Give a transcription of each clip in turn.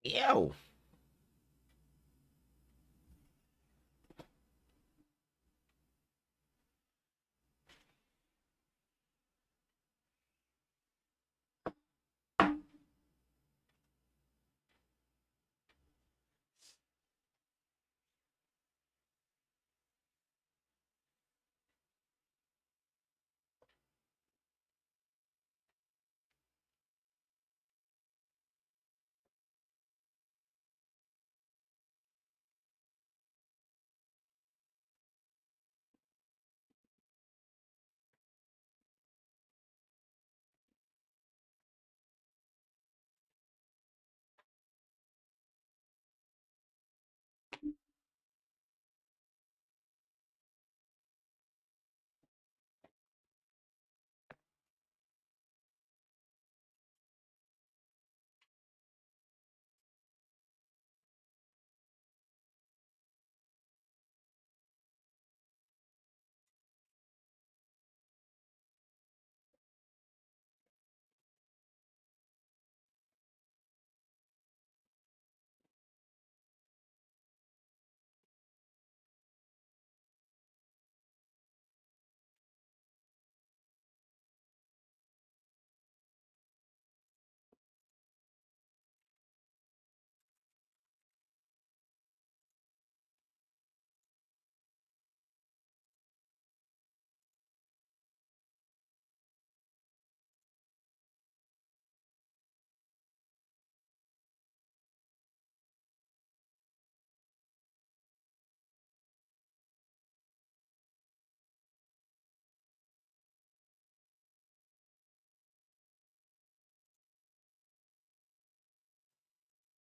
야우.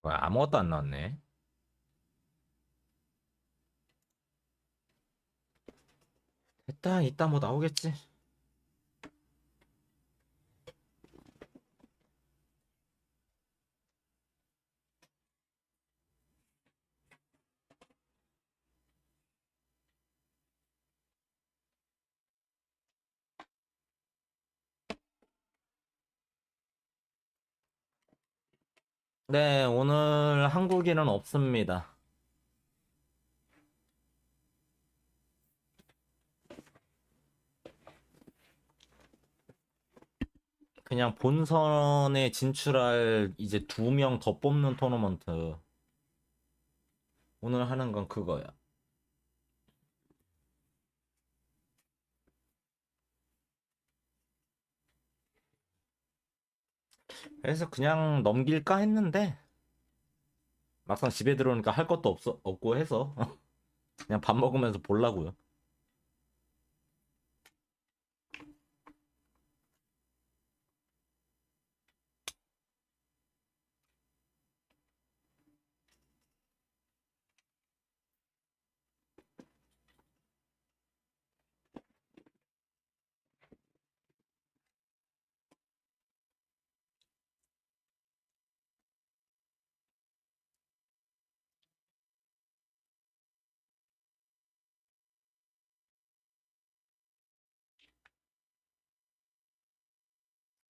뭐야, 아무것도 안 나왔네. 됐다, 이따 뭐 나오겠지. 네, 오늘 한국인은 없습니다. 그냥 본선에 진출할 이제 2명 더 뽑는 토너먼트. 오늘 하는 건 그거야. 그래서 그냥 넘길까 했는데 막상 집에 들어오니까 할 것도 없고 해서 그냥 밥 먹으면서 보려고요.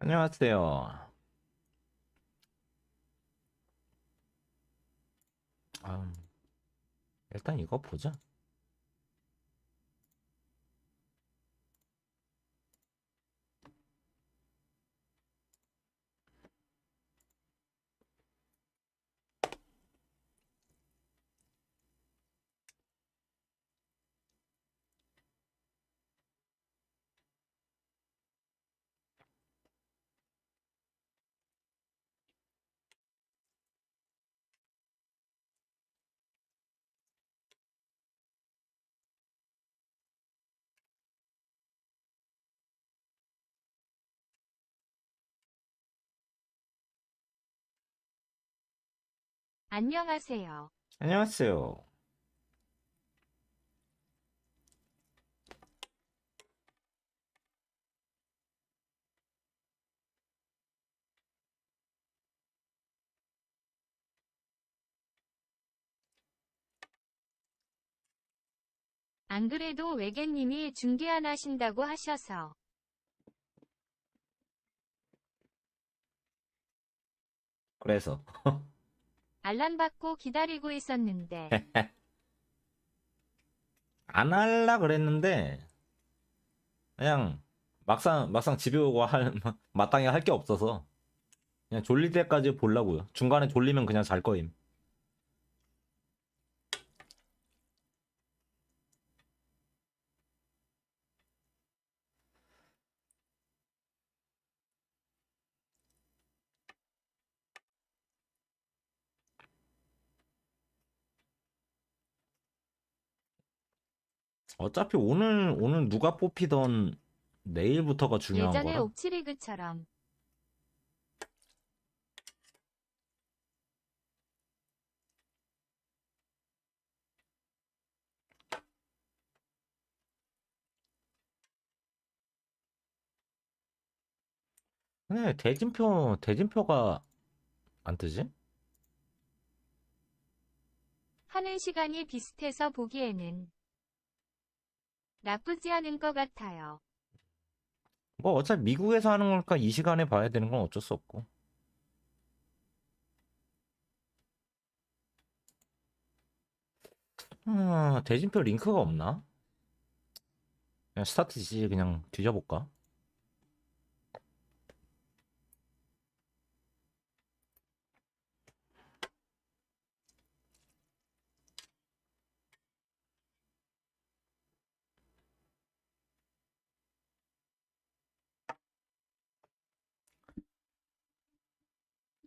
안녕하세요. 아, 일단 이거 보자. 안녕하세요. 안녕하세요. 안 그래도 외계님이 중계 안 하신다고 하셔서. 그래서 알람 받고 기다리고 있었는데. 안 할라 그랬는데 그냥 막상 집에 오고 할 마땅히 할 게 없어서 그냥 졸릴 때까지 보려고요. 중간에 졸리면 그냥 잘 거임. 어차피 오늘 누가 뽑히던 내일부터가 중요한 예전에 거라. 옥치리그처럼. 근데 대진표가 안 뜨지? 하는 시간이 비슷해서 보기에는 나쁘지 않은 것 같아요. 뭐 어차피 미국에서 하는 거니까 이 시간에 봐야 되는 건 어쩔 수 없고. 대진표 링크가 없나? 그냥 스타트 지지 그냥 뒤져볼까?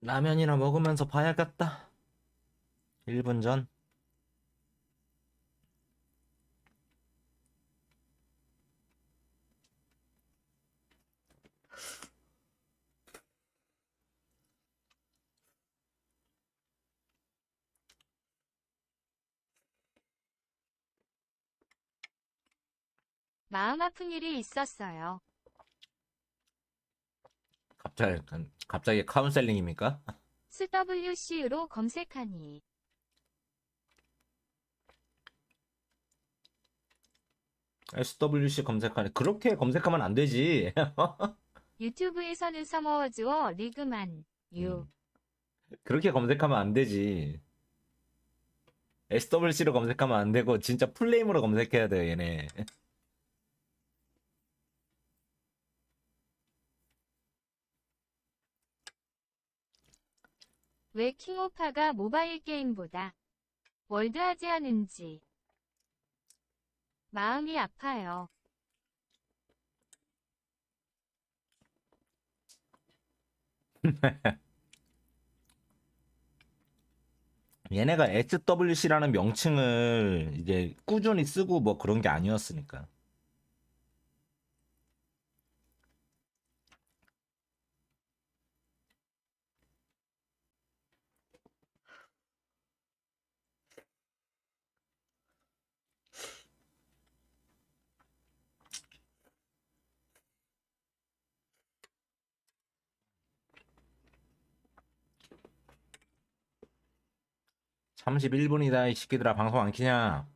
라면이나 먹으면서 봐야겠다. 1분 전. 마음 아픈 일이 있었어요. 갑자기 카운셀링입니까? SWC로 검색하니 SWC 검색하네. 그렇게 검색하면 안 되지. 유튜브에서는 서머워즈어 리그만 유. 그렇게 검색하면 안 되지. SWC로 검색하면 안 되고 진짜 풀네임으로 검색해야 돼, 얘네. 왜 킹오파가 모바일 게임보다 월드하지 않은지 마음이 아파요. 얘네가 SWC라는 명칭을 이제 꾸준히 쓰고 뭐 그런 게 아니었으니까. 삼십일 분이다 이 새끼들아. 방송 안 키냐?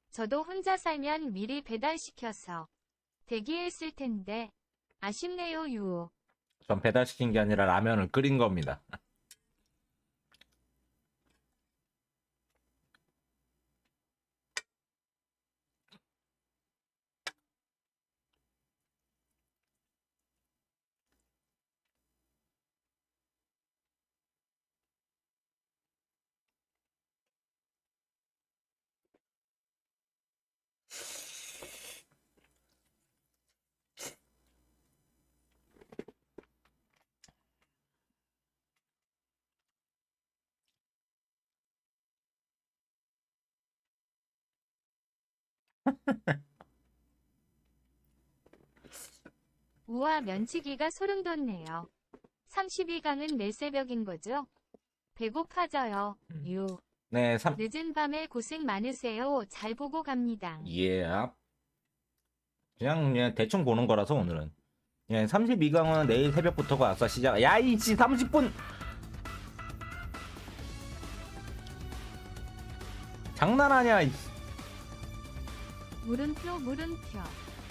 저도 혼자 살면 미리 배달시켜서 대기했을 텐데 아쉽네요 유. 전 배달시킨 게 아니라 라면을 끓인 겁니다. 우와 면치기가 소름 돋네요. 32강은 내 새벽인 거죠? 배고파져요. 유. 네, 늦은 밤에 고생 많으세요. 잘 보고 갑니다. 예. 그냥 대충 보는 거라서 오늘은. 예, 32강은 내일 새벽부터가 아싸 시작. 야, 이씨 30분. 장난 아니야. 물음표 물음표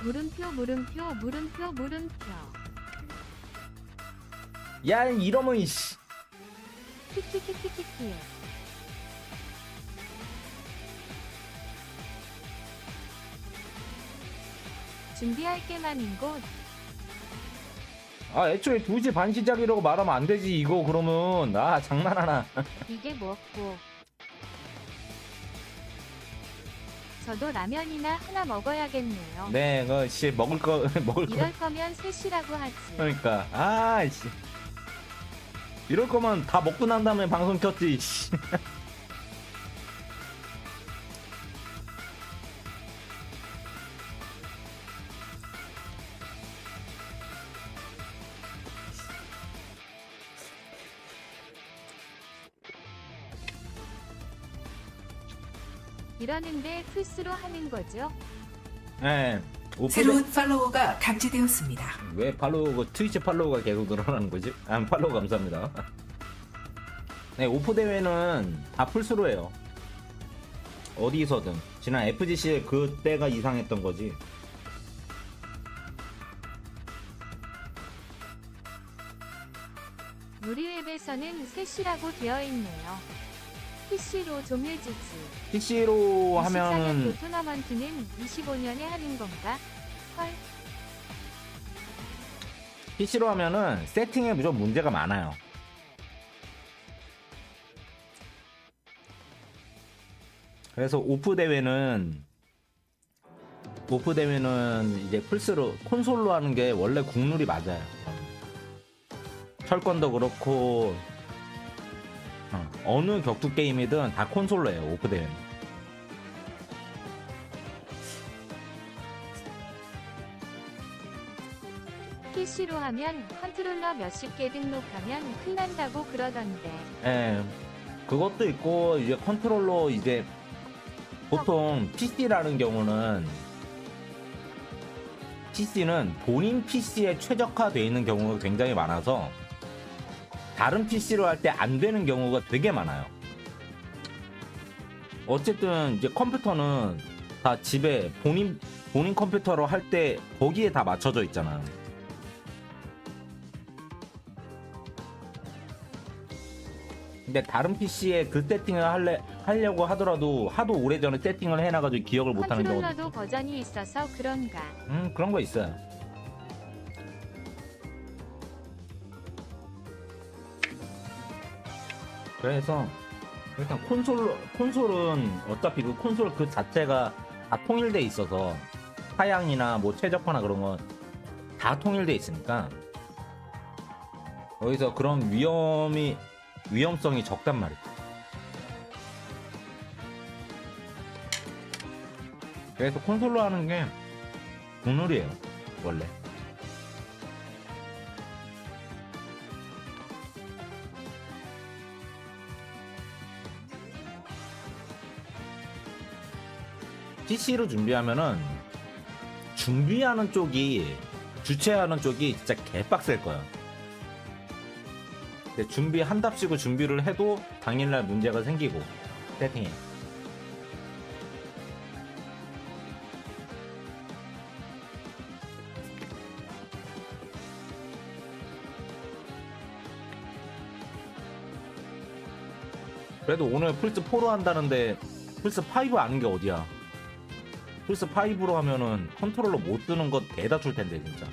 물음표 물음표 물음표 물음표 야 이러면 이씨. 키키키키키키 준비할 게 많은 곳 아 애초에 2시 반 시작이라고 말하면 안 되지 이거 그러면. 아 장난하나. 이게 뭐고 저도 라면이나 하나 먹어야겠네요. 네, 씨 먹을 거 먹을 거. 이럴 거면 셋이라고 하지. 그러니까 아씨 이럴 거면 다 먹고 난 다음에 방송 켰지. 씨. 이러는데 풀스로 하는 거죠? 네. 새로운 팔로워가 감지되었습니다. 왜 팔로우 트위치 팔로우가 계속 늘어나는 거지? 아 팔로우 감사합니다. 네 오프 대회는 다 풀스로 해요. 어디서든 지난 FGC 그때가 이상했던 거지. 우리 웹에서는 셋이라고 되어 있네요. PC로 조밀지지. PC로 하면은 토너먼트는 25년에 하는 건가? 헐. PC로 하면은 세팅에 무조건 문제가 많아요. 그래서 오프 대회는 이제 플스로 콘솔로 하는 게 원래 국룰이 맞아요. 철권도 그렇고 어느 격투 게임이든 다 콘솔로 해요. 오프 대회는. PC로 하면 컨트롤러 몇십 개 등록하면 큰일 난다고 그러던데. 예, 그것도 있고 이제 컨트롤러 이제 보통 PC라는 경우는 본인 PC에 최적화되어 있는 경우가 굉장히 많아서 다른 PC로 할 때 안 되는 경우가 되게 많아요. 어쨌든 이제 컴퓨터는 다 집에 본인 컴퓨터로 할 때 거기에 다 맞춰져 있잖아요. 근데 다른 PC에 그 세팅을 하려고 하더라도 하도 오래전에 세팅을 해놔가지고 기억을 못하는 경우도 컨트롤러도 버전이 있어서 그런가. 그런 거 있어요. 그래서 일단 콘솔은 어차피 그 콘솔 그 자체가 다 통일돼 있어서 사양이나 뭐 최적화나 그런 건 다 통일돼 있으니까 여기서 그런 위험성이 적단 말이죠. 그래서 콘솔로 하는 게 국룰이에요 원래. PC로 준비하면은 준비하는 쪽이 주최하는 쪽이 진짜 개빡셀 거야. 근데 준비한답시고 준비를 해도 당일날 문제가 생기고 세팅에. 그래도 오늘 플스4로 한다는데 플스5 아는 게 어디야. 플스5로 하면은 컨트롤러 못 뜨는 거 대다 줄 텐데 진짜.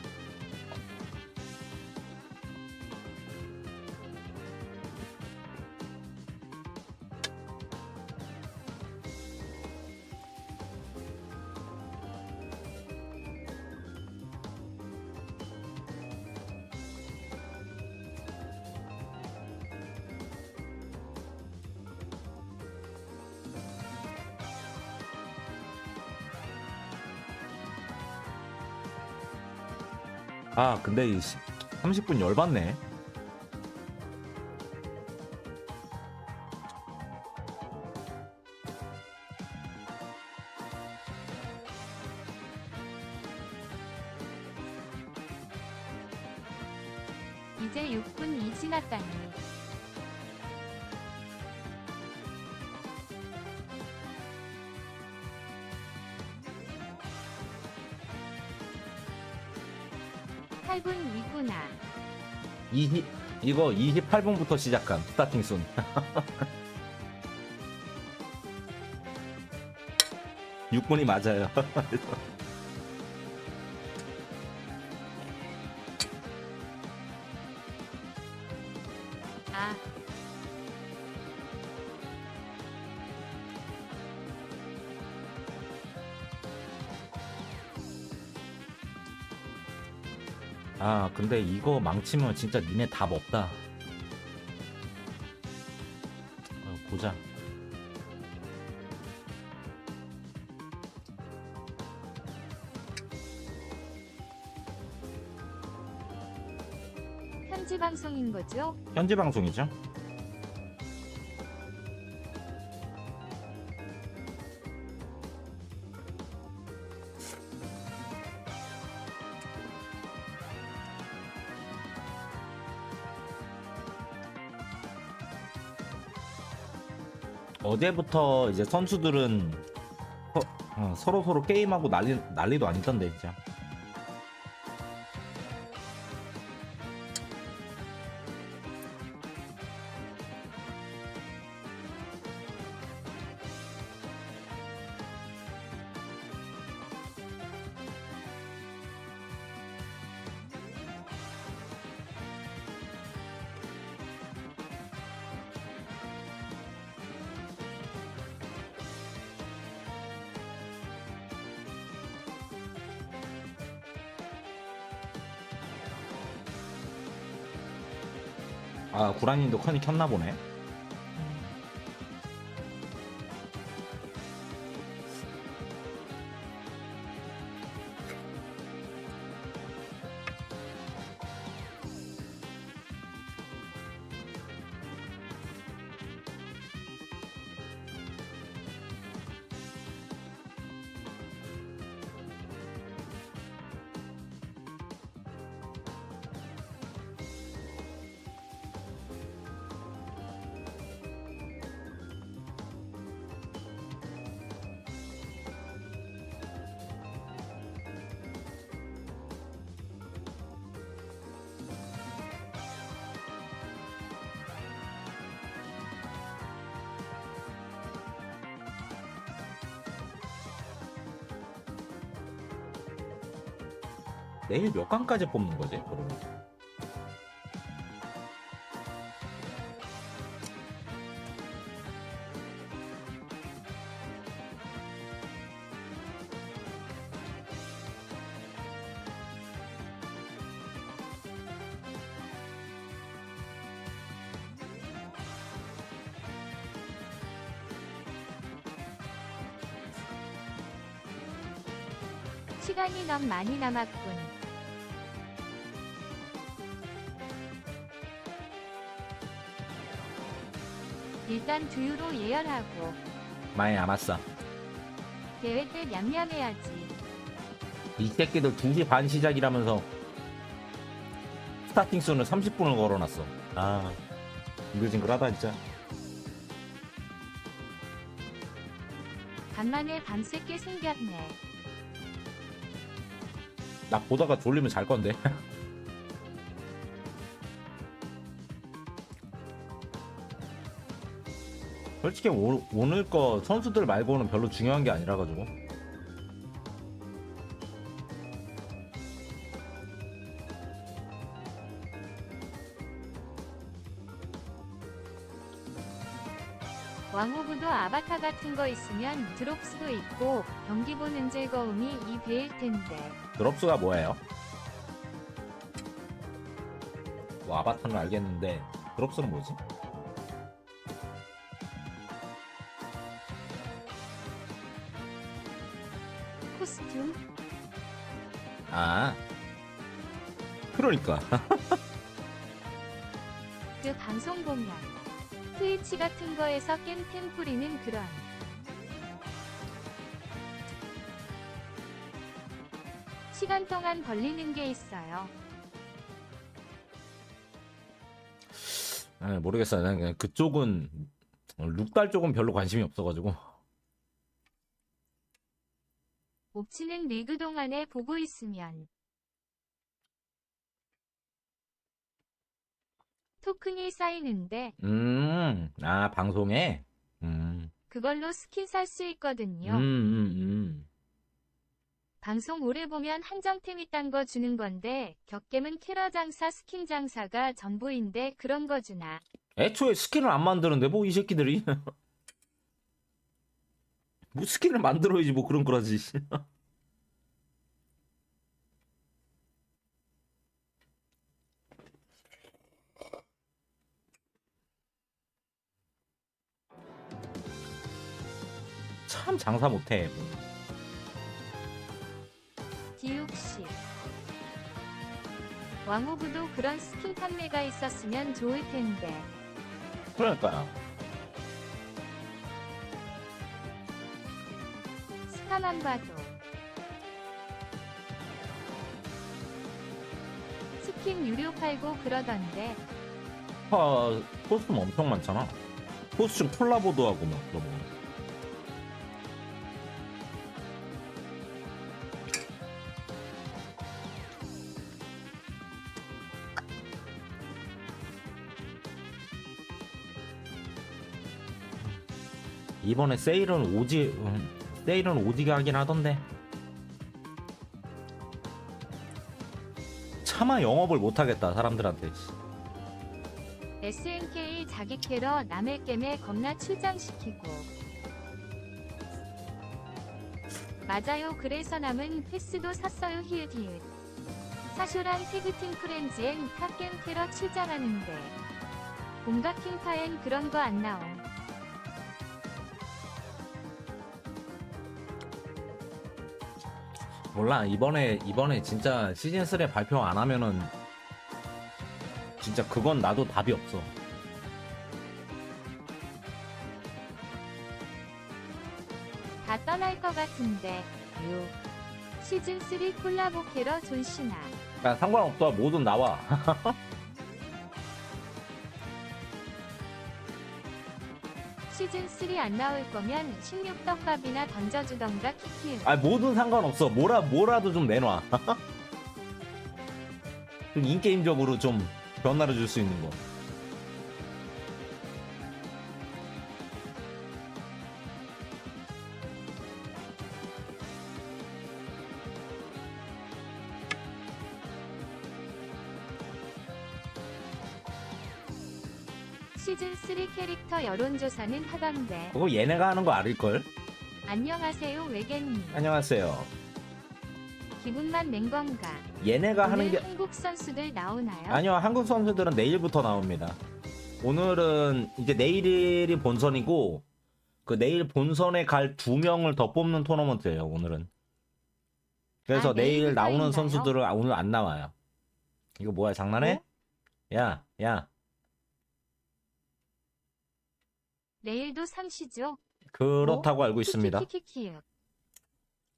아 근데 이 30분 열받네. 이제 6분이 지났다니. 28분이구나. 이거 28분부터 시작한 스타팅 순. 6분이 맞아요. 아, 아, 근데 이거 망치면 진짜 니네 답 없다. 보자. 현지 방송인 거죠? 현지 방송이죠? 어제부터 이제 선수들은 서로 게임하고 난리도 아니던데 진짜. 아, 구라님도 컨이 켰나 보네. 내일 몇 강까지 뽑는 거지, 그러면? 시간이 너무 많이 남았군. 일단 두유로 예열하고 많이 남았어. 대회 때 냠냠해야지. 이 새끼들 2시 반 시작이라면서 스타팅 수는 30분을 걸어놨어. 아, 징글징글하다 진짜. 간만에 밤새게 생겼네. 나 보다가 졸리면 잘 건데. 솔직히 오늘 거 선수들 말고는 별로 중요한 게 아니라 가지고. 왕호구도 아바타 같은 거 있으면 드롭스도 있고 경기 보는 즐거움이 2배일 텐데. 드롭스가 뭐예요? 뭐 아바타는 알겠는데 드롭스는 뭐지? 코스튬? 아, 그러니까. 그 방송 보면 트위치 같은 거에서 겜템 뿌리는 그런. 시간 동안 걸리는 게 있어요. 아, 모르겠어요. 난 그냥 그쪽은 룩달 쪽은 별로 관심이 없어가지고. 옵치는 리그 동안에 보고 있으면 토큰이 쌓이는데 아, 방송에? 그걸로 스킨 살 수 있거든요. 방송 오래 보면 한정템 딴 거 주는 건데 격겜은 캐러 장사 스킨 장사가 전부인데 그런 거 주나. 애초에 스킨을 안 만드는데 뭐 이 새끼들이 뭐 스킨을 만들어야지 뭐 그런 거라지. 참 장사 못해. D60 왕호구도 그런 스킨 판매가 있었으면 좋을 텐데. 그러니까요. 스카만 봐도 스킨 유료 팔고 그러던데. 코스튬 엄청 많잖아. 코스튬 콜라보도 하고 막 그러고. 이번에 세일은 오지게 하긴 하던데. 차마 영업을 못 하겠다 사람들한테. SNK 자기 캐러 남의 게임에 겁나 출장시키고. 맞아요. 그래서 남은 패스도 샀어요. 히읗히읗. 사쇼랑 태그팀 프렌즈엔 탑게임 캐러 출장하는데 온갖 킹파엔 그런 거 안 나옴. 몰라. 이번에 진짜 시즌 3 발표 안 하면은 진짜 그건 나도 답이 없어. 다 떠날 것 같은데. 시즌 3 콜라보 캐러 존시나. 야, 상관없어. 뭐든 나와. 시즌 3 안 나올 거면 16떡밥이나 던져주던가 키키. 아, 뭐든 상관없어. 뭐라도 좀 내놔. 좀 인게임적으로 좀 변화를 줄 수 있는 거. 시즌 3 캐릭터 여론조사는 하던데. 그거 얘네가 하는 거 아닐걸? 안녕하세요 외계님. 안녕하세요. 기분만 낸 건가? 얘네가 하는 오늘 게 한국 선수들 나오나요? 아니요, 한국 선수들은 내일부터 나옵니다. 오늘은 이제 내일이 본선이고 그 내일 본선에 갈 2명을 더 뽑는 토너먼트예요. 오늘은. 그래서 아, 내일 내일부터인가요? 나오는 선수들은 오늘 안 나와요. 이거 뭐야, 장난해? 야. 내일도 상시죠? 그렇다고 알고 있습니다. 키키키키키.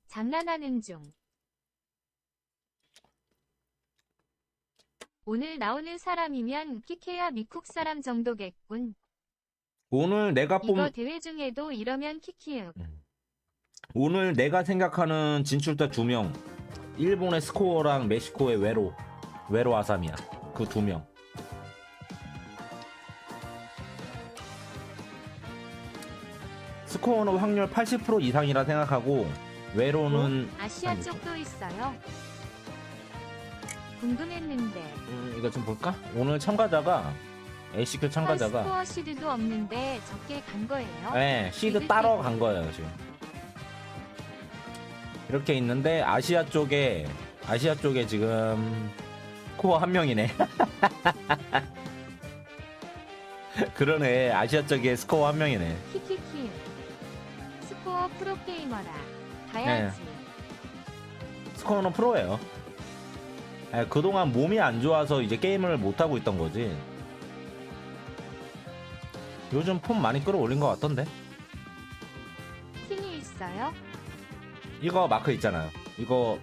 장난하는 중. 오늘 나오는 사람이면 키케야 미쿡 사람 정도겠군. 오늘 내가 이거 대회 중에도 이러면 키키읍. 오늘 내가 생각하는 진출자 2명. 일본의 스코어랑 멕시코의 외로 아삼이야. 그 2명. 스코어는 확률 80% 이상이라 생각하고 외로는 아시아 쪽도 있어요. 궁금했는데. 이거 좀 볼까? 오늘 참가자가 ACQ 참가자가 스코어 시드도 없는데 적게 간 거예요? 네, 시드 따러 간 거예요 지금. 이렇게 있는데 아시아 쪽에 지금 스코어 1명이네. 그러네. 아시아 쪽에 스코어 1명이네. 키키키. 스코어 프로게이머라. 가야지. 스코어는 프로예요. 그동안 몸이 안 좋아서 이제 게임을 못 하고 있던 거지. 요즘 폼 많이 끌어올린 것 같던데. 팀이 있어요? 이거 마크 있잖아요. 이거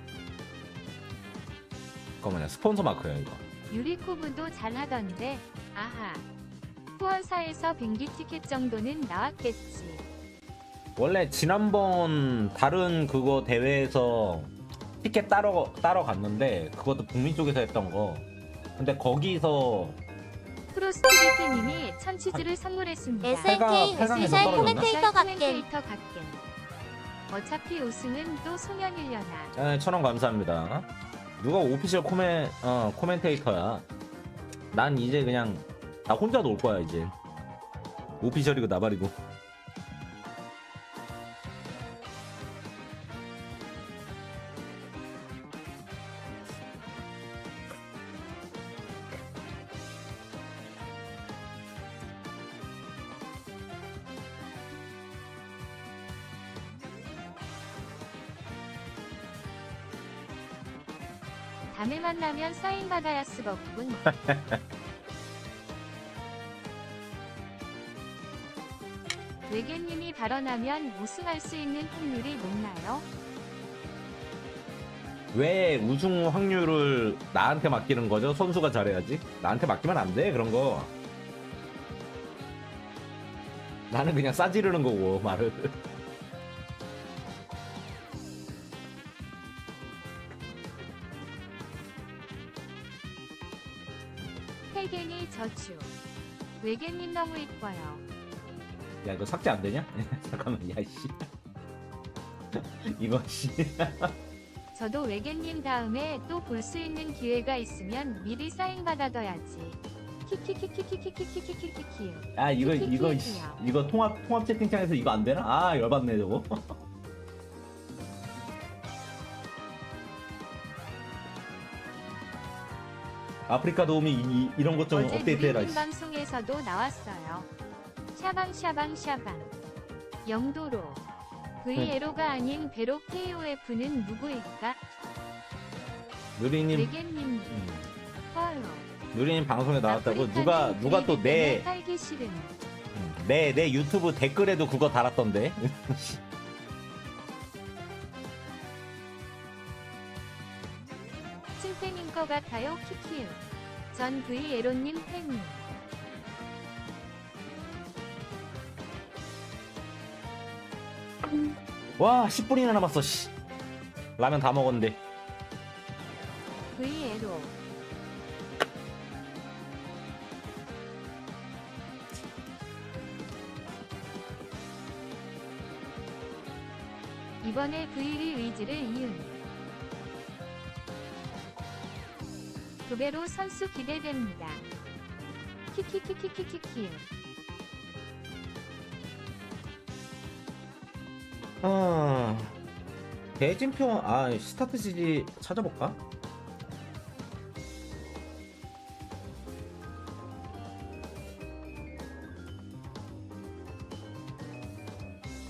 뭐냐, 스폰서 마크예요 이거. 유리코브도 잘하던데. 아하. 후원사에서 뱅기 티켓 정도는 나왔겠지. 원래 지난번 다른 그거 대회에서 티켓 따러 갔는데 그것도 북미 쪽에서 했던 거. 근데 거기서 프로스트리트님이 천치즈를 선물했습니다. SNK 팔강에서 웨슬샤의 떨어졌나? 코멘테이터 같게. 코멘테이터 같게. 어차피 우승은 또 소년이려나. 1,000원 감사합니다. 누가 오피셜 코멘테이터야. 난 이제 그냥 나 혼자 놀 거야 이제. 오피셜이고 나발이고. 다음에 만나면 사인 받아야 쓰겠군. 외계님이 발언하면 우승할 수 있는 확률이 높나요? 왜 우승 확률을 나한테 맡기는 거죠? 선수가 잘해야지. 나한테 맡기면 안 돼 그런 거. 나는 그냥 싸지르는 거고 말을. 헬겐이 저축. 외계님 너무 이뻐요. 야 이거 삭제 안 되냐? 잠깐만 야씨. 이거 씨. 저도 외계님 다음에 또 볼 수 있는 기회가 있으면 미리 사인 받아둬야지. 키키키키키키키키키키키. 아 이거 통합 채팅창에서 이거 안 되나? 아 열받네 저거. 아프리카 도우미 이런 것 좀 어제 업데이트해라. 누리님 방송에서도 나왔어요. 샤방샤방샤방. 영도로. VLO가 아닌 배로 KOF는 누구일까? 누리님 외계님 펄로. 누리님 방송에 나왔다고 누가 또 살기 싫음. 내 유튜브 댓글에도 그거 달았던데. 찐팬인 것 같아요. 키키우. 전 VLO님 팬님. 와 10분이나 남았어 씨. 라면 다 먹었는데. VLO. 이번에 V리 의지를 이은. 두배로 선수 기대됩니다. 키키키키키키키. 대진표 스타트 지지 찾아볼까?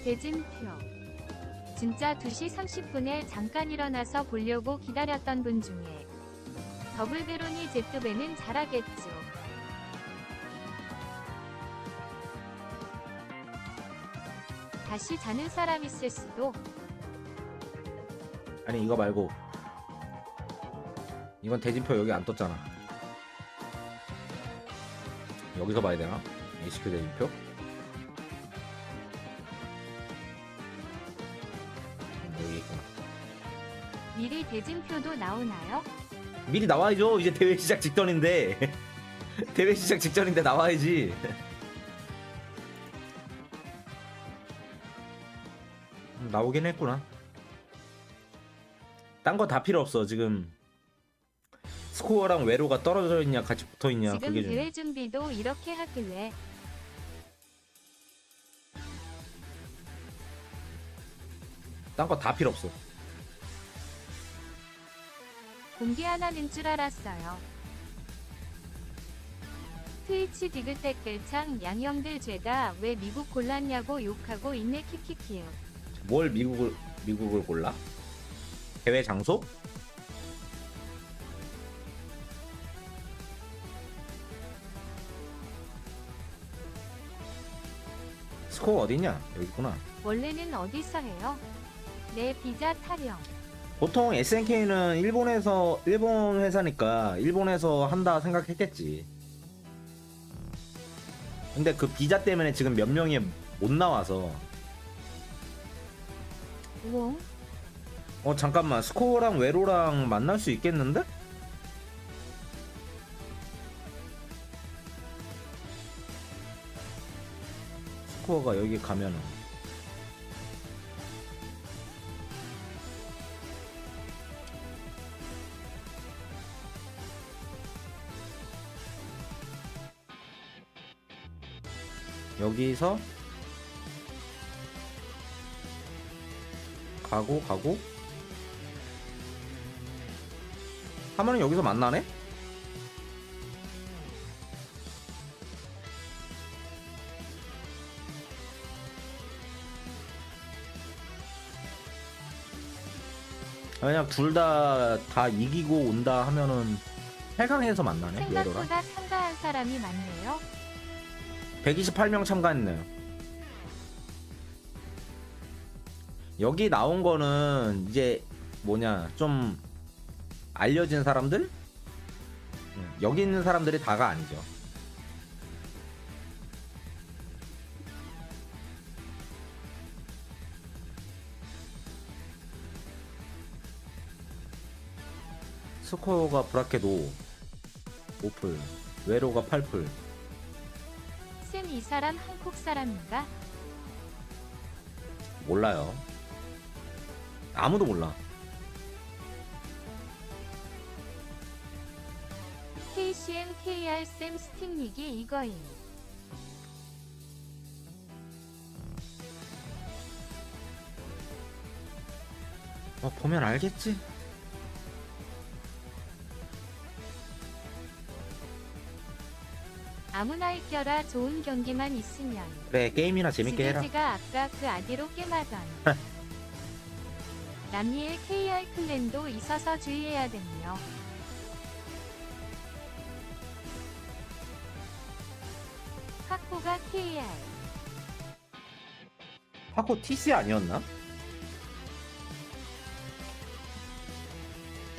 대진표. 진짜 2시 30분에 잠깐 일어나서 보려고 기다렸던 분 중에 더블 베로니 제트배는 잘하겠죠. 다시 자는 사람 있을 수도. 아니 이거 말고 이건 대진표 여기 안 떴잖아. 여기서 봐야 되나? HQ 대진표? 여기 있구나. 미리 대진표도 나오나요? 미리 나와야죠. 이제 대회 시작 직전인데. 대회 시작 직전인데 나와야지. 나오긴 했구나. 딴 거 다 필요 없어. 지금 스코어랑 외로가 떨어져 있냐 같이 붙어 있냐 지금 그게 대회 준비도 이렇게 하길래 딴 거 다 필요 없어. 공개 안 하는 줄 알았어요. 트위치 디귿 댓글창 양형들 죄다 왜 미국 골랐냐고 욕하고 있네. 키키키요. 뭘 미국을 골라? 대회 장소? 스코어 어디냐? 여기 있구나. 원래는 어디서 해요? 내 비자 타령. 보통 SNK는 일본 회사니까 일본에서 한다 생각했겠지. 근데 그 비자 때문에 지금 몇 명이 못 나와서. 우엉? 잠깐만, 스코어랑 외로랑 만날 수 있겠는데? 스코어가 여기 가면은 여기서 가고 하면은 여기서 만나네? 그냥 둘 다 이기고 온다 하면은 8강에서 만나네. 외로랑 생각보다 참가한 사람이 많네요. 128명 참가했네요. 여기 나온 거는 이제 뭐냐 좀 알려진 사람들? 여기 있는 사람들이 다가 아니죠. 스코어가 브라켓 5풀, 외로가 8풀. 쌤, 이 사람 한국 사람인가? 몰라요. 아무도 몰라. KCM KR 쌤 스틱닉이 이거임. 보면 알겠지. 아무나 이겨라. 좋은 경기만 있으면. 그래, 게임이나 재밌게 해라. 지게지가 아까 그 아디로 게임하던 남미의 KR 클랜도 있어서 주의해야 되며. 파코가 KR. 파코 TC 아니었나?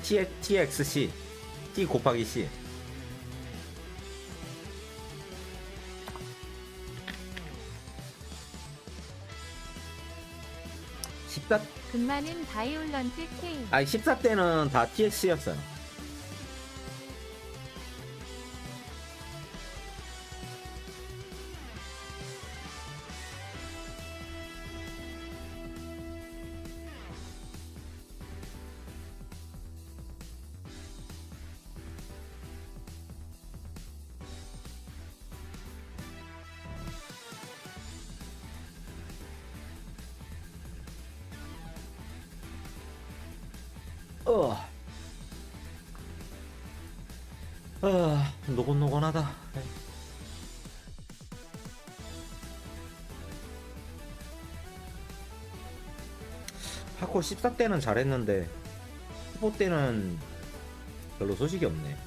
TXC T 곱하기 C. 근마는 바이올런트 K. 아니 14 때는 다 TX였어요. 노곤노곤하다. 파코 14 때는 잘했는데 15 때는 별로 소식이 없네.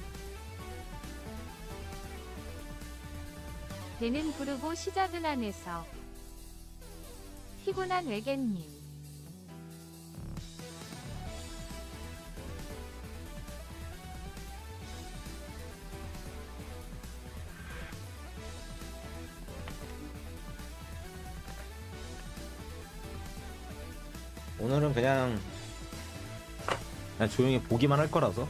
배는 부르고 시작은 안 해서. 피곤한 외계님. 오늘은 그냥 조용히 보기만 할 거라서.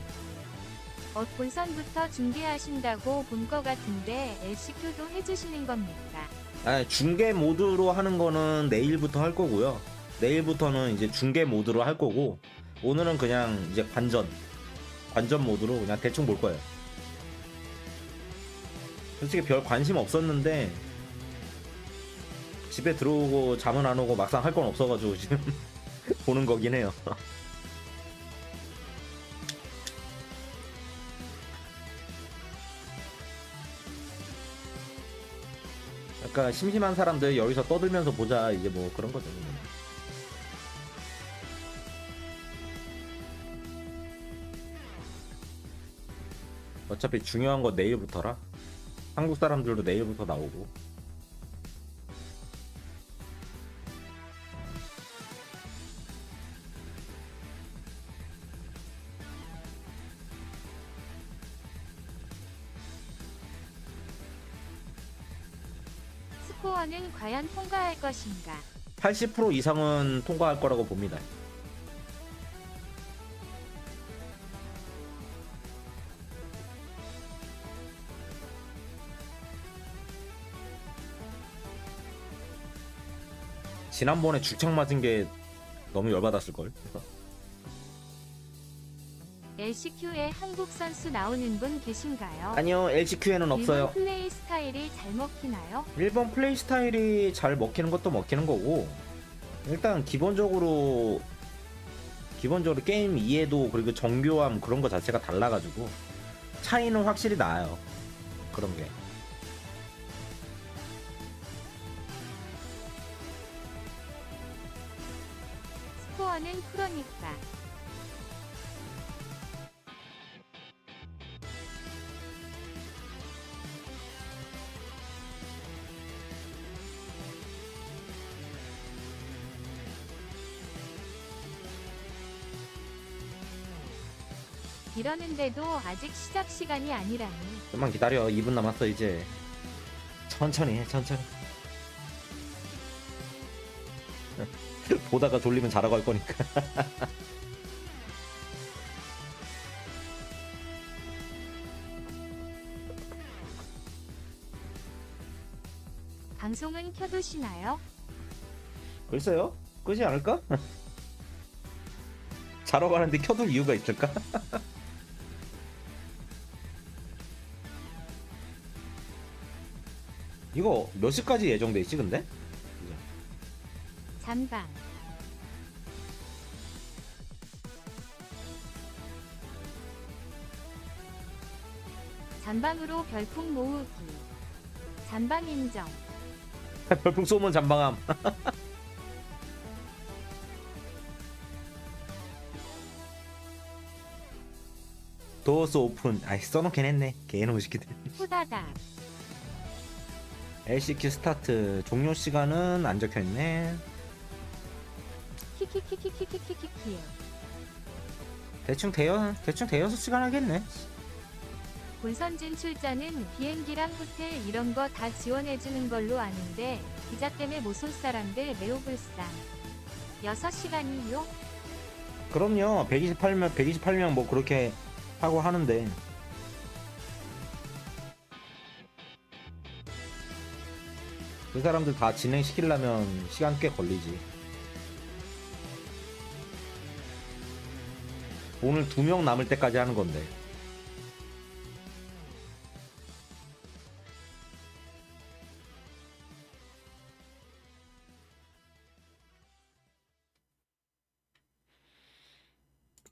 본선부터 중계하신다고 본 거 같은데 LCQ도 해주시는 겁니까? 중계 모드로 하는 거는 내일부터 할 거고요. 내일부터는 이제 중계 모드로 할 거고, 오늘은 그냥 이제 관전 모드로 그냥 대충 볼 거예요. 솔직히 별 관심 없었는데 집에 들어오고 잠은 안 오고 막상 할 건 없어가지고 지금 보는 거긴 해요. 약간 심심한 사람들 여기서 떠들면서 보자, 이제 뭐 그런 거죠. 어차피 중요한 건 내일부터라. 한국 사람들도 내일부터 나오고. 스코어는 과연 통과할 것인가? 80% 이상은 통과할 거라고 봅니다. 지난번에 줄창 맞은 게 너무 열받았을 걸. LCQ에 한국 선수 나오는 분 계신가요? 아니요, LCQ에는 없어요. 일본 플레이 스타일이 잘 먹히나요? 일본 플레이 스타일이 잘 먹히는 것도 먹히는 거고, 일단 기본적으로 게임 이해도 그리고 정교함 그런 거 자체가 달라가지고 차이는 확실히 나요. 그런 게. 스코어는 프로니까. 이러는데도 아직 시작 시간이 아니라니. 좀만 기다려. 2분 남았어 이제. 천천히 해, 천천히. 보다가 졸리면 자라고 할 거니까. 방송은 켜두시나요? 글쎄요, 끄지 않을까? 자러 가는데 켜둘 이유가 있을까? 이거 몇 시까지 예정돼 있지 근데? 잠방. 잠방으로 별풍 모으기. 잠방 인정. 별풍 쏘면 잠방함. 도어스 오픈. 아이, 써놓긴 했네. 개놈의 새끼들. 후다닥. LCQ 스타트 종료 시간은 안 적혀있네. 키키키키키키키키. 대충 대여섯 시간 하겠네. 본선 진출자는 비행기랑 호텔 이런 거 다 지원해주는 걸로 아는데 비자 때문에 못 올 사람들 매우 불쌍. 6시간이요? 그럼요. 128명 뭐 그렇게 하고 하는데. 그 사람들 다 진행시키려면 시간 꽤 걸리지. 오늘 2명 남을 때까지 하는 건데.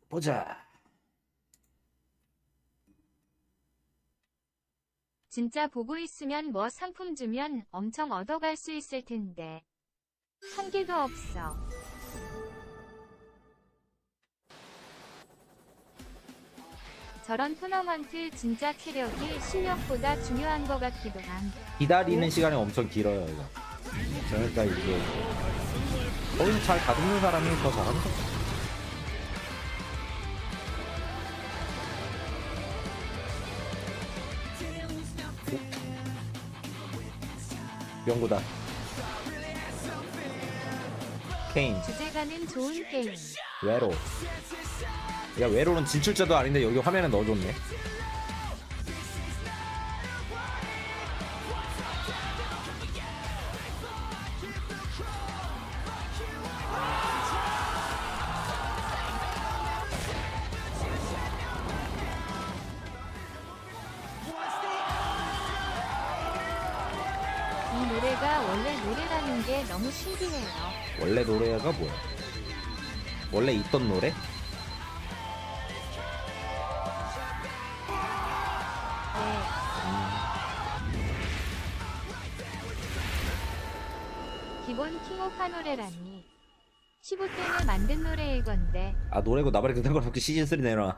보자. 진짜 보고 있으면 뭐 상품 주면 엄청 얻어갈 수 있을 텐데. 한 개도 없어. 저런 토너먼트 진짜 체력이 실력보다 중요한 것 같기도 함. 기다리는 시간이 엄청 길어요, 이거. 그러니까 이게 거기서 잘 다듬는 사람이 더 잘하는 거죠. 연구다. 케인. 주제가는 좋은 게임. 외로. 야, 외로는 진출자도 아닌데 여기 화면에 넣어줬네. 이 노래가 원래 노래라는 게 너무 신기해요. 원래 노래가 뭐야? 원래 있던 노래? 네. 기본 킹오파 노래라니. 15때문에 만든 노래일 건데. 아, 노래고 나발이 그딴 걸 자꾸 시즌3 내놔.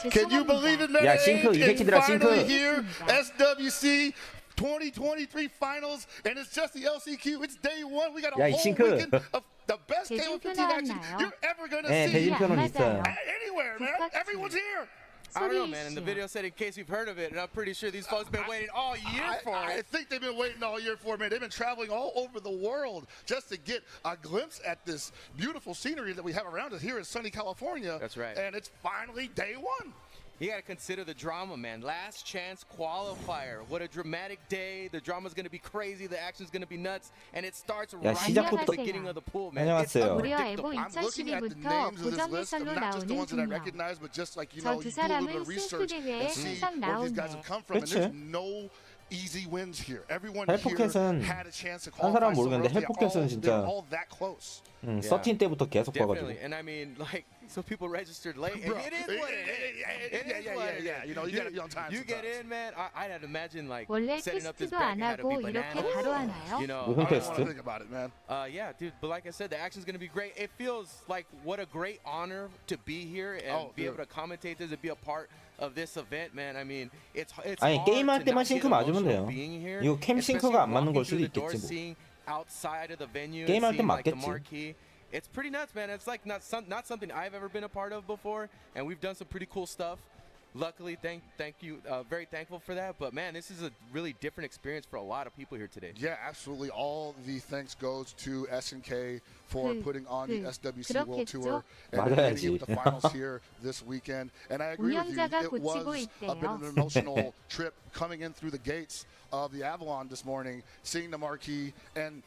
Can you believe it, man? 야, 싱크, 이 새끼들아, 싱크. Finally here, SWC 2023 finals, and it's just the LCQ. It's day one. We got a 야, 이 whole 싱크. weekend of the best Halo 15 대진표 action 나왔나요? you're ever gonna 네, see 대진표는 있어요. anywhere, man. 디스커트. Everyone's here. I don't know, man. And the video said in case we've heard of it, and I'm pretty sure these folks have been waiting all year for I it. think they've been waiting all year for it, man. They've been traveling all over the world just to get a glimpse at this beautiful scenery that we have around us here in sunny California. That's right. And it's finally day one. You gotta consider the drama, man. Last chance qualifier. What a dramatic day. The drama's gonna be crazy. The action's gonna be nuts, and it starts right at 시작부터- the beginning of the pool, man. It's 안녕하세요. 무려 에보 unpredictable. I'm looking at the 2012부터 names of this 고정 list of 해설로 not just the 나오는 ones that I 중요. recognize, but just like, you 저 know, 두 you do a little bit 사람은 of research 승수대회에 and see 항상 where these guys 나오네. have come from. And 그치. there's no easy wins here. Everyone 헬포켓은 here had a chance to 한 qualify. 사람은 So 모르겠는데 they're 헬포켓은 진짜 all that close. 13 때부터 계속 Definitely. 봐가지고 And I mean, like, so people registered late. And Bro, it is what it is. It is what it is. You know, you gotta be on time You get sometimes. in, man. I'd imagine like 원래 setting up this 테스트도 bracket 안 had to 하고 be 이렇게 bananas. 바로 하나요? You know, 무슨 I don't 테스트? want to think about it, man. yeah, dude. But like I said, the action's gonna be great. It feels like what a great honor to be here and be able to commentate this and be a part of this event, man. I mean, it's 아니, hard 게임할 to 때만 not get 싱크 맞으면 emotional 돼요. being here, 이거 캠 especially 싱크가 안 맞는 걸 walking 수도 through the door, 있겠지 뭐. seeing outside of the venue, 게임할 and 땐 seeing like the 맞겠지. marquee. It's pretty nuts, man. It's like not something I've ever been a part of before, and we've done some pretty cool stuff. Luckily, thank you, very thankful for that. But man, this is a really different experience for a lot of people here today. Yeah, absolutely. All the thanks goes to SNK for putting on the SWC World Tour and 맞아야지. getting the finals here this weekend. And I agree with you. 운영자가 It 고치고 was a bit of an 있대요. emotional trip coming in through the gates of the Avalon this morning, seeing the marquee. And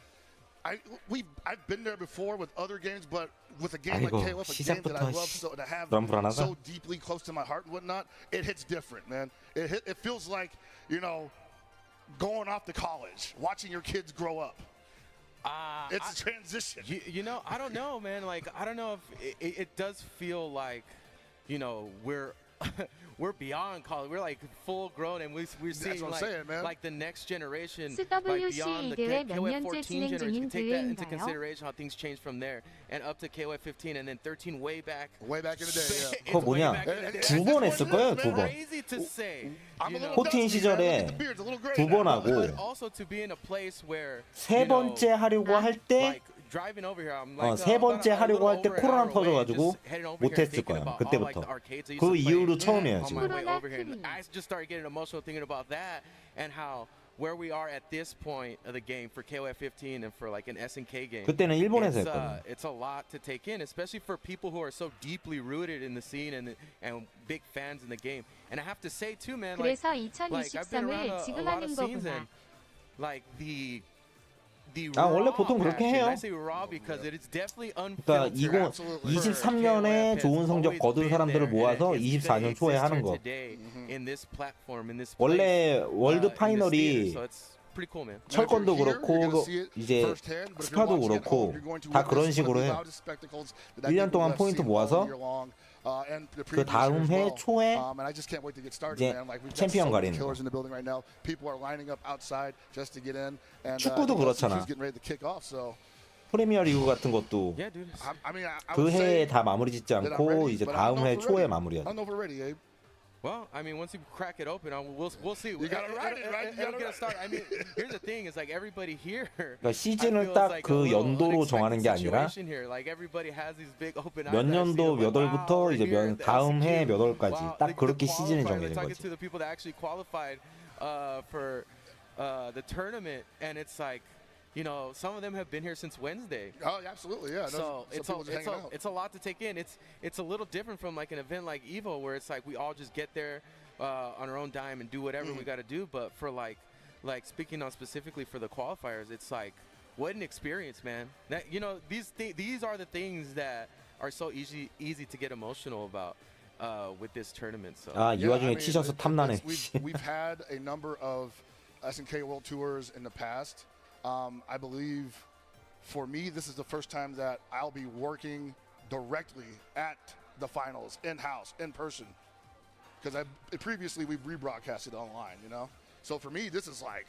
I've been there before with other games, but with a game like 아이고, KOF, a game that I 시작부터 love so to have 불안불안하다. so deeply close to my heart and whatnot, it hits different, man. It feels like, you know, going off to college, watching your kids grow up. It's a transition. You know, I don't know, man. Like, I don't know if it does feel like, you know, we're we're beyond college. We're like full grown, and we're seeing what I'm like, saying, man. like the next generation, SWC like beyond the 대회 몇 KOF 년째 14 진행 generation. 중인 Take that into 대회인가요? consideration how things changed from there, and up to KOF 15, and then 13 way back. Way back in the day, yeah. It's 그거 way 뭐냐? back in the day. 두 번 했을 거예요, 두 번. Crazy to say. I'm a You know, little 코팅 dusty, man. Look 시절에 at the beard's a little gray 두 now. 번 하고 but also to be in a place where 세 you know, 번째 하려고 할 때 like driving over here, I'm like, 세 번째 about a 하려고 할 때 little over an 코로나 hour away, 터져가지고 just heading over here, 못했을 thinking 거야. about all, 그때부터. like, the arcades I used 그 to play 이후로 처음이에요 on 지금. my way 코로나 over here. And TV. I just started getting emotional thinking about that and how where we are at this point of the game for KOF 15 and for like an SNK game. 그때는 일본에서 했거든. It's a lot to take in, especially for people who are so deeply rooted in the scene and big fans in the game. And I have to say too, man, like 그래서 I've been around 2023을 지금 a lot 하는 of scenes 거구나. and like the 원래 raw 보통 그렇게 passion. 해요. I say raw because it is definitely 그러니까 unfiltered. 23년에 좋은 성적 거둔 사람들을 모아서 24년 초에 하는 거. 원래 월드 파이널이 철권도 그렇고 이제 스파도 그렇고 다 그런 식으로 해요. 1년 동안 포인트 모아서 그 다음 해 초에 이제 챔피언 가리는 거. 축구도 그렇잖아. 프리미어 리그 같은 것도 그 해에 다 마무리 짓지 않고 이제 다음 해 초에 마무리하죠. Well, I mean, once you crack it open, we'll see. You gotta ride it, right? You It'll gotta get a ride start. I mean, here's the thing: is like everybody here. 그러니까 시즌을 딱 그 연도로 정하는 게 아니라 몇 년도 몇 월부터 이제 다음 해 몇 월까지 딱 그렇게 시즌이 정해진 거지. To the people that actually qualified for the tournament, and it's like, you know, some of them have been here since Wednesday. Oh, absolutely, yeah. So it's a lot to take in. It's a little different from like an event like Evo, where it's like we all just get there on our own dime and do whatever we got to do. But for like speaking on specifically for the qualifiers, it's like what an experience, man. That, you know, these are the things that are so easy to get emotional about with this tournament. So 이 와중에 치셔서 탐나네. We've had a number of SNK World Tours in the past. I believe for me, this is the first time that I'll be working directly at the finals, in-house, in person. Because previously we've rebroadcasted online, you know? So for me, this is like,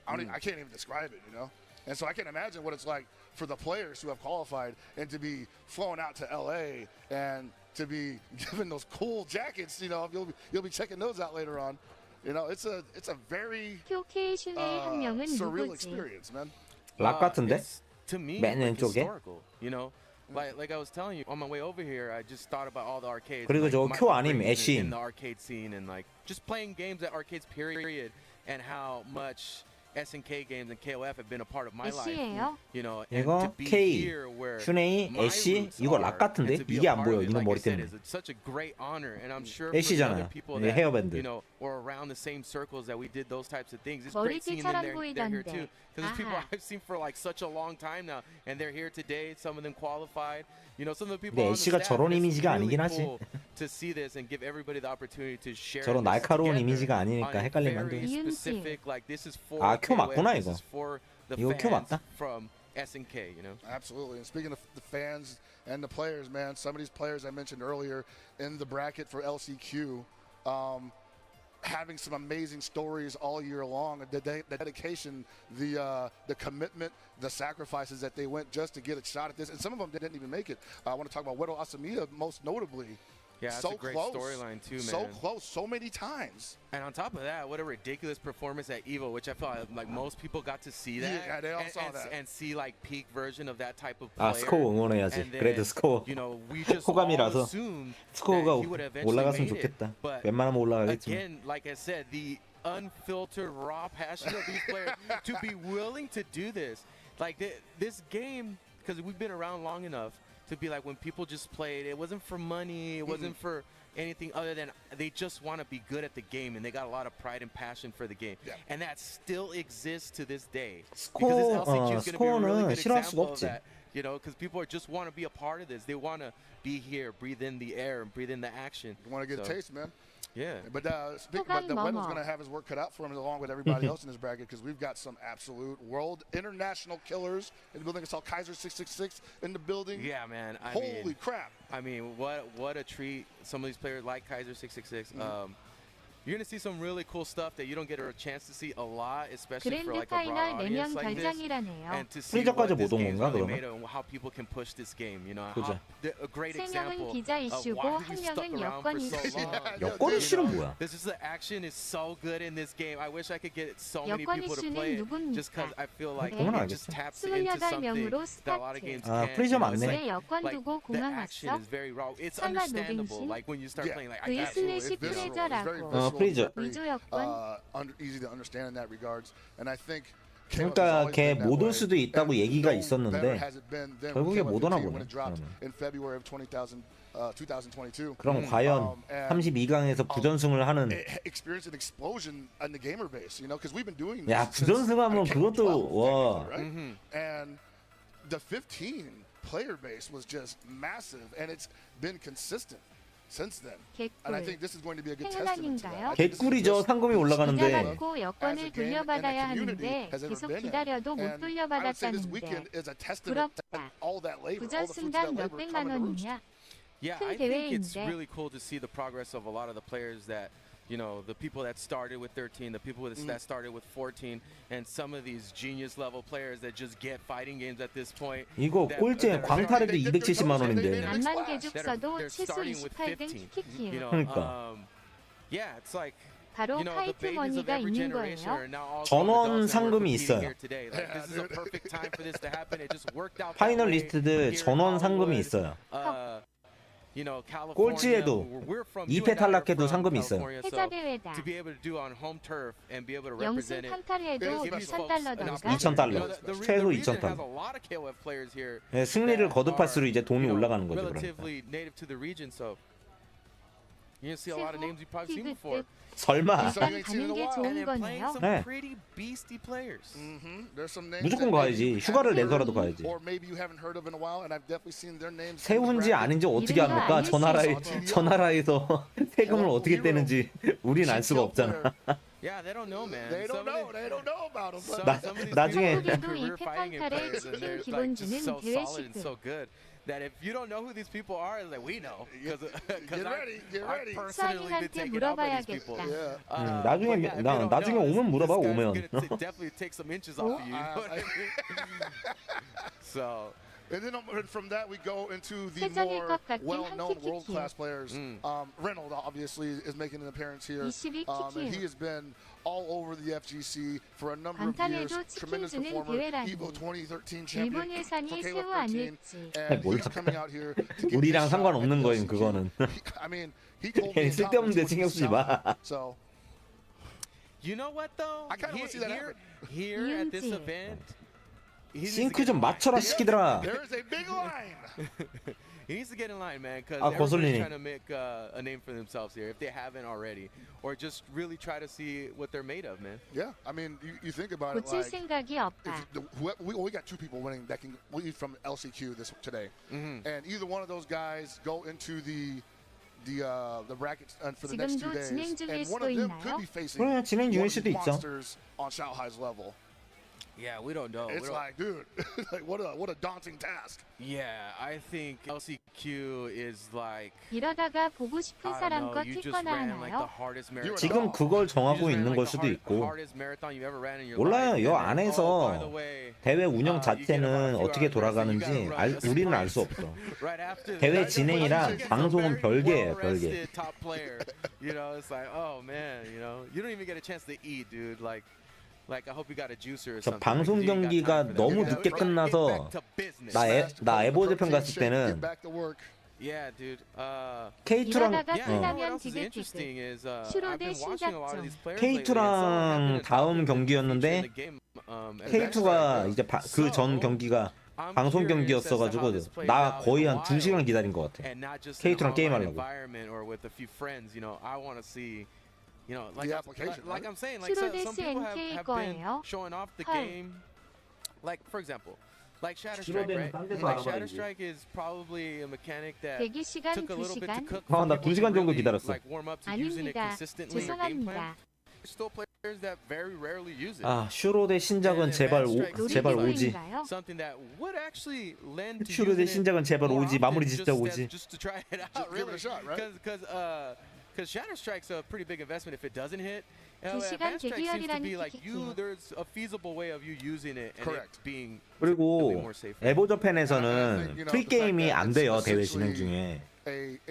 I can't even describe it, you know? And so I can imagine what it's like for the players who have qualified and to be flown out to LA and to be given those cool jackets, you know, you'll be checking those out later on. You know, it's a very 큐케이션의 한 명은 surreal 누구지? experience, man. 락 같은데? It's, to me, 맨 like 왼쪽에? historical, you know? Like I was telling you, on my way over here, I just thought about all the arcades. 그리고 like, 저 my 큐 아님 upbringing 애쉬인. in the arcade scene and like just playing games at arcades period and how much SNK games and KOF have been a part of my life. 애쉬예요? You know, and 이거 to be K, here where 슈네이, my 애쉬 roots 이거 are, 락 같은데 and to be a 이게 안 part 보여 of it, 이놈 like I 머리 said, 때문에. is such a great honor, and I'm sure for the 애쉬잖아. other people 이 that 헤어밴드. you know were around the same circles that we did those types of things. It's great seeing them they're here too, 보이던데. because it's people 아하. I've seen for like such a long time now, and they're here today. Some of them qualified. You know, some of the people 근데 on the 애쉬가 staff, 저런 and it's 이미지가 really 아니긴 하지. cool to see this and give everybody the opportunity to share 저런 this 날카로운 together 이미지가 아니니까 on a 헷갈리면 안 very 돼. specific, like this is for 아, 큐 KOF, 맞구나, this 이거. is for the 이거 큐 fans 맞다. from SNK, you know. Absolutely. And speaking of the fans and the players, man, some of these players I mentioned earlier in the bracket for LCQ, having some amazing stories all year long. The dedication, the commitment, the sacrifices that they went just to get a shot at this. And some of them didn't even make it. I want to talk about Wedo Asamiya most notably. Yeah, that's so a great close, storyline too, man. So close, so many times. And on top of that, what a ridiculous performance at Evo, which I felt like most people got to see that. Yeah, they all and, saw and, that. and see like peak version of that type of player. 아, 스코어 응원해야지. And then, 그래도 스코어 you know, we just all 호감이라서 assumed 스코어가 that he would eventually 올라갔으면 made it. 좋겠다. But 웬만하면 올라가겠지. again, like I said, the unfiltered raw passion of these players to be willing to do this, like this game, because we've been around long enough to be like when people just played, it wasn't for money, it wasn't for anything other than they just want to be good at the game, and they got a lot of pride and passion for the game. Yeah. And that still exists to this day. 스코어, Because this LCQ is going to be a really 스코어는 good 싫어할 수가 example of 없지. that. You know, because people just want to be a part of this. They want to be here, breathe in the air, and breathe in the action. You want to get a taste, man. Yeah. But the Wedo's going to have his work cut out for him along with everybody else in this bracket, because we've got some absolute world international killers in the building. I saw Kaiser 666 in the building. Yeah, man. Holy crap. I mean, what a treat. Some of these players like Kaiser 666. You're going to see some really cool stuff that you don't get a chance to see a lot, especially for 그랜드 like a broad 파이널 audience 4명 like this. 결정이라네요. And to see 프리저까지 what this 못 온 game's 건가, really 그러면? made of and how people can push this game, you know. 그죠. A great 세 명은 example 기자 of 이슈고 why 한 we stuck 명은 around for 여권 so 이슈. long. 여권 이슈는 뭐야? This is the action is so good in this game. I wish I could get so many 여권 people to 이슈는 play it 누굽니까? just because I feel like 그건 it just 알겠어. taps into something 28명으로 that a lot of 스타트. games 아, can't. 프리저 You know, it's 맞네. 왜 여권 like 두고 the 공항 action 왔어? is very raw. It's 설마 understandable. 노빈신? Like when you start Yeah. playing, like V I 슬래시 It's visceral. It's very 프레저라고. visceral, 프리저. very, 위조 여권. easy to understand in that regards. And I think 그러니까 걔 못 올 수도 있다고 얘기가 있었는데 결국에 못 오나 보네. in February of 2022. 그럼 과연 32강에서 부전승을 하는 Experience an explosion in the gamer base, you know, because we've been doing this. 야, since, 부전승하면 그것도 와. right? And the 15 player base was just massive, and it's been consistent since then. And I think this is going to be a good testament to that. I think this is 개꿀이죠. just 상금이 기자 올라가는데 받고 여권을 돌려받아야 하는데 계속 기다려도 못 돌려받았다는데 부럽다. 부전승당 몇백만 원이냐? Yeah, 큰 I think it's 대회인데. really cool to see the progress of a lot of the players that, you know, the people that started with 13, the people that started with 14, and some of these genius level players that just get fighting games at this point. 이거 꼴찌 광탈해도 270만 원인데. 안만 개죽서도 They're 최소 starting with 28등 15. 키키키요. You know, 그러니까. yeah, it's like, 바로 you know, the 파이트 babies of 머니가 every 있는 generation 거예요. are now all 전원 grown adults and we're 상금이 competing 있어요. here today. Like, this is a perfect time for this to happen. It just worked out. 파이널리스트들 전원 상금이 있어요. You know, California, 꼴찌에도 we're from 2패 탈락해도 상금이 있어요. 패자 대회다. to be able to do on home turf and be able to represent 영승 it. 판타리에도 gives folks an 2,000달러던가. opportunity. 2,000달러. You know, the 최소 region 2,000달러. has a lot of KOF players here 예, 승리를 that 거듭할수록 are, 이제 돈이 you know, 올라가는 거죠. 그러니까. relatively native to the region, so you're gonna see a lot of names you've probably seen before. 설마 So you ain't seen 가는 in a 게 while. 좋은 And they're playing 거네요. some 네. pretty beastie players. There's some names 무조건 that 가야지. maybe you 휴가를 haven't 내서라도 heard, 가야지. or maybe you haven't heard of in a while, and I've definitely seen their names. in the 세운지 bracket. 아닌지 어떻게 이름도 합니까? 알릴 저 수 나라에 있어. 저 나라에서 세금을 어떻게 떼는지 우린 알 수가 없잖아. Yeah, they don't know, man. They don't Some of know. the- They don't know about them. some- 나- some of these 나중에- people are 한국에도 career 이 fighting 패판탈의 players, and 치킨 they're, like, 기본주는 just so 대회 solid and 시급. so good that if you don't know who these people are, it's like we know because Get ready, get ready. I've personally been 수학인한테 taken out by these people. 물어봐야겠다. 나중에 but yeah, if you don't 나중에 know, 오면 this 물어봐, guy's 오면. gonna definitely take some inches off of you. You know what I mean? So. And then from that we go into the 회장일 more 것 같긴 well-known 한 world-class 키키키요. players. Reynolds obviously is making an appearance here. 22 And he 키키요. has been all over the FGC for a number of years. 방탄해도 Tremendous 치킨 주는 performer. 대회라니. Evo 2013 champion 일본 예산이 for 새우 KOF 13. 아닐지. And he's coming out here to get 우리랑 his shot 상관없는 at the 거임, LCQ. 그거는. I mean, he told me in 쓸데없는 데 confidence 신경 what 쓰지 he's 마. So You know what though? I kinda wanna see that happen. Here at this 이은지. event, he needs to 싱크 get 좀 in line. 맞춰라 시키더라. There is a big line. He needs to get in line, man, because 아, everybody's 거슬리네. trying to make a name for themselves here if they haven't already, or just really try to see what they're made of, man. Yeah, I mean, you think about it 고칠 like 생각이 없다. we got two people winning that can lead from LCQ today, and either one of those guys go into the brackets for the next 2 지금도 days, 진행 중일 and one 수도 of them 있나요? could be facing 그러면 진행 one 중일 of 수도 these 있죠. monsters on Shanghai's level. Yeah, we don't know. It's like, dude, like what a daunting task. Yeah, I think LCQ is like. 이러다가 보고 싶은 I 사람 don't know, 거 you just 티거나 ran like the 하나요? hardest marathon. 지금 그걸 정하고 있는 걸 수도 있고 몰라요. 여 안에서 대회 운영 자체는 어떻게 돌아가는지 우리는 알 수 없어. 대회 진행이랑 방송은 별개예요, 별개. You know, it's like, oh man, you know, you don't even get a chance to eat, dude. Like I hope you got a juicer or 저 something. 방송 경기가 너무 늦게 끝나서 나 에보 재팬 갔을 때는 Yeah, dude. K2랑 이러다가 Yeah, you know what 끝나면 else is 디귿 interesting 디귿. is I've 슈로데 been watching a lot of 신작점. these players lately. K2랑 다음 경기였는데 K2가 이제 그 전 경기가 방송 경기였어가지고 나 거의 한 2시간 기다린 것 같아. K2랑 게임하려고. You know, The application, like right? I'm saying, like 슈로데스 some people NK have been 거예요. showing off the 헐. game. Like for example, like Shatterstrike, 슈로데는 right? 딴 데서 Like 알아봐야지. Shatterstrike is probably a mechanic that 대기 시간 took a little bit to 2시간? cook. 나 for people 2시간 to 정도 really, 기다렸어. like warm up to using it 아닙니다. consistently in their game plan. 죄송합니다. There's still players that very rarely use it. 아 슈로데 신작은 제발 제발 오지. 놀이기구인가요? Something that would actually lend to 슈로데 using it 신작은 제발 more 오지. often 마무리 just 짓자 as- 오지. Just to try it Just out, give it really. a shot, right? Because Shatterstrike's a pretty big investment if it doesn't hit. 2시간 Advanced Strike seems to 대기열이라는 be like you. 티켓이요. There's a feasible way of you using it and Correct. it being 그리고 more safer. 에보 저팬에서는 프리 게임이 안 돼요, 대회 진행 중에.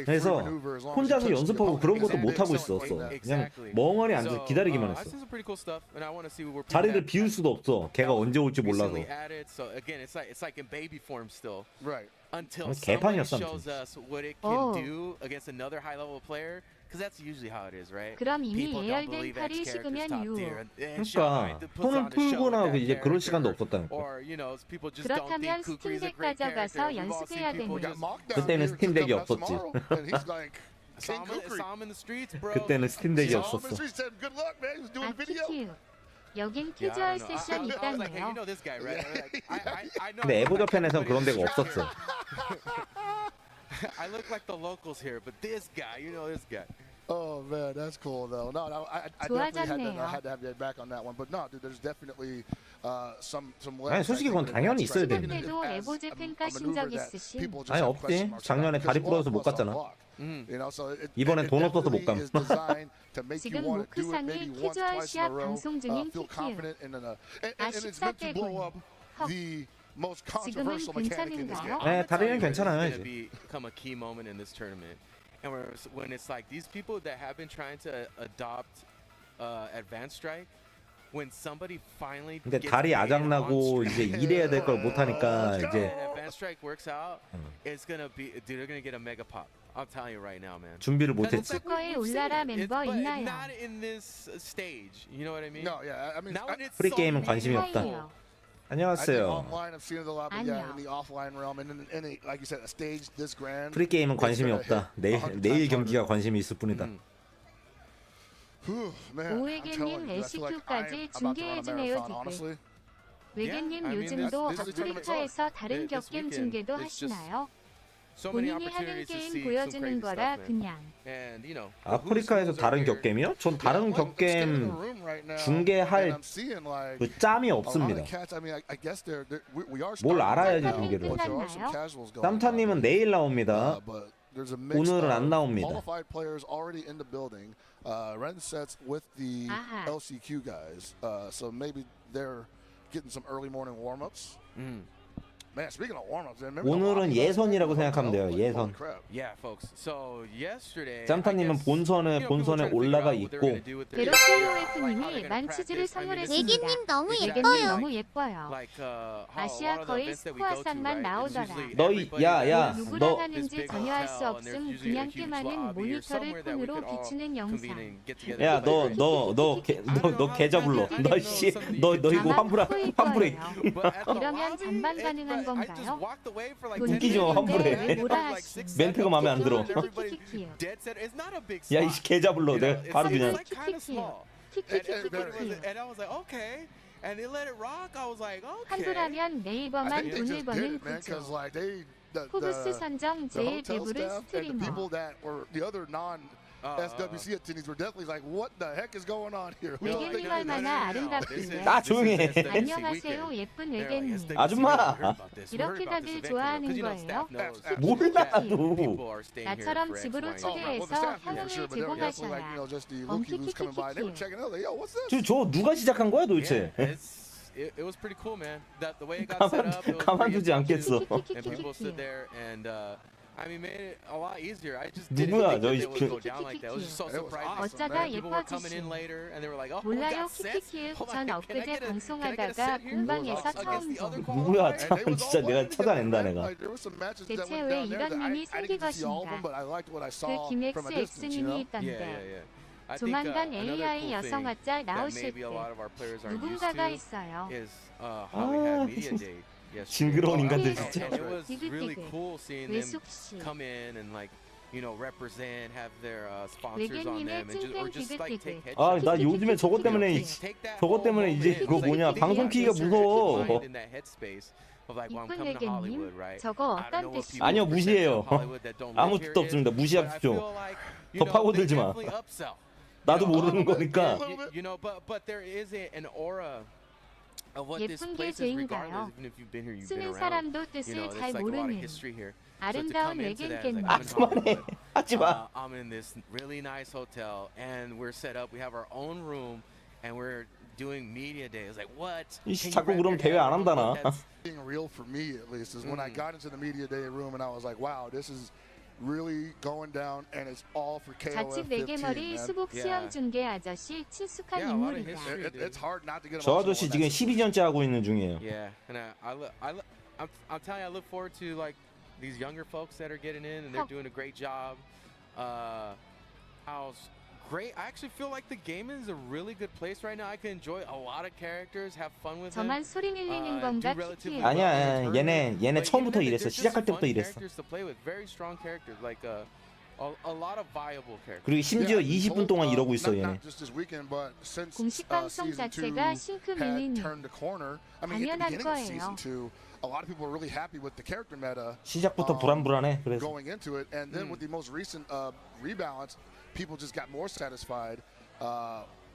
그래서 혼자서 연습하고 그런 것도 못 하고 있었어. 그냥 멍하니 앉아 기다리기만 I 했어. see some pretty cool stuff, and I want to see where people 자리를 have 비울 수도 없어. 걔가 언제 올지 몰라서. recently added. So again, it's like in baby form still. Right. Until 아니, somebody 개판이었어, shows 아무튼. us what it can 오. do against another high level player, because that's usually how it is, right? 그럼 이미 People don't 예열된 believe X 팔이 character's 식으면 top 유혹. tier, and 그러니까 Shaw puts 손을 on a show 풀고 with 나고 that 이제 그럴 character. 시간도 없었다니까. Or, you know, people just don't 그렇다면 think Kukri's a 스팀덱 great 가져가서 character. We've all seen 연습해야 people 되는. just 그때는 스팀덱이 없었지. saw him in the streets, bro. 그때는 스팀덱이 Good 없었어. luck, man. He was doing 아 the video. 키큐. 여긴 Yeah, I 캐주얼 don't know. 세션 I was like, hey, you 있다네요. know this guy, right? I know. 근데 에보 저팬에선 그런 데가 없었어. I look like the locals here, but this guy, you know this guy. Oh man, that's cool though. No, I definitely had to have that back on that one. But no, dude, there's definitely some. 아니, 솔직히 그건 당연히 있어야 돼. 때도 에보 재팬 가신 적 있으신? 아니, 없지. 작년에 다리 부러져서 못 갔잖아. 이번엔 돈 없어서 못 감. 지금 모크상이 캐주얼 시합 방송 중인 키큐. 아 14대군. 헉. 지금은 괜찮은가요? 네, 다리는 괜찮아요 It's 이제. gonna become a key moment in this tournament, and when it's like these people that have been trying to adopt advanced strike, when somebody finally. 근데 gets 다리 made on 아작나고 이제 stream, 일해야 될 걸 못 하니까 이제 and advanced strike works out, it's gonna be, dude, they're gonna get a mega pop. I'm telling you right now, man. 준비를 못 Because 했지. it's like 국거에 올라라 멤버 but 있나요? not in this stage. You know what I mean? No, yeah, I mean, Not when it's 프리 so 게임은 관심이 없다. 하이요. I think 안녕하세요. online I've seen it a lot, but yeah, 아니요. in the offline realm, and in a, like you said, a stage this grand. 프리 게임은 관심이 없다. 내일 경기가 관심이 있을 뿐이다. Whew, man, I'm 오에게님 telling you, I feel like LCQ까지 I'm about to run a 중계해주네요, marathon, 디귿. honestly. 외계님 I mean, 요즘도 this is tournament 아프리카에서 다른 This 격겜 weekend, 중계도 it's just 하시나요? So many 본인이 하는 opportunities to 게임 see some 보여주는 crazy 거라 stuff, man. 그냥. And, you know, 아프리카에서 who's 다른 over here? 격겜이요? 전 다른 Yeah, well, I'm scanning the 격겜 room right now, 중계할 and I'm seeing, like, 그 짬이 a lot of 없습니다. cats, I mean, I guess we are 뭘 starting 알아야지 right now, 중계를. but there are some casuals going 쌈타님은 on. 내일 나옵니다. But there's a mix 오늘은 안 of 나옵니다. qualified players already in the building. Ren sets with the 아하. LCQ guys, so maybe they're getting some early morning warm-ups. Man, speaking of warm-ups, man, remember 오늘은 예선이라고 생각하면 돼요. Holy 예선. crap. Yeah, folks. So yesterday, 짬타님은 본선에 올라가 있고 베로텔로웨프님이 만치즈를 선물했습니다. 내기님 너무 내기님 예뻐요. 너무 예뻐요. 아시아 거의 스코어상만 나오더라. 너희 야야 누구랑 너 하는지 전혀 알 수 없음. 그냥 꽤 많은 모니터를 폰으로 비추는 영상. 야 너 계좌 불러. 너 이거 환불해. 이러면 잔반 가능한 건가요? 웃기지 마, 환불해. 왜 뭐라 하시? 멘트가 마음에 안 들어. 키키키키요. 야 이 계좌 불러. 내가 바로 그냥 키키키요. 키키키키요. And I was like, okay. And they let it rock. I was like, okay. 환불하면 I 네이버만 think they 돈을 just did 버는 it, man, because 구조. like 포브스 선정 the 제일 hotel 배부른 staff and the 스트리머. people that were the other non-SWC attendees were definitely like, what the heck is going on here? We don't 외계님 think 얼마나 아름답길래. 나 조용히 해. 안녕하세요 예쁜 외계님. 아줌마. 이렇게 다들 좋아하는 거예요? 몰라도. 나처럼 집으로 초대해서 향응을 제보 가셔야. 저 누가 시작한 거야 도대체? It was pretty cool, man. That the way it got set up, it was 가만두지 않겠어. and people stood there and I mean made it a lot easier. I just didn't 누구야, think that 너희 it would go down like that. It was just so surprising. 어쩌다 People were coming in 예뻐지신. later and they were like, "Oh, 몰라요 got sets? 키키키읍 Hold 전 on, can I 엊그제 get a 방송하다가 set here? 공방에서 Against 처음 the other 본. 누구야 qualifiers?" 참 진짜 내가 찾아낸다 내가. 대체 왜 이런 밈이 생긴 것인가? 그 김엑스 X님이 있던데. 조만간 AI 여성화자 나오실 때 누군가가 있어요. 징그러운 인간들 진짜. And it was really 디귿디귿. cool seeing them 외숙씨. come in and like represent, have their sponsors on them, and or just like take headshots. 아 나 요즘에 저것 때문에 저것 때문에 이제 그거 뭐냐 방송 키기가 무서워. 이쁜 외계님 저거 어떤 뜻이에요? 아니요 무시해요. 아무 뜻도 없습니다. 무시하십시오. 더 파고들지 마. 나도 모르는 거니까. You know, but there is an aura of what this 예쁜 게 place is, 죄인가요? regardless, even if you've been here, you've been 쓰는 around. 사람도 You 뜻을 know, 잘 there's like a lot of 모르는 history here. 아름다운 외계인겠네. 아 그만해. 하지 마. I'm in this really nice hotel, and we're set up. We have our own room, and we're doing media day. It's like what? 이씨 자꾸 그럼 대회 안 한다 나. Being real for me at least is when I got into the media day room and I was like, wow, this is really going down and it's all for KOF 좌측 15, 네개머리 man. 수복 시험 중계 아저씨 친숙한 Yeah, a lot of 인물이다. history. It's hard not to get 저 emotional 아저씨 when 지금 that's- 12년째 하고 있는 중이에요. Yeah, and I'm telling you, I look forward to like these younger folks that are getting in and they're doing a great job. How's great. I actually feel like the game is a really good place right now. I can enjoy a lot of characters, have fun with them. 저만 소리 밀리는 do 건가 relatively 키키요. well 아니야, in the tournament. 얘네 But 처음부터 even then, 이랬어. they're just 시작할 때부터 fun 이랬어. characters to play with, very strong characters, like a lot of viable characters. 그리고 심지어 Yeah, 20분 동안 이러고 있어 not 얘네. just this weekend, but since 공식 방송 season 자체가 2 싱크 had 밀리는 turned the corner. I mean, at the 당연한 beginning of season 거예요. 2, a lot of people were really happy with the character meta 시작부터 불안불안해. 그래서 going into it, and then with the most recent rebalance, people just got more satisfied.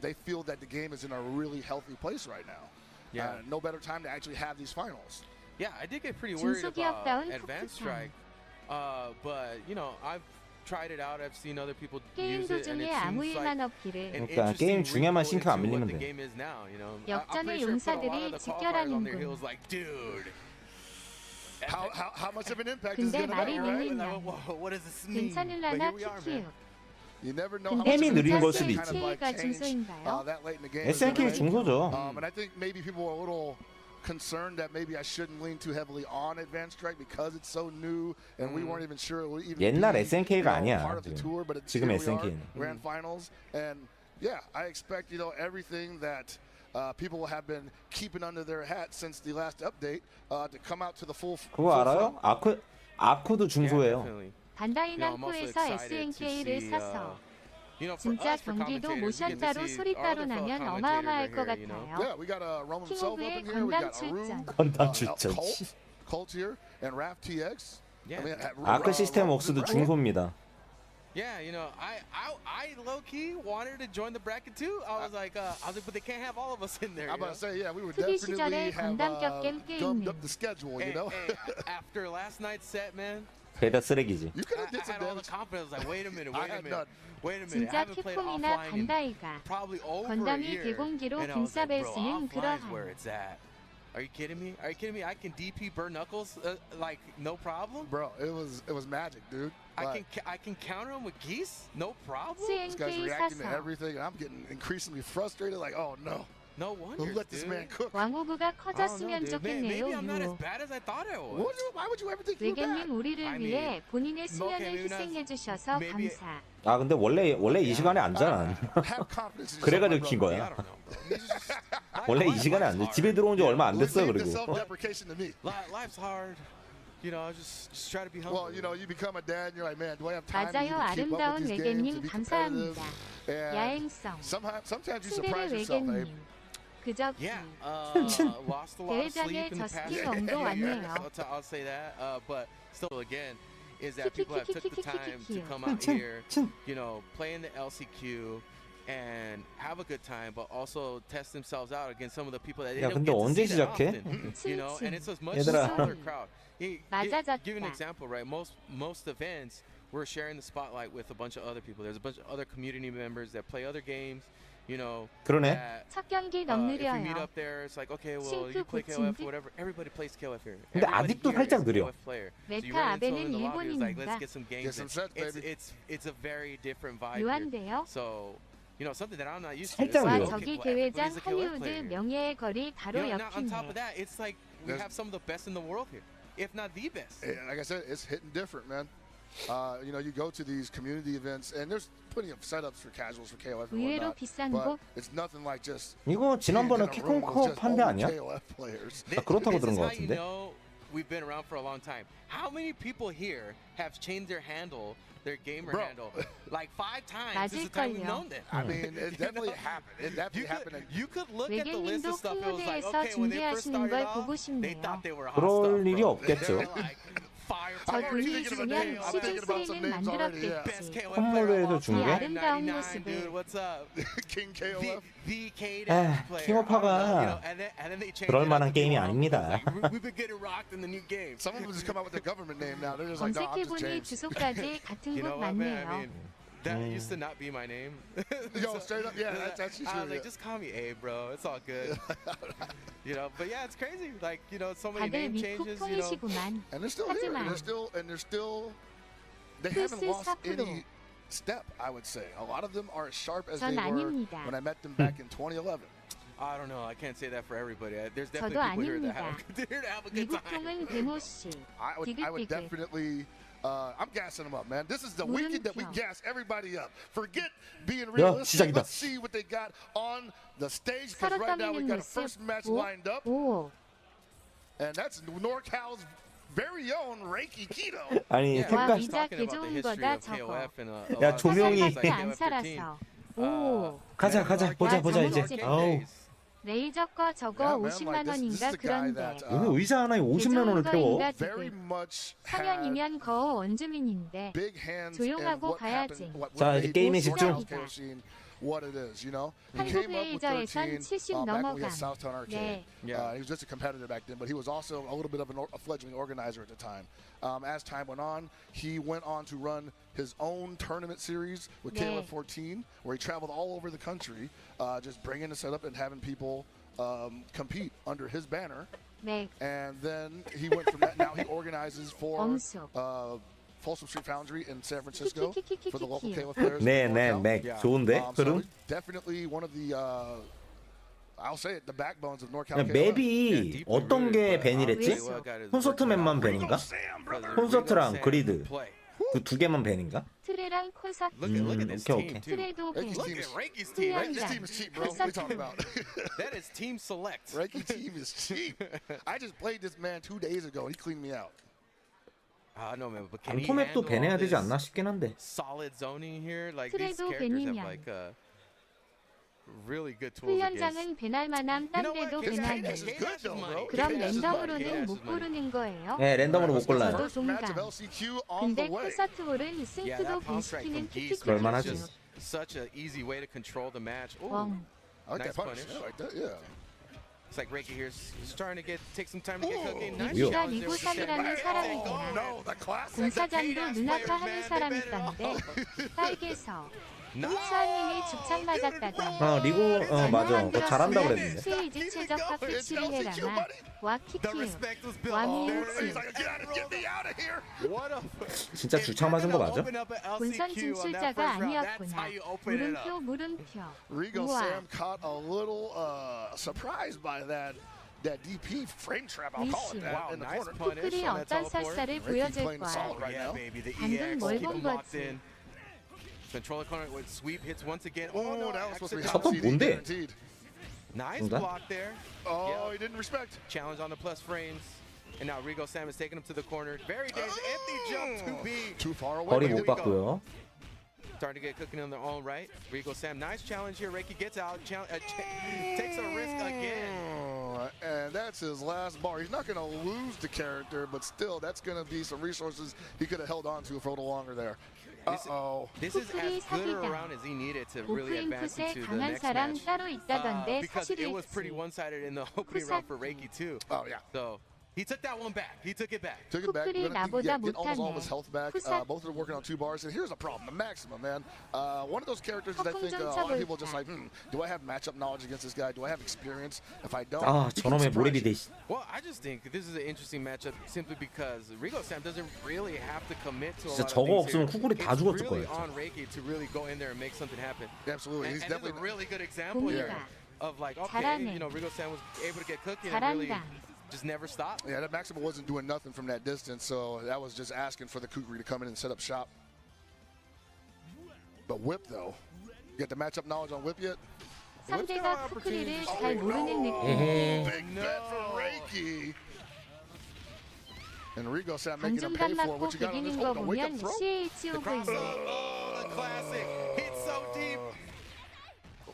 They feel that the game is in a really healthy place right now. Yeah. No better time to actually have these finals. Yeah, I did get pretty worried about 중소기업다운 Advanced 푸푸탕. Strike, but you know I've tried it out. I've seen other people 게임 use it, and it 도중에 아무 seems 일만 like 없기를. an 그러니까 interesting 게임 중에만 wrinkle 싱크 안 into 밀리면 what the 돼. game is now, you know. I'm 역전의 pretty sure put a lot 용사들이 of the qualifiers on their 직결하는군. heels, like, dude. How much of an impact is 근데 it going to 말이 have, right? 밀린다. What does this mean? But 괜찮을라나 here we are, 키키요. man. You never know how 근데 햄이 much of an 느린 impact 걸 it 수도 kind of 있지. like SNK가 changed, 중소인가요? that late in the game is SNK gonna make. 중소죠. And I think maybe people are a little concerned that maybe I shouldn't lean too heavily on Advanced Strike because it's so new and we weren't even sure it would even 옛날 be, SNK가 아니야, part of the 지금. tour, but it's 지금 here we are, SNK 는. grand finals, and yeah, I expect everything that people have been keeping under their hat since the last update to come out to the full. 그거 알아요? 아크도 Yeah, 중소예요. definitely. 반다이 You know, I'm also 남코에서 excited to SNK를 see, 사서 you know, for 진짜 us, for 경기도 commentators, we 모션 get to 따로 see 소리 our 따로 other fellow 나면 commentators 어마어마할 right 것 here, you know. 같아요. Yeah, we got Roman himself up in 킹오브의 here. We 건담 got Aru, 출전. 건담 출전. Colt here, and Raph TX. Yeah. 아크 시스템 웍스도 중소입니다. Yeah, you know, I low key wanted to join the bracket too. I was like, but they can't have all of us in there. I'm You know? about to say, yeah, we would 투기 definitely 시절에 have 건담격 게임 gummed 게임님. up the schedule, you Hey, know. hey, after last night's set, man, 죄다 쓰레기지. You could I have did some had all the damage. confidence. Like, wait a minute, I wait a had minute, none. wait a minute. I 진짜 haven't played 캡콤이나 offline in 반다이가 probably over a 건담이 year. 개공기로 And I was like, bro, 김사벨스는 offline's 그러한. where it's at. Are you kidding me? Are you kidding me? I can DP Burr Knuckles like no problem. Bro, it was magic, dude. Like, I can counter him with geese, no problem. this guy's CNK reacting to 사서 everything, and I'm getting increasingly frustrated. Like, oh no, No wonder. who let this man cook? 왕호구가 I don't know, 커졌으면 dude. 좋겠네요. Maybe I'm not as 유호. bad as I thought I was. Why would you ever think you were bad? 외계님 우리를 I 위해 mean, 본인의 수면을 maybe not- 희생해 주셔서 maybe- 감사. 아 근데 원래 이 시간에 안 자나. Have confidence in yourself, 그래가지고 my 킨 brother. Yeah, I 거야. don't know, bro. It's just- 원래 이 시간에 안 자. 집에 들어온 지 얼마 안 됐어 Leave the 그리고. self-deprecation to me. Life's hard. You know, just try to be humble. Well, you know, you become a dad, and you're like, man, do I have time to 맞아요. even keep up 아름다운 with these games, to 외계님 be competitive? 감사합니다. And 야행성. sometimes you 츤데레 surprise yourself, 외계님. Abe. 그저기 Yeah, lost a lot of 대회장에 sleep in the past. 저스틴 엉도 왔네요. I'll say that. But still, again, is that people have took the time to come out 친, here, 친. you know, play in the LCQ and have a good time, but also test themselves out against some of the people that they 야, don't 근데 get to 언제 see that 시작해? often. You know, and it's a much 얘들아. smaller crowd. 맞아졌다. Give you an example, right? Most events, we're sharing the spotlight with a bunch of other people. There's a bunch of other community members that play other games. You know, 그러네. that, 첫 경기 if we meet 넘느려요. up there, it's like, okay, well, 싱크 you play 고친디? KOF, whatever. Everybody plays KOF here. 근데 Everybody 아직도 here is 살짝 a 느려. KOF player. So you 메타 run into them in 아베는 the lobby, it's like, let's 일본인입니다. get some Get games some in. sets, baby. It's a very different vibe here. 묘한데요. So, you know, something that I'm not used to. 살짝 It's 와 느려. like, okay, 저기 well, 대회장 everybody's a KOF 할리우드 player here. 명예의 거리 바로 You know, now on top 옆이네. of that, it's like we There's- have some of the best in the world here, if not the best. And like I said, it's hitting different, man. You know, you go to these community events, and there's plenty of setups for casuals for KOF and 의외로 whatnot, 비싼 but 곳. it's nothing like just 이거 지난번에 being in a room with 키콩커 just 판대 only 아니야? KOF players. 아, 그렇다고 This 들은 is 것 how you 같은데. know we've been around for a long time. How many people here have changed their handle, their gamer Bro. handle, like 5 times since the time we've 맞을걸요. known them? I mean, it definitely know? happened. It definitely happened. You could look at the list 외계님도 of stuff. It was like, 큰 okay, when they first 준비하시는 started 걸 off, 보고 they 싶네요. thought they were hot 그럴 stuff, 일이 bro. 없겠죠. They were like fire. 저 I'm already 돈이 thinking of a 있으면 name. I'm 시즌 thinking about some 3는 names already, yeah. Best 만들었겠지. KOF 선물로 player of 해서 all 준 게? time, 아름다운 99, 모습을. dude, what's up? King KOF. The K 아, player. 킹오파가 I don't know, you know, and then they changed 그럴 it up 만한 to 게임이 Duo. 아닙니다. Like, we've been getting rocked in the new game. Some of them just come out with their government name now. They're just like, no, I'm just 검색해보니 James. 주소까지 같은 You 곳 know what, man? I 맞네요. mean, that used to not be my name. Yo, straight up, yeah, that's actually I true. was like, yeah. just call me Abe, bro. It's all good. You know, but yeah, it's crazy. Like, you know, so many 다들 name changes. You know, 미쿡통이시구만. And they're still here. 하지만 And they're still. They haven't 플스 lost 4%. any step. I would say a lot of them are as sharp as 전 they were 아닙니다. when I met them back in 2011. I don't know. I can't say that for everybody. There's 저도 definitely people here that 아닙니다. have a good time. 미국통은 데모씨. I would 디귿디귿. definitely. I'm gassing them up, man. This is the weekend that we 물음표. gas everybody up. Forget being 야, realistic. 시작이다. Let's see what they got on the stage. Because 서로 right now we 떠미는 got a 모습. first match 오, lined up, 오. and that's NorCal's very own Reiki Keto. 아니 Yeah, 와, 색깔 민자 talking about the 개좋은 history 거다 of 저거. KOF and a 야, lot of 조명이- things like 살밖에 안 KOF 13. 살아서. 오. 가자 가자 보자 와, 보자 이제. 잘못했지. 아우 레이저 거 저거 Yeah, man, 50만 like this 원인가 is the guy 그런데. that 오늘 의자 하나에 50만 원을 태워. 개좋은 very 거인가 much 디귿. had 4년이면 거어 원주민인데. big hands in 조용하고 what happened. 가야지. What 자, 이제 made 게임에 NorCal's 집중. KO scene what it is, you know. He 한국 came up with 레이저에선 13 70 back when we 넘어간. had Southtown Arcade. 네. Yeah. He was just a competitor back then, but he was also a little bit of a fledgling organizer at the time. As time went on, he went on to run his own tournament series with 네. KOF 14, where he traveled all over the country, just bringing the setup and having people compete under his banner. 네. And then he went from that. Now he organizes for 엄숙. Folsom Street Foundry in San Francisco for the local 키키키키키키. KOF players. 네, from 네, NorCal. 맥 Yeah. 좋은데 So 흐름. he's definitely one of the, I'll say it, the backbones of NorCal 야, KOF. 맵이 어떤 게 밴이랬지? 콘서트맵만 밴인가? 콘서트랑 그리드 그 두 개만 밴인가? 트레랑 콘서트. Look at this 오케이, team 오케이. too. 트레도 밴. Reiki's Look team at is, Reiki's team. Reiki's team is cheap, bro. What are you talking about? That is team select. Reiki team is cheap. I just played this man 2 days ago. He cleaned me out. I know, man, but can he 안토맵도 handle 밴해야 all 되지 this 않나 싶긴 한데. solid zoning here? Like these 트레도 characters have 밴이면. like really good tools against. 훈련장은 배날 만함 딴 데도 His 배나니. cadence is good, though, bro. 그럼 Cadence is money. 랜덤으로는 못 고르는 거예요? 네, 랜덤으로 못 골라요. 저도 First match of 동감. LCQ on 근데 the way. 콘서트 홀은 Yeah, 싱크도 that bounce right 밴시키는 from Geese 그럴 키키키키. 만하지. is just such an easy way to control the match. Ooh, 왕. I like Nice that punish. punish. I like that, yeah. it's like Reiki here's starting to take some time to get cooking. Nice Yo. 네가 challenge there with the 리고삼이라는 shit. 사람이잖아. No, the classic. 공사장도 K-Dance 눈아파 players, 하는 man, 사람 they bet it 있던데. 빨개서. 수아님이 죽창 맞았다던데. 리고 맞아. 안 그거 잘한다 들었으면 그랬는데. 스웨이지 최적화 패치를 해라마. 와 키키. 와미유 He's like, get me out of here. What a 진짜 주창 맞은 거 맞아? 본선 진출자가 아니었구나. 물음표 물음표. Rigo 우와. Sam caught a little surprised by that DP frame trap. I'll call it that Wow, in the nice corner. punish 쿠클이 on that 어떤 teleport. 쌀쌀을 Ricky 보여줄 playing solid 거야. right Yeah, now. baby, the 방금 EX, 뭘 keep 본 him locked 거지? in. Controller corner with sweep hits once again. Oh, Oh, no, that was supposed to be extra hot 첫 down. 번 CD 뭔데? guaranteed. Nice 뭔가? block there. Oh, he didn't respect. Challenge on the plus frames. And now Rigo Sam is taking him to the corner. Very dangerous. Empty jump to be. Too far away. 거리 but 못 here we go. 봤고요. Starting to get cooking on their own right. Rigo Sam, nice challenge here. Reiki gets out, takes a risk again. And that's his last bar. He's not going to lose the character, but still, that's going to be some resources he could have held on to for a little longer there. Uh-oh. This is as good a 사기다. round as he needed to really advance 오프닝 into the 강한 next 사람 match. 따로 있다던데 Because it was pretty 사실일지. one-sided in the opening round for Reiki too. Oh, yeah. So he took that one back. He took it back. Took it back. 쿠클이 Gonna 나보다 get almost all of 못하네. his health back. 후사- Both of them working on 2 bars. And here's the problem: the maximum, man. One of those characters that I think 좀 a lot of people 쳐볼까? just like, do I have matchup knowledge against this guy? Do I have experience? If I don't, 아 he can 저놈의 surprise 몰입이 you. 돼. Well, I just think this is an interesting matchup simply because Rigo Sam doesn't really have to commit to a 진짜 lot of 저거 things 없으면 here. 쿠쿠리 다 It's 죽었을 really 거예요. on Reiki to really go in there and make something happen. Absolutely, he's And this is a definitely. really good example here 봄이다. of like, okay, 잘하네. you know, Rigo Sam was able to get cooking and really 잘한다. just never stop. Yeah, that Maxima wasn't doing nothing from that distance, so that was just asking for the Kukri to come in and set up shop. But Whip, though, you got the matchup knowledge on Whip yet? 상대가 쿠크리를 잘 모르는 느낌. Big bet for Reiki. And Rigo Sam making him 방좀 pay 단 for 맞고 what you got on this 비비는 거 hold. A wake up 보면 throw? CH The 오고 cross, 있네. oh, the classic, hits so deep.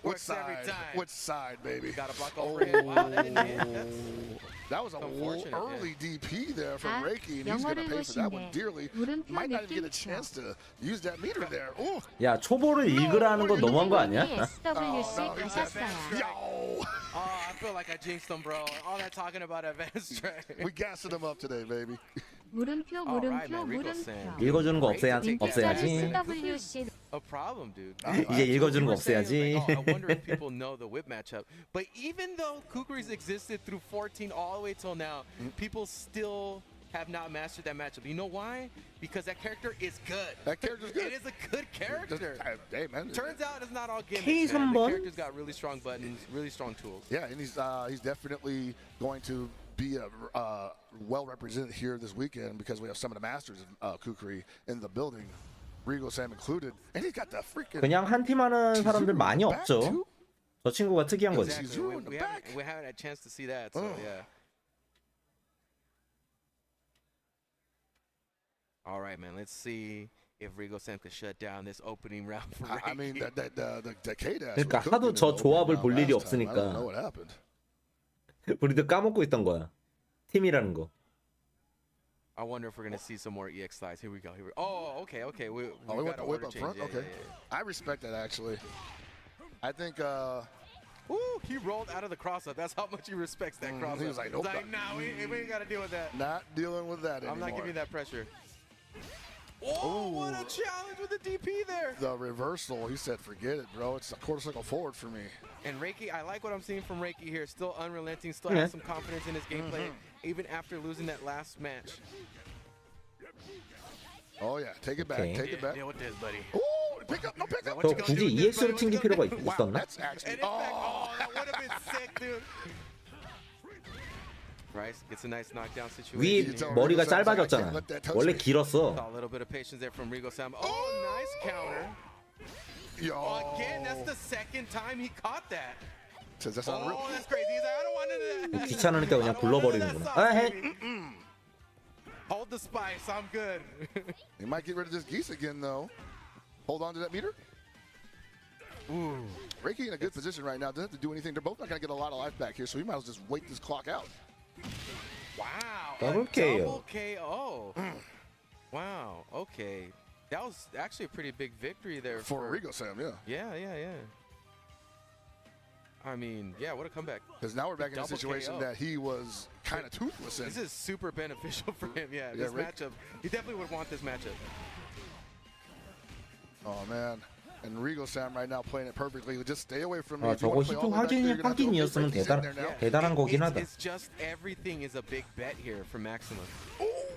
Which Works every side? time. Which side, baby? Got a block overhead. Wow, that didn't hit. That was a unfortunate, early DP there from 아, Reiki, and he's going to 영어를 pay for that one 보시네. dearly. 물음표 Might not even get a 느낌표. chance to use that meter there. Ooh. 야 초보를 읽으라는 건 너무한 거 아니야? SWC Oh, no, he's 가셨어요. Yo! Oh, I feel like I jinxed him, bro. All that talking about advanced track. We gassing him up today, baby. 물음표 Alright, 물음표 man, Rigo 물음표. Sam. 읽어주는 거 인기자를 없애야지. SWC. A problem, dude. 이제 읽어주는 You 거 were saying, 없애야지. like, oh, I wonder if people know the whip matchup. But even though Kukri's existed through 14 all the way till now, people still have not mastered that matchup. You know why? Because that character is good. That character's good. It is a good character. Hey, man. Turns out it's not all gimmicks, K man. The 3번? character's got really strong buttons, really strong tools. Yeah, and he's definitely going to be well represented here this weekend because we have some of the masters of Kukri in the building, Rigo Sam included, and he's got the freaking. 그냥 한 팀 하는 사람들 많이 back 없죠. too? 저 친구가 특이한 거지. Exactly. Zero in the back. We haven't had a chance to see that, so Oh. yeah. All right, man. Let's see if Rigo Sam could shut down this opening round for I mean, Reiki. the K-Dash. 그러니까 was 하도 cooking 저 in the 조합을 opening 볼 round 일이 last time. I don't 없으니까. know what happened. 우리도 까먹고 있던 거야. 팀이라는 거. I wonder if we're gonna see some more EX slides. Here we go. Oh, okay. We Oh, we went got the an whip order up change. front. Yeah, Okay, yeah, I respect that actually. I think. yeah. Ooh, he rolled out of the cross up. That's how much he respects that cross up. he was like, nope, nah, we ain't got to deal with that. Not dealing with that anymore. I'm not giving you that pressure. Oh, what a challenge with the DP there. The reversal, he said, forget it, bro. It's a quarter circle forward for me. And Reiki, I like what I'm seeing from Reiki here. Still unrelenting, still Yeah. has some confidence in his gameplay, even after losing that last match. Oh, yeah. Take it back. Okay. Take it back. Deal with this, buddy. Oh, pick up. No, pick up. 저 굳이 EX로 튕길 필요가 Wow, 있었나? that's And actually. in fact, oh, that would have been sick, dude. Rice gets a nice knockdown situation. 위 here. 머리가 짧아졌잖아. 원래 길었어. Saw a little bit of patience there from Rigo Sam. Oh, nice counter. Yo. Again, that's the second time he caught that. Says that's not real. Oh, that's crazy. He's like, I don't want none of that. 귀찮으니까 그냥 불러버리는구나. 아, 해. Hold the spice. I'm good. He might get rid of this geese again, though. Hold on to that meter. Ooh. Reiki in a good position right now. Doesn't have to do anything. They're both not going to get a lot of life back here, so he might as well just wait this clock out. Wow. Double a KO. Double KO. Wow. Okay. That was actually a pretty big victory there For Rigo Sam, yeah. Yeah. I mean, yeah, what a comeback. Because now we're back in a Double situation KO. that he was kind of toothless in. This is super beneficial for him. Yeah, Yeah, this Rick. matchup. He definitely would want this matchup. Oh, man. And Regal Sam right now playing it perfectly. Just stay away from me. 아 If you 저거 wanna play all 히트 the way back there, you're gonna have to go get 확인이었으면 Ricky's in there now. 대단한 거긴 하다. It's just everything is a big bet here for Maxima.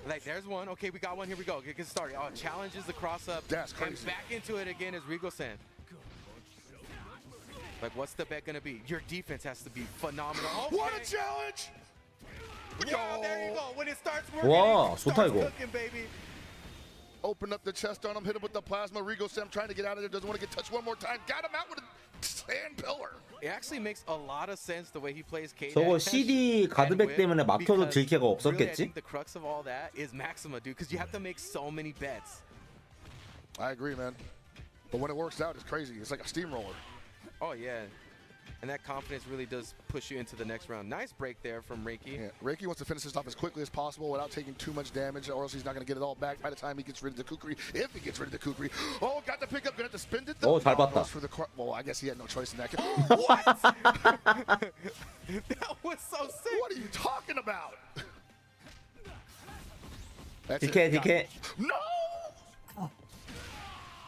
Like there's one. Okay, we got one. Here we go. Get started. Oh, challenges the cross up. That's And crazy. back into it again is Regal San. Like, what's the bet gonna be? Your defense has to be phenomenal. Okay. What a challenge! Yo, there you go. When it starts working, 와, it 좋다, starts 이거. cooking, baby. Open up the chest on him, hit him with the plasma. Regal Sam trying to get out of there, doesn't want to get touched one more time. Got him out with a sand pillar. It actually makes a lot of sense the way he plays K. 저거 CD 가드백 때문에 막혀도 질캐가 Really, I 없었겠지? think the crux of all that is Maxima, dude, because you have to make so many bets. I agree, man. But when it works out, it's crazy. It's like a steamroller. Oh yeah, and that confidence really does push you into the next round. Nice break there from Reiki. Yeah, Reiki wants to finish this off as quickly as possible without taking too much damage, or else he's not going to get it all back by the time he gets rid of the kukri. If he gets rid of the kukri. Oh, got the pickup. Going to have to spin it, though. 오, 잘 봤다. Goes for the well, I guess he had no choice in that. What? That was so sick. What are you talking about? That's DK, it. Got DK. it. No!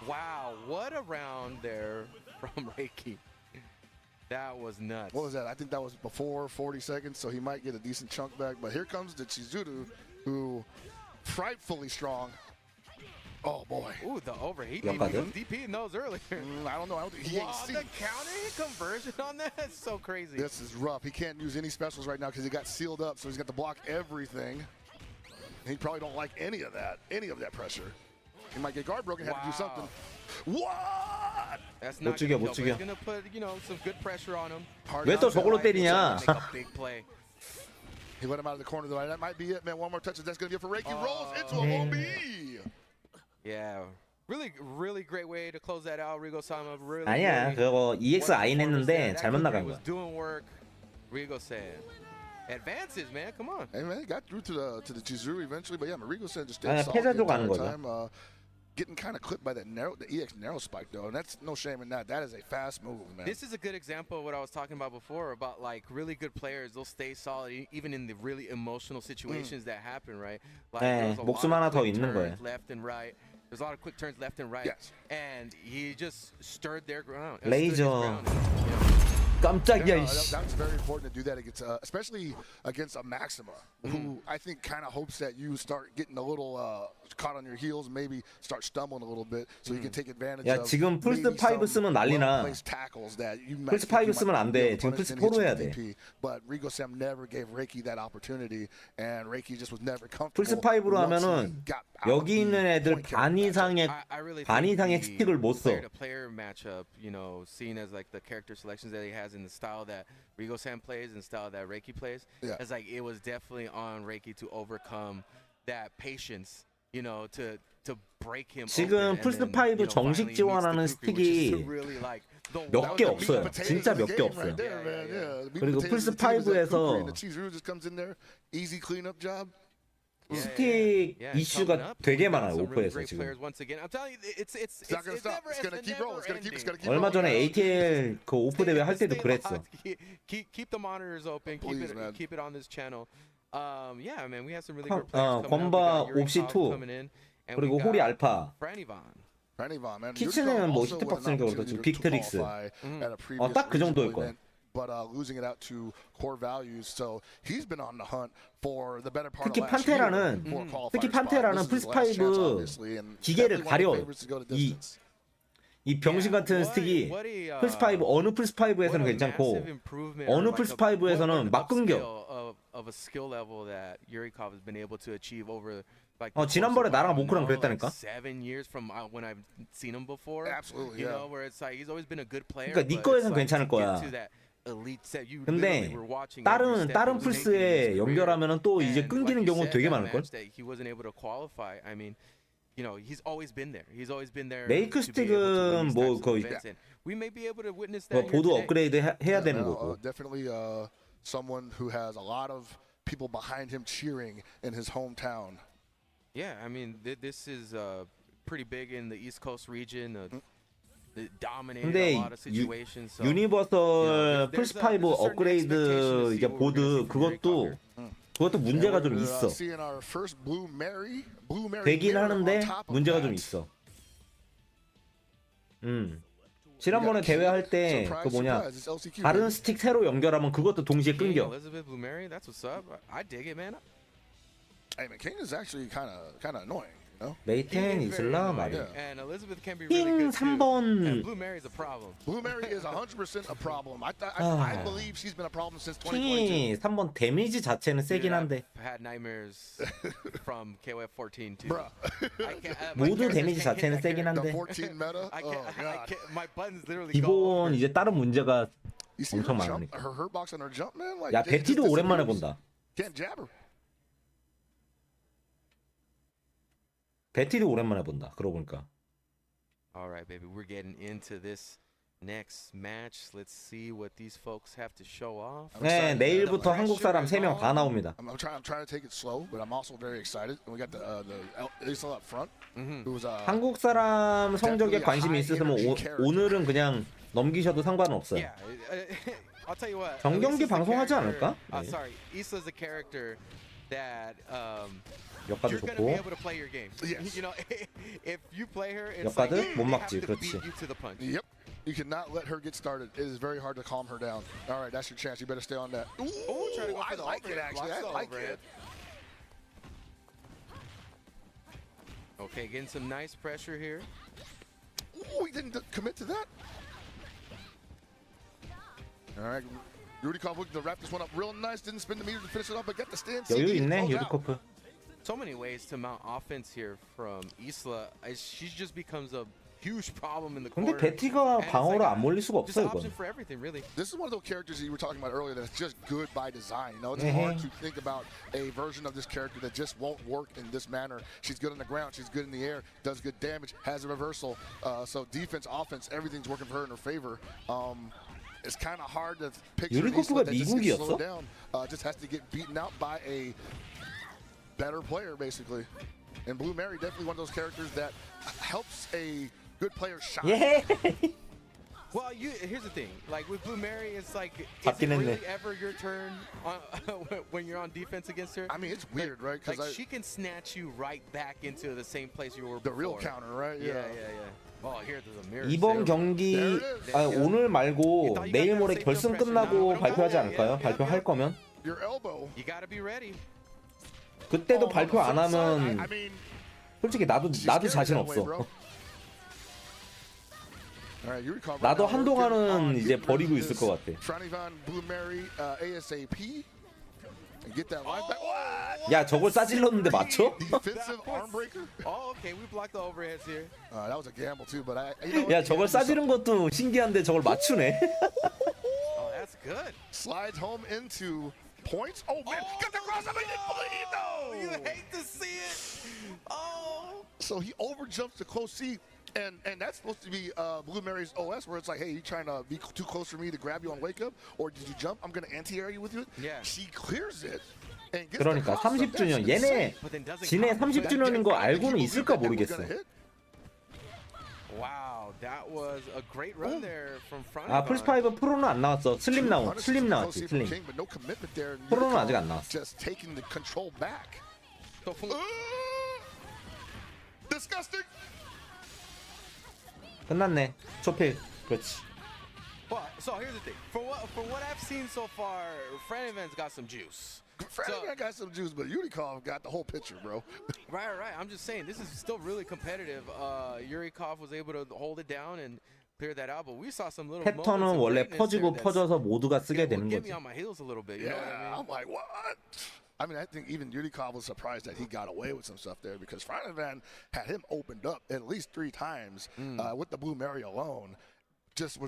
Wow, what a round there from Reiki. That was nuts. What was that? I think that was before 40 seconds, so he might get a decent chunk back. But here comes the Chizuru, who frightfully strong. Oh boy. Ooh, the overheat. 역가드? DP knows earlier. I don't know. I don't think he ain't Wow, seen. the counter hit conversion on that is so crazy. This is rough. He can't use any specials right now because he got sealed up, so he's got to block everything. He probably don't like any of that pressure. He might get guard broken, have to do Wow. something. What? That's 못 not 죽여, gonna 못 kill, but 죽여. he's gonna put, you know, some good pressure on him. Hard 왜 또 knockdown. 저걸로 Make 때리냐? a big play. He let him out of the corner though. That might be it, man. One more touch, that's gonna be it for Reiki. Rolls into a man. low B. Yeah. Really great way to close that out. Rigo Sama really. 아니야, 그거 EX 아인 했는데 잘못 나간 was 거야. doing work. Rigo said, advances, man. Come on. Hey man, he got through to the Chizuru eventually, but yeah, Marigo said just 아, stayed solid the 패자조 가는 entire 거죠. time. Getting kind of clipped by the EX narrow spike though, and that's no shame in that. That is a fast move, man. This is a good example of what I was talking about before about like really good players. They'll stay solid even in the really emotional situations that happen, right? Like 네, there was a 목숨 lot 하나 of 더 quick 있는 turns 거예요. left and right. There's a lot of quick turns left and right. Yes. And he just stirred their ground. 레이저. stood his ground. Yeah. 깜짝이야, Yeah, 이씨. that's very important to do that against, especially against a Maxima, who I think kind of hopes that you start getting a little caught on your heels, maybe start stumbling a little bit, so you can take advantage 야, of 지금 플스 maybe 5 some 쓰면 난리나. well-placed tackles that you might 플스 think you 5 쓰면 might 안 be 돼. able to 지금 punish 플스 and hit 4로 해야 you 돼. with DP. But Rigo Sam never gave Reiki that opportunity, and Reiki just was never comfortable. 플스 5로 once he 하면은 got out of 여기 the 있는 애들 point 반 carry matchup. 이상의 I really 반 think 이상의 the 스틱을 못 써. player-to-player matchup, you know, seen as like the character selections that he has in the style that Rigo Sam plays and the style that Reiki plays, Yeah. it's like it was definitely on Reiki to overcome that patience, you know, to break him. 지금 open, and 플스 then, 5 you know, 정식 finally 지원하는 meets the Kukri, which is 스틱이 really like the 몇 one 개 that 없어요. we- Potatoes 진짜 of the 몇 개 game 없어요. right there, Yeah, man. yeah, Yeah. The 그리고 potatoes of 플스 the team is that 5에서 Kukri, and the Chizuru just comes in there, easy cleanup job. 스틱 Yeah, 이슈가 coming up, 되게 we got 많아요, some really 오프에서 great 지금. players once again. I'm telling you, it's It's not gonna stop. never, It's gonna keep rolling. It's gonna keep. It's gonna keep 얼마 rolling. 전에 ATL 그 오프 대회 할 때도 Stay 그랬어. locked. Keep the monitors open. Please, man. Keep it on this channel. Yeah, man, we have some really 권- good players coming 권바 up. We got 옵시 Yurikov 2 coming in, and 그리고 we 호리 got 알파. Branivan. Branivan, man. 키친은 뭐 Yurikov also 히트박스 with an 생겨서 opportunity 지금 to 빅트릭스. qualify at a previous 딱그 정도일 regional 거야. event, But losing it out to core values, so he's been on the hunt for the better part 특히 of last year. 판테라는 for a qualifier 특히 spot. 판테라는 This is his 플스 last chance, 5 obviously, and 기계를 definitely one of the 가려. favorites to go to 이 distance. 이 병신 같은 스틱이 플스 5 어느 플스 5에서는 괜찮고 어느 플스 5에서는 막 끊겨. Of a skill level that Yurikov has been able to achieve over like 지난번에 나랑 모크랑 그랬다니까. 7 years from when I've seen him before. Absolutely, You yeah. know, where it's like he's always been a good player. 그러니까 네 but 거에선 it's like 괜찮을 to get 거야. to that elite set, you 근데 literally were watching every step 다른 he was taking in 플스에 his career. 연결하면은 또 이제 And 끊기는 like you 경우 said, 되게 that 많을 걸. match that he wasn't able to qualify. I mean, you know, he's always been there. He's always been there. 메이크 to be able to win 스틱은 these 뭐 types of 거의 events, and we may be able to witness 뭐 that here 보드 today. 업그레이드 해야 되는 No, 거고. definitely someone who has a lot of people behind him cheering in his hometown. Yeah, I mean, this is pretty big in the East Coast region. Dominated 근데 a lot of situations. So, 유니버설 there's 플스 a 5 certain 업그레이드 expectation to 이제 see what we're gonna 보드 see from Yurikov 그것도 문제가 And 좀 we're, 있어. seeing our first Blue Mary 되긴 mirror 하는데 on top of 문제가 that. 좀 있어. 지난번에 대회 할 때 그 뭐냐 다른 스틱 새로 연결하면 그것도 동시에 King, 끊겨. Elizabeth, Blue Mary, that's what's up. I dig it, man. Hey man, King is actually kind of annoying, you know. 메이텐 King is very 이슬라 annoying, 마리. and Elizabeth can be really 킹 good too. 3번 And Blue Mary's a problem. Blue Mary is 100% a problem. I believe she's been a problem since 2022. 킹이 3번 데미지 자체는 세긴 Dude, 한데 I've had nightmares from KOF 14 too. Bruh. I can't, my 모두 characters 데미지 can't hit 자체는 that 세긴 character. The 한데 14 meta. I Oh can't, I god. can't, my buttons literally go. 기본 이제 다른 문제가 You see her 엄청 jump, 많으니까. her hurt box and her jump, man. Like, 야 it just 베티도 오랜만에 disappears. 본다. Can't jab her. 베티도 오랜만에 본다. 그러고 보니까. All right, baby, we're getting into this next match. Let's see what these folks have to show off. I'm 네 excited. 내일부터 한국 사람 3명 다 나옵니다. I'm trying to take it slow, but I'm also very excited. And we got the Isla up front, who's 한국 사람 성적에 관심이 있으시면 오늘은 그냥 넘기셔도 상관은 없어요. Yeah, I'll tell you what. 정경기 Isla's the 방송하지 character- 않을까? 네. Sorry, Isla's a character that 역가도 you're gonna be 좋고 able to play your game. Yes. You know, if you play her, it's 역가드 like 못 they 막지, have to 그렇지. beat you to the punch. Yep. You cannot let her get started. It is very hard to calm her down. All right, that's your chance. You better stay on that. Ooh, Try to go I for the like it overhead. actually. Blocks I the like overhead. it. Okay, getting some nice pressure here. Ooh, he didn't commit to that. All right, Rudikov looking to wrap this one up real nice. Didn't spin the meter to finish it up, but got the stand. 여유 CD to 있네 close out. 유리코프. So many ways to mount offense here from Isla. She just becomes a huge problem in the 근데 corner. 베티가 And it's 방어를 like 안 몰릴 수가 just 없어 an option 이건. for everything, really. This is one of those characters that you were talking about earlier that's just good by design. You know, it's Mhm. hard to think about a version of this character that just won't work in this manner. She's good on the ground, she's good in the air, does good damage, has a reversal. So defense, offense, everything's working for her in her favor. It's kind of hard to picture an 유리코프가 Isla that just gets 미국이었어? slowed down, just has to get beaten out by a better player, basically. And Blue Mary definitely one of those characters that helps a good player shine. 예. Well, here's the thing. Like with Blue Mary, it's like, is it 잡긴 really 했네. ever your turn on, when you're on defense against her? I mean, it's weird, right? Like Because she can snatch you right back into the same place you were the before. real counter, right? Yeah. Oh, here there's a mirror. 이번 경기 오늘 말고 내일 모레 결승 끝나고 발표하지 않을까요? 발표할 거면 Your elbow. You gotta be ready. 그때도 Oh, 발표 on 안 the flip side, 하면 I mean, 솔직히 나도 she's 자신 scary that way, 없어. bro. All right, you recover 나도 now. We're 한동안은 getting on, 이제 getting rid 버리고 of 있을 this 것 같아. Franivan Blue Mary ASAP and get that line back. What? 야 저걸 싸질렀는데 맞춰? Defensive arm breaker. Oh, okay, we blocked the overheads here. That was a gamble too, but you know 야 what? 저걸 싸지른 것도 신기한데 저걸 맞추네. Oh, that's good. Slides home into points. Oh man, got the cross. I mean, You no. hate to see it. Oh. So he overjumps the close seat. And that's supposed to be Blue Mary's OS, where it's like, hey, you trying to be too close for me to grab you on wake up, or did you jump? I'm gonna anti-air you with you. Yeah. She clears it and gets 그러니까 the cross up. 30주년 That's 얘네 But then doesn't 지네 count. 30주년인 거 알고는 있을까 모르겠어. Wow, that was a great run there from front. 아 플스5 프로는 안 나왔어. 슬림 나왔지 슬림. But no commitment there. And 프로는 Unicom 아직 안 나왔어. Just taking the control back. So from, Disgusting. 끝났네. 초필. 그렇지. but so here's the thing. From what I've seen so far, Franivan's got some juice. Franny got some juice, but Unicom got the whole picture, bro. Right. I'm just saying this is still really competitive. Yurikov was able to hold it down and clear that out, but we saw some little moments 패턴은 of 원래 greatness 퍼지고 there that's- 퍼져서 모두가 쓰게 it would 되는 get me 거지. on my heels a little bit. You know what I Yeah, mean? I'm like, what? I mean, I think even Unicom was surprised that he got away with some stuff there because Franivan had him opened up at least 3 times with the Blue Mary alone.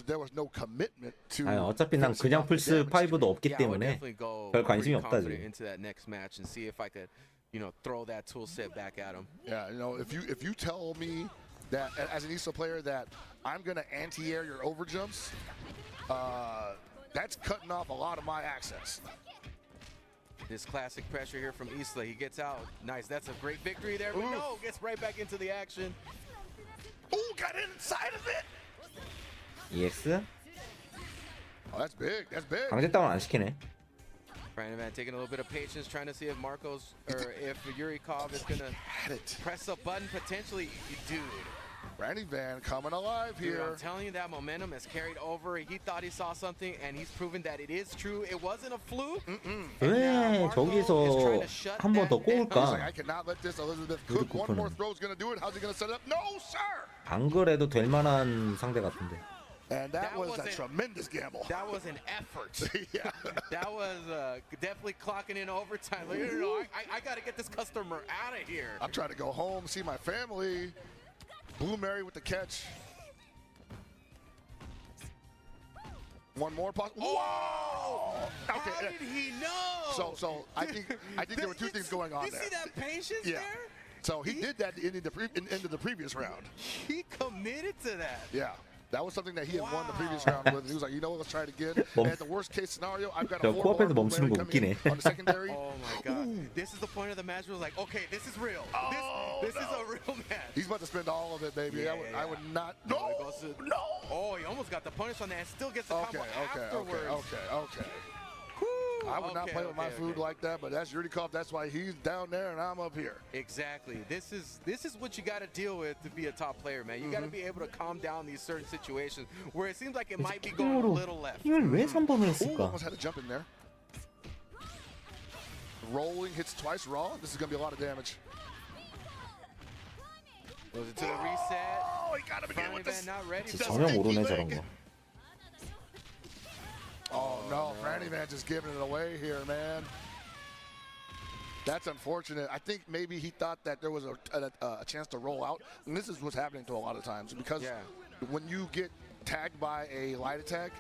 There was no commitment to. 아니, 어차피 난 finishing 그냥 off the damage. 플스5도 없기 Yeah, I would 때문에 definitely go 별 관심이 pretty 없다 confident 지금. into that next match and see if I could, throw that tool set back at him. Yeah, if you tell me that as an ISO player that I'm gonna anti-air your overjumps, that's cutting off a lot of my access. This classic pressure here from Isla. He gets out. Nice. That's a great victory there. But Ooh. no, gets right back into the action. Ooh, got inside of it. EX Oh, that's big. That's big. 강제 다운 안 시키네. Franivan taking a little bit of patience, trying to see if Marcos or if Yurikov is gonna Had it. press a button potentially. Dude, Randy Van coming alive Dude, here. I'm telling you, that momentum has carried over. He thought he saw something, and he's proven that it is true. It wasn't a fluke. 왜 저기서 한 번 더 He's like, 꼬울까? I cannot let this Elizabeth cook. One more throw is going to do it. How's he going to set it up? No, sir. 안 그래도 될 만한 상대 같은데. And that That was a wasn't- tremendous gamble. That was an effort. Yeah. That was definitely clocking in overtime. Like, no, I got to get this customer out of here. I'm trying to go home, see my family. Blue Mary with the catch. One more possible. Whoa! Okay. How did he know? So I think there were two things going on you there. see that patience Yeah. there? So he did that in the previous round. He committed to that. Yeah. That was something that he had won the previous Wow. round with. He was like, you know what, let's try it again. And at the worst case scenario, I've got a 저 4 코앞에서 Blue 멈추는 Mary 거 coming in 웃기네. on the secondary. Oh my God! This is the point of the match. Where it was like, okay, this is real. This is a real match. He's about to spend all of it, baby. Yeah, I would not. No, No, it goes to- no. Oh, he almost got the punish on that and still gets the Okay, combo okay, afterwards. okay. Whew. I would not Okay, play with my okay, food okay. like that, but that's Yurikov. That's why he's down there and I'm up here. Exactly. This is what you got to deal with to be a top player, man. You got to be able to calm down these certain situations where it seems like it might be going a 킹으로 little left. 킹을 왜 3번을 Ooh, 했을까? almost had to jump in there. Rolling hits twice raw. This is going to be a lot of damage. Goes into the reset. Oh, he got him again Finally, with this. man, not ready. 진짜 for 전혀 it. 모르네 저런 거. Oh, no. Franny Man just giving it away here, man. That's unfortunate. I think maybe he thought that there was a chance to roll out. And this is what's happening to a lot of times. Because Yeah. when you get tagged by a light attack,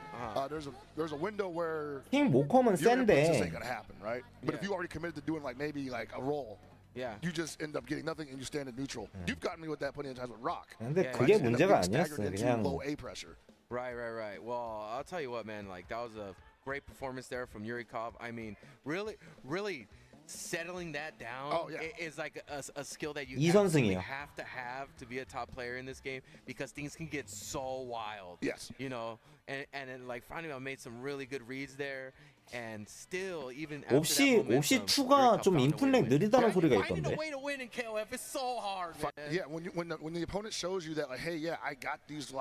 there's a window where 킹 모컴은 your inputs just 센데 ain't going to happen, right? But if Yeah. you already committed to doing like maybe like a roll, Yeah. you just end up getting nothing and you stand in neutral. You've gotten me with that plenty of times with Rock. 근데 Yeah, 그게 Just end up 문제가 getting 아니었어. staggered into 그냥 low A pressure. Right. Well, I'll tell you what, man. Like that was a great performance there from Yurikov. I mean, really settling that down is like a skill that you absolutely 이선승이에요. have to be a top player in this game because things can get so wild. Yes. You know, and then like finally I made some really good reads there. And still, even after 옵시 that momentum, 옵시 2가 Yurikov 좀 found a way to 인플렉 win. 느리다는 소리가 Finding a 있던데. way to win in KOF is so hard, man. Yeah, when the opponent shows you that like, hey, yeah, I got these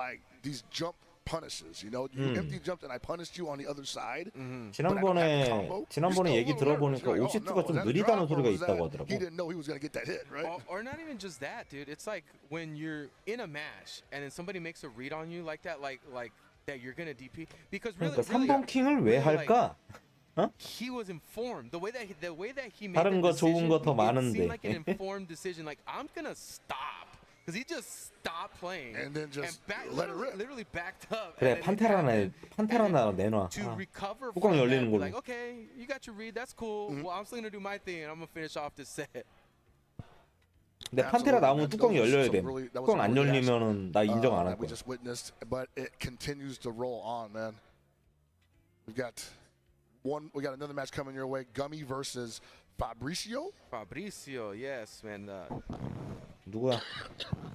jump punishes. You know, you empty jumped and I punished you on the other side. 지난번에 얘기 들어보니까 옵시 2가 좀 느리다는 소리가 있다고 하더라고. He didn't know he was gonna get that hit, right? Or not even just that, dude. It's like when you're in a match and then somebody makes a read on you like that, like that you're gonna DP because really, 그러니까 3번 킹을 왜 할까? he was informed. The way that he made 다른 that 거 decision, 좋은 거 더 it 많은데. seemed like an informed decision. Like I'm gonna stop because he just stopped playing And then just and let it rip. literally backed up. 그래 and then it happened. 판테라나 내놔. To recover 뚜껑 from 열리는 that, 걸로. like okay, you got your read. That's cool. Well, I'm still gonna do my thing and I'm gonna finish off this set. 근데 판테라 나오면 뚜껑이 열려야 돼. That was 뚜껑 안 some really 열리면은 나 인정 안 할 that we 거야. just witnessed, but it continues to roll on, man. We got another match coming your way. Gummy versus Fabricio. Fabricio, yes, man. 누구야?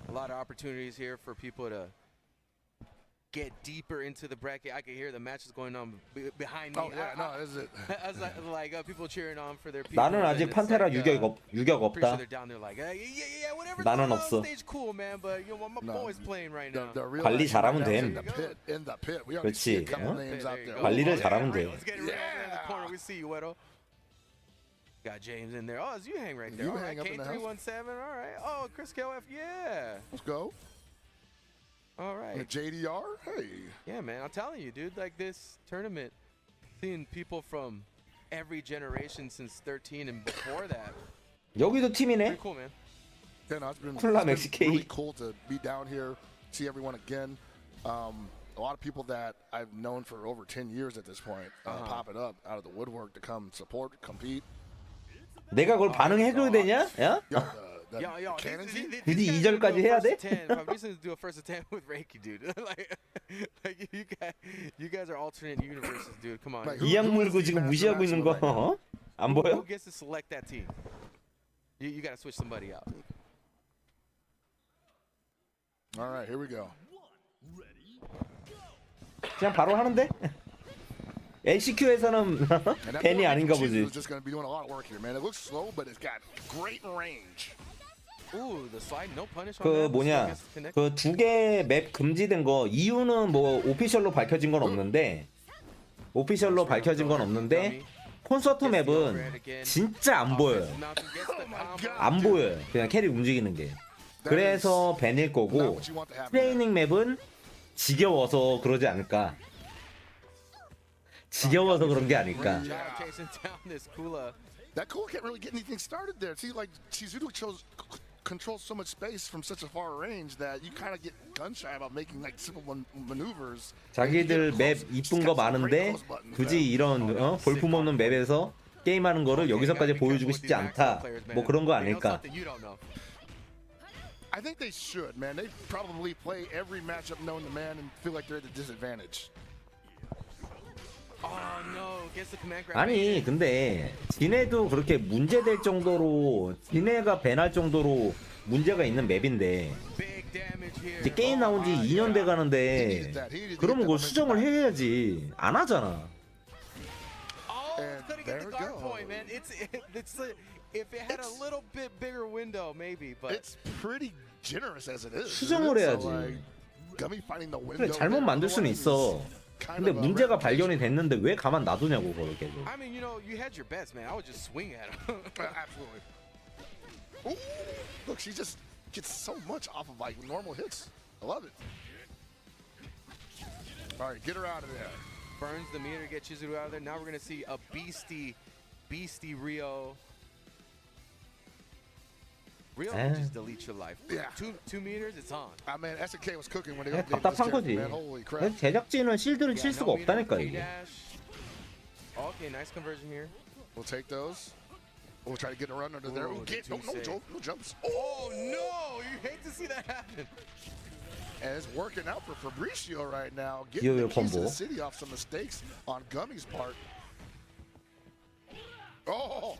A lot of opportunities here for people to get deeper into the bracket. I can hear the matches going on behind me. Oh yeah, no, this is it. I was like people cheering on for their people. 나는 and 아직 it's 판테라 like, 유격 pretty sure 없다. they're down there like, yeah, whatever. 나는 on 없어. stage, cool, man. But you know, my No. boy's playing right now. The real 관리 action 잘하면 right now is 됨. in the pit. We already 그렇지. see a couple 어? names There out you there. go. 관리를 Yeah, 잘하면 right. 돼. Let's get it right there in the corner. We see you, Wedo. Got James in there. Oh, it's you hang right there. You All hang right, up in the house. K317. All right. Oh, Chris KOF. Yeah. Let's go. All right. And JDR. Hey. Yeah, man, I'm telling you, dude, like this tournament, seeing people from every generation since 13 and before that, 여기도 pretty 팀이네. cool, man. Yeah, no, it's been 콜라 really 멕시케이. cool to be down here, see everyone again. A lot of people that I've known for over 10 years at this point popping up out of the woodwork to come support, compete. 내가 그걸 반응해줘야 되냐? 야? Yo, Cannon team? 굳이 2절까지 해야 돼? Fabrice do a first attempt with Reiki, dude. like you guys are alternate universes, dude. Come on. Like, 이양 물고 지금 무시하고 있는 거 어? 안 Who 보여? gets to select that team? You got to switch somebody out. All right, here we go. 그냥 바로 하는데? LCQ에서는 And that 팬이 board 아닌가 Jesus 보지. is just going to be doing a lot of work here, man. It looks slow, but it's got great range. Ooh, the slide, no punish on 그 that. 뭐냐 그 두 개 맵 금지된 거 이유는 뭐 오피셜로 밝혀진 건 없는데 콘서트 맵은 진짜 안 보여요. 안 보여요. 그냥 캐릭 움직이는 게. 그래서 밴일 거고 트레이닝 맵은 지겨워서 그러지 않을까. 지겨워서 그런 게 아닐까. That Kula can't really get anything started there. See, like Chizuru controls so much space from such a far range that you kind of get gun shy about making like simple maneuvers. 자기들 맵 이쁜 거 많은데 굳이 이런 볼품없는 맵에서 게임하는 거를 여기서까지 보여주고 싶지 않다. 뭐 그런 거 아닐까. I think they should, man. They probably play every matchup known to man and feel like they're at a disadvantage. 아니 근데 지네도 그렇게 문제될 정도로 지네가 밴할 정도로 문제가 있는 맵인데 이제 게임 나온 지 2년 돼 가는데 그러면 그걸 수정을 해야지. 안 하잖아. 수정을 해야지. 그래 잘못 만들 수는 있어. 근데 문제가 발견이 됐는데 왜 가만 놔두냐고 그걸 계속. I mean, you had your bets, man. I would just swing at him. Absolutely. Ooh, look, she just gets so much off of like normal hits. I love it. All right, get her out of there. Burns the meter to get Chizuru out of there. Now we're gonna see a beastie Rio. Rio can just delete your life. Yeah. 2 meters, it's on. I mean, SNK was cooking when they 그냥 updated this 답답한 character, 거지. man. Holy crap. 그래서 제작진은 실드를 칠 수가 없다니까 이게. Okay, nice conversion here. We'll take those. We'll try to get a run under there. Ooh, Ooh, get, no jumps. Oh no! You hate to see that happen. And it's working out for Fabricio right now, getting the keys to the city off some mistakes on Gummy's part. Oh!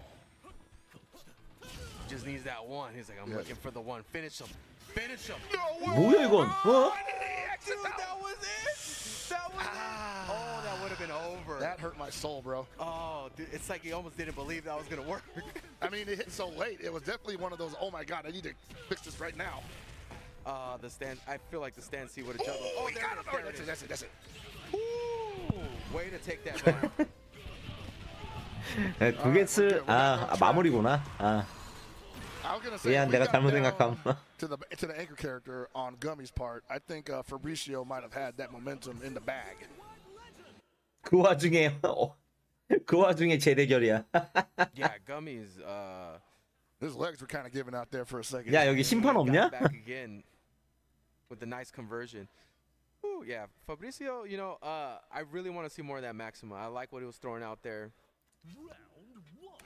Just needs that one. He's like, I'm looking for the one. Finish him. Finish him. 뭐야 이건? 어? Dude, that was it. That was it. Oh, that would have been over. That hurt my soul, bro. Oh, dude, it's like he almost didn't believe that was gonna work. I mean, it hit so late. It was definitely one of those, oh my god, I need to fix this right now. The stand. I feel like the stand C would have jumped. Oh, there it is. That's it. Ooh, way to take that back. 그게 마무리구나. 아. I was gonna say, 미안, 내가 잘못 생각함. to the anchor character on Gummy's part, I think Fabricio might have had that momentum in the bag. 그 와중에 재대결이야. Yeah, Gummy's. His legs were kind of giving out there for a second. 야 여기 심판 없냐? Back again with the nice conversion. Ooh, yeah, Fabricio. You know, I really want to see more of that Maxima. I like what he was throwing out there.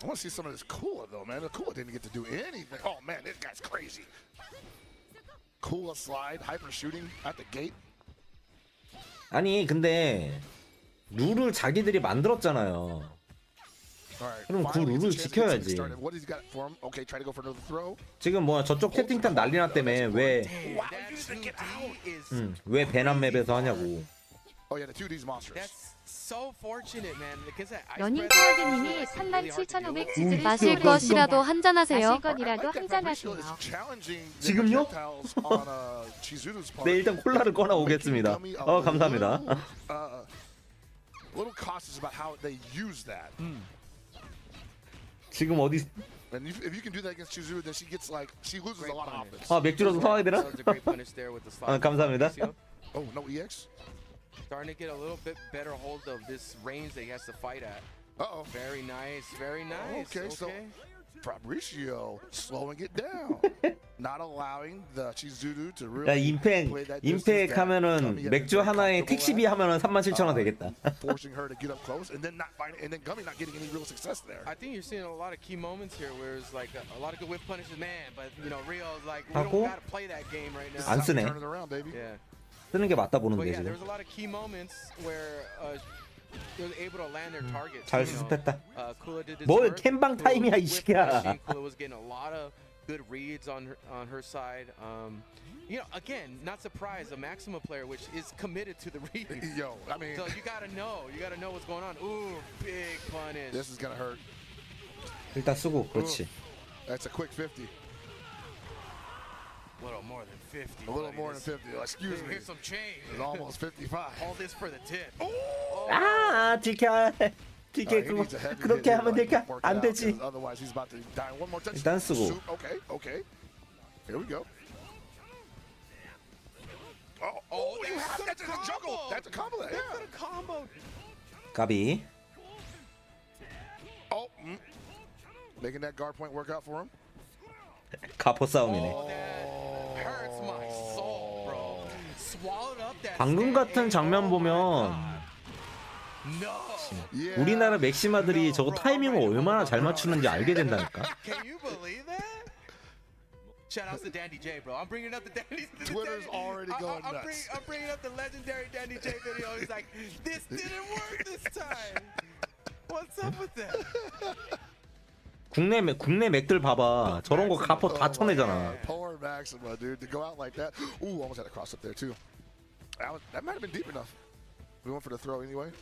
I want to see some of this Kula though, man. The Kula didn't get to do anything. Oh man, this guy's crazy. Kula slide, hyper shooting at the gate. 아니 근데 룰을 자기들이 만들었잖아요. 그럼 그 룰을 지켜야지. 지금 뭐 저쪽 채팅창 난리 났다며 왜 배난 맵에서 하냐고. 연인 코어드님이 37,500 마실 것이라도 한잔하세요. 마실 것이라도 한잔하세요. 지금요? 네 일단 콜라를 꺼내 오겠습니다. 감사합니다. 지금 어디? And if you can do that against Chizuru, then she gets like she loses a lot of offense. 맥주라도 사와야 되나? 감사합니다. Oh, no EX. Starting to get a little bit better hold of this range that he has to fight at. Uh-oh. Very nice, very nice. Okay, so Fabricio slowing it down, not allowing the Chizuru to really. 야 임팩 하면은 맥주 하나에 택시비 하면은 37,000원 되겠다. Forcing her to get up close and then and then Gummy not getting any real success there. I think you're seeing a lot of key moments here where it's like a lot of good whip punishes, man. But you know, Rio's like we don't gotta play that game right now. 안 쓰네. Turn it around, baby. Yeah. 쓰는 게 맞다 보는데 But yeah, 지금. there's a lot of key moments where they were able to land their targets. 잘 수습했다. Kula did this 뭘 work. 캠방 타임이야 이 새끼야. Kula was getting a lot of good reads on her side. You know, again, not surprised, a Maxima player which is committed to the read. Yo, I mean, so you gotta know what's going on. Ooh, big punish. This is gonna hurt. 일단 쓰고 그렇지. That's a quick 50. little more than 50. A little buddy. more than 50. Excuse me. Here's some change. It's almost 55. All this for the tip. 아, DK. DK 그거 그렇게 하면 될까? 안 되지. Otherwise, he's about to die. One more touch. 일단 쓰고. Okay, okay. Here we go. Oh, you have that's a juggle. That's a combo. They Yeah. could have comboed. 까비. Oh, making that guard point work out for him. 가포 싸움이네. Oh, that hurts my soul, bro. Swallowed up that. 방금 같은 장면 보면 No. Yeah. 우리나라 맥시마들이 저거 타이밍을 얼마나 잘 맞추는지 알게 된다니까. Can you believe that? Shout out to Dandy J, bro. I'm bringing up the Dandy. Twitter's already going I'm nuts. I'm bringing up the legendary Dandy J video. He's like, this didn't work this time. What's up with that? 국내 맥들 봐봐. 저런 거 가포 다 쳐내잖아. Poor Maxima, dude, to go out like that. Ooh, almost had a cross up there too. That might have been deep enough. We went for the throw anyway.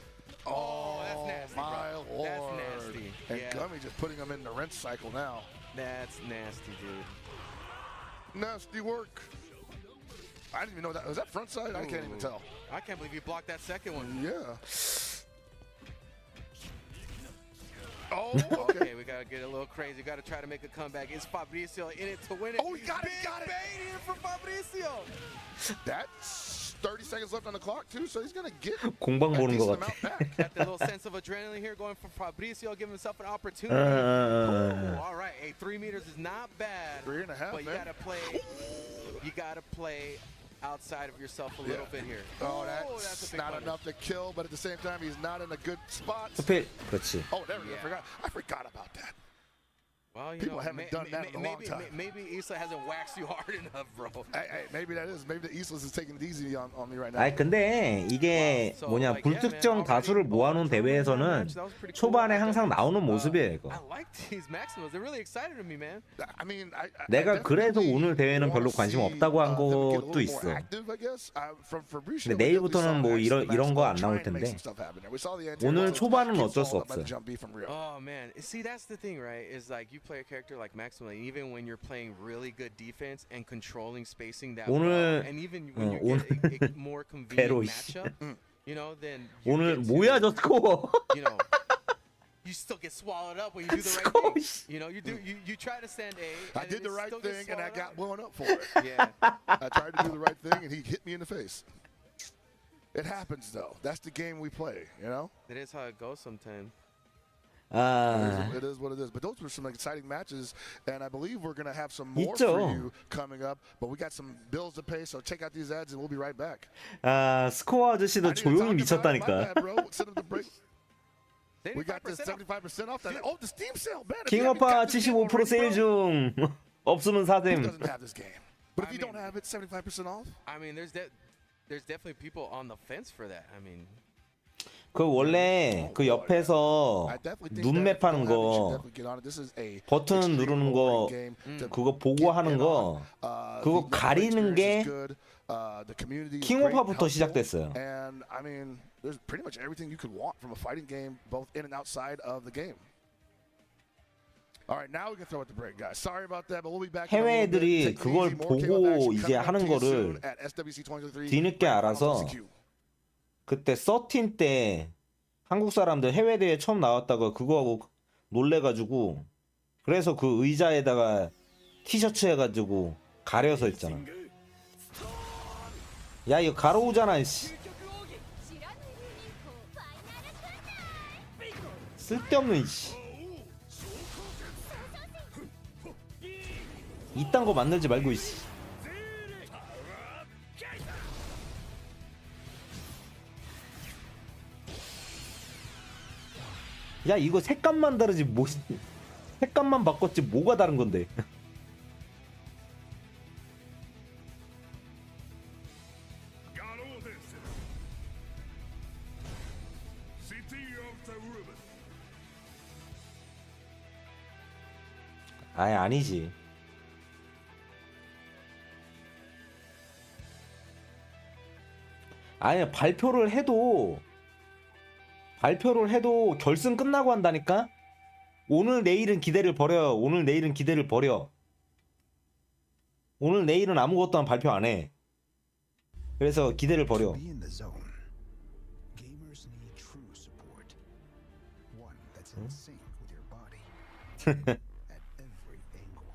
Oh, that's nasty, bro. My lord. That's nasty. And Yeah. Gummy just putting him in the rinse cycle now. That's nasty, dude. Nasty work. I didn't even know that. Was that front side? I can't even tell. I can't believe you blocked that second one. Yeah. Oh, okay. Okay, we gotta get a little crazy. We gotta try to make a comeback. Is Fabrizio in it to win it? Oh, he got it, Big got it. bait here for Fabrizio. That's 30 seconds left on the clock too, so he's gonna get 공방 a 보는 것 decent 같아. amount back. Got the little sense of adrenaline here going for Fabrizio, giving himself an opportunity. All right, hey, 3 meters is not bad. 3.5, but you man. gotta play outside of yourself a little bit here. Oh, that's that's a big not punish. enough to kill, but at the same time, he's not in a good spot. 스펠. 그렇지. Oh, there we go. Yeah. I forgot about that. Well, you People know, haven't done that in a long maybe, time. Maybe Issa hasn't waxed you hard enough, bro. Hey, maybe that is. Maybe the Eastless is taking it easy on me right now. 아니 근데 이게 뭐냐 불특정 다수를 모아놓은 대회에서는 초반에 항상 나오는 모습이에요 이거. I like these Maximus. They're really excited to me, man. I mean, 내가 그래서 오늘 대회는 별로 관심 없다고 한 것도 있어. 근데 내일부터는 뭐 이런 거 안 나올 텐데 오늘 초반은 어쩔 수 없어요. Oh man, see that's the thing, right? Is like you play a character like Maximilian, even when you're playing really good defense and controlling spacing that 오늘 well, and even when you get a more convenient 배로, matchup, you know, then you 오늘 get to, 뭐야 저 스코어. you know, you still get swallowed up when you do the right 스코어. thing. You know, you try to send A. I and did then the it right still gets thing and I swallowed got up. blown up for it. Yeah. I tried to do the right thing and he hit me in the face. It happens though. That's the game we play, you know? That is how it goes sometimes. 아 It is what it is. But those were some exciting matches, and I believe we're going to have some more 있죠. for you coming up. But we got some bills to pay, so check out these ads and we'll be right back. 스코어 아저씨도 조용히 미쳤다니까. My bad, bro. Send them the break. We got this 75% 75% off. That. Oh, the Steam sale, man. If you haven't 킹오파 got this game 75% already, 세일 bro, 중. 없으면 who 사셈. doesn't have this game? But if I you don't mean- have it, 75% off. I mean, there's definitely people on the fence for that. I mean, 그 원래 그 옆에서 I definitely think 눈맵 that if 하는 you don't have it, you should 거 definitely get on it. This is a 버튼 extremely 누르는 거 rewarding game to 그거 보고 하는 거 그거 the 가리는 experience 게 is good. The community is 킹오파부터 great, helpful, 시작됐어요. And I mean, there's pretty much everything you could want from a fighting game, both in and outside of the game. All right, now we can throw it to break, guys. Sorry about that, but we'll be back. in a 해외 little bit. 애들이 Take it 그걸 easy. More KO 보고 action 이제 coming up 하는 to you 거를 soon at SWC 2023 뒤늦게 알아서 CQ. 그때 13 때 한국 사람들 해외 대회 처음 나왔다가 그거하고 놀래가지고 그래서 그 의자에다가 티셔츠 해가지고 가려서 했잖아. 야 이거 가로우잖아. 씨. 쓸데없는 씨. 이딴 거 만들지 말고 씨. 야 이거 색감만 다르지 뭐 색감만 바꿨지 뭐가 다른 건데. 아니 아니지. 아니 발표를 해도 결승 끝나고 한다니까? 오늘 내일은 기대를 버려. 오늘 내일은 기대를 버려. 오늘 내일은 아무것도 발표 안 해. 그래서 기대를 버려. Be in the zone. Gamers need true support. One that's in sync with your body. At every angle.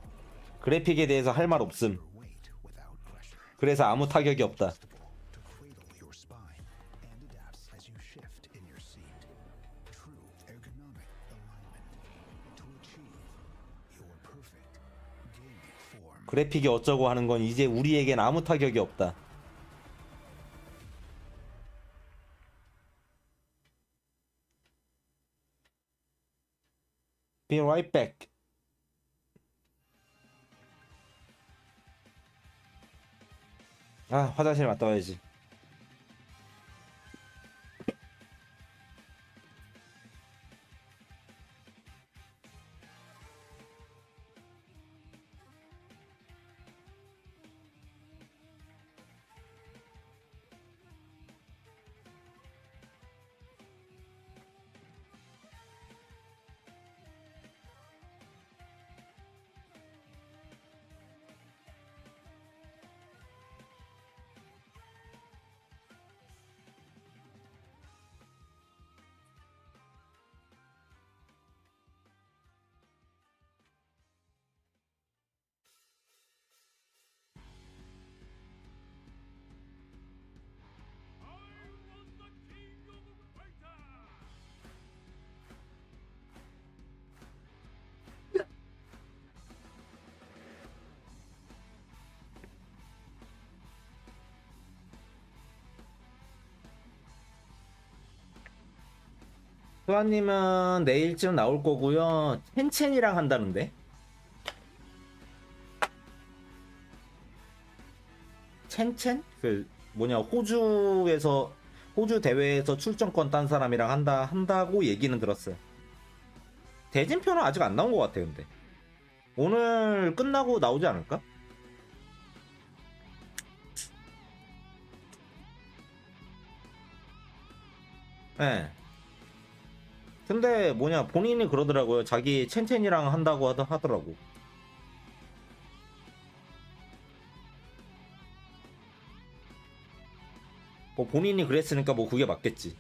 그래픽에 대해서 할 말 없음. Your weight without pressure. 그래서 아무 타격이 없다. To cradle your spine and adapts as you shift in your seat. True ergonomic alignment to achieve your perfect gaming form. 그래픽이 어쩌고 하는 건 이제 우리에겐 아무 타격이 없다. Be right back. 아, 화장실 갔다 와야지. 수아님은 내일쯤 나올 거고요. 첸첸이랑 한다는데. 첸첸? 그 뭐냐, 호주 대회에서 출전권 딴 사람이랑 한다고 얘기는 들었어요. 대진표는 아직 안 나온 것 같아. 근데 오늘 끝나고 나오지 않을까? 네. 근데 뭐냐, 본인이 그러더라고요. 자기 첸첸이랑 한다고 하더라고. 뭐 본인이 그랬으니까 뭐 그게 맞겠지.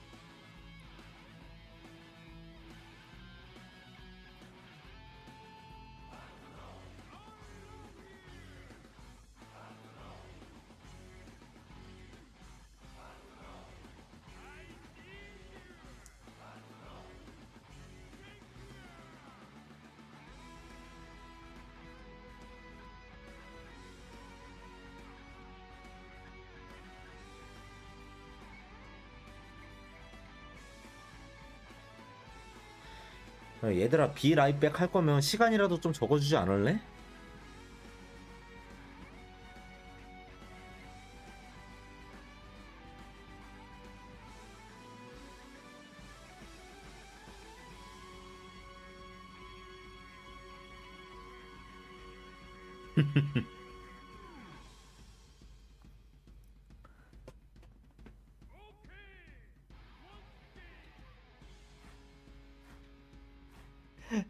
얘들아, 비라이백 할 거면 시간이라도 좀 적어주지 않을래?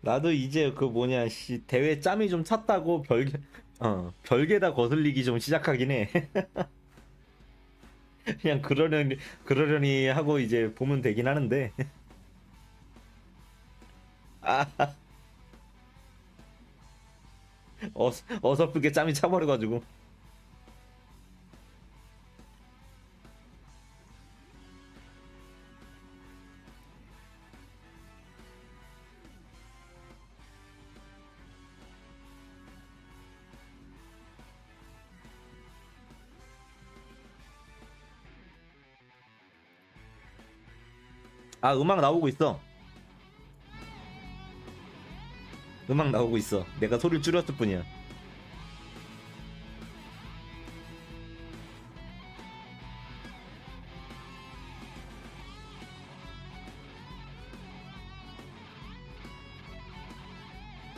나도 이제 그 뭐냐, 대회 짬이 좀 찼다고 별개다 거슬리기 좀 시작하긴 해. 그냥 그러려니 하고 이제 보면 되긴 하는데. 아, 어설프게 짬이 차버려가지고. 아, 음악 나오고 있어. 음악 나오고 있어. 내가 소리를 줄였을 뿐이야.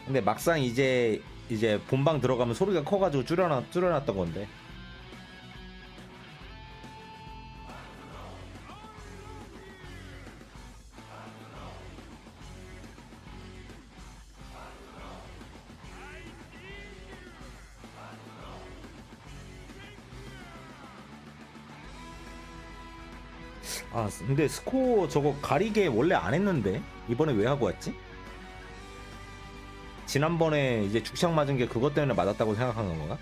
근데 막상 이제 본방 들어가면 소리가 커가지고 줄여놨던 건데. 아 근데 스코어 저거 가리개 원래 안 했는데 이번에 왜 하고 왔지? 지난번에 이제 죽창 맞은 게 그것 때문에 맞았다고 생각한 건가?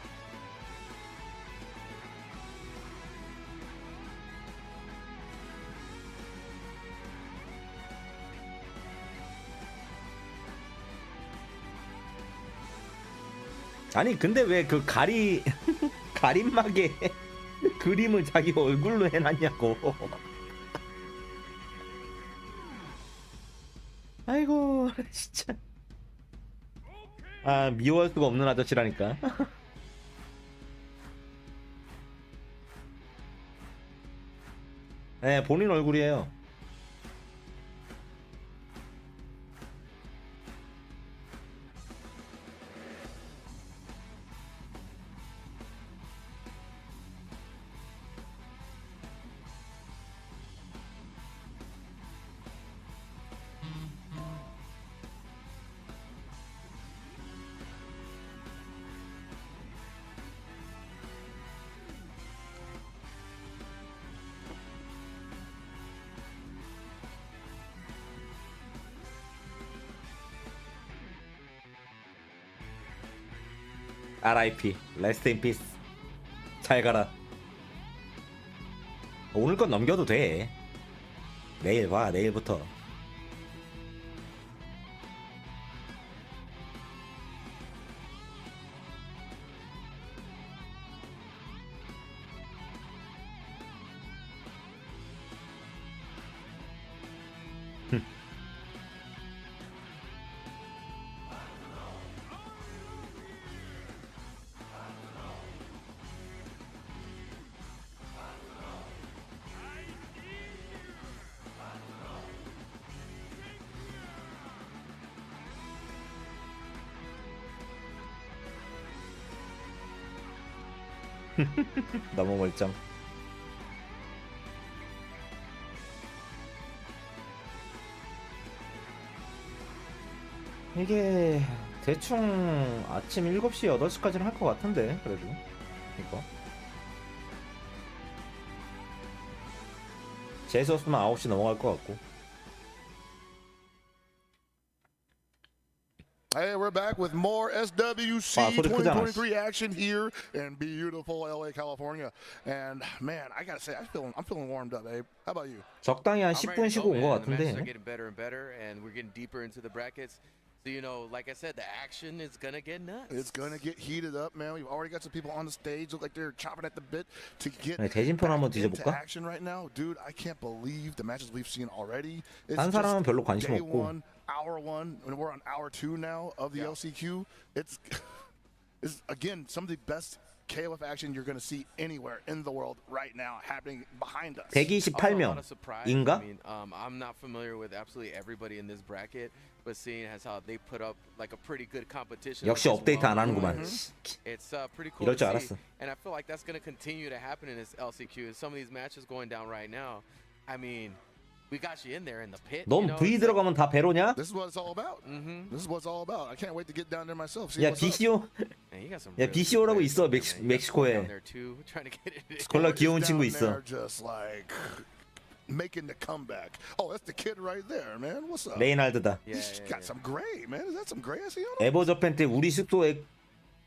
아니 근데 왜 그 가림막에 그림을 자기 얼굴로 해놨냐고. 아이고 진짜. 아 미워할 수가 없는 아저씨라니까. 네 본인 얼굴이에요. RIP Rest in Peace. 잘 가라. 오늘 건 넘겨도 돼. 내일 봐 내일부터. 너무 멀쩡. 이게 대충 아침 7시 8시까지는 할 것 같은데 그래도 이거 재수 없으면 9시 넘어갈 것 같고. Hey, we're back with more SWC Wow, 소리 크잖아. 2023 action here in beautiful LA, California. And man, I gotta say, I'm feeling warmed up, Abe. How about you? 적당히 한 I'm 10분 ready to 쉬고 go, 온 것 man. The matches are 같은데. getting better and better, and we're getting deeper into the brackets. So you know, like I said, the action is gonna get nuts. It's gonna get heated up, man. We've already got some people on the stage. Look like they're chomping at the bit to get 네, 대진편 한번 back into 뒤져볼까? action right now, dude. I can't believe the matches we've seen already. It's 딴 사람은 just 별로 관심 day 없고. one, hour one, and we're on hour two now of the LCQ. It's again some of the best KOF action you're gonna see anywhere in the world right now happening behind us. Also, a lot of surprise. 인가? I mean, I'm not familiar with absolutely everybody in this bracket, but seeing as how they put up like a pretty good competition. 역시 like this 업데이트 안 well, 하는구만. It's pretty cool 이럴 to 줄 see, 알았어. and I feel like that's gonna continue to happen in this LCQ. Some of these matches going down right now. I mean, we got you in there in the pit. 넌 V 들어가면 다 배로냐? This is what it's all about. This is what it's all about. I can't wait to get down there myself. See 야 what's up. DCO 야, DCO라고 있어, 멕시코에. 졸라 귀여운 친구 있어. Just like making the comeback. Oh, that's the kid right there, man. What's up? 레이날드다. He's got some gray, man. Is that some gray I see on him? 에버저팬 때 우리 숙소에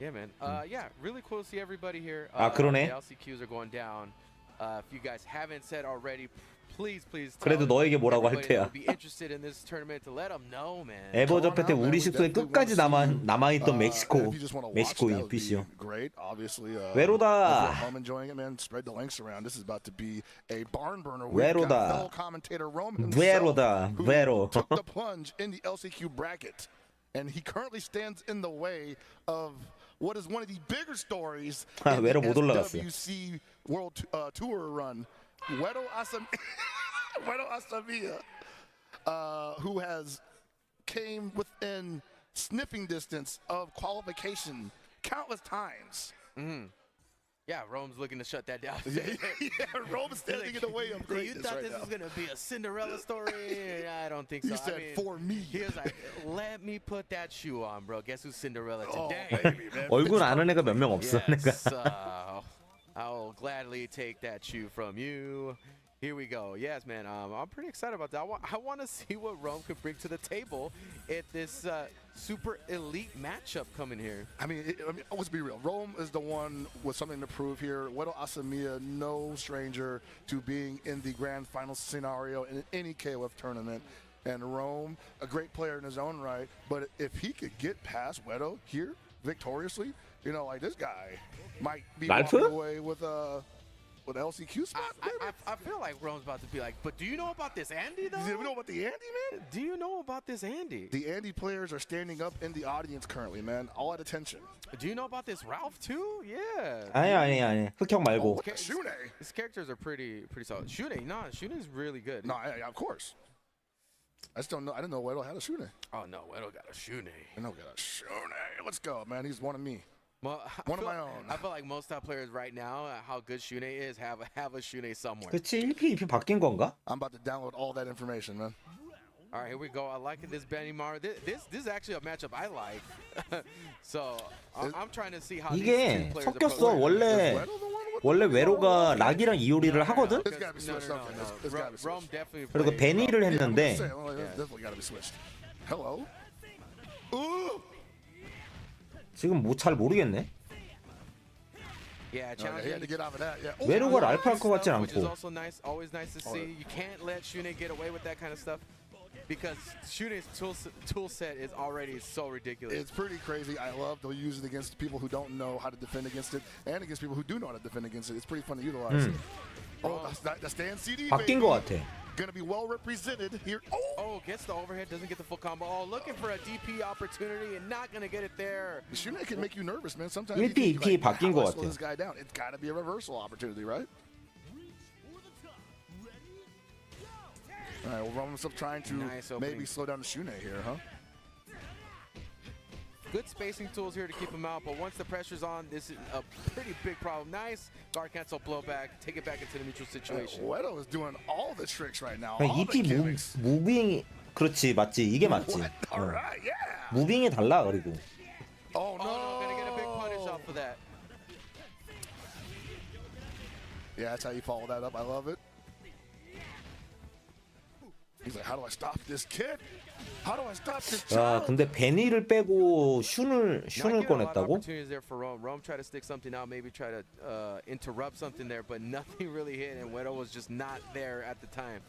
Yeah, man. Yeah, really cool to see everybody here. 아, 그러네. The LCQs are going down. If you guys haven't said already, please 그래도 너에게 뭐라고 할 테야. be interested in this tournament to let them know, man. 에버저팬 때 우리 숙소에 끝까지 남아있던 If you just wanna watch, that 멕시코인 would be PC요. Great, obviously. 외로다. I'm enjoying it, man. Spread the links around. This is about to be a barn burner. 외로다. fellow commentator Roman 외로다. himself, who 외로. took the plunge in the LCQ bracket, and he currently stands in the way of what is one of the bigger stories in 외로 the 못 올라갔어. SWC World Tour run. Wedo Asamia, who has came within sniffing distance of qualification countless times. Yeah, Rome's looking to shut that down. Yeah, Rome's standing in the way of You greatness thought right this now. was gonna be a Cinderella story? I don't think so. He said, I mean, "For me." He was like, "Let me put that shoe on, bro. Guess who's Cinderella Oh, today?" baby, man. 얼굴 아는 애가 몇 명 없어. Yes, I'll gladly take that shoe from you. Here we go. Yes, man. I'm pretty excited about that. I want to see what Rome could bring to the table at this super elite matchup coming here. I mean, let's be real. Rome is the one with something to prove here. Wedo Asamiya, no stranger to being in the grand final scenario in any KOF tournament. And Rome, a great player in his own right. But if he could get past Wedo here victoriously, you know, like this guy might be walking away with an LCQ spot. I feel like Rome's about to be like, but do you know about this Andy, though? Do you know about the Andy, man? Do you know about this Andy? The Andy players are standing up in the audience currently, man. All at attention. Do you know about this Ralph, too? Yeah. 아니. 흑형 말고. Shune. His characters are pretty solid. Shune is really good. No, of course. I just don't know. I didn't know Wedo had a Shune. Oh, no, Wedo got a Shune. I know got a Shune. Let's go, man. He's one of me. Well, One of my own. I feel like most top players right now, how good Shune is, have a Shune somewhere. 그치 1P 2P 바뀐 건가? I'm about to download all that information, man. All right, here we go. I like this Benny Maru. This is actually a matchup I like. So I'm trying to see how 이게 these two players 섞였어. approach. 원래 외로가 락이랑 이오리를 하거든? It's gotta be switched. Okay, it's gotta be Rome switched. definitely. 그리고 plays 베니를 Rome. 했는데 Definitely gotta be switched. Hello. Ooh. 지금 뭐 잘 모르겠네. Yeah, Okay, he had to challenging. get off of that. Yeah. 외로가 랄프할 것 같진 Which is 않고. also nice. Always nice to see. You can't let Shune get away with that kind of stuff because Shune's tool set is already so ridiculous. It's pretty crazy. I love to use it against people who don't know how to defend against it, and against people who do know how to defend against it. It's pretty fun to utilize. Oh, the stand CD. 바뀐 것 같아. Gonna be well represented here. Oh, gets the overhead, doesn't get the full combo. Oh, looking for a DP opportunity and not gonna get it there. Shune can make you nervous, man. Sometimes 1P, you think, 2P like, 바뀐 how do I 것 slow 같아. this guy down. It's got to be a reversal opportunity, right? All right, well, Roman's up trying to Nice opening. maybe slow down the Shune here, huh? Good spacing tools here to keep him out, but once the pressure's on, this is a pretty big problem. Nice guard cancel blowback, take it back into the neutral situation. Wedo is doing all the tricks right now. 그냥 All the 2P gimmicks. 무빙 그렇지 맞지 이게 맞지. What? All right, yeah. 무빙이 달라 그리고. Oh, no. Oh, no, gonna get a big punish off of that. Yeah, that's how you follow that up. I love it. He's like, how do I stop this kid? How do I stop this 야 child? 근데 베니를 빼고 슌을 Not giving a lot of 꺼냈다고? opportunities there for Rome. Rome tried to stick something out, maybe try to interrupt something there, but nothing really hit, and Wedo was just not there at the time.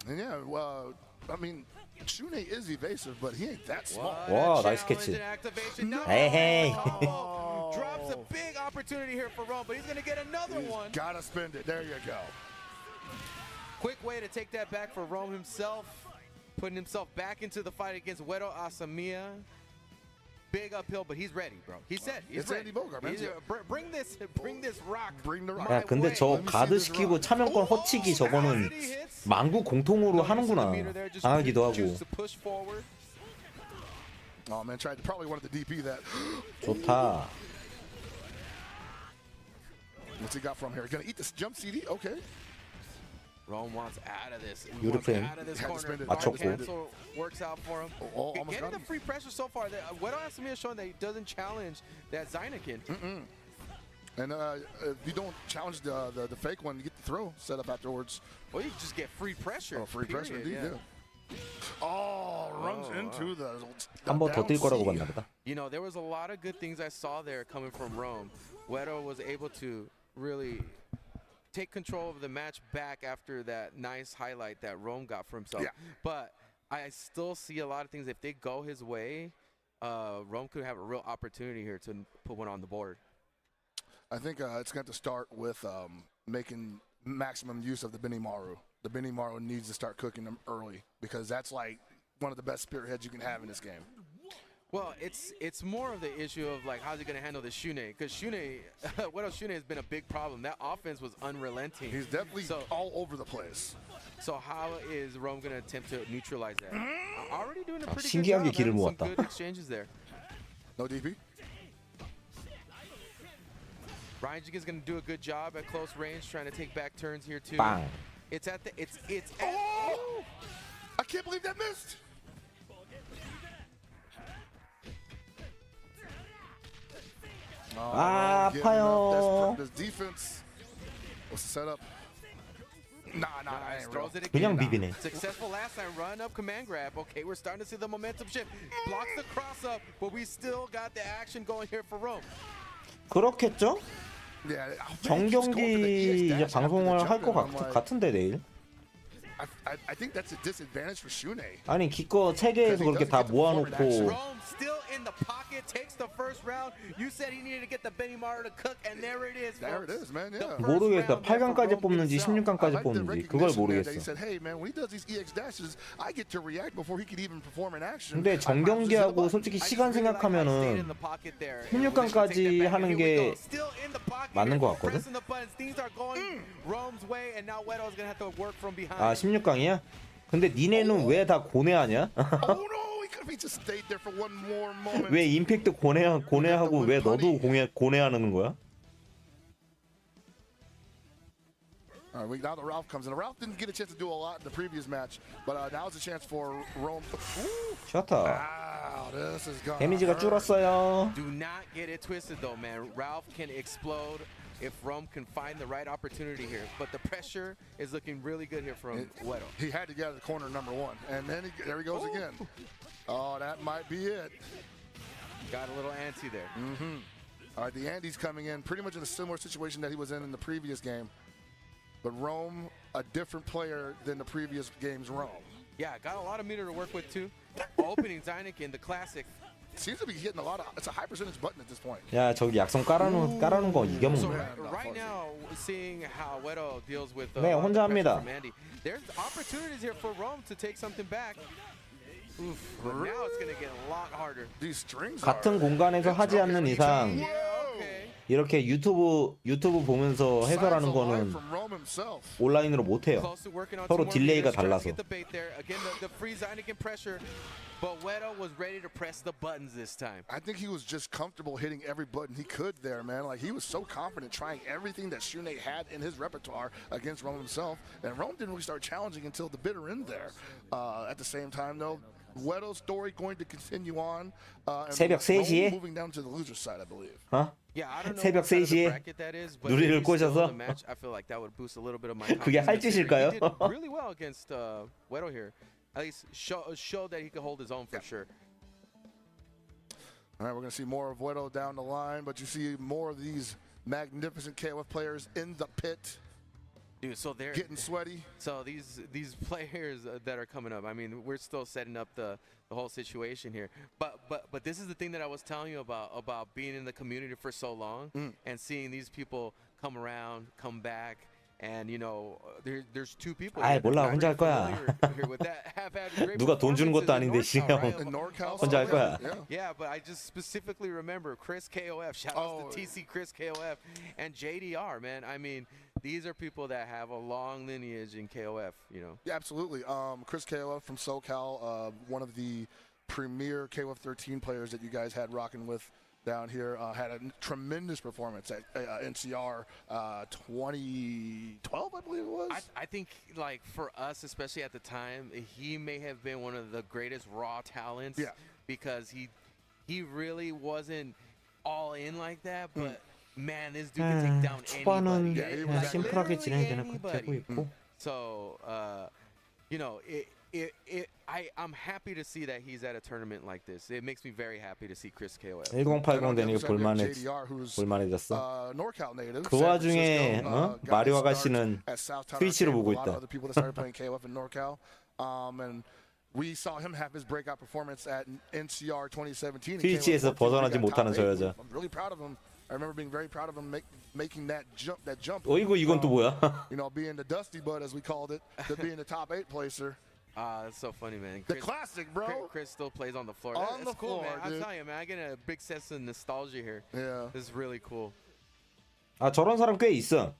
And yeah, well, I mean, Shune is evasive, but he ain't that small. What Wow, a nice challenge catch. and activation. No, Hey. combo. Drops a big opportunity here for Rome, but he's gonna get another He's one. gotta spend it. There you go. Quick way to take that back for Rome himself, putting himself back into the fight against Wedo Asamiya. Big uphill, but he's ready, bro. He said he's It's ready. Andy Bogart, man. Bring this rock. Bring the rock. 야 근데 저 가드 시키고 차명권 허치기 저거는 만구 공통으로 하는구나. 당하기도 하고. Oh man, tried probably wanted to DP that. 좋다. What's he got from here? Gonna eat this jump CD? Okay. Rome wants out of this. He Beautiful. wants out of this Had to corner. spend it. Guard 맞췄고. cancel works out for him. Oh, almost Getting got the him. free pressure so far. Wedo Asamiya is showing that he doesn't challenge that Zynekin. And if you don't challenge the fake one, you get the throw set up afterwards. Well, you just get free pressure. Oh, free pressure period, indeed. Yeah. Oh, runs into the. 한 번 더 뛸 거라고 down 봤나 C. 보다. You know, there was a lot of good things I saw there coming from Rome. Wedo was able to really take control of the match back after that nice highlight that Rome got for himself. Yeah. But I still see a lot of things. If they go his way, Rome could have a real opportunity here to put one on the board. I think it's going to start with making maximum use of the Benny Maru. The Benny Maru needs to start cooking them early because that's like one of the best spearheads you can have in this game. Well, it's more of the issue of like how's he going to handle the Shune, because Shune, Wedo Shune has been a big problem. That offense was unrelenting. He's definitely all over the place. So how is Rome going to attempt to neutralize that? Already doing a pretty 신기하게 good job. 길을 Having some 모았다. good exchanges there. No DP? Ryan Jiga's going to do a good job at close range, trying to take back turns here too. 빵. It's at the it's at Oh! I can't believe that missed. 아, Giving 아파요. up this defense. What's the setup? Nah, I ain't real. Throws it 그냥 again. 비비네. Successful last time, run up command grab. Okay, we're starting to see the momentum shift. Blocks the cross up, but we still got the action going here for Rome. 그렇겠죠? Yeah, oh, man, he keeps going for the 정경기 EX 이제 dash after the 방송을 할 jump 것 in, I'm like, 같은데 내일. I think that's a disadvantage for Shune. 아니 기껏 체계에서 그렇게 다 모아놓고 Rome still in the pocket, takes the first round. You said he needed to get the Benny Maru to cook, and there it is. There it is, man. Yeah. 모르겠다. 8강까지 뽑는지 I 16강까지 like the 뽑는지 그걸 recognition there that he 모르겠어. said, hey man, when he does these EX dashes, I get to react before he could even perform an action. 근데 정경기하고 솔직히 시간 생각하면은 16강까지 하는 게 맞는 것 같거든? 아 16강이야? 근데 니네는 왜 다 고뇌하냐? Oh no, he could have just stayed there for one more moment. 왜 임팩트 고뇌하고 왜 너도 고뇌하는 거야? All right, now the Ralph comes in. Ralph didn't get a chance to do a lot in the previous match, but now's a chance for Rome. 셔터. Wow, this is gonna 데미지가 hurt. 줄었어요. Do not get it twisted though, man. Ralph can explode if Rome can find the right opportunity here. But the pressure is looking really good here from Wedo. He had to get out of the corner number one, and then there he goes again. Oh, that might be it. Got a little antsy there. All right, the Andy's coming in pretty much in a similar situation that he was in the previous game. But Rome, a different player than the previous game's Rome. Yeah, got a lot of meter to work with too. Opening Zeineken, the classic. Seems to be hitting a lot of. It's a high percentage button at this point. 야 저기 약속 깔아놓은 거 So 이겨먹는 거야. right now, seeing how Wedo deals with 네, 혼자 합니다. from Andy, there's opportunities here for Rome to take something back. Oof, but now it's gonna get a lot harder. These strings. 같은 공간에서 하지 않는 이상 Okay. 이렇게 유튜브 보면서 해설하는 거는 from Rome himself. 온라인으로 못 해요. Close to working on 서로 two more 딜레이가 meters, trying to 달라서. get the bait there. Again, the free Zeineken pressure, but Wedo was ready to press the buttons this time. I think he was just comfortable hitting every button he could there, man. Like he was so confident trying everything that Shune had in his repertoire against Rome himself, and Rome didn't really start challenging until the bitter end there. At the same time, though, Wedo's story going to continue on. And 새벽 3시에? Rome moving down to the loser's side, I believe. 어? Yeah, I don't know 새벽 what side of the 3시에 bracket that is, but 누리를 if he's still 꼬셔서? in the match, I feel like that would boost a little bit of my 그게 할 confidence. 짓일까요? He did really well against Wedo here. At least show that he could hold his own for sure. All right, we're going to see more of Wedo down the line, but you see more of these magnificent KOF players in the pit Dude, so they're getting sweaty. so these players that are coming up. I mean, we're still setting up the whole situation here. But this is the thing that I was telling you about being in the community for so long and seeing these people come around, come back. And you know, there's two people. 아이, here that 몰라, are 혼자 할 거야. familiar here with that, have had great 누가 돈 주는 것도 performances in 아닌데, NorCal, 지금. right? In NorCal, 혼자 할 거야. Yeah. Yeah, but I just specifically remember Chris KOF. Shout out to TC Chris KOF and JDR, man. I mean, these are people that have a long lineage in KOF, you know. Yeah, absolutely. Chris KOF from SoCal, one of the premier KOF 13 players that you guys had rocking with down here, had a tremendous performance at NCR 2012, I believe it was. I think, like, for us, especially at the time, he may have been one of the greatest raw talents. Yeah. Because he really wasn't all in like that, but man, this dude can take down 초반은 anybody. Yeah, he 그냥 was 심플하게 literally 진행되는 anybody. 되고 있고. So, you know, I'm happy to see that he's at a tournament like this. It makes me very happy to see Chris KOF. 1080 되니까 JDR, who's 볼만해졌어. NorCal native. 그 와중에 마리오 아가씨는 트위치로 보고 A lot of 있다. other people that started playing KOF in NorCal, and we saw him have his breakout performance at NCR 2017. 트위치에서 벗어나지 못하는 저 여자. I'm really proud of him. I remember being very proud of him making that jump. 어이구 이건 또 뭐야? You know, being the Dusty Bud as we called it, to being the top 8 placer. That's so funny, man. The classic, bro. Chris still plays on the floor. On That's the cool, floor, man. I'm dude. telling you, man. I get a big sense of nostalgia here. Yeah. This is really cool. 아 저런 사람 꽤 있어.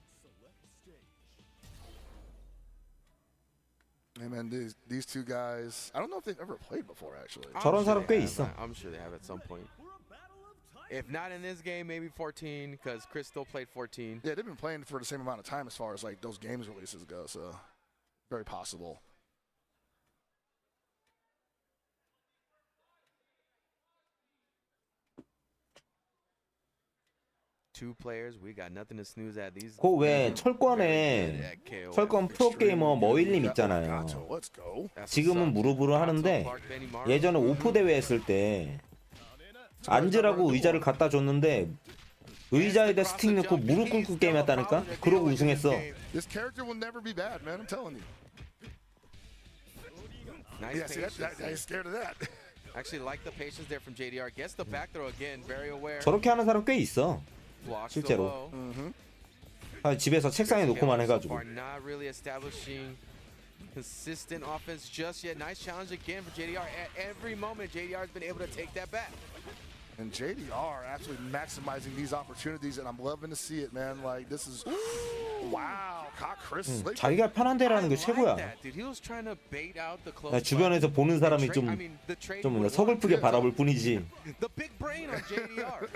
Hey man, these two guys, I don't know if they've ever played before actually. 저런 사람 꽤 they 있어. have. I'm sure they have at some point. If not in this game, maybe 14, because Chris still played 14. Yeah, they've been playing for the same amount of time as far as like those games releases go, so very possible. 2 players. We got nothing to snooze at. These 그 왜 very good 철권에 at KOF. 철권 프로게이머 머윌님 있잖아요. Let's go. That's 지금은 what's up. 무릎으로 하는데 Clark, Benny Morrow. 예전에 오프 대회 했을 때 앉으라고 의자를 갖다 줬는데 의자에다 스틱 넣고 무릎 꿇고 게임했다니까? 그러고 우승했어. This character will never be bad, man. I'm telling you. Nice Yeah, see, patience. I ain't scared of that. Actually like the patience there from JDR. Gets the back throw again. Very aware. 저렇게 하는 사람 꽤 있어. Blocks 실제로. the low. 아, 집에서 책상에 놓고만 해가지고. So far not really establishing consistent offense just yet. Nice challenge again for JDR. At every moment, JDR has been able to take that back. And JDR actually maximizing these opportunities, and I'm loving to see it, man. Like, this is wow. Caught Chris Slick. 자기가 편한 대로 하는 게 최고야. that, dude. He was trying to bait out the close 나 주변에서 보는 사람이 I mean, the trade 좀 would 서글프게 work. 바라볼 뿐이지. The big brain on JDR.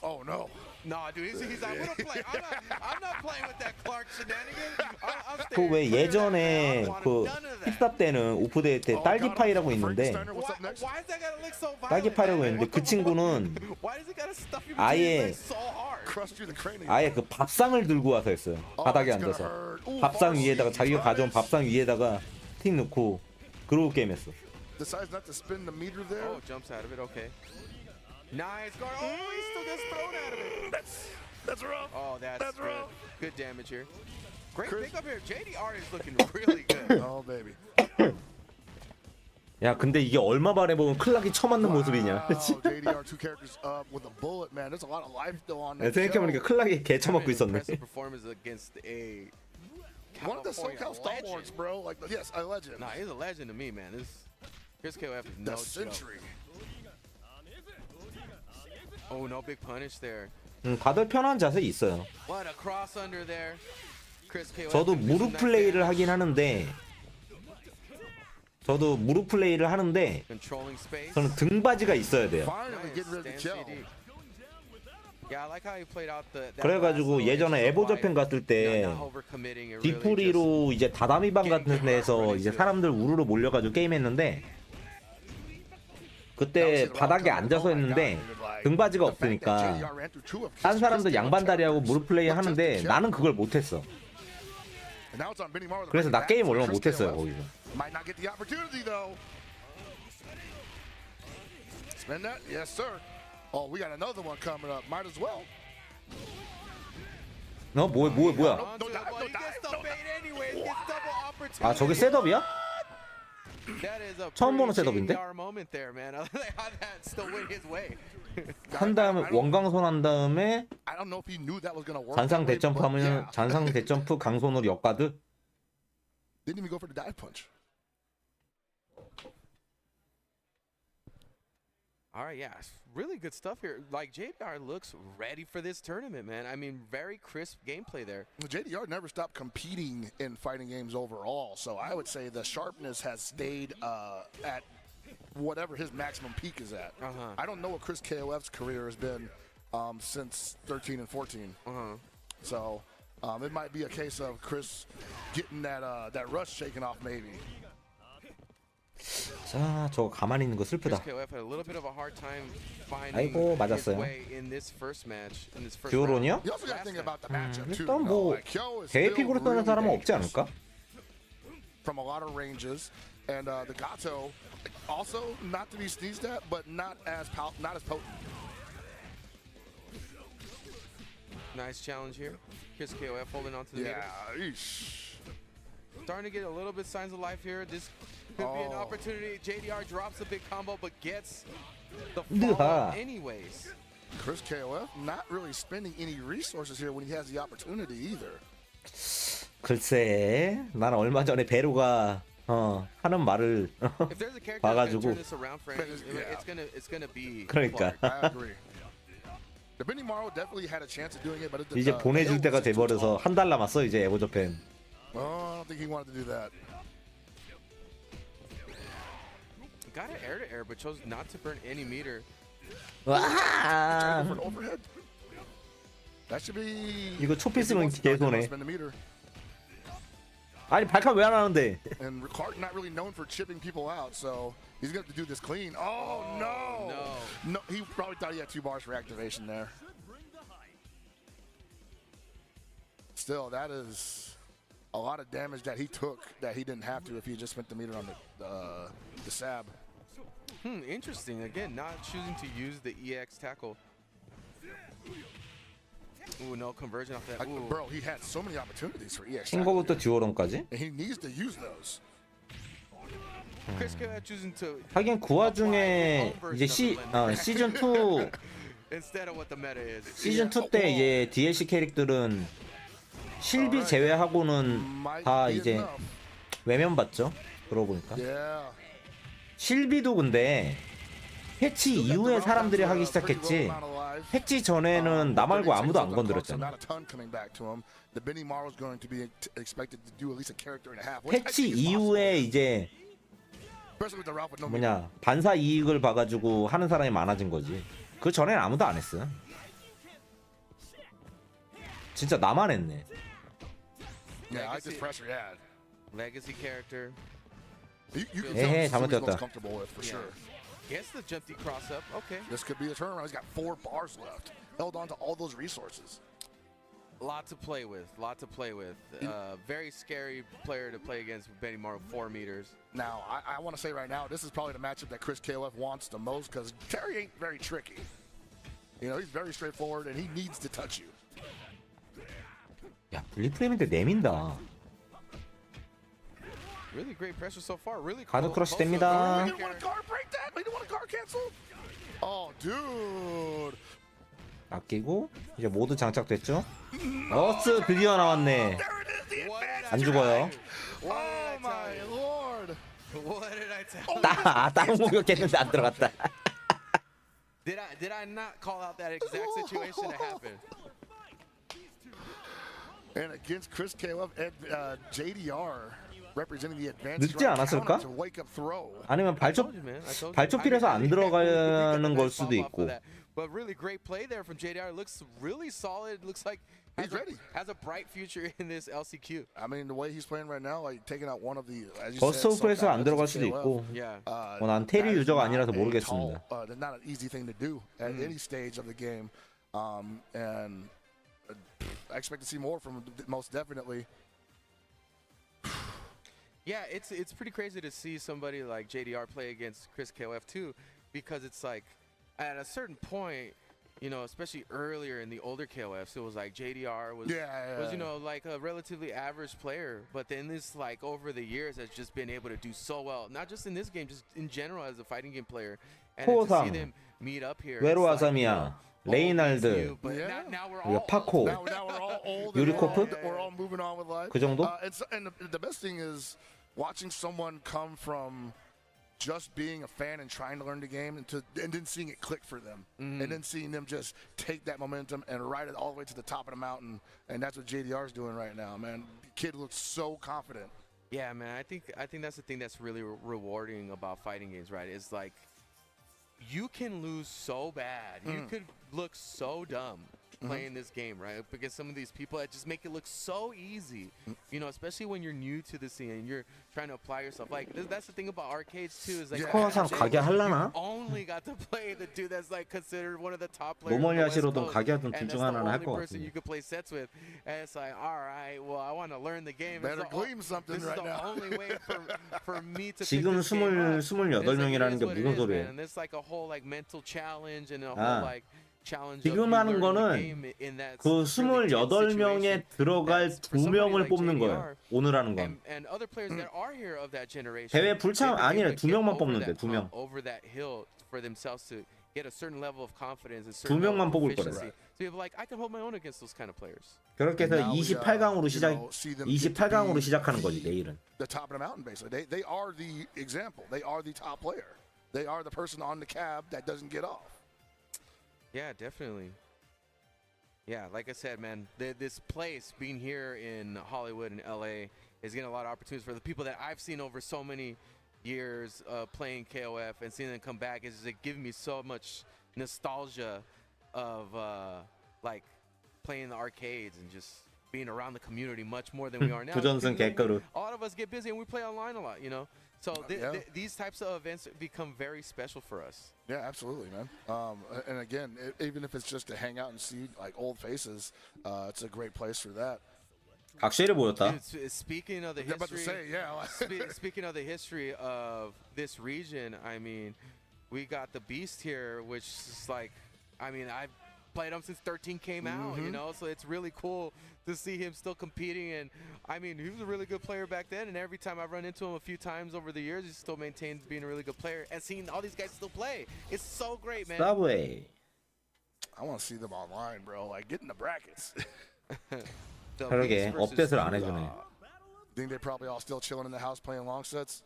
Oh no. Nah, dude, he's like, we don't play. I'm not playing with that Clark shenanigans. I'm 그 staying 왜 clear of that, man. I 예전에 don't want 그 none of that. 힙합 때는 오프 대회 때 딸기 파이라고 있는데 What's up next? Why is that gotta look so violent? 딸기 파이라고 man? 있는데 그 친구는 Why does it gotta stuff you 아예- between your legs so hard? Crushed through the cranium. 아예 그 밥상을 들고 와서 했어요. 바닥에 앉아서 밥상 위에다가 자기가 가져온 밥상 위에다가 스틱 넣고 그러고 게임했어. Decides not to spin the meter there. Oh, jumps out of it. Okay. Nice guard. Oh, he still gets thrown out of it. That's rough. Oh, that's That's good. rough. Good damage here. Great Chris- pickup here. JDR is looking really good. Oh baby. 야 근데 이게 얼마 만에 보면 클락이 처맞는 모습이냐. Wow, JDR two characters up with a bullet, man. There's a lot of life still on that. 생각해보니까 클락이 개 처맞고 있었네. Impressive performance against a One of the California SoCal stalwarts, legend. bro. Like, yes, a legend. Nah, he's a legend to me, man. Chris KOF is The no century. joke. Oh, no big punish there. 다들 편한 자세 있어요. What a cross under there. Chris KOF. 저도 무릎 플레이를 하긴 하는데 Controlling space. 저는 등받이가 있어야 돼요. Finally getting rid of the Stand kill. CD. Yeah, I like how he played out that 그래가지고 last 예전에 little 에보 저팬 edge of 갔을 life. 때 Not overcommitting and really just 디프리로 이제 다다미방 같은 데서 이제 사람들 우르르 몰려가지고 게임했는데 그때 바닥에 앉아서 했는데 등받이가 없으니까 딴 사람들 양반다리하고 무릎 플레이 하는데 나는 그걸 못했어. 그래서 나 게임 얼마 못했어요 거기서. Might not get the opportunity though. Spin that, yes sir. Oh, we got another one coming up. Might as well. 뭐야? onto no it, but dive, he gets the no bait anyway. He gets double opportunity. 아 저게 셋업이야? That is a 처음 보는 pretty 셋업인데? JDR moment there, man. I like how that still went his way. 한 다음에 원강손 한 다음에 I don't know if he knew that was gonna work. 잔상 that way, 대점프 but 하면 yeah. 잔상 대점프 강손으로 역가드. Didn't even go for the dive punch. All right, yeah, really good stuff here. Like JDR looks ready for this tournament, man. I mean, very crisp gameplay there. Well, JDR never stopped competing in fighting games overall, so I would say the sharpness has stayed at whatever his maximum peak is at. I don't know what Chris KOF's career has been since 13 and 14. So it might be a case of Chris getting that rush shaken off maybe. 자 저거 가만히 있는 거 슬프다. Chris KOF had a little bit of a hard time finding 아이고, his 맞았어요. way in this first match. In this first 듀오론이요? You also got to think about the matchup too. 일단 you know, 뭐 like, Kyo is 대회 still 픽으로 뜨는 really 사람은 없지 dangerous 않을까? from a lot of ranges, and the Gato also not to be sneezed at, but not as potent. Nice challenge here. Chris KOF holding on to the Yeah, meter. eesh. Starting to get a little bit signs of life here. This could be an opportunity. JDR drops a big combo, but gets the follow anyways. Chris KOF not really spending any resources here when he has the opportunity either. 글쎄, 난 얼마 전에 베로가 하는 말을 If there's a character that's gonna 봐가지고 turn this around for him, Yeah. it's gonna be 그러니까 Clark. I agree. The Benny Morrow definitely had a chance of doing it, but it, 이제 보내줄 때가 the hill was 돼버려서 too 한 달 남았어 이제 에보 저팬. tall. Oh, I don't think he wanted to do that. Got it air to air, but chose not to burn any meter. 와! For an overhead. That should be. 이거 초피 if he 쓰면 wants to go, he 개손해. must spend the meter. 아니 발칸 왜 안 하는데? And Clark not really known for chipping people out, so He's going to have to do this clean. Oh, no. No, he probably thought he had 2 bars for activation there. Still, that is a lot of damage that he took that he didn't have to if he just spent the meter on the sab. Interesting. Again, not choosing to use the EX tackle. Ooh, no conversion off that. Ooh. Bro, he had so many opportunities for EX. 신고부터 듀오론까지. And he needs to use those. Chris K choosing to 하긴 그 와중에 이제 시즌 2 instead of what the meta is. 시즌 2 때 이제 DLC 캐릭들은 실비 제외하고는 다 이제 외면 받죠. 그러고 보니까. 실비도 근데 패치 이후에 사람들이 하기 시작했지. 패치 전에는 나 말고 아무도 안 건드렸잖아. 패치 이후에 이제 뭐냐 반사 이익을 봐가지고 하는 사람이 많아진 거지. 그 전에는 아무도 안 했어. 진짜 나만 했네. Legacy character. 에헤 잘못되었다. Gets the jump D cross up. Okay. This could be a turnaround. He's got 4 bars left. Held on to all those resources. Lot to play with. Lot to play with. Very scary player to play against with Benny Mark 4 meters. Now, I want to say right now, this is probably the matchup that Chris KOF wants the most because Terry ain't very tricky. You know, he's very straightforward and he needs to touch you. 야, 블리프레임인데 내민다. Really great pressure so far. Really 가드 cool. 크러쉬 됩니다. He didn't want to guard break that. He didn't want to guard cancel. Oh, dude. 아끼고 이제 모두 장착됐죠? 어스 드디어 나왔네. 안 죽어요. Oh my lord. What did I tell you? 다른 공격했는데 안 들어갔다. Did I not call out that exact situation to happen? And against Chris KOF and JDR representing the advanced 늦지 않았을까? to wake up throw. 아니면 발초필에서 안 들어가는 걸 수도 있고. But really great play there from JDR. Looks really solid. Looks like he's ready. Has a bright future in this LCQ. I mean, the way he's playing right now, like taking out one of the, as you 버스트 said, 오프에서 안 들어갈 수도 있고. 난 테리 유저가 아니라서 모르겠습니다. That's not an easy thing to do at any stage of the game, and I expect to see more from him, most definitely. Yeah, it's pretty crazy to see somebody like JDR play against Chris KOF too, because it's like at a certain point, you know, especially earlier in the older KOFs, it was like JDR was you know, like a relatively average player, but then this like over the years has just been able to do so well, not just in this game, just in general as a fighting game player, and then to see them meet up here. 외로아삼이야. 레이날드, 파코, 유리코프, 그 정도? And the best thing is watching someone come from just being a fan and trying to learn the game and then seeing it click for them, and then seeing them just take that momentum and ride it all the way to the top of the mountain, and that's what JDR is doing right now, man. The kid looks so confident. Yeah, man, I think that's the thing that's really rewarding about fighting games, right? Is like you can lose so bad. You could look so dumb playing this game, right? Up against some of these people that just make it look so easy. You know, especially when you're new to the scene and you're trying to apply yourself. Like that's the thing about arcades too. Is like you only got to play the dude that's like considered one of the top players. 노멀야시로든 가게하든 둘 중 하나는 할 것 person you could play sets with, and it's like, all right, well, I want to learn the game. Better glean something right now. This is the only way for me to. 지금 28명이라는 게 무슨 소리예요? And it's like a whole like mental challenge and a whole like. 지금 하는 거는 그 28명에 들어갈 2명을 뽑는 거예요. 오늘 하는 건. 대회 불참 아니래. 2명만 뽑는데 2명. 2명만 뽑을 거래. 그렇게 해서 28강으로 시작하는 거지 내일은. The top of the mountain basically. They are the example. They are the top player. They are the person on the cab that doesn't get off. Yeah, definitely. Yeah, like I said, man, this place being here in Hollywood and LA is getting a lot of opportunities for the people that I've seen over so many years playing KOF and seeing them come back. Is like giving me so much nostalgia of like playing the arcades and just being around the community much more than we are now. 부전승 개그룹. A lot of us get busy and we play online a lot, you know. So these types of events become very special for us. Yeah, absolutely, man. And again, even if it's just to hang out and see like old faces, it's a great place for that. 각실해 보였다. Dude, speaking of the I'm about to history, say, yeah. speaking of the history of this region, I mean, we got the Beast here, which is like, I mean, I've played him since 13 came out, you know, so it's really cool to see him still competing. And I mean, he was a really good player back then, and every time I've run into him a few times over the years, he still maintains being a really good player. And seeing all these guys still play, it's so great, man. Subway. I want to see them online, bro. Like, get in the brackets. The 그러게 Beast versus 업데이트를 안 Kuda. 해주네. Think they probably all still chilling in the house playing long sets?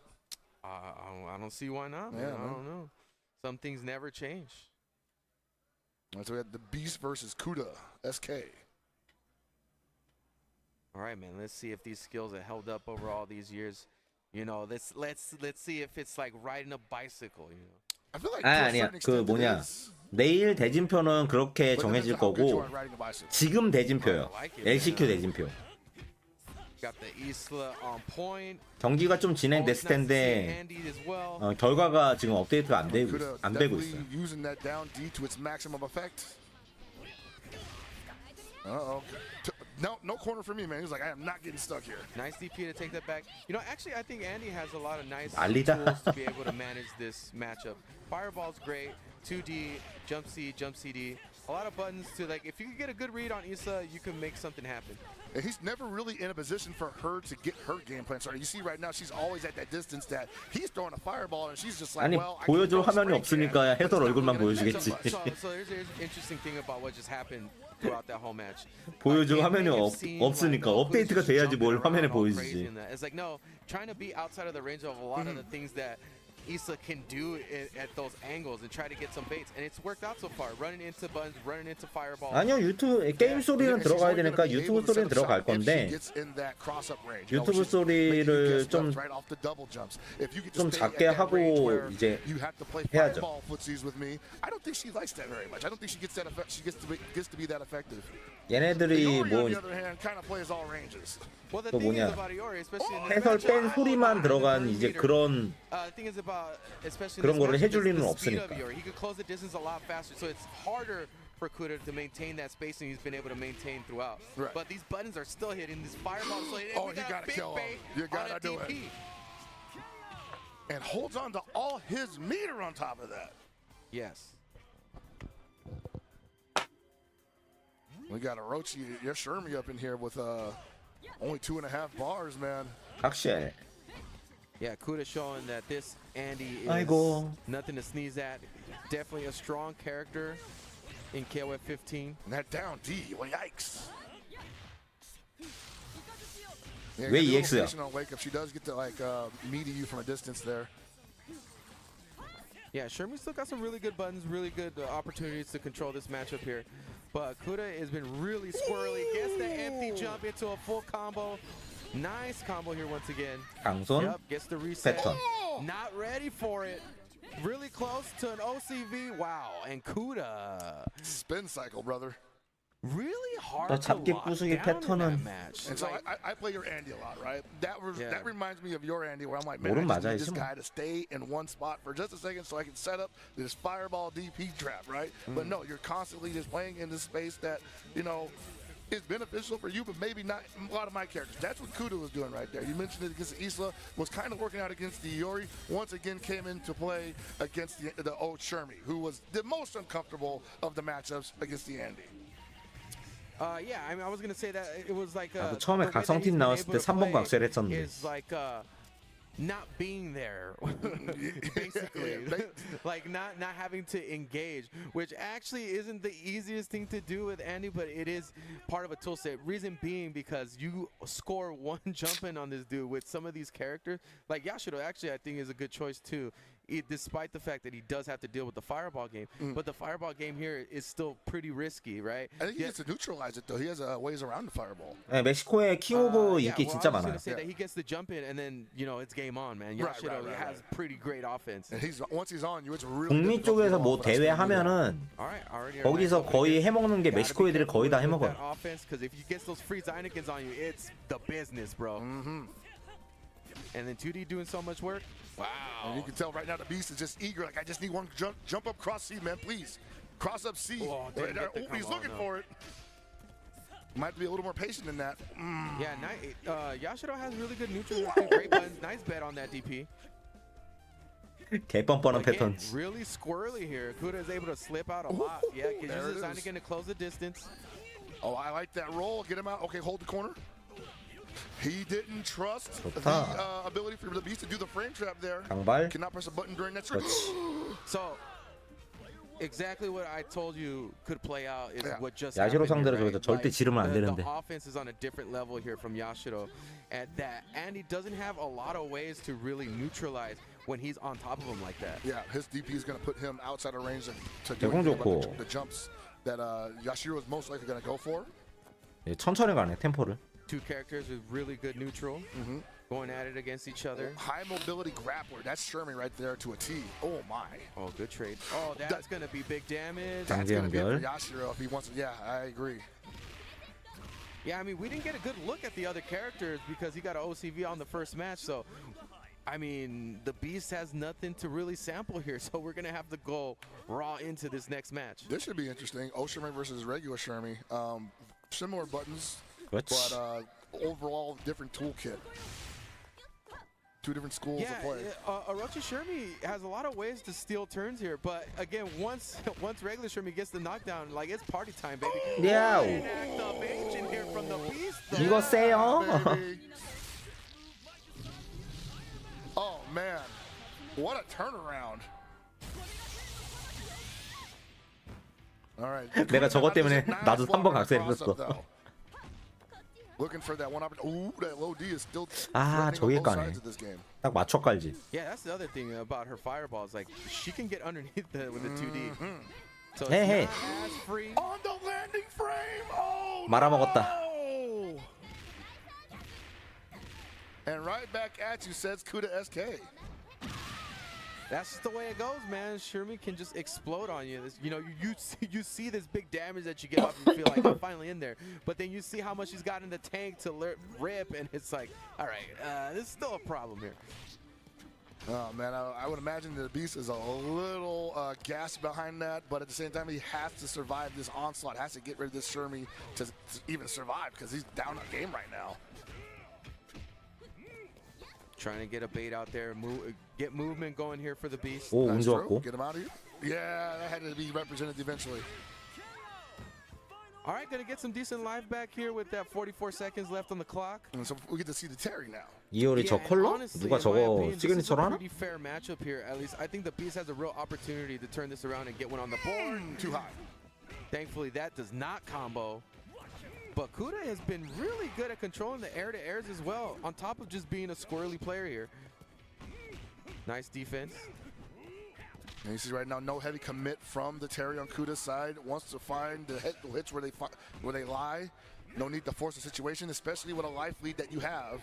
I don't see why not, man. Yeah, I man. don't know. Some things never change. And so we had the Beast versus Kuda, SK. All right, man. Let's see if these skills have held up over all these years. You know, let's see if it's like riding a bicycle. You know. I feel like 아, 아니야. 그 뭐냐. 내일 대진표는 그렇게 정해질 거고 지금 대진표요. LCQ 대진표. Got the Isla on point. 경기가 좀 진행됐을 텐데 결과가 지금 업데이트가 안 되고 있어요. Using that down D to its maximum effect. Uh-oh. No corner for me, man. He's like, I am not getting stuck here. Nice DP to take that back. You know, actually, I think Andy has a lot of nice 난리다. tools to be able to manage this matchup. Fireball's great. 2D, jump C, jump CD. A lot of buttons to, like, if you can get a good read on Issa, you can make something happen. And he's never really in a position for her to get her game plan started. You see right now, she's always at that distance that he's throwing a fireball and she's just like, 아니 well, 보여줄 화면이 없으니까 해설 얼굴만 So 보여주겠지. here's an interesting thing about what just happened throughout that whole match. 보여줄 화면이 없으니까 업데이트가 돼야지 뭘 화면에 보여주지. It's like, no, trying to be outside of the range of a lot of the things that Issa can do at those angles and try to get some baits, and it's worked out so far. Running into buttons, running into fireball. 아니요, 유튜브 게임 소리는 들어가야 되니까 유튜브 소리는 들어갈 건데 유튜브 소리를 좀 작게 하고 이제 해야죠. I don't think she likes that very much. I don't think she gets that effect. She gets to be that effective. 얘네들이 뭐 on the other hand, kind of plays all ranges. Well, the 또 thing 뭐냐 is about Iori, especially in this 해설 matchup, 뺀 소리만 들어간 이제 그런 the thing is about, especially 그런 in this 거를 matchup, 해줄 is 리는 the speed of 없으니까. Iori. He could close the distance a lot faster, so it's harder for Kuda to maintain that spacing he's been able to maintain throughout. Right. But these buttons are still hitting, these fireballs still hitting. Oh, We you got a gotta big kill him. bait You on gotta a do DP. And holds on to all his meter on top of that. Yes. We got Orochi, you're Shermie up in here with only 2.5 bars, man. 각실. Yeah, Kuda showing that this Andy is 아이고. nothing to sneeze at. Definitely a strong character in KOF 15. And that down D, well, yikes. Yeah, 왜 you got a little EX야? patient on wake up. She does get to like meaty you from a distance there. Yeah, Sherman still got some really good buttons, really good opportunities to control this matchup here. But Kuda has been really squirrely. Gets the empty jump into a full combo. Nice combo here once again. 강손 Yep, gets the reset. 패턴. Not ready for it. Really close to an OCV. Wow, and Kuda Spin cycle, brother. really hard 나 to 잡기 lock 부수기 down in 패턴은- that match. And so Like, I play your Andy a lot, right? Yeah. That reminds me of your Andy, where I'm like, man, 모르면 I just 맞아야지 need this 뭐. guy to stay in one spot for just a second so I can set up this fireball DP trap, right? But no, you're constantly just playing in this space that, you know, is beneficial for you, but maybe not a lot of my characters. That's what Kuda was doing right there. You mentioned it against Isla, was kind of working out against the Iori, once again came into play against the old Shermie, who was the most uncomfortable of the matchups against the Andy. yeah, I mean, I was gonna say that it was like 나도 the 처음에 way that 각성팀 he's been 나왔을 able 때 to 3번 play 각세를 했었는데 is like not being there, basically, like not having to engage, which actually isn't the easiest thing to do with Andy, but it is part of a tool set. Reason being because you score one jump in on this dude with some of these characters, like Yashiro. Actually, I think is a good choice too. despite the fact that he does have to deal with the fireball game. But the fireball game here is still pretty risky, right? I think he gets to neutralize it though. He has ways around the fireball. 네, 멕시코에 킹오브 인기 well, 진짜 I was 많아요. gonna say that he gets the jump in, and then it's game on, man. Right, Yashiro right, has pretty great offense. And once he's on you, it's really 북미 difficult to 쪽에서 get 뭐 off of that 대회 speed. 하면은 All right, already 거기서 거의 해먹는 게 멕시코 애들이 거의 다 해먹어요. Offense, because if you get those free Zeinekens on you, it's the business, bro. And then 2D doing so much work. Wow. And you can tell right now the Beast is just eager. Like, I just need one jump up cross C, man, please. Cross up C. Didn't get the He's combo, looking no. for it. Might be a little more patient than that. Yeah, Yashiro has really good neutral. Great buttons. Nice bet on that DP. 개뻔뻔한 Again, 패턴. really squirrely here. Kuda is able to slip out a lot. Yeah, there uses it is. Zeineken to close the distance. Oh, I like that roll. Get him out. Okay, hold the corner. He didn't trust 좋다. the ability for the Beast to do the frame trap there. 강발. Cannot press a button during that trip. 그렇지. So, exactly what I told you could play out is what just 야시로 happened here, 상대로 right? 저기서 절대 지르면 안 되는데. The offense is on a different level here from Yashiro, and he doesn't have a lot of ways to really neutralize when he's on top of him like that. Yeah, his DP is going to put him outside of range to do 대공 좋고. the jumps that Yashiro is most likely going to go for. 예, 천천히 가네 템포를. Two characters with really good neutral, going at it against each other. High mobility grappler. That's Sherman right there to a T. Oh my. Oh, good trade. Oh, that's going to be big damage. That's going to be it 연결. for Yashiro if he wants to. Yeah, I agree. Yeah, I mean, we didn't get a good look at the other characters because he got an OCV on the first match. So, I mean, the Beast has nothing to really sample here. So we're going to have to go raw into this next match. This should be interesting. Osherman versus regular Shermy. Similar buttons, 그렇지. but overall different toolkit. Two different schools of play. Orochi Shermy has a lot of ways to steal turns here, but again, once regular Shermy gets the knockdown, like it's party time, baby. Yeah. What an activation here from the Beast. though. 이거 세요. Baby. Oh man, what a turnaround! All right. 내가 저것 때문에 나도 3번 각색했었어. Looking for that one opportunity. Ooh, that low D is still 아, threatening on 저기 both 까네. sides of this game. 딱 맞춰 깔지. Yeah, that's the other thing about her fireballs. Like she can get underneath with the 2D. So it's Hey, hey. not as free. On the landing frame. Oh 말아먹었다. no! And right back at you, says Kuda SK. That's just the way it goes, man. Shermy can just explode on you. You see this big damage that you get off and you feel like I'm finally in there. But then you see how much he's got in the tank to rip, and it's like, all right, there's still a problem here. Oh man, I would imagine the Beast is a little gassed behind that, but at the same time, he has to survive this onslaught. Has to get rid of this Shermy to even survive because he's down a game right now. Trying to get a bait out there, get movement going here for the Beast. 오, 운 That's true. 좋았고. Get him out of here. Yeah, that had to be represented eventually. All right, gonna get some decent life back here with that 44 seconds left on the clock. And so we get to see the Terry now. 이효리 저 and 컬러? honestly, 누가 in my 저거 opinion, this is 시그니처로 a 하나? pretty fair matchup here. At least I think the Beast has a real opportunity to turn this around and get one on the board. Too high. Thankfully, that does not combo. But Kuda has been really good at controlling the air-to-airs as well, on top of just being a squirrely player here. Nice defense. And you see right now, no heavy commit from the Terry on Kuda's side. Wants to find the hits where they lie. No need to force the situation, especially with a life lead that you have.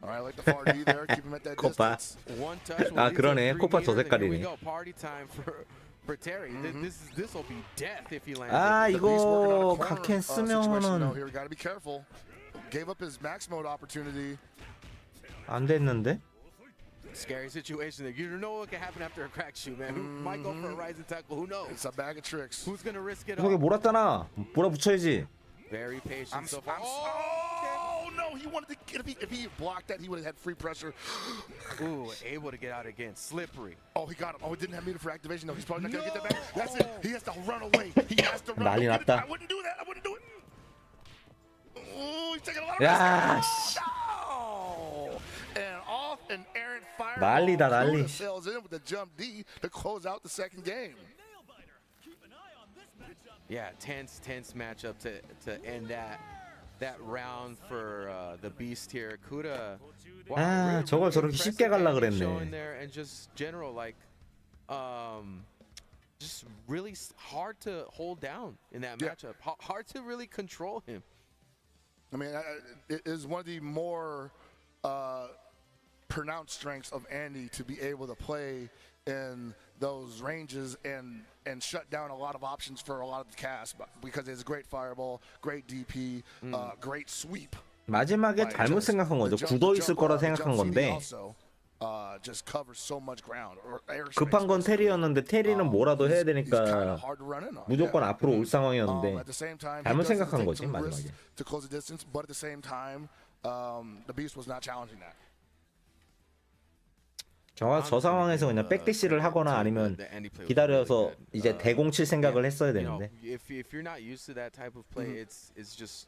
All right, I like the far D there. Keep him at that 코파. distance. One touch. 아, 그러네. 코파 저 Here we 색깔이네. go. Party time for Terry. This will be death if he lands. 아, it. The Beast working on 이거 a corner, 각캔 situation, though. 쓰면은 Here, we got to be careful. Gave up his max mode opportunity. 안 됐는데? Scary situation there. You don't know what can happen after a crack shoot, man. Who might go for a rising tackle? Who knows? It's a bag of tricks. Who's gonna risk it 구석에 all? 몰았잖아. 몰아붙여야지. Very patient I'm so so far. oh no, he wanted to get if he blocked that, he would have had free pressure. Ooh, able to get out again. Slippery. Oh, he got him. Oh, he didn't have meter for activation though. He's probably not gonna get that back. That's it. He has to run away. He has to run. 난리 away. 났다. I wouldn't do that. I wouldn't do it. Oh, he's taking a lot of 야, risks. 씨. No. And off an errant fire. 난리다, 난리. Sails in with the jump D to close out the second game. Yeah, tense matchup to end that. that round for the beast here. Kuda. 아, 저걸 저렇게 쉽게 갈라 showing 그랬네. there and just general like just really hard to hold down in that Yeah. matchup. Hard to really control him. I mean, it is one of the more pronounced strengths of Andy to be able to play in those ranges and shut down a lot of options for a lot of the cast because it's great fireball, great DP, great sweep. 마지막에 Like, 잘못 just 생각한 거죠. the 굳어 있을 jump, 거라 the 생각한 jump feeding 건데 also, just covers so much ground. Or airspace, 급한 건 basically. 테리였는데 테리는 뭐라도 해야 He's kinda 되니까 hard to run in on. 무조건 Yeah. 앞으로 올 상황이었는데 At the same time, he 잘못 does 생각한 take 거지 some risks 마지막에. to close the distance, but at the same time, the Beast was not challenging that. 저 상황에서 그냥 백대시를 하거나 아니면 기다려서 이제 대공 칠 생각을 했어야 You know, 되는데 if you're not used to that type of play, it's just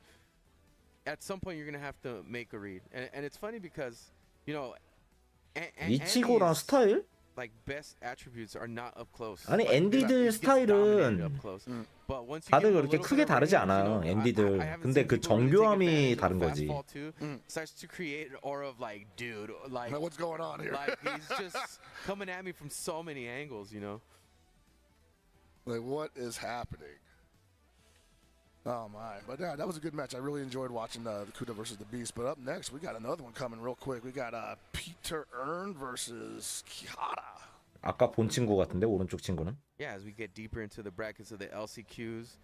at some point you're gonna have to make a read, and it's funny because you know, 이치고랑 Andy's, 스타일? like best attributes are not up close. 아니 Like, 앤디들 he gets dominated up 스타일은 close. But once you 다들 give him a 그렇게 little 크게 bit of 다르지 range, you 않아요 know, I 앤디들. haven't 근데 seen 그 people really take 정교함이 advantage of 다른 거지. fastball too. Starts to create an aura of like, dude, like What's going on here? like he's just coming at me from so many angles, you know. Like, what is happening? Oh my! But yeah, that was a good match. I really enjoyed watching the Kuda versus the Beast. But up next, we got another one coming real quick. We got Peter Earn versus Kihara. 아까 본 친구 같은데 오른쪽 친구는 Yeah, as we get deeper into the brackets of the LCQs,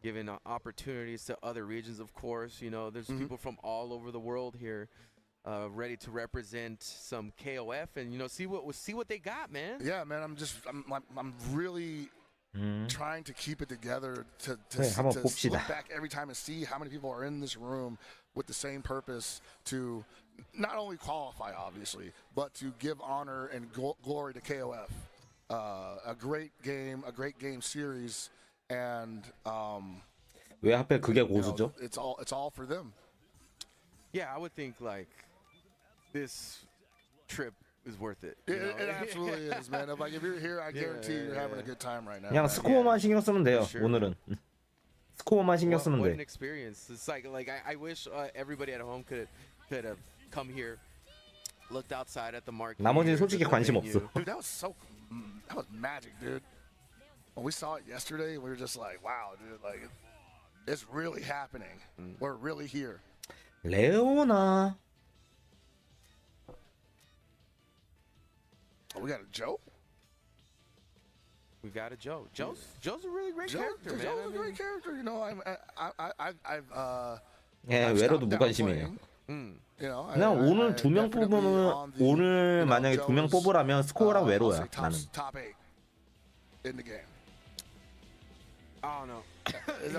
giving opportunities to other regions, of course. You know, there's people from all over the world here, ready to represent some KOF, and you know, see what they got, man. Yeah, man. I'm really trying to keep it together to 네, 한번 look 봅시다. back every time and see how many people are in this room with the same purpose to not only qualify, obviously, but to give honor and glory to KOF. A great game series, and 왜 하필 그게 you know, 고수죠? it's all for them. Yeah, I would think like this trip is worth it. It, you know? it absolutely is, man. If you're here, I guarantee you're having a yeah. good time right now. 그냥 man. 스코어만 신경 쓰면 돼요 sure. 오늘은. 스코어만 신경 쓰면 What an 돼. experience! It's like I wish everybody at home could have come here, looked outside at the market. 나머지는 솔직히 관심 없어. Dude, that was magic, dude. When we saw it yesterday, we were just like, wow, dude, like it's really happening. We're really here. 레오나 Oh, we got a Joe. We got a Joe. Joe's a really great character, man. Joe's I a mean, great character. You know, 예, I've 외로도 stopped 무관심이에요. downplaying. You know, 그냥 오늘 두 명 definitely 뽑으면 on the, 오늘 you know, 만약에 두 명 Joe's, 뽑으라면 스코어랑 I'll 외로야 say 나는. top 8 in the game. I don't know.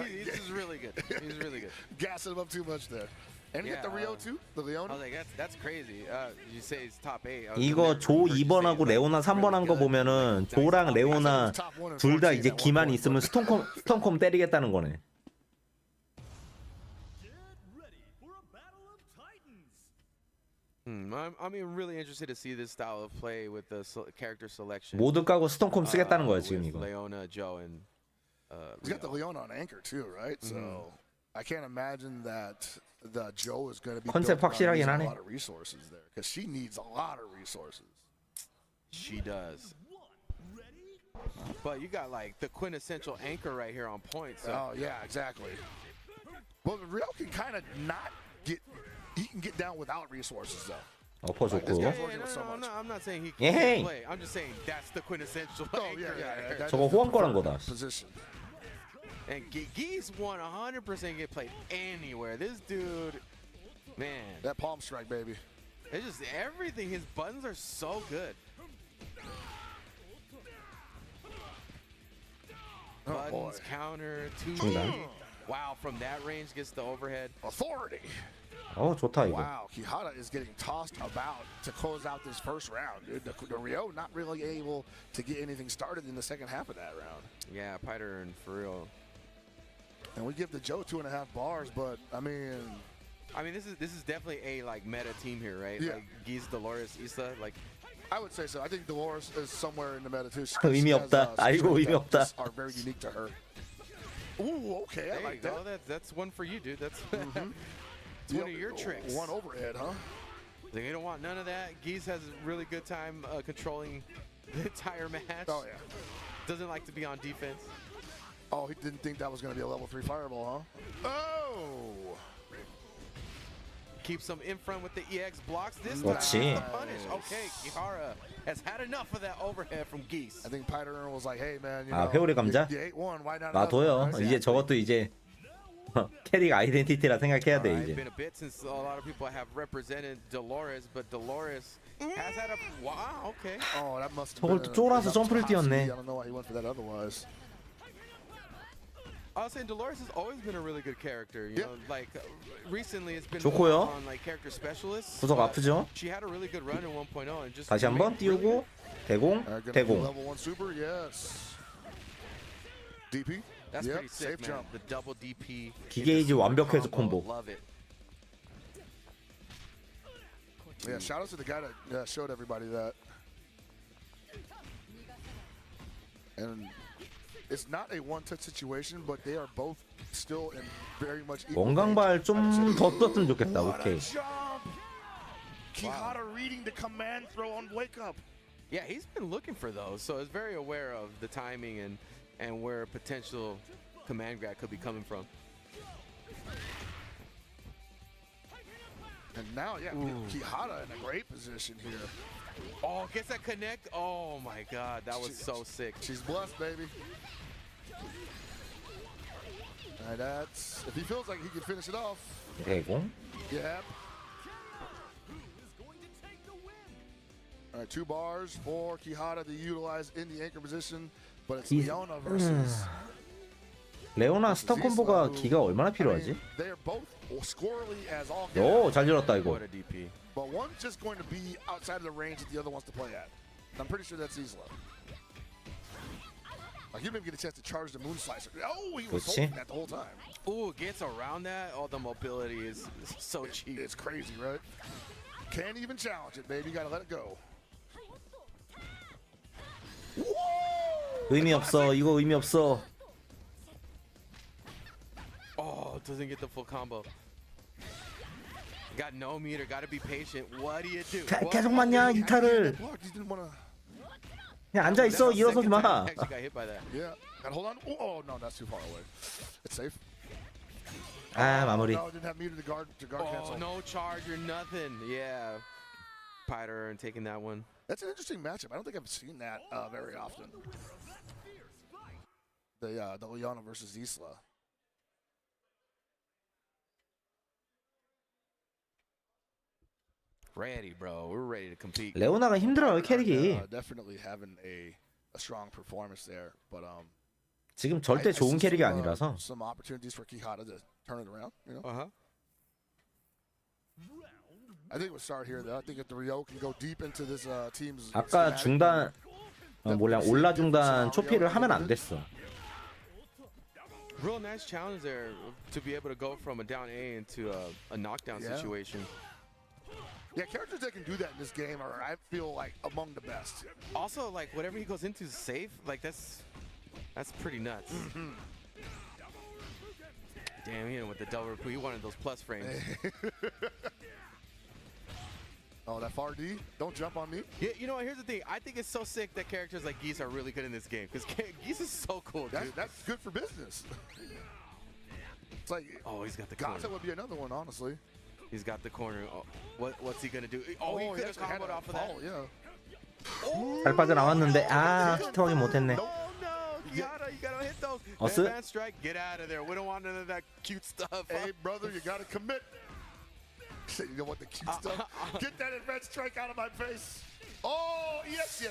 He's just really good. He's really good. Gassing him up too much there. And you get the Yeah, Rio too, the I Leona. was like, that's crazy. You say it's top 8. 이거 조 2번하고 레오나 3번 한 거 보면은 조랑 레오나 둘 다 이제 기만이 있으면 스톤컴 때리겠다는 거네. I'm really interested to see this style of play with the character selection. 모두 까고 스톤컴 쓰겠다는 거야 지금 with 이거. Leona, Joe, and He's got the Leona on anchor too, right? So I can't imagine that the Joe is going to be 컨셉 built around 확실하긴 using 하네. a lot of resources there because she needs a lot of resources. she does. But you got like the quintessential anchor right here on point. So Oh yeah, exactly. Well, the Rio can kind of not get. He can get down without resources though. 어퍼 This 좋고. guy's working with so no, much. I'm not saying he Yeah. can't play. I'm just saying that's the quintessential Oh anchor. yeah, right there. that 저거 is the 호환 거란 preferred 거다. Position. And Geese 100% get played anywhere. This dude, man, That palm strike, baby. it's just everything. His buttons are so good. Oh Buttons, boy. counter, 2 중단. Wow, from that range gets the overhead. Authority. 어 좋다 이거. Wow, Kihara is getting tossed about to close out this first round, dude. The Rio not really able to get anything started in the second half of that round. Yeah, Piter and for real. And we give the Joe 2.5 bars, but I mean, this is definitely a like meta team here, right? Yeah. Like Geese, Dolores, Issa, like I would say so. I think Dolores is somewhere in the meta too. She 의미 has, 없다. some 알고 strengths 의미 that 없다. just are very unique to her. Ooh, okay, There I you like go. that. That's one for you, dude. That's Mhm. it's one of your tricks. One overhead, huh? Like, you don't want none of that. Geese has a really good time controlling the entire match. Oh yeah. Doesn't like to be on defense. Oh, he didn't think that was going to be a level 3 fireball, huh? Oh! Keeps him in front with the EX blocks. This 그렇지. time the punish. Okay, Kihara has had enough of that overhead from Geese. I think Pyder was like, hey man, you 아, know, 회오리 감자? you ate one, why not another 놔둬요. one? 이제 저것도 이제 캐릭 아이덴티티라 생각해야 돼 Alright, 이제. been a bit since a lot of people have represented Dolores, but Dolores has had a wow. Okay. Oh, that must have 저걸 been 또 쫄아서 enough 점프를 toxicity. 뛰었네. I don't know why he went for that otherwise. I was saying Dolores has always been a really good character. You Yeah. know, like recently it's been 좋고요. more on like character specialists. 구석 but 아프죠? She had a really good run in 1.0 and just 다시 한번 remained really 띄우고 대공 Gonna be 대공. level 1 super, yes. DP? That's Yep, pretty sick, safe man. jump. The double DP. 기계이지 완벽해서 콤보. Love it. Yeah, shout out to the guy that showed everybody that. And it's not a one-touch situation, but they are both still in very much equal 원광발 좀 더 떴으면 좋겠다. What a 오케이. jump! Kihara reading the command throw on wake up. Yeah, he's been looking for those, so he's very aware of the timing and where potential command grab could be coming from. And now, yeah, Kihara in a great position here. Oh, gets that connect. Oh my God, that was so sick. She's blessed, baby. All right, that's if he feels like he can finish it off. 대공. Yep. All right, 2 bars for Kihara to utilize in the anchor position, but it's Leona versus. 레오나 스턴 콤보가 기가 얼마나 I mean, 필요하지? they are both squirrely as all get 오, out, 잘 질렀다 이거. What a DP. but one's just going to be outside of the range that the other wants to play at. I'm pretty sure that's Isla. Like, you didn't even get a chance to charge the moon slicer. Oh, he was 그렇지. holding that the whole time. Ooh, gets around that. Oh, the mobility is so cheap. It's crazy, right? Can't even challenge it, baby. You gotta let it go. 의미 없어. 이거 의미 없어. Oh, doesn't get the full combo. Got no meter. Got to be patient. What do you do? 계속 맞냐 이탈을. Blocked. He didn't wanna. 그냥 앉아 That's 있어. the 일어서지 second time 마. he actually got hit by that. Yeah. Gotta hold on. Oh no, that's too far away. It's safe. 아, 마무리. No, didn't have meter to guard Oh, cancel. no charge or nothing. Yeah. Pyder and taking that one. That's an interesting matchup. I don't think I've seen that very often. The Leona versus Isla. Ready, bro. We're ready to compete. 레오나가 힘들어요 캐릭이. Definitely having a strong performance there, but 지금 절대 I 좋은 see 캐릭이 some, 아니라서. some opportunities for Kihara to turn it around. You know, Uh-huh. I think we'll start here though. I think if the Rio can go deep into this team's. 아까 schematic, 중단 몰라 올라 중단 초피를 하면 안 됐어. Real nice challenge there to be able to go from a down A into a knockdown Yeah. situation. Yeah, characters that can do that in this game are, I feel like, among the best. Also, like whatever he goes into is safe. Like that's pretty nuts. Damn, he with the double recoup. He wanted those plus frames. Oh, that far D? Don't jump on me. Yeah, you know what? Here's the thing. I think it's so sick that characters like Geese are really good in this game because Geese is so cool, dude. That's good for business. It's like Oh, he's got the Gaza corner. would be another one, honestly. He's got the corner. Oh, what's he gonna do? Oh, he could have actually had comboed a off of that. follow, yeah. 잘 빠져나왔는데 아 히트하기 못했네. Oh no, you gotta hit those. 어스? Advanced strike, get out of there. We don't want none of that cute stuff. Hey, brother, you gotta commit. You know what, the cute stuff? Get that advanced strike out of my face. Oh, yes.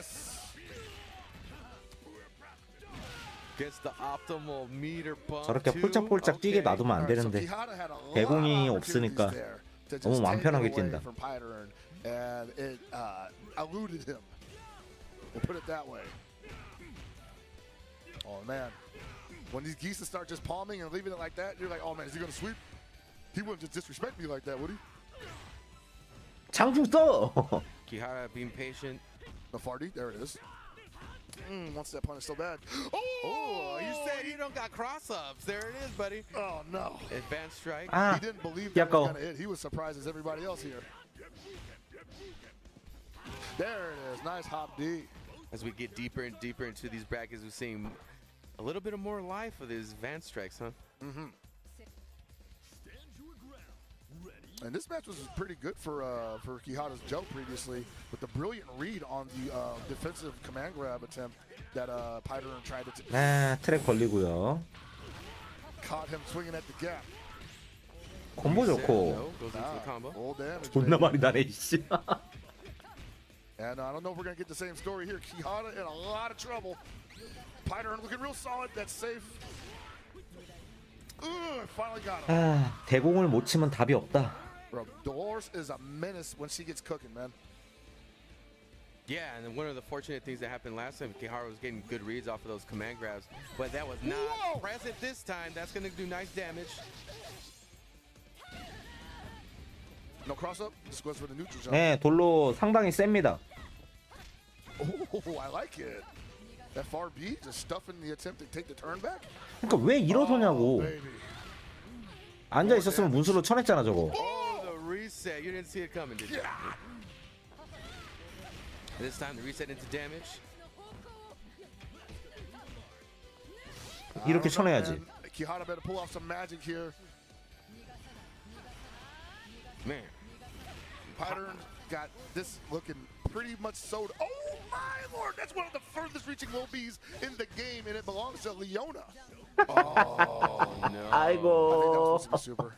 Gets the optimal meter bump. 저렇게 too. 폴짝폴짝 뛰게 Okay. 놔두면 안 Alright, so 되는데 Kihara had a lot 대공이 of 없으니까 opportunities there to just 너무 take 마음 편하게 it away 뛴다. from Pyder, and it eluded him. We'll put it that way. Oh man, when these geese start just palming and leaving it like that, you're like, oh man, is he gonna sweep? He wouldn't just disrespect me like that, would he? 장풍 써. Kihara being patient. The Fardy, there it is. Wants that punish so bad. Oh, you said you don't got cross-ups. There it is, buddy. Oh no. Advanced strike. 아, He didn't believe that 약간 was gonna hit. He was surprised as everybody else here. There it is. Nice hop D. As we get deeper and deeper into these brackets, we're seeing a little bit of more life with his advanced strikes, huh? And this match was pretty good for Quijada's Joe previously, with the brilliant read on the defensive command grab attempt that Pyder tried to 아, 트랙 걸리고요. caught him swinging at the gap. 콤보 좋고. No, goes into the Ah, combo. full damage. 존나 baby. 많이 나네 씨. And I don't know if we're gonna get the same story here. Quijada in a lot of trouble. Pyder looking real solid. That's safe. Finally got him. 아, 대공을 못 치면 답이 없다. Bro, Dolores is a menace when she gets cooking, man. Yeah, and then one of the fortunate things that happened last time, Kihara was getting good reads off of those command grabs, but that was not Whoa! present this time. That's going to do nice damage. No cross up. Just goes for the neutral jump. 네, 돌로 상당히 셉니다. Oh, I like it. That far B just stuffing the attempt to take the turn back. 그러니까 왜 일어서냐고. Baby. 앉아 있었으면 문수로 쳐냈잖아 저거. Oh, the reset. You didn't see it coming, did you? Yeah. This time the reset into damage. 이렇게 쳐내야지. Man, Quijada better pull off some magic here. Man. Pyder got this looking pretty much sold. Oh my lord, that's one of the furthest reaching low Bs in the game, and it belongs to Leona. Oh, no. I think that was 아이고. supposed to be super.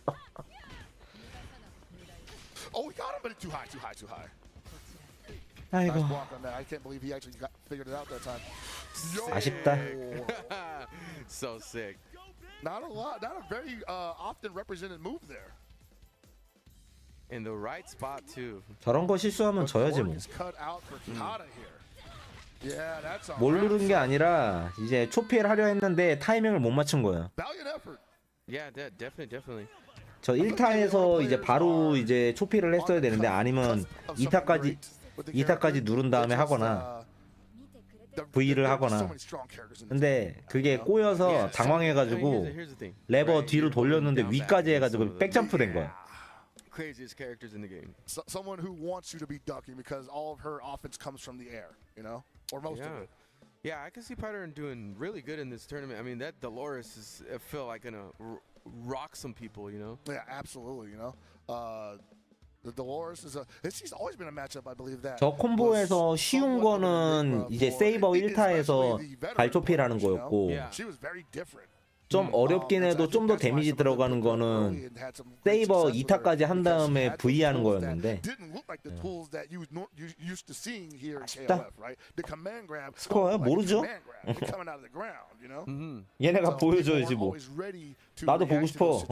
Oh, we got him, but it's too high, too high, too high. 아이고. Nice block on that. I can't believe he actually figured it out that time. Yo! 아쉽다. So sick. Not a very often represented move there. In the right spot, too. 저런 거 실수하면 져야지 뭐. Is cut out for Quijada here. Yeah, that's a 뭘 wrap. 누른 게 아니라 이제 초피를 하려 했는데 타이밍을 못 맞춘 거예요. Valiant effort. Yeah, definitely. 저 1타에서 이제 바로 이제 초피를 했어야 되는데 아니면 2타까지 누른 다음에 하거나 V를 하거나. 근데 그게 꼬여서 당황해가지고 Here's the thing. 레버 Right, 뒤로 you're 돌렸는데 down back 위까지 against some 해가지고 of the 백점프 된 거야. craziest characters in the game. Someone who wants you to be ducking because all of her offense comes from the air, you know, or most of Yeah. it. Yeah, I can see Pyder doing really good in this tournament. I mean, that Dolores is, I feel like, gonna rock some people, you know? Yeah, absolutely. You know, the Dolores is she's always been a matchup, I believe that. 저 콤보에서 쉬운 거는 이제 세이버 1타에서 발초피라는 거였고 She was very different. 좀 어렵긴 해도 좀 더 데미지 들어가는 거는 세이버 2타까지 한 다음에 V 하는 거였는데 스코어야? 모르죠? 얘네가 보여줘야지 뭐. 나도 보고 싶어.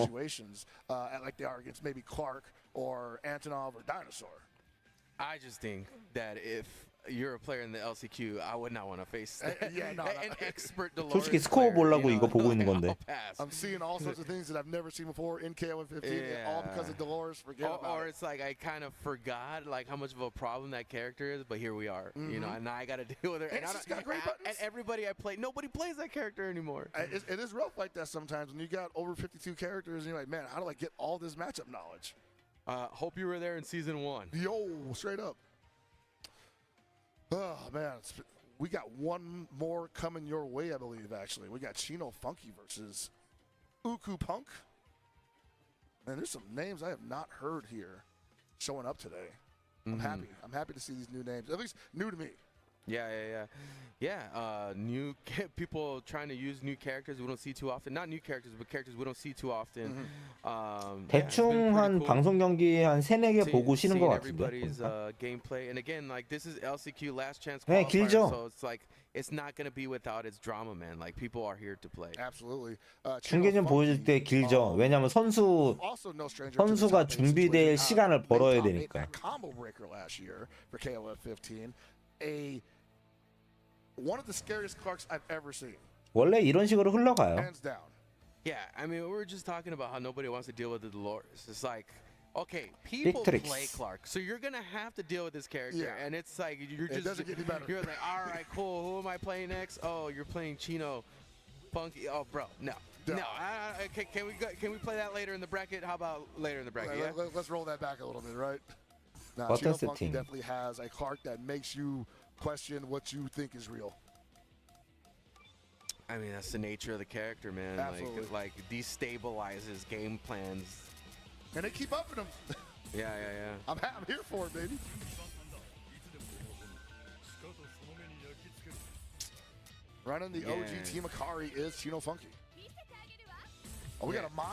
I just think that if you're a player in the LCQ, I would not want to face yeah, no, an expert Dolores 솔직히 스코어 player, 보려고 you know? 이거 보고 있는 건데. I'll pass. I'm seeing all sorts of things that I've never seen before in KOF 15, all because of Dolores. Forget about Or it. it's like I kind of forgot like how much of a problem that character is, but here we are, you know, and now I got to deal with her. And she's got great buttons. And everybody I play, nobody plays that character anymore. It is rough like that sometimes when you got over 52 characters and you're like, man, how do I get all this matchup knowledge? Hope you were there in season 1. Yo, straight up. Oh, man. We got one more coming your way, I believe, actually. We got Chino Funky versus Uku Punk. Man, there's some names I have not heard here showing up today. I'm happy. I'm happy to see these new names, at least new to me. Yeah. New people trying to use new characters we don't see too often. Not new characters, but characters we don't see too often. 대충 한 방송 경기 한 3-4개 보고 쉬는 것 같은데. Everybody's gameplay, and again, like this is LCQ last chance 네, qualifier, 길죠. so it's like it's not gonna be without its drama, man. Like people are here to play. Absolutely. 중계 좀 보여줄 때 길죠. 왜냐면 선수가 준비될 시간을 벌어야 되니까. Combo breaker last year for KOF 15. One of the scariest Clarks I've ever seen. 원래 이런 식으로 흘러가요. Hands down. Yeah, I mean, we were just talking about how nobody wants to deal with the Dolores. It's like Okay, people Victrix. play Clark, so you're gonna have to deal with this character, Yeah. and it's like you're It just doesn't get any better. you're like, all right, cool. Who am I playing next? Oh, you're playing Chino, Funky. Oh, bro, no. Can we play that later in the bracket? How about later in the bracket? Yeah. Let's roll that back a little bit, right? Now, What Chino does it Funky think? definitely has a Clark that makes you question what you think is real. I mean, that's the nature of the character, man. Absolutely. Like destabilizes game plans. And they keep upping them. Yeah. I'm here for it, baby. Running the OG Yeah. Team Akari is Chino Funky. Oh, we got a Mai?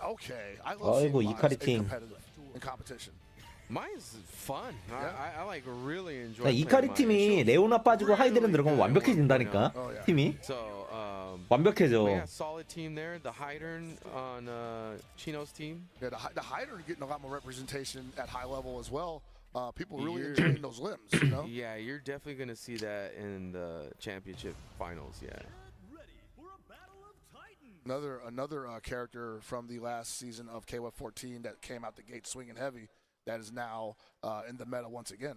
Okay. I love Oh, seeing 이거 Mai's 이카리 in 팀. competitive, in competition. Mine's fun. Yeah. I like really enjoy. 야, 이카리 팀이 레오나 빠지고 하이드렌 들어가면 완벽해진다니까. Oh, yeah. 팀이 So we 완벽해져. got a solid team there. The Hydern on Chino's team. Yeah, the Hyder getting a lot more representation at high level as well. People really You're- enjoying those limbs, you know? Yeah, you're definitely gonna see that in the championship finals. Yeah. Another character from the last season of KWF 14 that came out the gate swinging heavy that is now in the meta once again.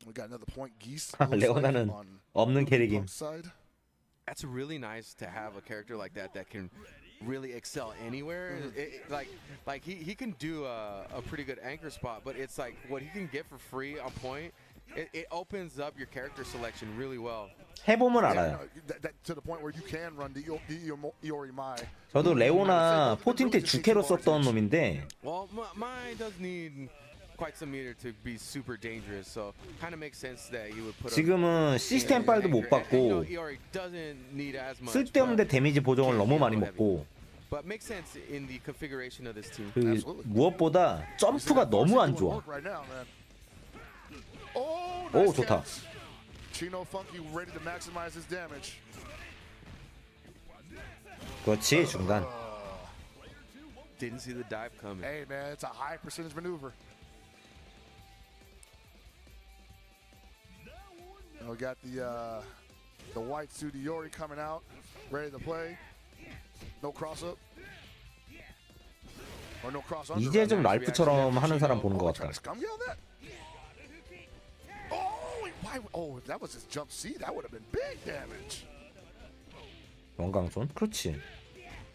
We got another point. Geese looks like 레오나는 on 없는 캐릭임. Punk's side. That's really nice to have a character like that can really excel anywhere. Like he can do a pretty good anchor spot, but it's like what he can get for free on point. It opens up your character selection really well. 해보면 Yeah, 알아요. to the point where you can run the Iori Mai. 저도 레오나 14 때 주캐로 썼던 놈인데 Well, mine does need quite some meter to be super dangerous, so kind of makes sense that you would put. 지금은 시스템 빨도 못 받고 Iori doesn't need as much. 쓸데없는데 데미지 보정을 너무 많이 먹고 But makes sense in the configuration of this team. 그 Absolutely. 무엇보다 점프가 너무 안 좋아. Right now, man. Oh, 오, nice 좋다. catch. Chino Funky ready to maximize his damage. 그렇지, 중단. Didn't see the dive coming. Hey, man, it's a high percentage maneuver. And we got the white suit Iori coming out, ready to play. No cross up. Or no cross under. 이제 좀 랄프처럼 하는 사람 보는 것 같다. Scum yell that? Oh, why? Oh, if that was his jump C, that would have been big damage. 원강손? 그렇지.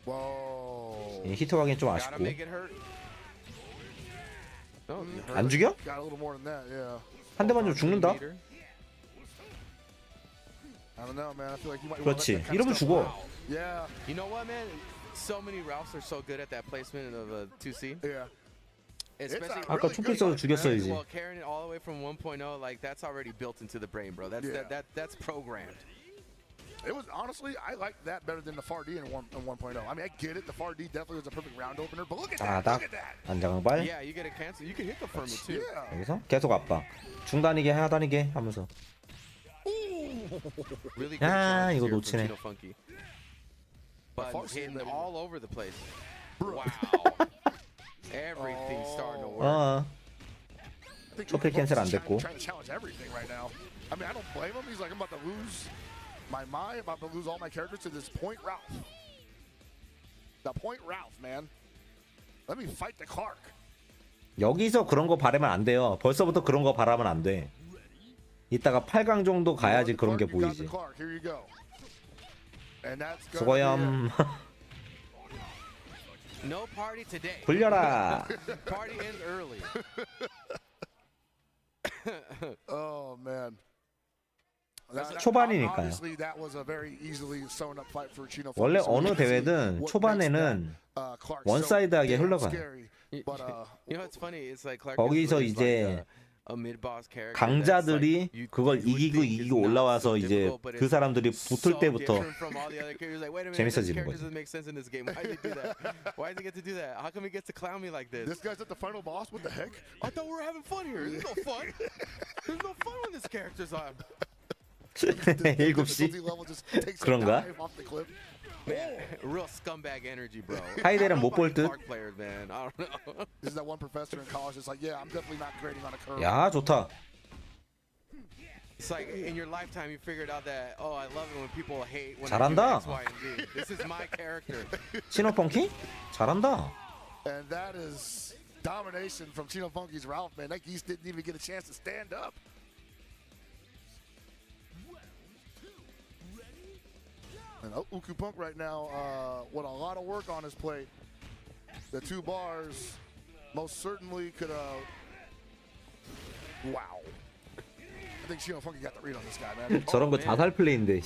Whoa. 이 히트 가긴 좀 Gotta 아쉽고. make it hurt. No, you hurt 안 죽여? Got a little more than that, yeah. 한 대만 좀 죽는다? meter. I don't know, man. I feel like you might. 그렇지. 이러면 죽어. Yeah, You know what, man? So many Ralphs are so good at that placement of a 2C. yeah. Especially 아까 투필 써도 죽였어야지. well, carrying it all the way from 1.0, like that's already built into the brain, bro. That's Yeah. that's programmed. It was honestly, I liked that better than the FAR D in 1.0. I mean, I get it. The FAR D definitely was a perfect round opener, but look at that. 따닥. Look at that. 안장발. Yeah, you get a cancel. You can hit the Fermi too. Yeah. 여기서 계속 압박. 중단이게 하단이게 하면서. Really good 야, challenge 이거 here from 놓치네. Chino Funky. But Fox hitting ready. all over the place. Wow. Everything's starting to work. 어. I think 초필 캔슬 안 됐고. Trying to challenge everything right now. I mean, I don't blame him. He's like, I'm about to lose my mind, about to lose all my characters to this Point Ralph. The Point Ralph, man. Let me fight the Clark. 여기서 그런 거 바라면 안 돼요. 벌써부터 그런 거 바라면 안 돼. 이따가 8강 정도 가야지 그런 게 You got the 보이지. Clark. Here you go. And that's gonna be it. 수고염. No party today. 굴려라. Party ends early. Oh man. 초반이니까요. Obviously, that was a very easily sewn up fight for Chino. 원래 So we 어느 can see 대회든 what 초반에는 makes that, Clark 원사이드하게 so damn 흘러가요. scary. But You know what's funny? It's like Clark 거기서 is 이제 like a mid-boss character 강자들이 that's like 그걸 you would 이기고 think is 이기고 not 올라와서 so 이제 difficult, but 그 it's 사람들이 so 붙을 때부터 different from all the other characters. Like, wait a minute, this 재밌어지는 character 거지. doesn't make sense in this game. Why did he do that? Why does he get to do that? How come he gets to clown me like this? this guy's at the final boss. What the heck? I thought we were having fun here. There's no fun. There's no fun when this character's on. 7시? Difficulty level just takes a 그런가? dive off the cliff. Man, real scumbag energy, bro. 하이델은 I don't 못 know 볼 about 듯. Clark players, man. I don't know. This is that one professor in college that's like, yeah, I'm definitely not grading on a curve. 야, 좋다. It's like in your lifetime you figured out that oh I love it when people hate when 잘한다. I do X, Y, and Z. This is my character. 치노 펑키? 잘한다. And that is domination from Chino Funky's Ralph, man. That geese didn't even get a chance to stand up. And Uku Punk right now, with a lot of work on his plate. The two bars most certainly could wow. I think Chino Funky got the read on this guy, man. 저런 거 자살 플레이인데.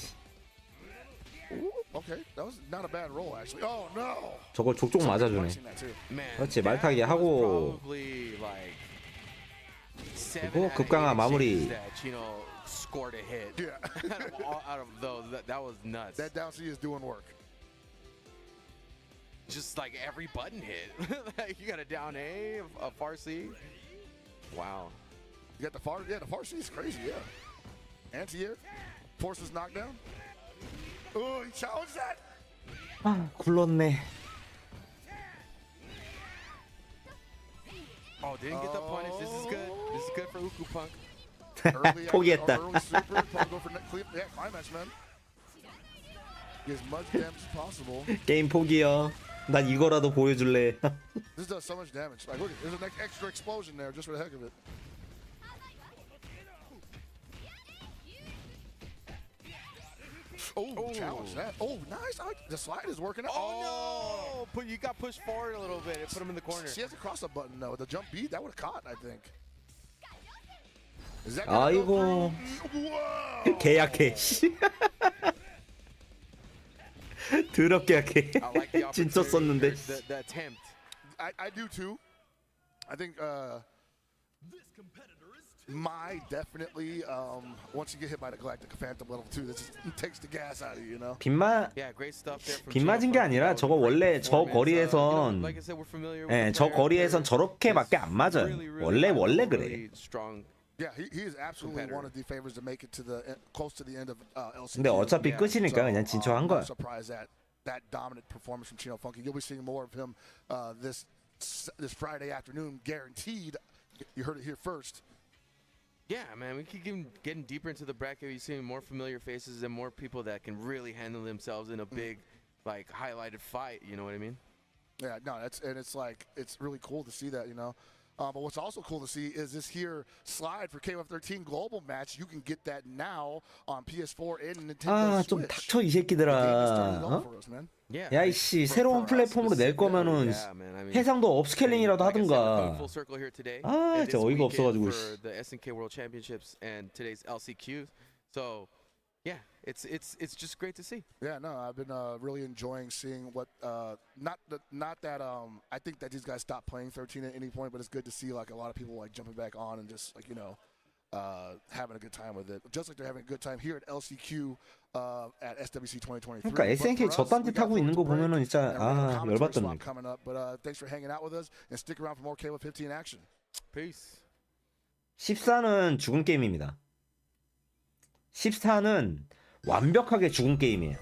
Ooh, okay, that was not a bad roll actually. Oh no. 저걸 족족 맞아주네. Punching that too. Man, 그렇지, that 말타기 was 하고. probably like 그리고 급강화 마무리. that Chino scored a hit. Yeah. out of those, that was nuts. That down C is doing work. Just like every button hit. Like you got a down A, a far C. Wow. You got the far C is crazy, yeah. Anti-air, forces knockdown. Oh, he challenged that. 아, 굴렀네. Oh, didn't get the punish. This is good. This is good for Uku Punk. Early, 포기했다. early super, probably go for yeah, climax, man. Get as much damage as possible. 게임 포기요. 난 이거라도 보여줄래. This does so much damage. Like, look, there's an extra explosion there just for the heck of it. Oh, challenge that. Oh, nice. The slide is working out. Oh, no! But you got pushed forward a little bit and put him in the corner. She has a cross-up button though. The jump beat that would have caught, I think. Is that 아이고. Whoa! 계약해. 더럽게 약해. I like the 진짜 썼는데. opportunity, the attempt. I do too. I think my definitely once you get hit by the Galactic Phantom level 2, this just takes the gas out of you, you know. 빗마 Yeah, great stuff there from 빗 맞은 게 Chino 아니라 Funky. 저거 원래 저 Performance. 거리에선 like I said, we're familiar with 예, the 저 player. 거리에선 저렇게밖에 안 맞아요. Really, really 원래 high, 그래. really strong. Yeah, he is absolutely Competitor. one of the favorites to make it to the close to the end of LCQ. 근데 어차피 Yeah. 끝이니까 그냥 진출한 I'm 거야. not surprised at that dominant performance from Chino Funky. You'll be seeing more of him this Friday afternoon, guaranteed. You heard it here first. Yeah, man, we keep getting deeper into the bracket. You're seeing more familiar faces and more people that can really handle themselves in a big, like, highlighted fight. You know what I mean? Yeah, no, it's like it's really cool to see that, you know. But what's also cool to see is this here slide for KOF13 global match. You can get that now on PS4 and Nintendo 아, 좀 Switch. 닥쳐 이 The game is starting 새끼들아. well 어? for us, man. Yeah. 야 like, 이씨 for 새로운 us 플랫폼으로 낼 specifically, 거면은 yeah, man, I mean, 해상도 업스케일링이라도 like I said, we're going 하든가. full circle here today. 아, and 진짜 this 어이가 weekend 없어가지고. for the SNK World Championships and today's LCQ. So, yeah, it's just great to see. Yeah, no, I've been really enjoying seeing what not that I think that these guys stopped playing 13 at any point, but it's good to see like a lot of people like jumping back on and just like, you know, having a good time with it. Just like they're having a good time here at LCQ at SWC 2023. 그러니까 SNK 저딴 짓 하고 있는 거 보면은 진짜 아, 열받던데. coming up, but thanks for hanging out with us and stick around for more KO15 action. Peace. 14는 죽은 게임입니다. 14는 완벽하게 죽은 게임이에요.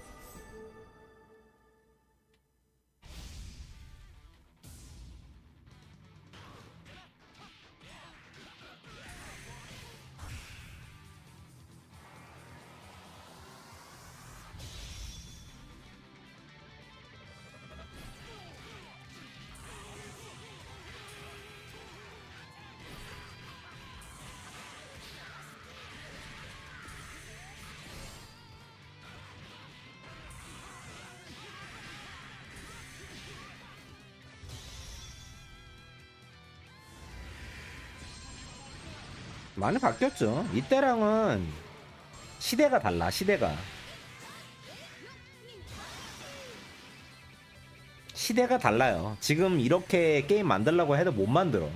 많이 바뀌었죠. 이때랑은 시대가 달라. 시대가 달라요. 지금 이렇게 게임 만들려고 해도 못 만들어.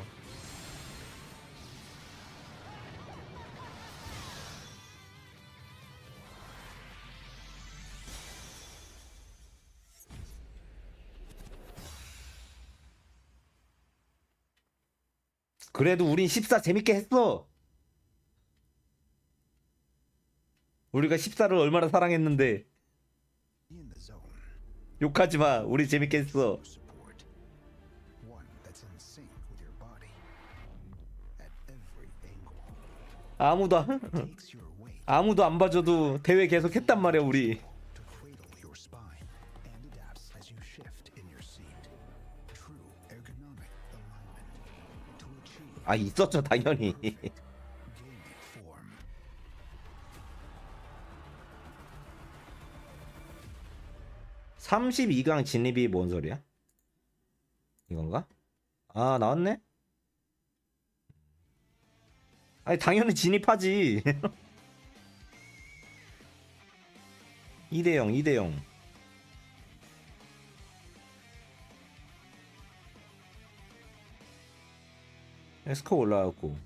그래도 우린 14 재밌게 했어. 우리가 14를 얼마나 사랑했는데. In the zone. 욕하지 마. 우리 재밌게 했어. Support. One that's in sync with your body. At every angle. 아무도 Takes your weight 아무도 안 봐줘도 대회 계속 했단 말이야 우리. to cradle your spine and adapts as you shift in your seat. True ergonomic alignment to achieve 아 있었죠 당연히. gaming form. 32강 진입이 뭔 소리야? 이건가? 아 나왔네? 아니 당연히 진입하지. 2대0 2대0. 스코어 올라갔고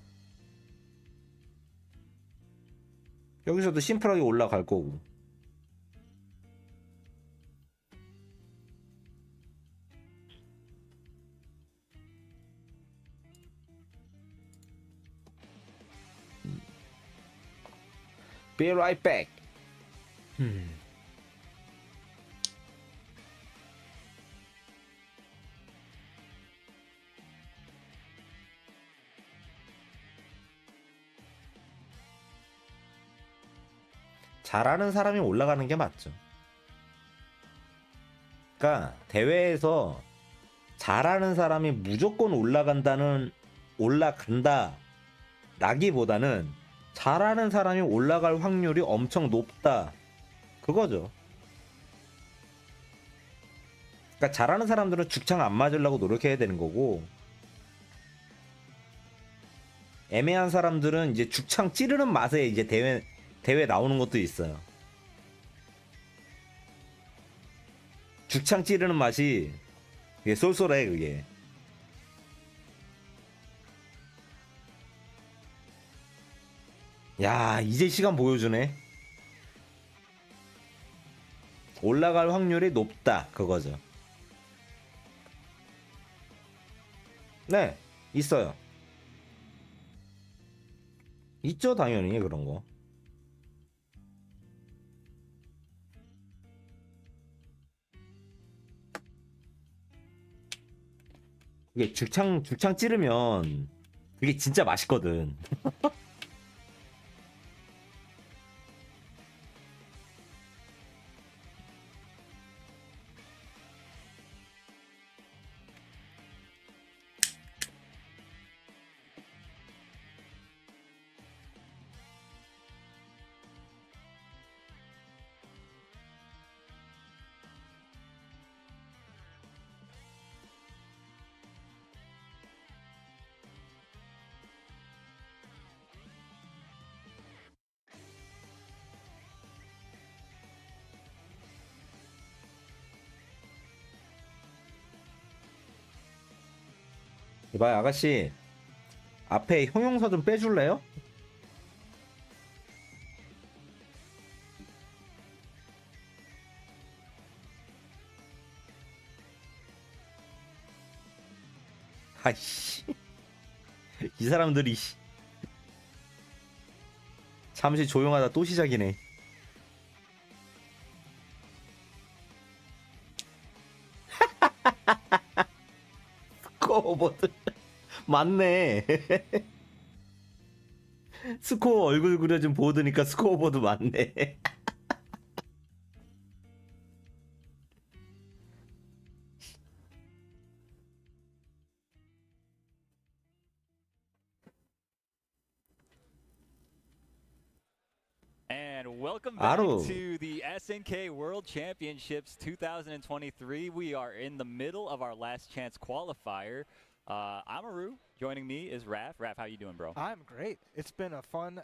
여기서도 심플하게 올라갈 거고. Be right back. 잘하는 사람이 올라가는 게 맞죠. 그러니까 대회에서 잘하는 사람이 무조건 올라간다 라기보다는 잘하는 사람이 올라갈 확률이 엄청 높다 그거죠. 그러니까 잘하는 사람들은 죽창 안 맞으려고 노력해야 되는 거고, 애매한 사람들은 이제 죽창 찌르는 맛에 이제 대회 나오는 것도 있어요. 죽창 찌르는 맛이 그게 쏠쏠해 그게. 야 이제 시간 보여주네. 올라갈 확률이 높다 그거죠. 네 있어요. 있죠 당연히 그런 거. 이게 죽창 찌르면 그게 진짜 맛있거든. 이봐요 아가씨, 앞에 형용사 좀 빼줄래요? 아이씨 이 사람들이 잠시 조용하다 또 시작이네. 스코어보드 맞네. 스코어 얼굴 그려진 보드니까 스코어보드 맞네. And welcome back Aru. to the SNK World Championships 2023. We are in the middle of our last chance qualifier. I'm Aru. Joining me is Raph. Raph, how you doing, bro? I'm great. It's been a fun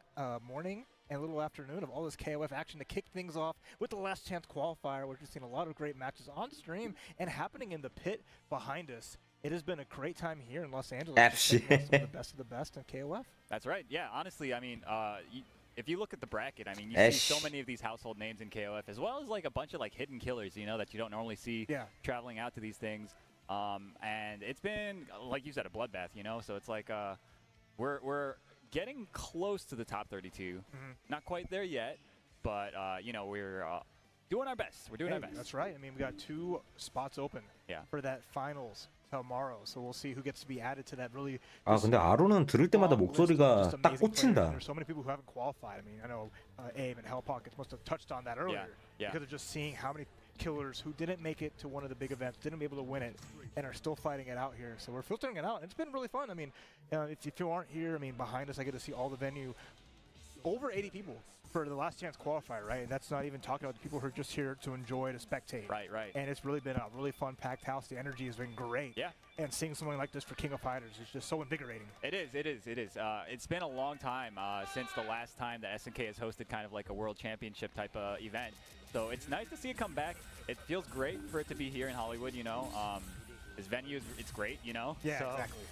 morning and a little afternoon of all this KOF action to kick things off with the last chance qualifier, which we've seen a lot of great matches on stream and happening in the pit behind us. It has been a great time here in Los Angeles. Absolutely. Some of the best in KOF. That's right. Yeah, honestly, I mean, if you look at the bracket, I mean, you see so many of these household names in KOF, as well as like a bunch of like hidden killers, you know, that you don't normally see traveling out to these things. And it's been, like you said, a bloodbath, you know. So it's like we're getting close to the top 32. Not quite there yet, but you know, we're doing our best. We're doing our best. That's right. I mean, we got 2 spots open for that finals tomorrow. So we'll see who gets to be added to that really. 아 근데 아로는 들을 때마다 long list of 목소리가 just 딱 amazing players. 꽂힌다. There's so many people who haven't qualified. I mean, I know Abe and Hell Pockets must have touched on that earlier yeah. because of just seeing how many killers who didn't make it to one of the big events, didn't be able to win it, and are still fighting it out here. So we're filtering it out. It's been really fun. I mean, if you aren't here, I mean, behind us, I get to see all the venue. Over 80 people for the last chance qualifier, right? And that's not even talking about the people who are just here to enjoy, to spectate. Right. And it's really been a really fun packed house. The energy has been great. Yeah. And seeing something like this for King of Fighters is just so invigorating. It is. It's been a long time since the last time that SNK has hosted kind of like a world championship type of event. So it's nice to see it come back. It feels great for it to be here in Hollywood, you know. This venue, it's great, you know. Yeah, so, exactly.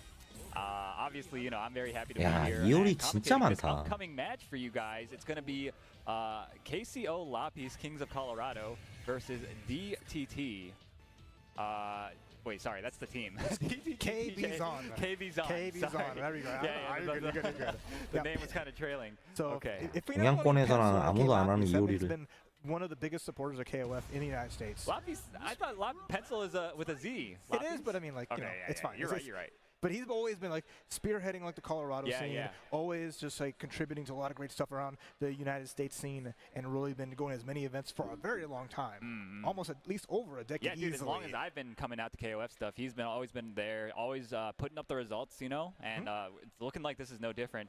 Obviously, you know, I'm very happy to 야, be here. 이효리 and 진짜 commentating this 많다. upcoming match for you guys. It's going to be KCO Lapis Kings of Colorado versus DTT. Wait, sorry, that's the team. KB's on. KB's on. KB's on. Sorry. There we go. Yeah, You're good. The name was kind of trailing. So okay. if we know 동양권에서는 아무도 안 하는 Lapis, 이효리를. he's been one of the biggest supporters of KOF in the United States. Lapis, I thought pencil is with a Z. It is, but I mean, like, Okay, you know, yeah, it's yeah, fine. You're It's right. But he's always been like spearheading like the Colorado Yeah, scene, yeah. always just like contributing to a lot of great stuff around the United States scene, and really been going to as many events for a very long time, almost at least over a decade. Yeah, dude. easily. As long as I've been coming out to KOF stuff, he's always been there, always putting up the results, you know. And it's looking like this is no different.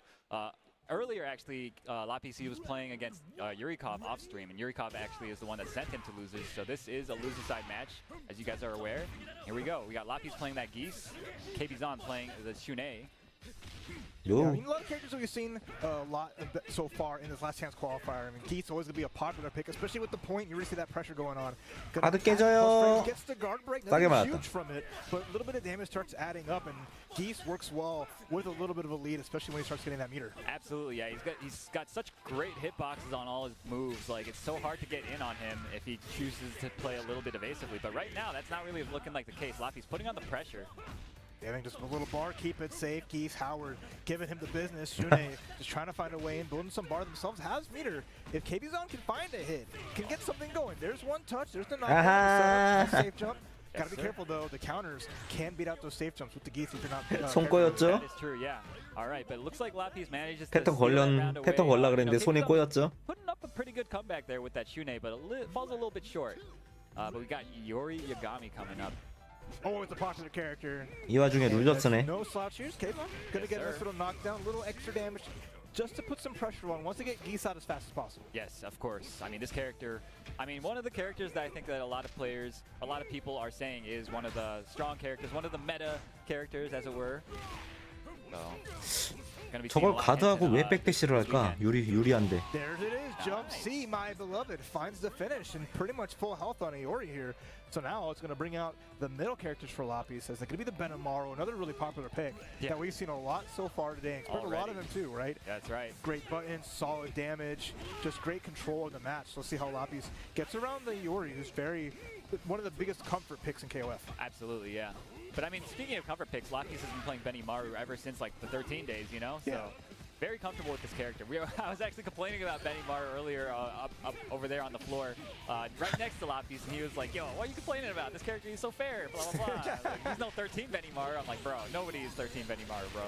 Earlier, actually, Lapis was playing against Yurikov off stream, and Yurikov actually is the one that sent him to losers. So this is a loser side match, as you guys are aware. Here we go. We got Lapis playing that Geese, KB's playing the Shunei. Yeah, I mean, a lot of characters that we've seen a lot so far in this last chance qualifier. I mean, Geeth's always going to be a popular pick, especially with the point. You really see that pressure going on. 가드 깨져요. Gets the guard break, 싸게 nothing 맞았다. huge from it, but a little bit of damage starts adding up, and Geeth works well with a little bit of a lead, especially when he starts getting that meter. Absolutely, yeah. He's got such great hitboxes on all his moves. Like, it's so hard to get in on him if he chooses to play a little bit evasively. But right now, that's not really looking like the case. Lapis putting on the pressure. Giving just a little bar, keep it safe. Geeth, Howard giving him the business. Shunei just trying to find a way in, building some bar themselves. Has meter. If KB's can find a hit, can get something going. There's one touch, there's the knockdown, safe jump. Gotta be careful though, the counters can beat out those safe jumps with the Geeth if you're not 손 꼬였죠? That is true, yeah. All right, but it looks like Lapis manages to 패턴 steal that round away. 패턴 걸라 You know, 그랬는데 손이 KB's 꼬였죠? putting up a pretty good comeback there with that Shunei, but falls a little bit short. But we got Yori Yagami coming up. Always a popular character. 이 와중에 룰저스네. No slouches. K-Bon gonna get a nice little knockdown, little extra damage, just to put some pressure on. Wants to get Geese out as fast as possible. Yes, of course. I mean, this character, one of the characters that I think that a lot of people are saying is one of the strong characters, one of the meta characters, as it were. So, gonna be 저걸 가드하고 왜 백대시를 할까? 유리한데. There it is, jump C, my beloved, finds the finish and pretty much full health on Iori here. So now it's going to bring out the middle characters for Lapis, as they're going to be the Benamaru, another really popular pick that we've seen a lot so far today. Expect a lot of them too, right? That's right. Great buttons, solid damage, just great control of the match. So let's see how Lapis gets around the Iori, who's one of the biggest comfort picks in KOF. Absolutely, yeah. But I mean, speaking of comfort picks, Lapis has been playing Benimaru ever since like the 13 days, you know? So very comfortable with this character. I was actually complaining about Benimaru earlier up over there on the floor, right next to Lapis, and he was like, yo, what are you complaining about? This character is so fair, blah, blah, blah. Like, he's no 13 Benimaru. I'm like, bro, nobody is 13 Benimaru, bro.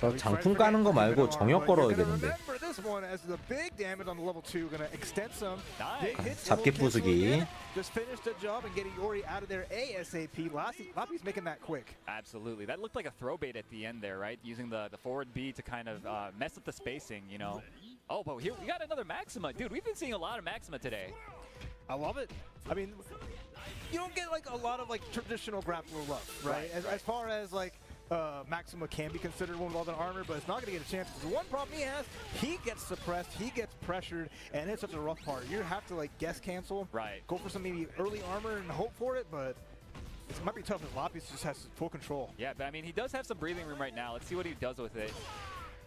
저 장풍 까는 거 말고 정역 걸어야겠는데. Remember this one as the big damage on the level 2, gonna extend some big hits. 잡기 부수기. Just finish the job and getting Iori out of there ASAP. Lapis making that quick. Absolutely. That looked like a throw bait at the end there, right? Using the forward B to kind of mess up the spacing, you know. Oh, but here we got another Maxima. Dude, we've been seeing a lot of Maxima today. I love it. I mean, you don't get like a lot of like traditional grappler love, right? As far as like Maxima can be considered one with all the armor, but it's not going to get a chance. Because one problem he has, he gets suppressed, he gets pressured, and it's such a rough part. You have to like guess cancel, go for some maybe early armor and hope for it, but it might be tough as Lapis just has full control. Yeah, but I mean, he does have some breathing room right now. Let's see what he does with it.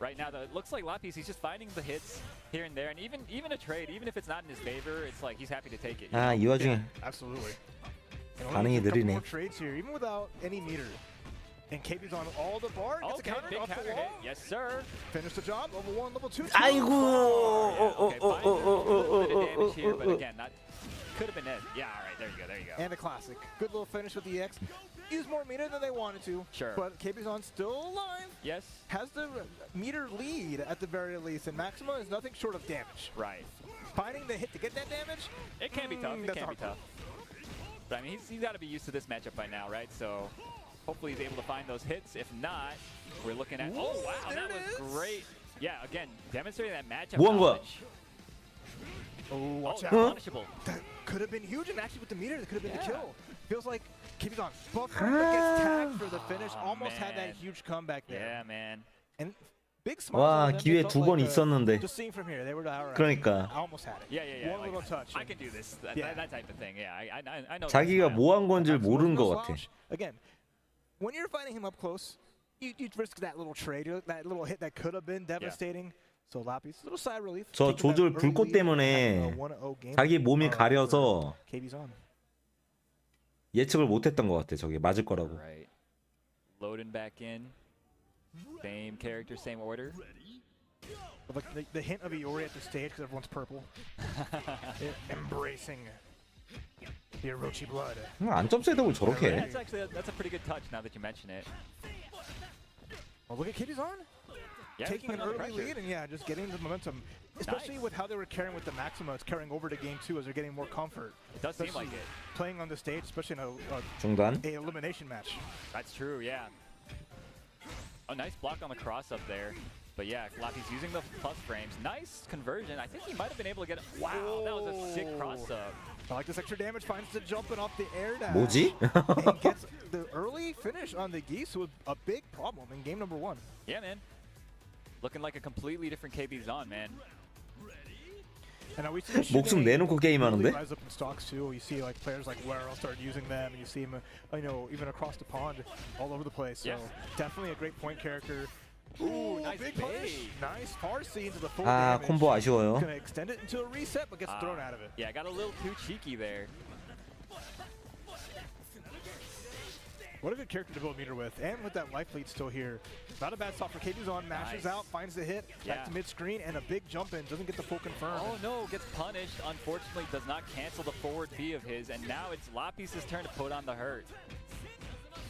Right now, though, it looks like Lapis, he's just finding the hits here and there, and even a trade, even if it's not in his favor, it's like he's happy to take it. 아, 이 와중에 Absolutely. 반응이 느리네. More trades here, even without any meter. And KB's on all the bar, gets a counter big off counter the wall. hit. Yes, sir. Finish the job, level 1, level 2. 아이고. Okay, fine. A little bit of damage here, but again, could have been it. Yeah, all right, there you go. And a classic. Good little finish with the X. use more meter than they wanted to. Sure. But KBZon's still alive. Yes. Has the meter lead at the very least, and Maxima is nothing short of damage. Right. Finding the hit to get that damage, It can be tough. It that's can be hard. tough. But I mean, he's got to be used to this matchup by now, right? So hopefully he's able to find those hits. If not, we're looking at. Oh wow, there that it was is. great. Yeah, again, demonstrating that matchup 뭐 한 거야? knowledge. Oh, watch Oh, out. punishable. That could have been huge, and actually with the meter, that could have been the Yeah. kill. Feels like KBZon buffer, but gets tagged for the finish. Oh, Almost had that man. huge comeback there. Yeah, man. And big smiles 와, on them. They 기회 felt 두 번 like, 있었는데. Just seeing from here, they were alright. 그러니까. Almost had it. Yeah. One little touch. I can do this. That, Yeah. that type of thing. Yeah, I know. 자기가 that style. 뭐 한 건지 Absolutely 모르는 no 것 같아. slouch. Again, when you're fighting him up close, you risk that little trade, that little hit that could have been devastating. So Lapis, little side relief. 저 taking that 조절 early 불꽃 lead, 때문에 having a 1-0 game, 자기 몸이 가려서 KBZon. 예측을 못했던 것 같아. 저게 맞을 거라고. Right. Loading back in. Same character, same order. Like the hint of Iori at the stage because everyone's purple. Embracing the Orochi blood. 안점 셋업을 저렇게 해. That's actually that's a pretty good touch now that you mention it. Oh, look at KBZon. Yeah, Taking an putting on the early pressure. lead and yeah, just getting the momentum. Especially Nice. with how they were carrying with the Maxima, it's carrying over to game 2 as they're getting more comfort. It does seem like Especially it. Playing on the stage, especially in 중단. a elimination match. That's true, yeah. A nice block on the cross up there. But yeah, Lapi's using the plus frames. Nice conversion. I think he might have been able to get. Wow, that was a sick cross up. I like this extra damage, finds the jumping off the air dash. 뭐지? And gets the early finish on the geese was a big problem in game number 1. Yeah, man. Looking like a completely different KBZon, man. And now we see 목숨 Shunei 내놓고 really 게임하는데? rise up in stocks too. You see like players like Wero start using them, and you see him, even across the pond, all over the place. So Yeah. definitely a great point character. Ooh, nice big bait. punish. Nice Farsi into the full 아, damage. 콤보 아쉬워요. Gonna extend it into a reset, but gets thrown out of it. Yeah, got a little too cheeky there. What a good character to build meter with, and with that life lead still here. Not a bad stop for KBZon. Mashes Nice. out, finds the hit, Yeah. back to mid screen, and a big jump in. Doesn't get the full confirm. Oh no, gets punished. Unfortunately, does not cancel the forward B of his, and now it's Lapis's turn to put on the hurt.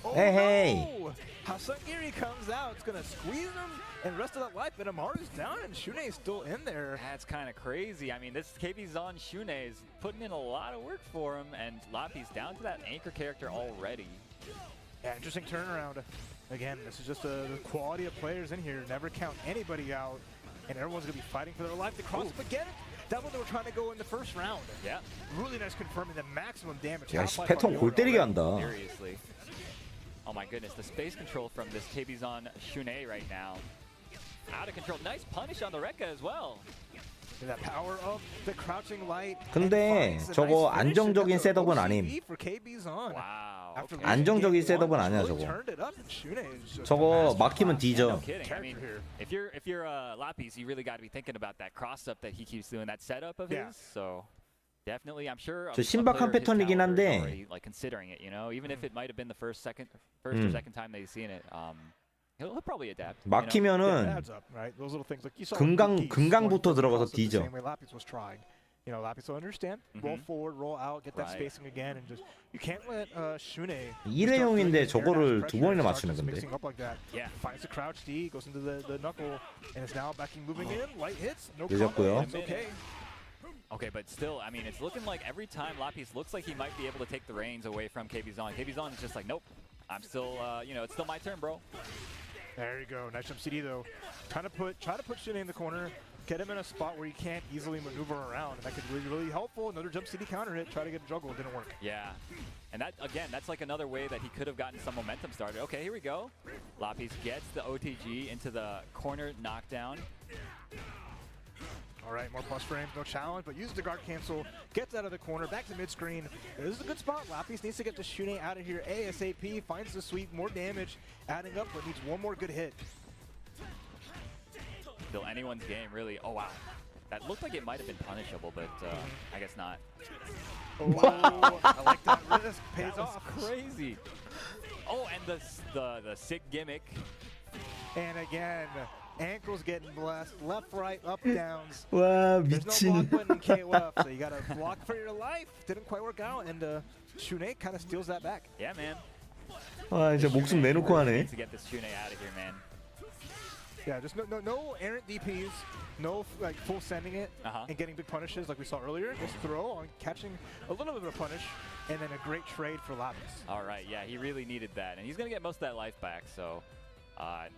Oh, Hey. no! Hasangiri comes out. It's going to squeeze him, and rest of that life, but Amaru's down, and Shunei is still in there. That's kind of crazy. I mean, this KBZon Shunei is putting in a lot of work for him, and Lapi's down to that anchor character already. Yeah, interesting turnaround. Again, this is just the quality of players in here. Never count anybody out, and everyone's going to be fighting for their life to cross up again. That's what they were trying to go in the first round. Yeah. Really nice confirming the maximum damage. 야, Half-life 패턴 on 골 Yoda 때리게 already. 한다. Seriously. Oh my goodness, the space control from this KBZon Shunei right now. Out of control. Nice punish on the Rekka as well. And that power of the crouching light. 근데 and finds a 저거 nice finish, and 안정적인 that's a 셋업은 OCV 아님. for KBZon. Wow. After Okay. losing 안정적인 game 셋업은 one, 아니야, really 저거. turned it up, and Shunei is just 저거 a master 막히면 class. 뒤져. No kidding. I mean, Character here. if you're Lapis, you really got to be thinking about that cross up that he keeps doing, that setup of Yeah. his. So definitely, I'm sure. 저 신박한 패턴이긴 한데. already, like considering it, you know, even if it might have been the first or second time they've seen it, he'll probably adapt. Yeah, it 막히면은 adds up, right? Those little things like you saw. with 금강 Geese 금강부터 going 들어가서 across it the 뒤져. same way Lapis was trying. You know, Lapis will understand. Roll forward, roll out, get that Right. spacing again, and just you can't let Shunei. 일회용인데 저거를 두 번이나 맞추네, 근데. Mixing up like that. Yeah. Finds the crouch D, goes into the knuckle, and is now backing, moving in. Light hits, no 늦었고요. combo, it's okay. Okay, but still, I mean, it's looking like every time Lapis looks like he might be able to take the reins away from KBZon. KBZon is just like, nope, I'm still, it's still my turn, bro. There you go. Nice jump CD though. Try to put Shunei in the corner. Get him in a spot where he can't easily maneuver around. And that could be really helpful. Another jump CD counter hit. Try to get a juggle. It didn't work. Yeah. And that, again, that's like another way that he could have gotten some momentum started. Okay, here we go. Lapis gets the OTG into the corner knockdown. All right, more plus frames, no challenge, but uses the guard cancel, gets out of the corner, back to mid-screen. This is a good spot. Lapis needs to get the Shunei out of here ASAP, finds the sweep, more damage, adding up, but needs one more good hit. Still anyone's game, really. Oh, wow. That looked like it might have been punishable, but I guess not. Oh, I like that risk, pays That was off. crazy. Oh, and the sick gimmick. And again, ankles getting blessed, left, right, up, downs. 와 There's no 미친. block button in KOF, so you gotta block for your life. Didn't quite work out, and Shunei kind of steals that back. Yeah, man. 아 진짜 목숨 내놓고 하네. To get this Shune out of here, man. Yeah, just no errant DPs, no like full sending it and getting big punishes like we saw earlier. Just throw on catching a little bit of a punish, and then a great trade for Lapis. All right, yeah, he really needed that, and he's gonna get most of that life back. So,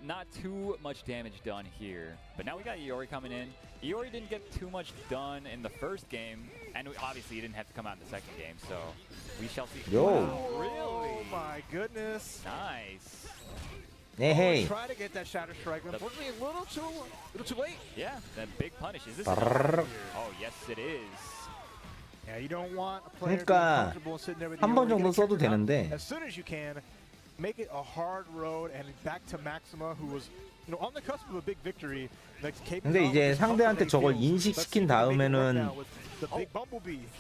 not too much damage done here. But now we got Iori coming in. Iori didn't get too much done in the first game, and obviously he didn't have to come out in the second game. So we shall see. Yo. Wow, really? Oh my goodness. Nice. 네 헤이. Try to get that Shatter Strike, but unfortunately a little too late. Yeah, that big punish. Is this? Brrr. Oh yes, it is. Yeah, you don't want a player 그러니까 comfortable sitting there with 한 번 Iori, 정도 get a 써도 kicker out 되는데. as soon as you can, make it a hard road and back to Maxima, who was on the cusp of a big victory. 근데 이제 상대한테 저걸 인식시킨 다음에는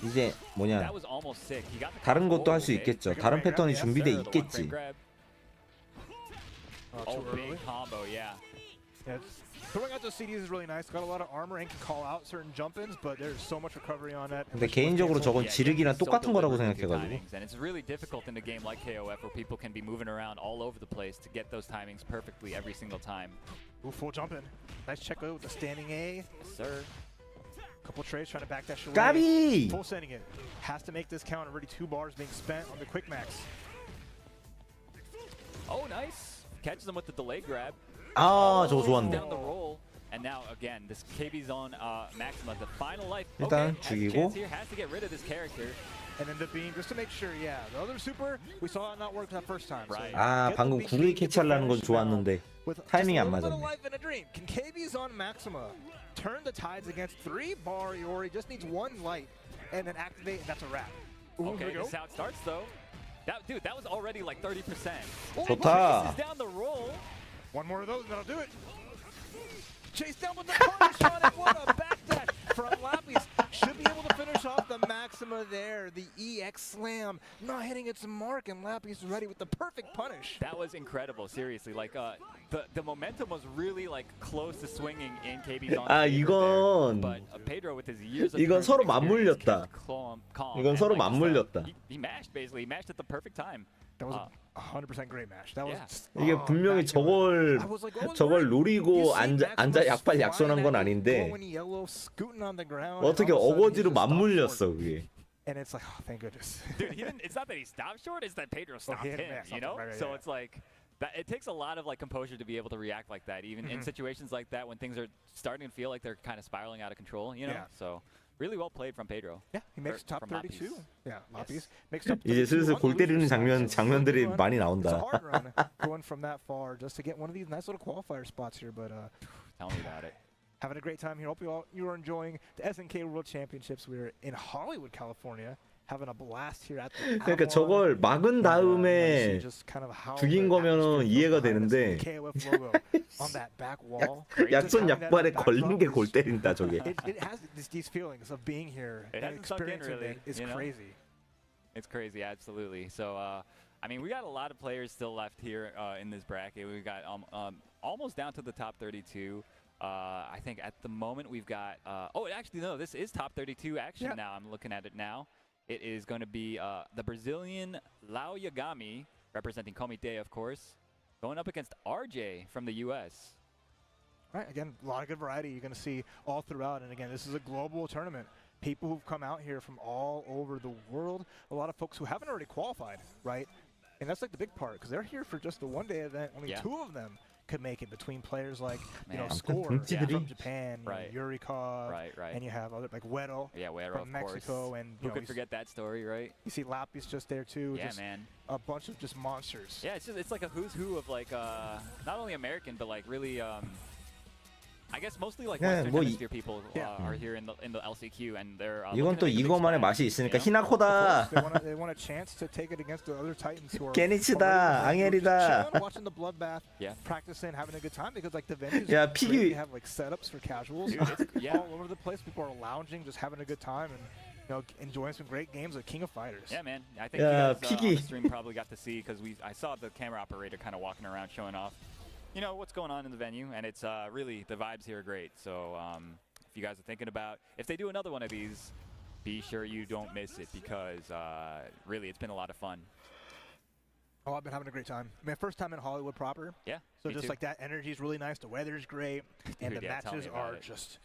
이제 뭐냐 That was almost sick. He got the 다른 것도 할 수 okay. 있겠죠. 다른 패턴이 준비돼 있겠지. Oh, big combo, yeah. Throwing out those CDs is really nice. Got a lot of armor and can call out certain jump-ins, but there's so much recovery on that. 근데 개인적으로 저건 지르기랑 똑같은 거라고 생각해가지고. And it's really difficult in a game like KOF where people can be moving around all over the place to get those timings perfectly every single time. Ooh, full jump-in. Nice check with the standing A. Yes, sir. Couple trades trying to back that shit away. 까비! Full sending it. Has to make this count. Already 2 bars being spent on the quick max. Oh, nice. Catches him with the delay grab. 아 저거 Down 좋았는데. the roll. And now again, this KB's on Maxima, the final life. 일단 Okay, has a 죽이고. chance here, has to get rid of this character. And then the beam, just to make sure, yeah. The other super, we saw it not work that first time. Right. So 아 get the 방금 beam, 구르기 get the 캐치하려는 건 finish 좋았는데 with 타이밍이 안 just a little bit of 맞았네. life in a dream. Can KB's on Maxima turn the tides against 3 bar Iori? Just needs 1 light and then activate, and that's a wrap. Ooh, Okay, here we this is go. how it starts though. Dude, that was already like 30%. 좋다. Chases down the roll. 1 more of those, and that'll do it. Chase down with the punish on it. What a backdash from Lapis. Should be able to finish off the Maxima there. The EX slam not hitting its mark, and Lapis ready with the perfect punish. That was incredible, seriously. Like the momentum was really like close to swinging in KB's on. 아 이건 But Pedro with his years of 이건 서로 experience 맞물렸다. kept calm 이건 and, 서로 like, just, 맞물렸다. he mashed basically. He mashed at the perfect time. That was a 100% great match. That was Yeah. just, 이게 분명히 저걸 I was like, oh, 저걸 You 노리고 see 앉아 약발 Maximus 약손한 건 flying at 아닌데 glowing yellow, scooting on the ground, and 어떻게 all of a sudden 어거지로 he just stopped 맞물렸어 short. 그게. And it's like, oh, thank goodness. Dude, he didn't. It's not that he stopped short. It's that Pedro stopped hit him. him, yeah, You know. right, So yeah. it's like that. It takes a lot of like composure to be able to react like that, even in situations like that when things are starting to feel like they're kind of spiraling out of control. You know. Yeah. So really well played from Pedro. Yeah, he makes Or top from 32. Lapis. Yeah, Lapis Yes. makes top 32. 이제 슬슬 on the 골 때리는 loser side. 장면들이 It's 많이 a 나온다. hard run going from that far just to get one of these nice little qualifier spots here, but Tell me about it. having a great time here. Hope you are enjoying the SNK World Championships. We're in Hollywood, California, having a blast here at the 그러니까 Avalon. 저걸 막은 다음에 Just kind of how 죽인 the 거면은 atmosphere 이해가 behind us, 되는데 the KOF logo on that back wall. 약손 Just having that 약발에 back 걸린 게 up 골 is- 때린다 저게. It has these feelings of being here It and hasn't sunk in experiencing really, it is you know? crazy. It's crazy, absolutely. So, I mean, we got a lot of players still left here in this bracket. We got almost down to the top 32. I think at the moment we've got. Oh, actually, no, this is top 32 action now. I'm looking at it now. It is going to be the Brazilian Lau Yagami, representing Komite, of course, going up against RJ from the U.S. Right, again, a lot of good variety you're going to see all throughout. And again, this is a global tournament. People who've come out here from all over the world, a lot of folks who haven't already qualified, right? And that's like the big part, because they're here for just the one-day event. Only 2 of them could make it, between players like, Man. Score 등치들이. from Japan, Right. Yurikov, Right. and you have other like Weddle Yeah, Wero, from of Mexico, course. and Who could forget that story, right? you see Lapis just there too. Yeah, just man. a bunch of just monsters. Yeah, it's like a who's who of like not only American but like really I guess mostly like Yeah, Western 뭐 Hemisphere people are here in the LCQ and they're 이건 looking 또 to make a big 이거만의 splash, 맛이 있으니까 you know? 히나코다. They want a chance to take it against the other Titans who are 게니치다, already 앙헬이다. chilling, watching the bloodbath, Yeah. practicing, having a good time, because like the venues 야, are great. 피기- They have like setups for casuals Yeah. all over the place. People are lounging, just having a good time, and enjoying some great games like King of Fighters. Yeah, man. I think Yeah, you guys on 피기. the stream probably got to see because I saw the camera operator kind of walking around showing off, you know, what's going on in the venue, and it's really the vibes here are great. So if you guys are thinking about if they do another one of these, be sure you don't miss it because really it's been a lot of fun. Oh, I've been having a great time. I mean, first time in Hollywood proper. Yeah. So me just too. like that energy is really nice. The weather's great, and Dude, the yeah, tell me matches about are it. just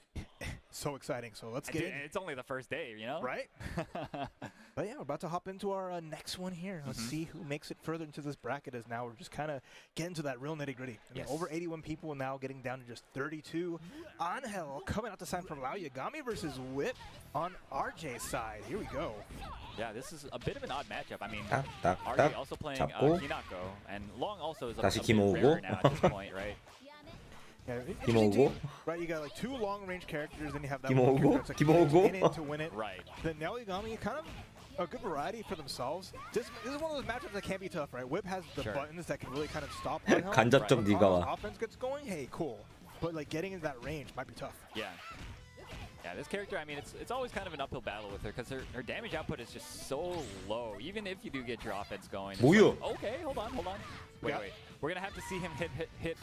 so exciting. So let's And get dude, in. it's only the first day, you know? Right? But yeah, we're about to hop into our next one here. Let's see who makes it further into this bracket, as now we're just kind of getting to that real nitty gritty. I mean, Yes. over 81 people now, getting down to just 32. Angel coming out to sign from Lao Yagami versus Whip on RJ's side. Here we go. Yeah, this is a bit of an odd matchup. I mean, 딱, RJ 딱, also playing 잡고. Hinako, and Long also is a 다시 bit 김호우고. rarer now at this point, right? Yeah, Kim interesting Ogo. team, right? You got like two long-range characters, then you have that Kim one Ogo? character that's, like, Kim Ogo? in it to win it. Right. The Lao Yagami, kind of a good variety for themselves. This is one of those matchups that can be tough, right? Whip has the Sure. buttons that can really kind of stop Angel. 간접적 When 네가 Angel's 와. offense gets going, hey, cool. But like getting into that range might be tough. Yeah. Yeah, this character, I mean, it's always kind of an uphill battle with her because her damage output is just so low. Even if you do get your offense going. it's 뭐요? like, okay, hold on. Wait. We're going to have to see him hit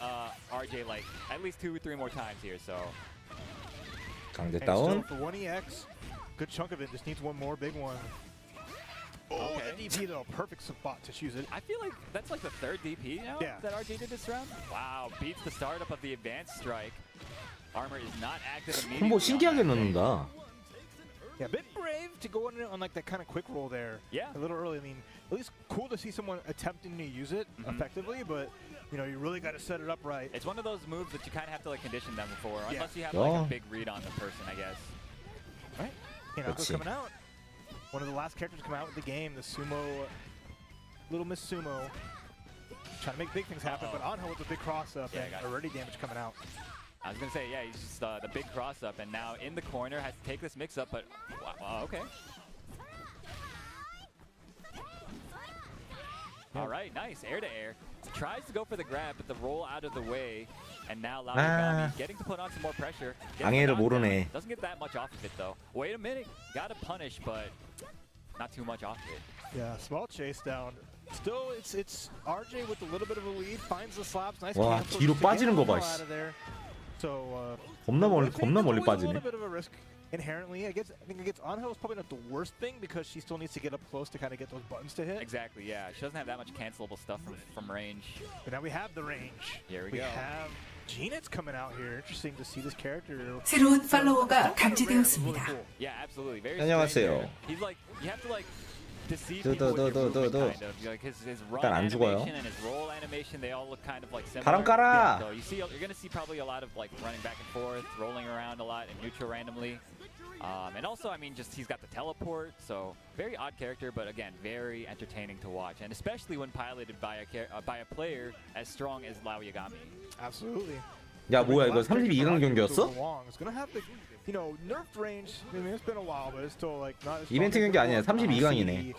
RJ like at least 2 or 3 more times here, so. 강제 And still 다운. for 1EX, good chunk of it. Just needs one more big one. Oh, Okay. the DP though, perfect spot to choose it. I feel like that's like the 3rd DP now Yeah. that RJ did this round. Wow, beats the startup of the advanced strike. Armor is not active immediately. 콤보 on 신기하게 that thing. 넣는다. Yeah, a bit brave to go on like that kind of quick roll there. Yeah. A little early. I mean, at least cool to see someone attempting to use it effectively, but you know, you really got to set it up right. It's one of those moves that you kind of have to like condition them for, Yeah. unless you have like Oh. a big read on the person, I guess. Right? Hinako's 그렇지. coming out. One of the last characters to come out with the game, the Sumo, Little Miss Sumo. Trying to make big things happen, but Angel with a big cross up Yeah, and got it. already damage coming out. I was gonna say, yeah, he's just the big cross up, and now in the corner has to take this mix up, but wow, okay. All right, nice air to air. Tries to go for the grab, but the roll out of the way, and now Lao Yagami getting to put on some more pressure. Gets the 방해를 knockdown. 모르네. Doesn't get that much off of it though. Wait a minute, gotta punish, but not too much off of it. Yeah, small chase down. Still, it's RJ with a little bit of a lead. Finds the slaps. Nice 와, cancel 뒤로 just to get 빠지는 거 봐, Angel 씨. out of there. So, 겁나 멀리 I think 겁나 there's 멀리 always a 빠지네. little bit of a risk inherently. I think against Angel is probably not the worst thing because she still needs to get up close to kind of get those buttons to hit. Exactly, yeah. She doesn't have that much cancelable stuff from range. But now we have the range. Here we We go. have Genet's coming out here. Interesting to see this character. 새로운 팔로워가 Really 감지되었습니다. cool. Yeah, absolutely. Very 안녕하세요. strange there. He's like, you have to like deceive people with your movement, kind of. Like his run 일단 안 죽어요. animation and his roll animation, they all look kind of like similar. 바람 깔아! So you're gonna see probably a lot of like running back and forth, rolling around a lot, and neutral randomly. And also, I mean, just he's got the teleport, so very odd character, but again, very entertaining to watch, and especially when piloted by a player as strong as Lao Yagami. Absolutely. 야 뭐야 이거 32강 경기였어? It's gonna have the, you know, nerfed range. I mean, it's been a while, but it's still like not. as 이벤트 strong as 경기 아니야. before. 32강이네.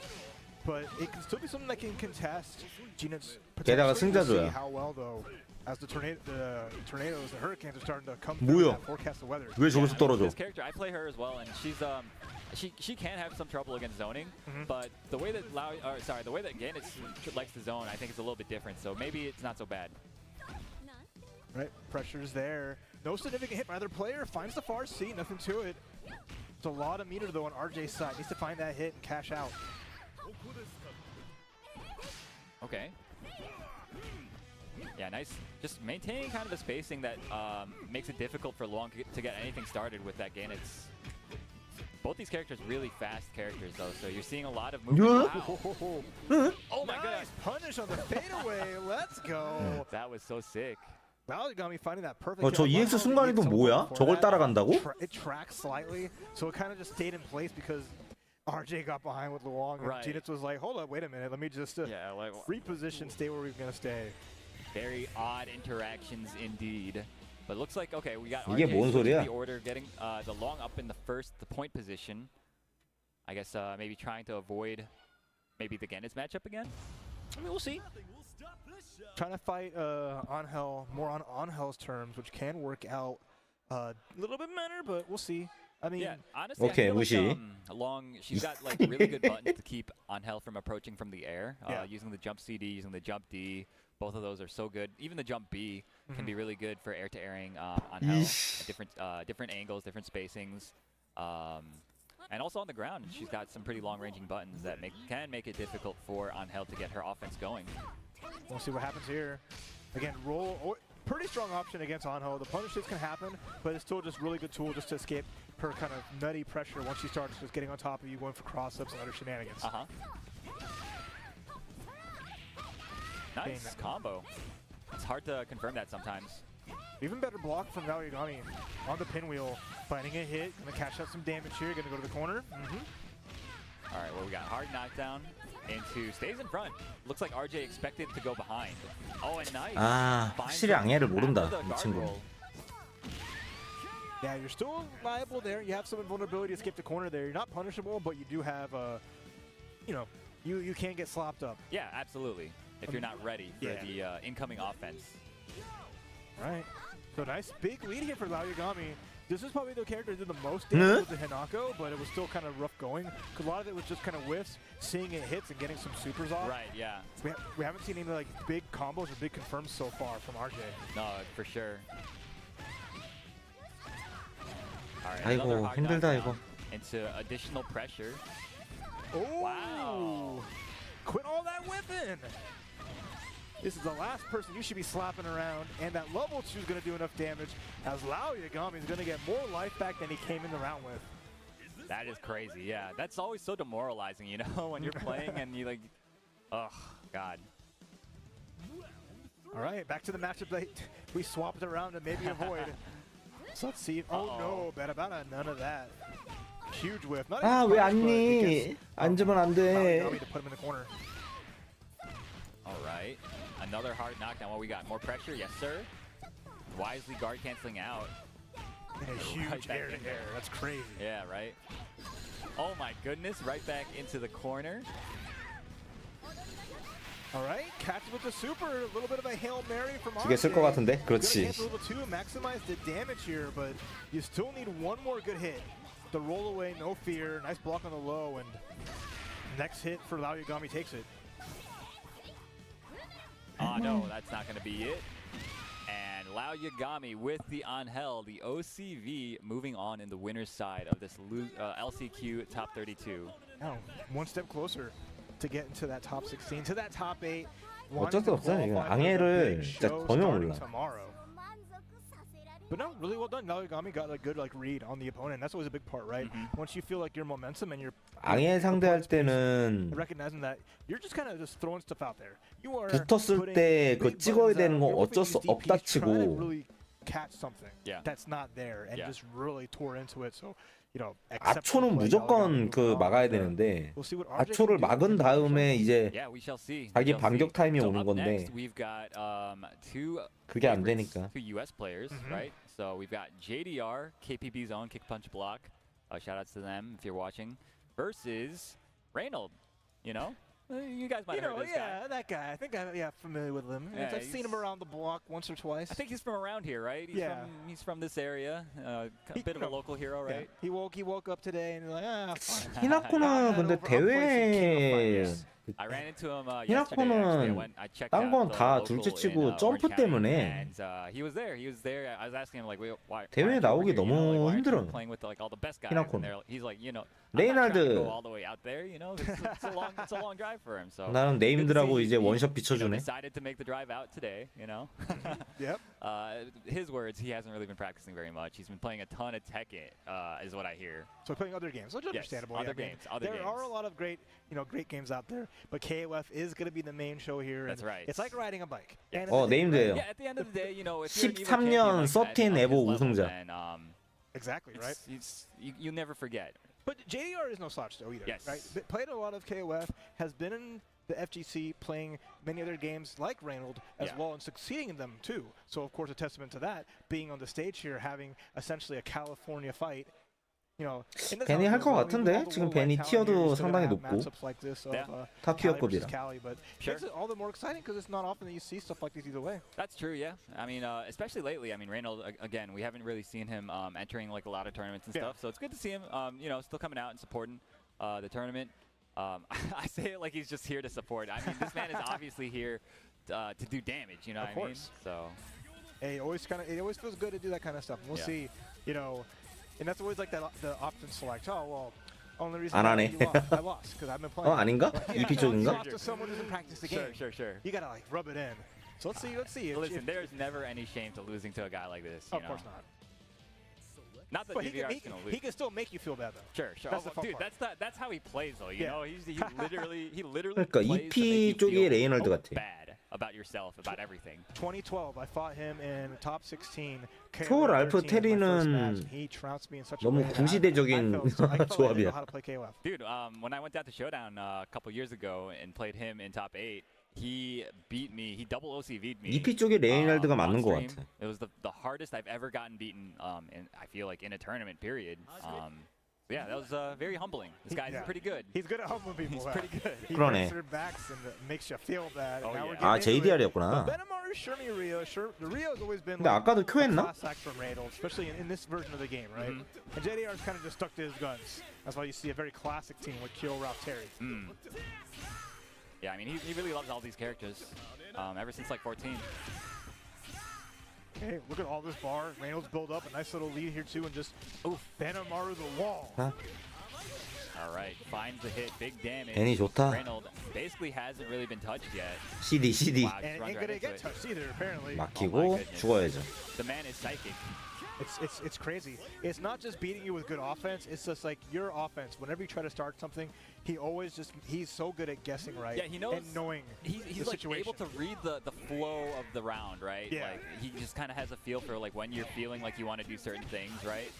But it can still be something that can contest Genet's 게다가 potential. We'll see 승자조야. how well though, as the tornadoes, the hurricanes are starting to come 뭐야? through that forecast of weather. 왜 저기서 떨어져? This character, I play her as well, and she's she can have some trouble against zoning, but the way that the way that Gannett likes to zone, I think is a little bit different. So maybe it's not so bad. Right, pressure's there. No significant hit by either player. Finds the far C, nothing to it. It's a lot of meter though on RJ's side. Needs to find that hit and cash out. Okay. Yeah, nice. Just maintaining kind of the spacing that makes it difficult for Long to get anything started with that gain. It's both these characters really fast characters though, so you're seeing a lot of movement. Wow. Oh my god! Nice punish on the fadeaway. Let's go. That was so sick. Now you got me finding that perfect. 저 hit. EX 순간이동 뭐야? 저걸 따라간다고? It tracks slightly, so it kind of just stayed in place because RJ got behind with Luong, and Right. Genet's was like, "Hold up, wait a minute, let me just Yeah, like reposition, stay where we're gonna stay." very odd interactions indeed. But looks like okay, we got 이게 RJ 뭔 switching 소리야? the order, getting the Long up in the point position. I guess maybe trying to avoid maybe the Gannett matchup again. I mean, we'll see. Trying to fight Angel more on Angel's terms, which can work out a little bit better, but we'll see. I mean, Yeah, honestly, Okay, I feel 무시. like, Long, she's got like really good buttons to keep Angel from approaching from the air. Yeah. Using the jump CD, using the jump D, both of those are so good. Even the jump B can be really good for air to airing Angel. Yeesh. At different angles, different spacings. And also on the ground, she's got some pretty long-ranging buttons that can make it difficult for Angel to get her offense going. We'll see what happens here. Again, pretty strong option against Anho. The punish hits can happen, but it's still just really good tool just to escape her kind of nutty pressure once she starts just getting on top of you, going for cross-ups and other shenanigans. Nice combo. It's hard to confirm that sometimes. Even better block from Yagami on the pinwheel, finding a hit, gonna cash out some damage here, gonna go to the corner. All right, well, we got hard knockdown into stays in front. Looks like RJ expected to go behind. Oh, and nice. 아, 확실히 앙해를 모른다, 이 친구. Yeah, you're still liable there. You have some invulnerability to skip the corner there. You're not punishable, but you do have, you know, you can get slopped up. Yeah, absolutely. If you're not ready for the incoming offense. All right. So nice big lead here for Yagami. This is probably the character that did the most damage with the Hinako, but it was still kind of rough going. Because a lot of it was just kind of whiffs, seeing it hits and getting some supers off. Right, yeah. We haven't seen any like big combos or big confirms so far from RJ. No, for sure. All right, 아이고, 힘들다 이거. Into additional pressure. Oh! Wow. Quit all that whipping! This is the last person you should be slapping around, and that level 2 is going to do enough damage as Yagami is going to get more life back than he came in the round with. That is crazy, yeah. That's always so demoralizing, you know, when you're playing and you like, oh, God. All right, back to the matchup that we swapped around to maybe avoid. So let's see. Oh, no, Barabara, none of that. Huge whiff. 아, 왜 앉니? 앉으면 안 돼. Yagami to put him in the corner. All right. Another hard knockdown. Well, we got more pressure. Yes, sir. Wisely guard canceling out. And a huge air to air. That's crazy. Yeah, right. Oh, my goodness. Right back into the corner. All right. Catch with the super. A little bit of a Hail Mary from 두 개 쓸 것 같은데? 그렇지. Level 2, maximize the damage here, but you still need one more good hit. The roll away, no fear. Nice block on the low, and next hit for Yagami takes it. Oh, no, that's not going to be it. And Yagami with the Angel, the OCV, moving on in the winner's side of this LCQ top 32. Now, one step closer to get into that top 16, to that top 8. 어쩔 수 없어요. 이거 앙해를 진짜 전혀 몰라. But no, really well done. Yagami got a good read on the opponent. That's always a big part, right? Once you feel like your momentum and your 앙해 상대할 때는 recognizing that you're just kind of just throwing stuff out there. You are 붙었을 때 그 찍어야 되는 거 어쩔 수 없다 치고 really catch something that's not there and just really tore into it. So, you know, 아초는 무조건 그 막아야 되는데 아초를 막은 다음에 이제 자기 반격 타임이 오는 건데 그게 안 되니까. Two US players, right? So we've got JDR, KPB's own kick punch block. Shout outs to them if you're watching. Versus Reynolds, you know? You guys might have heard this guy. That guy. I think I'm familiar with him. Yeah, I've seen him around the block once or twice. I think he's from around here, right? He's from this area. A bit of a local hero, right? Yeah. He woke up today and he's like, fine. 히나코는 근데 대회 I ran into him yesterday. Actually. I checked out 딴 건 the 다 local 둘째 치고 in, 점프 Orange County, 때문에 and he was there. I was asking him like, why 대회 aren't you over 나오기 here, you know? 너무 Like, why aren't you 힘들어. playing with like all the best guys. 히나코는. And he's like, you know, I'm not trying to 레이나드 go all the way out there. You know, it's a long drive for him. So 나는 네임드라고 이제 원샷 he 비춰주네. decided to make the drive out today. You know. Yep. His words, he hasn't really been practicing very much. He's been playing a ton of Tekken, is what I hear. So playing other games, which is understandable. Other games. There are a lot of great games out there, but KOF is going to be the main show here. That's right. It's like riding a bike. 네임드예요. Yeah, at the end of the day, you know, if you're an EVO 13년 champion like that, 13 에보 at his 우승자. level, then, Exactly, right? You never forget. But JDR is no slouch though either, Yes. right? Played a lot of KOF, has been in the FGC playing many other games like Reynolds as well and succeeding in them too. So of course a testament to that, being on the stage here, having essentially a California fight. You know, 벤이 할 것 같은데 지금 벤이 티어도 상당히 높고 탑 티어급이라. But makes it all the more exciting because it's not often that you see stuff like this either way. That's true, yeah. I mean, especially lately. I mean, Reynolds again. We haven't really seen him entering like a lot of tournaments and stuff. So it's good to see him. You know, still coming out and supporting the tournament. I say it like he's just here to support. I mean, this man is obviously here to do damage. You know what I mean? So. Hey, it always feels good to do that kind of stuff. We'll see. You know. And that's always like the option select. Oh, well, Only reason 안 why 하네. you lost, I lost because I've been playing. 아닌가? Yeah, EP you 쪽인가? lost to someone who doesn't practice the game. Sure. You gotta like rub it in. So let's see. Let's see. Listen, there's never any shame to losing to a guy like this. You Of know? course not. Not that But DVR's gonna lose. he can still make you feel bad though. Sure. That's the fun Dude, part. that's how he plays though. You Yeah. know, he literally 그러니까 plays to make EP you 쪽이 feel 레이널드 같아. bad about yourself, about everything. 2012, I fought him in top 16. 초 랄프 테리는 He trounced me in such a 너무 way that 구시대적인 I felt like I 조합이야. didn't know how to play KOF. Dude, when I went down to Showdown a couple years ago and played him in top 8, he beat me. He double OCV'd me. EP 쪽에 레이널드가 on 맞는 것 stream. 같아. It was the hardest I've ever gotten beaten. And I feel like in a tournament period. Yeah, that was very humbling. This guy's Yeah. pretty good. He's good at humbling people. He's pretty good. He 그러네. breaks their backs and makes you feel bad. Oh, Now we're yeah. 아 getting into it. JDR이었구나. But Benamaru, Shermie, Rio. The Rio's always been 근데 like 아까도 a 큐했나? class act from Reynolds, especially in this version of the game, right? And JDR's kind of just stuck to his guns. That's why you see a very classic team with Kyo, Ralph, Terry. Yeah, I mean, he really loves all these characters. Ever since like 14. Okay, look at all this bar. Reynolds build up a nice little lead here too, and just Benamaru the wall. 아, All right, finds the hit, big damage. 애니 좋다. Reynolds basically hasn't really been touched yet. CD. Wow, just And it runs ain't right gonna into get it. touched either, apparently. 막히고 goodness. 죽어야죠. The man is psychic. It's crazy. It's not just beating you with good offense. It's just like your offense. Whenever you try to start something, he's so good at guessing right. Yeah, he knows. And knowing He's the like situation. able to read the flow of the round, right? Yeah. Like he just kind of has a feel for like when you're feeling like you want to do certain things, right?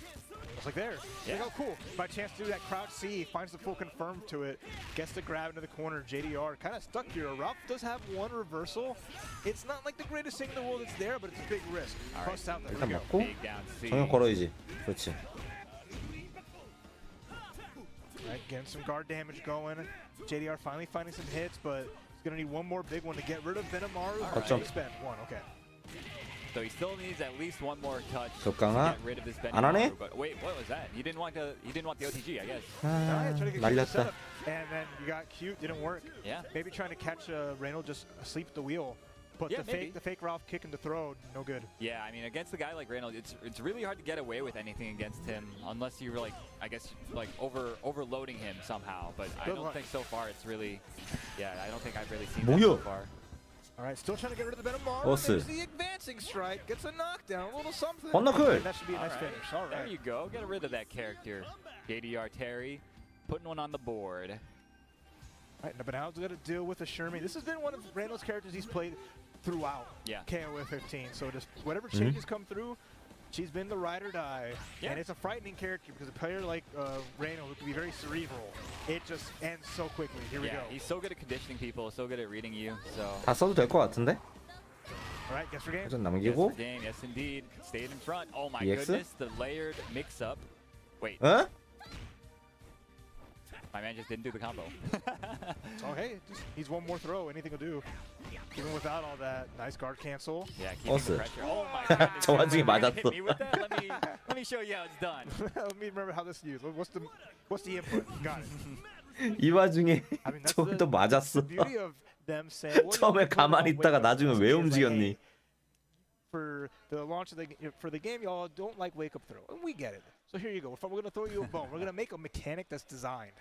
It's like there. Yeah. Like, oh, cool. My chance to do that crouch C. Finds the full confirm to it. Gets the grab into the corner. JDR kind of stuck here. Ralph does have one reversal. It's not like the greatest thing in the world that's there, but it's a big risk. All Post out there. 일단 We go. 맞고 Big down C. 정면 걸어야지. 그렇지. Right, getting some guard damage going. JDR finally finding some hits, but he's going to need one more big one to get rid of Benamaru. All right. He spent one, okay. So he still needs at least one more touch 적강아. to get rid of this 안 하네? Benamaru. But wait, what was that? He didn't want the OTG, I guess. Yeah, trying to get 날렸다. set up. And then you got cute, didn't work. Yeah. Maybe trying to catch Reynolds just asleep at the wheel. But Yeah, the fake Ralph kick and the throw, no good. Yeah, I mean, against a guy like Reynolds, it's really hard to get away with anything against him unless you're like, I guess, like overloading him somehow. But I Good don't luck. think so far it's really, I don't think I've really seen 뭐야? that so far. All right, still trying to get rid of the Benamaru. 버스. There's the advancing strike. Gets a knockdown, a little something. 번너클. And that should be a nice All right. finish. All There right. you go. Get rid of that character. JDR Terry putting one on the board. All right, but now he's got to deal with a Shermie. This has been one of Reynolds' characters he's played throughout Yeah. KOF 15. So just whatever changes come through, she's been the ride or die. Yeah. And it's a frightening character because a player like Reynolds, who can be very cerebral, it just ends so quickly. Here we Yeah, go. he's so good at conditioning people, so good at reading you. So. 다 써도 될 것 같은데? All right, guess for game. 좀 Yes, 남기고. for game. Yes, indeed. Stayed in front. Oh my EX? goodness, the layered mix-up. Wait, 어? my man just didn't do the combo. Oh, hey, just needs one more throw. Anything will do. Even without all that, nice guard cancel. Yeah, keeping 버스. the pressure. Oh my goodness. 저 와중에 Hit 맞았어. me with that? Let me show you how it's done. Let me remember how this is used. What's the input? Got it. 이 와중에 I mean, that's 저도 the 맞았어. beauty of them saying, well, 처음에 you can 가만히 wake 있다가 up 나중에 throws. 왜 It's like, 움직였니? hey, for the launch of the game, y'all don't like wake up throw, and we get it. So here you go. We're gonna throw you a bone. We're gonna make a mechanic that's designed.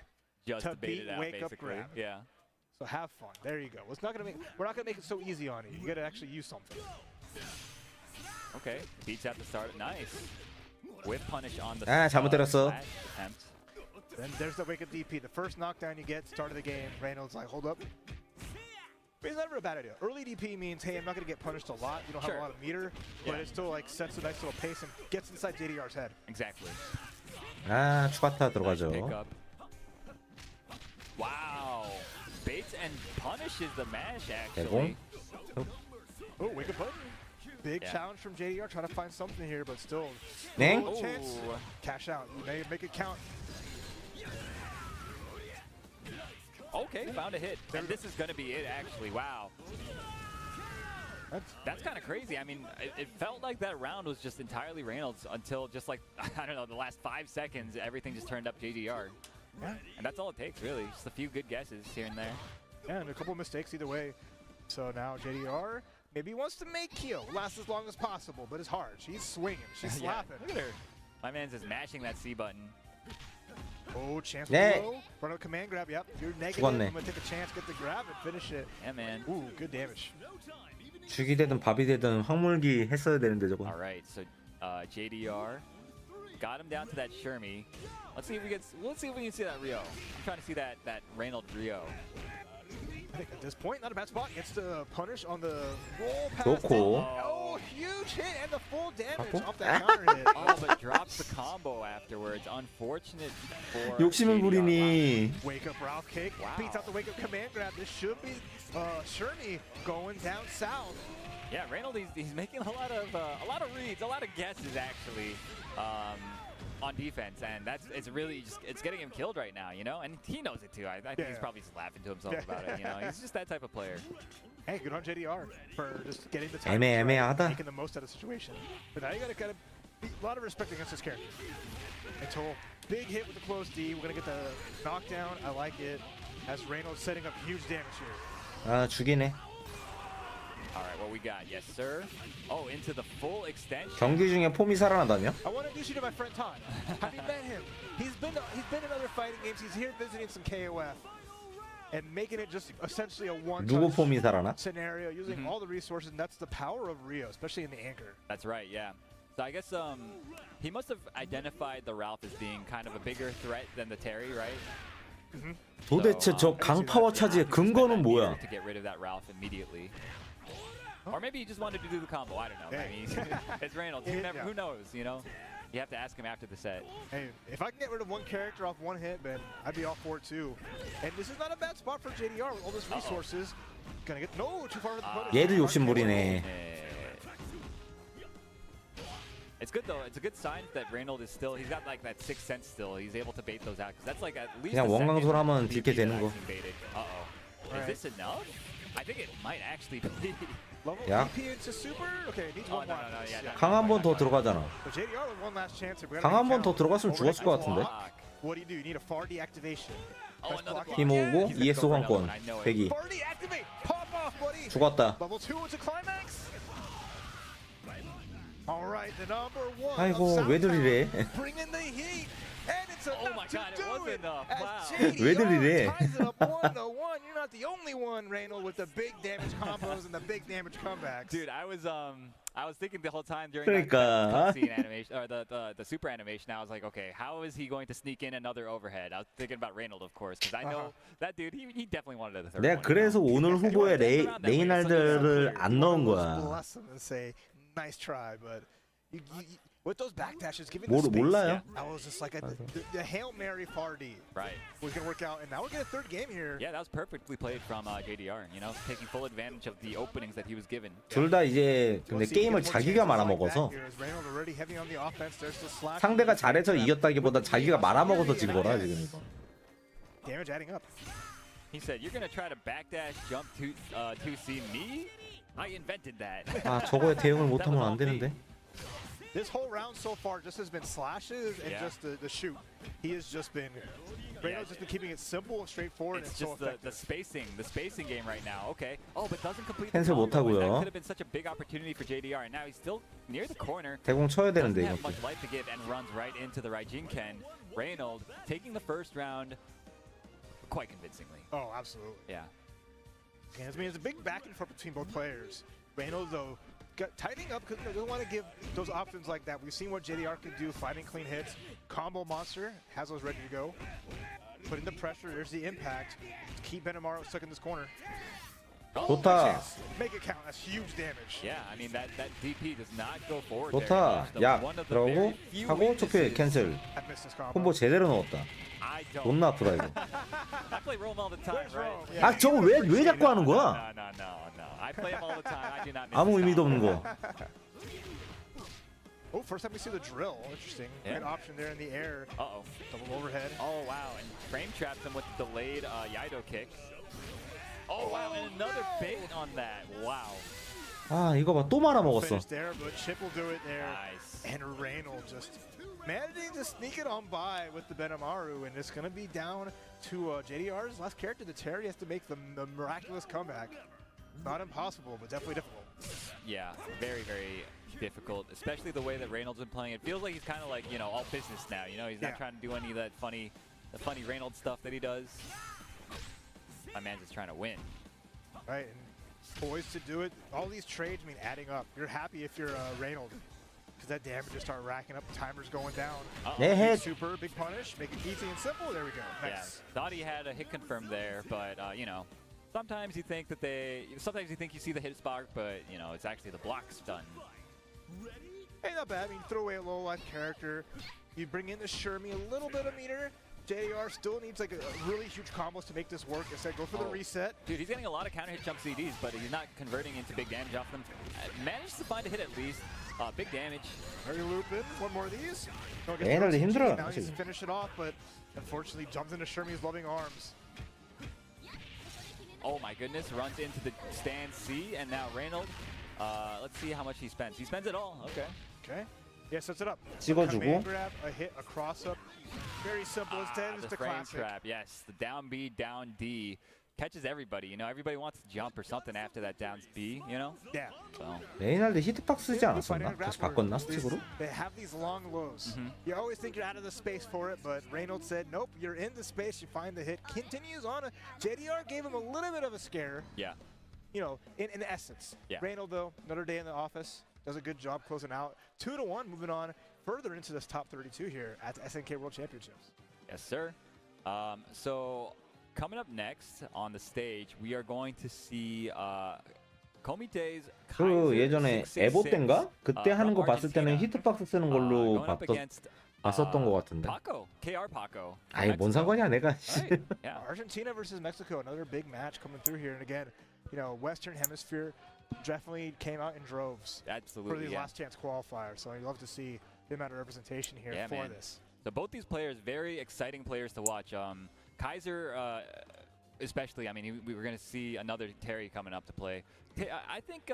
Just To to bait beat it out, wake up basically. grab. Yeah. So have fun. There you go. We're not gonna make it so easy on you. You gotta actually use something. Okay. Beats at the start. Nice. With punish on the 아, 잘못 때렸어. slash attempt. Then there's the wake up DP. The first knockdown you get, start of the game. Reynolds like, hold up. But it's never a bad idea. Early DP means, hey, I'm not gonna get punished a lot. You don't have Sure. a lot of meter, but Yeah. it still like sets a nice little pace and gets inside JDR's head. Exactly. 아, 추가타 Nice 들어가죠. pickup. Wow. Baits and punishes the mash, actually. 대공. Oh, wake up button. Big Yeah. challenge from JDR, trying to find something here, but still. 네? No chance. Ooh. Cash out. You may make it count. Okay, found a hit. And this is going to be it, actually. Wow. That's kind of crazy. I mean, it felt like that round was just entirely Reynolds until just like, I don't know, the last 5 seconds, everything just turned up JDR. Yeah. And that's all it takes, really. Just a few good guesses here and there. Yeah, and a couple of mistakes either way. So now JDR maybe wants to make Kyo last as long as possible, but it's hard. She's swinging. She's Yeah, slapping. look at her. My man's just mashing that C button. Oh, chance 네. for low. Run up command grab. Yep, you're negative. 죽었네. I'm gonna take a chance, get the grab, and finish it. Yeah, man. Ooh, good damage. 죽이 되든 밥이 되든 황물기 했어야 되는데 저거. All right, so JDR got him down to that Shermie. Let's see if we can see that Rio. I'm trying to see that Reynolds Rio. I think at this point, not a bad spot. Gets the punish on the roll pass. 좋고. Oh, huge hit and the full damage 받고? off that counter hit. Oh, but drops the combo afterwards. Unfortunate for 욕심을 JDR. 부리니. Wake up Ralph kick. Wow. Beats out the wake up command grab. This should be Shermie going down south. Yeah, Reynolds, he's making a lot of reads, a lot of guesses actually on defense, and it's getting him killed right now, you know, and he knows it too. I think he's probably just laughing to himself about it, you know. He's just that type of player. Hey, good on JDR for just getting the time, 애매하다. making the most out of the situation. But now you gotta be a lot of respect against this character. Until big hit with the close D, we're gonna get the knockdown. I like it. As Reynolds setting up huge damage here. 아 죽이네. All right, what we got? Yes, sir. Oh, into the full extension. 경기 중에 폼이 살아나다며? I want to introduce you to my friend Todd. Have you met him? He's been in other fighting games. He's here visiting some KOF and making it just essentially a 누구 one-touch 폼이 살아나? scenario, using all the resources, and that's the power of Rio, especially in the anchor. That's right, yeah. So I guess he must have identified the Ralph as being kind of a bigger threat than the Terry, right? 도대체 저 강파워 차지의 근거는 뭐야? To get rid of that Ralph immediately. Or maybe he just wanted to do the combo. I don't know. I mean, it's Reynolds. Who knows? You know, you have to ask him after the set. Hey, if I can get rid of one character off one hit, man, I'd be all for it too. And this is not a bad spot for JDR with all those resources. Gonna get too far to the punish. 얘도 욕심 부리네. It's good though. It's a good sign that Reynolds is still. He's got like that sixth sense still. He's able to bait those out because that's like at least. 그냥 원광소라면 딜게 되는 거. Is this enough? I think it might actually be. Level Yeah. DP into super. Okay, needs one more. Yeah, 강 한 번 더 들어가잖아. But JDR with one last chance. 강 한 번 더 들어갔으면 죽었을 것 같은데. What do? You need a far deactivation. 힘 오고 ES 호환권 대기. Far deactivate. Pop off, buddy. 죽었다. Level 2 is a climax. All right, the number one. 아이고 왜들 이래? Bring in the heat. And it's enough my to God, it do wasn't it. enough. As Wow. JDR 왜들 이래? ties it up 1-1. You're not the only one, Reynolds, with the big damage combos and the big damage comebacks. Dude, I was thinking the whole time during 그러니까. that cutscene animation or the super animation. I was like, okay, how is he going to sneak in another overhead? I was thinking about Reynolds, of course, because I know that dude. He definitely wanted the third 내가 one. 그래서 오늘 후보에 레이날드를 안 넣은 거야. Bless him and say, nice try, but with those backdashes, giving 모- the space, 몰라요. I was just like the Hail Mary far D Right. was gonna work out, and now we're getting a third game here. Yeah, that was perfectly played from JDR. You know, taking full advantage of the openings that he was given. 둘 다 이제 근데 게임을 자기가 말아먹어서 상대가 잘해서 이겼다기보다 자기가 말아먹어서 진 거라 지금 이거. Damage adding up. He said, "You're gonna try to backdash jump to 2C me? I invented that." 아 저거에 대응을 못하면 안 되는데. This whole round so far just has been slashes and just the shoot. He has just been Reynolds just been keeping it simple, straightforward, It's and so just the effective. spacing game right now. Okay. Oh, but doesn't complete. 캔슬 the combo, and 못하고요. That could have been such a big opportunity for JDR, and now he's still near the corner. 대공 쳐야 Doesn't 되는데 have 이거. much life to give and runs right into the Raijin Ken. Reynolds taking the first round quite convincingly. Oh, absolutely. Yeah. I mean, it's a big back and forth between both players. Reynolds, though, tightening up because they don't want to give those options like that. We've seen what JDR can do, fighting clean hits. Combo monster has those ready to go. Putting the pressure, there's the impact. Keep Benamaro stuck in this corner. 좋다. Make it count. That's huge damage. Yeah, I mean that DP does not go forward. 좋다. very much. 야 One of the 들어가고 very few 하고 초필 weaknesses. 캔슬. I missed this combo. 콤보 제대로 넣었다. I don't. 존나 아프다 이거. I play Rome all the time, Where's right? Rome? 아 저거 왜 자꾸 하는 거야? No. I play him all the time. I do not miss 아무 his 의미도 style. 없는 거. Oh, first time we see the drill. Interesting. Yeah. Good option there in the air. Uh-oh. Double overhead. Oh, wow. And frame traps him with the delayed Yaido kick. Oh, wow. And another bait on that. Wow. 아 이거 봐 또 말아먹었어. Finish there, but Chip will do it there. Nice. And Reynolds just managing to sneak it on by with the Benamaru, and it's going to be down to JDR's last character. The Terry has to make the miraculous comeback. Not impossible, but definitely difficult. Yeah, very, very difficult, especially the way that Reynolds been playing. It feels like he's kind of like, you know, all business now. You know, he's not trying to do any of that funny the funny Reynolds stuff that he does. My man's just trying to win. Right, and poised to do it. All these trades, I mean, adding up. You're happy if you're Reynolds, because that damage just start racking up. The timer's going down. 내 hit. Super big punish, make it easy and simple. There we go. Nice. Yeah, thought he had a hit confirmed there, but you know, sometimes you think that sometimes you think you see the hit spark, but you know, it's actually the block's done. Hey, not bad. I mean, throw away a low life character. You bring in the Shermie, a little bit of meter. JDR still needs like a really huge combos to make this work. Instead, go for the reset. Dude, he's getting a lot of counter hit jump CDs, but he's not converting into big damage off them. Managed to find a hit at least. Big damage. Hurry loop in. One more of these. 얘네들 힘들어. Now he needs to finish it off, but unfortunately jumps into Shermie's loving arms. Oh my goodness, runs into the stand C, and now Reynolds. Let's see how much he spends. He spends it all. Okay. Okay. Yeah, sets it up. 찍어주고. Command grab, a hit, a cross up. Very simple instead. It's The the frame classic. trap, yes. The down B, down D. Catches everybody, you know. Everybody wants to jump or something after that down B, you know? Yeah. So. 레이날드 히트박스 쓰지 않았었나? 다시 바꿨나 스틱으로? They have these long lows. You always think you're out of the space for it, but Reynolds said, nope, you're in the space, you find the hit. Continues on. JDR gave him a little bit of a scare. Yeah. You know, in essence. Yeah. Reynolds, though, another day in the office. Does a good job closing out. 2-1, moving on further into this top 32 here at the SNK World Championships. Yes, sir. So coming up next on the stage, we are going to see Komite's 그 예전에 에보 때인가? 그때 하는 거 봤을 때는 히트박스 쓰는 걸로 봤었던 것 같은데. Paco, KR Paco. 아이 뭔 상관이야 내가. Right. Yeah. Argentina versus Mexico, another big match coming through here. And again, you know, Western Hemisphere definitely came out in droves Absolutely, for these yeah. last chance qualifiers. So I'd love to see the amount of representation here Yeah, for man. this. So both these players, very exciting players to watch. Kaiser, especially, I mean, we were going to see another Terry coming up to play. I think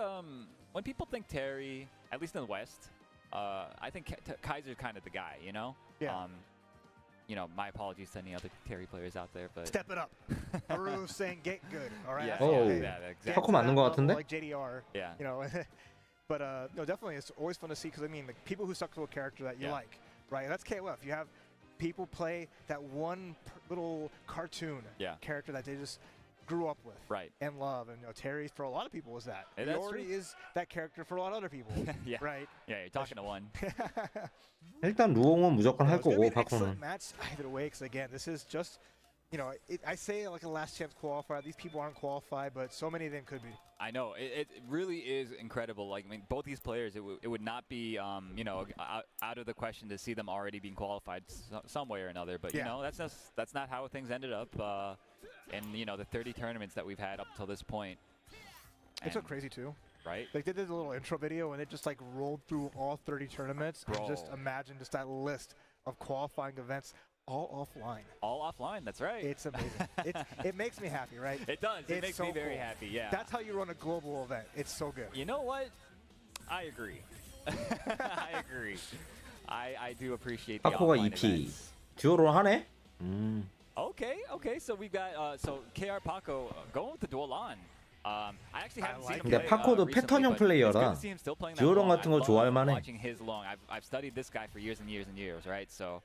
when people think Terry, at least in the West, I think Kaiser's kind of the guy, you know? Yeah. You know, my apologies to any other Terry players out there, but Step it up. Haru saying get good. All right. Yeah, Oh. yeah, exactly. 파코 맞는 것 같은데? Like JDR. Yeah. You know, but no, definitely it's always fun to see because I mean, like people who stuck to a character that you Yeah. like, right? And that's KOF. You have people play that one little cartoon Yeah. character that they just grew up with Right. and love. And you know, Terry for a lot of people was that. Hey, He that's already true. is that character for a lot of other people. Yeah. Right. Yeah, you're talking to one. 일단 루옹은 무조건 할 It's gonna 거고 be an excellent 파코는. match either way. Because again, this is just, you know, I say like a last chance qualifier. These people aren't qualified, but so many of them could be. I know it really is incredible. Like I mean, both these players, it would not be you know out of the question to see them already being qualified some way or another. But you Yeah. know that's not how things ended up. In you know the 30 tournaments that we've had up till this point. It's so And- crazy too. right? Like they did a little intro video and it just like rolled through all 30 tournaments. And just Bro. imagine just that list of qualifying events all offline. All offline. That's right. It's amazing. It makes me happy, right? It does. It It's makes so me very cool. happy. Yeah. That's how you run a global event. It's so good. You know what? I agree. I agree. I do appreciate the 파코가 offline 2P. events. 듀오로 하네? Okay. So we've got so KR Paco going with the dual on. I actually haven't seen him 근데 play, 파코도 recently, 패턴형 but it's good 플레이어라 to see him still playing that 듀오롱 long. 같은 거 I love 좋아할 만해. watching his long. I've studied this guy for years and years and years, right? So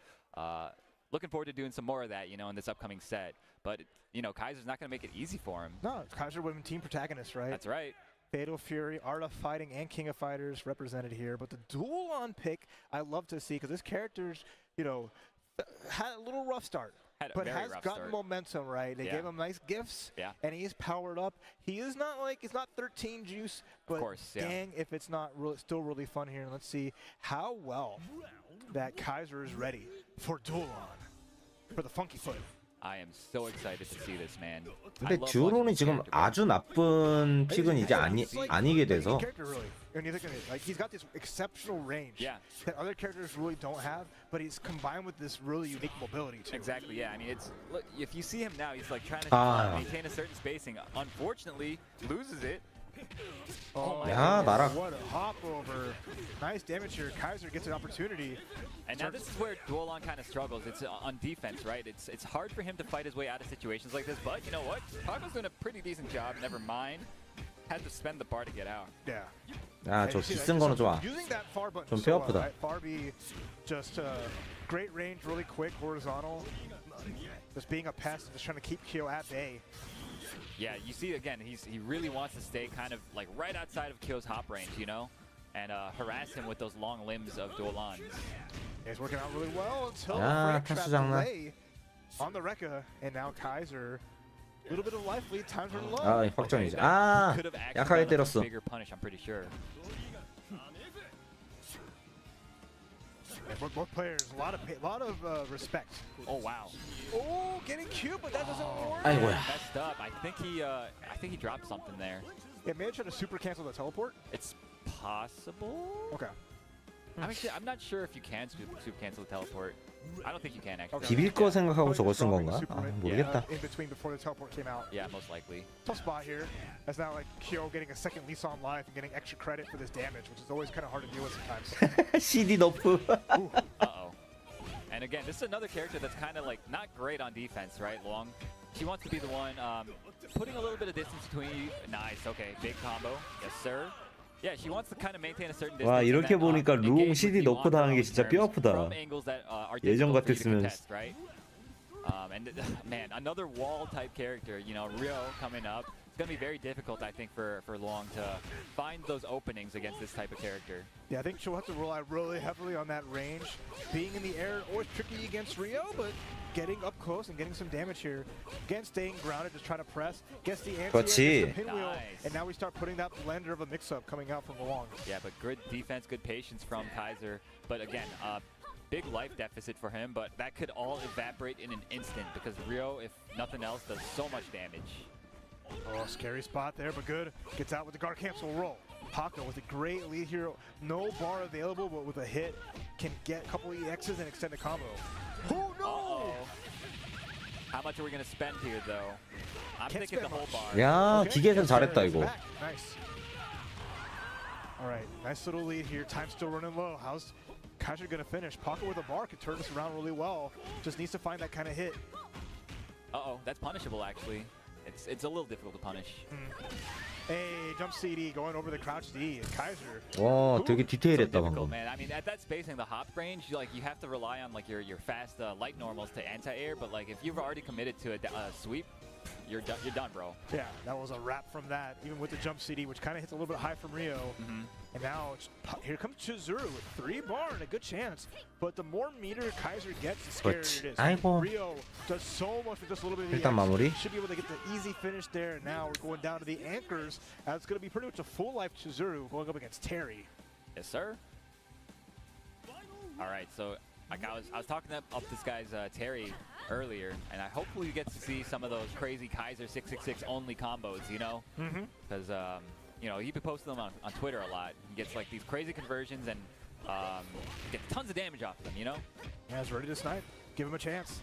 looking forward to doing some more of that, you know, in this upcoming set. But you know, Kaiser's not going to make it easy for him. No, it's Kaiser Women team protagonist, right? That's right. Fatal Fury, Art of Fighting, and King of Fighters represented here. But the dual on pick, I love to see because this character's, you know, had a little rough start. Had a But very has rough gotten start. momentum, right? They Yeah. gave him nice gifts, Yeah. and he's powered up. He is not like, it's not 13 juice, but course, yeah. dang if it's not still really fun here. And let's see how well that Kaiser is ready for dual on, for the funky foot. I am so excited to see this, man. 근데 듀오론이 지금 아주 나쁜 픽은 이제 아니게 돼서 Character really. When you look at it, like he's got this exceptional range Yeah. that other characters really don't have, but he's combined with this really unique mobility too. Exactly. Yeah. I mean, it's look, if you see him now, he's like trying to maintain a certain spacing. Unfortunately, loses it. Oh, my 야, goodness, 나라. what a hop over. Nice damage here. Kaiser gets an opportunity. And now this is where Duolon kind of struggles. It's on defense, right? It's hard for him to fight his way out of situations like this. But you know what? Paco's doing a pretty decent job. Never mind. Had to spend the bar to get out. Yeah. 아, 저 And you see 기쓴 that, 거는 좀 using that far button 좀 so 뼈 아프다. right? Far B, just great range, really quick, horizontal. just being a pest and just trying to keep Kyo at bay. Yeah, you see again, he really wants to stay kind of like right outside of Kyo's hop range, you know, and harass him with those long limbs of Dolans. It's working out really well until 야, frame trap 타수 장난. delay on the Rekka, and now Kaiser. A little bit of life lead, times are low. 아, 확정이지. 아, Could have actually 약하게 done a 때렸어. bigger punish, I'm pretty sure. And both players, a lot of respect. Oh wow. Oh, getting cute, but that doesn't work. 아이고야. Messed up. I think he dropped something there. Yeah, maybe try to super cancel the teleport. It's possible. Okay. I'm not sure if you can super cancel the teleport. I don't think you can actually. 비빌 거 생각하고 저걸 쓴 건가? 아, 모르겠다. In between before the teleport came out. Yeah, most likely. Tough spot here. That's now like Kyo getting a second lease on life and getting extra credit for this damage, which is always kind of hard to deal with sometimes. CD 너프. Uh-oh. And again, this is another character that's kind of like not great on defense, right? Long. She wants to be the one putting a little bit of distance between you. Nice. Okay. Big combo. Yes, sir. Yeah, she wants to kind of maintain a certain distance. 와, 이렇게 and then, 보니까 롱 engage CD with you 넣고 on 다는 게 those 진짜 뼈 terms 아프다. from angles that are 예전 difficult for you to 같았으면. contest, right? And man, another wall type character, you know, Ryo coming up. It's going to be very difficult, I think, for Long to find those openings against this type of character. Yeah, I think she'll have to rely really heavily on that range. Being in the air, always tricky against Ryo, but getting up close and getting some damage here. Again, staying grounded, just trying to press. Gets the anti-air, gets 그렇지. the pinwheel, Nice. and now we start putting that blender of a mix-up coming out from Long. Yeah, but good defense, good patience from Kaiser. But again, big life deficit for him, but that could all evaporate in an instant because Ryo, if nothing else, does so much damage. Oh, scary spot there, but good. Gets out with the guard cancel roll. Paco with a great lead here. No bar available, but with a hit, can get a couple EXs and extend the combo. Oh, no! Uh-oh. How much are we going to spend here, though? I'm Can't thinking the spend whole much. bar. 야, Okay, 기계선 yes, 잘했다 sir, it's 이거. back. Nice. All right, nice little lead here. Time still running low. How's Kaiser gonna finish? Paco with a bar could turn this around really well. Just needs to find that kind of hit. Uh-oh, that's punishable, actually. It's a little difficult to punish. Hey, jump CD going over the crouch D. Kaiser. 와, 되게 So 디테일했다 difficult, 방금. man. I mean, at that spacing, the hop range, you have to rely on like your fast light normals to anti-air. But like if you've already committed to a sweep, you're done, bro. Yeah, that was a wrap from that. Even with the jump CD, which kind of hits a little bit high from Ryo. And now here comes Chizuru with 3 bar and a good chance. But the more meter Kaiser gets, the scarier 그렇지. it is. 아이고. Ryo does so much with just a little bit of 일단 EX. 마무리. Should be able to get the easy finish there. And now we're going down to the anchors. It's going to be pretty much a full life Chizuru going up against Terry. Yes, sir. All right, so like I was talking up this guy's Terry earlier, and I hopefully you get to see some of those crazy Kaiser 666 only combos, you know, because you know he'd be posting them on Twitter a lot. He gets like these crazy conversions and gets tons of damage off of them, you know. Yeah, he's ready to snipe. Give him a chance.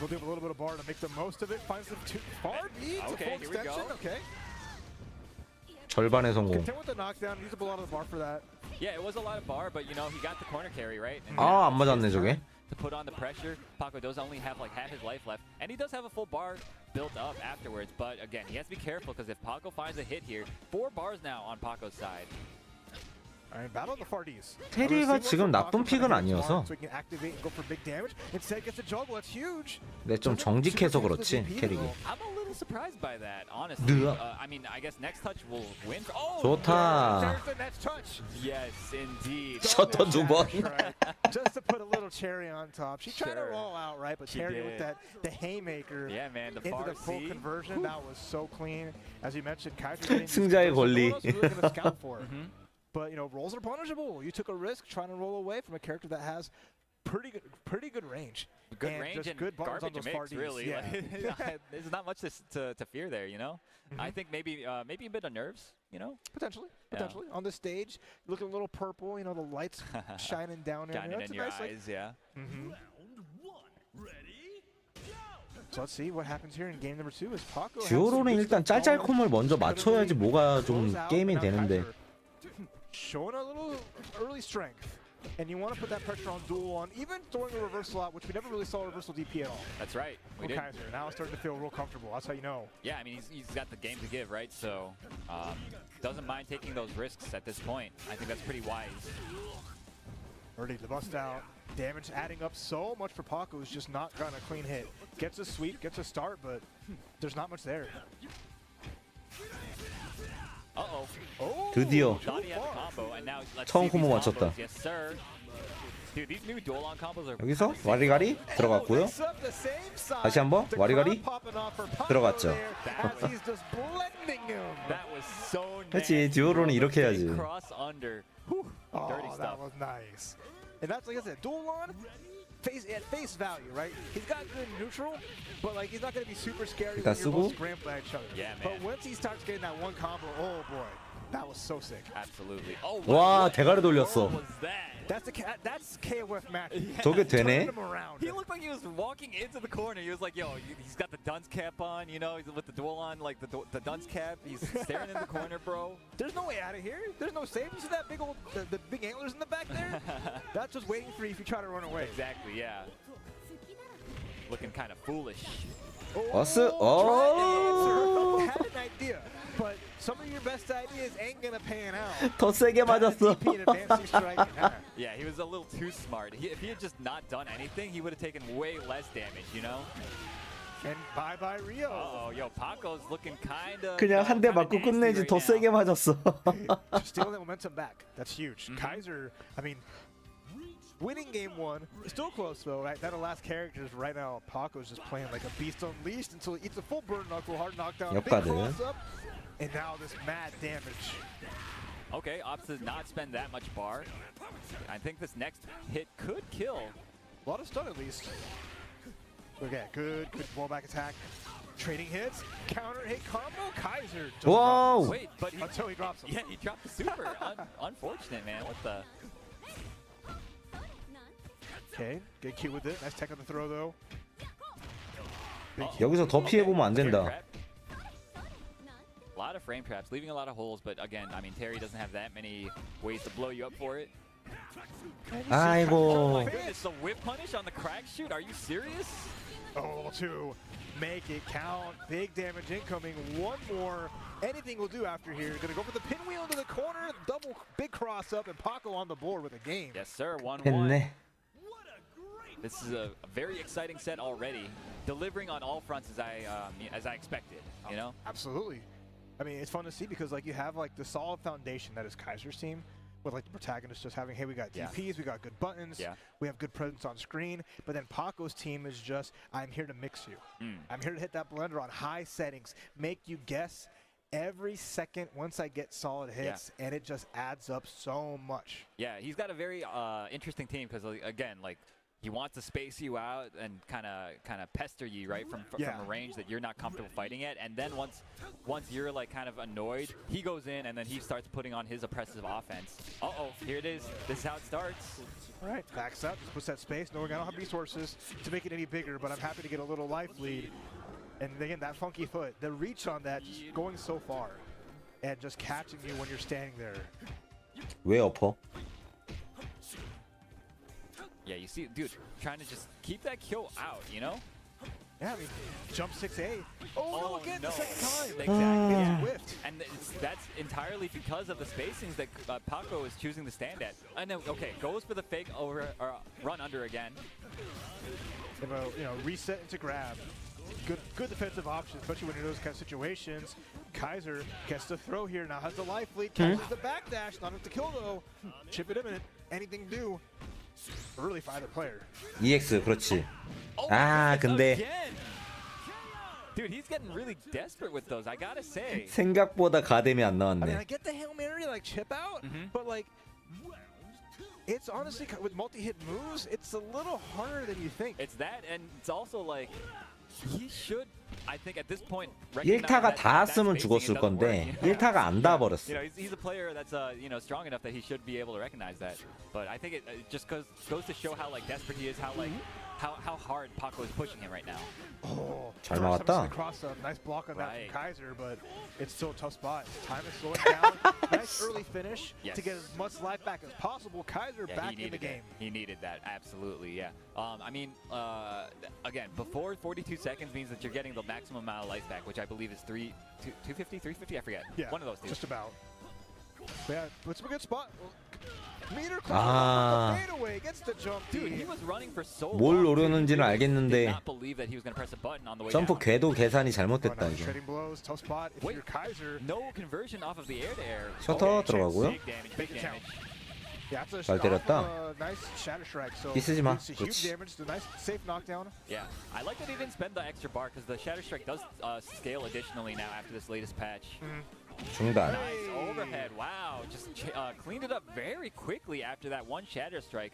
We'll do a little bit of bar to make the most of it. Finds the bar needs a Okay, full here we extension. go. Okay. 절반의 성공. Content with the knockdown. Used up a lot of the bar for that. Yeah, it was a lot of bar, but you know he got the corner carry right. And 아, 안 now it's 맞았네 his 저게. turn to put on the pressure. Paco does only have like half his life left, and he does have a full bar built up afterwards. But again, he has to be careful because if Paco finds a hit here, 4 bars now on Paco's side. All right, battle of the far Ds. 테리가 지금 나쁜 픽은 아니어서. So he can activate and go for big damage. Instead, gets a juggle. That's huge. 근데 좀 정직해서 그렇지 캐릭이. I'm a little surprised by that, honestly. 느아. I mean, I guess next touch will win. Oh, 좋다. There's the next touch. yes, indeed. 셔터 두 번. Right. Just to put a little cherry on top. She tried to Sure. roll out, right? But She Terry did. with the haymaker Yeah, man, the into far the full C. conversion. That was so clean. As you mentioned, Kaiser getting these 승자의 conversions. No 권리. one else was really gonna scout for it. But you know, rolls are punishable. You took a risk trying to roll away from a character that has pretty good range. Good and range just and good bars on garbage those far mix, Ds. really. Yeah. Like, there's not much to fear there, you know. I think maybe a bit of nerves, you know. Potentially. Yeah. On the stage, looking a little purple. You know, the lights shining down in Shining there. in your eyes, yeah. So let's see what happens here in game number 2. Is Paco has 듀오로는 some 일단 good stuff 짤짤콤을 먼저 going. 맞춰야지 뭐가 좀 Goes out, 게임이 now 되는데. Kaiser showing a little early strength. And you want to put that pressure on duel on, even throwing a reversal out, which we never really saw a reversal DP at all. That's right. We From did. Kaiser. Now it's starting to feel real comfortable. That's how you know. Yeah, I mean he's got the game to give, right? So doesn't mind taking those risks at this point. I think that's pretty wise. Already the bust out. Damage adding up so much for Paco, who's just not gotten a clean hit. Gets a sweep, gets a start, but there's not much there. Uh-oh. Oh, 드디어 Thought he had the combo, and now let's 처음 see these 콤보 맞췄다. combos. Yes, sir. Dude, these new dual-on combos are 여기서 와리가리 들어갔고요. 다시 한번 와리가리 들어갔죠. That was so 그렇지, nasty, 듀오로는 bro. 이렇게 The 해야지. big cross under. Whew, dirty Oh, stuff. that was nice. And that's like I said, dual-on, at face value, right? He's got good neutral, but like he's not going to be super scary 일단 when you're 쓰고. both scrambling at each other. Yeah, But man. once he starts getting that one combo, oh boy, that was so sick. Absolutely. Oh, 와, what 대가리 돌렸어. was that? That's KOF magic. 저게 되네? Turning him around. He looked like he was walking into the corner. He was like, yo, he's got the dunce cap on, you know, he's with the dual on, like the dunce cap. He's staring in the corner, bro. There's no way out of here. There's no save. You see that big old, the big antlers in the back there? That's just waiting for you if you try to run away. Exactly, yeah. Looking kind of foolish. 어스, Oh! Had an idea, but some of your best ideas ain't gonna pan out. 더 세게 맞았어. DP and advancing strike in half. Yeah, he was a little too smart. If he had just not done anything, he would have taken way less damage, you know? And bye-bye Rio. Uh-oh, yo, Paco's looking kind of... 그냥 한 대 맞고 끝내지 더 세게 맞았어. Just stealing that momentum back. That's huge. Kaiser, I mean, winning game one, still close though, right? That last characters right now, Paco's just playing like a beast unleashed until he eats a full burn knuckle, hard knockdown, big 역가드. cross up, and now this mad damage. Okay, opts to not spend that much bar. I think this next hit could kill. A lot of stun at least. Okay, good rollback attack. Trading hits, counter hit combo, Kaiser. does Whoa! not- Wait, but he... Until he drops him. Yeah, he dropped the super. Unfortunate, man. What the... Okay, get cute with it. Nice tech on the throw though. Big hit. 여기서 더 피해보면 안 Frame 된다. trap. A lot of frame traps, leaving a lot of holes, but again, I mean, Terry doesn't have that many ways to blow you up for it. Oh 아이고. my goodness, the whip punish on the crack shoot? Are you serious? Oh, two. Make it count. Big damage incoming. One more. Anything will do after here. Gonna go for the pinwheel into the corner. Double big cross up and Paco on the board with a game. Yes, sir. 1-1. 했네. This is a very exciting set already, delivering on all fronts as I expected. You know? Absolutely. I mean, it's fun to see because like you have like the solid foundation that is Kaiser's team, with like the protagonist just having, hey, we got DPs, we got good buttons, we have good presence on screen. But then Paco's team is just, I'm here to mix you. I'm here to hit that blender on high settings, make you guess every second once I get solid hits, and it just adds up so much. Yeah, he's got a very interesting team because again, like, he wants to space you out and kind of pester you, right, from a range that you're not comfortable fighting at. And then once you're like kind of annoyed, he goes in and then he starts putting on his oppressive offense. Uh-oh, here it is. This is how it starts. All right, backs up, just puts that space. No, I don't have resources to make it any bigger, but I'm happy to get a little life lead. And again, that funky foot, the reach on that, just going so far and just catching you when you're standing there. 왜 엎어? Yeah, you see, dude, trying to just keep that kill out, you know? Yeah, I mean, jump 6A. Oh, no, again, the second time. Exactly. It's whiffed. And that's entirely because of the spacings that Paco is choosing to stand at. And then, okay, goes for the fake over or run under again. Reset into grab. Good defensive option, especially when you're in those kind of situations. Kaiser gets the throw here, now has the life lead, catches the backdash, not enough to kill though. Chip it imminent, anything to do. Early for either player. EX 그렇지. 아 근데 Again. Dude, he's getting really desperate with those, I gotta say. 생각보다 가뎀이 안 I mean, 나왔네. I get the Hail Mary, like chip out, but like, it's honestly, with multi-hit moves, it's a little harder than you think. It's that, and it's also like, he should, I think at this point, recognize 1타가 that 닿았으면 spacing, 죽었을 it doesn't work, 건데 you know? 1타가 안 닿아버렸어. You know, he's a player that's strong enough that he should be able to recognize that. But I think it just goes to show how like desperate he is, how like how hard Paco is pushing him right now. Oh, 잘 first 막았다. cross up, nice block on that Right. from Kaiser, but it's still a tough spot. Time is slowing down. Nice early finish Yes. to get as much life back as possible. Kaiser Yeah, back he in the needed game. He needed that, absolutely, yeah. I mean, again, before 42 seconds means that you're getting the maximum amount of life back, which I believe is 250, 350, I forget. Yeah, one of those two. just about. Yeah, puts him a good spot. Meter Ah. fadeaway gets the jump. Dude, he was running for so 뭘 long. 노렸는지는 Did 알겠는데 not believe that he was going to press a button on the way 점프 down. 궤도 계산이 잘못됐다 이게. Trading blows, tough spot. If Wait. you're Kaiser, No conversion off of the air to air. 셔터 들어가고요. Big damage, big damage. yeah, that's a 잘 때렸다. nice shatter strike. So 이 쓰지 마. it's a huge 그렇지. damage. It's a nice safe knockdown. Yeah, I like that he didn't spend the extra bar because the Shatter Strike does scale additionally now after this latest patch. 중단. Nice overhead. Wow, just cleaned it up very quickly after that one Shatter Strike,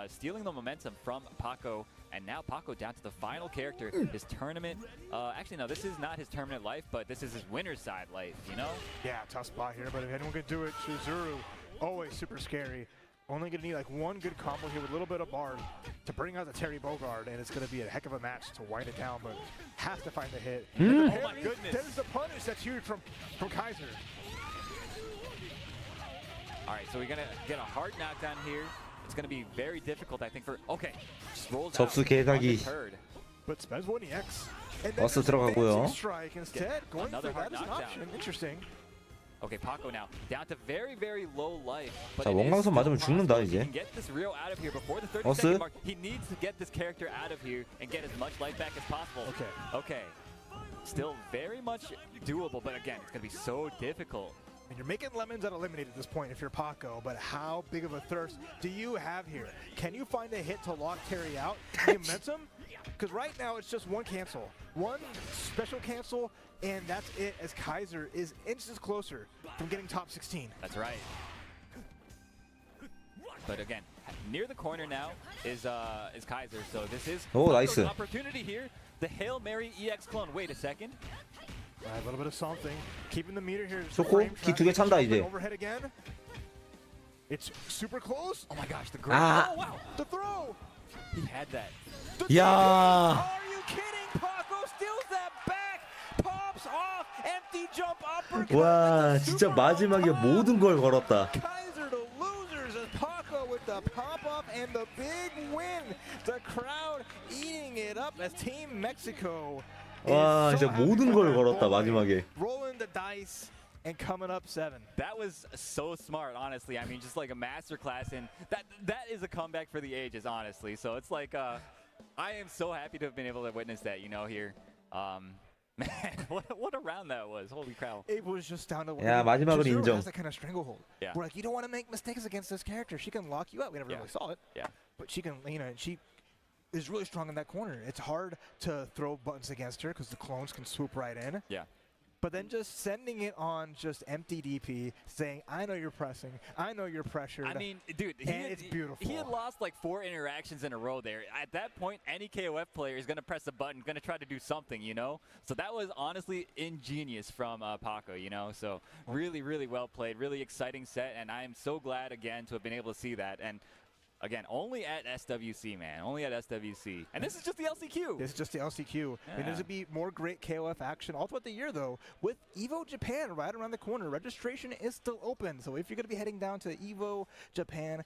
stealing the momentum from Paco. And now Paco down to the final character, his tournament. Actually, no, this is not his tournament life, but this is his winner's side life, you know? Yeah, tough spot here, but if anyone can do it, Shizuru, always super scary. Only gonna need like one good combo here with a little bit of bar to bring out the Terry Bogard, and it's gonna be a heck of a match to wind it down, but has to find the hit. Oh my goodness. There's the punish that's huge from Kaiser. All right, so we're gonna get a hard knockdown here. It's gonna be very difficult, I think, for okay. Just rolls out. 접수 개사기. Undeterred. But Spez 1EX. And 버스 there's 들어가고요. fancy strike instead. Going for Another that hard is an knockdown. option. Interesting. Okay, Paco now down to very, very low life. 자, But it is 원광선 still 맞으면 죽는다, possible. He 이제. can get this real out of here before the 30 버스. second mark. He needs to get this character out of here and get as much life back as possible. Okay. Okay. Still very much doable, but again, it's gonna be so difficult. And you're making lemons out of lemonade at this point if you're Paco, but how big of a thirst do you have here? Can you find a hit to lock Terry out? The momentum? Because right now it's just one cancel. One special cancel, and that's it as Kaiser is inches closer from getting top 16. That's right. But again, near the corner now is Kaiser, so this is 오, Paco's 나이스. opportunity here. The Hail Mary EX clone. Wait a second. A little bit of something. Keeping the meter here. 좋고, 기 두 개 찬다, 이제. Overhead again. It's super close. Oh my gosh, the grab. 아. Oh wow. The throw. He had that. 야. Are you kidding? Paco steals that back. Pops off. Empty jump uppercut. 와, with the 진짜 super 마지막에 on top. 모든 걸 걸었다. Kaiser to losers as Paco with the pop up and the big win. The crowd eating it up as Team Mexico. 와, is so 진짜 happy 모든 for 걸 their 걸었다, boy. 마지막에. Rolling the dice and coming up 7. That was so smart, honestly. I mean, just like a masterclass, and that is a comeback for the ages, honestly. So it's like, I am so happy to have been able to witness that, you know, here. Man, what a round that was! Holy cow! It was just down to 야, 마지막으로 Chizuru 인정. has that kind of stranglehold. Yeah. We're like, you don't want to make mistakes against this character. She can lock you out. We never Yeah. really saw it. Yeah. But she can, you know, and she is really strong in that corner. It's hard to throw buttons against her because the clones can swoop right in. Yeah. But then just sending it on just empty DP, saying, I know you're pressing. I know you're pressured. I mean, dude, And it's beautiful. He had lost like 4 interactions in a row there. At that point, any KOF player is going to press a button, going to try to do something, you know? So that was honestly ingenious from Paco, you know? So really, really well played, really exciting set, and I am so glad, again, to have been able to see that. And again, only at SWC, man. Only at SWC. And this is just the LCQ. This is just the LCQ. I mean, Yeah. there's going to be more great KOF action all throughout the year, though, with EVO Japan right around the corner. Registration is still open. So if you're going to be heading down to EVO Japan,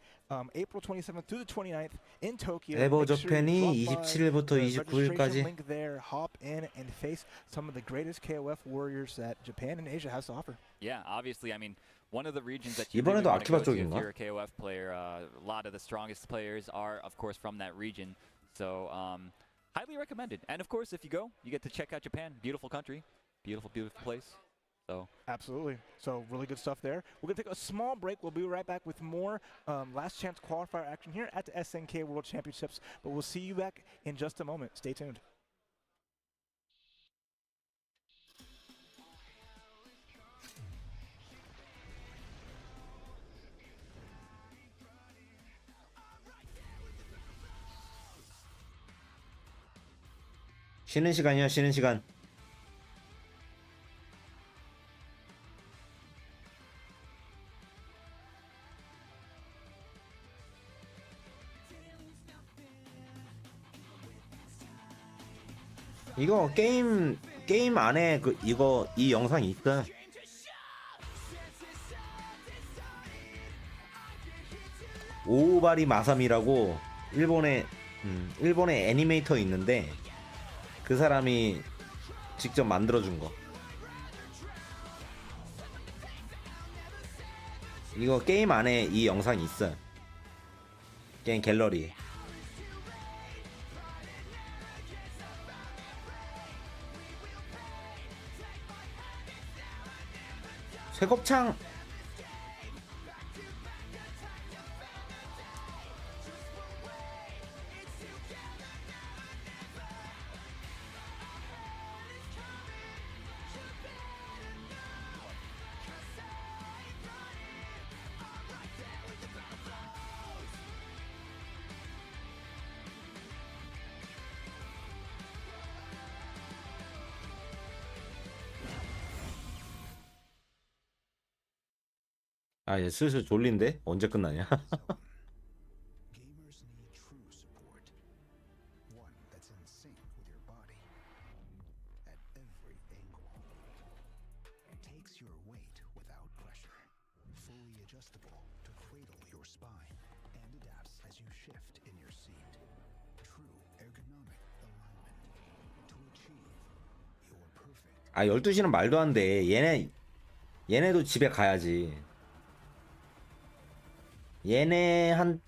April 27th through the 29th in Tokyo, 에버 make sure 저팬이 you drop by 27일부터 the 29일까지. registration link there, hop in and face some of the greatest KOF warriors that Japan and Asia has to offer. Yeah, obviously, I mean, one of the regions that you 이번에도 really want to go 아키바 to if 쪽인가? you're a KOF player, a lot of the strongest players are, of course, from that region. So, highly recommended. And, of course, if you go, you get to check out Japan. Beautiful country. Beautiful, beautiful place. So Absolutely. So really good stuff there. We're going to take a small break. We'll be right back with more last chance qualifier action here at the SNK World Championships. But we'll see you back in just a moment. Stay tuned. 쉬는 시간이야, 쉬는 시간. 이거 게임 안에 이 영상이 있어. 오바리 마삼이라고 일본의 애니메이터 있는데 그 사람이 직접 만들어준 거. 이거 게임 안에 이 영상이 있어. 게임 갤러리. 쇠곱창. 아, 이제 슬슬 졸린데? 언제 끝나냐? Gamers need true support. One that's in sync with your body at every angle. It takes your weight without pressure. Fully adjustable to cradle your spine and adapts as you shift in your seat. True ergonomic alignment to achieve your perfect. 아, 12시는 말도 안 돼. 얘네도 집에 가야지. 얘네는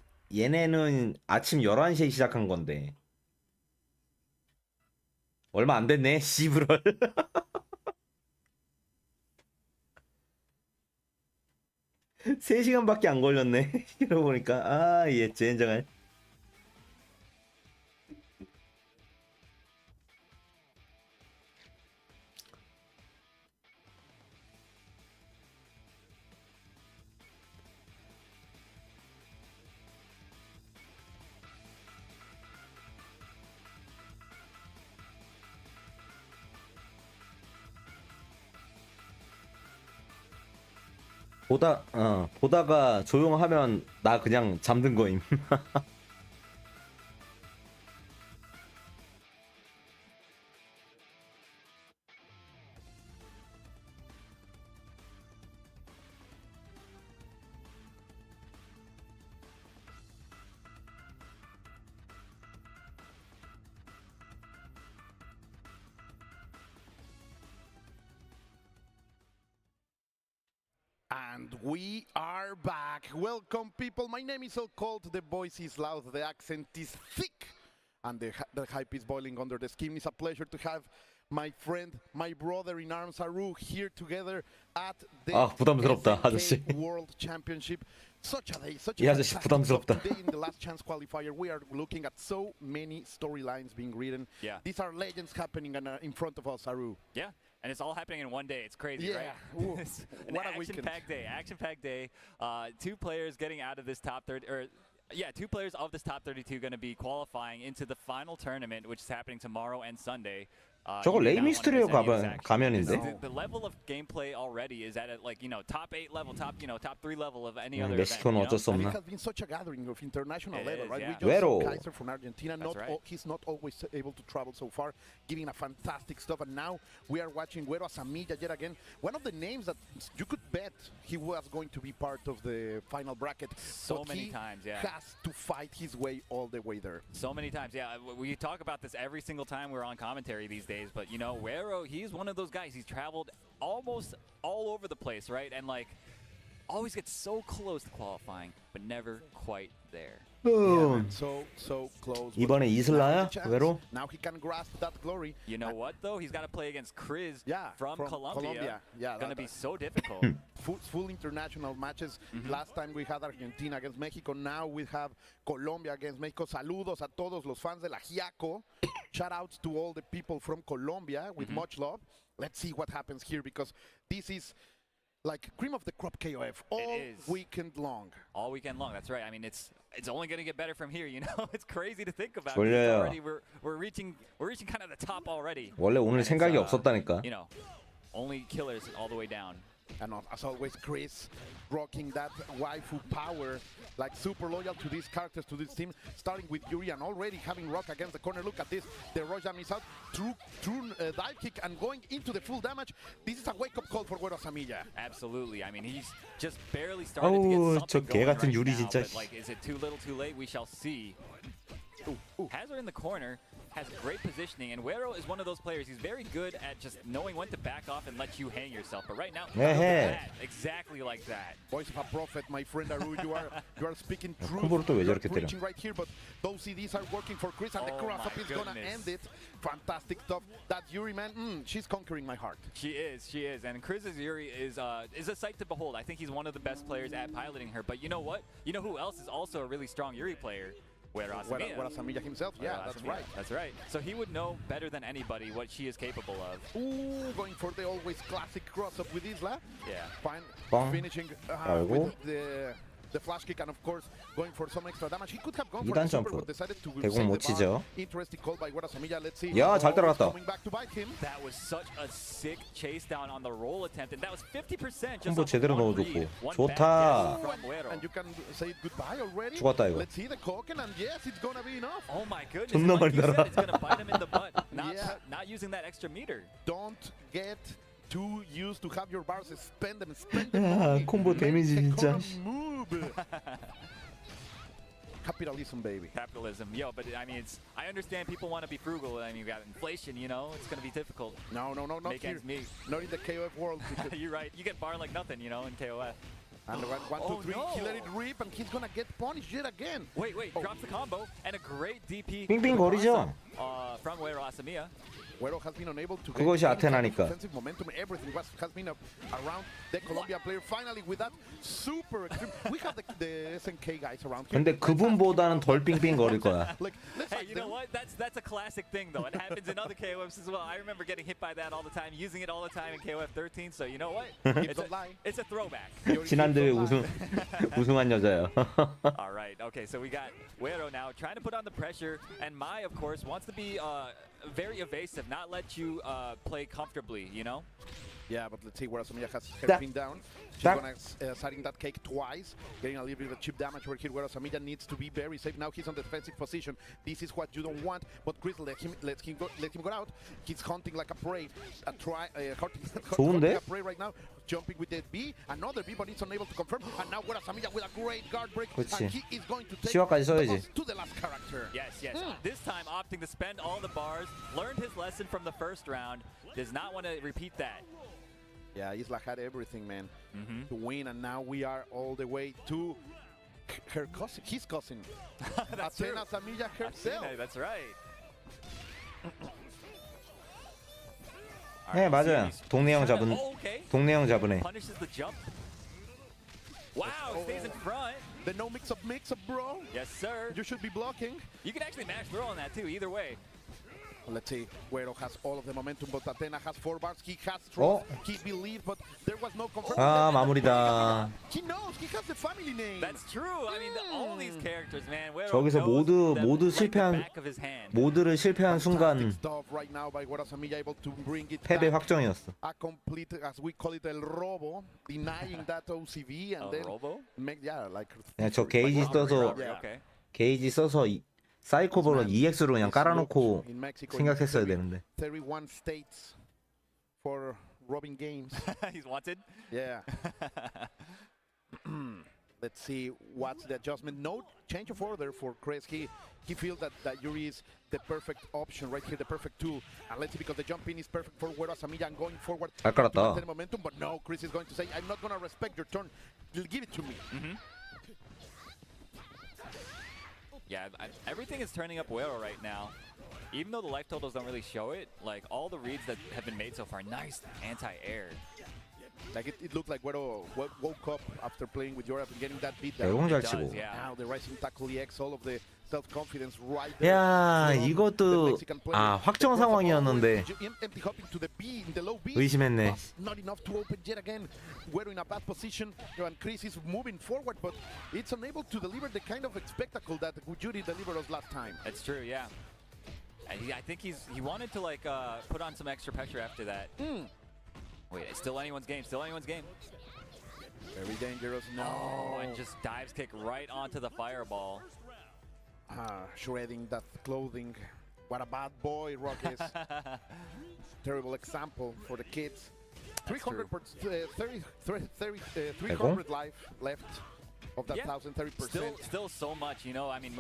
아침 11시에 시작한 건데. 얼마 안 됐네, 씨부럴. 3시간밖에 안 걸렸네. 이러고 보니까. 아, 얘 젠장할. 보다가 조용하면 나 그냥 잠든 거임. And we are back. Welcome, people. My name is so cold. The voice is loud. The accent is thick. And the hype is boiling under the skin. It's a pleasure to have my friend, my brother in arms, Aru, here together at the 부담스럽다, 아저씨. SNK World Championship. Such a day, such 이 a 아저씨 fantastic 부담스럽다. stuff. Today in the last chance qualifier, we are looking at so many storylines being written. Yeah. These are legends happening in front of us, Aru. Yeah, and it's all happening in one day. It's crazy, Yeah. right? Ooh, It's an what a weekend. action-packed day. Action-packed day. Two players getting out of this top 30, or yeah, two players of this top 32 going to be qualifying into the final tournament, which is happening tomorrow and Sunday. 저거 You do not wanna 레이미스테리오 miss any of this action. 가면인데? The level of gameplay already is at like top 8 level, top 3 level of any other event. 멕시코는 어쩔 수 And 없나? it has been such a gathering of international It level, is, right? yeah. We just saw Vero. Kaiser from Argentina. That's right. He's not always able to travel so far, giving a fantastic stuff. And now we are watching Güero Asamilla yet again. One of the names that you could bet he was going to be part of the final bracket. So but many he times, yeah. has to fight his way all the way there. So many times, yeah. We talk about this every single time we're on commentary these days, but you know, Güero, he's one of those guys. He's traveled almost all over the place, right? And like, always gets so close to qualifying, but never quite there. Yeah, man, so close. but 이번에 now 이슬라야? the chance. 외로? Now he can grasp that glory. You know what, though? He's got to play against Chris Yeah, from Colombia. Yeah, Going to that- be so difficult. full international matches. Last time we had Argentina against Mexico. Now we have Colombia against Mexico. Saludos a todos los fans de la Giaco. Shout outs to all the people from Colombia with much love. Let's see what happens here because this is like cream of the crop KOF all is. weekend long. All weekend long. That's right. I mean, it's only going to get better from here. You know, it's crazy to think about. 졸려요. It's already we're reaching kind of the top already. 원래 오늘 And it's, 생각이 없었다니까. You know, only killers all the way down. And as always, Chris rocking that waifu power, like super loyal to these characters, to this team, starting with Yuri and already having Rock against the corner. Look at this. The Rojam is out. True dive kick and going into the full damage. This is a wake-up call for Güero Asamilla. Absolutely. I mean, he's just barely started to 어우, get 저 something 개 going 같은 right 유리 now, 진짜. but like, is it too little, too late? We shall see. Hazard in the corner. has great positioning, and Wero is one of those players. He's very good at just knowing when to back off and let you hang yourself. But right now, exactly like that. Voice of a prophet, my friend Aru. You are speaking truth. 콤보를 또 왜 You are 저렇게 때려? preaching right here, but those CDs are working for Chris, and the cross-up is gonna end it. Fantastic stuff. That Yuri, man, she's conquering my heart. She is, and Chris's Yuri is a sight to behold. I think he's one of the best players at piloting her. But you know what? You know who else is also a really strong Yuri player? Wero Asamilla himself. Yeah, that's right. That's right. So he would know better than anybody what she is capable of. Ooh, going for the always classic cross-up with Isla. Yeah. Fine. Bang. Finishing with the flash kick, and of course going for some extra damage. He could have gone for 2단 the super, 점프. but decided to 대공 save 못 the bar. 치죠. Interesting call by Asamilla. Let's see. 야, 잘 따라갔다. Coming back to bite him. That was such a sick chase down on the roll attempt, and that was 50% just 콤보 off 제대로 one 넣어줬고. read, one 좋다. bad guess from Wero. And you can say goodbye already. 죽었다, 이거. Let's see the Koken, and yes, it's gonna be enough. Oh my goodness! 존나 and like 많이 you said, 달아. it's gonna bite him in the butt. Yeah. Not using that extra meter. Don't get too used to have your bars. Spend them. Spend them. 야, 콤보 Make 데미지 the 진짜. economy move. Capitalism, baby. Capitalism, yo, but I mean, I understand people want to be frugal. I mean, you got inflation, you know, it's gonna be difficult. No, not Make here. ends meet. Not in the KOF world. You're right. You get bar like nothing, you know, in KOF. And one, Oh, 2, 3, no. he let it rip, and he's gonna get punished yet again. Wait, drops the combo and a great DP. 빙빙거리죠? From Wero Asamiya. Wero has been unable to 그것이 get any kind of 아테나니까. offensive momentum. Everything has been around the Colombia player. Finally, with that super extreme, we have the SNK guys around here. 근데 그분보다는 덜 빙빙거릴 거야. Like, let's Hey, fight you know them. what? That's a classic thing, though. It happens in other KOFs as well. I remember getting hit by that all the time, using it all the time in KOF 13. So you know what? It's a throwback. 지난 대회 우승한 여자야. All right. Okay. So we got Wero now trying to put on the pressure, and Mai, of course, wants to be very evasive, not let you play comfortably. You know. Yeah, but let's see where Asamilla has her pin down. She's gonna setting that cake twice, getting a little bit of chip damage over here. Where Asamilla needs to be very safe. Now he's on the defensive position. This is what you don't want. But Chris let him go out. He's hunting like a prey. Hunting a prey right now. Jumping with the B, another B, but it's unable to confirm. And now where Asamilla with a great guard break, 그치. and he is going to take 시화까지 the 써야지. boss to the last character. Yes. This time opting to spend all the bars. Learned his lesson from the first round. Does not want to repeat that. Yeah, Isla had everything, man, to win, and now we are all the way to her cousin, his cousin, Athena Samilla herself. That's right. 네, 맞아요. 동네 형 잡은 Okay. 동네 형 잡은 애. Punishes the jump. Wow, stays in front. The no mix-up, bro. Yes, sir. You should be blocking. You can actually mash throw on that too. Either way. Let's see, Wero has all of the momentum, but Athena has 4 bars. He has trust, he believes, but there was no confirmation. 아, 마무리다. He knows, he has the family name. That's true. I mean, all these characters, man. Wero 저기서 knows them 모두 like the 실패한 back of his hand. 모두를 실패한 순간 Stuff right now by Wero Asamilla, able to bring it 패배 back. 확정이었어. A complete, as we call it, el robo, denying that OCV, and then Robo? make, like. 그냥 저 게이지 써서 Okay. 게이지 써서 사이코볼로 EX로 그냥 깔아놓고 In Mexico, 생각했어야 되는데. 31 states for robbing games. He's wanted. Yeah. Let's see what's the adjustment. No change of order for Chris. He feels that Yuri is the perfect option right here, the perfect tool. And let's see, because the jump in is perfect for Wero Asamilla and going forward. 잘 깔았다. To momentum, but no, Chris is going to say, I'm not going to respect your turn. Give it to me. Yeah, everything is turning up Wero right now. Even though the life totals don't really show it, like all the reads that have been made so far, nice anti-air. Like it looked like Wero woke up after playing with Europe and getting that beat down. 대공 잘 치고. Now the rising tackle EX, all of the self-confidence right there. 야, from 이것도 the Mexican player. 아, 확정 상황이었는데 Empty hopping to the B in the low B. 의심했네. Not enough to open yet again. Wero in a bad position, and Chris is moving forward, but it's unable to deliver the kind of spectacle that Yuri delivered us last time. It's true, yeah. And I think he wanted to like put on some extra pressure after that. Wait, it's still anyone's game. Still anyone's game. Very dangerous. No. Oh, and just dives kick right onto the fireball. Shredding that clothing. What a bad boy Rock is. Terrible example for the kids. 300 life left of that Yeah. 1,030%. Still so much, you know. I mean,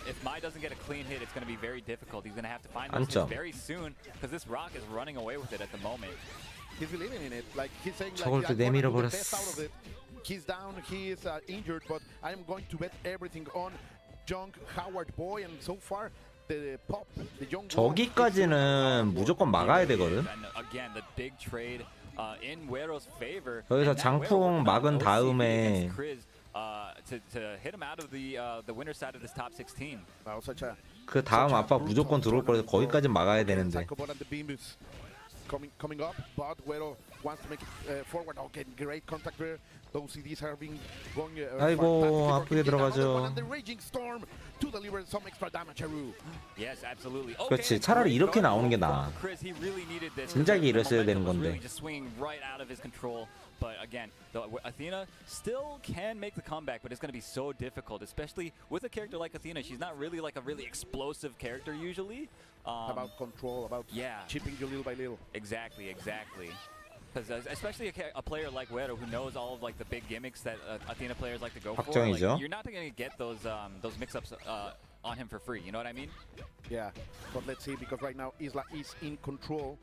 if Mai doesn't get a clean hit, it's going to be very difficult. He's going to have to find those hits 안점. very soon because this Rock is running away with it at the moment. He's believing in it. Like he's saying, 저걸 like, 또 I'm gonna 내밀어 do the 버렸어. best out of it. He's down, he is injured, but I'm going to bet everything on young Howard Boy, and so far the pop, the young. 저기까지는 무조건 막아야 되거든. And again, the big trade in Guero's favor. 여기서 And now Guero 장풍 with 막은 OCV 다음에 against Chris, to hit him out of the winner's side of this top 16. Wow, such a 그 다음 압박 무조건 들어올 거라서 거기까지 막아야 되는데. Psycho Ball and the beam is coming up, but Guero wants to make it forward. Okay, great contact there. Those CDs have been going. 아이고, 아프게 들어가죠. And the raging storm to deliver some extra damage, Haru. Yes, absolutely. 그렇지, 차라리 이렇게 나오는 게 나아. Chris, he really needed this. 진작에 이랬어야 되는 The momentum was 건데. really just swinging right out of his control. But again, Athena still can make the comeback, but it's going to be so difficult, especially with a character like Athena. She's not really like a really explosive character usually. About control, about chipping you little by little. Exactly. Because especially a player like Guero who knows all of like the big gimmicks that Athena players like to go for, like, 확정이죠. you're not going to get those mix-ups on him for free. You know what I mean? Yeah, but let's see, because right now Isla is in control.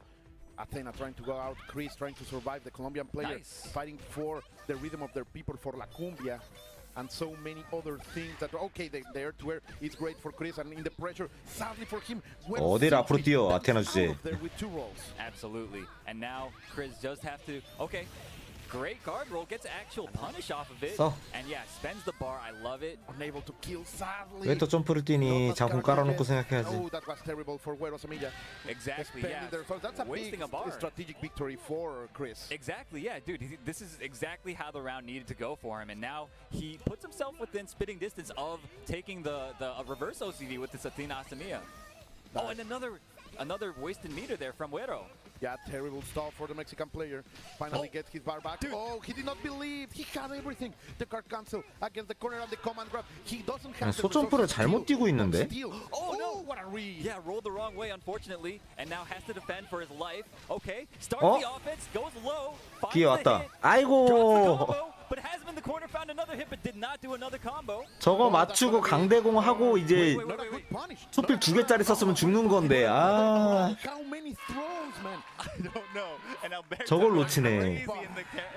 Athena trying to go out, Chris trying to survive, the Colombian player fighting for the rhythm of their people, for La Cumbia, and so many other things that, okay, the air-to-air is great for Chris, and in the pressure, sadly for him, 어딜 앞으로 뛰어, 아테나 주제. with two rolls. Absolutely. And now Chris just have to, okay, great guard roll, gets actual punish off of it. 써. And yeah, spends the bar, I love it. Unable to kill, sadly. 왜 또 점프를 뛰니? 장풍 깔아놓고 생각해야지. Oh, that was terrible for Guero Semilla. Exactly, yeah. So that's a Wasting big a bar. strategic victory for Chris. Exactly, yeah, dude. This is exactly how the round needed to go for him, and now he puts himself within spitting distance of taking the reverse OCV with this Athena Asamiya. Oh, and another wasted meter there from Guero. Yeah, terrible stall for the Mexican player. Finally gets his bar back. Dude. Oh, he did not believe. He had everything. The card cancel against the corner and the command grab. He doesn't have the 소점프를 resources 잘못 뛰고 있는데? Oh no! What a read! Yeah, rolled the wrong way, unfortunately, and now has to defend for his life. Okay, starts 어? the offense, goes low, finds 기회 the 왔다. hit, 아이고. drops the combo, but has him in the corner, found another hit, but did not do another combo. 저거 맞추고 강대공 하고 이제 Not a good punish. 수필 2개짜리 썼으면 죽는 건데. 아. How many throws, man? I don't know. And Alberto 저걸 going 놓치네. crazy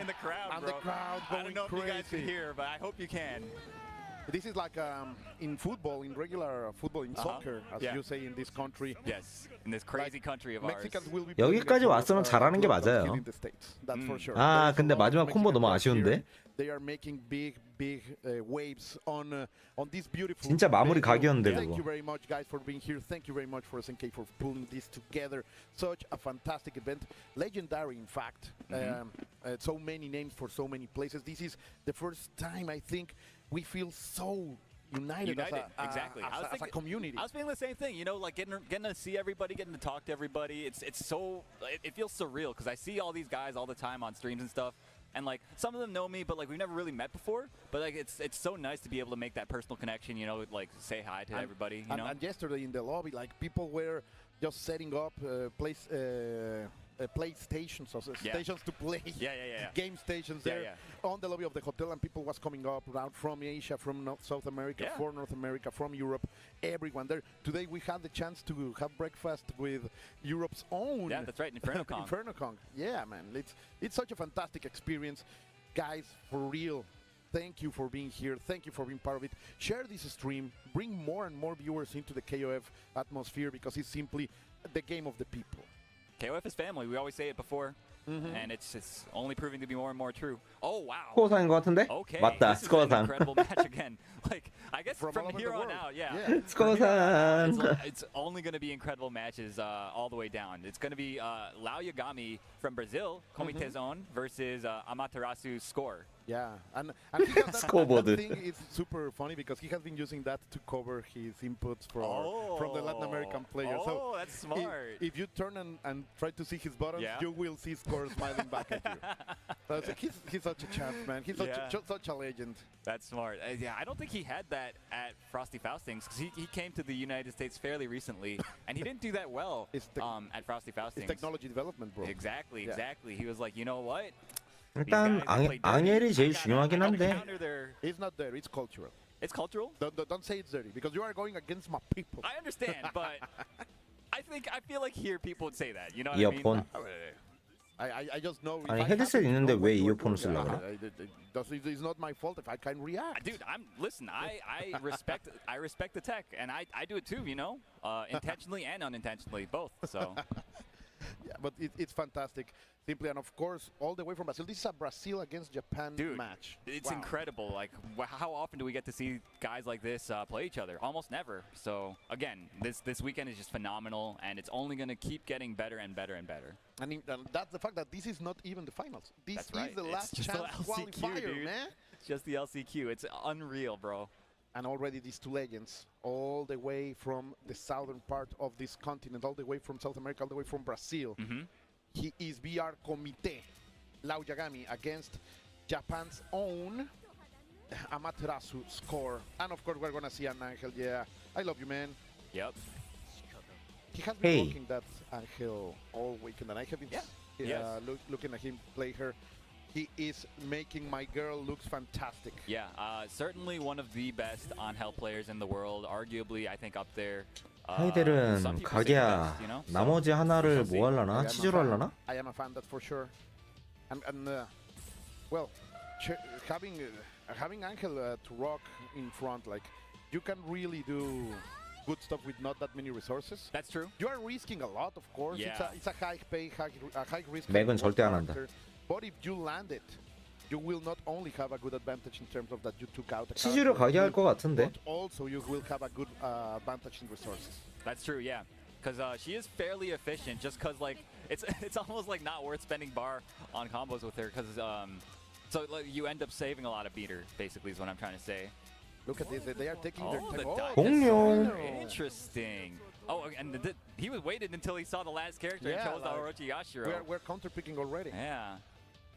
in the crowd, And bro. the crowd I don't know if going you guys can crazy. hear, but I hope you can. This is like in football, in regular football, in soccer, as you say in this country. Yes, in this crazy country of ours. Mexicans will be 여기까지 왔으면 잘하는 게 맞아요. in the States. That's for sure. 아, There's 근데 a lot of 마지막 콤보 Mexican 너무 players here. 아쉬운데? They are making big waves on this beautiful. 진짜 마무리 venue. 각이었는데, Thank 그거. you very much, guys, for being here. Thank you very much for SNK for pulling this together. Such a fantastic event, legendary, in fact. So many names for so many places. This is the first time I think we feel so united exactly. as a community. I was feeling the same thing, you know, like getting to see everybody, getting to talk to everybody. It's so, it feels surreal because I see all these guys all the time on streams and stuff. And like some of them know me, but like we've never really met before. But like it's so nice to be able to make that personal connection, you know, like say hi to everybody. You know? And yesterday in the lobby, like people were just setting up PlayStations, so stations to play. Game stations there on the lobby of the hotel, and people was coming up out from Asia, from South America, from North America, from Europe, everyone there. Today we had the chance to have breakfast with Europe's own. Yeah, that's right, Inferno Kong. Inferno Kong. Yeah, man, it's such a fantastic experience, guys. For real. Thank you for being here. Thank you for being part of it. Share this stream. Bring more and more viewers into the KOF atmosphere, because it's simply the game of the people. KOF is family. We always say it before, and it's only proving to be more and more true. Oh wow! 스코어상인 것 같은데? Okay, 맞다, this is an 스코어상. incredible match again. Like I guess From from all over here the on world. out, yeah. 스코어상. It's only going to be incredible matches all the way down. It's going to be Lau Yagami from Brazil, Komite's own, versus Amaterasu Score. Yeah, and he has that Scoreboard. thing is super funny because he has been using that to cover his inputs from the Latin American players. Oh, so that's smart. If you turn and try to see his buttons, you will see Score smiling back at you. So he's such a champ, man. He's such a legend. That's smart. Yeah, I don't think he had that at Frosty Faustings because he came to the United States fairly recently, and he didn't do that well at Frosty Faustings. It's technology development, bro. Exactly. He was like, you know what? 일단 앙헬이 제일 중요하긴 한데 It's not there. It's cultural. It's cultural. Don't say it's dirty because you are going against my people. I understand, but I feel like here people would say that. You know what I mean? 이어폰. I just know. if 아니 I have 헤드셋 to 있는데 know 왜 what you are 이어폰을 doing. 쓰려고 그래? It's not my fault if I can react. Dude, listen. I respect the tech, and I do it too. You know, intentionally and unintentionally, both. So. Yeah, but it's fantastic. Simply, and of course, all the way from Brazil. This is a Brazil against Japan Dude, match. It's Wow. incredible. Like, how often do we get to see guys like this play each other? Almost never. So, again, this weekend is just phenomenal, and it's only going to keep getting better and better and better. And that's the fact that this is not even the finals. This That's is right. the It's last just chance the LCQ, qualifier, dude. man. It's just the LCQ. It's unreal, bro. And already these two legends, all the way from the southern part of this continent, all the way from South America, all the way from Brazil. He is VR Komite, Lau Yagami, against Japan's own Amaterasu score. And of course, we're going to see an Angel. Yeah, I love you, man. Yep. He has been Hey. working that Angel all weekend, and I have been Yes. looking at him play her. He is making my girl looks fantastic. Yeah, certainly one of the best on-hell players in the world. Arguably, I think up there. Some 하이델은 people say the 가게야 best, you know? So, 나머지 하나를 we'll see. 뭐 하려나? 치즈로 하려나? I am a fan, that's for sure. And well, having Angel to rock in front, like you can really do good stuff with not that many resources. That's true. You are risking a lot, of course. Yeah. It's a high pay, high risk. 맥은 절대 안 한다. But if you land it, you will not only have a good advantage in terms of that you took out a 치즈를 character, 가게 할 것 같은데. but also you will have a good advantage in resources. That's true, yeah. Because she is fairly efficient. Just because like it's almost like not worth spending bar on combos with her. Because so like, you end up saving a lot of beater. Basically, is what I'm trying to say. Look at this. They are taking their Oh, time. the dive 공룡. is interesting. Oh, and he was waited until he saw the last character and Yeah, chose the like, Orochi Yashiro. We're counter picking already. Yeah.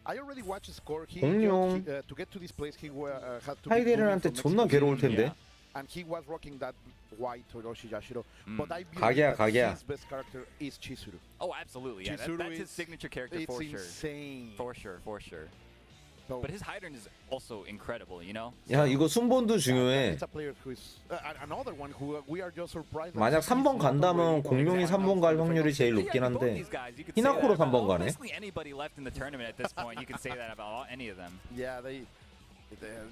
I already watched the score. 공룡. To get to this place, he had to. 하이델한테 존나 괴로울 텐데. And he was rocking that white Orochi Yashiro. But I believe 가게야, that 가게야. his best character is Chizuru. Oh, absolutely. Yeah, Chizuru that's his is- signature character It's for sure. insane. For sure, for sure. So But his Hydran is also incredible, you know? 야 이거 순번도 중요해. it's a player who is another one who we are just surprised. that 만약 he's 3번 not 간다면 already 공룡이 3번 갈 확률이 제일 Yeah, 높긴 I mean, both 한데 these guys, you could say 히나코로 that about 3번 가네. basically anybody left in the tournament at this point. You can say that about any of them. Yeah,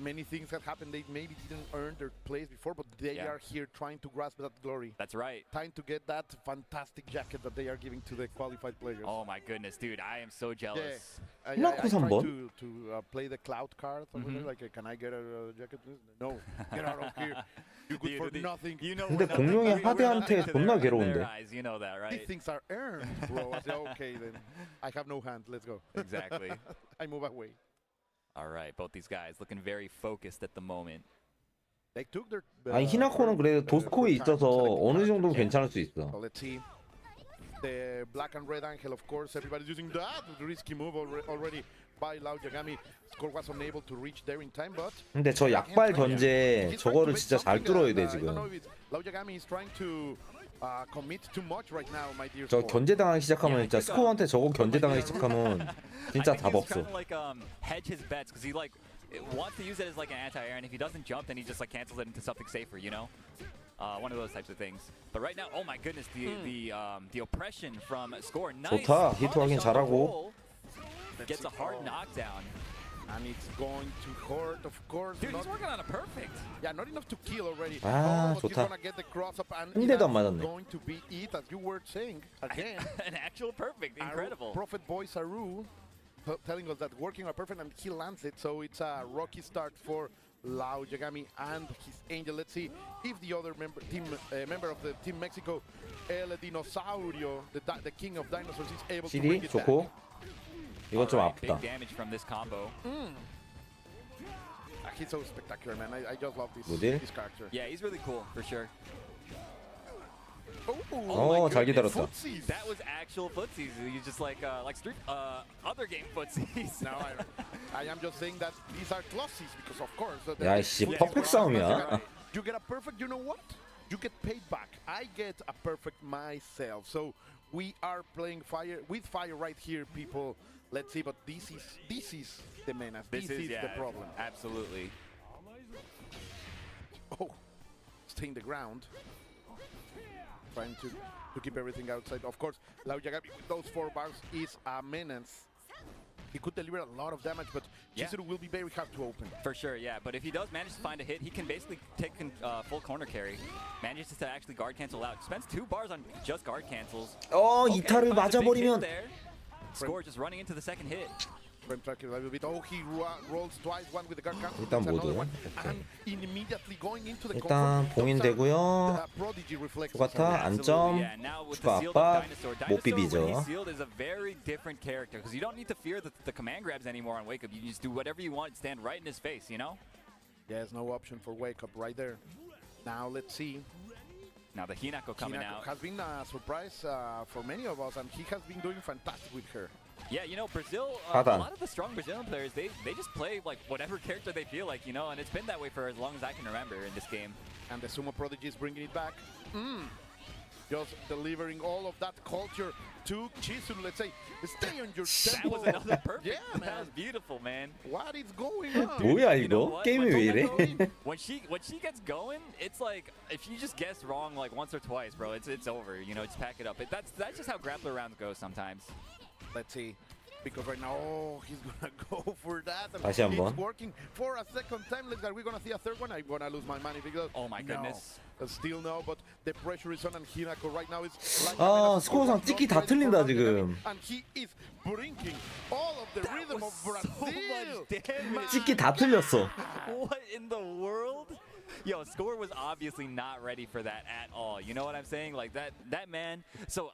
many things that happened. They maybe didn't earn their place before, but they Yeah. are here trying to grasp that glory. That's right. Trying to get that fantastic jacket that they are giving to the qualified players. Oh my goodness, dude, I am so jealous. I 히나코 tried 3번? to play the cloud card over there. Like, can I get a jacket? Please? No, get out of here. You good for nothing. You know, 근데 we're 공룡이 nothing- we're 하드한테 nothing to 존나 their 괴로운데. eyes, you know that, These right? things are earned, bro. I say, okay, then I have no hand. Let's go. Exactly. I move away. All right, both these guys looking very focused at the moment. They took their. 아니 히나코는 그래도 도스코에 있어서 어느 정도는 괜찮을 수 있어. So let's see. The black and red Angel, of course, everybody's using that risky move already by Lau Yagami. Score was unable to reach there in time, but 근데 저 약발 견제 he's trying to 저거를 make 진짜 잘 something 뚫어야 돼 that, I don't know 지금. if Lau Yagami is trying to commit too much right now, my dear. 저 sport. 견제당하기 시작하면 진짜 스코어한테 저거 견제당하기 시작하면 진짜 I think 답 he's 없어. trying to like hedge his bets because he like wants to use it as like an anti-air, and if he doesn't jump, then he just like cancels it into something safer, you know? One of those types of things. But right now, oh my goodness, the oppression from Score. Nice. 좋다. 히트 확인 punish on the 잘하고. roll. Gets a hard knockdown. And it's going to hurt, of course. Dude, not, he's working on it perfect. yeah, not enough to kill already. 아, but he's 좋다. gonna get the cross up, and 한 대도 안 that's 맞았네. going to be it, as you were saying again. An actual perfect. Incredible. Prophet Boy Saru telling us that working are perfect, and he lands it. So it's a rocky start for Lau Yagami and his Angel. Let's see if the other member of the Team Mexico, El Dinosaurio, the king of dinosaurs, is able to CD bring it 좋고. back. 이건 좀 Alright, big 아프다. damage from this combo. He's so spectacular, man. I just love 뭐지? this character. Yeah, he's really cool for sure. 어, 잘 기다렸다. Footsies. That was actual footsies. You just like street other game footsies. No, I am just saying that these are classies because, of course, 야, 씨, 퍼펙트 싸움이야. You get a perfect, you know what? You get paid back. I get a perfect myself. So we are playing fire with fire right here, people. Let's see, but this is the menace. This is the problem. Absolutely. Oh, staying the ground. Trying to keep everything outside. Of course, Lau Yagami with those 4 bars is a menace. He could deliver a lot of damage, but Chizuru will be very hard to open. For sure, yeah. But if he does manage to find a hit, he can basically take full corner carry. Manages to actually guard cancel out. Spends 2 bars on just guard cancels. 이타를 맞아버리면. Score just running into the second hit. Frame tracker a little bit. Oh, he rolls twice, one with the guard cancel. 일단 another 모드. one, and immediately going into the 일단 봉인되고요. prodigy reflexes. 추가타 안점. Yeah, now with 추가 the sealed 압박. dinosaur 못 when 비비죠. he's sealed is a very different character because you don't need to fear the command grabs anymore on Wake Up. You just do whatever you want, stand right in his face, you know? There's no option for Wake Up right there. Now let's see. Now the Hinako coming out. Has been a surprise for many of us, and he has been doing fantastic with her. Yeah, you know, Brazil, a lot of the strong Brazilian players, they just play like whatever character they feel like, you know, and it's been that way for as long as I can remember in this game. And the Sumo Prodigy is bringing it back. Just delivering all of that culture to Chizuru. Let's say, stay on your tempo. That was another perfect. Yeah, man. That was beautiful, man. What is going on? 뭐야 You know 이거? what? 게임이 왜 이래? When she gets going, it's like if you just guess wrong like once or twice, bro, it's over. You know, just pack it up. That's just how grappler rounds go sometimes. Let's see. Because right now, he's gonna go for that. And 다시 한번. it's working for a second time. Let's go. We're gonna see a third one. I'm gonna lose my money because Oh my goodness. Still no, but the pressure is on, and Hinako right now is. 스코어상 찍기 다 틀린다 지금. And he is bringing all of the rhythm of Brazil. 찍기 다 틀렸어. What in the world? Yo, Score was obviously not ready for that at all. You know what I'm saying? Like that man. So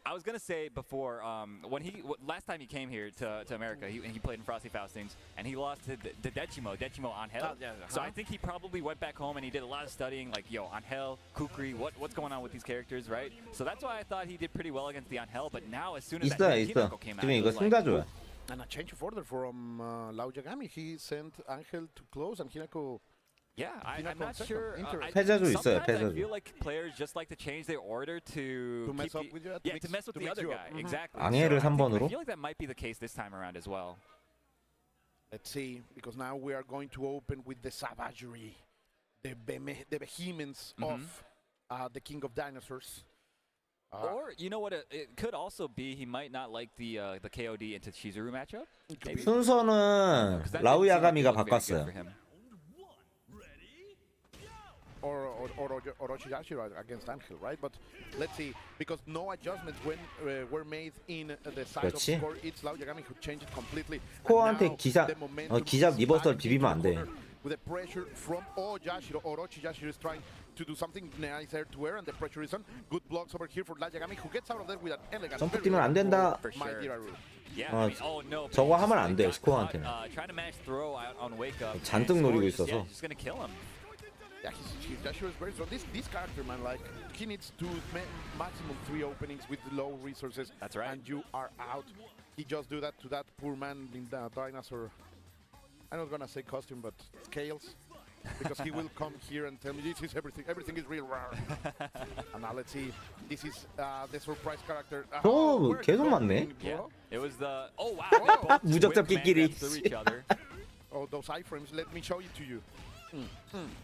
I was gonna say before, when last time he came here to America, he played in Frosty Faustings, and he lost to the Dechimo Angel. So I think he probably went back home and he did a lot of studying, like Angel, Kukri, what's going on with these characters, right? So that's why I thought he did pretty well against the Angel. But now as soon as that Hinako came out, 지금 it 이거 was like, 승자조야. And a change of order from Lau Yagami. He sent Angel to close, and Hinako. Yeah, I'm not sure. 패자조 있어요, Sometimes I 패자조. feel like players just like to change their order to mess keep up with you, to mess with the other guy. Exactly. 앙해를 So I 3번으로. feel like that might be the case this time around as well. Let's see, because now we are going to open with the savagery, the vehemence of the King of Dinosaurs. Or you know what? It could also be he might not like the KOD into Chizuru matchup. Maybe. 순서는 'Cause that 라우 didn't seem like it 야가미가 looked very good for 바꿨어요. him. Or Orochi against Angel, right? But let's see, because no adjustments were made in the side 그렇지. of score. It's Lau Yagami who changed it completely. 코어한테 기잡 리버설 비비면 안 돼. With the pressure from Orochi Yashiro is trying to do something nice air to air, and the pressure is on. Good blocks over here for Lau Yagami, who gets out of there with an elegant. 점프 뛰면 안 된다. For My sure. dear Aru. Yeah, 어, I mean, oh no. 저거 but he 하면 just, 안 돼, got 스코어한테는. caught, trying to manage throw out on Wake Up. 잔뜩 and 노리고 Score 있어서. just gonna kill him. Yeah, he's Yashiro is very strong. This character, man, like he needs to maximum 3 openings with low resources. That's right. And you are out. He just do that to that poor man in the dinosaur. I'm not gonna say costume, but scales, because he will come here and tell me this is everything. Everything is real rare. And now let's see. This is the surprise character. 오, 계속 맞네. Yeah, it was the. Oh wow. Oh. they both 무적 whipped 잡기끼리. man grabs through each other. Oh, those iframes. Let me show it to you.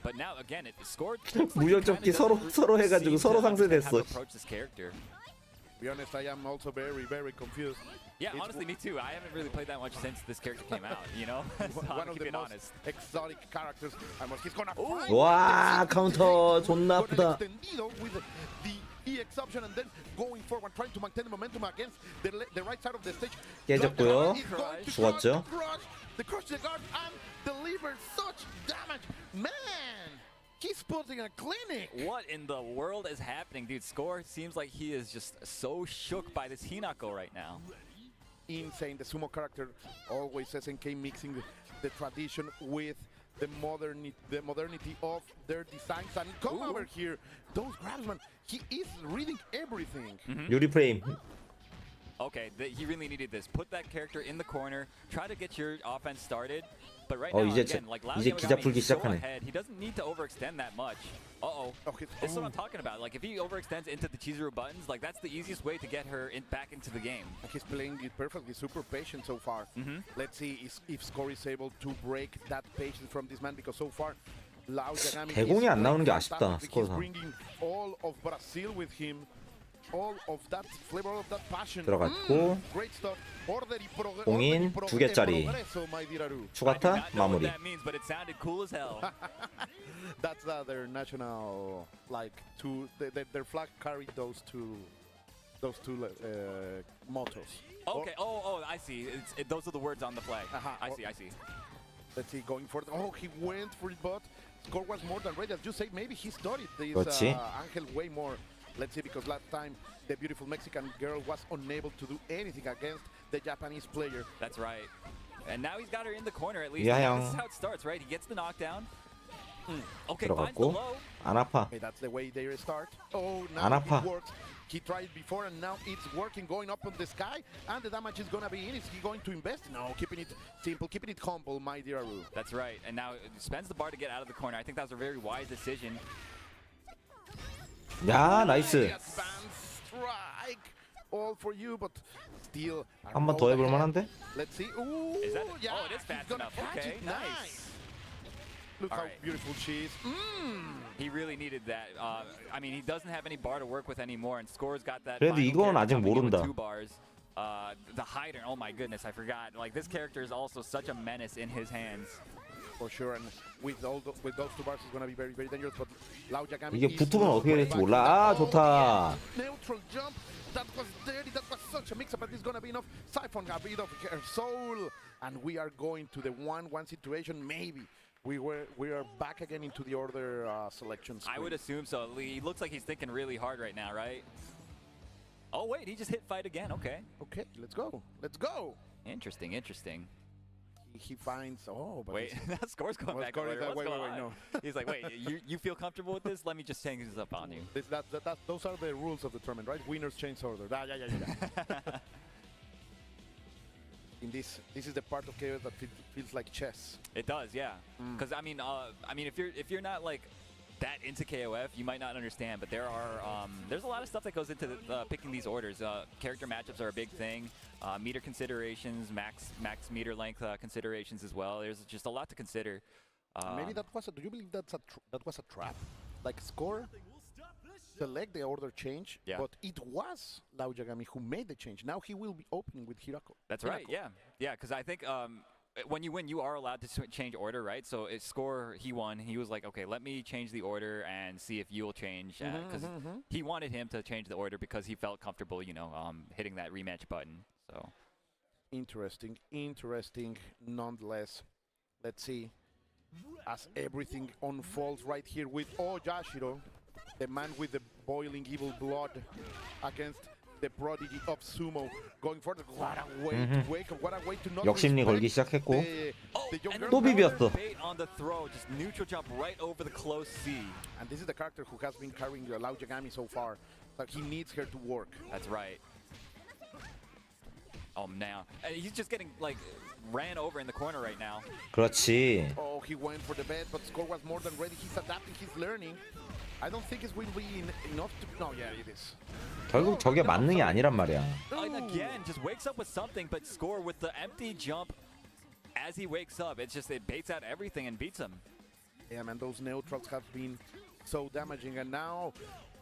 But now again, it scored. 무적 잡기 서로 해가지고 서로 상쇄됐어. Approach this character. To be honest, I am also very, very confused. Yeah, It's honestly, me too. I haven't really played that much since this character came out. You know, so One I'm of the keeping most honest. exotic characters. He's gonna find 와, the 카운터 존나 Got an 아프다. extendido with the EX option, and then going forward, trying to maintain the momentum against the right side of the stage. 깨졌고요. Is going to 죽었죠. crush the guard and deliver such damage. Man, he's putting a clinic. What in the world is happening, dude? Score seems like he is just so shook by this Hinako right now. Insane. The sumo character always SNK mixing the tradition with the modernity of their designs. And come over here, those grabs, man. He is reading everything. 유리 프레임. Okay, he really needed this. Put that character in the corner. Try to get your offense started. But right Oh, now, 이제 again, like 이제 기자 풀기 is so 시작하네. ahead. He doesn't need to overextend that much. Uh-oh. Okay. This is what I'm talking about. Like, if he overextends into the Chizuru buttons, like, that's the easiest way to get her back into the game. He's playing it perfectly, super patient so far. Let's see if Score is able to break that patience from this man, because so far, Lao Yagami 대공이 안 나오는 게 is 아쉽다, fantastic. He's 스코어상. bringing all of Brazil with him, all of that flavor, of that passion. 들어갔고 Great stuff. 공인 2개짜리 추가타 마무리. That's their national, like, their flag carried those two mottos. Okay. I see. Those are the words on the flag. I see. Let's see, going for it. Oh, he went for it, but Score was more than ready. As you say, maybe he studied this 그렇지. Angel way more. Let's see, because last time the beautiful Mexican girl was unable to do anything against the Japanese player. That's right. And now he's got her in the corner at least. Yeah, This is how it starts, right? He gets the knockdown. Okay, finds the 들어갔고 low. Okay, 안 아파. that's the way they start. Oh, 안 now 아파. it works. He tried before and now it's working, going up in the sky, and the damage is gonna be in. Is he going to invest? No, keeping it simple, keeping it humble, my dear Aru. That's right. And now spends the bar to get out of the corner. I think that was a very wise decision. 야, 나이스. Advanced strike, all for you, but still. 한 번 더 해볼 만한데? Let's see. Ooh, Is that yeah, oh, it is he's fast gonna enough. catch Okay, it. nice. Look All how right. beautiful she is. He really needed that. I mean, he doesn't have any bar to work with anymore, and Score's got that. 그래도 final 이건 character 아직 coming in with 모른다. 2 bars. The hider. Oh my goodness, I forgot. Like, this character is also such a menace in his hands. For sure, and with those 2 bars, it's gonna be very, very dangerous. But Lao Yagami 이게 is 붙으면 not 어떻게 going 될지 back. 몰라. 아, Oh, 좋다. yeah. Neutral jump. That was dirty. That was such a mix-up, but it's gonna be enough. Siphon got rid of her soul, and we are going to the 1-1 situation. Maybe we are back again into the order selection screen. I would assume so. He looks like he's thinking really hard right now, right? Oh wait, he just hit fight again. Okay. Okay, let's go. Let's go. Interesting. He finds. Oh, but Wait, that Score's going back. Score is What's wait, going wait, on? no. He's like, wait, you feel comfortable with this? Let me just change this up on you. Those are the rules of the tournament, right? Winners change order. Yeah. In this is the part of chaos that feels like chess. It does, yeah. Because I mean, if you're not like that into KOF, you might not understand. But there's a lot of stuff that goes into picking these orders. Character matchups are a big thing. Meter considerations, max meter length considerations as well. There's just a lot to consider. Maybe that was. Do you believe that was a trap? Like Score select the order change, Yeah. but it was Lao Yagami who made the change. Now he will be opening with Hirako. That's right. Yeah. Because I think when you win, you are allowed to change order, right? So Score, he won. He was like, okay, let me change the order and see if you'll change, because he wanted him to change the order because he felt comfortable, hitting that rematch button. So Interesting, nonetheless. Let's see as everything unfolds right here with Yashiro, the man with the boiling evil blood, against the prodigy of sumo, going for the. What a way to wake up! What a way to not 역심리 걸기 respect 시작했고 the young and girl. 또 비볐어. bait on the throw, just neutral jump right over the close C. And this is the character who has been carrying Lao Yagami so far. Like, he needs her to work. That's right. Oh, now he's just getting like ran over in the corner right now. 그렇지. Oh, he went for the bet, but Score was more than ready. He's adapting, he's learning. I don't think it will be enough to. No, yeah, it is. 결국 저게 만능이 아니란 말이야. And again, just wakes up with something, but Score with the empty jump as he wakes up. It baits out everything and beats him. Yeah, man, those neutrals have been so damaging, and now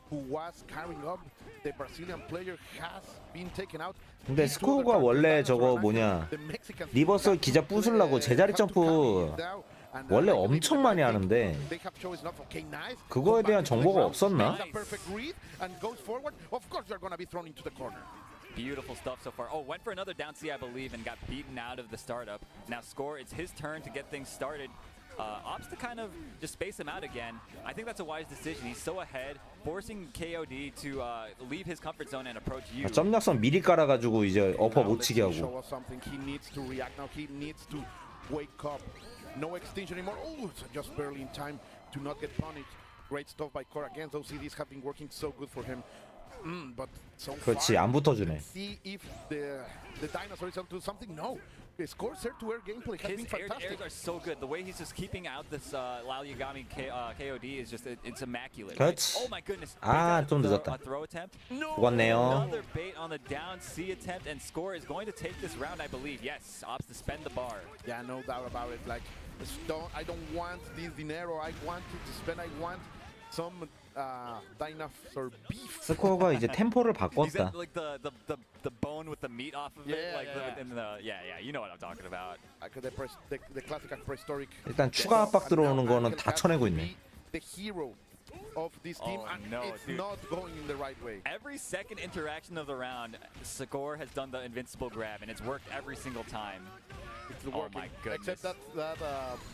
who was carrying up the Brazilian player has been taken out. 근데 스코어가 원래 저거 뭐냐 리버스 기자 부수려고 제자리 점프 원래 엄청 많이 하는데 그거에 대한 정보가 없었나? Beautiful stuff so far. Oh, went for another down C, I believe, and got beaten out of the startup. Now Score, it's his turn to get things started. Opts to kind of just space him out again. I think that's a wise decision. He's so ahead, forcing KOD to leave his comfort zone and approach you. 점략선 미리 깔아가지고 이제 어퍼 못 치게 하고. He needs to react now. He needs to wake up. No extension anymore. Oh, just barely in time to not get punished. Great stuff by Core again. Those CDs have been working so good for him. But so 그렇지, far, 안 붙어주네. let's see if the dinosaur is up to something. No. Score's air-to-air gameplay has His been airs fantastic. are so good. The way he's just keeping out this Lao Yagami KOD is just it's immaculate. 그렇지. Oh my goodness. 아, 좀 A 늦었다. throw attempt. 죽었네요. Another bait on the down C attempt, and Score is going to take this round, I believe. Yes, opts to spend the bar. Yeah, no doubt about it. Like, I don't want this dinero. I want it to spend. I want some dinosaur beef. 스코어가 이제 템포를 He's 바꿨다. got like the bone with the meat off of it, Yeah, like yeah. in the you know what I'm talking about. Like the classic and prehistoric. 일단 추가 압박 들어오는 거는 다 쳐내고 있네. The hero of this team, Oh, and no, it's dude. not going in the right way. Every second interaction of the round, Score has done the invincible grab, and it's worked every single time. It's Oh working. my goodness. Except that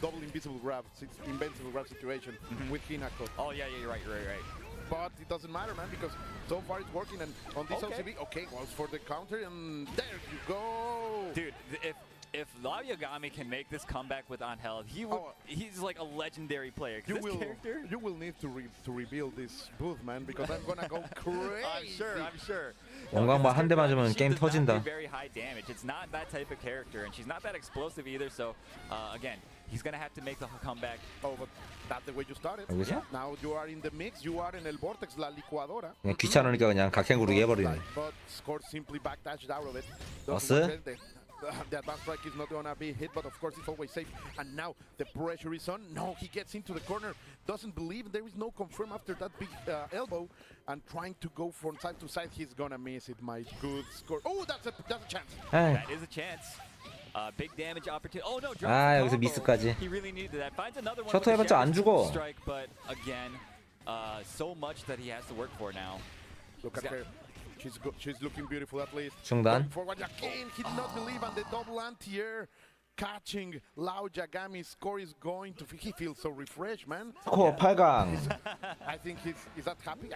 double invincible grab situation with Hinako. Oh yeah, you're right. But it doesn't matter, man, because so far it's working. And on this Okay. LCB, okay, was for the counter, and there you go. Dude, if Lao Yagami can make this comeback with Angel, he's like a legendary player. 'Cause this character, You will need to rebuild this booth, man, because I'm gonna go crazy. I'm sure. 원광바 한 대 맞으면 She 게임 does not do 터진다. very high damage. It's not that type of character, and she's not that explosive either. So again, he's gonna have to make the comeback. Oh, but that's the way you started. 여기서? Now you are in the mix. You are in el vortex, la licuadora. 그냥 귀찮으니까 그냥 각행구르기 해버리네. But Score simply backdashed out of it. 어스? The advanced strike is not gonna be hit, but of course it's always safe. And now the pressure is on. No, he gets into the corner. Doesn't believe there is no confirm after that big elbow, and trying to go from side to side. He's gonna miss it. My good Score. Oh, that's a chance. 에이, That is a chance. Big damage opportunity. Oh no, 아, drop 여기서 combo. 미스까지. He really needed that. Finds another one. 셔터 with the 해봤자 안 shadow 죽어. strike, but again, so much that he has to work for now. Look at her. She's looking beautiful at least. 중단. Going forward again. He did not believe, and the double anti-air catching Lao Yagami. Score is going to. He feels so refreshed, man. 스코어 8강. I think is that happy?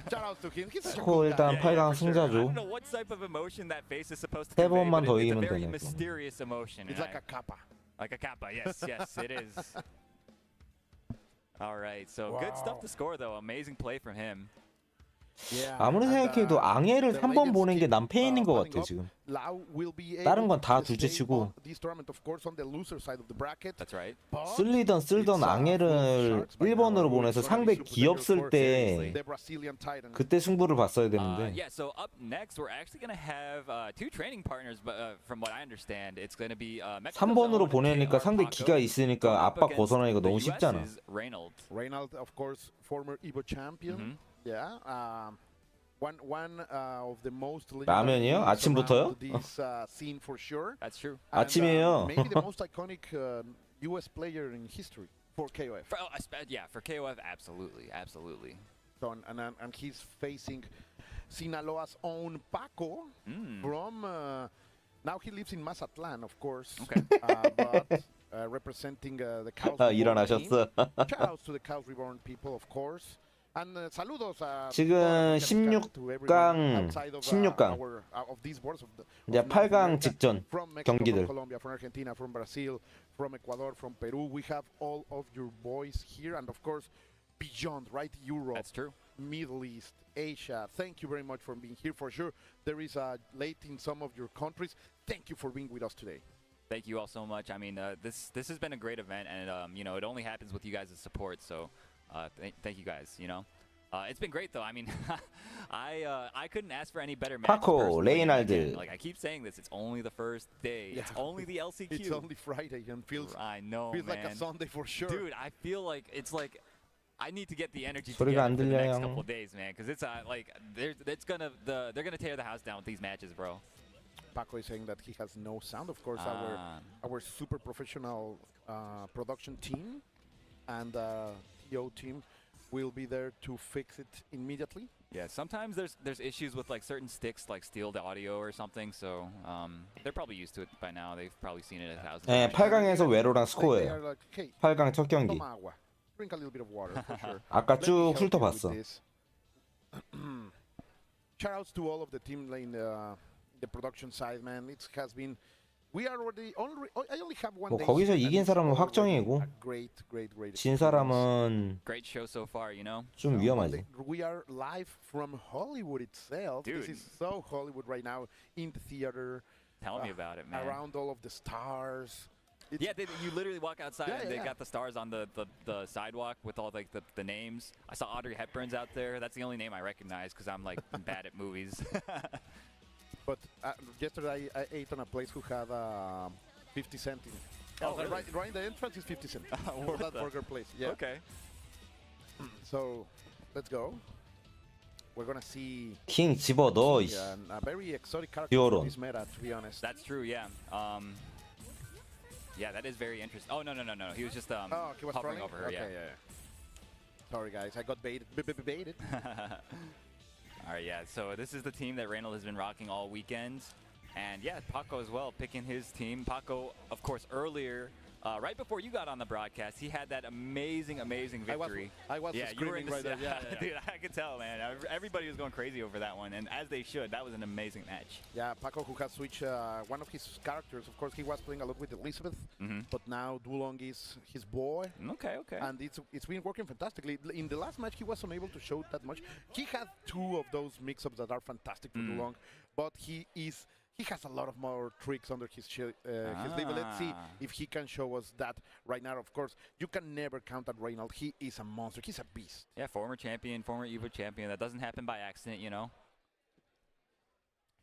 Shout out to him. He's such a 스코어 good guy. 일단 8강 I don't 승자죠. know what type of emotion that face is supposed to 세 convey, 번만 but 더 it's a 이기면 very 되네, 그럼. mysterious emotion. It's and like a kappa. like a kappa. Yes, it is. All right, so good stuff to score though. Amazing play from him. Yeah. 아무리 and, 생각해도 앙해를 the 3번 Legends 보는 게 keep, 난 페인인 것 coming 같아 up. 지금. Lao will be 다른 able 건 다 to 둘째 stay 치고. on this tournament, of course, on the loser side of the bracket. That's right. But 쓸리던 쓸던 it's, 앙해를 Sharks by now. 1번으로 It's 보내서 gonna 상대 be super 기업쓸 difficult 때 the Brazilian Titan. 그때 승부를 봤어야 되는데. Yeah, so up next, we're actually going to have two training partners, but from what I understand, it's going to be 3번으로 보내니까 상대 기가 있으니까 압박 벗어나기가 너무 쉽잖아. Reynolds. Reynolds, of course, former Evo champion. Yeah. One of the most 라면이요? 아침부터요? this scene for sure. That's true. And, 아침이에요. maybe the most iconic US player in history for KOF. For KOF, absolutely. So, and he's facing Sinaloa's own Paco from. Now he lives in Mazatlan, of course. Okay. But representing the Cows Reborn team. 일어나셨어. Shout outs to the Cows Reborn people, of course. And saludos. 지금 to everyone outside of, 16강. of these boards of 이제 North 8강 America, 직전 from Mexico, 경기들. from Colombia, from Argentina, from Brazil, from Ecuador, from Peru. We have all of your boys here, and of course, beyond, right? Europe, That's true. Middle East, Asia. Thank you very much for being here. For sure, there is late in some of your countries. Thank you for being with us today. Thank you all so much. I mean, this has been a great event, and it only happens with you guys' support. So, thank you guys. It's been great though. I mean, I couldn't ask for any better match. 파코, 레이날드. Like I keep saying this, it's only the first day. Yeah. It's only the LCQ. It's only Friday and feels I know, feels man. like a Sunday for sure. Dude, I feel like it's like I need to get the energy 소리가 together 안 for the next 들려요. couple of days, man. Because it's like they're gonna tear the house down with these matches, bro. Paco is saying that he has no sound. Of course, our super professional production team and TO team will be there to fix it immediately. Yeah, sometimes there's issues with like certain sticks, like steal the audio or something. So they're probably used to it by now. They've probably seen it 1,000 네, times. 8강에서 외로랑 They are 스코어예요. like, hey, 8강 첫 경기. toma agua. Drink a little bit of water for sure. 아까 Let me 쭉 help you with 훑어봤어. this. Shout outs to all of the team in the production side, man. It has been We are already I only have one 뭐 day 거기서 and 이긴 it's 사람은 already 확정이고 a great 진 experience. 사람은 Great show so far, you know. 좀 위험하지. We are live from Hollywood itself. Dude. This is so Hollywood right now in the theater. Tell me about it, man. Around all of the stars. It's- Yeah, you literally walk outside Yeah, and they yeah. got the stars on the sidewalk with all like the names. I saw Audrey Hepburn's out there. That's the only name I recognize because I'm like bad at movies. But yesterday I ate on a place who had 50 cent in. Oh, really? Right in the entrance is 50 cent for What that the- burger place. Yeah. Okay. So let's go. We're gonna see 킹 집어넣어. 이씨. a very exotic character Fiorón. for this meta, to be honest. That's true. Yeah. Yeah, that is very interesting. Oh no. He was just he was hovering trolling? over her. Okay, Yeah. Sorry guys, I got baited. Baited. All right, yeah. So this is the team that Reynold has been rocking all weekend, and yeah, Paco as well picking his team. Paco, of course, earlier, right before you got on the broadcast, he had that amazing victory. I was yeah, you were in screaming the right there. Yeah. Dude, I could tell, man. Everybody was going crazy over that one, and as they should. That was an amazing match. Yeah, Paco, who has switched one of his characters. Of course, he was playing a lot with Elizabeth, but now Dulong is his boy. Okay. And it's been working fantastically. In the last match, he was unable to show that much. He had two of those mix-ups that are fantastic for Dulong, but he has a lot of more tricks under his sleeve. Let's see if he can show us that right now. Of course, you can never count on Reynold. He is a monster. He's a beast. Yeah, former champion, former EVO champion. That doesn't happen by accident, you know.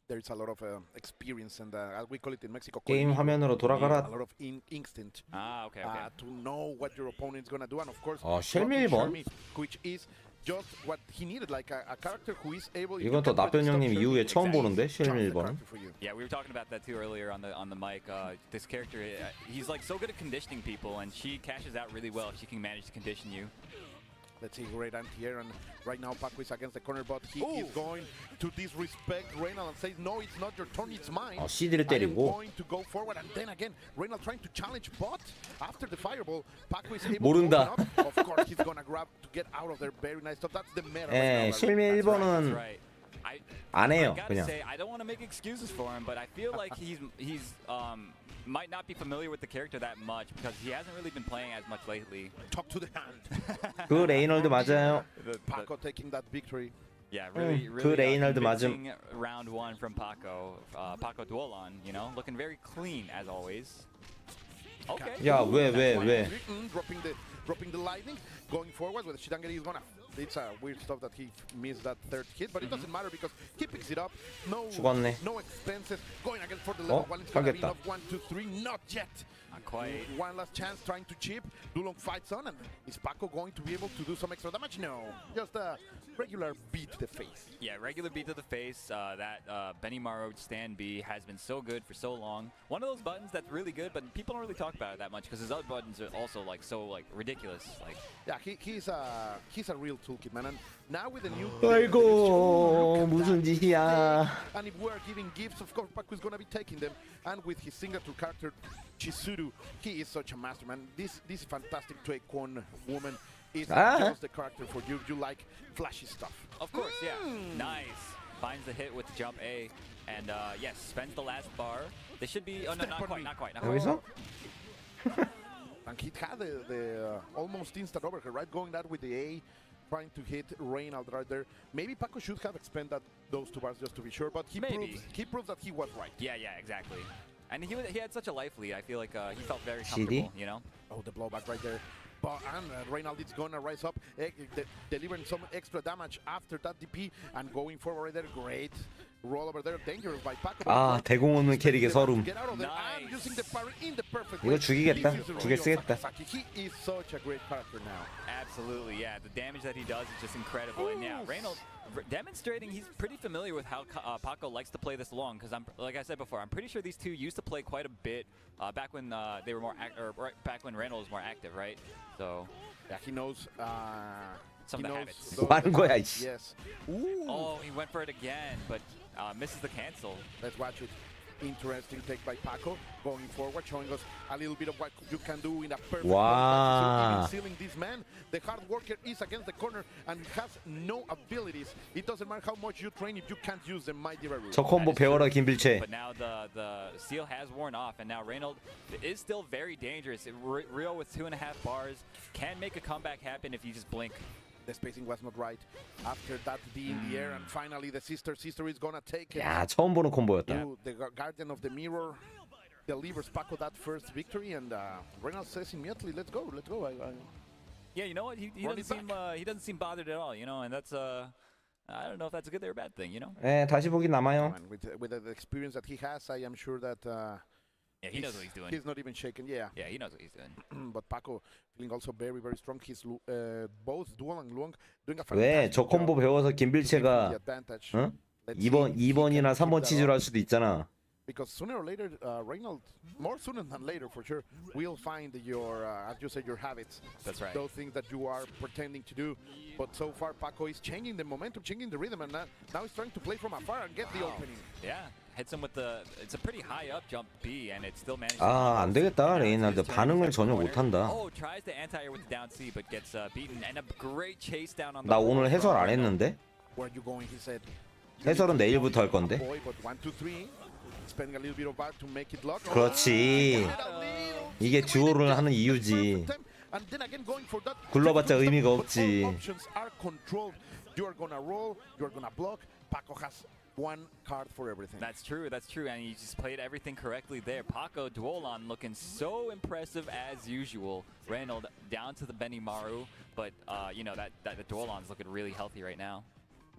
There's a lot of experience and as we call it in Mexico, 게임 화면으로 a 돌아가라. lot of instinct Okay. to know what your opponent's gonna do, and of course, 쉘미 1번. which is just what he needed, like a character who is able. 이건 또 나변 형님 이후에 처음 보는데 쉘미 1번은. Yeah, we were talking about that too earlier on the mic. This character, he's like so good at conditioning people, and she cashes out really well if she can manage to condition you. Let's see, great anti-air, and right now Paco is against the corner, but he is going to disrespect Reynold and say, no, it's not your turn, it's mine. CD를 I am 때리고. going to go forward, and then again, Reynold trying to challenge, but after the fireball, Paco is able 모른다. to open up. Of course, he's gonna grab to get out of there. Very nice stuff. That's the meta. 예, right now. 쉘미 1번은 Right. 안 해요. I gotta 그냥. say, I don't want to make excuses for him, but I feel like he's might not be familiar with the character that much because he hasn't really been playing as much lately. Talk to the hand. 그 레이널드 맞아요. Paco taking that victory. Yeah, really 그 레이널드 convincing round one from Paco. Paco Duolon, you know, looking very clean as always. Okay. 야, 왜? Dropping the lightning, going forward with Shidangari is gonna. It's a weird stuff that he missed that third hit, but it doesn't matter because he picks it up. 죽었네. No expenses. Going again for the level one. It's gonna be 가겠다. enough. 1, 2, 3. Not yet. Not quite. One last chance trying to chip. Dulong fights on, and is Paco going to be able to do some extra damage? No, just a regular beat to the face. Yeah, regular beat to the face. That Benny Maro stand B has been so good for so long. One of those buttons that's really good, but people don't really talk about it that much because his other buttons are also like so like ridiculous. Like yeah, he's a real toolkit, man. And now with the new. 아이고 무슨 짓이야. And if we're giving gifts, of course, Paco is gonna be taking them. And with his signature character, Chizuru, he is such a master, man. This fantastic Taekwon woman is just the character for you. You like flashy stuff. of course, yeah. Nice. Finds the hit with jump A, and yes, spends the last bar. They should be. Oh no, not quite. 여기서? And he had the almost instant overhead, right? Going that with the A, trying to hit Reynold right there. Maybe Paco should have expended those two bars just to be sure, but he proves that he was right. Yeah, exactly. And he had such a life lead. I feel like he felt very CD? comfortable, you know? Oh, the blowback right there. But Reynold is gonna rise up, delivering some extra damage after that DP and going forward right there. Great roll over there, dangerous by Paco. 아 대공 없는 캐릭의 서름. Get out of there and using the power in the perfect 이거 way. 죽이겠다. This is 두개 Ryo 쓰겠다. Sakazaki. He is such a great character now. Absolutely, yeah. The damage that he does is just incredible. And yeah, Reynolds demonstrating he's pretty familiar with how Paco likes to play this long. Because like I said before, I'm pretty sure these two used to play quite a bit back when they were back when Reynolds was more active, right? So yeah, he knows. Some of the habits. 뭐 하는 거야 이씨. Yes. Oh, he went for it again, but misses the cancel. Let's watch it. interesting take by Paco going forward, showing us a little bit of what you can do in a perfect Wow. even sealing this man. The hard worker is against the corner and has no abilities. It doesn't matter how much you train if you can't use the mighty Raru. 저 콤보 배워라 김빌체. But now the seal has worn off, and now Reynolds is still very dangerous. Rio with 2.5 bars can make a comeback happen if you just blink. The spacing was not right. After that D in the air, and finally the sister is gonna take it. 야 처음 보는 콤보였다. To the Guardian of the Mirror delivers Paco that first victory, and Reynolds says immediately, "Let's go." Yeah, you know what? He doesn't seem bothered at all. You know, and that's I don't know if that's a good or a bad thing. You know. 네 다시 보기 남아요. And with the experience that he has, I am sure that. Yeah, he knows what he's doing. He's not even shaken. Yeah. Yeah, he knows what he's doing. But Paco feeling also very, very strong. He's both Duel and Luong doing a 왜 fantastic 저 콤보 job. 배워서 Taking 김빌체가 the advantage. 응? Let's 2번이나 see if he can 3번 keep 치즈로 that 할 up. 수도 있잖아. Because sooner or later, Reynolds, more sooner than later for sure, will find your, as you said, your habits. That's right. Those things that you are pretending to do. But so far, Paco is changing the momentum, changing the rhythm, and now he's trying to play from afar and get the opening. Yeah, hits him with it's a pretty high up jump B, and it still manages. 아, 안 되겠다. 레이날드 반응을 전혀 못한다. Oh, tries to anti-air with the down C, but gets beaten, and a great chase down on the. 나 오늘 해설 안 했는데? Where are you going? He said. 해설은 내일부터 할 건데. Boy, but 1, 2, 3. Spending a little bit of bar to make it lock. 그렇지. 이게 듀오를 하는 이유지. 굴러봤자 의미가 없지. Options are controlled. You are gonna roll. You are gonna block. Paco has one card for everything. That's true, and he just played everything correctly there. Paco Duolon looking so impressive as usual. Reynolds down to the Benimaru, but you know that the Duolon's looking really healthy right now.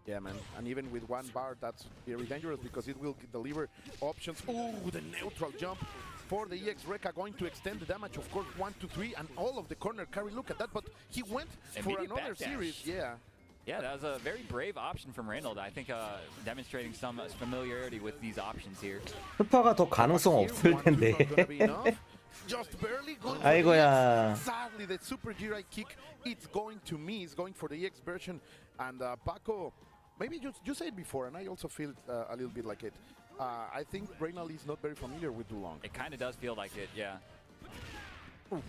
Yeah, man. And even with one bar, that's very dangerous because it will deliver options. Ooh, the neutral jump for the EX Rekka going to extend the damage, of course, 1, 2, 3, and all of the corner carry. Look at that, but he went for Immediate another backdash. series. Yeah. Yeah, that was a very brave option from Reynolds. I think demonstrating some familiarity with these options here. 흑파가 더 가능성 없을 텐데. Just barely going 아이고야. Sadly, the super GI kick, it's going to me. It's going for the EX version. And Paco, maybe you said before, and I also feel a little bit like it. I think Reynolds is not very familiar with Dulong. It kind of does feel like it, yeah. Oof.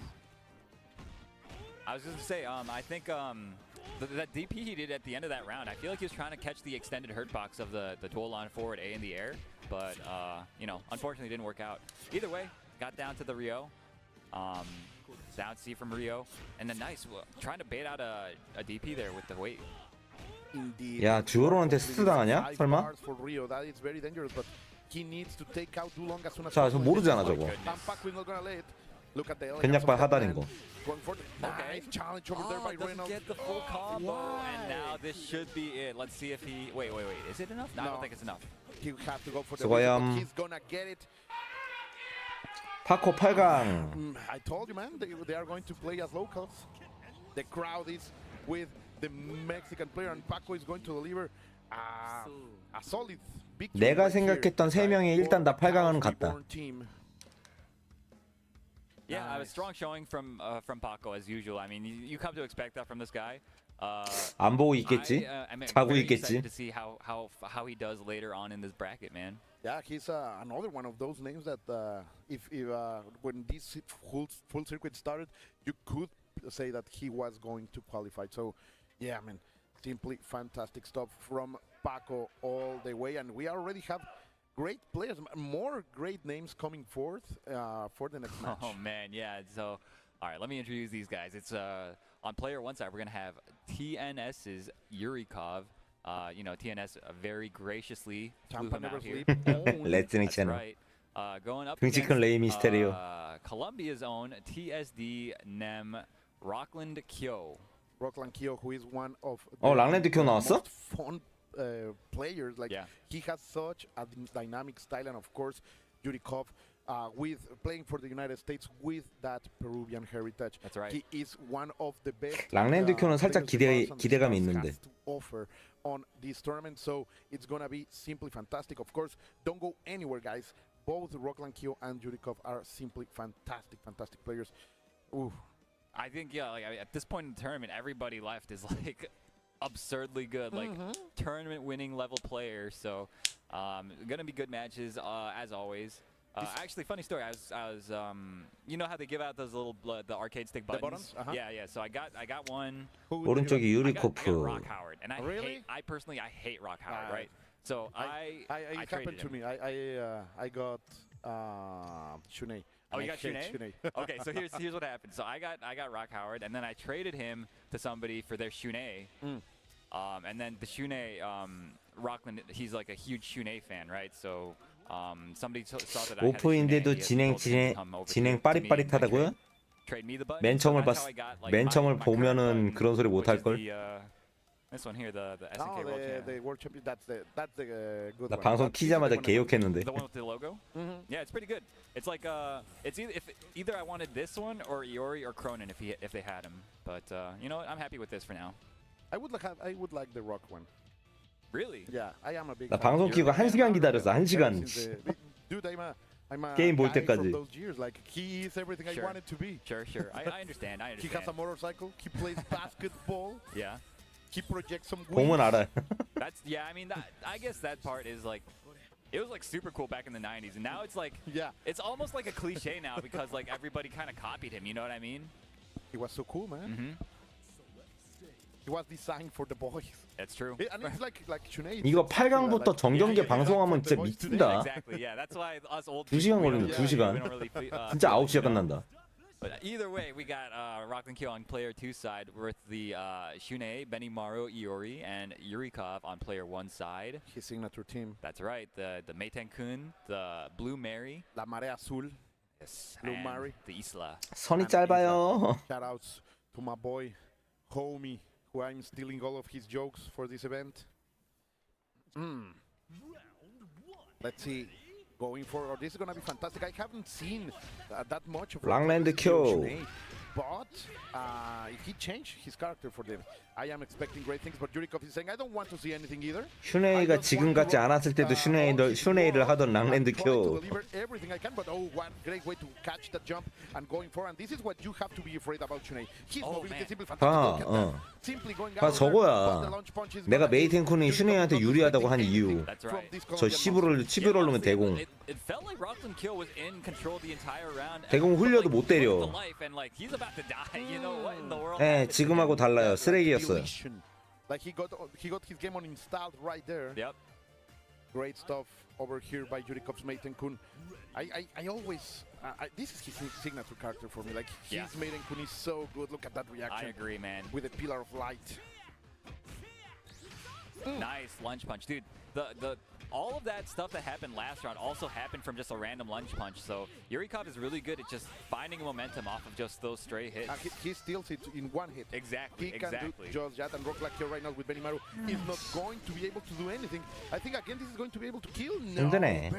I was just gonna say, I think that DP he did at the end of that round, I feel like he was trying to catch the extended hurt box of the Duolon forward A in the air, but you know, unfortunately didn't work out. Either way, got down to the Rio, down C from Rio, and then nice, trying to bait out a DP there with the weight. Indeed. 야, 듀오로한테 스트 당하냐? 설마? For Rio, that is very dangerous, but he needs to take out Dulong as soon as 자, 저 possible. 모르잖아 저거. And Paco is not gonna let it. Look at the 겐약발 하다는 거. Going for the nice challenge over there by Doesn't Reynolds. get the full combo, Why? and now this should be it. Let's see if he. Wait. Is it enough? No, I don't think it's enough. He have to go for the 수고함. win, but he's gonna get it. 파코 8강. I told you, man, they are going to play as locals. The crowd is with the Mexican player, and Paco is going to deliver a solid victory. 내가 right here 생각했던 세 명이 일단 다 8강은 for the 갔다. Reborn team. Yeah, a strong showing from Paco as usual. I mean, you come to expect that from this guy. 안 보고 있겠지? I'm 자고 very 있겠지? excited to see how he does later on in this bracket, man. Yeah, he's another one of those names that if when this full circuit started, you could say that he was going to qualify. So, yeah, I mean, simply fantastic stuff from Paco all the way, and we already have great players, more great names coming forth for the next match. Oh man, yeah. So, all right, let me introduce these guys. It's on player one side, we're gonna have TNS's Yurikov. You know, TNS very graciously flew him out here. 레트닝 That's 채널. right. Going up 등치 큰 레이 미스테리오. Colombia's own TSD Nem Rockland Kyo. Rockland Kyo, who is one of 랑랜드 쿄 나왔어? most fun players. Like he has such a dynamic style, and of course, Yurikov with playing for the United States with that Peruvian heritage. That's right. He is one of the best. 랑랜드 쿄는 살짝 기대감이 있는데. Has to offer on this tournament, so it's gonna be simply fantastic. Of course, don't go anywhere, guys. Both Rockland Kyo and Yurikov are simply fantastic players. Ooh. I think like at this point in the tournament, everybody left is like absurdly good, like tournament winning level players. So Gonna be good matches as always. Actually, funny story. I was you know how they give out those little the arcade stick buttons? Yeah. So I got one. 오른쪽이 I got 유리코프. Rock Howard, and I personally hate Rock Howard, right? So it I happened traded to him. me. I got Shunei. Oh, and you I got hate Shunei? Okay, so here's what happened. So I got Rock Howard, and then I traded him to somebody for their Shunei. And then the Shunei, Rockland, he's like a huge Shunei fan, right? So somebody saw that I had a 오프인데도 Shunei, 진행 빠릿빠릿하다고요? trade me the button. 맨청을 So that's how I got, like, 맨청을 my current 보면은 button, 그런 so리 못 which is 할걸? this one here, the SNK Oh, World Champ. the World Champion. That's the good 나 one. 방송 But this is the 키자마자 one I want. 개욕했는데. The one with the logo? Yeah, it's pretty good. It's like it's either I wanted this one or Iori or Cronin if they had him. But you know what? I'm happy with this for now. I would like the Rock one. Really? Yeah, I am a big 나 fan. 방송 키고 1시간 기다렸어. 1시간. Dude, I'm a 게임 볼 guy 때까지. from those years. Like he is everything I Sure. wanted to be. Sure. I understand. I He understand. has a motorcycle. He plays basketball. Yeah. He projects some 보면 wings. 알아. I mean, I guess that part is like, it was like super cool back in the 90s, and now it's like, Yeah, it's almost like a cliche now because like everybody kind of copied him. You know what I mean? he was so cool, man. He was designed for the boys. That's true. And it's like Shunei. 이거 8강부터 정경기 방송하면 진짜 미친다. Exactly. Yeah, that's why us old. 2시간 people, we 걸린다, don't- 2시간. we don't really 진짜 9시에 끝난다. But either way, we got Rockland Kyo on player 2 side with the Shunei, Benimaru, Iori, and Yurikov on player 1 side. His signature team, That's right. The Meiten-kun, the Blue Mary, La Marea Azul. yes, Blue and Mary. the Isla. 선이 짧아요. Shoutouts to my boy, homie, who I'm stealing all of his jokes for this event. Let's see. Going forward, this is gonna be fantastic. I haven't seen that much of 랑랜드 큐. Shunei, but if he changed his character for them, I am expecting great things. But Yurikov is saying, I don't want to see anything either. 슈네이가 지금 같지 않았을 때도 슈네이를 하던 랑랜드 Try to 큐. deliver everything I can, but oh, what great way to catch the jump and going forward. And this is what you have to be afraid about Shunei. His Oh, mobility man. is simply fantastic. Look at that. 봐, Simply going 봐 out there, but the 저거야. launch punch is 내가 gonna hit. 메이텐쿤이 슈네이한테 유리하다고 한 이유. That's From right. this 저 Colombian 11을 대공. It felt like Rockland Kyo was in control the entire round. 대공 흘려도 못 The 때려. life and like he's about to die. You know what in the world? 예, happened to 지금하고 him? 달라요. 쓰레기였어요. deletion. Like he got his game on installed right there. Yep. Great stuff over here by Yurikov's Meiten-kun. I always this is his signature character for me. Like his Yeah. Meiten-kun is so good. Look at that reaction. I agree, man. With the pillar of light. Nice lunge punch, dude. The all of that stuff that happened last round also happened from just a random lunge punch. So Yurikov is really good at just finding momentum off of just those straight hits. He steals it in one hit. Exactly. He can do just that, and Rock like here right now with Benimaru is not going to be able to do anything. I think again this is going to be able to kill. No, 힘드네.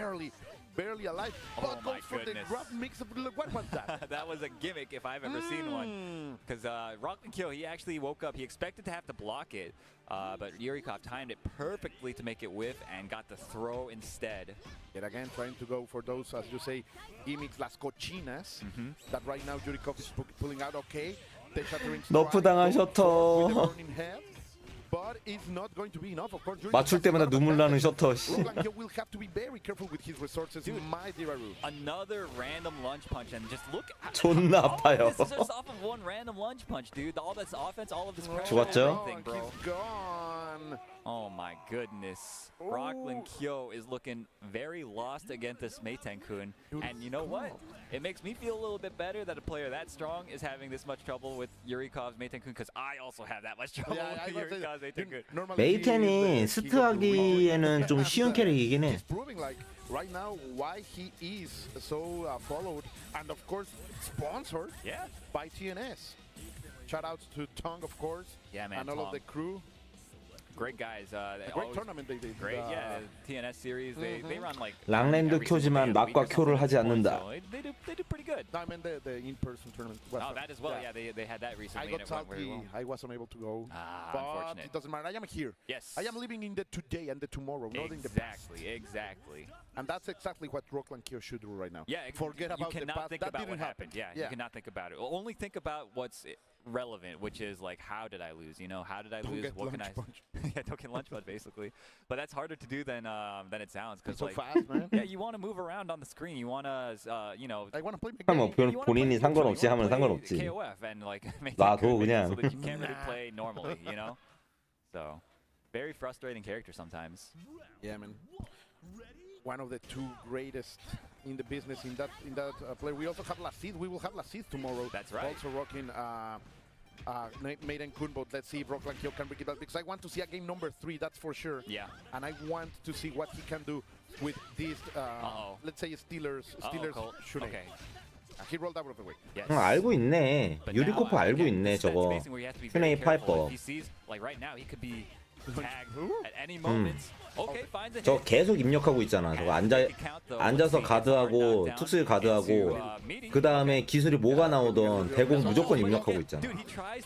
barely alive. Oh But my goes for goodness. the grab mix. What was that? That was a gimmick if I've ever seen one. Because Rockland Kyo, he actually woke up. He expected to have to block it, but Yurikov timed it perfectly to make it whiff and got the throw instead. Yet again, trying to go for those, as you say, gimmicks, las cochinas, that right now Yurikov is pulling out. Okay, the shattering strike 너프 당한 goes 셔터. with the burning head, but it's not going to be enough. Of course, 맞출 때마다 눈물 나는 셔터. 씨. Rockland Kyo will have to be very careful with his resources. Dude, my dear Aru. Another random lunge punch, and just look. 존나 All 아파요. of this is just off of one random lunge punch, dude. All this offense, all of this pressure, 죽었죠? everything, bro. He's gone. Oh my goodness. Rockland Kyo is looking very lost against this Meiten-kun. And you know what? It makes me feel a little bit better that a player that strong is having this much trouble with Yurikov's Meiten-kun, because I also have that much trouble Yeah, I with was saying, Yurikov's Meiten-kun. normally 메이텐이 스트하기에는 좀 쉬운 캐릭이긴 해. He's proving like right now why he is so followed and of course sponsored Yeah. by TNS. Shout outs to Tong, of course, Yeah, man. and all of Tom. the crew. Great guys. A great always tournament they did. Great, yeah. The TNS series, they run like 랑랜드 every single 큐지만 day of the week 막과 or 큐를 something 하지 at this point, 않는다. so they do pretty good. No, I mean the in-person tournament. Oh, that as well. Yeah, they had that I recently. got and it went very salty. well. I was unable to go. Ah, But unfortunate. it doesn't matter. I am here. Yes. I am living in the today and the tomorrow, not in the past. Exactly. And that's exactly what Rockland Kyo should do right now. Yeah, Forget you about the cannot past. think That about didn't what happen. happened. Yeah, you cannot think about it. Only think about what's relevant, which is like, how did I lose? You know, how did I Don't lose? get What can I? lunch punch. Yeah, don't get lunch punch basically. But that's harder to do than it sounds because So like, fast, man. yeah, you want to move around on the screen. You want to, you know. I want to play my 뭐 game. you wanna 본인이 play neutral, 상관없이 you wanna 하면 play 상관없지. KOF and like make it 놔둬, good, make it 그냥. so that you can't really play normally, you know. So, very frustrating character sometimes. Yeah, man. One of the two greatest in the business in that player. We also have Lassid. We will have Lassid tomorrow. That's right. Also rocking Maiden Kun, but let's see if Rockland Kyo can bring it back because I want to see a game number 3. That's for sure. Yeah. And I want to see what he can do with this. Let's say Steelers. Colt. Shunei. Okay. He rolled out of the way. Yes. 알고 있네. But 유리코프 now, 알고 again, 있네 this is that 저거. spacing where you have to be very 슈네이 careful. 파이퍼. If he sees, like right now, he could be tagged at any moment. Okay, finds a 저 hit. 계속 입력하고 있잖아. 저거 앉아서 가드하고 특수일 가드하고 그 다음에 기술이 뭐가 나오던 대공 무조건 입력하고 있잖아. Dude,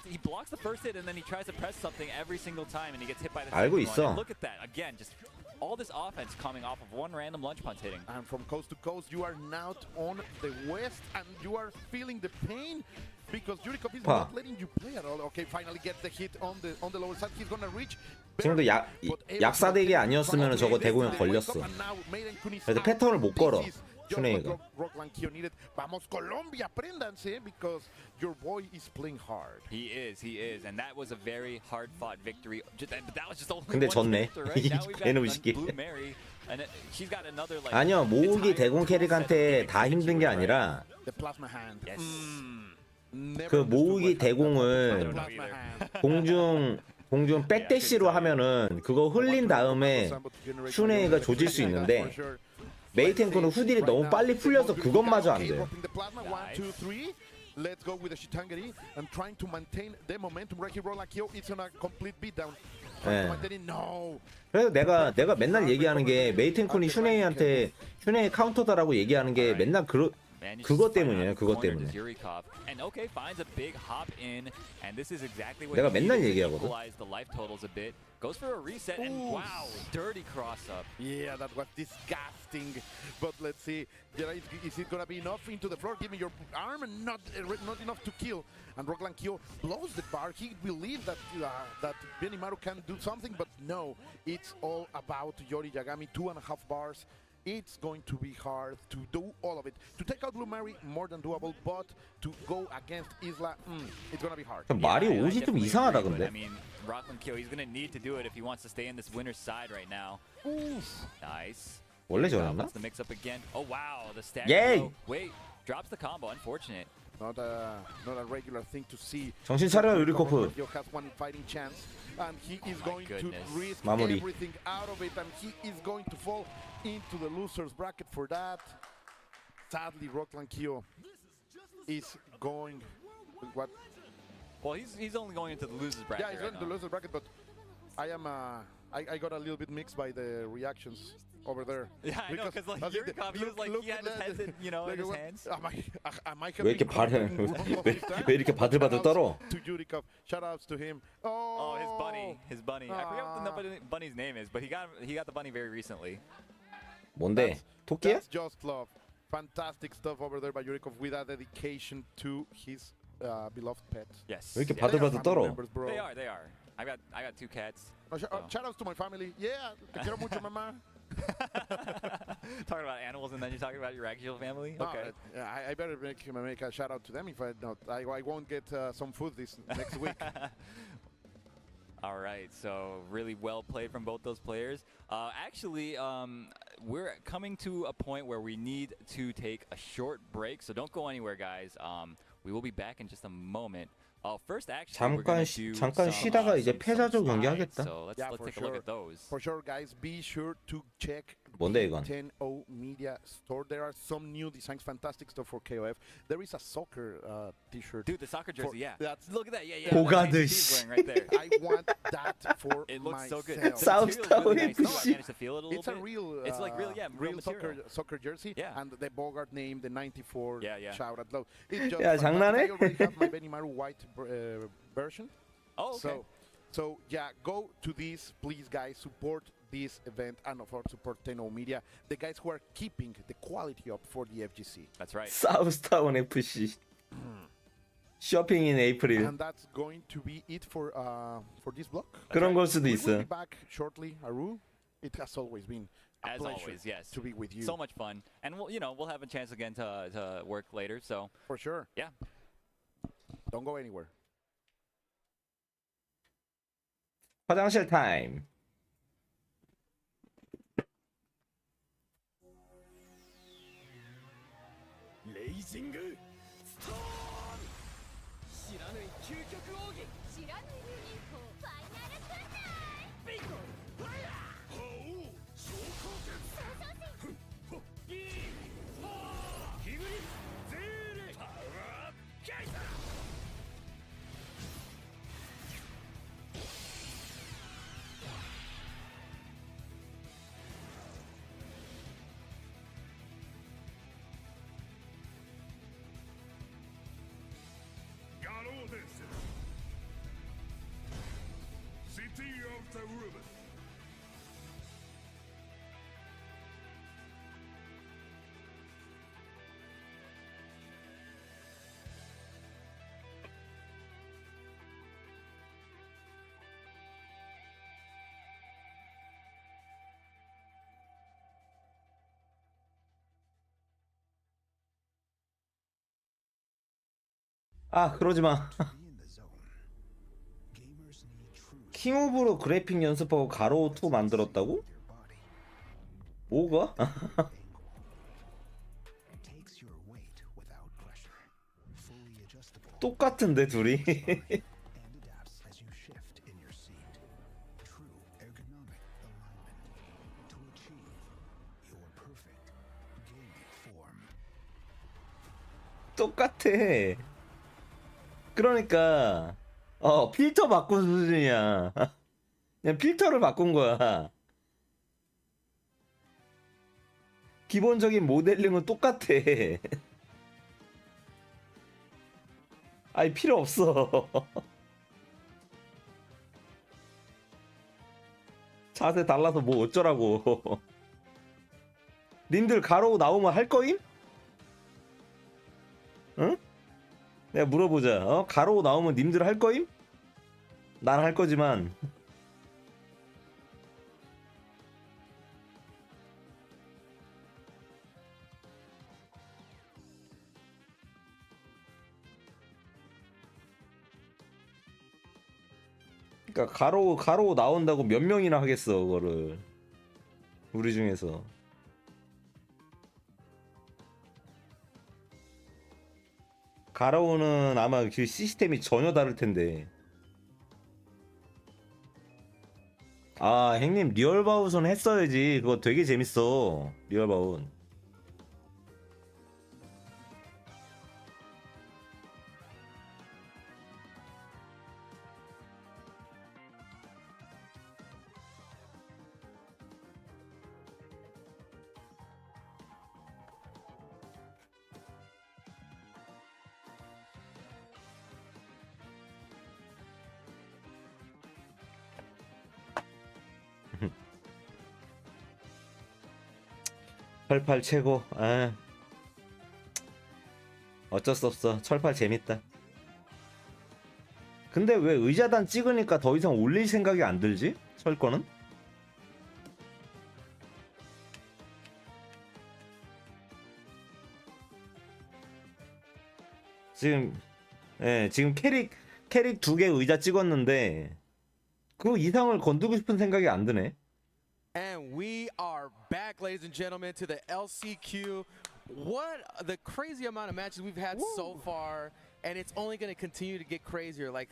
he blocks the first hit and then he tries to press something every single time and he gets hit by the 알고 second one. 있어. And look at that again, just all this offense coming off of one random lunge punch hitting. And from coast to coast, you are now on the west, and you are feeling the pain because Yurikov is not letting you play at all. Okay, finally get the hit on the lower side. He's gonna reach. 지금도 약사대기 아니었으면 저거 대공에 걸렸어. 그래서 패턴을 못 걸어. 슈네이가. Vamos Colombia, apréndanse because your boy is playing hard. He is, and that was a very hard-fought victory. That was just only 근데 one 졌네. character, right? Now we've got 얘는 의식이. Blue Mary, and she's got another like. 아니요, 모으기 대공 캐릭한테 다 힘든 게 아니라 The plasma hand. Yes. 그 모으기 대공을 공중 백대시로 하면은 그거 흘린 다음에 슈네이가 조질 수 있는데 메이탱크는 후딜이 너무 빨리 풀려서 그것마저 안 돼. Let's go with the Shitangari and trying to maintain the momentum. Right here, Roland Kyo, it's on a complete beatdown. No. 그래서 내가 맨날 얘기하는 게 메이탱크니 슈네이한테 슈네이 카운터다라고 얘기하는 게 맨날 그것 때문이에요. 그것 때문에. 내가 맨날 얘기하거든. Goes for a reset and wow, dirty cross up. Yeah, that was disgusting. But let's see, is it gonna be enough into the floor? Give me your arm and not enough to kill. And Rockland Kyo blows the bar. He believed that Benimaru can do something, but no, it's all about Yori Yagami. 2.5 bars. It's going to be hard to do all of it. To take out Blue Mary, more than doable, but to go against Isla, it's going to be hard. 말이 옷이 좀 이상하다 근데. I mean, Rockland Kyo, he's going to need to do it if he wants to stay in this winner's side right now. Nice. 원래 저랬나? The mix up again. Oh wow, the stack. Yay! Wait, drops the combo. Unfortunate. Not a regular thing to see. 정신 차려 유리코프. Has one fighting chance, and he is going to risk 마무리. everything out of it, and he is going to fall into the losers bracket for that. Sadly, Rockland Kyo is going. What? Well, he's only going into the losers bracket. Yeah, he's right going to the losers bracket, but I am. I got a little bit mixed by the reactions over there. Yeah, I know, because like Yurikov, he was like, he had his head in, you know, in his hands. 왜 이렇게 왜 이렇게 바들바들 떨어? To Yurikov, shoutouts to him. Oh, his bunny. I forget what the bunny's name is, but he got the bunny very recently. 뭔데? 토끼야? That's just love. Fantastic stuff over there by Yurikov with a dedication to his beloved pet. Yes. 왜 이렇게 바들바들 떨어? They are. I got 2 cats. Shoutouts to my family. Yeah, te quiero mucho, mamá. Talking about animals and then you're talking about your actual family? No, Okay. I better make a shout out to them. If I don't, I won't get some food this next week. All right, so really well played from both those players. Actually, we're coming to a point where we need to take a short break, so don't go anywhere, guys. We will be back in just a moment. First, actually, 잠깐 쉬다가 이제 패자조 경기 하겠다. So let's take a look at those. For sure, guys, be sure to check 뭔데 이건? 10O Media Store. There are some new designs, fantastic stuff for KOF. There is a soccer T-shirt. Dude, the soccer jersey, yeah. Look at that, yeah. 고가드 He's wearing right there. I want that for It looks myself. so good. Southtown FC. It's a real, it's like real soccer jersey. Yeah. And the Bogart name, the 94 Yeah. shout out low. It's just 야, 장난해? I already have my Benimaru white version. Oh, okay. So yeah, go to this, please, guys. Support this event and of course support 10O Media, the guys who are keeping the quality up for the FGC. That's right. 사우스타운 FC. 쇼핑 인 에이프릴. And that's going to be it for this block. 그런 걸 수도 We will 있어. be back shortly, Aru. It has always been a As pleasure always, yes. to be with you. So much fun, and we'll have a chance again to work later. So For sure. yeah. Don't go anywhere. 화장실 타임. 레이징 City of the Ruben. 아 그러지 마. Be in the zone. Gamers need true 킹오브로 그래픽 연습하고 가로우 2 만들었다고? your body. 뭐가? Angle. Takes your weight without pressure. Fully adjustable. 똑같은데 둘이. And adapts as you shift in your seat. True ergonomic alignment to achieve your perfect gaming form. 똑같아. 그러니까 필터 바꾼 수준이야. 그냥 필터를 바꾼 거야. 기본적인 모델링은 똑같아. 아니 필요 없어. 자세 달라서 뭐 어쩌라고. 님들 가로우 나오면 할 거임? 응? 내가 물어보자. 가로우 나오면 님들 할 거임? 난 할 거지만. 그러니까 가로우 나온다고 몇 명이나 하겠어 그거를. 우리 중에서. 가로우는 아마 그 시스템이 전혀 다를 텐데. 아, 형님 리얼바웃은 했어야지. 그거 되게 재밌어. 리얼바웃. 철팔 최고. 아, 어쩔 수 없어. 철팔 재밌다. 근데 왜 의자단 찍으니까 더 이상 올릴 생각이 안 들지? 철거는? 지금 캐릭 2개 의자 찍었는데 그 이상을 건두고 싶은 생각이 안 드네. And we are back, ladies and gentlemen, to the LCQ. What the crazy amount of matches we've had so far, and it's only going to continue to get crazier. Like,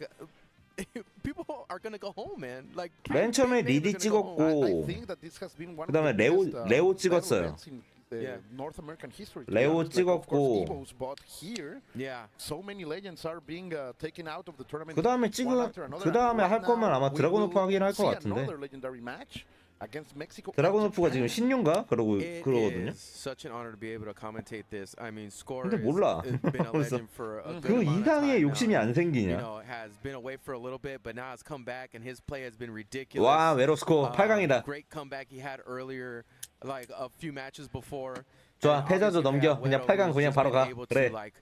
people are going to go home, man. Like, 맨 처음에 big names 리디 are gonna go home. I 찍었고 think that this has been one 그다음에 of the biggest, 레오 battle 찍었어요. events in the North American history. 레오 Like, of course, 찍었고 Evo's, but here, Yeah. so many legends are being taken out of the tournament. 그다음에 one after another. 그 다음에 And 할 거면 now 아마 we 드라곤오프 will 하긴 할 see 것 같은데. another legendary match against Mexico and 드라곤오프가 지금 Japan. 16가 It 그러거든요. is such an honor to be able to commentate this. I mean, Score 근데 has 몰라. been a 그래서 legend for a good 그 amount of 이상의 time 욕심이 now. 안 You 생기냐? know, has been away for a little bit, but now has come back, and his play has been ridiculous. 와 외로스코 8강이다. Great comeback he had earlier, like a few matches before. 좋아, And 패자조 obviously 넘겨. Veto 그냥 8강 has 그냥 just 바로 been 가. able 그래. to, like,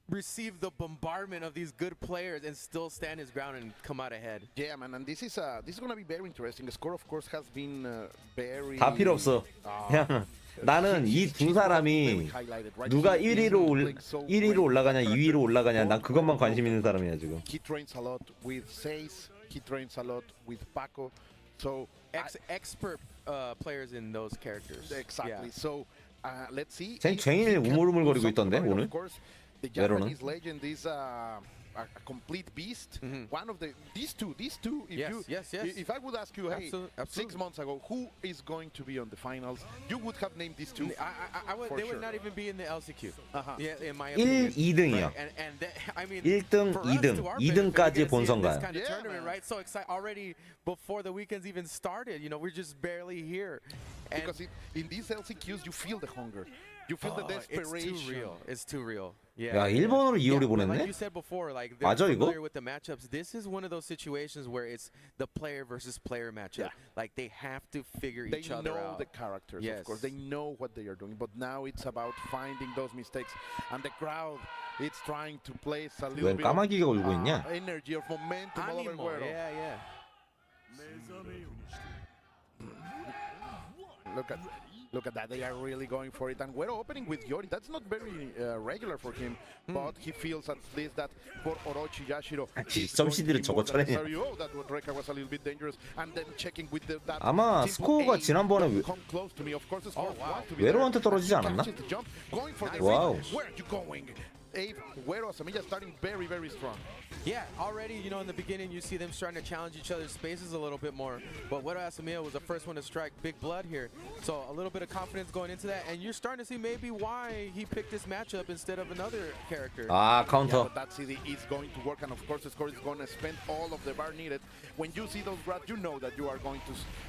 receive the bombardment of these good players and still stand his ground and come out ahead. Yeah, man, and this is going to be very interesting. The score, of course, has been very. 다 필요 없어. 그냥 나는 이 두 사람이 누가 1위로 올라가냐, 2위로 올라가냐, 난 그것만 관심 있는 사람이야 지금. He trains a lot with Seis. He trains a lot with Paco. So Expert players in those characters. Exactly. Yeah. So let's see. 쟤 종일 우물우물거리고 있던데 오늘. Of course, the 외로는. Japanese legend is a complete beast. One of these two. If I would ask you, hey, Absolutely. 6 months ago, who is going to be on the finals? You would have named these two. They sure. would not even be in the LCQ. Yeah, in my 1, opinion. 2등이요. And that, I mean, 1등, for us, 2등, to our 2등까지 benefit, we get to see 본선 this 가요. kind of Yeah, tournament, man. right? So excited already before the weekend's even started. You know, we're just barely here. And Because in these LCQs, you feel the hunger. You feel the desperation. It's too real. It's too real. 야, Yeah. 일본어로 이효리 But like 보냈네? you said before, like they're 맞아, 이거? familiar with the matchups. This is one of those situations where it's the player versus player matchup. Yeah. Like they have to figure They each other know out. the characters, Yes. of course. They know what they are doing. But now it's about finding those mistakes. And the crowd, it's trying to place a little 웬 bit 까마귀가 울고 of 있냐? energy, of momentum all over Animo. Guero. Yeah, yeah. Look at that. They are really going for it. And Guero opening with Yori. That's not very regular for him. But he feels at least that for Orochi Yashiro, 지, it's going to 점시들을 be more than 저거 necessary. Oh, that Reka was a little bit dangerous. And then checking with that 아마 simple 스코어가 aim. 지난번에 Come close to me. Of course, the score wow. wants to be 외로한테 there. 떨어지지 And he 않았나? catches the jump, going for the 와우. ring. Where are you going? Abe, Guero, Samilla starting very, very strong. Yeah, already, you know, in the beginning, you see them starting to challenge each other's spaces a little bit more. But Guero Asamia was the first one to strike Big Blood here. So a little bit of confidence going into that. And you're starting to see maybe why he picked this matchup instead of another character. 아, Yeah, 카운터. but that CD is going to work, and of course the score is going to spend all of the bar needed. When you see those grads, you know that you are going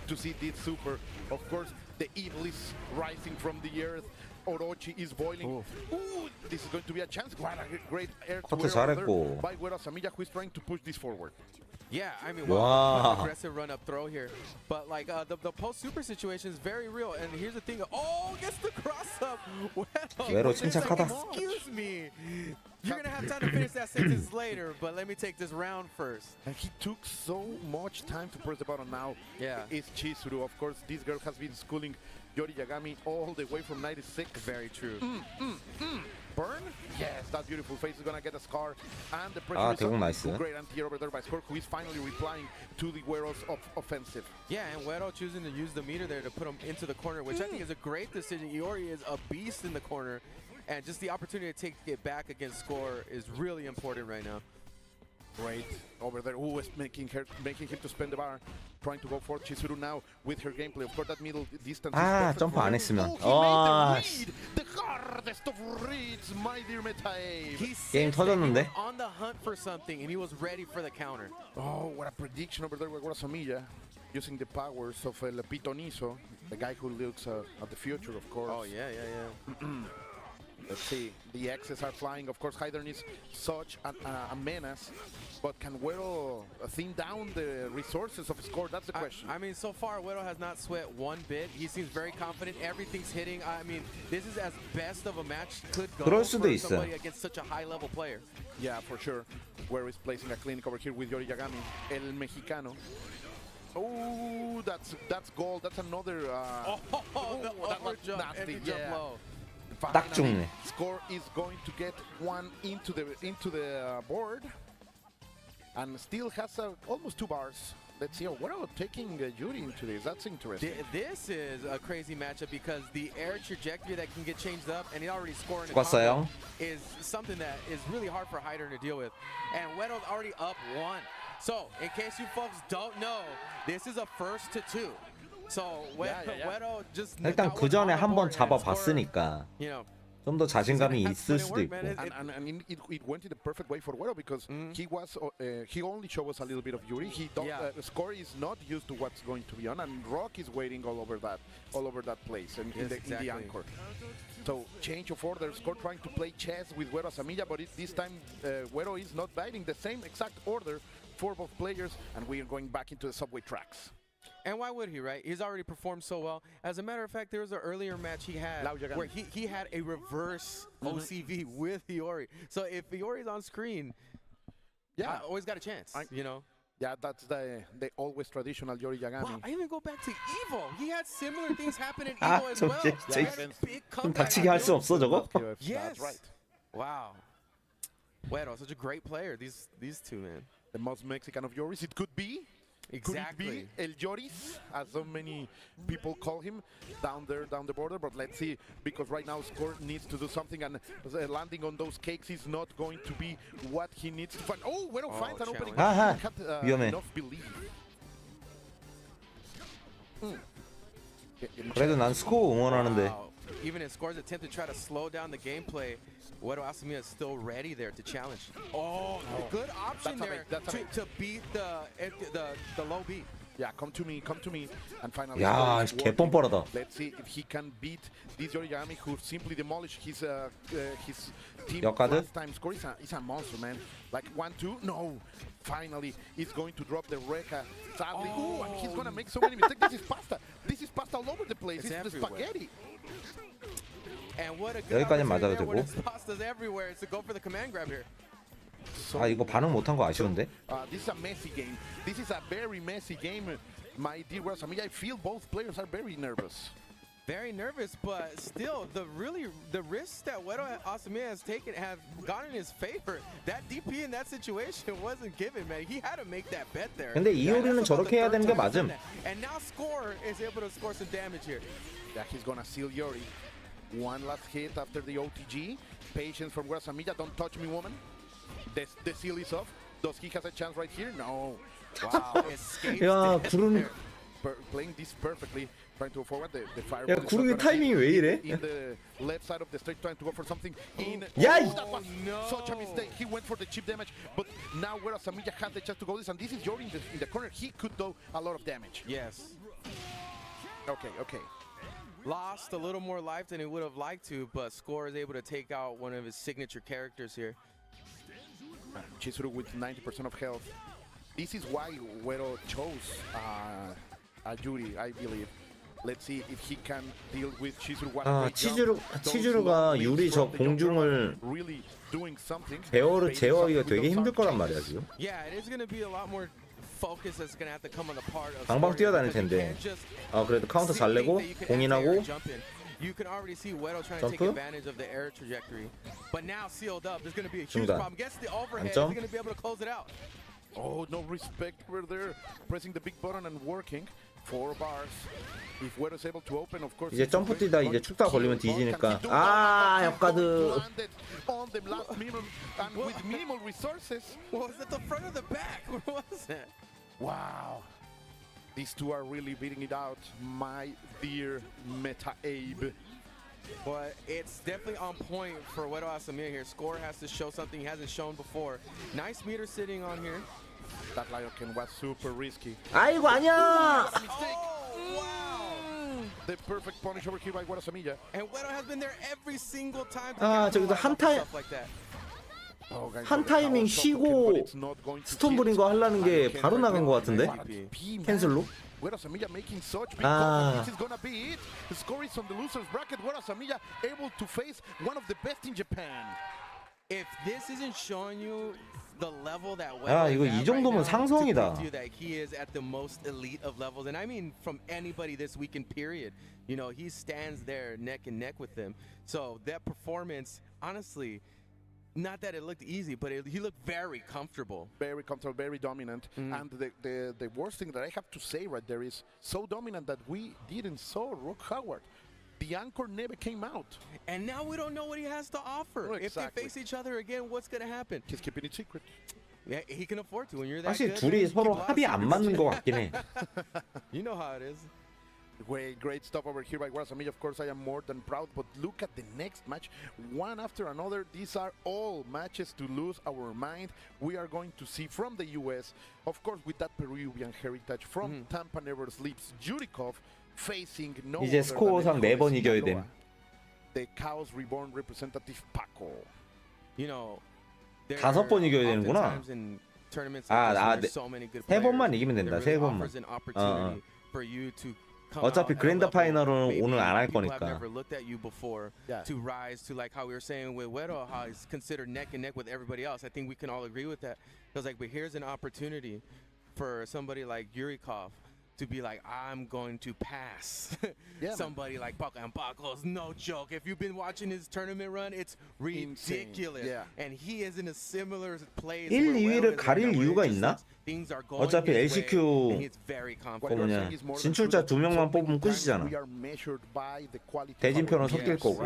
to see this super. Of course, the evil is rising from the earth. Orochi is boiling. Ooh, this is going to be a chance. What a great air to 커트 air 잘했고. by Guero Samilla, who is trying to push this forward. Yeah, I mean, Wow. aggressive run-up throw here. But, like, the post-super situation is very real. And here's the thing. Oh, gets the cross-up. 외로 It's like, 침착하다. excuse me. You're going to have time to finish that sentence later, but let me take this round first. And he took so much time to press the button now. Yeah. It's Chizuru. Of course, this girl has been schooling Yori Yagami all the way from 96. Very true. Burn? Yes, that beautiful face is gonna get a scar. And the pressure 아, is 대공 up. 나이스. Great anti-air over there by Score, who is finally replying to the Guero's offensive. Yeah, and Guero choosing to use the meter there to put him into the corner, which I think is a great decision. Iori is a beast in the corner, and just the opportunity to take it back against Score is really important right now. Great over there. Who is making him to spend the bar, trying to go for Chizuru now with her gameplay. Of course, that middle distance. 아, is perfect 점프 for 안 her. 했으면. Oh, 아, he made the read. The hardest of reads, my dear Metae. He 게임 sensed that he 터졌는데? was on the hunt for something, and he was ready for the counter. Oh, what a prediction over there with Guasamilla, using the powers of El Pitonizo, the guy who looks at the future, of course. Oh, yeah, yeah, yeah. Let's see. The X's are flying. Of course, Hydern is such a menace. But can Guero thin down the resources of Score? That's the question. I mean, so far, Guero has not sweat one bit. He seems very confident. Everything's hitting. I mean, this is as best of a match could go 그럴 for 수도 있어. somebody against such a high-level player. Yeah, for sure. Guero is placing a clinic over here with Yori Yagami, El Mexicano. Oh, that's gold. That's another. The that was upper jump, nasty, every jump yeah. low. 딱 Finally, 죽네. Score is going to get one into the board, and still has almost 2 bars. Let's see. Guero taking Yuri into this. That's interesting. This is a crazy matchup because the air trajectory that can get changed up, and he already scoring a 죽었어요. combo, is something that is really hard for Hydern to deal with. And Guero's already up 1. So, in case you folks don't know, this is a first to 2. So, Guero just 일단 그 전에 한번 잡아봤으니까 you know, 좀 더 자신감이 있을 수도 있고. And it went in the perfect way for Guero because he only showed us a little bit of Yuri. Score is not used to what's going to be on, and Rock is waiting all over that place and in the anchor. So change of order. Score trying to play chess with Guero Samilla, but this time Guero is not biting the same exact order for both players, and we are going back into the subway tracks. And why would he, right? He's already performed so well. As a matter of fact, there was an earlier match he had where he had a reverse OCV with Iori. So if Iori's on screen, I always got a chance, you know? Yeah, that's the always traditional Yori Yagami. Wow, I even go back to Evo. He had similar things happen in Evo as well. 좀 다치게 할 수 없어 저거? Yes. That's right. Wow. Guero, such a great player. These two, man. The most Mexican of Yoris. It could be. Exactly. Could it be El Yoris, as so many people call him down the border? But let's see, because right now Score needs to do something, and landing on those cakes is not going to be what he needs to find. Oh, Guero finds an opening. 아하, Had, 위험해. enough belief. 그래도 난 스코어 응원하는데. Wow. Even in Score's attempt to try to slow down the gameplay, Guero Asamiya is still ready there to challenge. Oh, good option there to beat the low beat. Yeah, come to me, and finally. 야, 개뻔뻔하다. Let's see if he can beat this Yorigami, who simply demolished his team 역가드? last time. Score is a monster, man. Like 1-2, no. Finally, he's going to drop the Rekka. Sadly, ooh, and he's gonna make so many mistakes. This is pasta. This is pasta all over the place. It's the spaghetti. And what a good 여기까지는 맞아도 opportunity there when 되고. it's pastas everywhere. It's to go for the command grab here. 아 이거 반응 못한 거 아쉬운데? This is a messy game. This is a very messy game, my dear Guero Asamiya. I feel both players are very nervous. Very nervous, but still, the risks that Guero Asamiya has taken have gone in his favor. That DP in that situation wasn't given, man. He had to make that bet there. 근데 이효리는 저렇게 해야 되는 게 맞음. And now Score is able to score some damage here. Yeah, he's gonna seal Yori. One last hit after the OTG. Patience from Guero Asamiya. Don't touch me, woman. The seal is off. Does he have a chance right here? No. Wow, escaped 야, death 구름. there. Playing this perfectly, trying to forward the fire. 야, 구름이 타이밍이 왜 이래? In the left side of the stage, trying to go for something. 야, That was such a mistake. He went for the chip damage, but now Guero Asamiya has the chance to go this, and this is Yori in the corner. He could do a lot of damage. Yes. Okay. Lost a little more life than he would have liked to, but Score is able to take out one of his signature characters here. Chizuru with 90% of health. This is why Guero chose Yuri, I believe. Let's see if he can deal with Chizuru. 아 치즈루가 유리 저 공중을 really doing something. 제어하기가 되게 힘들 거란 말이야 지금. Yeah, it is going to be a lot more focus that's going to have to come on the part of 방방 Score 뛰어다닐 because you 텐데. can't just 아 그래도 카운터 잘 내고 think that you can 공인하고 jump in. You can already see Guero trying to take 점프. advantage of the air trajectory. But now sealed up, there's going to be a huge 중단. problem. Gets the overhead, is 안점. he going to be able to close it out? Oh, no respect over there. Pressing the big button and working. 4 bars. If Guero is able to open, of course. 이제 점프 뛰다 이제 축다 걸리면 뒤지니까. 아 역가드. On the last minute and with minimal resources. Was it the front or the back? What was it? Wow. These two are really beating it out, my dear Meta Abe. But it's definitely on point for Guero Asamiya here. Score has to show something he hasn't shown before. Nice meter sitting on here. That Lionkin was super risky. 아이고 아니야. Oh, wow. The perfect punish over here by Guero Asamiya. And Guero has been there every single time to 아, 저기서 capitalize on 한 타임- stuff like that. Oh, guys, 한 the 타이밍 power 쉬고 shot, but it's not going to 스톤 hit. 부린 거 하려는 게 Lionkin 바로 right 나간 there. 거 같은데? What a DP, man. 캔슬로? Guero Asamiya making such big Ah. contact. This is gonna be it. The score is on the losers bracket. Guero Asamiya able to face one of the best in Japan. If this isn't showing you the level that 야, Guero 이거 is 이 at 정도면 right now, 상성이다. to prove to you that he is at the most elite of levels, and I mean from anybody this weekend period. You know, he stands there neck and neck with them. So that performance, honestly, not that it looked easy, but he looked very comfortable. Very comfortable, very dominant. And the worst thing that I have to say right there is so dominant that we didn't saw Rock Howard. The anchor never came out. And now we don't know what he has to offer. If they face each other again, what's going to happen? He's keeping it secret. Yeah, he can afford to. When you're that 사실 good, 둘이 you keep a 서로 lot of 합이 안 secrets. 맞는 거 같긴 해. You know how it is. Great stuff over here by Guero Asamiya. Of course, I am more than proud, but look at the next match, one after another. These are all matches to lose our mind. We are going to see from the US, of course, with that Peruvian heritage, from Tampa Never Sleeps, Jurikov facing no 이제 other 스코어상 than 4번 이겨야 됨. the Chaos Reborn representative Paco. You know, there 5번 이겨야 되는구나. oftentimes in tournaments 아, like this, 아, there's so many good 세 번만 players, 이기면 된다. there 세 really 번만. offers an opportunity for you to come 어차피 out at a 그랜드 level 파이널은 maybe 오늘 안 할 people have 거니까. never looked at you before to rise to like how we were saying with Wedo, how he's considered neck and neck with everybody else. I think we can all agree with that. Because like, but here's an opportunity for somebody like Yurikov to be like, I'm going to pass somebody like Paco. And Paco's no joke. If you've been watching his tournament run, it's ridiculous. And he is in a similar place. 1, 2위를 가릴 이유가 있나? Things are going 어차피 his way, LCQ and he's very 그 confident. 뭐냐 진출자 2명만 뽑으면 끝이잖아. 대진표는 섞일 거고.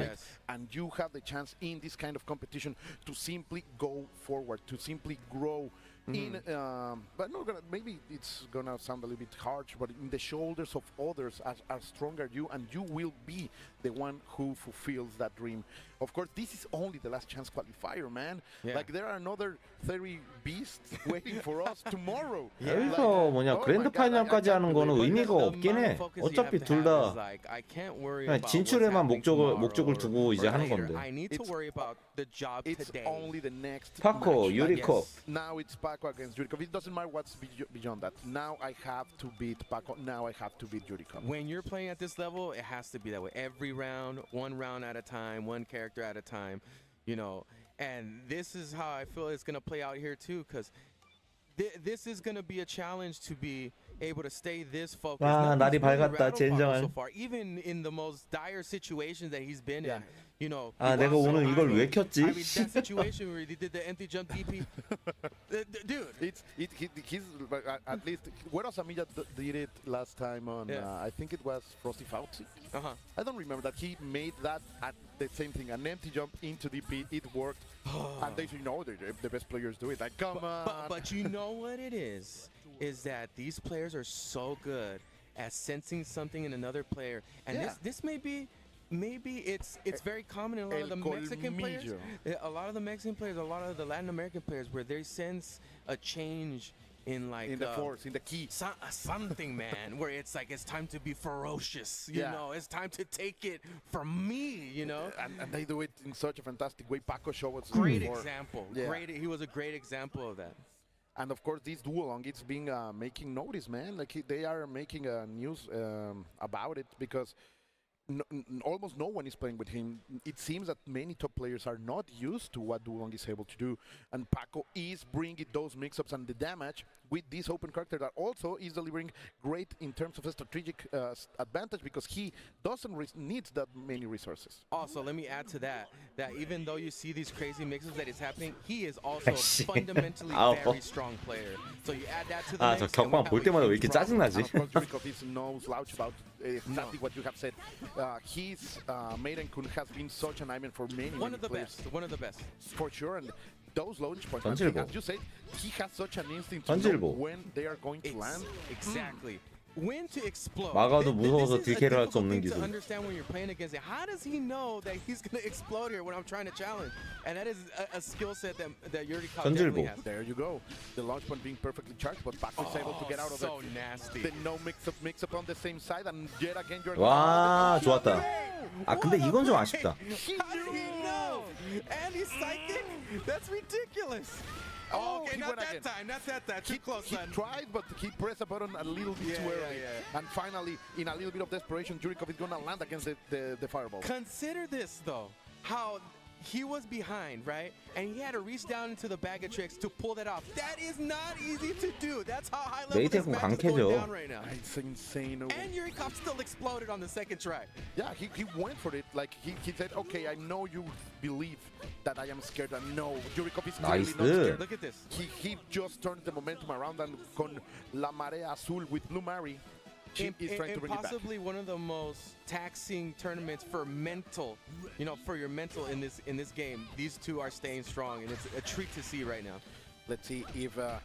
And you have the chance in this kind of competition to simply go forward, to simply grow. But not gonna, maybe it's gonna sound a little bit harsh, but in the shoulders of others are stronger you, and you will be the one who fulfills that dream. Of course, this is only the last chance qualifier, man. Like there are another 30 beasts waiting for us tomorrow. 여기서 뭐냐 그랜드 파이널까지 하는 거는 의미가 없긴 해. 어차피 둘 다 그냥 진출에만 목적을 두고 이제 하는 건데. It's only the next 파코, match. 유리컵. Now it's Paco against Yurikov. It doesn't matter what's beyond that. Now I have to beat Paco. Now I have to beat Yurikov. When you're playing at this level, it has to be that way. Every round, one round at a time, one character at a time, you know. And this is how I feel it's going to play out here too, because this is going to be a challenge to be able to stay this focused. 와, 날이 밝았다, 젠장할. So far, even in the most dire situations that he's been in, you know. 아, 내가 오늘 이걸 왜 켰지? I mean, that situation where he did the empty jump DP, dude. He's at least. Where else Amilla did it last time on? I think it was Frosty Fauci. I don't remember that he made that at the same thing, an empty jump into DP. It worked, and they should know the best players do it. Like, come on. But you know what it is that these players are so good at sensing something in another player, and this may be. Maybe it's very common in a lot of the Mexican players. A lot of the Mexican players, a lot of the Latin American players, where they sense a change in like in the force, in the key, something, man. Where it's like it's time to be ferocious. You know, it's time to take it from me. You know, and they do it in such a fantastic way. Paco showed us great example. He was a great example of that. And of course, this duo-long, it's being making notice, man. Like they are making news about it because. Almost no one is playing with him. It seems that many top players are not used to what Duolong is able to do, and Paco is bringing those mix-ups and the damage with this open character that also is delivering great in terms of a strategic advantage because he doesn't need that many resources. Also, let me add to that even though you see these crazy mixes that is happening, he is also a fundamentally very strong player. So you add that to the mix. 저 격방 볼 때마다 왜 이렇게 짜증나지? Of course, Yurikov is no slouch about exactly what you have said. His Maiden Kun has been such an nightmare for many players. One of the best. For sure, and those launch points, as you said, he has such an instinct to know when they are going to land. Exactly. When to explode. 막아도 무서워서 딜캐를 할 수 없는 to 기술. understand when you're playing against it. How does he know that he's going to explode here when I'm trying to challenge? And that is a skill set that Yurikov definitely has. There you go. The launch point being perfectly charged, but Paco is able to get out of so nasty. The no mix-up on the same side, and yet again you're. 와, 좋았다. 아, 근데 이건 좀 아쉽다. How did he know? And he's psychic? That's ridiculous. Oh, okay, not that time. Not that time. Too close, he tried, but he pressed a button a little bit too early. And finally, in a little bit of desperation, Yurikov is going to land against the fireball. Consider this, though. How he was behind, right? And he had to reach down into the bag of tricks to pull that off. That is not easy to do. That's how high level this match is going down right now. It's insane. And Yurikov still exploded on the second try. Yeah, he went for it. Like, he said, okay, I know you believe that I am scared. And no, Yurikov is clearly not scared. Look at this. He just turned the momentum around, and con La Marea Azul with Blue Mary, he is trying to bring it back. Possibly one of the most taxing tournaments for mental, you know, for your mental in this game. These two are staying strong, and it's a treat to see right now. Let's see if the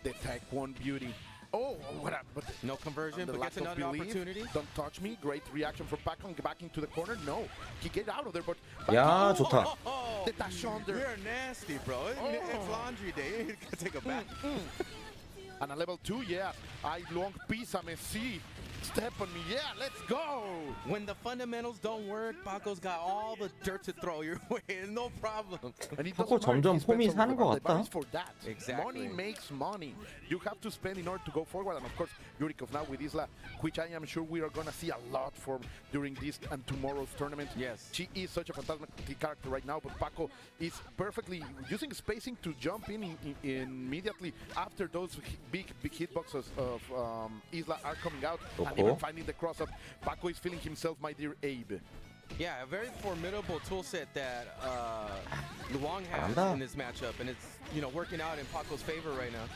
Taekwon Beauty. Oh, what up? But no conversion, but gets another opportunity. Don't touch me. Great reaction from Paco. Back into the corner. No, he get out of there, but. 야, 좋다. The dash under. You're nasty, bro. It's laundry day. You gotta take a bath. And a level 2, yeah. I long pisa me see. Step on me, yeah, let's go. When the fundamentals don't work, Paco's got all the dirt to throw your way. No problem. And it Paco doesn't matter, 점점 he spends 폼이 on 사는 것 the 같다. buys for that. Exactly. Money makes money. You have to spend in order to go forward. And of course, Yurikov now with Isla, which I am sure we are going to see a lot from during this and tomorrow's tournament. Yes. She is such a fantastic character right now, but Paco is perfectly using spacing to jump in immediately after those big hitboxes of Isla are coming out and even finding the cross-up. Paco is feeling himself, my dear Abe. Yeah, a very formidable tool set that Luong has in this matchup, and it's working out in Paco's favor right now.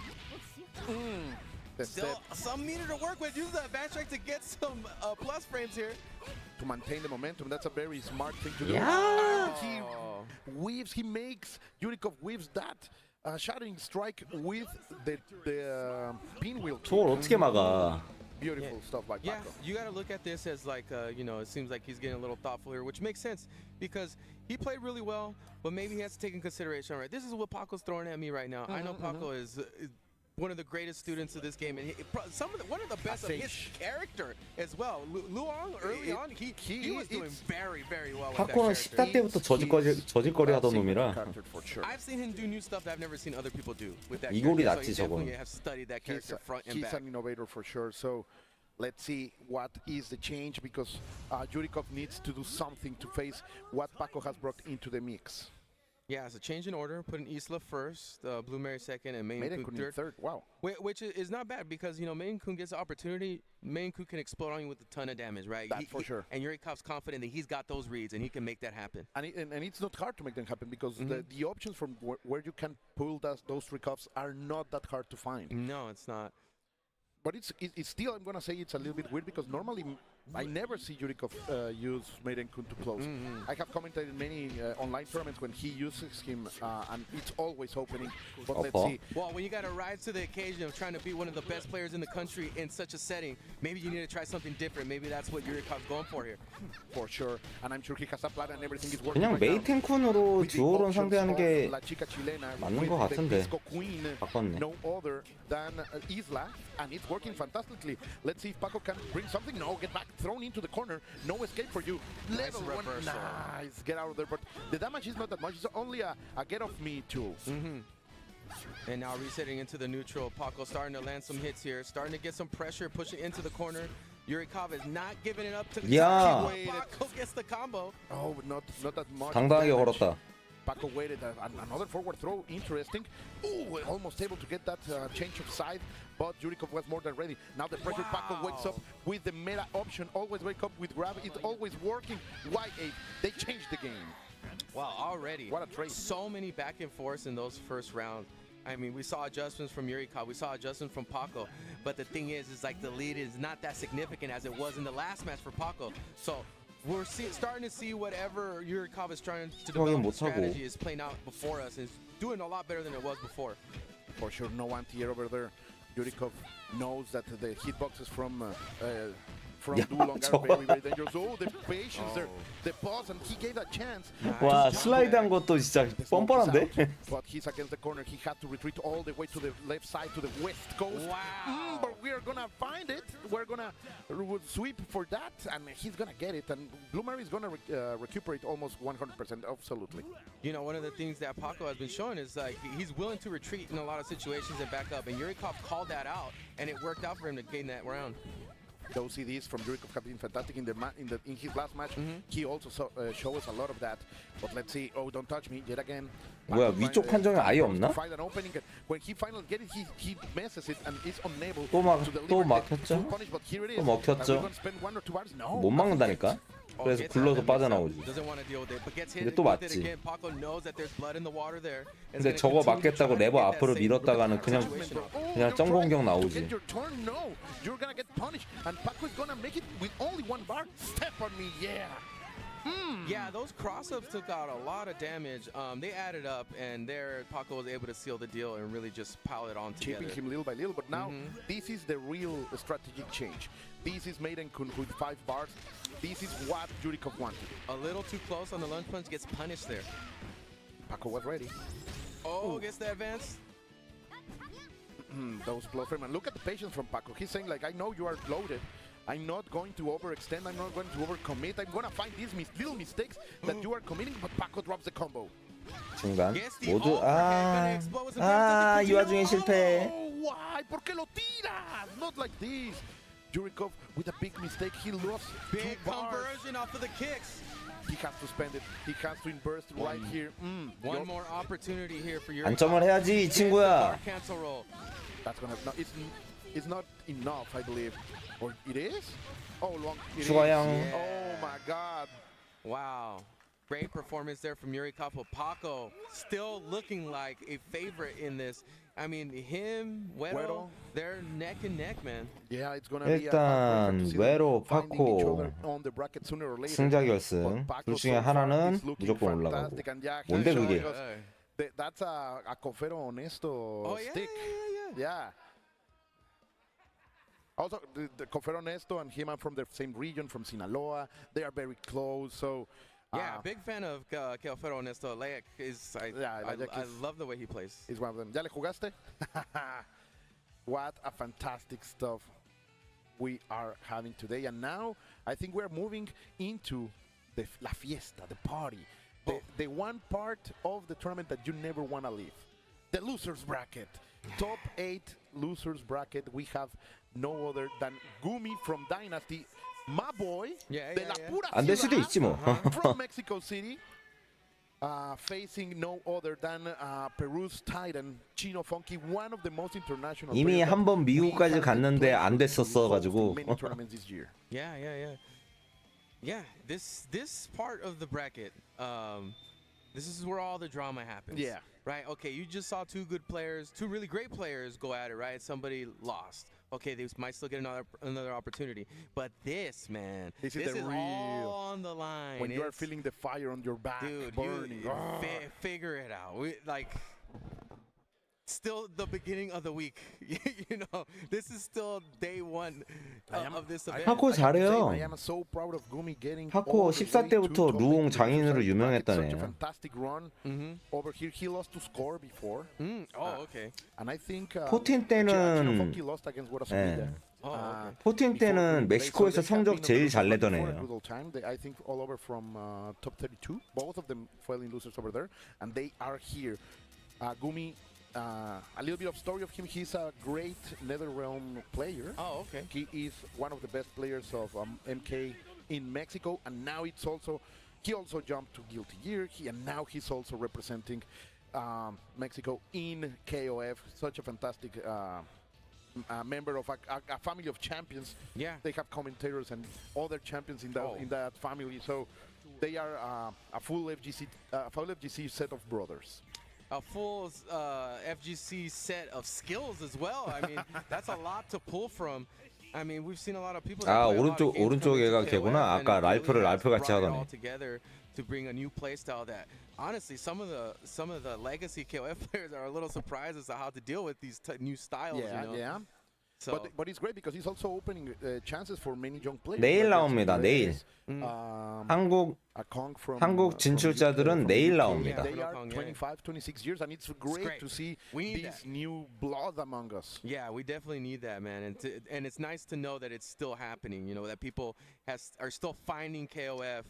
Still some meter to work with. Use that backtrack to get some plus frames here. To maintain the momentum, that's a very smart thing to do. Yeah. He weaves, he makes, Yurikov weaves that shattering strike with the pinwheel. 저걸 어떻게 막아? Beautiful stuff by Paco. Yeah, you got to look at this as like, it seems like he's getting a little thoughtful here, which makes sense because he played really well, but maybe he has to take in consideration, all right, this is what Paco's throwing at me right now. I know Paco is one of the greatest students of this game, and one of the best of his character as well. Luong early on, he was doing very, very well with that 파코는 character. 10대 때부터 저질거리 하던 놈이라 I've seen him do new stuff that I've never seen other people do with that 이골이 character. 낫지, So he 저건. definitely has studied that character front and He's back. an innovator for sure. So let's see what is the change because Yurikov needs to do something to face what Paco has brought into the mix. Yeah, it's a change in order. Put in Isla first, Blue Mary second, and Maiden Kun third. Wow. Which is not bad because, Maiden Kun gets the opportunity. Maiden Kun can explode on you with a ton of damage, right? That for sure. And Yurikov's confident that he's got those reads and he can make that happen. And it's not hard to make them happen because the options from where you can pull those recoveries are not that hard to find. No, it's not. But it's still, I'm going to say it's a little bit weird because normally I never see Yurikov use Maiden Kun to close. I have commented in many online tournaments when he uses him and it's always opening. But let's see. Well, when you got to rise to the occasion of trying to be one of the best players in the country in such a setting, maybe you need to try something different. Maybe that's what Yurikov's going for here. For sure. And I'm sure he has a plan and everything is working 그냥 right now. 메이텐쿤으로 듀오론 상대하는 게 La Chica Chilena 맞는 with 것 the 같은데. Disco Queen, 바꿨네. no other than Isla, and it's working fantastically. Let's see if Paco can bring something. No, get back, thrown into the corner. No escape for you. Level one, reversal. nice, get out of there. But the damage is not that much. It's only a get off me tool. And now resetting into the neutral. Paco starting to land some hits here. Starting to get some pressure, pushing into the corner. Yurikov is not giving it up to Yeah. Paco gets the combo. Oh, not that much. 당당하게 damage. 걸었다. Paco waited another forward throw. Interesting. Ooh, almost able to get that change of side, but Yurikov was more than ready. Now the pressure. Paco wakes up with the meta option. Always wake up with grab. It's always working. Y8. They changed the game. Wow, already. What a trade. So many back and forths in those first rounds. I mean, we saw adjustments from Yurikov. We saw adjustments from Paco. But the thing is like the lead is not that significant as it was in the last match for Paco. So we're starting to see whatever Yurikov is trying to develop the strategy is playing out before us. It's doing a lot better than it was before. For sure, no anti-air over there. Yurikov knows that the hitboxes from Dulong are very, very dangerous. Oh, the patience there, the pause, and he gave a chance. 와 슬라이드한 것도 진짜 뻔뻔한데? But he's against the corner. He had to retreat all the way to the left side, to the west coast. Wow. But we are gonna find it. We're gonna sweep for that, and he's gonna get it. And Blue Mary is gonna recuperate almost 100%. Absolutely. One of the things that Paco has been showing is like he's willing to retreat in a lot of situations and back up. And Yurikov called that out, and it worked out for him to gain that round. Those CDs from Yurikov have been fantastic in his last match. He also showed us a lot of that. But let's see. Oh, don't touch me yet again. 뭐야 위쪽 판정이 아예 없나? Find an opening. When he finally gets it, he messes it and is unable 또 to deliver 막혔죠? the punish. But here it is. 또 먹혔죠? We're gonna spend 1 or 2 hours. No. 못 막는다니까? 그래서 굴러서 빠져나오지. Doesn't want to deal with it, but gets hit 근데 또 with it 맞지. again. Paco knows that there's blood in the water there. 근데 저거 맞겠다고 레버 앞으로 밀었다가는 그냥 점 공격 나오지. Get your turn. No. You're gonna get punished, and Paco is gonna make it with only 1 bar. Step on me, yeah. Yeah, those cross-ups took out a lot of damage. They added up, and there Paco was able to seal the deal and really just pile it on together. Chipping him little by little, but now this is the real strategic change. This is Maiden Kun with 5 bars. This is what Yurikov wanted. A little too close on the lunge punch, gets punished there. Paco was ready. Oh, gets the advance. Those blows frame. And look at the patience from Paco. He's saying like, I know you are loaded. I'm not going to overextend. I'm not going to overcommit. I'm going to find these little mistakes that you are committing, but Paco drops the combo. 중간 Gets the 모두 overhead, gonna explode with some damage. 이 와중에 실패. Oh, why? ¿Por qué lo tiras? Not like this. Jurikov with a big mistake. He lost Big 2 bars. conversion off of the kicks. He has to spend it. He has to inverse right here. One more opportunity here for your 안점을 해야지 이 친구야. cancel roll. That's gonna. No, it's not enough, I believe. Or it is? Oh, long. It is. 추가양. Oh my God. Wow. Great performance there from Yuri Kapo. Paco still looking like a favorite in this. I mean, him, Wedo, they're neck and neck, man. Yeah, it's gonna be 일단 외로 finding each 파코 other on the bracket sooner or later. 승자 결승 둘 중에 하나는 무조건 올라가고. 뭔데 그게? That's a Confero Honesto stick. Yeah. Also, the Confero Honesto and him are from the same region, from Sinaloa. They are very close, so. Yeah, big fan of Kelfero Ernesto. Leyak is, I love the way he plays. He's one of them. ¿Ya le jugaste? What a fantastic stuff we are having today. And now I think we're moving into the la fiesta, the party. The one part of the tournament that you never want to leave. The losers bracket. Top 8 losers bracket. We have no other than Gumi from Dynasty. My boy, de la pura 안 될 수도 있지 뭐. from Mexico City, facing no other than Peru's Titan, Chino Funky, one of the most international. 이미 한 번 미국까지 갔는데 안 됐었어 가지고. Yeah, this part of the bracket, this is where all the drama happens. Yeah. Right. Okay, you just saw two really great players go at it. Right. Somebody lost. Okay, they might still get another opportunity, but this, man, this is the real all on the line. When you are feeling the fire on your back, dude, burning. Figure it out. Still the beginning of the week. You know, this is still day one of this event. 파코 잘해요. I am so proud of Gumi getting 파코 14대부터 루옹 장인으로 유명했다네요. Fantastic run over here. He lost to score before. Oh, okay. And I think 14 때는 14 때는 멕시코에서 성적 제일 잘 내던 애예요. I think all over from top 32. Both of them failing losers over there, and they are here. Gumi. A little bit of story of him. He's a great NetherRealm player. Oh, okay. He is one of the best players of MK in Mexico, and now he also jumped to Guilty Gear. And now he's also representing Mexico in KOF. Such a fantastic member of a family of champions. Yeah. They have commentators and other champions in that family. So they are a full FGC set of brothers. A full FGC set of skills as well. I mean, that's a lot to pull from. I mean, we've seen a lot of people. 오른쪽 애가 걔구나. 아까 랄프 같이 하더니. Together to bring a new playstyle that honestly some of the legacy KOF players are a little surprised as to how to deal with these new styles. Yeah, you know? yeah. So. But it's great because he's also opening chances for many young players. 내일 나옵니다. 내일. 한국 진출자들은 내일 나옵니다. They are 25, 26 years, and it's great to see this new blood among us. Yeah, we definitely need that, man, and it's nice to know that it's still happening. You know, that people are still finding KOF.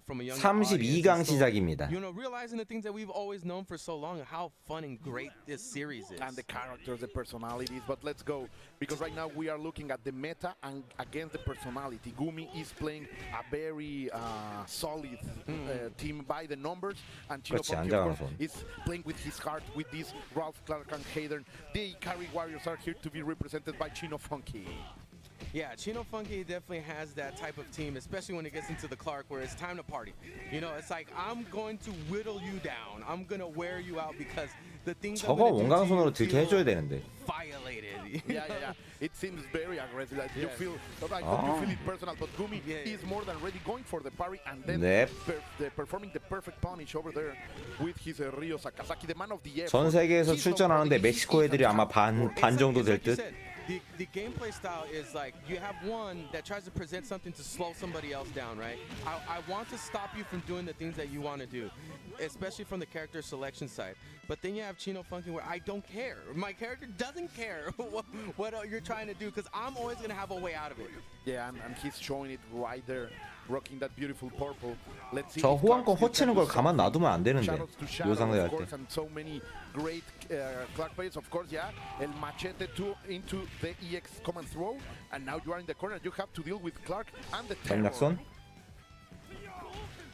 From a young 32강 시작입니다. You know, realizing the things that we've always known for so long, how fun and great this series is. And the characters, the personalities. But let's go, because right now we are looking at the meta and against the personality. Gumi is playing a very solid team by the numbers, and Chino Funky, of course, is playing with his heart, with this Ralph Clark and Hayden. The carry warriors are here to be represented by Chino Funky. Yeah, Chino Funky definitely has that type of team, especially when it gets into the Clark, where it's time to party. You know, it's like, I'm going to whittle you down. I'm going to wear you out because the things I'm 저거 going to do 원광손으로 to you 들게 해줘야 되는데. violated. Yeah. It seems very aggressive. Like you feel, you feel it personal, but Gumi is more than ready, going for the parry and then performing the perfect punish over there with his Ryo Sakazaki, the man of the F. 전 세계에서 출전하는데 멕시코 애들이 아마 반 정도 될 듯. the gameplay style is like you have one that tries to present something to slow somebody else down, right? I want to stop you from doing the things that you want to do, especially from the character selection side. But then you have Chino Funky where I don't care. My character doesn't care what you're trying to do because I'm always going to have a way out of it. Yeah, and he's showing it right there, rocking that beautiful purple. Let's see. 저 호환권 호치는 걸 가만 놔두면 안 되는데 요 상대 할 때. And so many great Clark players, of course, yeah. El machete into the EX command throw, and now you are in the corner. You have to deal with Clark and the terror. 전략선.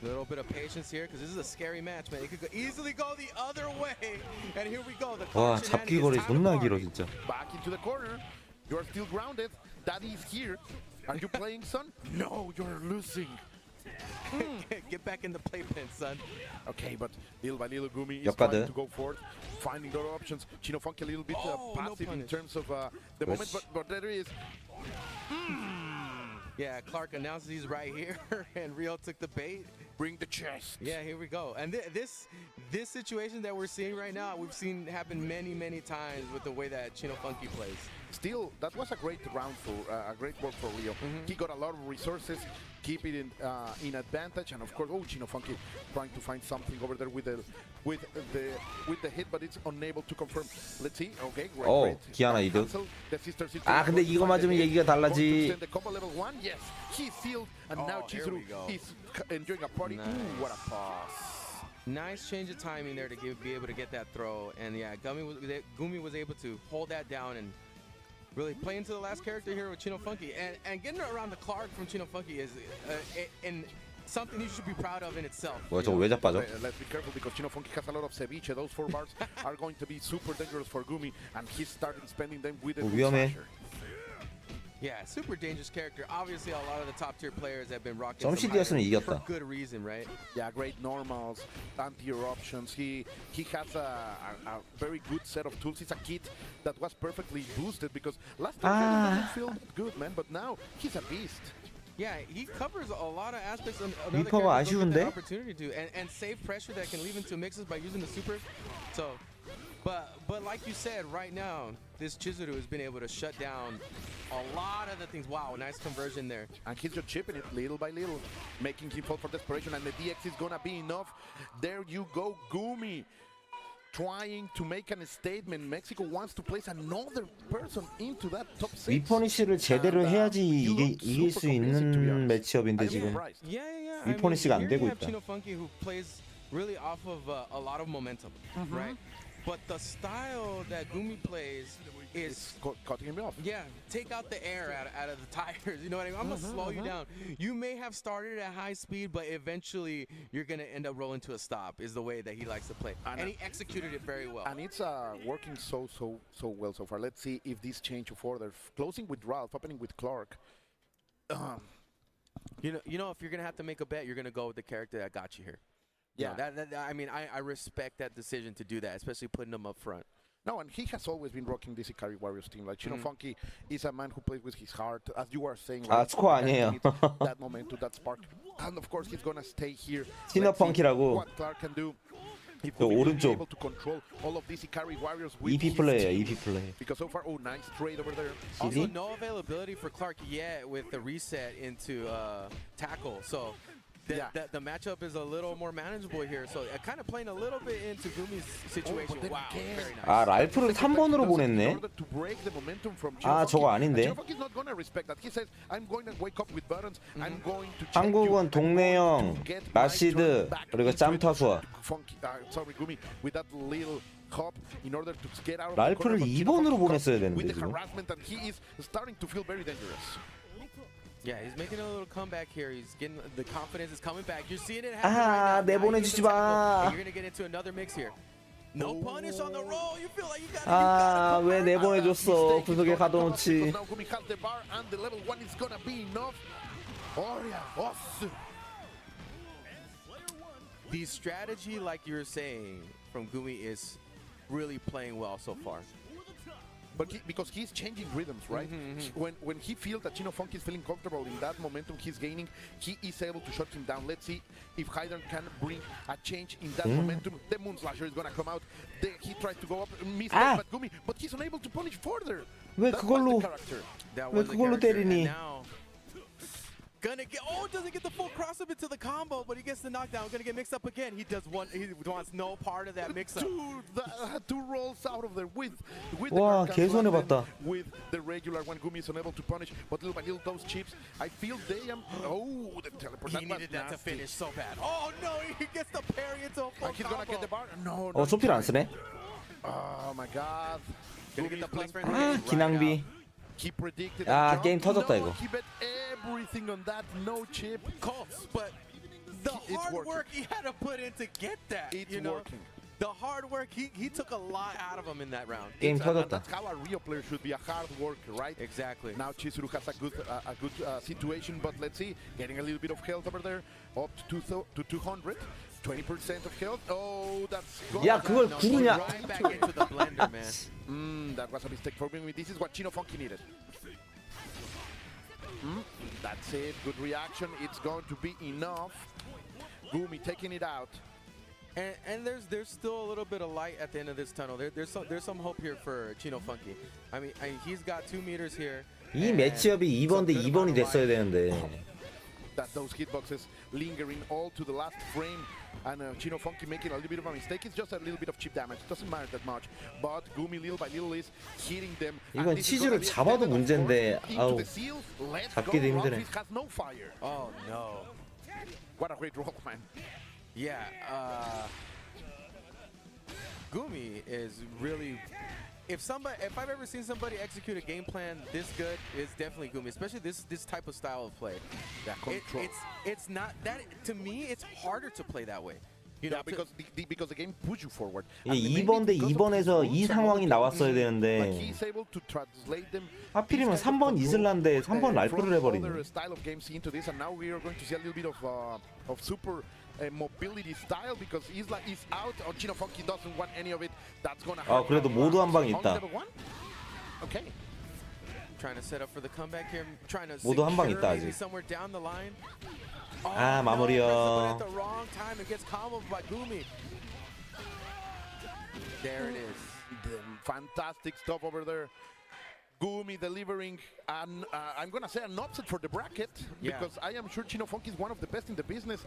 A little bit of patience here because this is a scary match, man. It could easily go the other way. And here we go. The 와 잡기 거리 존나 길어 진짜. Back into the corner. You are still grounded. Daddy is here. Are you playing, son? No, you're losing. Get back in the playpen, son. Okay, but little by little, Gumi is 역가드. trying to go forward, finding other options. Chino Funky a little bit passive in terms of the moment, but there is. Yeah, Clark announces he's right here, and Rio took the bait. Bring the chest. Yeah, here we go. And this situation that we're seeing right now, we've seen happen many times with the way that Chino Funky plays. Still, that was a great round for a great work for Rio. He got a lot of resources, keep it in advantage, and of course, Chino Funky trying to find something over there with the hit, but it's unable to confirm. Let's see. Okay, great. 기아나 이득. The sister 아 근데 이거 맞으면 얘기가 달라지. The combo level 1, yes, he's sealed, and now Chizuru is enjoying a party. Nice. Ooh, what a pass. Nice change of timing there to be able to get that throw, and yeah, Gumi was able to hold that down and really play into the last character here with Chino Funky, and getting around the Clark from Chino Funky is something you should be proud of in itself. 뭐야 저거 왜 자빠져? Let's be careful because Chino Funky has a lot of ceviche. Those 4 bars are going to be super dangerous for Gumi, and he's starting spending them with the 위험해. Yeah, super dangerous character. Obviously, a lot of the top tier players have been rocking 점 CD였으면 for 이겼다. good reason, right? Yeah, great normals, anti-air options. He has a very good set of tools. It's a kit that was perfectly boosted because last time he didn't feel that good, man. But now he's a beast. Yeah, he covers a lot of aspects of 리퍼가 아쉬운데? opportunity to and save pressure that can lead into mixes by using the super. So, but like you said, right now this Chizuru has been able to shut down a lot of the things. Wow, nice conversion there. And he's just chipping it little by little, making him fall for desperation. And the DX is gonna be enough. There you go, Gumi. Trying to make a statement. Mexico wants to place another person into that top 6. 위퍼니시를 제대로 해야지 이길 수 있는 매치업인데 지금 Yeah. 위퍼니시가 안 되고 you have 있다. Chino Funky who plays really off of a lot of momentum, right? But the style that Gumi plays is cutting him off. Yeah, take out the air out of the tires. You know what I mean? I'm gonna slow you down. You may have started at high speed, but eventually you're gonna end up rolling to a stop. Is the way that he likes to play, and he executed it very well. And it's working so well so far. Let's see if this change of order, closing with Ralph, opening with Clark. You know, if you're gonna have to make a bet, you're gonna go with the character that got you here. Yeah, I mean, I respect that decision to do that, especially putting them up front. No, and he has always been rocking this Ikari Warriors team. Like Chino Funky is a man who plays with his heart, as you are saying. 아 스코어 아니에요. That momentum, that spark, and of course he's gonna stay here. Chino Funky라고. What Clark can do. 저 오른쪽 able to control all of these Ikari Warriors with EP his 플레이야 team. EP 플레이. Because so far, nice trade over there. Also, no availability for Clark yet with the reset into tackle. So the matchup is a little more manageable here. So kind of playing a little bit into Gumi's situation. Wow, very nice. 아 랄프를 3번으로 보냈네. 아 저거 아닌데. 한국은 동네형, 라시드 그리고 짬타수아. 랄프를 2번으로 보냈어야 되는데 지금. Yeah, he's making a little comeback here. He's getting the confidence is coming back. You're seeing it happen right now. 내보내주지 마. You're gonna get into another mix here. No punish on the roll. You feel like you got. 아 왜 내보내줬어? 구석에 가둬놓지. The strategy, like you're saying, from Gumi is really playing well so far. But because he's changing rhythms, right? When he feels that Chino Funky is feeling comfortable in that momentum he's gaining, he is able to shut him down. Let's see if Hyder can bring a change in that momentum. The Moon Slasher is going to come out. He tried to go up, missed Ah. but Gumi, but he's unable to punish further. 왜 That was the 그걸로 character. That 왜 was the 그걸로 character, and 때리니? now gonna get, oh, doesn't get the full cross up into the combo, but he gets the knockdown. Gonna get mixed up again. He wants no part of that mix up. Two rolls out of there with 와, the 개 손해 landed 봤다. with the regular one. Gumi is unable to punish, but little by little those chips, I feel they am. Oh, the teleport. He needed that to finish so bad. Oh no, he gets the parry into a full And he's gonna get the bar. No, 어, 소피를 안 쓰네. Oh my God. Gonna get the plus friend. 아, 기낭비. He predicted. 아, the 게임 jump. 터졌다, No, 이거. He bet everything on that. No chip. Close, but the It's hard working. work he had to put in to get that. It's you know? working. The hard work, he took a lot out of him in that round. 게임 And 터졌다. that's how a real player should be, a hard worker, right? Exactly. Now Chizuru has a good situation, but let's see, getting a little bit of health over there, up to 200, 20% of health. Oh, that's gone. 야, 그걸 No, 구르냐? right back into the blender, man. That was a mistake for me. This is what Chino Funky needed. That's it. Good reaction. It's going to be enough. Gumi taking it out. And there's still a little bit of light at the end of this tunnel. There's some hope here for Chino Funky. I mean, he's got 2 meters here. 이 and 매치업이 2번 대 some good 2번이 amount of 됐어야 light. 되는데. That those hitboxes lingering all to the last frame, and Chino Funky making a little bit of a mistake. It's just a little bit of chip damage. It doesn't matter that much. But Gumi little by little is hitting them. 이건 And this is 치즈를 gonna be 잡아도 extended, of 문제인데, course, 아우, into the seal. Let's go. 잡기도 힘드네. Rumfist has no fire. Oh no. What a great roll, man. Yeah. Gumi is really. If I've ever seen somebody execute a game plan this good, it's definitely Gumi. Especially this type of style of play. That control. It's not that, to me. It's harder to play that way. You know, Yeah, because the game push you forward. 이게 And maybe 2번 대 because of 2번에서 his 이 moves and 상황이 all the 나왔어야 things, like 되는데 he's able to translate them. 하필이면 This kind 3번 of 이슬란데 control, 3번 랄프를 from 해버리네. other style of games into this, and now we are going to see a little bit of super mobility style, because he's out. Or Chino Funky doesn't want any of it. That's gonna 아, hurt. 그래도 모두 한 방 있다. Okay. trying to set up for the comeback here. Trying to 모두 한 방 secure 있다, maybe 아직. somewhere down the line. 아, no, 마무리요. but at the wrong time, it gets comboed by Gumi. There it is. Fantastic stuff over there. Gumi delivering, and I'm gonna say an upset for the bracket, Yeah. because I am sure Chino Funky is one of the best in the business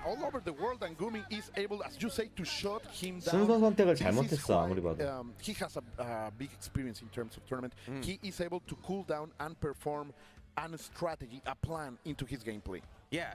all over the world, and Gumi is able, as you say, to shut him down. 순서 선택을 This is 잘못했어, why, 아무리 봐도. he has a big experience in terms of tournament. He is able to cool down and perform a strategy, a plan into his gameplay. Yeah,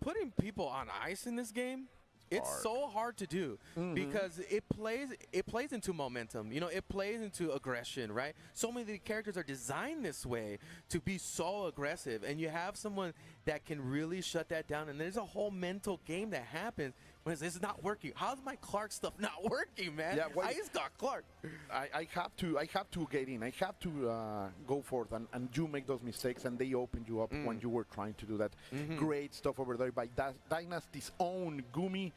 putting people on ice in this game, it's so hard to do because it plays into momentum. You know, it plays into aggression, right? So many of the characters are designed this way to be so aggressive, and you have someone that can really shut that down. And there's a whole mental game that happens when it's not working. How's my Clark stuff not working, man? Yeah, well, I just got Clark. I have to get in. I have to go forth, and you make those mistakes, and they open you up when you were trying to do that. Great stuff over there by Dynasty's own Gumi.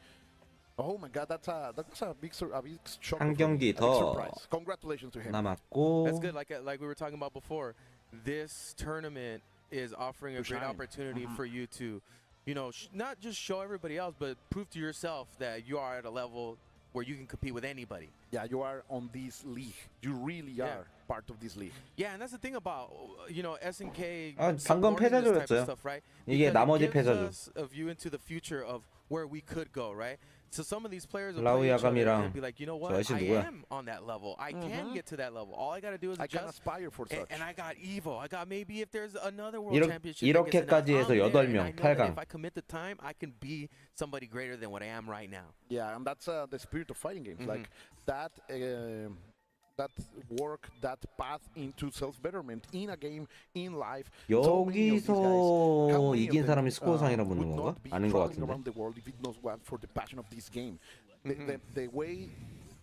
Oh my God, that's a big shock. 한 for him, 경기 a big 더 surprise. Congratulations to him. 남았고. That's good. Like we were talking about before, this tournament is offering a To great shine. opportunity for you to, you know, not just show everybody else, but prove to yourself that you are at a level where you can compete with anybody. Yeah, you are on this league. You really are part of this league. Yeah, and that's the thing about, you know, SNK. 아, 방금 supporting this type of 패자조였어요. stuff, right? 이게 Because 나머지 it gives 패자조. us a view into the future of where we could go, right? So some of these players will 라우 play each other 야감이랑 and be like, you know 저 what, 아저씨 I 누구야? am on that level. I can get to that level. All I got to do is I can adjust. aspire for such. And I got Evo. I got maybe if there's another world 이렇게- championship. that gets 이렇게까지 announced, 해서 I'm there, 8명, and I know that 8강. If I commit the time, I can be somebody greater than what I am right now. Yeah, and that's the spirit of fighting games. Like that work, that path into self-betterment in a game, in life. So many of these guys, how 여기서 many of 이긴 them, 사람이 스코어상이라 would 붙는 건가? not be 아닌 것 traveling 같은데. around the world if it was for the passion of this game. The way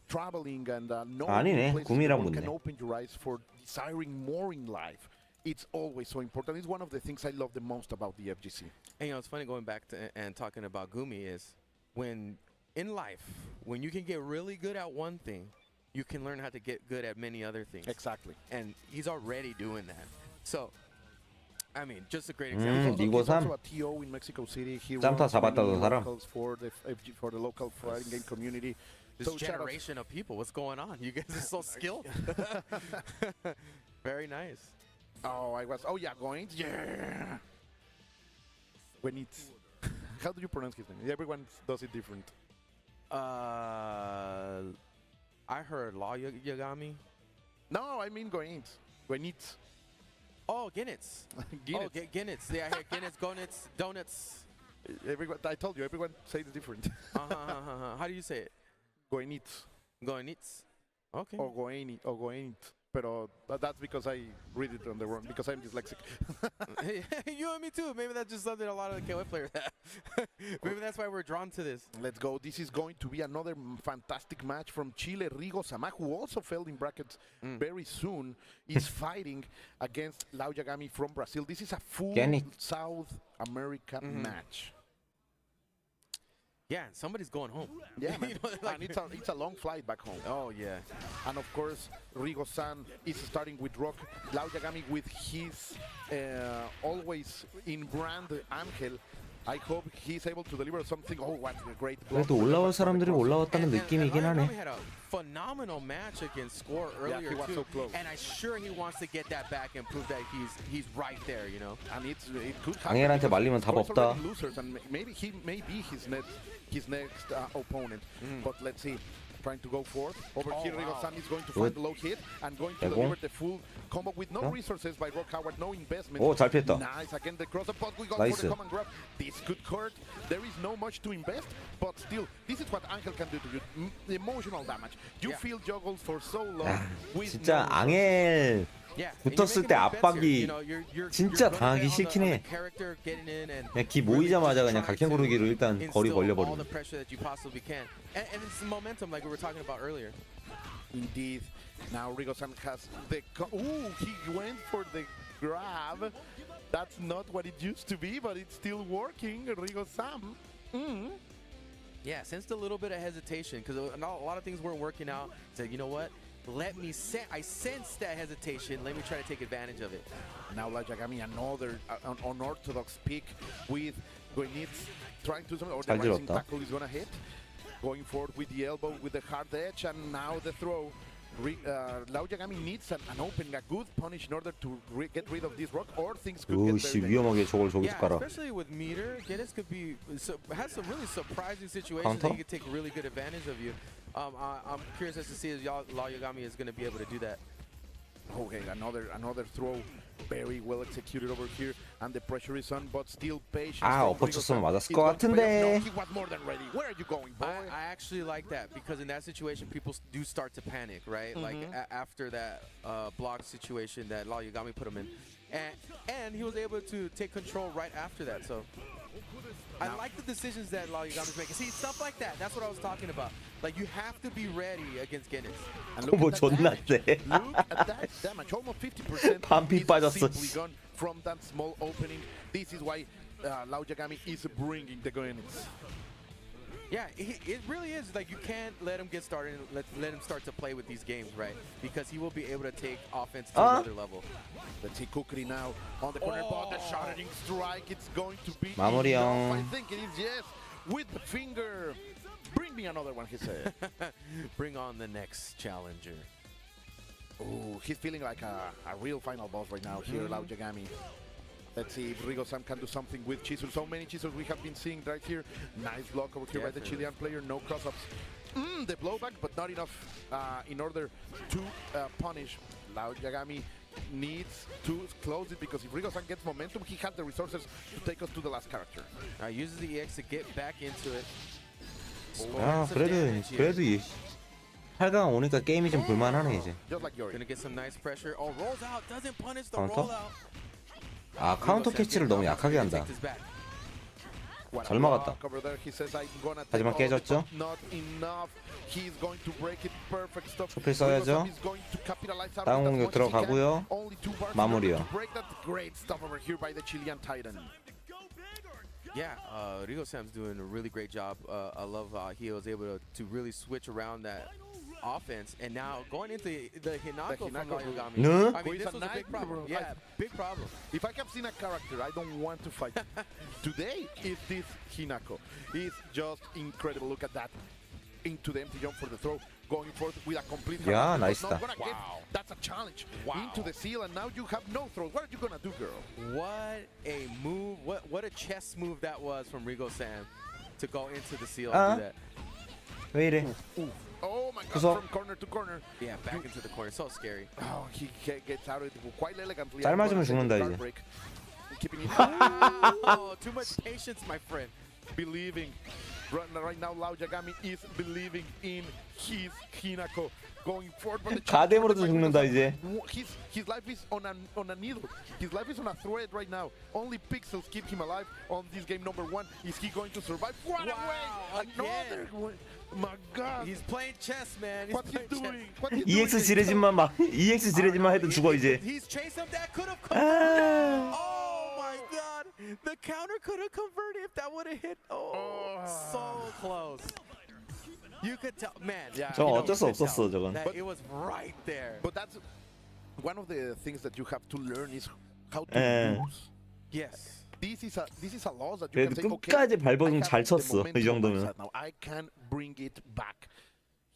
traveling and knowing 아니네. places in the 구미랑 world can 붙네. open your eyes for desiring more in life. It's always so important. It's one of the things I love the most about the FGC. And you know, it's funny going back to and talking about Gumi is when in life, when you can get really good at one thing, you can learn how to get good at many other things. Exactly. And he's already doing that. So, I mean, just a great example. He's 이거 also 3. a TO in Mexico City. He 짬타 runs 잡았다, many 저 사람. locals for the local fighting game community. This So shout out- generation of people, what's going on? You guys are so skilled. Very nice. Oh, yeah, going. Yeah. When it's. How do you pronounce his name? Everyone does it different. I heard Law Yagami. No, I mean Goenitz. Goenitz. Oh, Guinness. Guinness. Oh, Guinness. Yeah, I hear Guinness, Gonitz, Donuts. Everyone, I told you, everyone says it different. How do you say it? Goenitz. Goenitz. Okay. Or Goenit. Pero that's because I read it on the wrong, because I'm dyslexic. You and me too. Maybe that's just something a lot of the KOF players have. Maybe that's why we're drawn to this. Let's go. This is going to be another fantastic match from Chile. Rigo Sama, who also fell in brackets very soon, is fighting against Lau Yagami from Brazil. This is a full South America match. Yeah, somebody's going home. Yeah, man. You know, like- And it's a long flight back home. Oh, yeah. And of course, Rigo-san is starting with Rock. Lau Yagami with his always in brand Angel. I hope he's able to deliver something. Oh, what a great block. 그래도 올라올 사람들이 올라왔다는 And 느낌이긴 Lau 하네. Yagami had a phenomenal match against Score earlier he was too. so close. And I'm sure he wants to get that back and prove that he's right there, you know. And it could happen. 앙헬한테 because 말리면 답 Score's 없다. already losers, and maybe he may be his next opponent. But let's see. Trying to go forth. Over here, Rigo-san is going to find the low hit and going to 대공. deliver the full combo with no resources by Rock Howard, no investment. 오, 잘 피했다. Nice, again the cross up, but we got 나이스. for the command grab. This could hurt. There is no much to invest, but still, this is what Angel can do to you. Emotional damage. You feel juggled for so long. with 진짜 no 앙헬 Yeah. 붙었을 때 압박이 진짜 당하기 싫긴 해. 그냥 기 모이자마자 그냥 각행구르기로 일단 거리 all 벌려버리고. the pressure that you possibly can. And it's the momentum like we were talking about earlier. Indeed. Now Rigo-san has the... Ooh, he went for the grab. That's not what it used to be, but it's still working. Rigo-san. Yeah, sensed a little bit of hesitation because a lot of things weren't working out. Said, you know what? I sense that hesitation. Let me try to take advantage of it. Now Lau Yagami, another unorthodox pick with Goenitz trying to... Or the 잘 rising 들었다. tackle is going to hit. Going forward with the elbow, with the hard edge, and now the throw. Lau Yagami needs an opening, a good punish in order to get rid of this rock, or things could get 으씨 very 위험하게 저걸 저기서 Yeah, 깔아. especially with meter, Guinness could be has some really surprising situations that he could take really good advantage of you. I'm curious as to see if Lau Yagami is going to be able to do that. Okay, another throw, very well executed over here, and the pressure is on, but still patience. 아, from 엎어쳤으면 Rigo-san. 맞았을 He's 것 going to pay 같은데. off. No, he was more than ready. Where are you going, boy? I actually like that because in that situation, people do start to panic, right? Like after that block situation that Lau Yagami put him in, and he was able to take control right after that. So I like the decisions that Lau Yagami's making. See, stuff like that. That's what I was talking about. Like you have to be ready against Guinness. And look 뭐 at that 존나 damage. 세. Look at that damage. Almost 50% 반피 is 빠졌어. simply gone from that small opening. This is why Lau Yagami is bringing the Goenitz. Yeah, it really is. Like, you can't let him get started and let him start to play with these games, right? Because he will be able to take offense to another level. Let's see Kukri now on the corner, but the shattering strike, it's going to be 마무리 enough. 형. I think it is, yes, with the finger. Bring me another one, he said. Bring on the next challenger. Oh, he's feeling like a real final boss right now here, Lau Yagami. Let's see if Rigo-san can do something with Chisel. So many Chisels we have been seeing right here. Nice block over here by the Chilean player. No cross-ups. The blowback, but not enough in order to punish. Lau Yagami needs to close it because if Rigo-san gets momentum, he has the resources to take us to the last character. Uses the EX to get back into it. 아, 그래도 이 8강 오니까 게임이 좀 볼만하네 이제. Just like Yori. Gonna get some nice pressure. Oh, rolls out. Doesn't punish the 카운터? rollout. 아, 카운터 캐치를 너무 약하게 한다. 잘 막았다. 하지만 깨졌죠? 초필 써야죠. 다운 공격 들어가고요. 마무리요. Yeah, Rigo Sam's doing a really great job. I love he was able to really switch around that offense, and now going into the Hinako from Lau Yagami. No? I mean, this was a big problem. Yeah, big problem. If I have seen a character I don't want to fight today, is this Hinako. It's just incredible. Look at that. into the empty jump for the throw, going forth with a complete. 야, but 나이스다. not gonna get- That's a challenge. Into the seal, and now you have no throw. What are you gonna do, girl? What a move! What a chess move that was from Rigo Sam to go into the seal Uh-huh. and do that. 왜 이래? Oh my God! 구석. From corner to corner. Yeah, back into the corner. So scary. Oh, he gets out of it quite elegantly. 짤 맞으면 죽는다, Guard 이제. break. Keeping it Oh, too much patience, my friend. believing. Right now, Lao Yagami is believing in his Hinako. Going forward, but the 가뎀으로도 죽는다, 이제. His life is on a needle. His life is on a thread right now. Only pixels keep him alive on this game number 1. Is he going to survive? What a way! Another way! My God! He's playing chess, man. He's What he's playing chess. doing? What he's EX doing? 지뢰진만 막 EX 지뢰진만 해도 죽어 이제. He's chasing that could have 아. converted. Oh my God! The counter could have converted if that would have hit. Oh, so close. You could tell, man. Yeah, 저 어쩔 수 없었어 저건. that it was right there. But that's one of the things that you have to learn is how to 예. lose. Yes. This is a loss that you 그래도 can say, okay, 끝까지 발버둥 I 잘 have the 쳤어 이 momentum on my 정도면. side now. I can bring it back.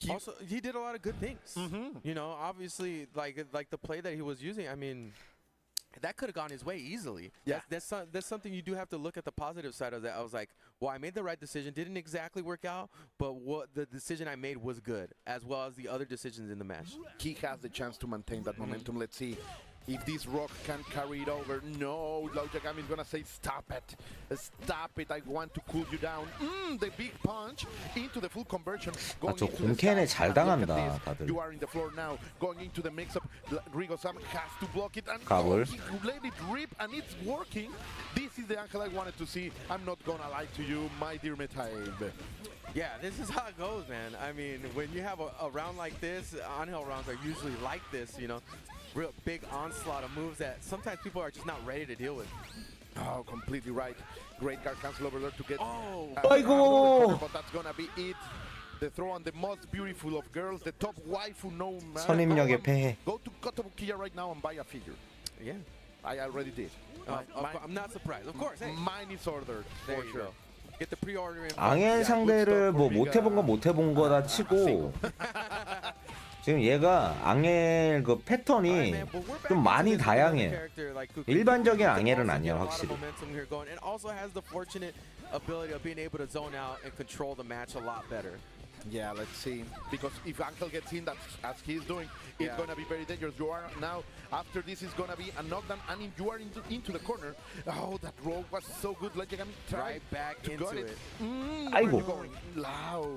Also, he did a lot of good things. You know, obviously, like the play that he was using. I mean, that could have gone his way easily. Yeah. That's something you do have to look at the positive side of that. I was like, well, I made the right decision. Didn't exactly work out, but what the decision I made was good, as well as the other decisions in the match. He has the chance to maintain that momentum. Let's see if this rock can carry it over. No, Lao Yagami is gonna say, stop it. Stop it. I want to cool you down. The big punch into the full conversion. Going 저 into the 공캔에 side. 잘 And look at 당한다, this. 다들. You are in the floor now. Going into the mix-up. Rigo-san has to block it. And 가볼. he let it rip, and it's working. This is the Angel I wanted to see. I'm not gonna lie to you, my dear Metaib. Yeah, this is how it goes, man. I mean, when you have a round like this, on-hill rounds are usually like this, you know, real big onslaught of moves that sometimes people are just not ready to deal with. Oh, completely right. Great guard cancel over there to get. Oh, 아이고. But that's gonna be it. The throw on the most beautiful of girls, the top waifu no man. 선임력에 패해. Go to Kotobukiya right now and buy a figure. yeah. I already did. I'm not surprised. Of course, hey, Mine is ordered there for you sure. go. Get the pre-order in. 앙헬 상대를 뭐 못해본 건 못해본 거다 치고 지금 얘가 앙헬 그 패턴이 좀 많이 다양해. 일반적인 앙헬은 아니야 확실히. And also has the fortunate ability of being able to zone out and control the match a lot better. Yeah, let's see. Because if Angel gets in, that's as he's doing, it's Yeah. gonna be very dangerous. You are now, after this is gonna be a knockdown, and if you are into the corner. Oh, that roll was so good. Let Yagami try Right back to into got it. it. Where 아이고. you going? Lao.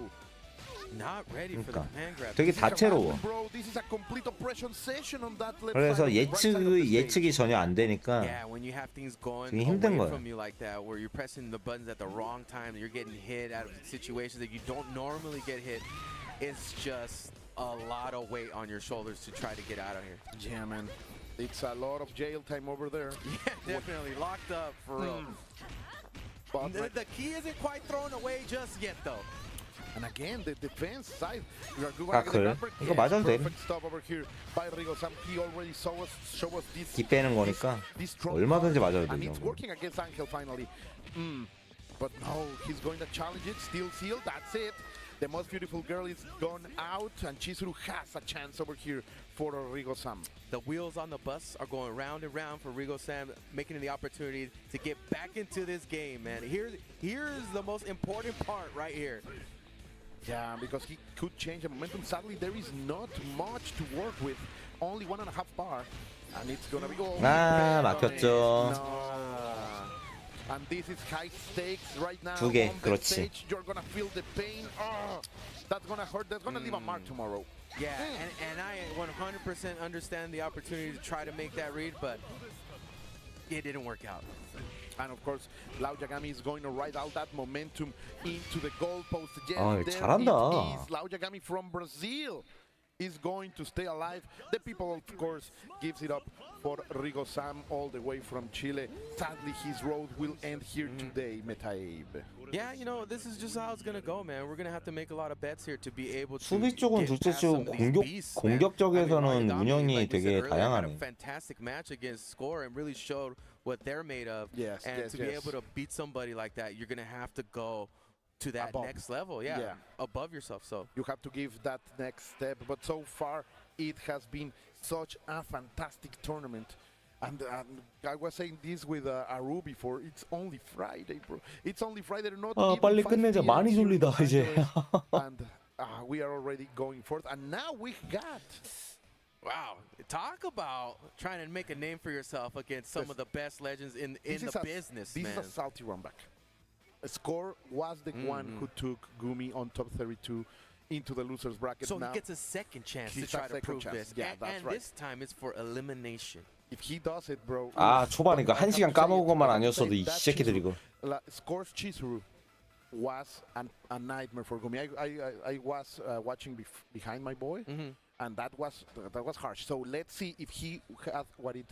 Not ready for the 그러니까 hand grab. 되게 다채로워. Bro, this is a complete oppression session on that left 그래서 side, right side of the 예측이 stage. 전혀 안 되니까 Yeah, when you have things going 되게 힘든 away 거야. from you like that, where you're pressing the buttons at the wrong time, you're getting hit out of situations that you don't normally get hit. It's just a lot of weight on your shoulders to try to get out of here. Yeah, man. It's a lot of jail time over there. Yeah, definitely locked up for real. But The key isn't quite thrown away just yet, though. and again, the defense side. 그래. 이거 맞아도 돼. Perfect stop over here by Rigo-san. He already show us this. 기 빼는 거니까 this strong 얼마든지 power, 맞아도 and 돼. it's working against Angel finally. But no, he's going to challenge it. Still seal. That's it. The most beautiful girl is gone out, and Chizuru has a chance over here for Rigo-san. The wheels on the bus are going round and round for Rigo Sam, making it the opportunity to get back into this game, man. Here's the most important part right here. Yeah, because he could change the momentum. Sadly, there is not much to work with. Only 1.5 bar, and it's gonna be all 아, depend on it. 막혔죠. No. And this is high stakes right now. 두 개, on the 그렇지. stage. You're gonna feel the pain. Oh, that's gonna hurt. That's gonna leave a mark tomorrow. Yeah, and I 100% understand the opportunity to try to make that read, but it didn't work out. And of course, Lao Yagami is going to ride all that momentum into the goalpost. Yes, 아, there 잘한다. it is. Lao Yagami from Brazil is going to stay alive. The people, of course, gives it up for Rigo Sam all the way from Chile. Sadly, his road will end here today, Metaib. Yeah, you know, this is just how it's gonna go, man. We're gonna have to make a lot of bets here to be able to 수비 쪽은 get 둘째 past some 치고 of these 공격 beasts, man. 공격적에서는 I mean, 운영이 like we said 되게 earlier, had a 다양하네. fantastic match against Score and really showed what they're made of. Yes, and yes, to be yes. able to beat somebody like that, you're gonna have to go to that Above. next level. Yeah, above yourself. So you have to give that next step. But so far, it has been such a fantastic tournament. And I was saying this with Aru before. It's only Friday, bro. It's only Friday. Not even 빨리 5 끝내자. p.m. 많이 here in 졸리다 Los 이제. Angeles. And we are already going forth. And now we got. wow, talk about trying to make a name for yourself against some of the best legends in the business, This man. is a salty run back. Score was the one who took Gumi on top 32 into the losers bracket. So now he gets a second chance to He's try a to second prove chance. this. Yeah, and that's and right. this time it's for elimination. if he does it, bro. 아 초반에 그 but I 한 시간 have to say 까먹은 it, 것만 I have to 아니었어도 say 이 that 새끼들 이거. Scores Chizuru was a nightmare for Gumi. I was watching behind my boy, and that was harsh. So let's see if he has what it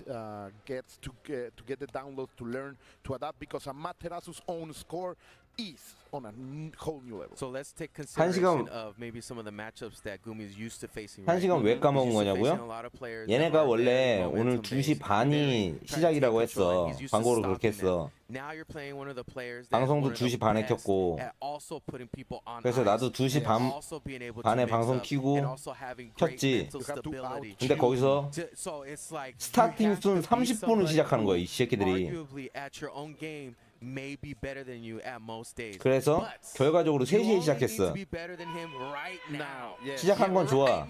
gets to get the download, to learn, to adapt, because Amaterasu's own score is on a whole new level. So let's take consideration 시간- of maybe some of the matchups that Gumi is used to facing. 한 시간 왜 까먹은 거냐고요? 얘네가 원래 오늘 2시 반이 시작이라고 했어. 광고를 그렇게 했어. 방송도 2시 반에 켰고, 그래서 나도 2시 반에 방송 켜고 켰지. 근데 거기서 스타팅 순 30분을 시작하는 거야, 이 새끼들이. may be better than you at most days. 그래서 But 결과적으로 you 3시에 only 시작했어. need to be better than him right now. 시작한 건 좋아.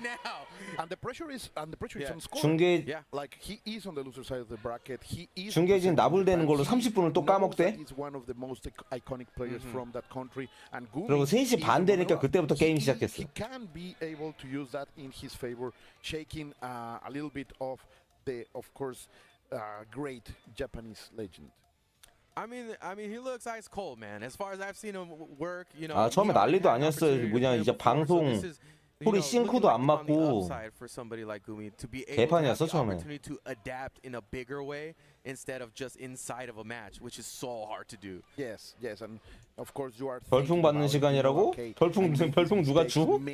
And the pressure is on score. 중계 Like he is on the loser side of the bracket. He is 중계 지금 나불대는 걸로 30분을 또 까먹대. He's one of the most iconic players from that country. And 그리고 3시 반 되니까 그때부터 게임 시작했어. He can be able to use that in his favor, shaking a little bit of the, of course, great Japanese legend. I mean, he looks ice cold, man. As far as I've seen him work, you know. 아 처음에 난리도 아니었어요. 뭐냐 이제 방송 소리 싱크도 안 맞고 개판이었어 처음에. To adapt in a bigger way instead of just inside of a match, which is so hard to do. Yes, and of course you are. 별풍 받는 시간이라고? 별풍 누가 줘? 좀?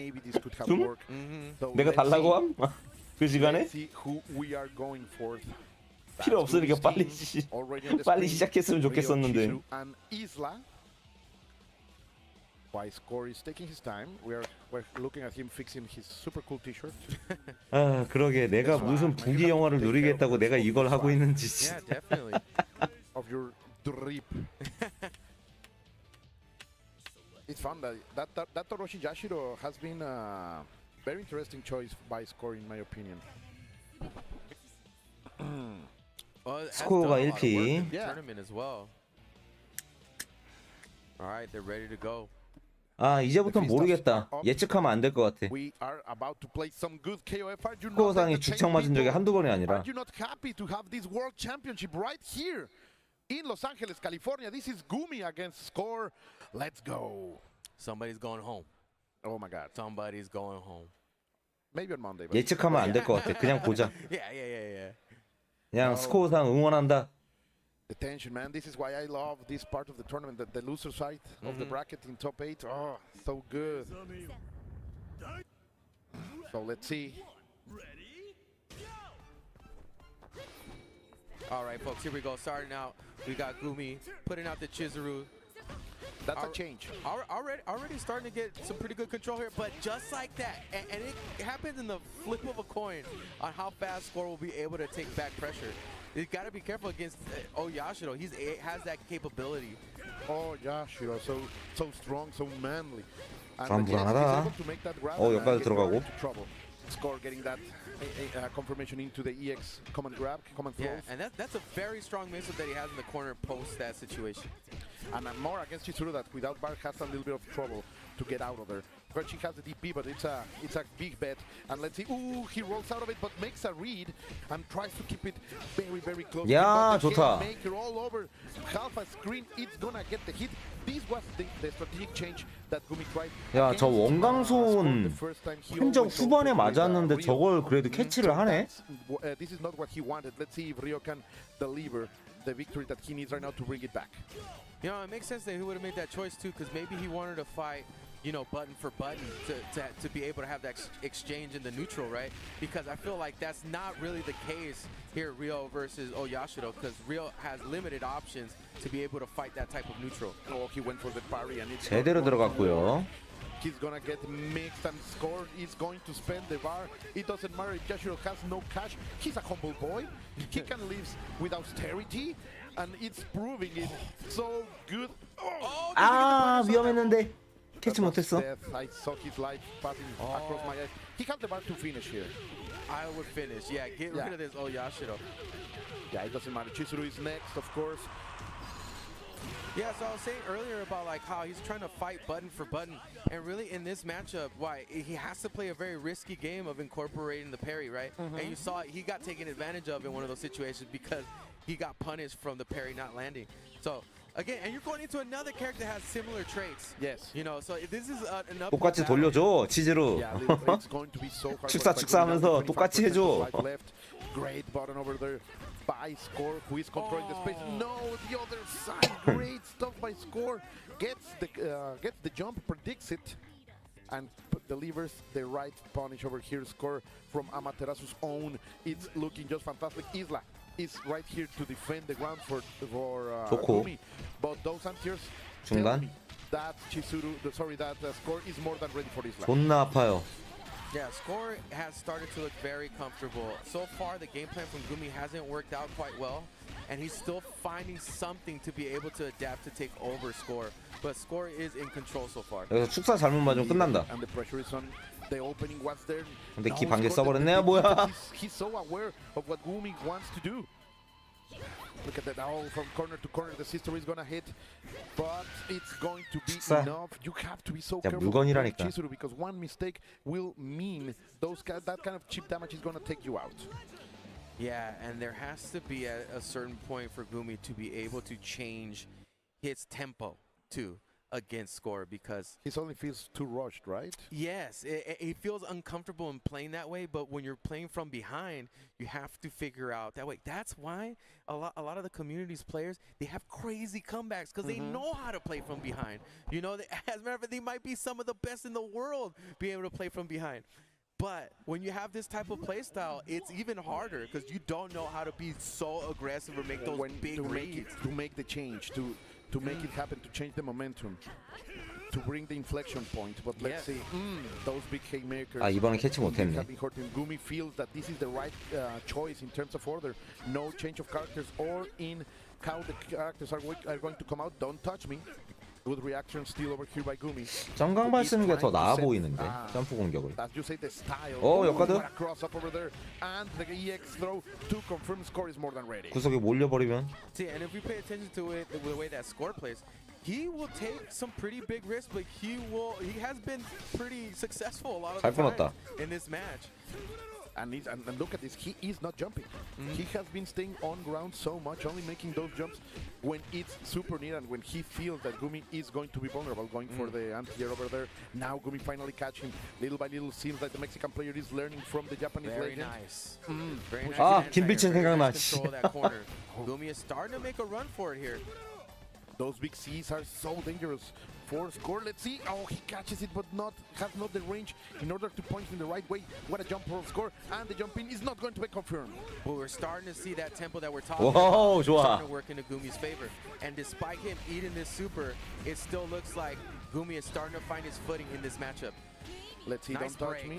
내가 달라고 함? 그 시간에? 필요 없으니까 빨리 시작했으면 좋겠었는데. Why Score is taking his time. We're looking at him fixing his super cool T-shirt. 아 그러게 내가 무슨 부귀 영화를 누리겠다고 내가 이걸 하고 있는지. Yeah, definitely. Of your drip. It's fun that Toroshi Yashiro has been a very interesting choice by Score in my opinion. 스코어가 1피. Tournament as well. All right, they're ready to go. 아 이제부터는 모르겠다. 예측하면 안 될 것 같아. 스코어상이 죽창 맞은 적이 한두 번이 아니라. Are you not happy to have this World Championship right here in Los Angeles, California? This is Gumi against Score. Let's go. Somebody's going home. Oh my God. Somebody's going home. Maybe on Monday. 예측하면 안 될 것 같아. 그냥 보자. Yeah. 그냥 스코어상 응원한다. The tension, man. This is why I love this part of the tournament, the loser side of the bracket in top 8. Oh, so good. So let's see. All right, folks, here we go. Starting out, we got Gumi putting out the Chizuru. That's a change. Already starting to get some pretty good control here, but just like that, and it happens in the flip of a coin on how fast Score will be able to take back pressure. You got to be careful against Yashiro. He has that capability. Oh, Yashiro, so strong, so manly. 좀 불안하다. 여기까지 들어가고. Score getting that confirmation into the EX command grab, command throw. Yeah, and that's a very strong missile that he has in the corner post that situation. And more against Chizuru that without bar has a little bit of trouble to get out of there. But she has the DP, but it's a big bet. And let's see. Ooh, he rolls out of it, but makes a read and tries to keep it very, very close. 야, 좋다. Maker all over half a screen. It's gonna get the hit. This was the strategic change that Gumi tried. 야, 저 원광손 한정 후반에 맞았는데 저걸 그래도 캐치를 하네. This is not what he wanted. Let's see if Rio can deliver the victory that he needs right now to bring it back. You know, it makes sense that he would have made that choice too, because maybe he wanted to fight button for button to be able to have that exchange in the neutral, right? Because I feel like that's not really the case here, Ryo versus Oyashiro, because Ryo has limited options to be able to fight that type of neutral. Oh, he went for the parry and it's 제대로 들어갔고요. He's gonna get mixed and scored. He's going to spend the bar. It doesn't matter if Yashiro has no cash. He's a humble boy. He can live with austerity, and it's proving it so good. 아, 위험했는데 캐치 못했어. I saw his life passing across my eyes. He had the bar to finish here. I would finish. Yeah, get rid of this Oyashiro. Yeah, it doesn't matter. Chizuru is next, of course. Yeah, so I was saying earlier about like how he's trying to fight button for button, and really in this matchup, why he has to play a very risky game of incorporating the parry, right? And you saw he got taken advantage of in one of those situations because he got punished from the parry not landing. So again, and you're going into another character that has similar traits. Yes. So this is an up. 똑같이 돌려줘 치즈루. Yeah, it's going to be so hard. 축사축사하면서 똑같이 해줘. Great button over there by Score, who is controlling the space. No, the other side. Great stuff by Score. Gets the jump, predicts it, and delivers the right punish over here. Score from Amaterasu's own. It's looking just fantastic. Isla is right here to defend the ground for Gumi. But those antiers tell 중간. me that Chizuru, that Score is more than ready for Isla. 존나 아파요. Yeah, Score has started to look very comfortable. So far, the game plan from Gumi hasn't worked out quite well, and he's still finding something to be able to adapt to take over Score. But Score is in control so far. 여기서 축사 잘못 맞으면 끝난다. And the pressure is on. The opening was there. 근데 기 반개 써버렸네. 뭐야? He's so aware of what Gumi wants to do. Look at that now from corner to corner. The sister is gonna hit, but it's going to be 축사. enough. You have to be so 야, careful 물건이라니까. with Chizuru because one mistake will mean that kind of cheap damage is gonna take you out. Yeah, and there has to be at a certain point for Gumi to be able to change his tempo too against Score, because he suddenly feels too rushed, right? Yes, he feels uncomfortable in playing that way, but when you're playing from behind, you have to figure out that way. That's why a lot of the community's players, they have crazy comebacks because they know how to play from behind. As a matter of fact, they might be some of the best in the world being able to play from behind. But when you have this type of play style, it's even harder because you don't know how to be so aggressive or make those big reads. To make the change, to make it happen, to change the momentum, to bring the inflection point. But let's see, those big haymakers. 아, 이번엔 캐치 못했네. Have been hurting. Gumi feels that this is the right choice in terms of order. No change of characters or in how the characters are going to come out. Don't touch me. Good reaction still over here by Gumi. 정강발 쓰는 게 더 나아 보이는데 점프 공격을. As you say, the style. 역가드. What a cross up over there, and the EX throw to confirm Score is more than ready. 구석에 몰려버리면. See, and if we pay attention to it, the way that Score plays, he will take some pretty big risks, but he has been pretty successful a lot of the time in this match. And look at this, he is not jumping. He has been staying on ground so much, only making those jumps when it's super near and when he feels that Gumi is going to be vulnerable, going for the anti-air over there. Now Gumi finally catching little by little. Seems like the Mexican player is learning from the Japanese Very legend. nice. Very nice. 아, 김필진 생각나. Control that corner. Gumi is starting to make a run for it here. Those big C's are so dangerous for Score. Let's see. Oh, he catches it, but has not the range in order to point in the right way. What a jump for Score, and the jump in is not going to be confirmed. But we're starting to see that tempo that we're talking 와우, about 좋아. starting to work into Gumi's favor. And despite him eating this super, it still looks like Gumi is starting to find his footing in this matchup. Let's see. Nice Don't touch break. me.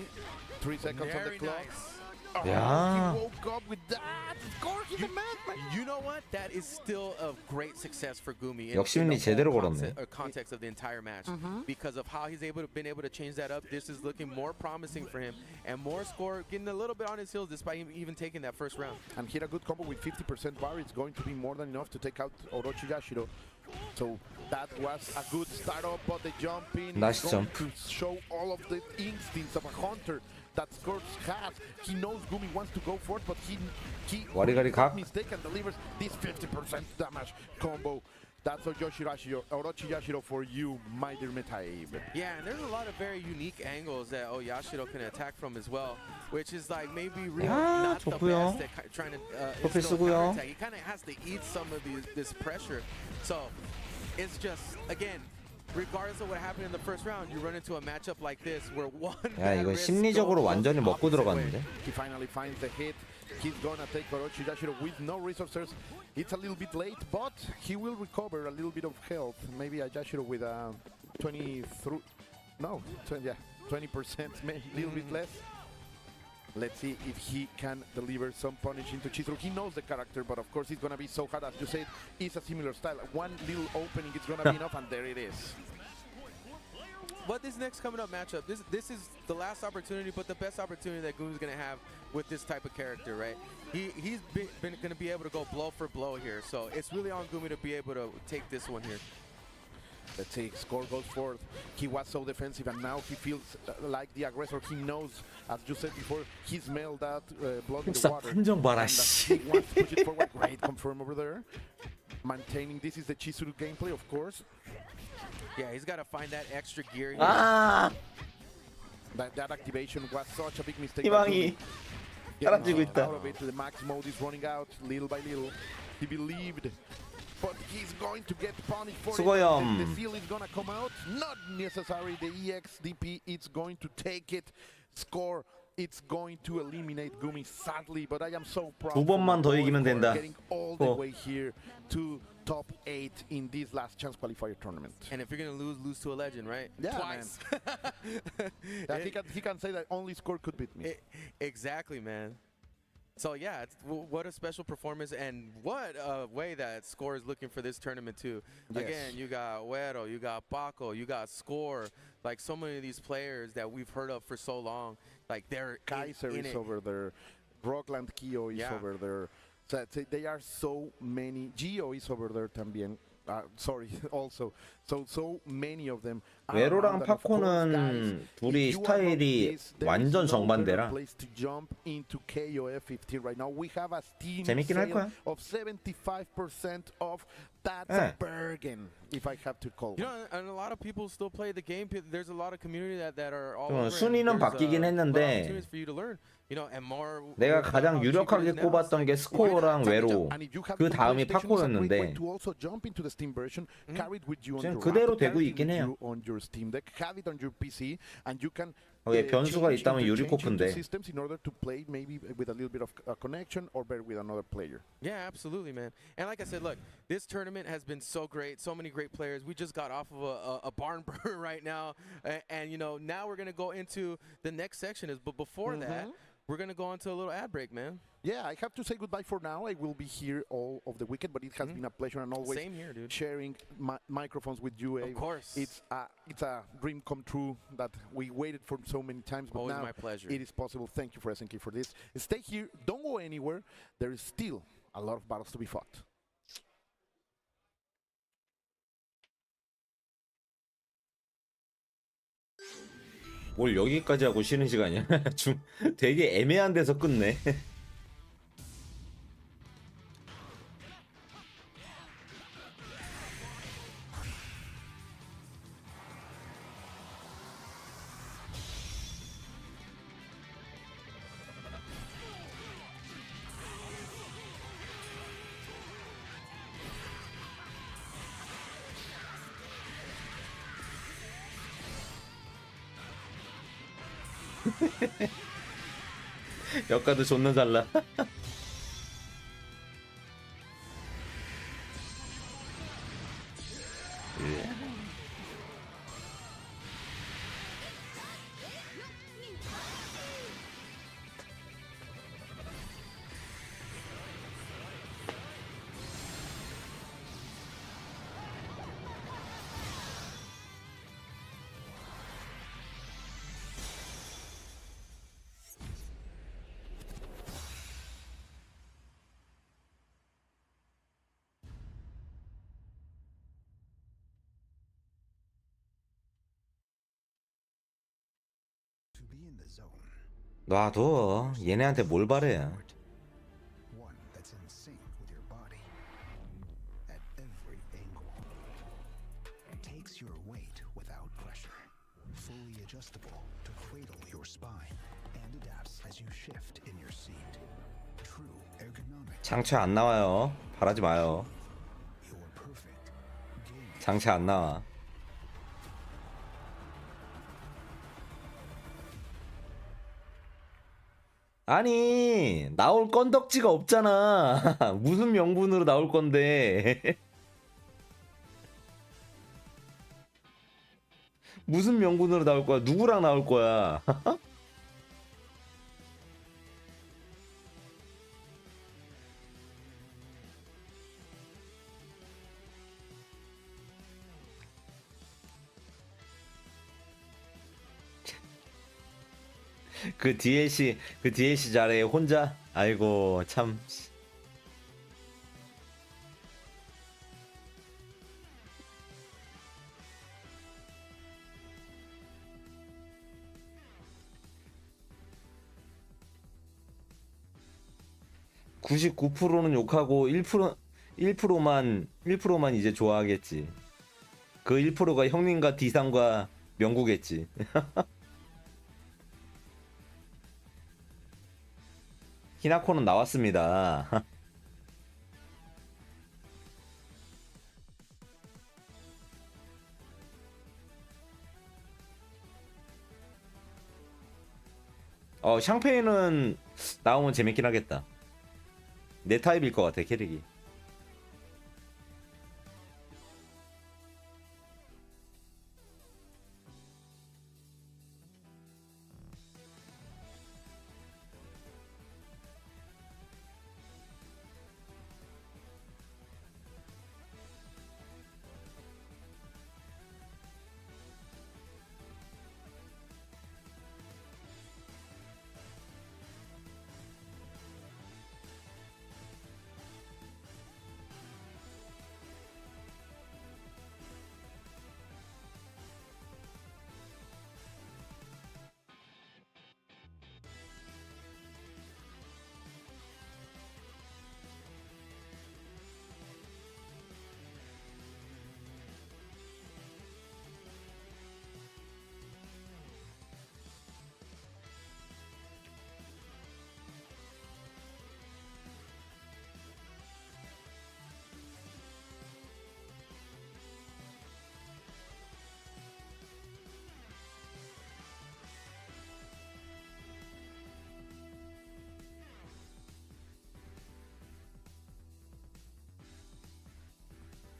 3 seconds on the Very clock. nice. Oh, Yeah. he woke up with that. Score, he's a madman. You know what? That is still a great success for Gumi in 역심리 the 제대로 whole 걸었네. context of the entire match. Because of how he's been able to change that up, this is looking more promising for him. And more Score getting a little bit on his heels despite him even taking that first round. And hit a good combo with 50% bar. It's going to be more than enough to take out Orochi Yashiro. So that was a good start up, but the jump in Nice is going jump. to show all of the instincts of a hunter that Score has. He knows Gumi wants to go for it, but he 와리가리 각. mistake and delivers this 50% damage combo. That's Orochi Yashiro for you, my dear Metaib. Yeah, and there's a lot of very unique angles that Oyashiro can attack from as well, which is like maybe really not the 좋고요. best at trying to 프로필 instill 쓰고요. counterattack. He kind of has to eat some of this pressure. So it's just, again, regardless of what happened in the first round, you run into a matchup like this where one 야, 이거 심리적으로 완전히 먹고 들어갔는데. He finally finds the hit. He's gonna take Orochi Yashiro with no resources. It's a little bit late, but he will recover a little bit of health. Maybe a Yashiro with a 20 20%, maybe a little bit less. Let's see if he can deliver some punish into Chizuru. He knows the character, but of course it's gonna be so hard. As you said, it's a similar style. One little opening is gonna be enough, and there it is. But this next coming up matchup, this is the last opportunity, but the best opportunity that Gumi's gonna have with this type of character, right? He's been gonna be able to go blow for blow here, so it's really on Gumi to be able to take this one here. Let's see, score goes forth. He was so defensive, and now he feels like the aggressor. He knows, as you said before, he smelled that blood in the water. 판정 봐라, And 씨. he wants to push it forward. Great confirm over there. Maintaining, this is the Chizuru gameplay, of course. Yeah, he's got to find that extra gear here. 아, That activation was such a big mistake. 희망이 사라지고 있다. Out of it, the max mode is running out little by little. He believed, but he's going to get punished for 수고염. it. The seal is gonna come out. Not necessary. The EXDP, it's going to take it. Score. It's going to eliminate Gumi, sadly, but I am so proud. 두 번만 더 이기면 for 된다. getting all the way here to top 8 in this last chance qualifier tournament. And if you're gonna lose to a legend, right? Yeah, Twice. Yeah, he can say that only score could beat me. Exactly, man. So yeah, what a special performance, and what a way that Score is looking for this tournament too. Yes. Again, you got Huero, you got Paco, you got Score, like so many of these players that we've heard of for so long. Like they're Kaiser in is it. over there. Rockland Kyo is Yeah. over there. So they are so many. Gio is over there también. Sorry, also. So many of them. are 웨로랑 around, and of course, 파코는 guys, 둘이 if you are not 스타일이 this, there is 완전 no 정반대라. better place to jump into KOF 15 right now. We have a Steam 재밌긴 할 sale 거야. of 75% off. That's 예. a bargain, if I have to call You one. know, and a lot of people still play the game. There's a lot of community that are all 좀 over. 순위는 바뀌긴 했는데 opportunities for you to learn. You know, and more. 내가 가장 유력하게 꼽았던 게 스코어랑 웨로, 그 다음이 파코였는데 지금 그대로 되고 있긴 해요. 거기에 변수가 있다면 유리코크인데. Yeah, absolutely, man. And like I said, look, this tournament has been so great, so many great players. We just got off of a barn burner right now, and you know, now we're gonna go into the next section. But before that, we're gonna go on to a little ad break, man. Yeah, I have to say goodbye for now. I will be here all of the weekend, but it has been a pleasure and always Same here, dude. sharing microphones with you. Of course. It's a dream come true that we waited for so many times, but Always now my pleasure. it is possible. Thank you for SNK for this. Stay here. Don't go anywhere. There is still a lot of battles to be fought. 뭘 여기까지 하고 쉬는 시간이야? 되게 애매한 데서 끝내. 역가도 존나 잘나. 놔둬. 얘네한테 뭘 바래. One that's in sync with your body at every angle. Takes your weight without pressure. Fully adjustable to cradle your spine and adapts as you shift in your seat. True ergonomic. 장치 안 나와요. 바라지 마요. Your perfect game. 장치 안 나와. 아니 나올 건덕지가 없잖아. 무슨 명분으로 나올 건데. 무슨 명분으로 나올 거야? 누구랑 나올 거야? 그 DLC 잘해 혼자? 아이고 참. 99%는 욕하고 1%만 이제 좋아하겠지. 그 1%가 형님과 디상과 명구겠지. 히나코는 나왔습니다. 샹페인은 나오면 재밌긴 하겠다. 내 타입일 것 같아 캐릭이.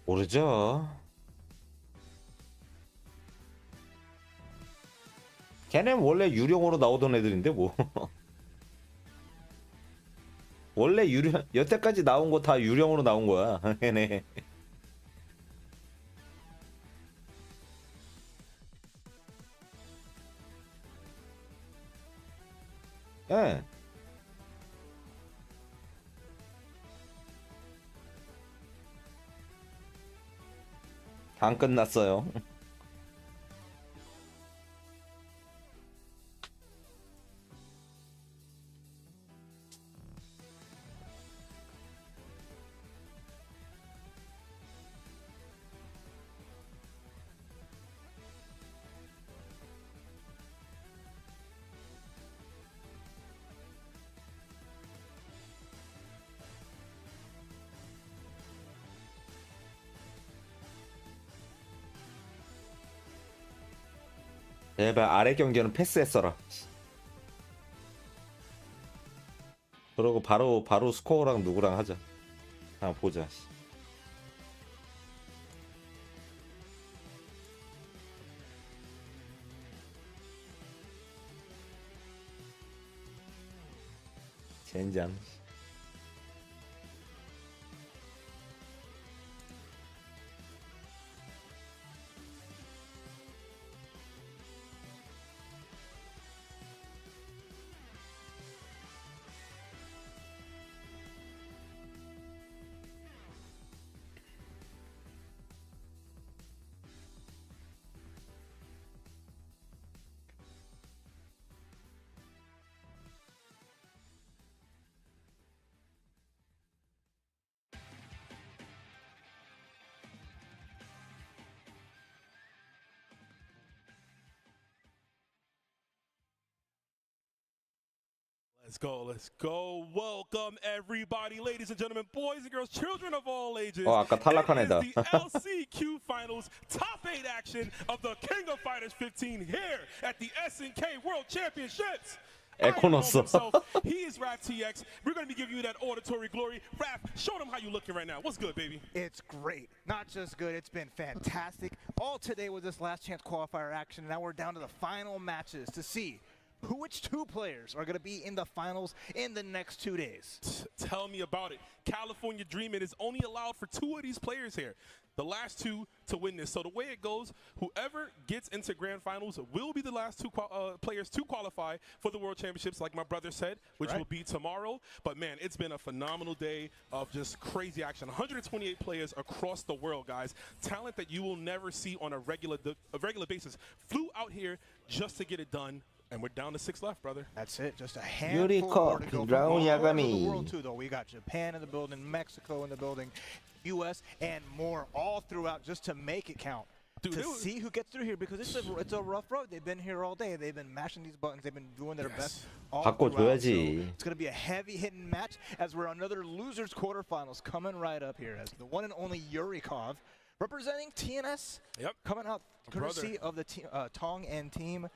모르죠. 걔는 원래 유령으로 나오던 애들인데 뭐. 원래 여태까지 나온 거 다 유령으로 나온 거야. 걔네. 예. 안 끝났어요. 제발 아래 경기는 패스했어라. 그러고 바로 스코어랑 누구랑 하자. 보자. 젠장. Let's go. Welcome everybody, ladies and gentlemen, boys and girls, children of all ages. 아까 탈락한 애다. It is the LCQ Finals Top 8 action of the King of Fighters 15 here at the SNK World Championships. 에코 넣었어. He is Raph TX. We're going to be giving you that auditory glory. Raph, show them how you looking right now. What's good, baby? It's great. Not just good, it's been fantastic. All today was this last chance qualifier action, and now we're down to the final matches to see which two players are going to be in the finals in the next 2 days. Tell me about it. California Dreamin' is only allowed for 2 of these players here. The last 2 to win this. So the way it goes, whoever gets into grand finals will be the last 2 players to qualify for the World Championships, like my brother said, which will be tomorrow. But man, it's been a phenomenal day of just crazy action. 128 players across the world, guys. Talent that you will never see on a regular basis. Flew out here just to get it done. And we're down to 6 left, brother. That's it. Just a handful more to go. From all over the world too, though. We got Japan in the building, Mexico in the building, U.S. and more all throughout just to make it count. Dude, to see who gets through here, because it's a rough road. They've been here all day. They've been mashing these buttons. They've been doing their best all throughout. So it's going to be a heavy-hitting match as we're another losers quarterfinals coming right up here as the one and only Yurikov representing TNS coming out courtesy of the Tong and team.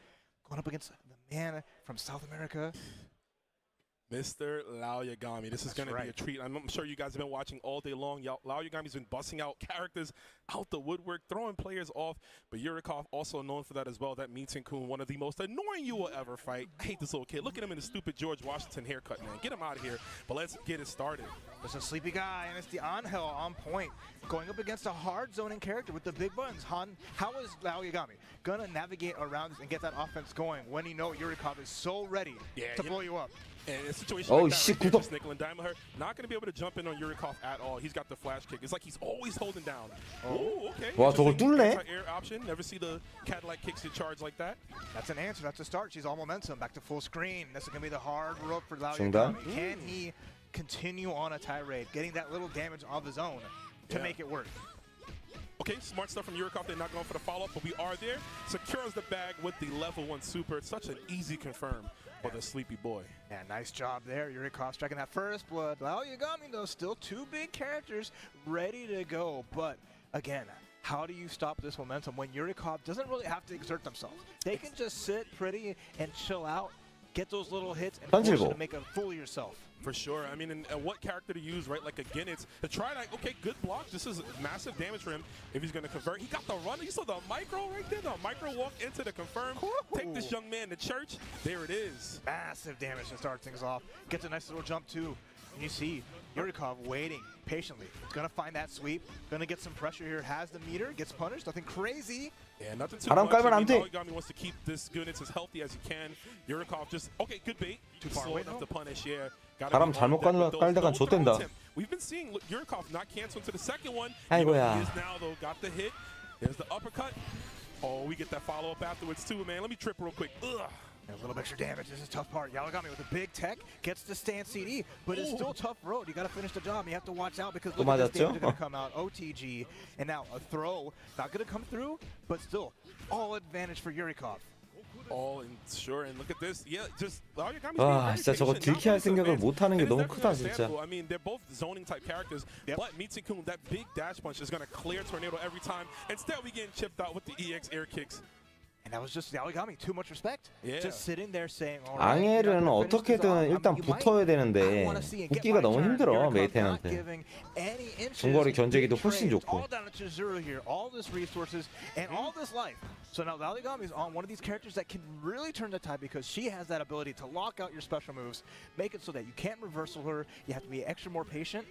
Going up against the man from South America, Mr. Lao Yagami. This is going to be a treat. I'm sure you guys have been watching all day long. Lao Yagami's been busting out characters out the woodwork, throwing players off. But Yurikov also known for that as well. That Meetin-kun, one of the most annoying you will ever fight. I hate this little kid. Look at him in the stupid George Washington haircut, man. Get him out of here. But let's get it started. There's a sleepy guy, and it's the Angel on point, going up against a hard zoning character with the big buttons. How is Lao Yagami going to navigate around this and get that offense going when you know Yurikov is so ready to blow you up? And in a situation like that, right, just nickel and dime her, not going to be able to jump in on Yurikov at all. He's got the flash kick. It's like he's always holding down. Oh, okay. 와, 저걸 뚫네? Air option. Never see the Cadillac kicks to charge like that. That's an answer. That's a start. She's all momentum. Back to full screen. This is going to be the hard rope for Lao Yagami. Can he continue on a tirade, getting that little damage of his own to make it work? Okay, smart stuff from Yurikov. They're not going for the follow-up, but we are there. Secures the bag with the level 1 super. It's such an easy confirm for the sleepy boy. Yeah, nice job there. Yurikov striking that first blood. Lao Yagami, though, still 2 big characters ready to go. But, again, how do you stop this momentum when Yurikov doesn't really have to exert themselves? They can just sit pretty and chill out, get those little hits, and force you to make a fool of yourself. For sure. I mean, and what character to use, right? Like, again, it's to try to, okay, good block. This is massive damage for him if he's going to convert. He got the run. You saw the micro right there? The micro walk into the confirm. Take this young man to church. There it is. Massive damage to start things off. Gets a nice little jump, too. And you see Yurikov waiting patiently. He's going to find that sweep. Going to get some pressure here. Has the meter. Gets punished. Nothing crazy. Yeah, nothing too much. Yagami wants to keep this goodness as healthy as he can. Yurikov just, okay, good bait. Too far away enough to punish, 바람 잘못 깔다간 좆된다. We've been seeing Yurikov not cancel into the second one. 아이고야. He is now, though, got the hit. There's the uppercut. Oh, we get that follow-up afterwards, too, man. Let me trip real quick. Ugh. A little extra damage. This is a tough part. Yagami with a big tech gets the stand CD, but it's still a tough road. You got to finish the job. You have to watch out because look at this damage going to come out. OTG, and now a throw. Not going to come through, but still all advantage for Yurikov. Oh, and sure, and look at this. Yeah, just 와, 진짜 저거 딜키할 생각을 못 하는 게 너무 크다, 진짜. I mean, they're both zoning type characters, but Meetin-kun, that big dash punch is going to clear Tornado every time. Instead, we getting chipped out with the EX air kicks. And that was just Yagami, too much respect. Just sitting there saying, 앙헬은 어떻게든 일단 붙어야 되는데 붙기가 너무 힘들어, 메이텐한테. 중거리 견제기도 훨씬 좋고. All down to zero here, all this resources and all this life. So now Yagami is on one of these characters that can really turn the tide because she has that ability to lock out your special moves, make it so that you can't reversal her. You have to be extra more patient.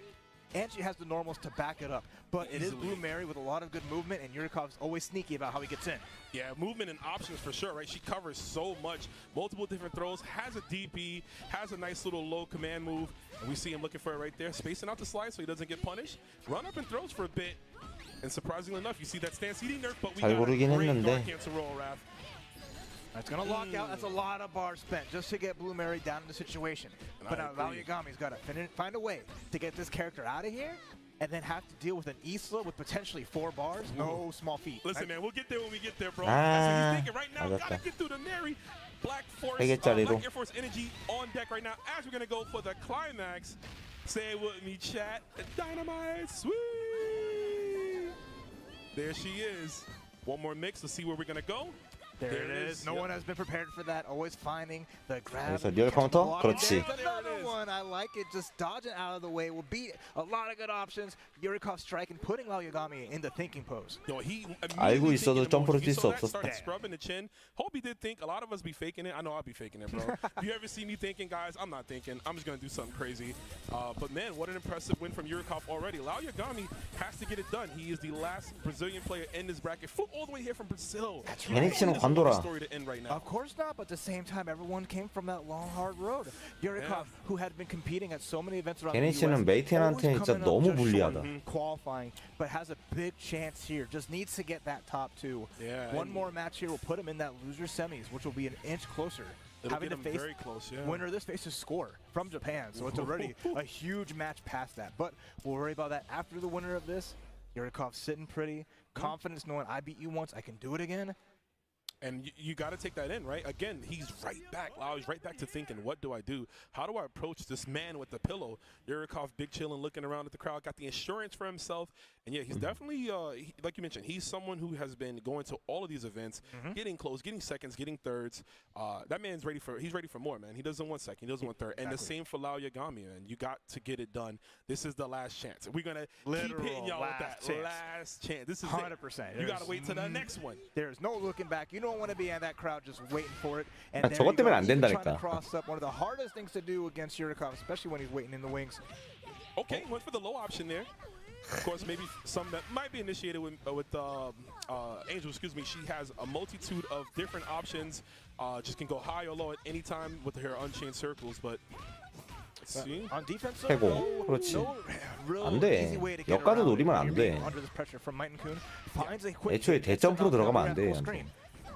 And she has the normals to back it up. But it is Blue Mary with a lot of good movement, and Yurikov's always sneaky about how he gets in. Yeah, movement and options for sure, right? She covers so much. Multiple different throws, has a DP, has a nice little low command move. And we see him looking for it right there, spacing out the slide so he doesn't get punished. Run up and throws for a bit. And surprisingly enough, you see that stance CD nerf, but we got a great guard cancel roll, Raph. It's going to lock out. That's a lot of bars spent just to get Blue Mary down in the situation. But now Lao Yagami's got to find a way to get this character out of here and then have to deal with an Isla with potentially 4 bars. No small feat. Listen, man, we'll get there when we get there, bro. That's what he's thinking right now. Got to get through the Mary. Black Air Force energy on deck right now as we're going to go for the climax. Say it with me, chat. Dynamite, sweet. There she is. One more mix. Let's see where we're going to go. There it is. No one has been prepared for that. Always finding the grab. 여기서 리얼 카운터? 그렇지. Another one. I like it. Just dodging out of the way will beat a lot of good options. Yurikov striking, putting Lao Yagami in the thinking pose. 알고 있어도 점프를 뛸 수 없었다. Scrubbing the chin. Hope he did think. A lot of us be faking it. I know I'll be faking it, bro. If you ever see me thinking, guys, I'm not thinking. I'm just gonna do something crazy. But man, what an impressive win from Yurikov already. Lao Yagami has to get it done. He is the last Brazilian player in this bracket. Flew all the way here from Brazil. NXT는 관둬라. Of course not, but at the same time, everyone came from that long, hard road. Yurikov, who had been competing at so many events around the US, NXT는 메이텐한테 진짜 너무 불리하다. qualifying, but has a big chance here. Just needs to get that top two. Yeah, one more match here will put him in that loser semis, which will be an inch closer. It'll Having get to him face very close, yeah. winner of this faces Score from Japan, so it's already a huge match past that. But we'll worry about that after the winner of this. Yurikov sitting pretty, confidence knowing I beat you once, I can do it again. And you got to take that in, right? Again, he's right back. He's right back to thinking, what do I do? How do I approach this man with the pillow? Yurikov big chilling, looking around at the crowd, got the insurance for himself. And yeah, he's definitely, like you mentioned, he's someone who has been going to all of these events, getting close, getting seconds, getting thirds. That man's ready for more, man. He doesn't want second, he doesn't want third. And the same for Lao Yagami, man. You got to get it done. This is the last chance. We're going to keep hitting y'all with that last chance. This is 100%. You got to wait till the next one. There's no looking back. You don't want to be in that crowd just waiting for it. And 아, 저것 때문에 안 trying to 된다니까. cross up, one of the hardest things to do against Yurikov, especially when he's waiting in the wings. Okay, went for the low option there. Of course, maybe some that might be initiated with Angel. Excuse me. She has a multitude of different options. Just can go high or low at any time with her unchained circles. But let's see. On defense, 해공. 그렇지. 안 돼. 역가드 노리면 안 돼. Under this pressure from Might and Kun, finds a quick 애초에 대점프로 들어가면 안 돼.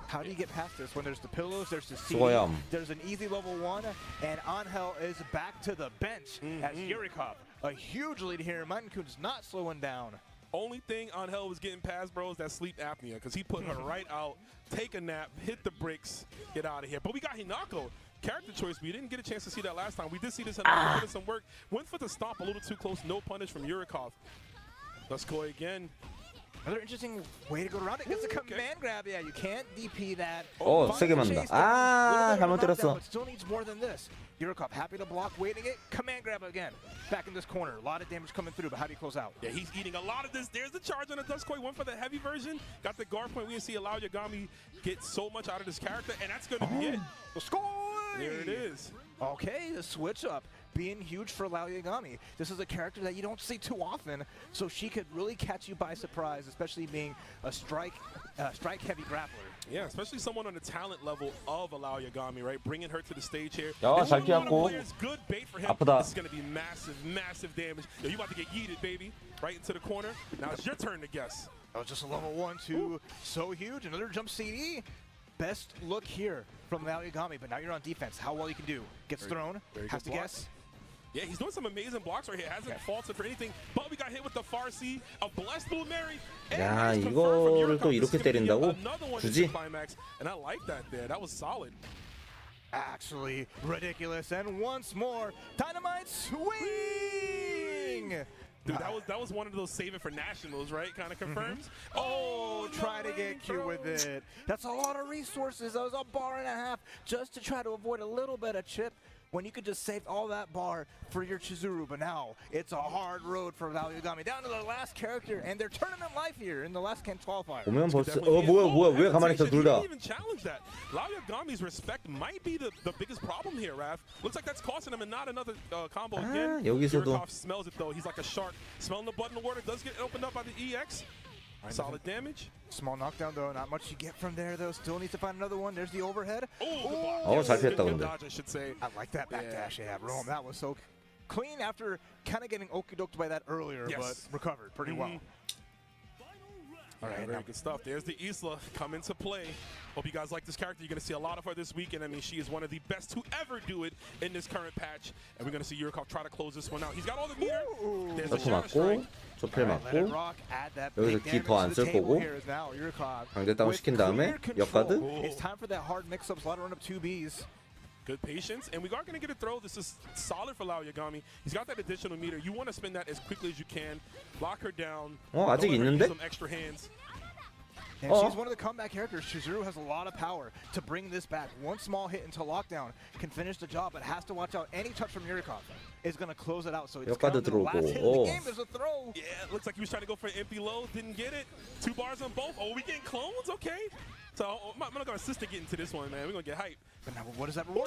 How do you get past this when there's the pillows, there's the CD, 수고함. there's an easy level one, and Angel is back to the bench as Yurikov. A huge lead here. Might and Kun's not slowing down. Only thing Angel was getting past, bro, is that sleep apnea, because he put her right out, take a nap, hit the bricks, get out of here. But we got Hinako. Character choice, we didn't get a chance to see that last time. We did see this in put in some work. Went for the stomp a little too close, no punish from Yurikov. Let's go again. Another interesting way to go around it. It's a command grab. Yeah, you can't DP that. 세게 맞는다. 아, 잘못 때렸어. But still needs more than this. Yurikov happy to block, waiting it. Command grab again. Back in this corner. A lot of damage coming through, but how do you close out? Yeah, he's eating a lot of this. There's the charge on the Duskoi. Went for the heavy version. Got the guard point. We didn't see Lao Yagami get so much out of this character, and that's going to be it. The score! There it is. Okay, the switch up being huge for Lao Yagami. This is a character that you don't see too often, so she could really catch you by surprise, especially being a strike-heavy grappler. Yeah, especially someone on the talent level of Lao Yagami, right? Bringing her to the stage here. 야, 잘 피했고. Good bait for him. 아프다. This is going to be massive, massive damage. Yo, you about to get yeeted, baby. Right into the corner. Now it's your turn to guess. Oh, just a level 1-2. So huge. Another jump CD. Best look here from Lao Yagami, but now you're on defense. How well you can do. Gets thrown. Has to guess. Yeah, he's doing some amazing blocks right here. Hasn't faulted for anything, but we got hit with the Farsi, a blessed Blue Mary. 야, 이거를 또 이렇게 때린다고? 굳이? And I like that there. That was solid. Actually ridiculous. And once more, Dynamite swing! Dude, that was one of those save it for nationals, right? Kind of confirms. Oh, try to get cute with it. That's a lot of resources. That was a bar and a half just to try to avoid a little bit of chip when you could just save all that bar for your Chizuru. But now it's a hard road for Lao Yagami. Down to the last character and their tournament life here in the last Ken qualifier. 보면 벌써 뭐야 왜 가만히 있어 둘 다. Even challenge that. Lao Yagami's respect might be the biggest problem here, Raph. Looks like that's costing him and not another combo again. 여기서도. Yurikov smells it though. He's like a shark. Smelling the blood in the water. Does get opened up by the EX. Solid damage. Small knockdown though. Not much you get from there though. Still needs to find another one. There's the overhead. 잘 피했다 근데. I should say. I like that backdash. Yeah, Rome. That was so clean after kind of getting okey-doked by that earlier, but recovered pretty well. All right, very good stuff. There's the Isla come into play. Hope you guys like this character. You're going to see a lot of her this weekend. I mean, she is one of the best to ever do it in this current patch. And we're going to see Yurikov try to close this one out. He's got all the meter. There's the shadow strike. 조펠 맞고 여기서 기 더 안 쓸 거고 강제 다운 시킨 다음에 역가드. It's time for that hard mix-ups. A lot of run-up 2Bs. Good patience, and we are going to get a throw. This is solid for Lao Yagami. He's got that additional meter. You want to spin that as quickly as you can. Lock her down. 아직 있는데? Some extra hands. And she's one of the comeback characters. Chizuru has a lot of power to bring this back. One small hit into lockdown can finish the job, but has to watch out. Any touch from Yurikov is going to close it out. So it's 여기까지 down to the last hit of 들어오고. the game. There's a throw. Yeah, it looks like he was trying to go for an empty low, didn't get it. 2 bars on both. Oh, we getting clones? Okay. So I'm not gonna assist to get into this one, man. We're gonna get hype. But now, what is that reward?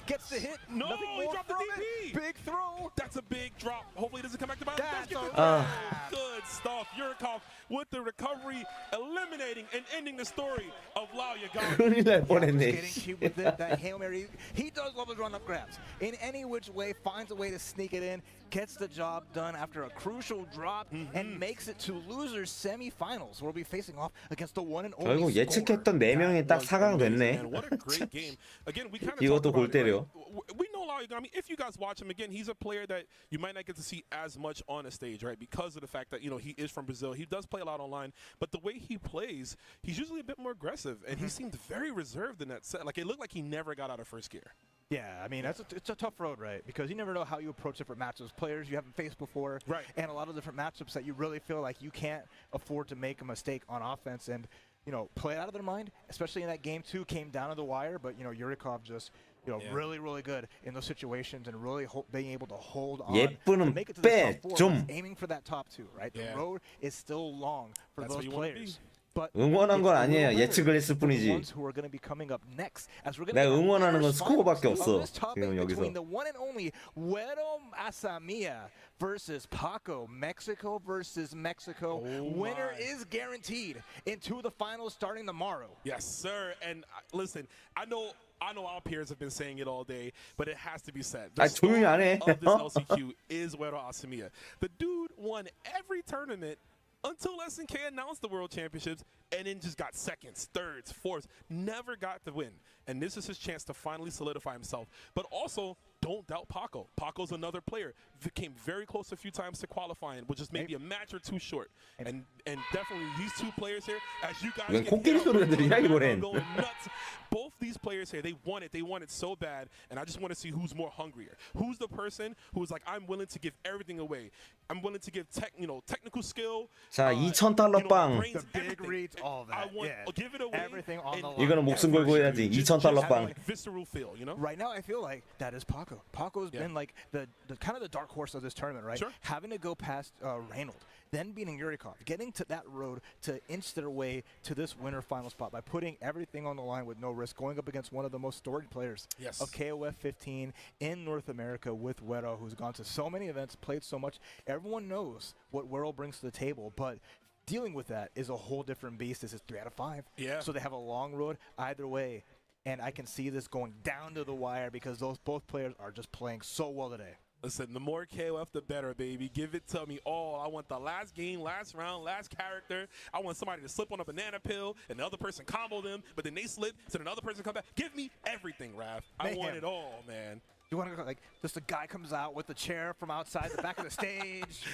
Gets the hit. No, Nothing he more dropped the from DP. it. Big throw. That's a big drop. Hopefully it doesn't come back to bounds. That's Good stuff. Yurikov with the recovery, eliminating and ending the story of Lao Yagami. 큰일 날 Just 뻔했네. getting cute with it, that Hail Mary. He does love his run-up grabs. In any which way, finds a way to sneak it in, gets the job done after a crucial drop, and makes it to losers semifinals. We'll be facing off against the one and only 결국 예측했던 4명이 딱 4강 됐네. Man, what a great game. Again, we kind of 이것도 talked 골 about it, 때려. right? We know Lao Yagami. If you guys watch him again, he's a player that you might not get to see as much on a stage, right? Because of the fact that, you know, he is from Brazil. He does play a lot online, but the way he plays, he's usually a bit more aggressive, and he seemed very reserved in that set. Like, it looked like he never got out of first gear. Yeah, I mean, it's a tough road, right? Because you never know how you approach different matchups. Players you haven't faced before. Right. And a lot of different matchups that you really feel like you can't afford to make a mistake on offense and, you know, play it out of their mind, especially in that game 2, came down to the wire. But, you know, Yurikov just, you know, really, really good in those situations and really being able to hold on to make it to the top 4, 좀. aiming for that top 2, right? Yeah. The road is still long for That's those what you wanna players. be. But 응원한 건 아니에요. 예측을 했을 the 뿐이지. ones who are going to be coming up next, as we're going 내가 to 응원하는 건 스코어밖에 없어. 지금 지금 여기서. between the one and only Güero Asamiya versus Paco, Mexico versus Mexico. Winner is guaranteed into the finals starting tomorrow. Yes, sir. And listen, I know our peers have been saying it all day, but it has to be said. The 조용히 안 해. of this LCQ is Güero Asamiya. The dude won every tournament until SNK announced the World Championships, and then just got seconds, thirds, fourths, never got the win. And this is his chance to finally solidify himself. But also, don't doubt Paco. Paco's another player. Came very close a few times to qualifying, which is maybe a match or 2 short. And definitely these 2 players here, as you guys 이건 can 코끼리 hear, 소리가 들리냐 이번엔. going nuts. Both these players here, they want it so bad, and I just want to see who's more hungrier. Who's the person who's like, I'm willing to give everything away. I'm willing to give technical skill. 자, $2,000 빵. The big reads, all that. I want give it away. Everything on the line. 이거는 목숨 걸고 해야지. $2,000 빵. Visceral feel, you know? Right now, I feel like that is Paco. Paco's been like the kind of the dark horse of this tournament, right? Sure. Having to go past Reynold, then beating Yurikov, getting to that road to inch their way to this winner final spot by putting everything on the line with no risk, going up against one of the most storied players of KOF 15 in North America with Güero, who's gone to so many events, played so much. Everyone knows what Güero brings to the table, but dealing with that is a whole different beast. This is 3 out of 5. Yeah. So they have a long road either way. And I can see this going down to the wire because both players are just playing so well today. Listen, the more KOF, the better, baby. Give it to me all. I want the last game, last round, last character. I want somebody to slip on a banana pill and the other person combo them, but then they slip, so another person come back. Give me everything, Raph. I want it all, man. You want to go like just a guy comes out with the chair from outside the back of the stage,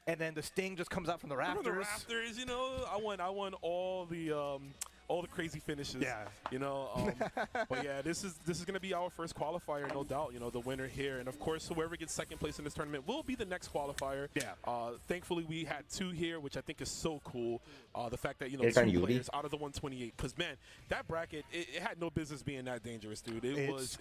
and then the Sting just comes out from the rafters. From the rafters, you know. I want all the crazy finishes. Yeah. You know. But yeah, this is gonna be our first qualifier, no doubt. You know, the winner here, and of course, whoever gets second place in this tournament will be the next qualifier. Yeah. Thankfully, we had 2 here, which I think is so cool. The fact that 2 players out of the 128, because man, that bracket it had no business being that dangerous, dude. It was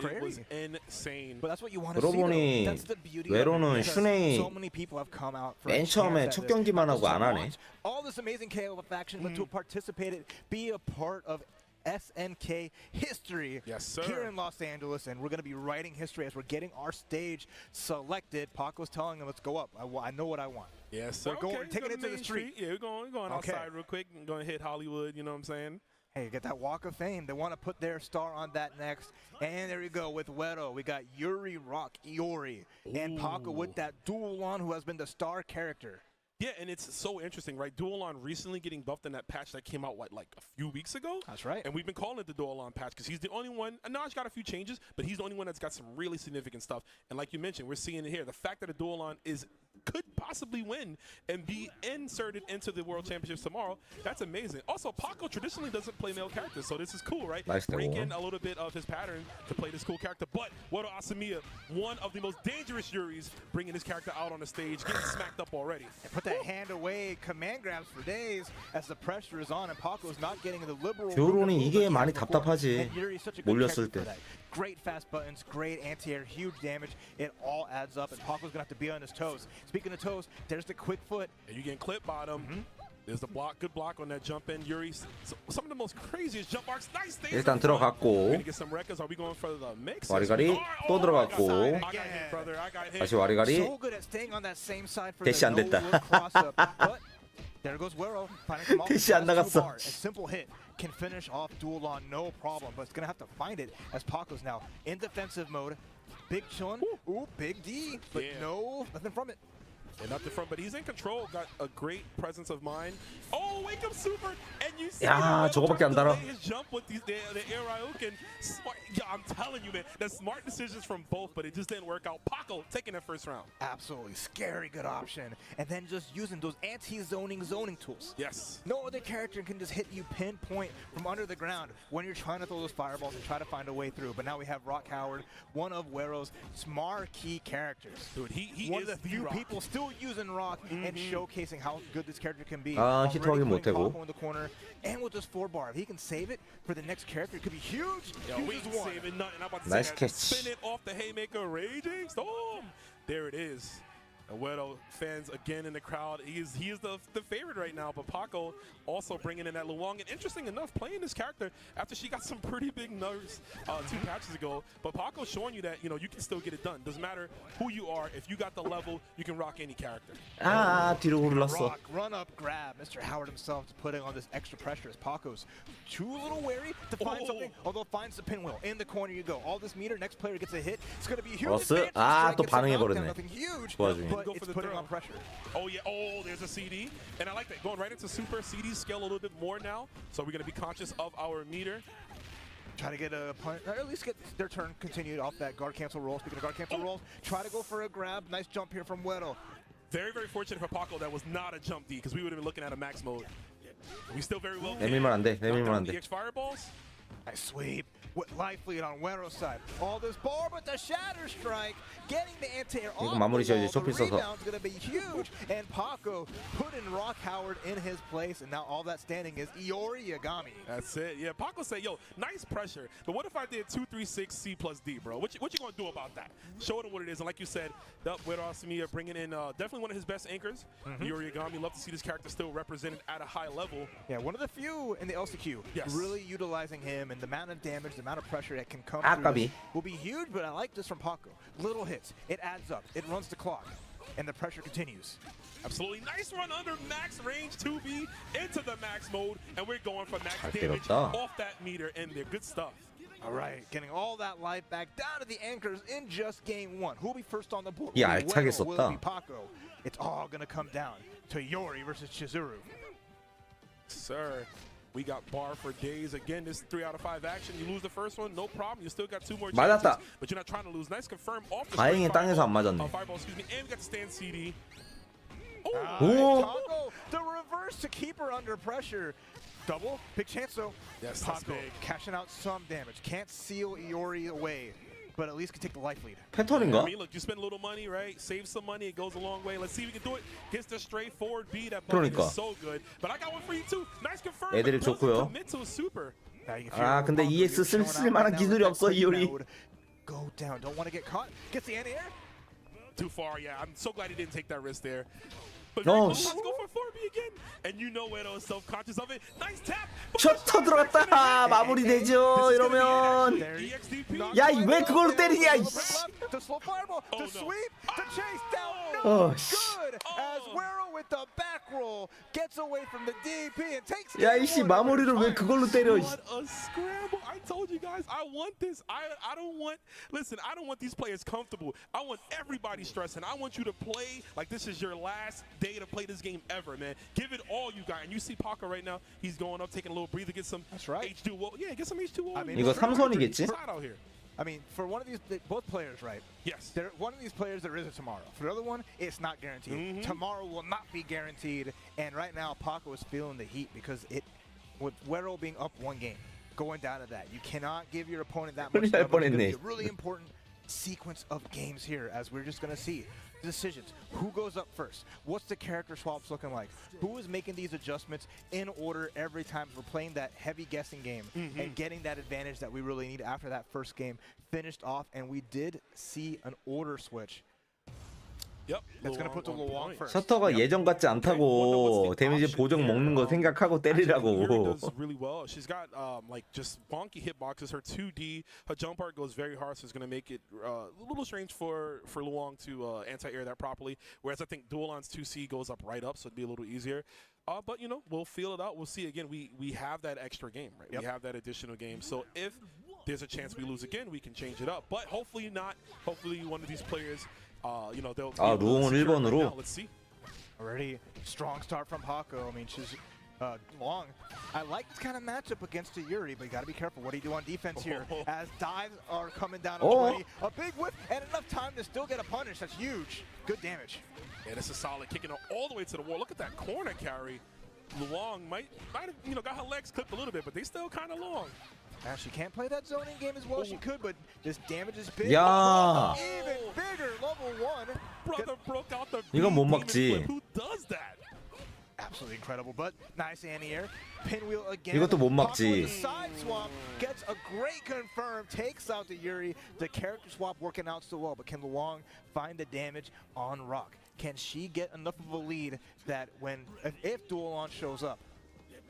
insane. But that's what you want to see. 그러고 That's the beauty 웨로는 of it. 슈네이 So many people have come out for 맨 처음에 첫 경기만 하고 안 하네. all this amazing KOF action, but to participate it, be a part of SNK history here in Los Angeles, and we're going to be writing history as we're getting our stage selected. Paco's telling them, let's go up. I know what I want. Yes, sir. We're going, taking it to the street. Yeah, we're going outside real quick and going to hit Hollywood, you know what I'm saying? Hey, get that Walk of Fame. They want to put their star on that next. And there we go with Güero. We got Yuri Rock Iori and Paco with that Dual-On, who has been the star character. Yeah, and it's so interesting, right? Dual-On recently getting buffed in that patch that came out, like a few weeks ago? That's right. And we've been calling it the Dual-On patch because he's the only one. Naj got a few changes, but he's the only one that's got some really significant stuff. And like you mentioned, we're seeing it here. The fact that a Dual-On could possibly win and be inserted into the World Championships tomorrow. That's amazing. Also, Paco traditionally doesn't play male characters, so this is cool, right? Nice Break one. in a little bit of his pattern to play this cool character. But Wedo Asamiya, one of the most dangerous Yuris, bringing his character out on the stage, getting smacked up already. And put that hand away, command grabs for days as the pressure is on, and Paco's not getting the liberal. 듀오론이 이게 많이 답답하지. 몰렸을 때. Great fast buttons, great anti-air, huge damage. It all adds up, and Paco's gonna have to be on his toes. Speaking of toes, there's the quick foot. And you getting clipped by them. There's the block, good block on that jump in. Yuri, some of the most craziest jump marks. Nice things. 일단 들어갔고. Gonna get some records. Are we going for the mix? 와리가리 또 들어갔고. I got hit, brother. I got hit. 다시 와리가리. So good at staying on that same side for 대시 the 안 됐다. no-look cross-up. But there goes Wero. 대시 안 나갔어. A simple hit can finish off Duel on no problem, but it's gonna have to find it as Paco's now in defensive mode. Big Chun, ooh, big D, but no, nothing from it. And nothing from, but he's in control. Got a great presence of mind. Oh, wake up super! And you see 야, 저거밖에 안 달아. his jump with the air Ryuken. Smart. Yeah, I'm telling you, man, the smart decisions from both, but it just didn't work out. Paco taking that first round. Absolutely scary good option, and then just using those anti-zoning tools. Yes. No other character can just hit you pinpoint from under the ground when you're trying to throw those fireballs and try to find a way through. But now we have Rock Howard, one of Wero's marquee characters. Dude, he one is of the few Rock. people still using Rock and showcasing how good this character can be. 아, Already 히트하긴 putting 못하고. Paco in the corner, and with this 4-bar, if he can save it for the next character, it could be huge. Yo, we ain't saving nothing. I'm about to Nice say that. catch. Spin it off the haymaker, raging storm. There it is. Wedo fans again in the crowd. He is the favorite right now, but Paco also bringing in that Luong. And interesting enough, playing this character after she got some pretty big nerves 2 patches ago. But Paco showing you that, you know, you can still get it done. Doesn't matter who you are. If you got the level, you can rock any character. 아, 뒤로 흘렀어. Rock, run up, grab. Mr. Howard himself is putting on this extra pressure as Paco's too little wary to find something, although finds the pinwheel. In the corner you go. All this meter, next player gets a hit. It's going to be a huge 러스. advantage. 아, Strike 또 gets a knockdown, 반응해버렸네. nothing huge, 그 와중에. but Go it's for the putting throw. on pressure. Oh, yeah. Oh, there's a CD. And I like that. Going right into super. CD scale a little bit more now. So we're going to be conscious of our meter. Try to get a punt, or at least get their turn continued off that guard cancel roll. Speaking of guard cancel rolls, try to go for a grab. Nice jump here from Wedo. Very, very fortunate for Paco that was not a jump D because we would have been looking at a max mode. We still very well. 내밀면 안 돼. 내밀면 안 돼. DX fireballs. Nice sweep with life lead on Wero's side. All this bar, but the shatter strike, getting the anti-air 이거 off 마무리 the wall. 지어야지, 쇼핑 The 써서. rebound's gonna be huge, and Paco putting Rock Howard in his place, and now all that standing is Iori Yagami. That's it. Yeah, Paco said, yo, nice pressure. But what if I did 2-3-6 C plus D, bro? What you gonna do about that? Show them what it is. And like you said, Wedo Asamiya bringing in definitely one of his best anchors. Iori Yagami. Love to see this character still represented at a high level. Yeah, one of the few in the LCQ. Yes. Really utilizing him, and the amount of damage, the amount of pressure that can come Ah, through 까비. this will be huge, but I like this from Paco. Little hits, it adds up, it runs the clock, and the pressure continues. Absolutely. Nice run under max range 2B into the max mode. And we're going for max 잘 damage 때렸다. off that meter in there. Good stuff. All right, getting all that life back down to the anchors in just game one. Who'll be first on the board? 야, Will it be 알차게 Wedo? Will it be 썼다. Paco? It's all going to come down to Yori versus Chizuru. Sir, we got bar for days. Again, this 3 out of 5 action. You lose the first one, no problem. You still got 2 more chances. 맞았다. But you're not trying to lose. Nice confirm off the 다행히 straight 땅에서 안 fireball. 맞았네. Fireball, excuse me. And we got the stand CD. 오! Paco, the reverse to keep her under pressure. Double, big chance though. Yes, that's Paco big. cashing out some damage. Can't seal Iori away, but at least can take the life lead. 패턴인가? I mean, look, you spend a little money, right? Save some money, it goes a long way. Let's see if we can do it. Gets the straightforward B. That button 그러니까. is so good. But I got one for you too. Nice confirm. 애들이 but doesn't 좋고요. commit to a super. Now you 아, feel 근데 Paco, EX you're showing 쓸 out 만한 right now 기술이 with that 없어, quick 이효리. mode. Go down, don't want to get caught. Gets the anti-air. Too far, yeah. I'm so glad he didn't take that risk there. But No, let's go for 4B again. And you know Wedo is self-conscious of it. Nice tap. 셔터 들어갔다. 마무리되죠. 이러면. 야, 왜 그걸로 때리냐, 이씨. The slow fireball, Oh, the no. sweep, the chase down, no Oh, good. As Wero with the back roll gets away from the DP and takes 야, game 이씨 one. 마무리를 왜 그걸로 때려? What a scramble. I told you guys, I want this. I don't want, listen, I don't want these players comfortable. I want everybody stressing. I want you to play like this is your last day to play this game ever, man. Give it all you got. And you see Paco right now, he's going up, taking a little breather, get some That's right. H2O. Yeah, get some H2O. I mean, 이거 It's hot 3선이겠지? out here. I mean, for one of these, both players, right? Yes. One of these players, there is a tomorrow. For the other one, it's not guaranteed. Tomorrow will not be guaranteed. And right now, Paco is feeling the heat because with Wero being up 1 game, going down to that, you cannot give your opponent that much time. It's going to be a really important sequence of games here, as we're just going to see. Decisions. Who goes up first? What's the character swaps looking like? Who is making these adjustments in order every time we're playing that heavy guessing game and getting that advantage that we really need after that first game finished off? And we did see an order switch. Yep. That's going to put the Luong first. 셔터가 예전 같지 않다고 데미지 보정 먹는 거 생각하고 때리라고. Does really well. She's got like just bonky hitboxes. Her 2D, her jump art goes very hard, so it's going to make it a little strange for Luong to anti-air that properly. Whereas I think Duolan's 2C goes up right up, so it'd be a little easier. But you know, we'll feel it out. We'll see. Again, we have that extra game, right? We have that additional game. So if there's a chance we lose again, we can change it up. But hopefully not. Hopefully one of these players. You know, they'll 루옹은 1번으로. Let's see. Already strong start from Paco. I mean, she's long. I like this kind of matchup against a Yuri, but you got to be careful. What do you do on defense here? As dives are coming down on 20. A big whip and enough time to still get a punish. That's huge. Good damage. Yeah, this is solid. Kicking her all the way to the wall. Look at that corner carry. Luong might have, you know, got her legs clipped a little bit, but they still kind of long. Now she can't play that zoning game as well as she could, but this damage is big. 야. Even bigger, level 1. Brother broke out the 이건 못 demon 막지. flip. Who does that? Absolutely incredible, but nice anti-air. Pinwheel again. 이것도 못 Paco 막지. with the side swap gets a great confirm, takes out the Yuri. The character swap working out so well, but can Luong find the damage on Rock? Can she get enough of a lead that if Duolan shows up,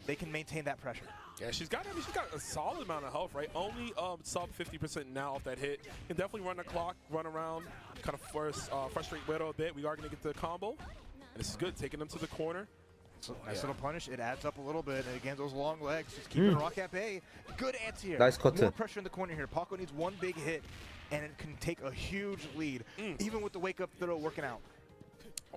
they can maintain that pressure? Yeah, she's got a solid amount of health, right? Only sub 50% now off that hit. Can definitely run the clock, run around, kind of frustrate Wero a bit. We are going to get the combo. And this is good, taking them to the corner. So nice little punish. It adds up a little bit. And again, those long legs just keeping Rock at bay. Good anti-air. Nice cut. More pressure in the corner here. Paco needs one big hit, and it can take a huge lead, even with the wake-up throw working out.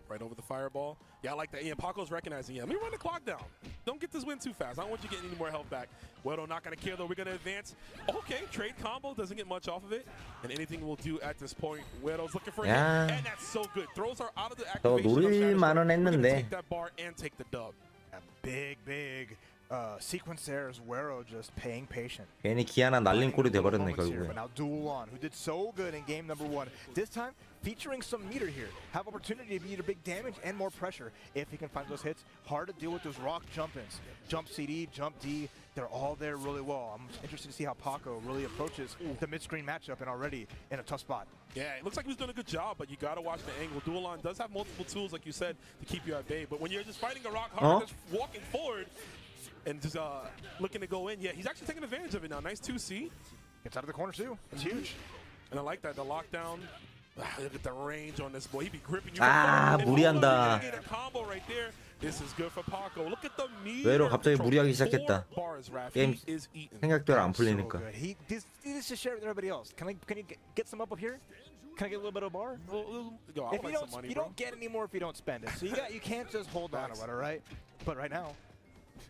Right over the fireball. Yeah, I like that. Yeah, Paco's recognizing, let me run the clock down. Don't get this win too fast. I don't want you getting any more health back. Wero not going to kill, though. We're going to advance. Okay, trade combo. Doesn't get much off of it. And anything we'll do at this point. Wero's looking for him. And that's so good. Throws her out of the activation. 노릴만은 We're going to 했는데. take that bar and take the dub. A big sequence there is Wero just paying patient. 괜히 기 하나 날린 꼴이 돼버렸네 But 결국에. now Duolan, who did so good in game number 1. This time, featuring some meter here. Have opportunity to meter big damage and more pressure if he can find those hits. Hard to deal with those Rock jump-ins. Jump CD, jump D, they're all there really well. I'm interested to see how Paco really approaches the mid-screen matchup and already in a tough spot. Yeah, it looks like he was doing a good job, but you got to watch the angle. Duolan does have multiple tools, like you said, to keep you at bay. But when you're just fighting a Rock hard, just walking forward, and just looking to go in. Yeah, he's actually taking advantage of it now. Nice 2C. Gets out of the corner too. It's huge. And I like that. The lockdown. Look at the range on this boy. He be gripping you. 무리한다. Get a combo right there. This is good for Paco. Look at the meter. 외로 갑자기 무리하기 시작했다. 게임 생각대로 안 풀리니까. This is share with everybody else. Can you get some up here? Can I get a little bit of a bar? If you don't get any more if you don't spend it. So you can't just hold on to it, all right? But right now,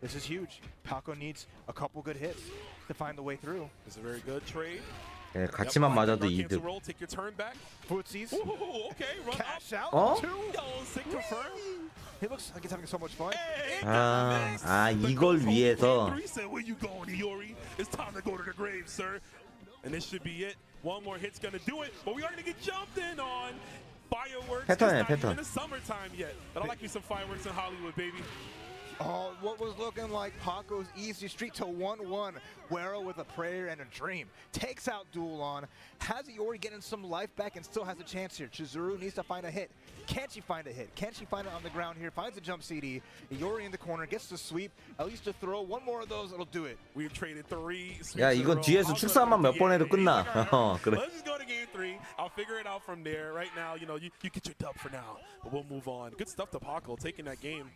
this is huge. Paco needs a couple good hits to find the way through. It's a very good trade. 예, 같이만 맞아도 이득. Take your turn back. Footsies. Okay, run Cash up. out. Confirm. He looks like he's having so much fun. 이걸 위해서. Where you going, Iori? It's time to go to the grave, sir. And this should be it. One more hit's gonna do it, but we are gonna get jumped in on. Fireworks. 패턴이야, it's not 패턴. even the summertime yet. But I like me some fireworks in Hollywood, baby. Oh, what was looking like Paco's easy streak to 1-1. Wero with a prayer and a dream. Takes out Duolan. Has Iori getting some life back and still has a chance here. Chizuru needs to find a hit. Can she find a hit? Can she find it on the ground here? Finds a jump CD. Iori in the corner gets the sweep. At least to throw one more of those, it'll do it. We've traded 3. 야, 이건 뒤에서 출사만 몇 번 해도 끝나. 그래. Let's just go to game 3. I'll figure it out from there. Right now, you get your dub for now, but we'll move on. Good stuff to Paco taking that game.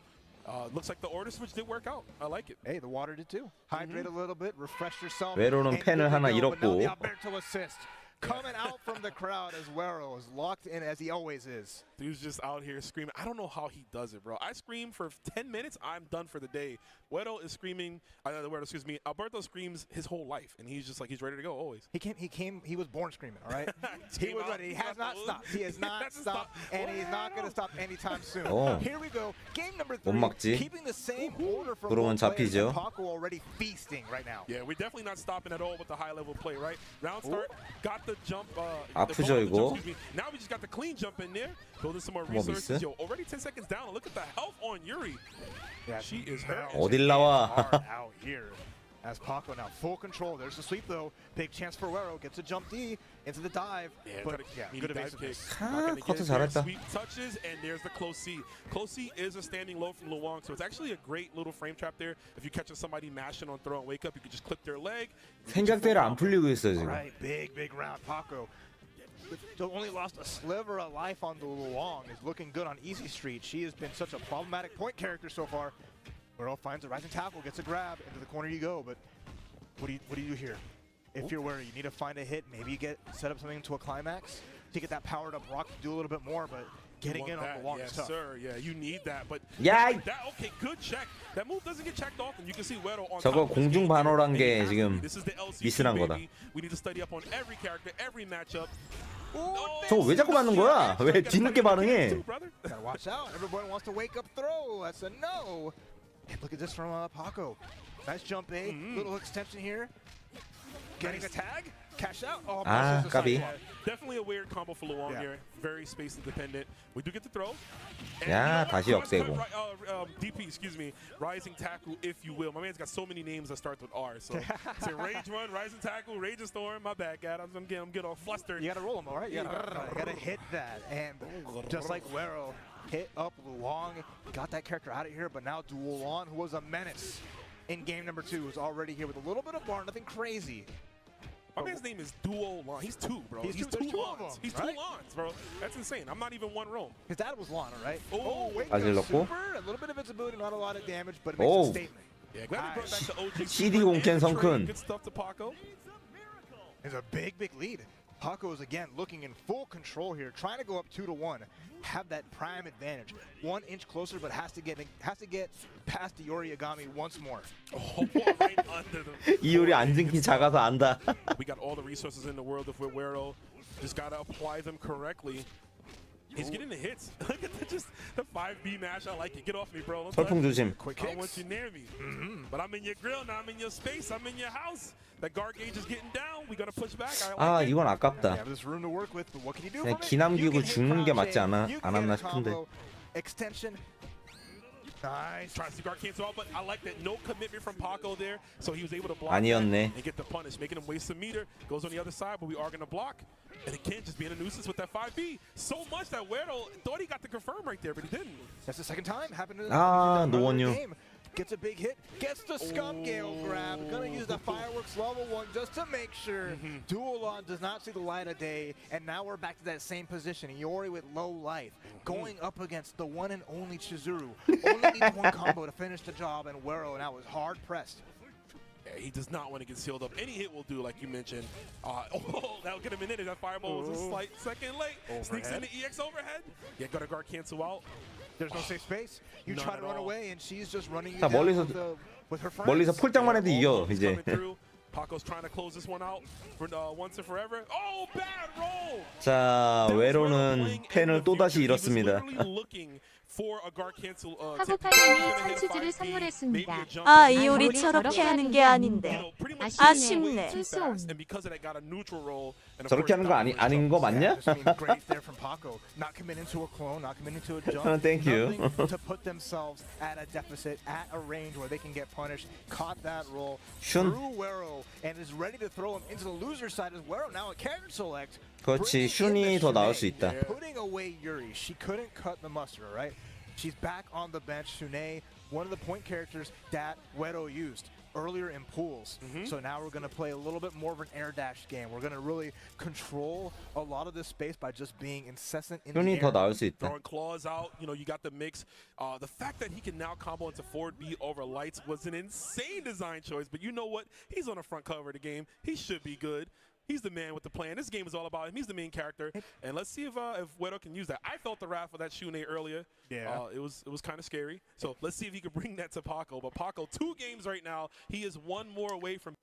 Looks like the order switch did work out. I like it. Hey, the water did too. Hydrate a little bit, refresh yourself. 외로는 펜을 하나 잃었고. Alberto assist. coming out from the crowd as Wero is locked in as he always is. Dude's just out here screaming. I don't know how he does it, bro. I scream for 10 minutes. I'm done for the day. Weddle is screaming. Alberto screams his whole life, and he's just like, he's ready to go always. He was born screaming, all right? He was ready. He has not stopped. He has not stopped, and he's not going to stop anytime soon. 오. Here we go. Game number 못 3. 막지. Keeping the same order from 들어오면 both players, 잡히죠. and Paco already feasting right now. Yeah, we're definitely not stopping at all with the high-level play, right? Round start, got the jump. 아프죠, 이거? Now we just got the clean jump in there. Building some more 뭐 resources. 미스? Yo, already 10 seconds down. Look at the health on Yuri. Yeah, She is hurt. 어딜 나와? Hard out here. As Paco now full control. There's the sweep though. Big chance for Wero. Gets a jump D into the dive. Yeah, but need good a dive kick. evasiveness. Not gonna 커트 get it there. 잘했다. Sweep touches, and there's the close C. Close C is a standing low from Luong, so it's actually a great little frame trap there. If you catch somebody mashing on throw and wake up, you can just clip their leg. 생각대로 안 풀리고 있어요 지금. Right, big round. Paco only lost a sliver of life on the Luong. Is looking good on Easy Street. She has been such a problematic point character so far. Wero finds a rising tackle, gets a grab, into the corner you go. But what do you do here? If you're where you need to find a hit, maybe you set up something into a climax to get that powered up rock to do a little bit more. But getting in on the long yes, is tough. sir. Yeah, you need that. But 야! that, okay, good check. That move doesn't get checked often. You can see Weddle on 저거 top of this 공중 game. 반호란 게 And 지금 this is the LCQ, 미스난 거다. baby. We need to study up on every character, every matchup. 저거 왜 자꾸 맞는 거야? 왜 뒤늦게 반응해? Gotta watch out. Everybody wants to wake up throw. That's a no. And look at this from Paco. Nice jump A. Little extension here. Getting a tag. Cash out. Oh, 아, misses the 까비. sidewalk. Definitely a weird combo for Luong here. Very space independent. We do get the throw. And 야, you know what? 다시 역대고. DP, excuse me. Rising tackle, if you will. My man's got so many names that start with R. So, Rage Run, Rising Tackle, Rage and Storm. My bad, Gad. I'm getting all flustered. You gotta roll him, all right? You gotta hit that. And just like Wero, hit up Luong. Got that character out of here, but now Duolon, who was a menace in game number 2, is already here with a little bit of bar, nothing crazy. My man's name is Duo Lon. He's 2, bro. He's there's 2 two of Lons. them, He's right? 2 Lons, bro. That's insane. I'm not even one roam. His dad was Lana, right? Oh, wait, 아질 넣고. super. A little bit of visibility, not a lot of damage, but it makes Oh. a statement. Yeah, glad we brought back the OG. CD Super 공캔 and the 성큰. trade. Good stuff to Paco. There's a big lead. Paco is again looking in full control here, trying to go up 2-1, have that prime advantage. 1 inch closer, but has to get past the Origami once more. Oh, right under them. 이효리 앉은 키 작아서 안다. We got all the resources in the world if we're Wero. Just gotta apply them correctly. He's getting the hits. Look at just the 5B mash. I like it. Get off me, bro. Don't 철풍 touch me. 조심. Quick I don't kicks. want you near me. But I'm in your grill now. I'm in your space. I'm in your house. That guard gauge is getting down. We gotta push back. I 아, like it. 이건 You 아깝다. have this room to work with, but what can you do 그냥 from it? 기 남기고 You can hit 죽는 게 crowd 맞지 chain, 않아- you can 않았나 get a combo, 싶은데. Extension. Nice. Tries to guard cancel out, but I like that no commitment from Paco there, so he was able to block 아니었네. that and get the punish, making him waste a meter. Goes on the other side, but we are gonna block. And again, just being a nuisance with that 5B. So much that Weddle thought he got the confirm right there, but he didn't. That's the second time. Happened in 아, the 노원유. game. Gets a big hit. Gets the Scum Gale grab. Gonna use the Fireworks level 1 just to make sure Duolon does not see the light of day. And now we're back to that same position. Iori with low life. Going up against the one and only Chizuru. Only needs 1 combo to finish the job. And Wero now is hard pressed. Yeah, he does not want to get sealed up. Any hit will do, like you mentioned. That'll get him in it. That fireball was a slight second late. Sneaks in the EX overhead. Yeah, got a guard cancel out. There's no safe space. You None try at to run all. away, and she's just running you 자, down 멀리서- with her friends. 멀리서 폴짝만 해도 이겨 He's 이제. coming through. Paco's trying to close this one out for once and forever. Oh, bad roll. 자, 외로는 팬을 또다시 잃었습니다. 하고파님이 선수지를 선물했습니다. 아, 이 이효리 우리 저렇게 저렇게 하는 게 아닌데. 아쉽네. 저렇게 하는 거 아닌 거 맞냐? Just means great there from Paco. Not committing to a clone, not committing to a jump. Thank you. Nothing to put themselves at a deficit, at a range where they can get punished. Caught that roll 슌. through Wero and is ready to throw him into the loser side as Wero now a character select. 그렇지, Bringing in 슌이 the 더 나을 Shunei. 수 있다. Putting away Yuri. She couldn't cut the mustard, right? She's back on the bench. Shunei, one of the point characters that Wero used earlier in pools. So now we're going to play a little bit more of an air dash game. We're going to really control a lot of this space by just being incessant in the 슌이 더 air. 나을 수 있다. Throwing claws out, you got the mix. The fact that he can now combo into forward B over lights was an insane design choice. But you know what? He's on the front cover of the game. He should be good. He's the man with the plan. This game is all about him. He's the main character. And let's see if Wedo can use that. I felt the wrath of that Shune earlier. Yeah. It was kind of scary. So let's see if he can bring that to Paco. But Paco, 2 games right now. He is 1 more away from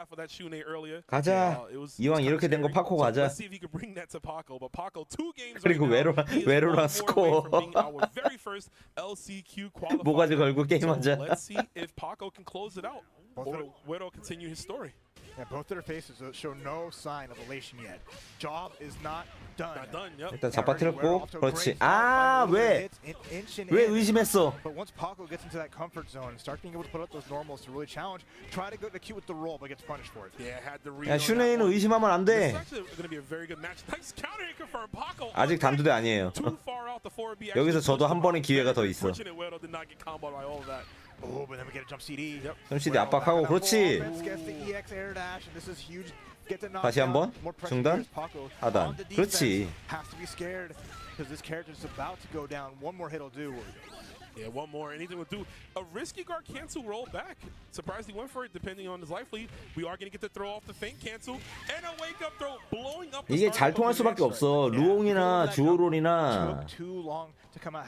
for that Shune earlier. 가자. 이왕 이렇게 된 거 파코 가자. Let's see if he can bring that to Paco. But Paco 2 games 그리고 right now. 외로랑 스코어. Our very first LCQ qualifier. 모가지 걸고 게임하자. So let's see if Paco can close it out. Or Wedo continue his story. Yeah, both their faces show no sign of elation yet. Job is not done. Not done. Yep. 일단 잡아뜨렸고 그렇지. 아, 왜 의심했어? But once Paco gets into that comfort zone, starts being able to put up those normals to really challenge, try to go to queue with the roll, but gets punished for it. Yeah, had to read. 야, 슈네이는 의심하면 안 돼. This is actually going to be a very good match. Nice counter and confirm Paco. 아직 단두대 아니에요. Too far out the 4B. 여기서 저도 한 번의 기회가 더 있어. Fortunate Wedo did not get comboed by all of that. Oh, but then we get a jump CD. Yep. 손CD 압박하고 그렇지. 다시 한번 중단 하단. 그렇지. Has to be scared because this character is about to go down. One more hit will do. Yeah, one more. Anything will do. A risky guard cancel roll back. Surprised he went for it depending on his life lead. We are going to get the throw off the feint cancel. And a wake up throw blowing up the 이게 잘 통할 수밖에 없어. 루옹이나 주오롤이나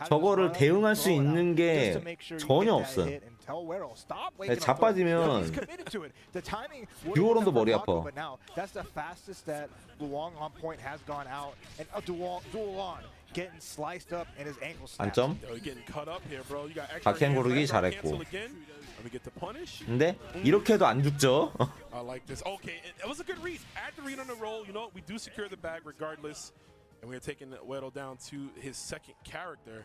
저거를 대응할 수 있는 게 전혀 없어. 자빠지면 듀오론도 머리 아파. Getting sliced up and his ankle snapped. 안점. 박행 고르기 잘했고. 근데 이렇게 해도 안 죽죠. I like this. Okay, it was a good read. At the read on the roll, you know, we do secure the bag regardless. And we're taking Wedo down to his second character.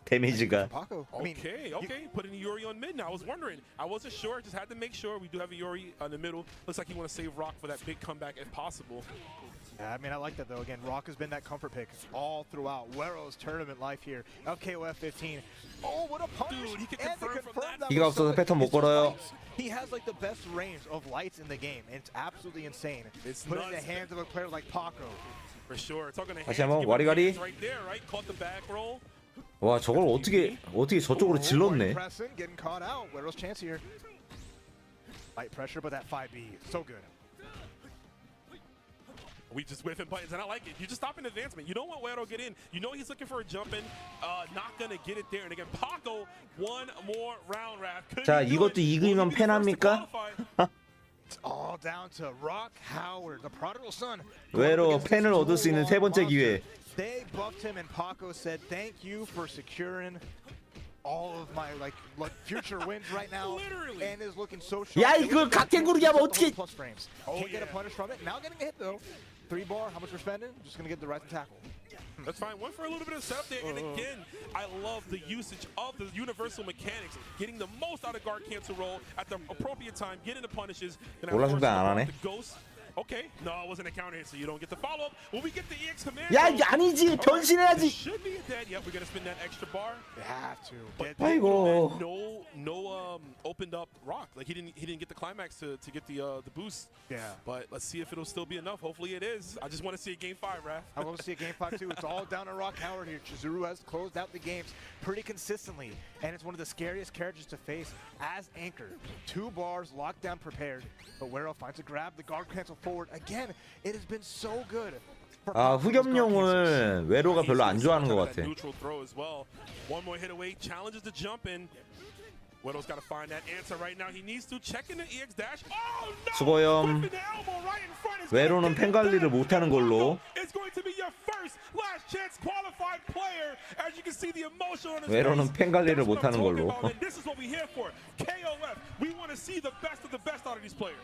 데미지가. Okay. Putting Yuri on mid now. I was wondering. I wasn't sure. Just had to make sure. We do have a Yuri on the middle. Looks like he want to save Rock for that big comeback if possible. Yeah, I mean, I like that, though. Again, Rock has been that comfort pick all throughout Wero's tournament life here of KOF 15. Oh, what a punish! Dude, he can confirm that. 기가 없어서 패턴 못 걸어요. He has like the best range of lights in the game. It's absolutely insane. It's put it in the hands of a player like Paco. For sure. Talking to 다시 한번 와리가리. right there, right? Caught the back roll. 와, 저걸 어떻게 저쪽으로 질렀네. Getting caught out. Wero's chance here. Light pressure, but that 5B so good. We just whiffing buttons, and I like it. You just stop an advancement. You don't want Wedo get in. You know he's looking for a jump in. Not gonna get it there. And again, Paco, one more round, Raph. 자, 이것도 이기면 팬합니까? It's all down to Rock Howard, the prodigal son. 외로 팬을 얻을 수 있는 세 번째 기회. They buffed him, and Paco said, "Thank you for securing all of my like future wins right now." Literally. And is looking so sharp. 야, 이거 각갱구르기 하면 어떻게? Plus frames. Can't get a punish from it. Now getting a hit though. 3-bar. How much we're spending? Just gonna get the right to tackle. That's fine. Went for a little bit of setup there. And again, I love the usage of the universal mechanics. Getting the most out of guard cancel roll at the appropriate time. Getting the punishes. 올라서도 안 하네. Ghost. Okay. No, it wasn't a counter hit, so you don't get the follow-up. Will we get the EX command? 야, 이게 아니지. 변신해야지. Should be a dead. Yep, we're gonna spin that extra bar. You have to. 아이고. No opened up Rock. Like he didn't get the climax to get the boost. Yeah. But let's see if it'll still be enough. Hopefully it is. I just want to see a game 5, Raph. I want to see a game 5 too. It's all down to Rock Howard here. Chizuru has closed out the games pretty consistently, and it's one of the scariest characters to face as Anchor. 2 bars, lockdown prepared, but Wero finds a grab, the guard cancel forward. Again, it has been so good. 아, 흑염룡을 외로가 별로 안 좋아하는 것 같아. Neutral throw as well. One more hit away. Challenges the jump in. Wedo's got to find that answer right now. He needs to check in the EX dash. Oh no! 수고염. 외로는 팬 관리를 못하는 걸로. It's going to be your first last chance qualified player. As you can see the emotion on his face. 외로는 팬 관리를 못하는 걸로. This is what we here for. KOF. We want to see the best of the best out of these players.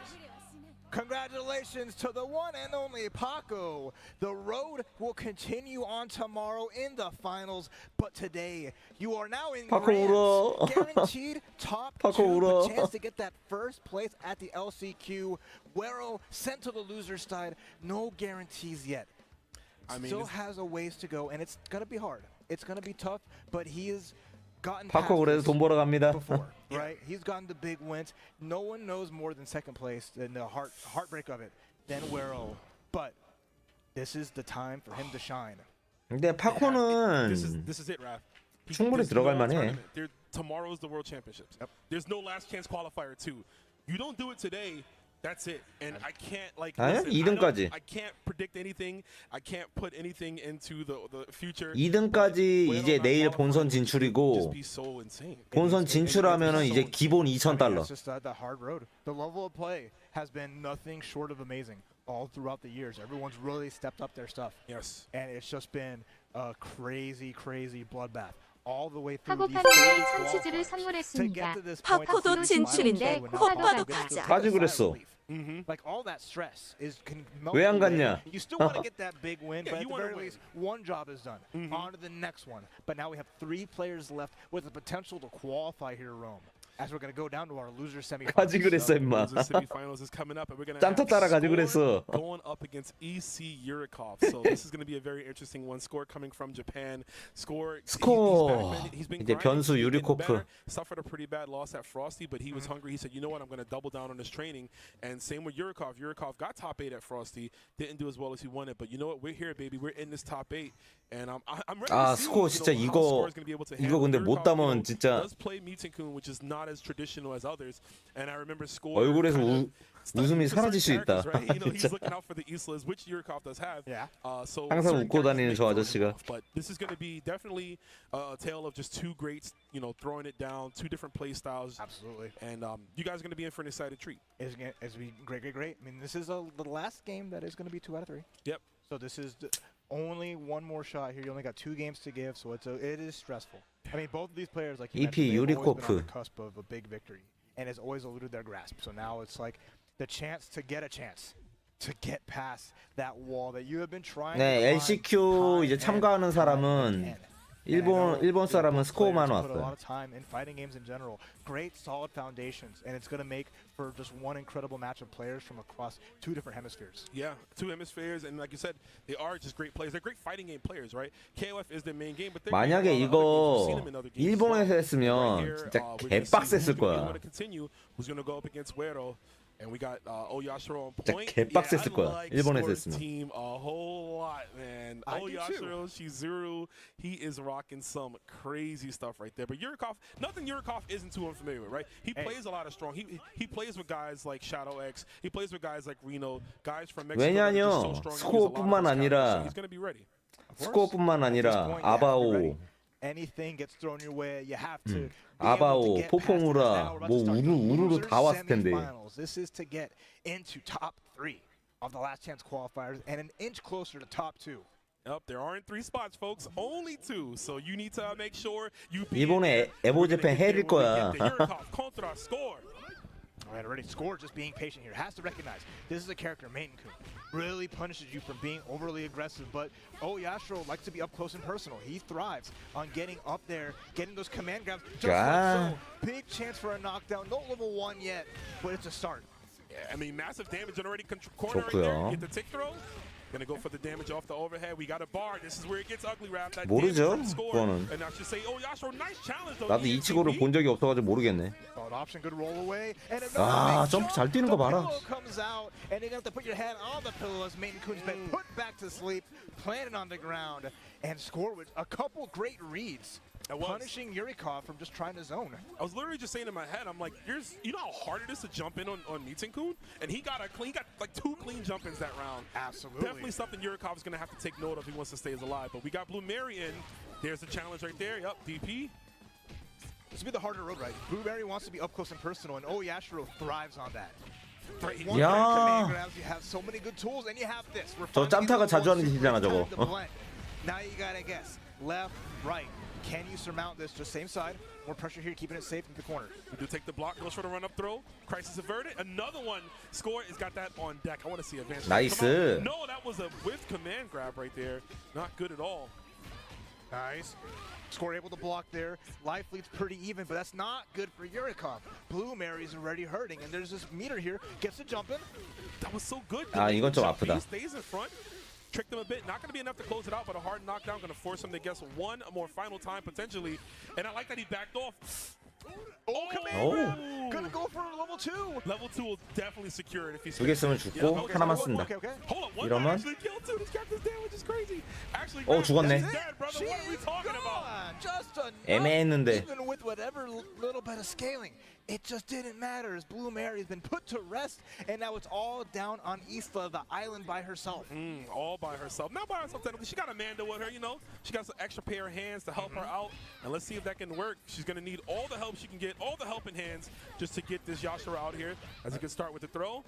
Congratulations to the one and only Paco. The road will continue on tomorrow in the finals, but today you are now in 울어. guaranteed top 2, chance to get that first place at the LCQ. Wero sent to the loser side. No guarantees yet. Still has a ways to go, and it's gonna be hard. It's gonna be tough, but he is. 파코 그래서 돈 벌어 갑니다. Before, right? He's gotten the big wins. No one knows more than second place and the heartbreak of it than Wero. But this is the time for him to shine. 근데 파코는 This is it, Raph. 충분히 들어갈 만해. Tomorrow's the World Championships. There's no last chance qualifier 2. You don't do it today, That's it. And I can't like 아니야? listen, 2등까지. I can't predict anything. I can't put anything into the future. 2등까지 이제 내일 본선 진출이고 본선 진출하면은 이제 기본 $2,000. It's just the hard road. The level of play has been nothing short of amazing all throughout the years. Everyone's really stepped up their stuff. Yes. And it's just been a crazy bloodbath. All the way through these 하고파는 참치즈를 선물했습니다. 파포도 진출인데 호빠도 가자. 까지 그랬어. Like all that stress is can 왜 안 갔냐? You still want to get that big win, but at the very least, one job is done. On to the next one. But now we have 3 players left with the potential to qualify here, Rome. As we're going to go down to our loser semifinals. 가지 그랬어 임마. Loser semifinals is coming up, and we're going to 짠터 따라 가지 그랬어. going up against EC Yurikov. So this is going to be a very interesting one. Score coming from Japan. Score. He's been 이제 변수 유리코프. Suffered a pretty bad loss at Frosty, but he was hungry. He said, "You know what? I'm going to double down on this training." And same with Yurikov. Yurikov got top 8 at Frosty. Didn't do as well as he wanted, but you know what? We're here, baby. We're in this top 8, and I'm ready 아 to see. 스코어 진짜 이거 근데 못 담으면 진짜 does play Meeting-kun, which is not as traditional as others. And I remember Score 얼굴에서 웃음이 사라질 수 있다. Right? You know, he's looking out for the Islas, which Yurikov does have. Yeah. So 항상 웃고 다니는 저 아저씨가. But this is going to be definitely a tale of just 2 greats, you know, throwing it down, 2 different play styles. Absolutely. And you guys are going to be in for an excited treat. It's going to be great. I mean, this is the last game that is going to be 2 out of 3. Yep. So this is only one more shot here. You only got 2 games to give, so it is stressful. I mean, both of these players, like you mentioned, they've always been on the cusp of a big victory, and it's always eluded their grasp. So now it's like the chance to get past that wall that you have been trying. 네, LCQ 이제 참가하는 사람은 일본 사람은 스코어만 왔어요. Great solid foundations, and it's going to make for just one incredible match of players from across 2 different hemispheres. Yeah, 2 hemispheres, and like you said, they are just great players. They're great fighting game players, right? KOF is their main game, but 만약에 이거 일본에서 했으면 진짜 개빡셌을 거야. Who's going to go up against Uero? And we got Oyashiro on 진짜 point. 개빡셌을 거야. like 일본에서 Score's 했으면. team a whole lot, man. Oyashiro, Shizuru, he is rocking some crazy stuff right there. But Yurikov, nothing Yurikov isn't too unfamiliar with, right? He plays a lot of strong. He plays with guys like Shadow X. He plays with guys like Reno, guys from Mexico. 왜냐면 스코어뿐만 아니라 he's going to be ready. 스코어뿐만 아니라 아바오 Anything gets thrown your way, you have to 아바오, 포포무라, 뭐 우르르 다 왔을 텐데. This is to get into top 3 of the last chance qualifiers and an inch closer to top 2. Up, there aren't 3 spots, folks. Only 2. So you need to make sure you. 이번에 에보 재팬 해릴 거야. Contra Score. All right, already Score just being patient here. Has to recognize this is a character, Meitenkun. Really punishes you from being overly aggressive, but Yashiro likes to be up close and personal. He thrives on getting up there, getting those command grabs. Just like so. Big chance for a knockdown. No level 1 yet, but it's a start. Yeah, I mean, massive damage already. Corner right there. Get the tick throw. Gonna go for the damage off the overhead. We got a bar. This is where it gets ugly, Rap. That 모르죠, 그거는. And I should say, Yashiro, nice challenge though. 나도 이치고를 본 적이 없어가지고 모르겠네. Option, good roll away. And 아, 점프 잘 뛰는 거 봐라. Comes out, and you're gonna have to put your head on the pillow as Meitenkun's been put back to sleep, planted on the ground, and Score with a couple great reads. Punishing Yurikov from just trying to zone. I was literally just saying in my head, I'm like, you know how hard it is to jump in on Meitenkun? And he got like 2 clean jump-ins that round. Absolutely. Definitely something Yurikov's going to have to take note of if he wants to stay alive. But we got Blue Mary in. There's the challenge right there. Yep, DP. This will be the harder road, right? Blue Mary wants to be up close and personal, and Yashiro thrives on that. 야. You have so many good tools, and you have this. 저 짬타가 자주 하는 짓이잖아 저거. Now you gotta guess left, right. Can you surmount this? Just same side. More pressure here, keeping it safe in the corner. We do take the block, goes for the run-up throw. Crisis averted. Another one. Score has got that on deck. I want to see advance. Nice. No, that was a whiff command grab right there. Not good at all. Nice. Score able to block there. Life lead's pretty even, but that's not good for Yurikov. Blue Mary's already hurting, and there's this meter here. Gets to jump in. That was so good. 아, 이건 좀 아프다. He stays in front. Tricked him a bit. Not going to be enough to close it out, but a hard knockdown going to force him to guess one more final time potentially. And I like that he backed off. Command! Gonna go for level 2. Level 2 will definitely secure it if he's. 2개 쓰면 죽고 하나만 쓴다. 이러면 죽었네. 애매했는데. whatever little bit of scaling, it just didn't matter as Blue Mary has been put to rest, and now it's all down on Isla, the island by herself. All by herself. Not by herself technically. She got Amanda with her, you know. She got some extra pair of hands to help her out. And let's see if that can work. She's going to need all the help she can get, all the helping hands just to get this Yashiro out here. As he can start with the throw.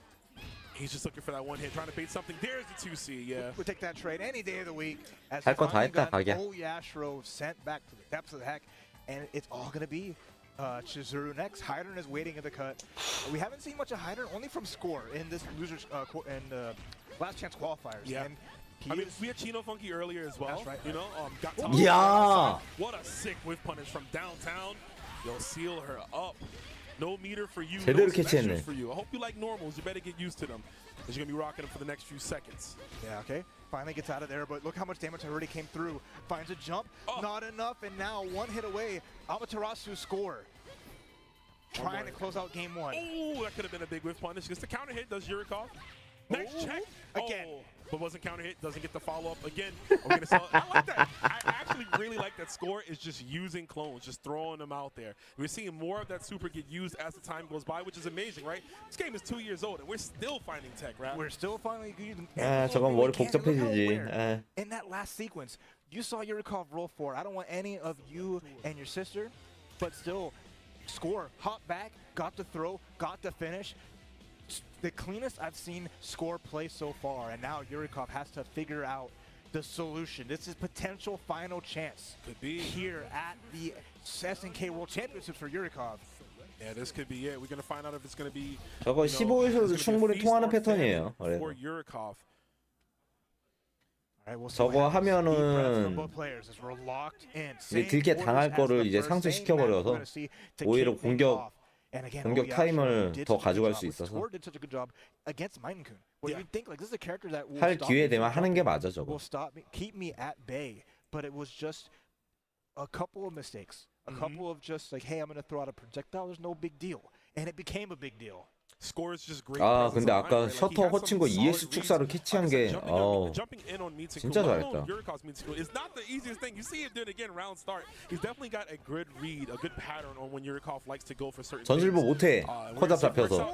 He's just looking for that one hit, trying to bait something. There's the 2C, yeah. We'll take that trade any day of the week. As 할 거 다 finally 했다, got 가게. old Yashiro sent back to the depths of the heck, and it's all going to be Chizuru next. Hydron is waiting in the cut. We haven't seen much of Hydron, only from score in this losers last chance qualifiers. Yeah. And I mean, we had Chino Funky earlier as well. That's right. You know, got Yeah. What a sick whiff punish from downtown. You'll seal her up. No meter for you. 제대로 No specials 캐치했네. for you. I hope you like normals. You better get used to them. Because you're going to be rocking them for the next few seconds. Yeah, okay. Finally gets out of there, but look how much damage already came through. Finds a jump, not enough, and now one hit away. Amaterasu score. Trying to close out game one. Oh, that could have been a big whiff punish. Gets the counter hit, does Yurikov. Next check. Again. Oh, but wasn't counter hit, doesn't get the follow-up again. Are we gonna sell it? I like that. I actually really like that score is just using clones, just throwing them out there. We're seeing more of that super get used as the time goes by, which is amazing, right? This game is 2 years old, and we're still finding tech, right? We're still finally using. 저건 머리 복잡해지지. In that last sequence, you saw Yurikov roll forward. I don't want any of you and your sister, but still, score, hop back, got the throw, got the finish. The cleanest I've seen score play so far, and now Yurikov has to figure out the solution. This is potential final chance. Could be here at the SNK World Championships for Yurikov. Yeah, this could be it. We're gonna find out if it's gonna be. 저거 15에서도 충분히 통하는 패턴이에요. For Yurikov. 저거 하면은 이제 들게 당할 거를 이제 상쇄시켜버려서 오히려 공격 타임을 더 가져갈 수 있어서 할 기회 되면 하는 게 맞아 저거. Keep me at bay, but it was just a couple of mistakes, a couple of just like, hey, I'm gonna throw out a projectile. There's no big deal, and it became a big deal. Scores just great. 아 근데 아까 셔터 허친 거 ES 축사로 캐치한 게 진짜 잘했다. It's not the easiest thing. You see it doing again round start. He's definitely got a good read, a good pattern on when Yurikov likes to go for certain. 전질보 못해. 컷업 잡혀서.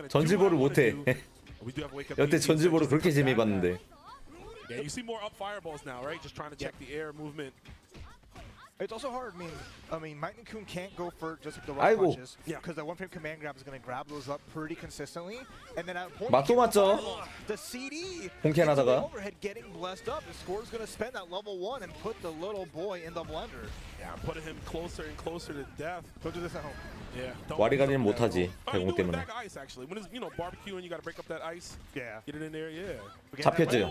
전질보를 못해. 여태 전질보를 그렇게 재미봤는데. Yeah, you see more up fireballs now, right? Just trying to check the air movement. It's also hard. I mean, Maiten-kun can't go for just the right punches because the one-frame command grab is going to grab those up pretty consistently, and then at a point, 맞죠? the CD 공캔하다가 overhead getting blessed up. The score is going to spend that level 1 and put the little boy in the blender. Yeah, putting him closer and closer to death. Don't do this at home. Yeah. 와리가리는 못하지 대공 때문에. Ice actually. When it's barbecue and you got to break up that ice. Yeah. Get it in there. Yeah. 잡혔죠.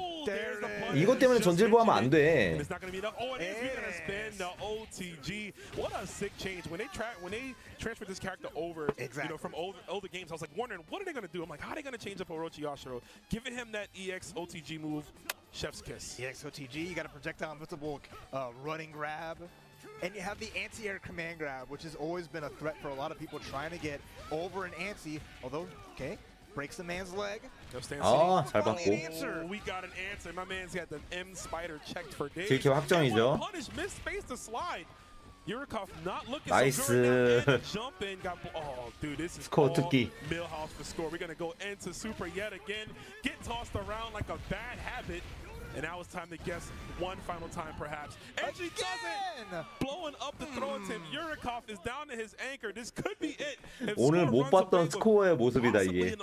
이것 때문에 전질보 하면 안 돼. It's not going to be enough. Oh, it is. We're going to spin the OTG. What a sick change. When they transferred this character over, from older games, I was like wondering what are they going to do? I'm like, how are they going to change up Orochi Yashiro? Giving him that EX OTG move, chef's kiss. EX OTG. You got a projectile invincible running grab. And you have the anti-air command grab, which has always been a threat for a lot of people trying to get over an anti. Although, okay, breaks the man's leg. 잘 받고. We got an answer. My man's got the M spider checked for days. 딜킬 확정이죠. Punish, missed space to slide. Yurikov not looking 나이스. so good. And jump in, got dude, this is 스코어 all 특기. Millhouse for score. We're gonna go into super yet again. Get tossed around like a bad habit. And now it's time to guess one final time, perhaps. And she does it! Blowing up the throw attempt. Yurikov is down to his anchor. This could be it. 오늘 못 봤던 스코어의 모습이다 이게.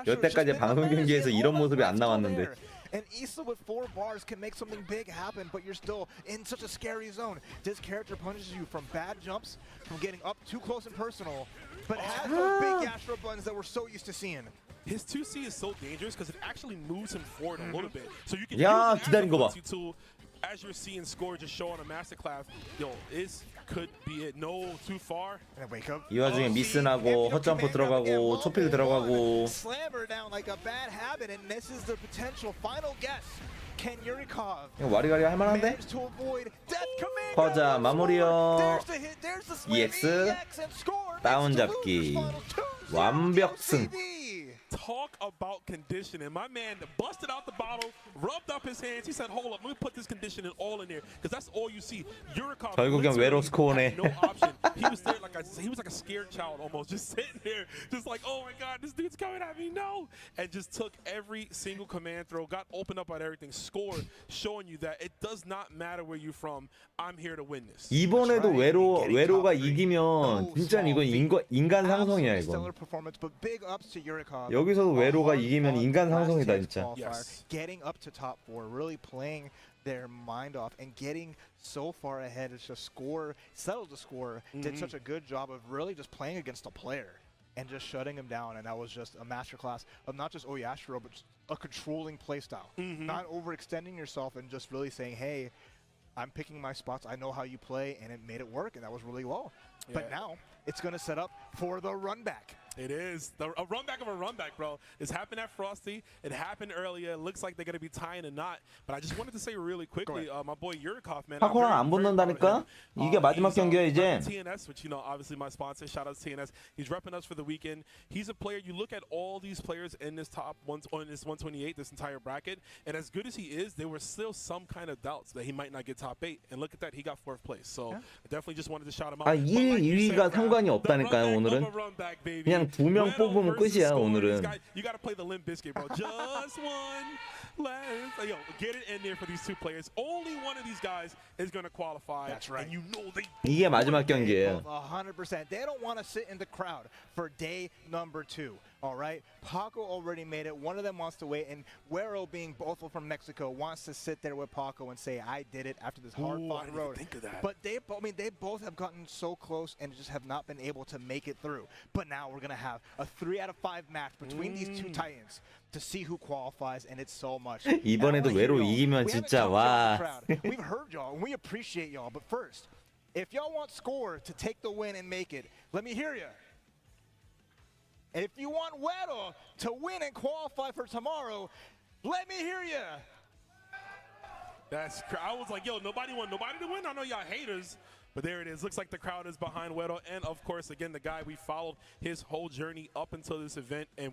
여태까지 방송 경기에서 이런 모습이 안 나왔는데. And Isla with 4 bars can make something big happen, but you're still in such a scary zone. This character punishes you from bad jumps, from getting up too close and personal, but has those big Yashiro buttons that we're so used to seeing. His 2C is so dangerous because it actually moves him forward a little bit. So you can 야, use 기다린 거 봐. tool as you're seeing score just show on a masterclass. Yo, this could be it. No, too far. And wake up. 이 와중에 미스나고 헛점프 들어가고 초필 들어가고. Slammer down like a bad habit, and this is the potential final guess. Can Yurikov 이거 와리가리 할 만한데? manage to avoid death command? 퍼자 마무리요. There's the hit. There's the slam. EX EX and score. 다운 잡기. 완벽승. Talk about conditioning. My man busted out the bottle, rubbed up his hands. He said, hold up, let me put this conditioning all in there. Because that's all you see. Yurikov 결국엔 외로 스코어네. had no option. He was there he was like a scared child almost, just sitting there, just like, oh my God, this dude's coming at me, no. And just took every single command throw, got opened up at everything, scored, showing you that it does not matter where you're from. I'm here to win this. 이번에도 외로가 이기면 진짜 이건 인간 상성이야 이거. 여기서도 외로가 이기면 인간 상성이다 진짜. Getting up to top 4, really playing their mind off and getting so far ahead. It's just settled the score. Did such a good job of really just playing against the player and just shutting him down. And that was just a masterclass of not just Oyashiro, but just a controlling play style. Not overextending yourself and just really saying, hey, I'm picking my spots. I know how you play, and it made it work, and that was really well. Yeah. But now it's going to set up for the run back. It is. A run back of a run back, bro. It's happened at Frosty. It happened earlier. It looks like they're going to be tying a knot. But I just wanted to say really quickly, my boy Yurikov, man. 파코랑 안 붙는다니까? 이게 마지막 경기야 이제. TNS, which, you know, obviously my sponsor. Shout out to TNS. He's repping us for the weekend. He's a player. You look at all these players in this top on this 128, this entire bracket, and as good as he is, there were still some kind of doubts that he might not get top 8. And look at that, he got 4th place. So I definitely just wanted to shout him out. 1위, 2위가 상관이 없다니까요 오늘은. 그냥 2명 뽑으면 끝이야 오늘은. You gotta play the Limp Bizkit, bro. Just one last. Yo, get it in there for these two players. Only one of these guys is gonna qualify. That's right. And you know they. 이게 마지막 경기예요. 100%. They don't want to sit in the crowd for day number 2. All right, Paco already made it. One of them wants to wait, and Guero, being both from Mexico, wants to sit there with Paco and say, "I did it" after this hard-fought road. Think of that. But they both have gotten so close and just have not been able to make it through. But now we're gonna have a 3 out of 5 match between these two Titans to see who qualifies, and it's so much. 이번에도 외로 이기면 진짜 와. We've heard y'all, and we appreciate y'all. But first, if y'all want Score to take the win and make it, let me hear you. And if you want Guero to win and qualify for tomorrow, let me hear you. I was like, yo, nobody to win. I know y'all haters. But there it is. Looks like the crowd is behind Guero. And, of course, again, the guy we followed his whole journey up until this event. And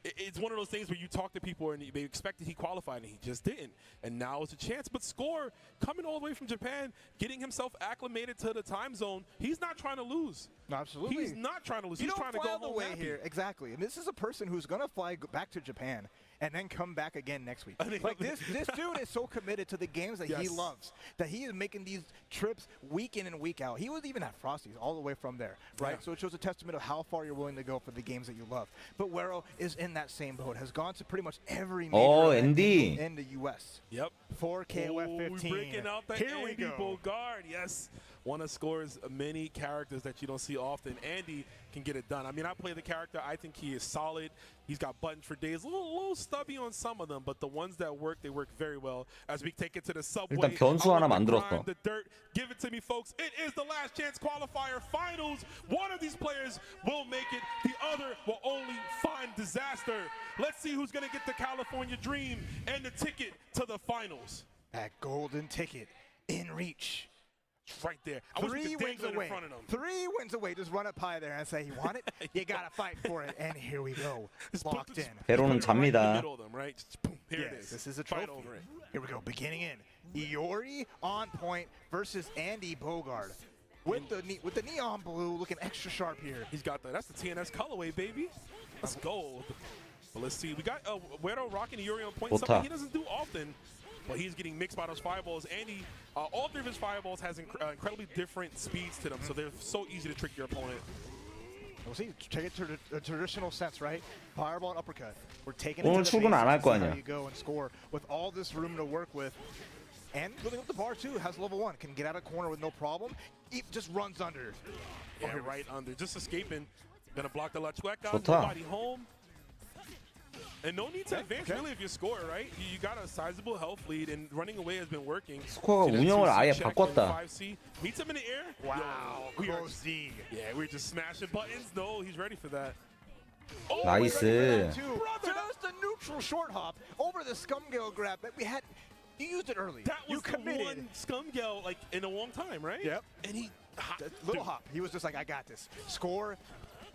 it's one of those things where you talk to people and they expected he qualified, and he just didn't. And now it's a chance. But Score, coming all the way from Japan, getting himself acclimated to the time zone, he's not trying to lose. Absolutely. He's not trying to lose. He's trying to go home happy. Here. Exactly. And this is a person who's going to fly back to Japan and then come back again next week. Like this dude is so committed to the games that he loves, that he is making these trips week in and week out. He was even at Frosty's all the way from there, right? Yeah. So it shows a testament of how far you're willing to go for the games that you love. But Guero is in that same boat, has gone to pretty much every major event in the U.S. Yep. For KOF 15. We're breaking out the Andy Bogard. Yes. One of Score's many characters that you don't see often. Andy can get it done. I mean, I play the character. I think he is solid. He's got buttons for days. A little stubby on some of them, but the ones that work, they work very well. As we take it to the subway. 일단 변수 하나 만들었어. The dirt. Give it to me, folks. It is the last chance qualifier finals. One of these players will make it. The other will only find disaster. Let's see who's going to get the California Dream and the ticket to the finals. That golden ticket in reach. Right there. 3 wins away. 3 wins away. Just run up high there and say, you want it? You got to fight for it. And here we go. Locked in. 베로는 잡니다. Here it is. This is a trophy. Here we go. Beginning in. Iori on point versus Andy Bogard. With the neon blue looking extra sharp here. He's got that's the TNS colorway, baby. Let's go. But let's see. We got Guero rocking Iori on point. Something he doesn't do often. But he's getting mixed by those fireballs. Andy, all 3 of his fireballs has incredibly different speeds to them, so they're so easy to trick your opponent. We'll see. Take it to the traditional sense, right? Fireball and uppercut. We're taking 오늘 it to the 출근 안 할 거 아니야. you go and score with all this room to work with. And building up the bar too, has level 1, can get out of corner with no problem. He just runs under. Yeah, right under. Just escaping. Gonna block the La Chueca. Nobody home. And no need to advance really if you score, right? You got a sizable health lead, and running away has been working. 스코어가 운영을 아예 바꿨다. Meets him in the air. Wow, close D. Yeah, we're just smashing buttons. No, he's ready for that. Oh, 나이스. So that was the neutral short hop over the Scumgale grab that we had. You used it early. That was the one Scumgale in a long time, right? Yep. And he little hop. He was just like, I got this. Score.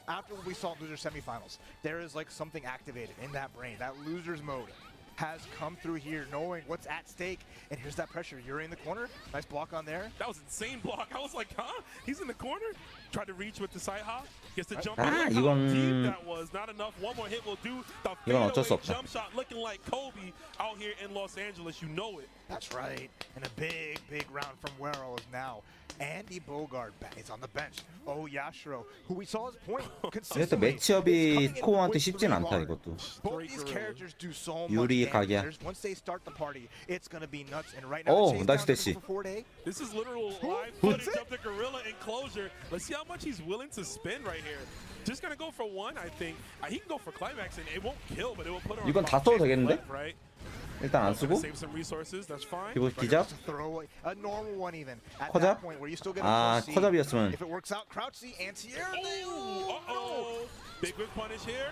after what we saw in loser semifinals, there is like something activated in that brain. That loser's mode has come through here, knowing what's at stake. And here's that pressure. Yuri in the corner. Nice block on there. That was insane block. I was like, huh? He's in the corner. Tried to reach with the side hop. Gets the jump. 아, Look how deep 이건 that was. Not enough. One more hit will do. The 이건 어쩔 수 fadeaway 없다. jump shot looking like Kobe out here in Los Angeles. You know it. That's right. And a big, big round from Wero is now Andy Bogard is on the bench. Oh, Yashiro, who we saw his point 이것도 consistently. 매치업이 스코어한테 쉽진 않다 이것도. Both these characters do so much 유리 damage. 각이야. Once they start the party, it's gonna be nuts. And right now, 오, Chase 나이스 down 대시. for 4-day. This is literal live footage of the gorilla enclosure. Let's see how much he's willing to spend right here. Just gonna go for one, I think. He can go for climax and it won't kill, but it will put her on 이건 다 써도 되겠는데? left, right? 일단 안 쓰고 Save some resources. That's fine. 그리고 기잡. Throw a normal one even. At 커잡? that point where you still get a 아, full seed. 커잡이었으면 If it works out, Crouchy, anti-air. Uh-oh. Big whip punish here.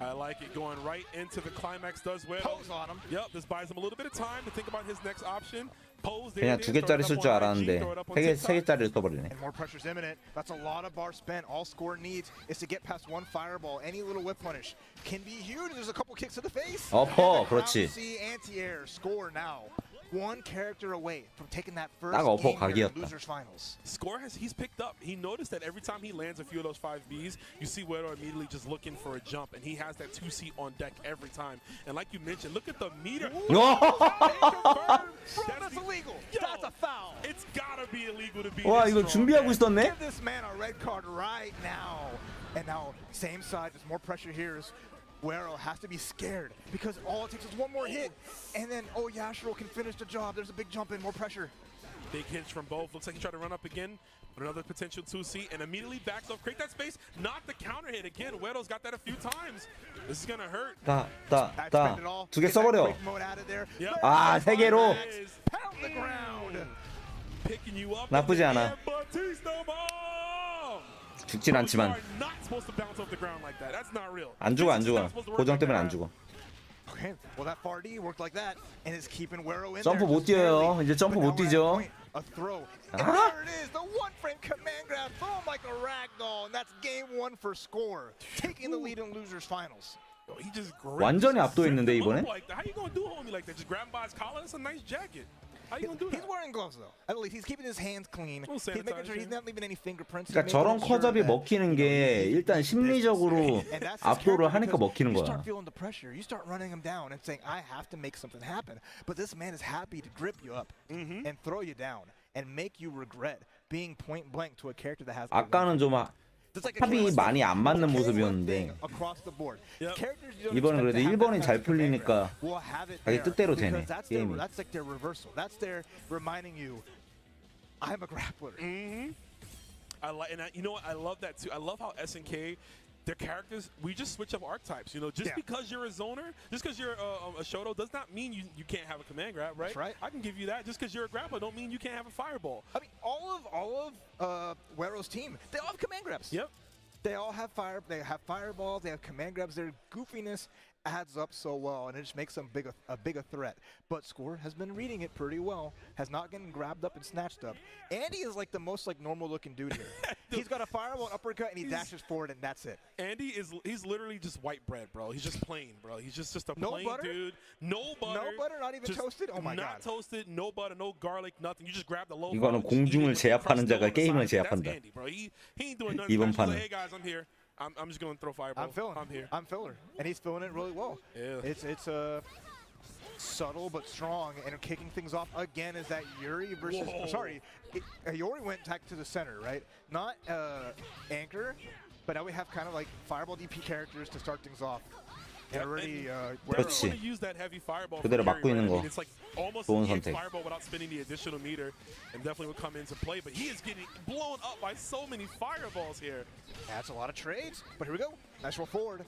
I like it going right into the climax does well. Pose on him. Yep, this buys him a little bit of time to think about his next option. Pose there. 그냥 두 개짜리 쓸 줄 알았는데 세 개짜리를 써버리네. And more pressure's imminent. That's a lot of bar spent. All Score needs is to get past one fireball. Any little whip punish can be huge. There's a couple kicks to the face. 어퍼, 그렇지. Anti-air. Score now. One character away from taking that first 딱 어퍼 game here in 각이었다. losers finals. Score he's picked up. He noticed that every time he lands a few of those 5Bs, you see Wero immediately just looking for a jump, and he has that 2-seat on deck every time. And like you mentioned, look at the meter. That's illegal. That's a foul. It's gotta be illegal to be. 와, this 이거 strong, 준비하고 man. 있었네. Give this man a red card right now. And now, same side, there's more pressure here. Is Wero has to be scared because all it takes is one more hit, and then Yashiro can finish the job. There's a big jump in, more pressure. Big hits from both. Looks like he tried to run up again with another potential 2-seat and immediately backs off. Create that space. Not the counter hit again. Wero's got that a few times. This is gonna hurt. 두 개 써버려. Yep. 아, 세 개로. Pound the ground. Picking you up. 나쁘지 in the 않아. air. Batista bomb. 죽진 않지만 You are not supposed to bounce off the ground like that. That's not real. 안 죽어 안 This is 죽어. not supposed to work 고정 like 때문에 that. 안 죽어. Okay, well that 4D worked like that, and it's keeping Wero in 점프 there. 못 just 뛰어요. barely. 이제 점프 But 못 now we're at 뛰죠. point, a throw. And 아? there it is, the one-frame command grab, throw him like a ragdoll, and that's game one for Score, taking the lead in losers finals. He just 완전히 압도했는데 이번에. like that. How you gonna do homie like that? Just grab him by his collar? That's a nice jacket. How you gonna do He's that? wearing gloves though. At least he's keeping his hands clean. Well, He's making sure he's sanitizer. not leaving any fingerprints. 그러니까 저런 컷잡이 먹히는 게 일단 심리적으로 압도를 하니까 먹히는 You 거야. start feeling the pressure. You start running him down and saying, "I have to make something happen." But this man is happy to grip you up and throw you down and make you regret being point blank to a character that has. 아까는 좀 합이 많이 안 맞는 모습이었는데 이번은 그래도 1번이 잘 풀리니까 자기 뜻대로 되네 게임이. That's like their reversal. That's their reminding you, I'm a grappler. I like, and you know what? I love that too. I love how SNK, their characters, we just switch up archetypes. You know, just because you're a zoner, just because you're a Shoto, does not mean you can't have a command grab, right? That's right. I can give you that. Just because you're a grappler, don't mean you can't have a fireball. I mean, all of Wero's team, they all have command grabs. Yep. They all have They have fireballs. They have command grabs. Their goofiness adds up so well, and it just makes them a bigger threat. But Score has been reading it pretty well. Has not getting grabbed up and snatched up. Andy is like the most normal looking dude here. He's got a fireball, an uppercut, and he dashes forward, and that's it. Andy he's literally just white bread, bro. He's just plain, bro. He's just a No plain butter? dude. No butter. No butter, not even just toasted. Oh my god. Not toasted. No butter. No garlic. Nothing. You just grab the low. 이거는 공중을 제압하는 자가 게임을 제압한다. That's Andy, bro. He ain't doing nothing. 이번 He's like, 판은. hey guys, I'm here. I'm just gonna throw fireball. I'm here. I'm filler, and he's filling it really well. Yeah. It's subtle but strong, and kicking things off again is that Yuri versus. Sorry, Yuri went back to the center, right? Not Anchor, but now we have kind of like fireball DP characters to start things off. And already, 그렇지. use that heavy fireball 그대로 for 막고 Yuri, 있는 right? I 거. mean, it's like almost 좋은 a 선택. fireball without spending the additional meter, and definitely would come into play. But he is getting blown up by so many fireballs here. That's a lot of trades, but here we go. Nice roll forward.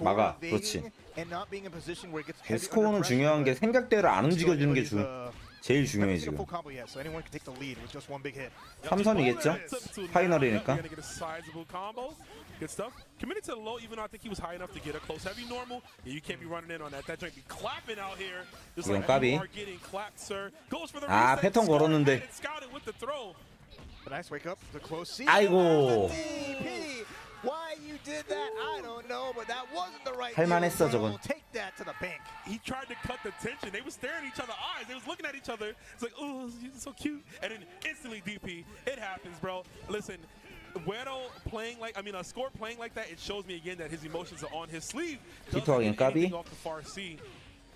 막아, evading 그렇지. and not being in position where it gets heavy 스코어는 under pressure, 중요한 게 but 생각대로 안 움직여주는 게 still 제일 haven't 중요해 seen a 지금. full combo yet, so anyone can take the lead with just one big hit. 3선이겠죠? 파이널이니까. Gonna get a sizable combo. Good stuff. Committed to the low, even though I think he was high enough to get a close heavy normal. Yeah, you can't be running in on that. That joint be clapping out here. Just 이건 like 까비. you are getting clapped, sir. Goes for the 아, reset. 패턴 Score 걸었는데. had it scouted with the throw. But nice wake up, the close seat. 아이고. DP. Why you did that, I don't know, but that wasn't the right 할만했어, deal. 저건. We'll take that to the bank. He tried to cut the tension. They were staring at each other's eyes. They was looking at each other. It's like, oh, he's so cute. And then instantly DP. It happens, bro. Listen, Weddle playing like, a Score playing like that, it shows me again that his emotions are on his sleeve. 히터하긴 까비. Off the far C.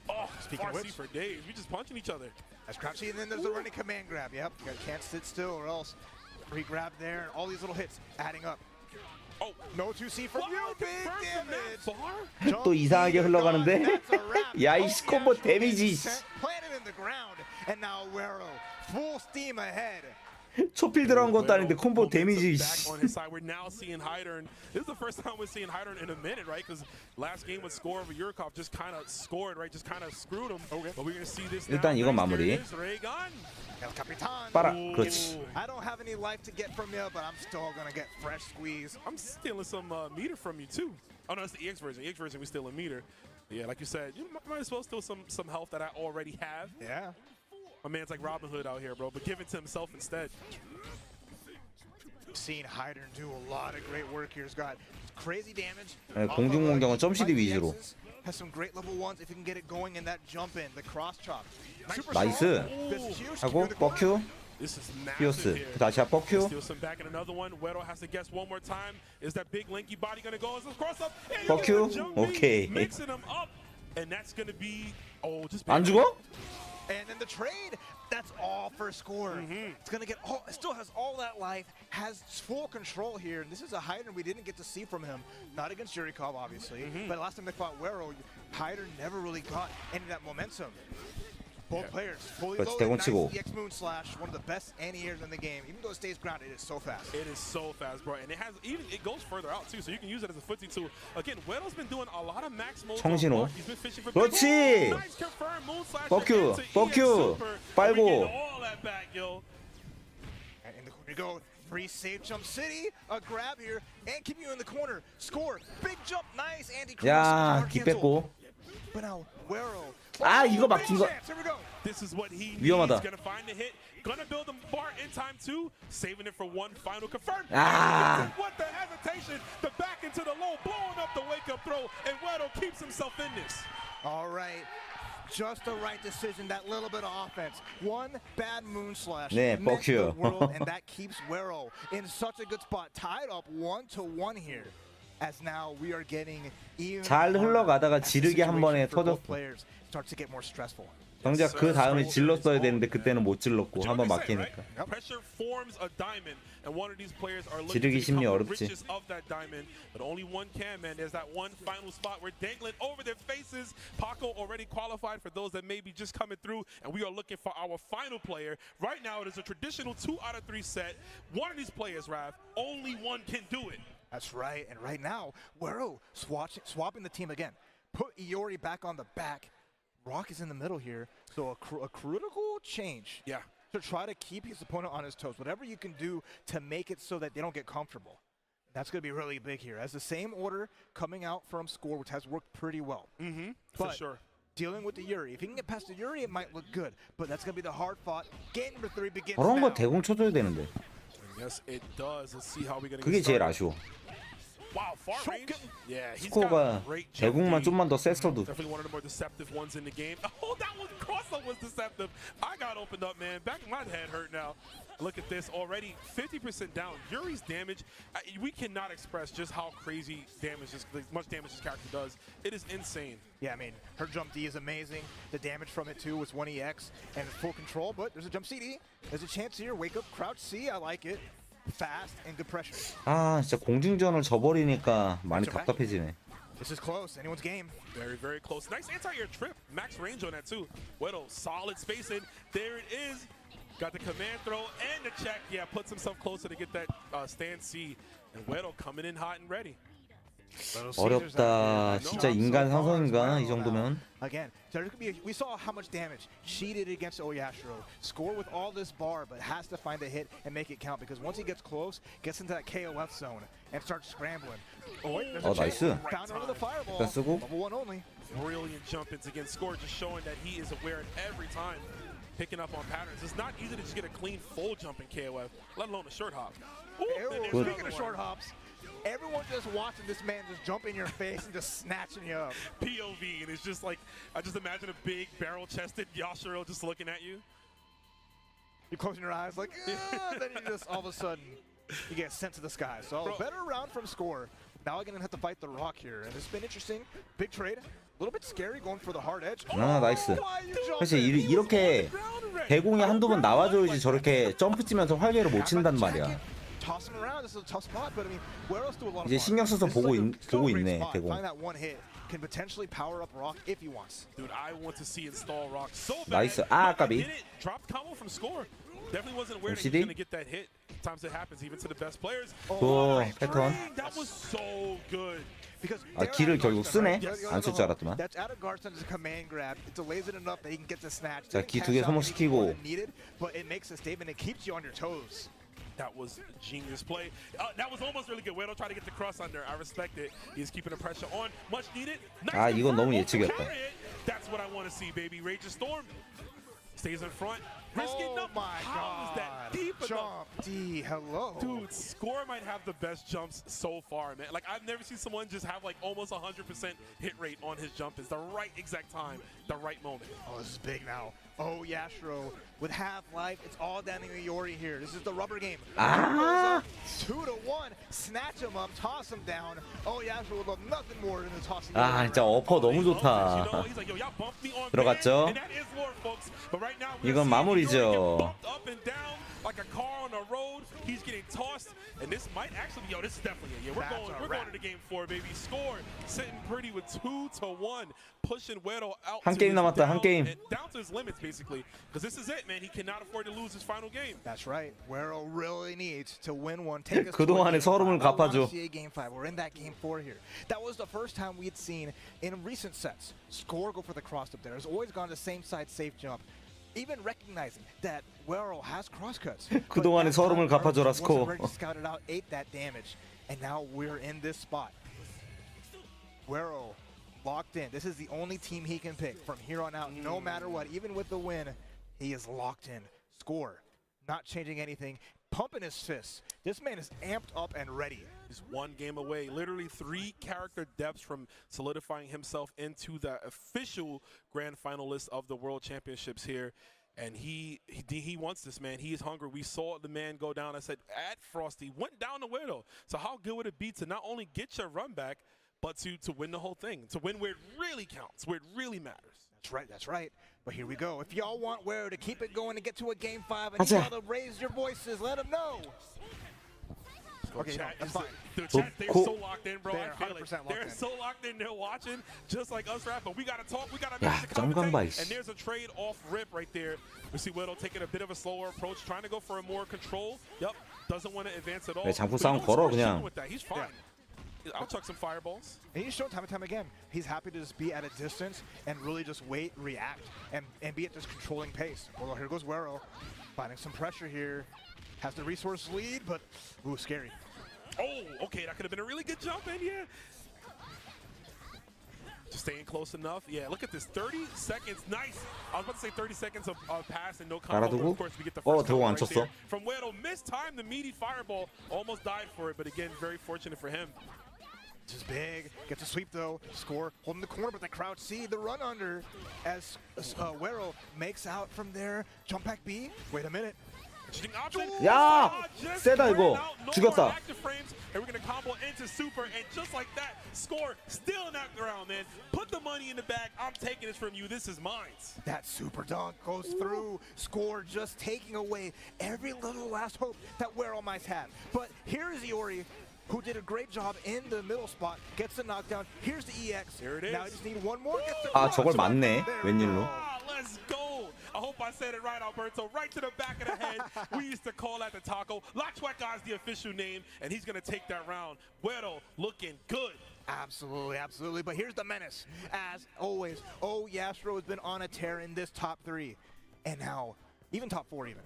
Oh, Speaking far of C which, for days. We just punching each other. That's crouchy, and then there's the running command grab. Yep, you can't sit still or else. Free grab there, and all these little hits adding up. Oh, no 2C from you, big damage. 또 이상하게 흘러가는데. 야, 이 콤보 데미지. Planted in the ground, and now Wero full steam ahead. 초필 들어간 것도 아닌데 콤보 데미지. Back on his side, we're now seeing Hydern. This is the first time we're seeing Hydern in a minute, right? Because last game with Score over Yurikov just kind of scored, right? Just kind of screwed him. Okay. But we're gonna see this now. 일단 이건 마무리. 빨아. 그렇지. I don't have any life to get from you, but I'm still gonna get fresh squeeze. I'm stealing some meter from you too. Oh no, it's the EX version. EX version, we steal a meter. Yeah, like you said, you might as well steal some health that I already have. Yeah. My man's like Robin Hood out here, bro, but give it to himself instead. Seen Hydern do a lot of great work here. He's got crazy damage. 공중 공격은 점CD 위주로. Has some great level ones if you can get it going in that jump in, the cross chop. 나이스. 하고 뻑큐. This is 히오스. massive here. 다시 뻑큐. Steal some back in another one. Weddle has to guess one more time. Is that big lanky body gonna go as a cross up? 뻑큐. 오케이. Mixing them up, and that's gonna be just. 안 죽어? And then the trade, that's all for Score. It's gonna get all, it still has all that life, has full control here. And this is a Hydern we didn't get to see from him. Not against Yurikov, obviously. But last time they fought Wero, Hydern never really got any of that momentum. Both players fully 그렇지, loaded, 대공치고. nice EX Moon Slash, one of the best anti-airs in the game. Even though it stays grounded, it is so fast. It is so fast, bro, and it goes further out too, so you can use it as a footsie tool. Again, Weddle's been doing a lot of max modes. 청신호. He's been fishing for 그렇지. nice confirmed moon slash 뻑큐. into 뻑큐. EX Super. 빨고. We getting all that back, yo. And in the corner you go. Free save jump city, a grab here, and keep you in the corner. Score, big jump, nice anti-cross. 야, 기 뺐고. But now, Wero. 아, 이거 막힌 거. Here we go. This is what he needs. 위험하다. Gonna find the hit. Gonna build him bar in time too. Saving it for one final confirm. Ah. What the hesitation? The back into the low, blowing up the wake up throw, and Weddle keeps himself in this. All right. Just the right decision, that little bit of offense. One bad moon slash 네, meant the 뻑큐. world, and that keeps Wero in such a good spot. Tied up 1-1 here. As now we are getting even 잘 흘러가다가 as the 지르게 한 번에 situation for both 터졌어. players starts to get more stressful. 정작 그 다음에 질렀어야 되는데 그때는 못 질렀고 한번 막히니까. Pressure forms a diamond, and one of these players are looking 지르기 to 심리 become the 어렵지. richest of that diamond, but only one can, man. There's that one final spot we're dangling over their faces. Paco already qualified for those that may be just coming through, and we are looking for our final player. Right now, it is a traditional 2 out of 3 set. One of these players, Rav, only one can do it. That's right, and right now, Wero swapping the team again. Put Iori back on the back. Rock is in the middle here, so a critical change. Yeah. To try to keep his opponent on his toes. Whatever you can do to make it so that they don't get comfortable. That's going to be really big here. As the same order coming out from Score, which has worked pretty well. For sure. Dealing with the Yuri. If he can get past the Yuri, it might look good. But that's going to be the hard fought. Game number 3 begins 저런 now. 거 대공 쳐줘야 되는데. Yes, it does. Let's see how we're gonna 그게 get 제일 started. 아쉬워. Wow, far range. Yeah, he's 스코어가 got great jump 대공만 D. 좀만 더 셌어도. Definitely one of the more deceptive ones in the game. Oh, that was cross-up was deceptive. I got opened up, man. Back of my head hurt now. Look at this already, 50% down. Yuri's damage, we cannot express just how crazy damage, much damage this character does. It is insane. Yeah, I mean, her jump D is amazing. The damage from it too was 1EX and full control, but there's a jump CD. There's a chance here. Wake up, crouch C. I like it. Fast and good pressure. 아, 진짜 공중전을 져버리니까 많이 답답해지네. This is close. Anyone's game. Very, very close. Nice anti-air trip. Max range on that too. Weddle, solid spacing. There it is. Got the command throw and the check. Yeah, puts himself closer to get that stand C. And Weddle coming in hot and ready. 어렵다. 진짜 인간 상성인가 이 정도면. Again, there could be. We saw how much damage she did against Oyashiro. Score with all this bar, but has to find a hit and make it count because once he gets close, gets into that KOF zone and starts scrambling. Oh, wait, there's a chance. 나이스. Found her with a fireball. 일단 쓰고. Level 1 only. Brilliant jump-ins against Score, just showing that he is aware at every time, picking up on patterns. It's not easy to just get a clean full jump in KOF, let alone a short hop. Ooh, Ew, and there's Good. another speaking of one. short hops, Everyone just watching this man just jump in your face and just snatching you up. POV, and it's just like, I just imagine a big barrel-chested Yashiro just looking at you. You're closing your eyes like, "Ah," then you just all of a sudden you get sent to the sky. So Bro. better round from Score. Now we're gonna have to fight the Rock here, and it's been interesting. Big trade, a little bit scary going for the hard edge. 아, 나이스. Why you 사실 jumping? 이렇게 대공이 한두 번 나와줘야지 저렇게 점프 치면서 활개를 못 친단 말이야. Toss him around. This is a tough spot, but I mean, where else do a lot of 이제 신경 써서 This is 보고 like a so great 있네, spot. 대공. Find that one hit can potentially power up Rock if he wants. Dude, I want to see install Rock so bad. 나이스. 아, My man 까비. did it. Dropped combo from Score. Definitely wasn't aware that he was LCD? going to get that hit. Sometimes it happens even to the best players. 그 패턴. That was so good. Because 아, 길을 결국 쓰네. 안 쓸 줄 알았더만. That's out of Garston is a command grab. It delays it enough that he can get the snatch. 자, 기 두 개 소모시키고. Needed, but it makes a statement. It keeps you on your toes. That was a genius play. That was almost really good. Wedo tried to get the cross under. I respect it. He's keeping the pressure on. Much needed. 아, 이건 너무 예측이었다. That's what I want to see, baby. Rage's Storm stays in front. Risking Oh up. my How is God! that deep enough? Jump D, hello. Dude, Score might have the best jumps so far, man. Like, I've never seen someone just have like almost 100% hit rate on his jump. It's the right exact time, the right moment. Oh, this is big now. Oh, Yashiro with Half-Life. It's all down to Iori here. This is the rubber game. Ah! 2-1. Snatch him up, toss him down. Oh, Yashiro would love nothing more than tossing him 아, around. 진짜 어퍼 너무 You 좋다. know, he's like, yo, y'all bumped me on 들어갔죠? man, and that is lore, folks. But right now, we're 이건 seeing Iori 마무리죠. get bumped up and down like a car on the road. He's getting tossed, and this might actually be, yo, this is definitely it. Yeah, we're going to the game 4, baby. Score sitting pretty with 2-1, pushing Wedo out 한 to 게임 his 남았다, 한 게임. down to his limits, basically. Because this is it, man. He cannot afford to lose his final game. That's right. Wero really needs to win one. Take us 그동안의 서름을 I want to 갚아줘. see a game 5. We're in that game 4 here. That was the first time we'd seen in recent sets Score go for the cross up there. It's always gone the same side safe jump. Even recognizing that Wero has crosscuts. 그동안의 서름을 갚아줘라, 스코. Scouted out, ate that damage, and now we're in this spot. Wero locked in. This is the only team he can pick from here on out. No matter what, even with the win, he is locked in. Score, not changing anything, pumping his fists. This man is amped up and ready. He's one game away, literally 3 character depths from solidifying himself into the official grand finalist of the World Championships here. And he wants this, man. He is hungry. We saw the man go down. I said, at Frosty, went down the Wedo. So how good would it be to not only get your run back, but to win the whole thing, to win where it really counts, where it really matters. That's right, that's right. But here we go. If y'all want Wero to keep it going and get to a game 5, and y'all to raise your voices, let them know. Okay, no, that's fine. The chat, they're so locked in, bro. They're I feel 100% it. locked They're in. so locked in. They're watching, just like us, rap. But we gotta talk. We gotta 야, match the 정강 봐, commentate. 이씨. And there's a trade off rip right there. We see Wedo taking a bit of a slower approach, trying to go for a more control. Yep, doesn't want to advance at all. 네, 장풍 But 싸움 you know 걸어, Score's 그냥. shooting with that. He's fine. I'll chuck some fireballs. And he's shown time and time again, he's happy to just be at a distance and really just wait, react, and be at this controlling pace. Well, here goes Wero, finding some pressure here. Has the resource lead, but, ooh, scary. Oh, okay, that could have been a really good jump in, yeah. Just staying close enough. Yeah, look at this, 30 seconds, nice. I was about to say 30 seconds of pass and no combo, but of course we get the first 들어가 combo 안 right 쳤어. there. From Wedo, mistimed the meaty fireball, almost died for it, but again, very fortunate for him. This is big, gets a sweep though, Score holding the corner, but the crowd see the run under as Wero makes out from there. Jump back B, wait a minute. 야, 세다 이거. 죽였다. And we're gonna combo into super, and just like that, Score still in that ground, man. Put the money in the bag. I'm taking this from you. This is mine. That super dunk goes through. Score just taking away every little last hope that Wero might have. But here's Iori, who did a great job in the middle spot, gets the knockdown. Here's the EX. There it is. Now you just need one more. Gets the 아, cross. 저걸 맞네. There we 웬일로. go. Let's go. I hope I said it right, Alberto. Right to the back of the head. We used to call that the taco. Lachueca is the official name, and he's going to take that round. Wedo looking good. Absolutely, absolutely. But here's the menace. As always, oh, Yashiro has been on a tear in this top 3. And now, even top 4 even.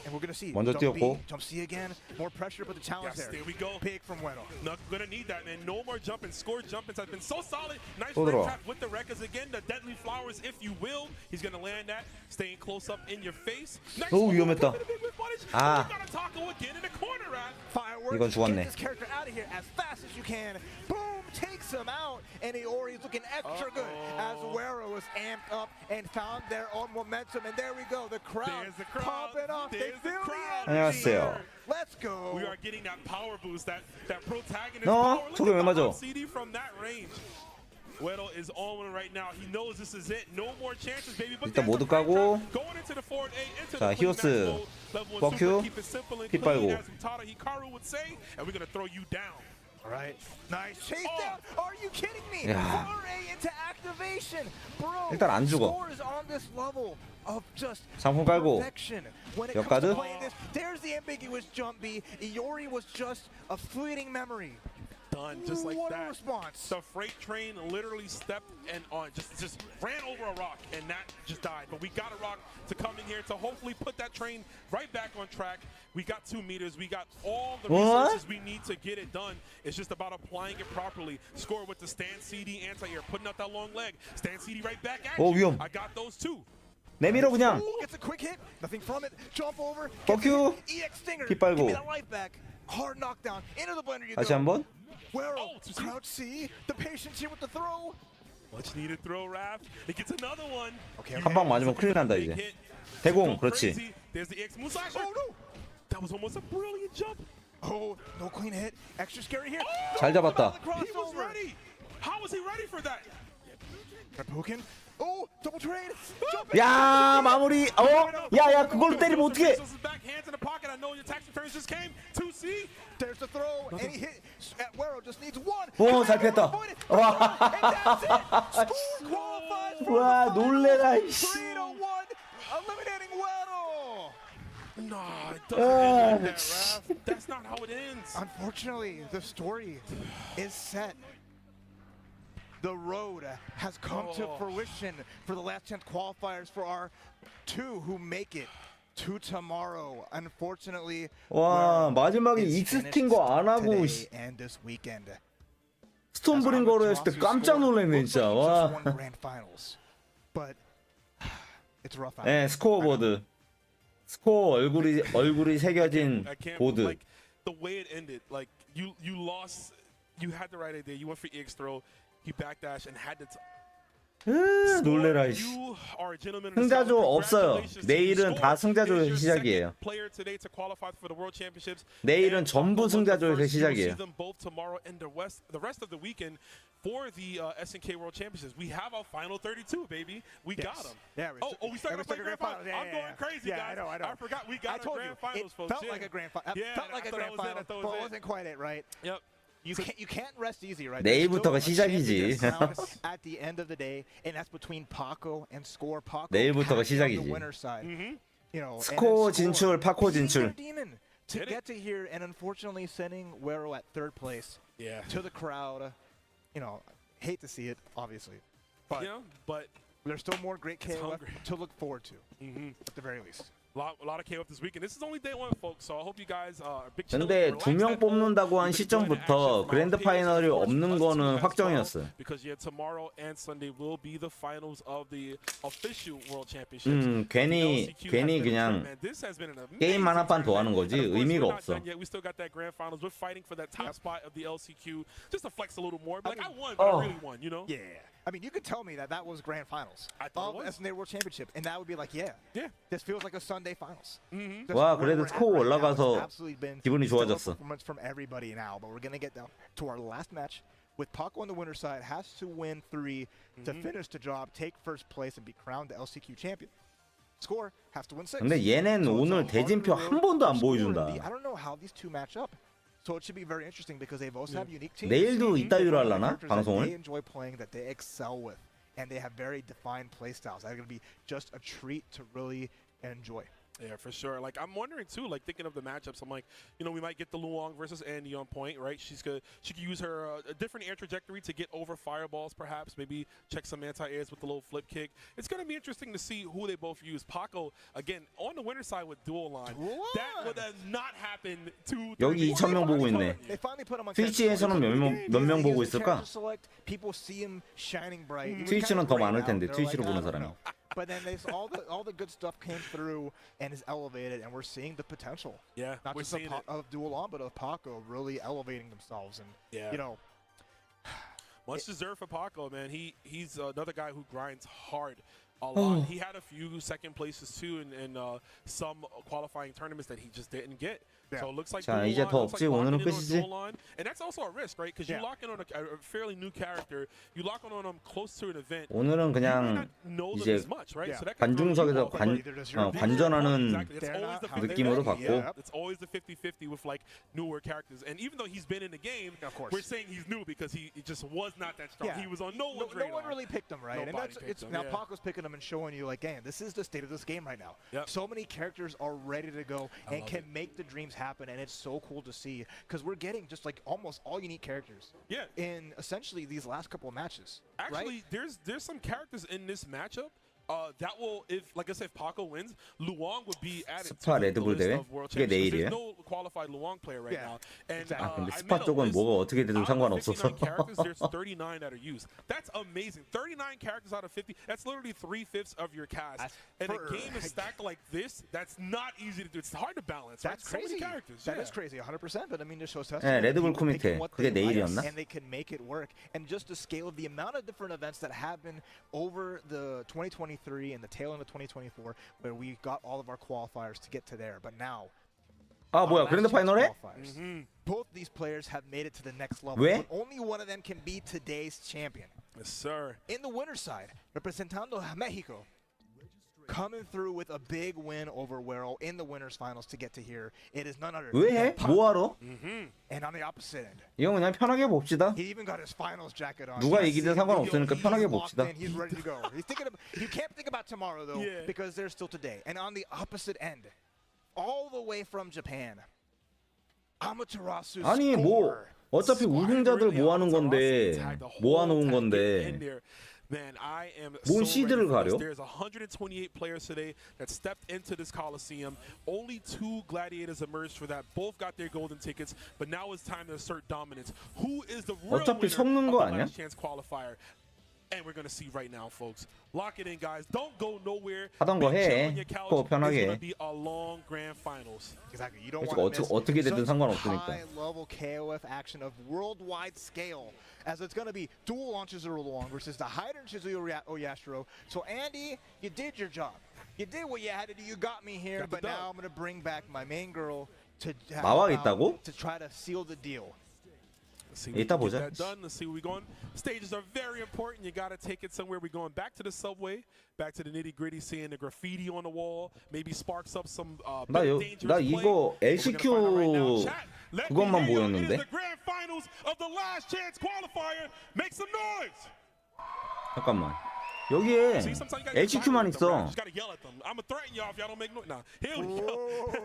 And we're going to see 먼저 jump B, 뛰었고. jump C again. More pressure, but the challenge Yes, there. there we go. Big from Wero. Not gonna need that, man. No more jumping. Score jumpings has been so solid. Nice 또 red 들어와. trap with the records again. The deadly flowers, if you will. He's gonna land that. Staying close up in your face. Nice 오, move. 위험했다. Put it in with punish. 아. We got a taco again in the corner, right? Fireworks. 이건 죽었네. Get this character out of out of here as fast as you can. Boom, takes him out, and Iori's looking extra good as Wero is amped up and found their own momentum. And there we go, the crowd, popping off. They feel the energy. 안녕하세요. Let's go. We are getting that power boost, that protagonist 너 power. 저게 왜 Look at 맞아? the CD from that range. Wero is on one right now. He knows this is it. No more chances, baby. But 일단 모두 까고 going into the forward A, into 자, the 히오스 버큐 피 빨고 Hikaru would say, and we're gonna throw you down. All right, nice chase down. Are you kidding me? 야. Foray into activation, bro. 일단 안 죽어. Score is on this level of just 상품 깔고 perfection. When it comes 역가드 to playing this, there's the ambiguous jump B. Iori was just a fleeting memory. Done just like what that. A response. The freight train literally stepped and just ran over a rock, and that just died. But we got a rock to come in here to hopefully put that train right back on track. We got 2 meters. We got all the resources we need to get it done. It's just about applying it properly. Score with the stand CD anti-air, putting out that long leg. Stand CD right back at 오, you. 위험. I got those too. 내밀어 그냥. Gets a quick hit. Nothing from it. Jump over. 버큐 EX stinger. 피 빨고. Give me that life back. Hard knockdown. Into the blender you 다시 go. 한번. Wero, crouch C, the patience here with the throw. Much needed throw, Raph. It gets another one. Okay, 한 방 맞으면 큰일 난다 이제. 대공 그렇지. There's the X Musashi. Oh no! That was almost a brilliant jump. Oh, no clean hit. Extra scary here. 잘 잡았다. He was ready. How was he ready for that? Poking. Oh, double trade. 야 마무리. 야야 그걸로 때리면 어떡해? Back hands in the pocket. I know your tax returns just came. 2C. There's the throw, and he hit. Wero just needs one. 오 잘 뺐다. 와. 와 놀래라 이씨. 3-1, eliminating Wero. Nah, it doesn't end like that, Raph. That's not how it ends. Unfortunately, the story is set. The road has come to fruition for the last chance qualifiers for our 2 who make it to tomorrow. Unfortunately, 와 마지막에 익스틴 거 안 하고 and this weekend. 스톤브링거로 했을 때 깜짝 놀랐네 진짜. 와. But it's rough out. 네 스코어보드. 스코어 얼굴이 새겨진 I can't, 보드. like, the way it ended, like you lost, you had the right idea. You went for EX throw. He backdashed and had to. 놀래라 이씨. 승자조 없어요. 내일은 다 승자조에서 시작이에요. 내일은 전부 승자조에서 시작이에요. The rest of the weekend for the SNK World Championships, we have our final 32, baby. We got them. Yeah, we started to play grand finals. I'm going crazy, guys. I know. I forgot we got our grand finals, folks. Felt like a grand final. Felt like a grand final, but it wasn't quite it, right? Yep. You can't rest easy, right? 내일부터가 시작이지. At the end of the day, and that's between Paco and Score. Paco 내일부터가 on 시작이지. the winner's side. You know, 스코어 진출, 파코 진출. To get to here, and unfortunately sending Wero at 3rd place to the crowd. You know, hate to see it, obviously, but there's still more great KOF to look forward to, at the very least. A lot of KOF this weekend. This is only day 1, folks. So I hope you guys are big. 근데 2명 뽑는다고 한 시점부터 그랜드 파이널이 없는 거는 확정이었어요. Because tomorrow and Sunday will be the finals of the official World Championships. 괜히 그냥 게임 하나판 더 하는 거지 의미가 없어. We still got that grand finals. We're fighting for that top spot of the LCQ just to flex a little more. Like I won, but I really won, you know? Yeah. I mean, you could tell me that was grand finals of SNK World Championship, and that would be like, this feels like a Sunday finals. 와 그래도 스코어 올라가서 기분이 좋아졌어. From everybody now, but we're gonna get down to our last match with Paco on the winner's side. Has to win 3 to finish the job, take 1st place, and be crowned the LCQ champion. Score has to win 6. 근데 얘는 오늘 대진표 한 번도 안 보여준다. I don't know how these 2 match up. So it should be very interesting because they both have unique teams. 내일도 이따위로 하려나 방송을? They enjoy playing that they excel with, and they have very defined play styles. That's going to be just a treat to really enjoy. Yeah, for sure. Like I'm wondering too, like thinking of the matchups. I'm like, you know, we might get the Luong versus Andy on point, right? She could use her a different air trajectory to get over fireballs, perhaps. Maybe check some anti-airs with the little flip kick. It's gonna be interesting to see who they both use. Paco again on the winner side with dual line. That would have not happened 2. 여기 2,000명 보고 있네. 트위치에서는 몇 명 보고 있을까? People see him shining bright. 트위치는 더 많을 텐데 트위치로 보는 사람이. But then all the good stuff came through and is elevated, and we're seeing the potential. Yeah, not we're just seeing it. of Duel On, but of Paco really elevating themselves. And Yeah. you know, much deserved for Paco, man. He's another guy who grinds hard a lot. He had a few second places too in some qualifying tournaments that he just didn't get. Yeah. So it looks like 자, Duel 이제 On, 더 looks like 없지. locking 오늘은 in on 끝이지. Duel On. And that's also a risk, right? Because you lock in on a fairly new character, you lock on them close to an event. 오늘은 you may 그냥 not know them 이제 as much, right? So that can 관중석에서 throw you off. 관전하는 Exactly. It's always the 느낌으로 50-50. 받고. Yeah. It's always the 50-50 with like newer characters. And even though he's been in the game, of course, we're saying he's new because he just was not that strong. Yeah. He was on no one's no radar. one really picked him, right? And Nobody that's picked him, now yeah. Paco's picking him and showing you like, damn, this is the state of this game right now. Yep. So many characters are ready to go and love can make the dreams happen, and it's so cool to see because we're getting just like almost all unique characters. Yeah. In essentially these last couple of matches. Actually, right? there's some characters in this matchup that will, if like I said, if Paco wins, Luong would be added 스파 to the 레드불 list 대회? of world 그게 champions. 내일이에요? There's no qualified Luong player right now. And 아, 근데 I 스파 made a 쪽은 list. 뭐가 어떻게 돼도 Out of the 상관없어서. 59 characters, there's 39 that are used. That's amazing. 39 characters out of 50. That's literally 3/5 of your cast. And a game is stacked like this. That's not easy to do. It's hard to balance. That's right? crazy. So many characters. That yeah. is crazy, 100%. But I mean, this shows us 네, 레드불 people 코미테. picking what 그게 they like, 내일이었나? and they can make it work. And just the scale of the amount of different events that happened over the 2023 and the tail end of 2024, where we got all of our qualifiers to get to there. But now, 아 뭐야 last 그랜드 chance 파이널에? qualifiers, both these players have made it to the next level. 왜? But only one of them can be today's champion. Yes, sir. In the winner's side, representando Mexico, coming through with a big win over Werrell in the winners finals to get to here. It is none other 왜 than 해? Pac. 뭐하러? And on the opposite end, 이건 그냥 편하게 봅시다. he even got his finals jacket on. 누가 You 이기든 see him, 상관없으니까 he's 편하게 locked 봅시다. in, he's ready to go. He's thinking about, you can't think about tomorrow though, Yeah. because there's still today. And on the opposite end, all the way from Japan, Amaterasu 아니 뭐 어차피 우승자들 모아놓은 건데 모아놓은 건데 Man, I am 뭔 so ready 시드를 for this. 가려? There's 128 players today that stepped into this Coliseum. Only 2 gladiators emerged for that. Both got their golden tickets, but now it's time to assert dominance. Who is the real 어차피 winner 섞는 of 거 the 아니야? last chance qualifier? And we're gonna see right now, folks. Lock it in, guys. Don't go nowhere. 하던 거 Big chill 해. on your couch. 그거 편하게 It's 해. gonna be a long grand finals. Exactly. You don't 그래서 want to miss 어떻게 되든 such 상관없으니까. high-level KOF action of worldwide scale, as it's going to be dual launches of Luong versus the Hyder and Shizuyo Oyashiro. So Andy, you did your job. You did what you had to do. You got me here, Got the but now dub. I'm going to bring back my main girl to 나와 있다고? to try to seal the deal. Let's see if we 이따 can get 보자. that done. Let's see where we're going. Stages are very important. You got to take it somewhere. We're going back to the subway, back to the nitty gritty, seeing the graffiti on the wall, maybe sparks up some 나 dangerous play. 이거 But we're gonna find out right now. LCQ Chat, let 그것만 me hear you. It 보였는데. is the grand finals of the last chance qualifier. Make some noise. 잠깐만 여기에 See, sometimes you gotta get LCQ만 violent with them, right? 있어. You just gotta yell at them. I'm gonna threaten y'all if y'all don't make noise. Nah, here we go.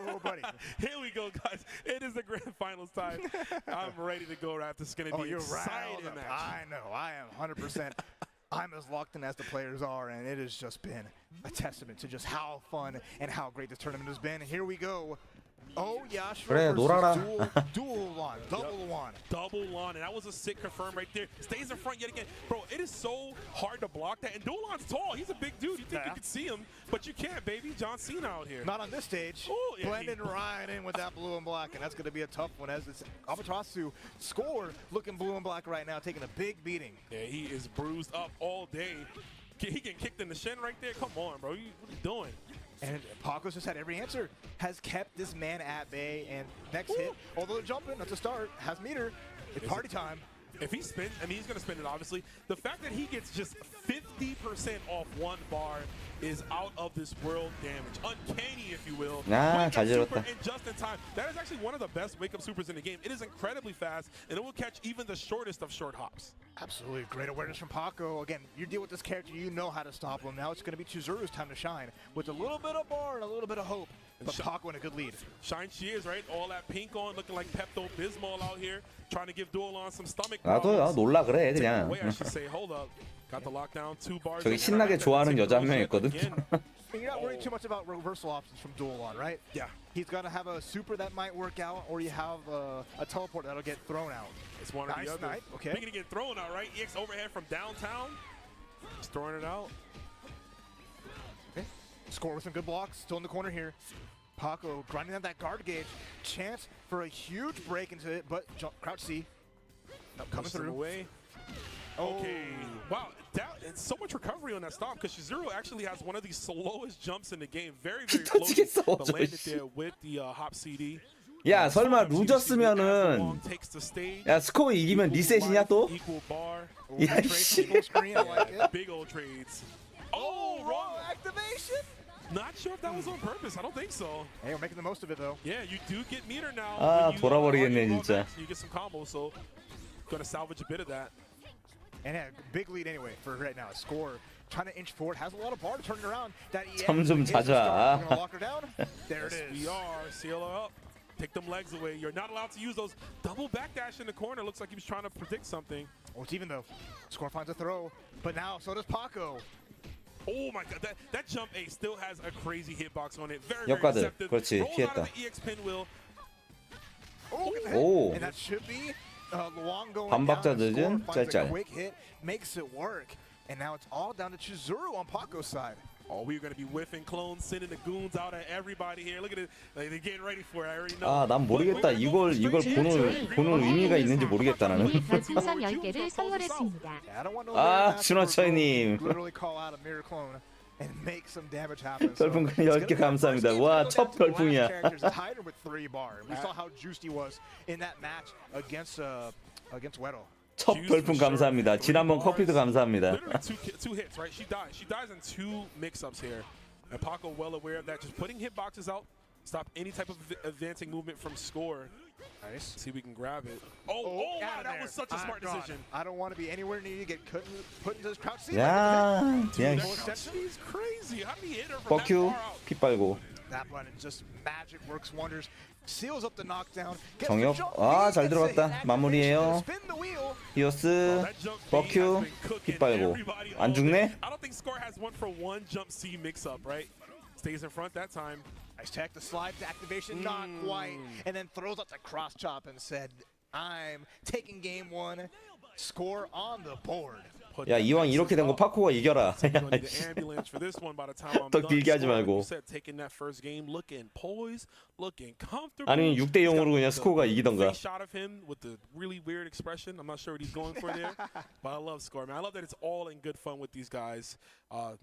Whoa, buddy. Here we go, guys. It is the grand finals time. I'm ready to go. After it's gonna be You're exciting riled up. match. I know. I am 100%. I'm as locked in as the players are, and it has just been a testament to just how fun and how great this tournament has been. Here we go. Oh, Yashiro 그래, versus 놀아라. dual one, double one. Double lawn, and that was a sick confirm right there. Stays in front yet again. Bro, it is so hard to block that. And Dolan's tall. He's a big dude. You think you can see him, but you can't, baby. John Cena out here. Not on this stage. Oh, yeah, Blending right in with that blue and black, and that's going to be a tough one as it's Amaterasu score looking blue and black right now, taking a big beating. Yeah, he is bruised up all day. He getting kicked in the shin right there. Come on, bro. What are you doing? And Paco's just had every answer, has kept this man at bay, and next hit, although jumping at the start, has meter. It's party time. If he spins, I mean, he's going to spin it, obviously. The fact that he gets just 50% off one bar is out of this world damage. Uncanny, if you will. 아, Wake 잘 up super 들었다. and just in time. That is actually one of the best wake-up supers in the game. It is incredibly fast, and it will catch even the shortest of short hops. Absolutely. Great awareness from Paco. Again, you deal with this character, you know how to stop him. Now it's going to be Chizuru's time to shine with a little bit of bar and a little bit of hope. But Paco in a good lead. Shine she is, right? All that pink on, looking like Pepto-Bismol out here, trying to give Duelon some stomach 나도요 problems. 놀라 그래 Take it 그냥. away, I should say. Hold up. Got the lockdown, 2 bars. 저기 over 신나게 that. 좋아하는 Take 여자 한 명 those 있거든. again. And you're not worried too much about reversal options from Duelon, right? Yeah. He's going to have a super that might work out, or you have a teleport that'll get thrown out. It's one or Nice the other. snipe, okay. Speaking of getting thrown out, right? EX overhead from downtown. Just throwing it out. Score with some good blocks, still in the corner here. Paco grinding out that guard gauge. Chance for a huge break into it, but crouch C. Coming through. Away. Okay. Wow. It's so much recovery on that stop because Shizuru actually has one of the slowest jumps in the game. Very, very close. But landed there with the hop CD. 야 설마 루저스면은 야 스코어 이기면 리셋이냐 또? 야 씨. Big old trades. Oh, wrong activation. Not sure if that was on purpose. I don't think so. Hey, we're making the most of it though. Yeah, you do get meter now. 아 돌아버리겠네 진짜. You get some combos, so gonna salvage a bit of that. And a big lead anyway for right now. Score trying to inch forward, has a lot of bar to turn it around. That 점점 잦아. Gonna lock her down. There it is. We are. Seal her up. Take them legs away. You're not allowed to use those double backdash in the corner. Looks like he was trying to predict something. Oh, it's even though. Score finds a throw, but now so does Paco. Oh my God, that jump A still has a crazy hitbox on it. Very, 역가드. very deceptive. 그렇지, Rolls out 피했다. of the EX pinwheel. 오. And that should be Luong going 반박자 down. 늦은 Score finds a 짤짤. quick hit, makes it work. And now it's all down to Chizuru on Paco's side. Oh, we're going to be whiffing clones, sending the goons out at everybody here. Look at it. Like, they're getting ready for it. I already know. 아, 난 모르겠다. 이걸 보는 의미가 있는지 모르겠다 나는. 별풍선 10개를 선물했습니다. 아, 준호철님. Literally call out a mirror clone and make some damage happen. 별풍선 10개 감사합니다. 와, 첫 별풍이야. with 3 bar. We saw how juiced he was in that match against Weddle. 첫 별풍 감사합니다. 지난번 커피도 감사합니다. Literally two hits, right? She dies in 2 mix-ups here. And Paco well aware of that. Just putting hitboxes out, stop any type of advancing movement from Score. Nice. See if we can grab it. Oh, wow, that was such a smart decision. I don't want to be anywhere near you to get put into this crouch seat. 야, 그냥 He's crazy. How did he hit her from that 뻑큐 far out? 피 빨고. That button just magic works wonders. Seals up the knockdown. 정혁, 아, 잘 들어갔다. 마무리해요. 히어스, 뻑큐, 피 빨고. 안 죽네? I don't think Score has 1-for-1 jump C mix-up, right? Stays in front that time. Nice tech, the slide to activation, not quite. And then throws out the cross chop and said, I'm taking game 1. Score on the board. 야, 이왕 이렇게 된 거 파코가 이겨라. 더 길게 하지 말고. 아니 6대 0으로 그냥 스코어가 이기던가. Shot of him with the really weird expression. I'm not sure what he's going for there, but I love Score, man. I love that it's all in good fun with these guys.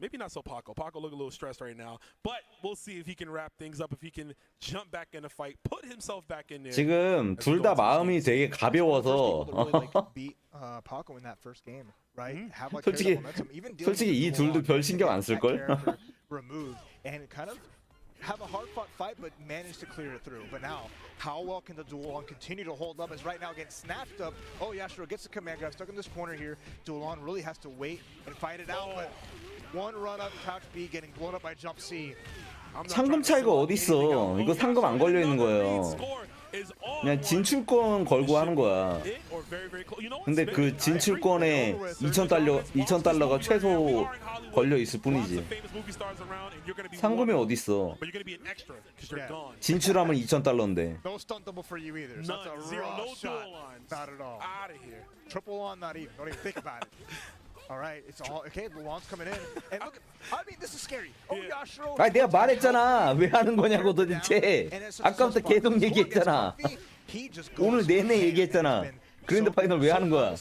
Maybe not so Paco. Paco look a little stressed right now, but we'll see if he can wrap things up. If he can jump back in the fight, put himself back in there. 지금 둘 다 마음이 되게 가벼워서. Paco in that first game, right? Have like 솔직히 이 둘도 별 신경 안 쓸 걸. Removed and kind of have a hard-fought fight, but managed to clear it through. But now, how well can the Duelon continue to hold up? As right now getting snatched up. Oh, Yashiro gets the command grab, stuck in this corner here. Duelon really has to wait and fight it out, but one run up, crouch B, getting blown up by jump C. 상금 차이가 어딨어? 이거 상금 안 걸려 있는 거예요. 그냥 진출권 걸고 하는 거야. 근데 그 진출권에 2,000달러가 최소 걸려 있을 뿐이지. 상금이 어딨어? 진출하면 2,000달러인데. No stuntable for you either. So that's a raw shot. Not at all. Out of here. Triple on, not even. Don't even think about it. All right, it's all okay. Luong's coming in, and look. I mean, this is scary. Oh, Yashiro. 아, 내가 말했잖아. 왜 하는 거냐고 도대체. 아까부터 계속 얘기했잖아. 오늘 내내 얘기했잖아. 그랜드 파이널 왜 하는 거야?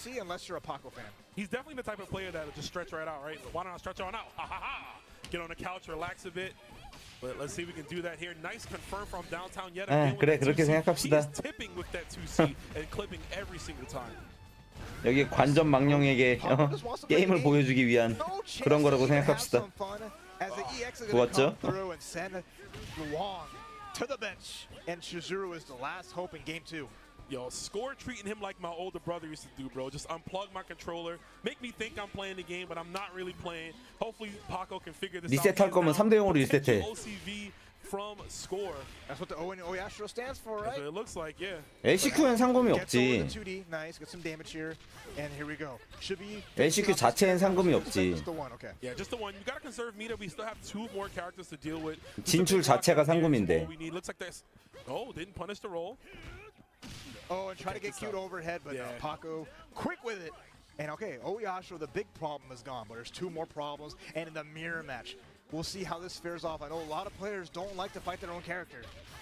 He's definitely the type of player that'll just stretch right out, right? Why not stretch on out? Ha ha ha! Get on the couch, relax a bit. But let's see if we can do that here. Nice confirm from downtown yet again. 그래, 그렇게 생각합시다. He's tipping with that 2C and clipping every single time. 여기 관전 망령에게 게임을 보여주기 위한 그런 거라고 생각합시다. 좋았죠? Yo, Score treating him like my older brother used to do, bro. Just unplug my controller, make me think I'm playing the game, but I'm not really playing. Hopefully, Paco can figure this out. 리셋할 거면 3대 0으로 리셋해. OCV from Score. That's what the O in Oyashiro stands for, right? That's what it looks like, yeah. LCQ엔 상금이 없지. Nice, get some damage here, and here we go. Should be. LCQ 자체엔 상금이 없지. Just the one, okay. Yeah, just the one. You gotta conserve meter. We still have 2 more characters to deal with. 진출 자체가 상금인데. We need. Looks like this. Oh, didn't punish the roll. Oh, and try to get cute overhead, but Paco quick with it. And okay, Oyashiro, the big problem is gone, but there's 2 more problems. And in the mirror match, we'll see how this fares off. I know a lot of players don't like to fight their own character.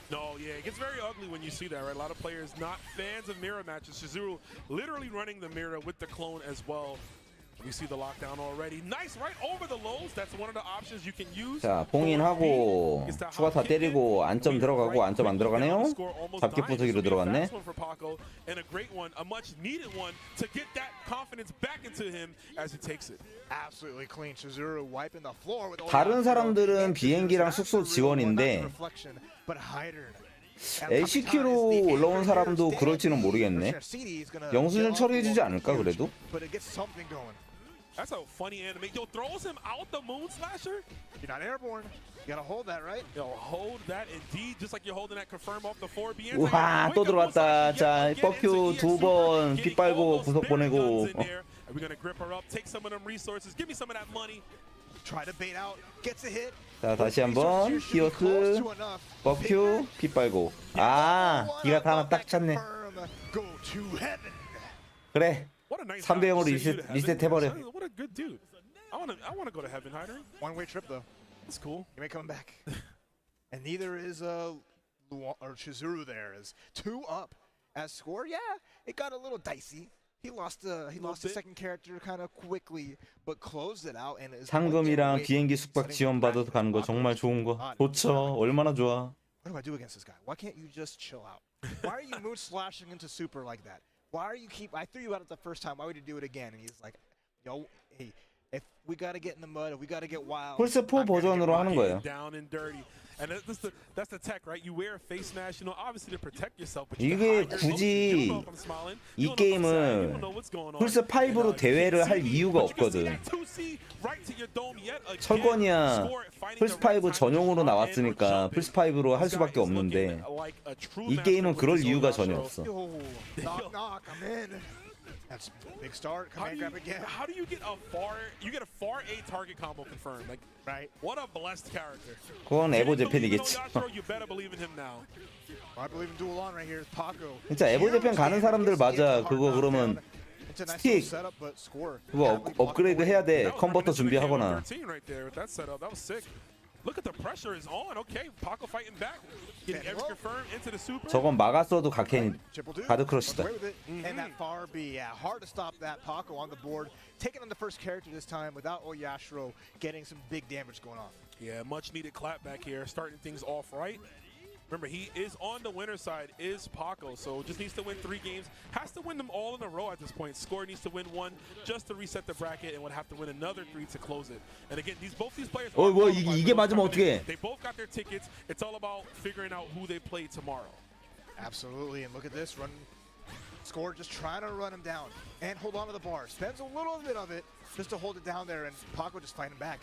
No, yeah, it gets very ugly when you see that, right? A lot of players not fans of mirror matches. Shizuru literally running the mirror with the clone as well. We see the lockdown already. Nice, right over the lows. That's one of the options you can use. 자, 봉인하고 추가 다 때리고 안점 들어가고 안점 안 들어가네요. 잡기 부수기로 들어갔네. And a great one, a much needed one to get that confidence back into him as he takes it. Absolutely clean. Shizuru wiping the floor with 다른 사람들은 비행기랑 숙소 지원인데 LCQ로 올라온 사람도 그럴지는 모르겠네. 영수증 처리해주지 않을까 그래도? That's a funny animate. Yo, throws him out the moon slasher. You're not airborne. You gotta hold that, right? Yo, hold that indeed, just like you're holding that confirm off the 4B. 우와, 또 들어왔다. 자, 뻑큐 2번 피 빨고 구석 보내고. We're gonna grip her up, take some of them resources, give me some of that money. Try to bait out, gets a hit. 자, 다시 한번 히어스 뻑큐 피 빨고. 아, 기가 하나 딱 찼네. 그래. 3대 0으로 리셋 해버려. What a good dude. I want to go to heaven, Hyder. One-way trip though. That's cool. You may come back. And neither is Shizuru there. Is 2 up as score. Yeah, it got a little dicey. He lost the second character kind of quickly, but closed it out and is. 상금이랑 비행기 숙박 지원 받아서 가는 거 정말 좋은 거. 좋죠. 얼마나 좋아. What do I do against this guy? Why can't you just chill out? Why are you mood slashing into super like that? Why are you I threw you out at the first time. Why would you do it again? And he's like, yo, hey, if we gotta get in the mud, if we gotta get wild. 플스4 버전으로 하는 거예요. Down and dirty. And that's the tech, right? You wear a face mask, obviously to protect yourself. But 이게 굳이 이 게임은 플스5로 대회를 할 이유가 없거든. 철권이야 플스5 전용으로 나왔으니까 플스5로 할 수밖에 없는데 이 게임은 그럴 이유가 전혀 없어. That's a big start. Command grab again. How do you get a far A target combo confirmed? Like, right? What a blessed character. 그건 에보 재팬이겠지. You better believe in him now. I believe in dual on right here. Paco. 진짜 에보 재팬 가는 사람들 맞아. 그거 그러면 스틱 그거 업그레이드 해야 돼. 컨버터 준비하거나. Look at the pressure is on. Okay, Paco fighting back. Getting every confirmed into the super. 저건 막았어도 가켄 가드 크러시다. And that far B, yeah, hard to stop that. Paco on the board, taking on the first character this time without Oyashiro getting some big damage going on. Yeah, much needed clap back here, starting things off right. Remember, he is on the winner's side, is Paco, so just needs to win 3 games. Has to win them all in a row at this point. Score needs to win 1 just to reset the bracket and would have to win another 3 to close it. And again, both these players. 뭐 이게 맞으면 어떡해? They both got their tickets. It's all about figuring out who they play tomorrow. Absolutely, and look at this run. Score just trying to run him down and hold on to the bar. Spends a little bit of it just to hold it down there, and Paco just fighting back.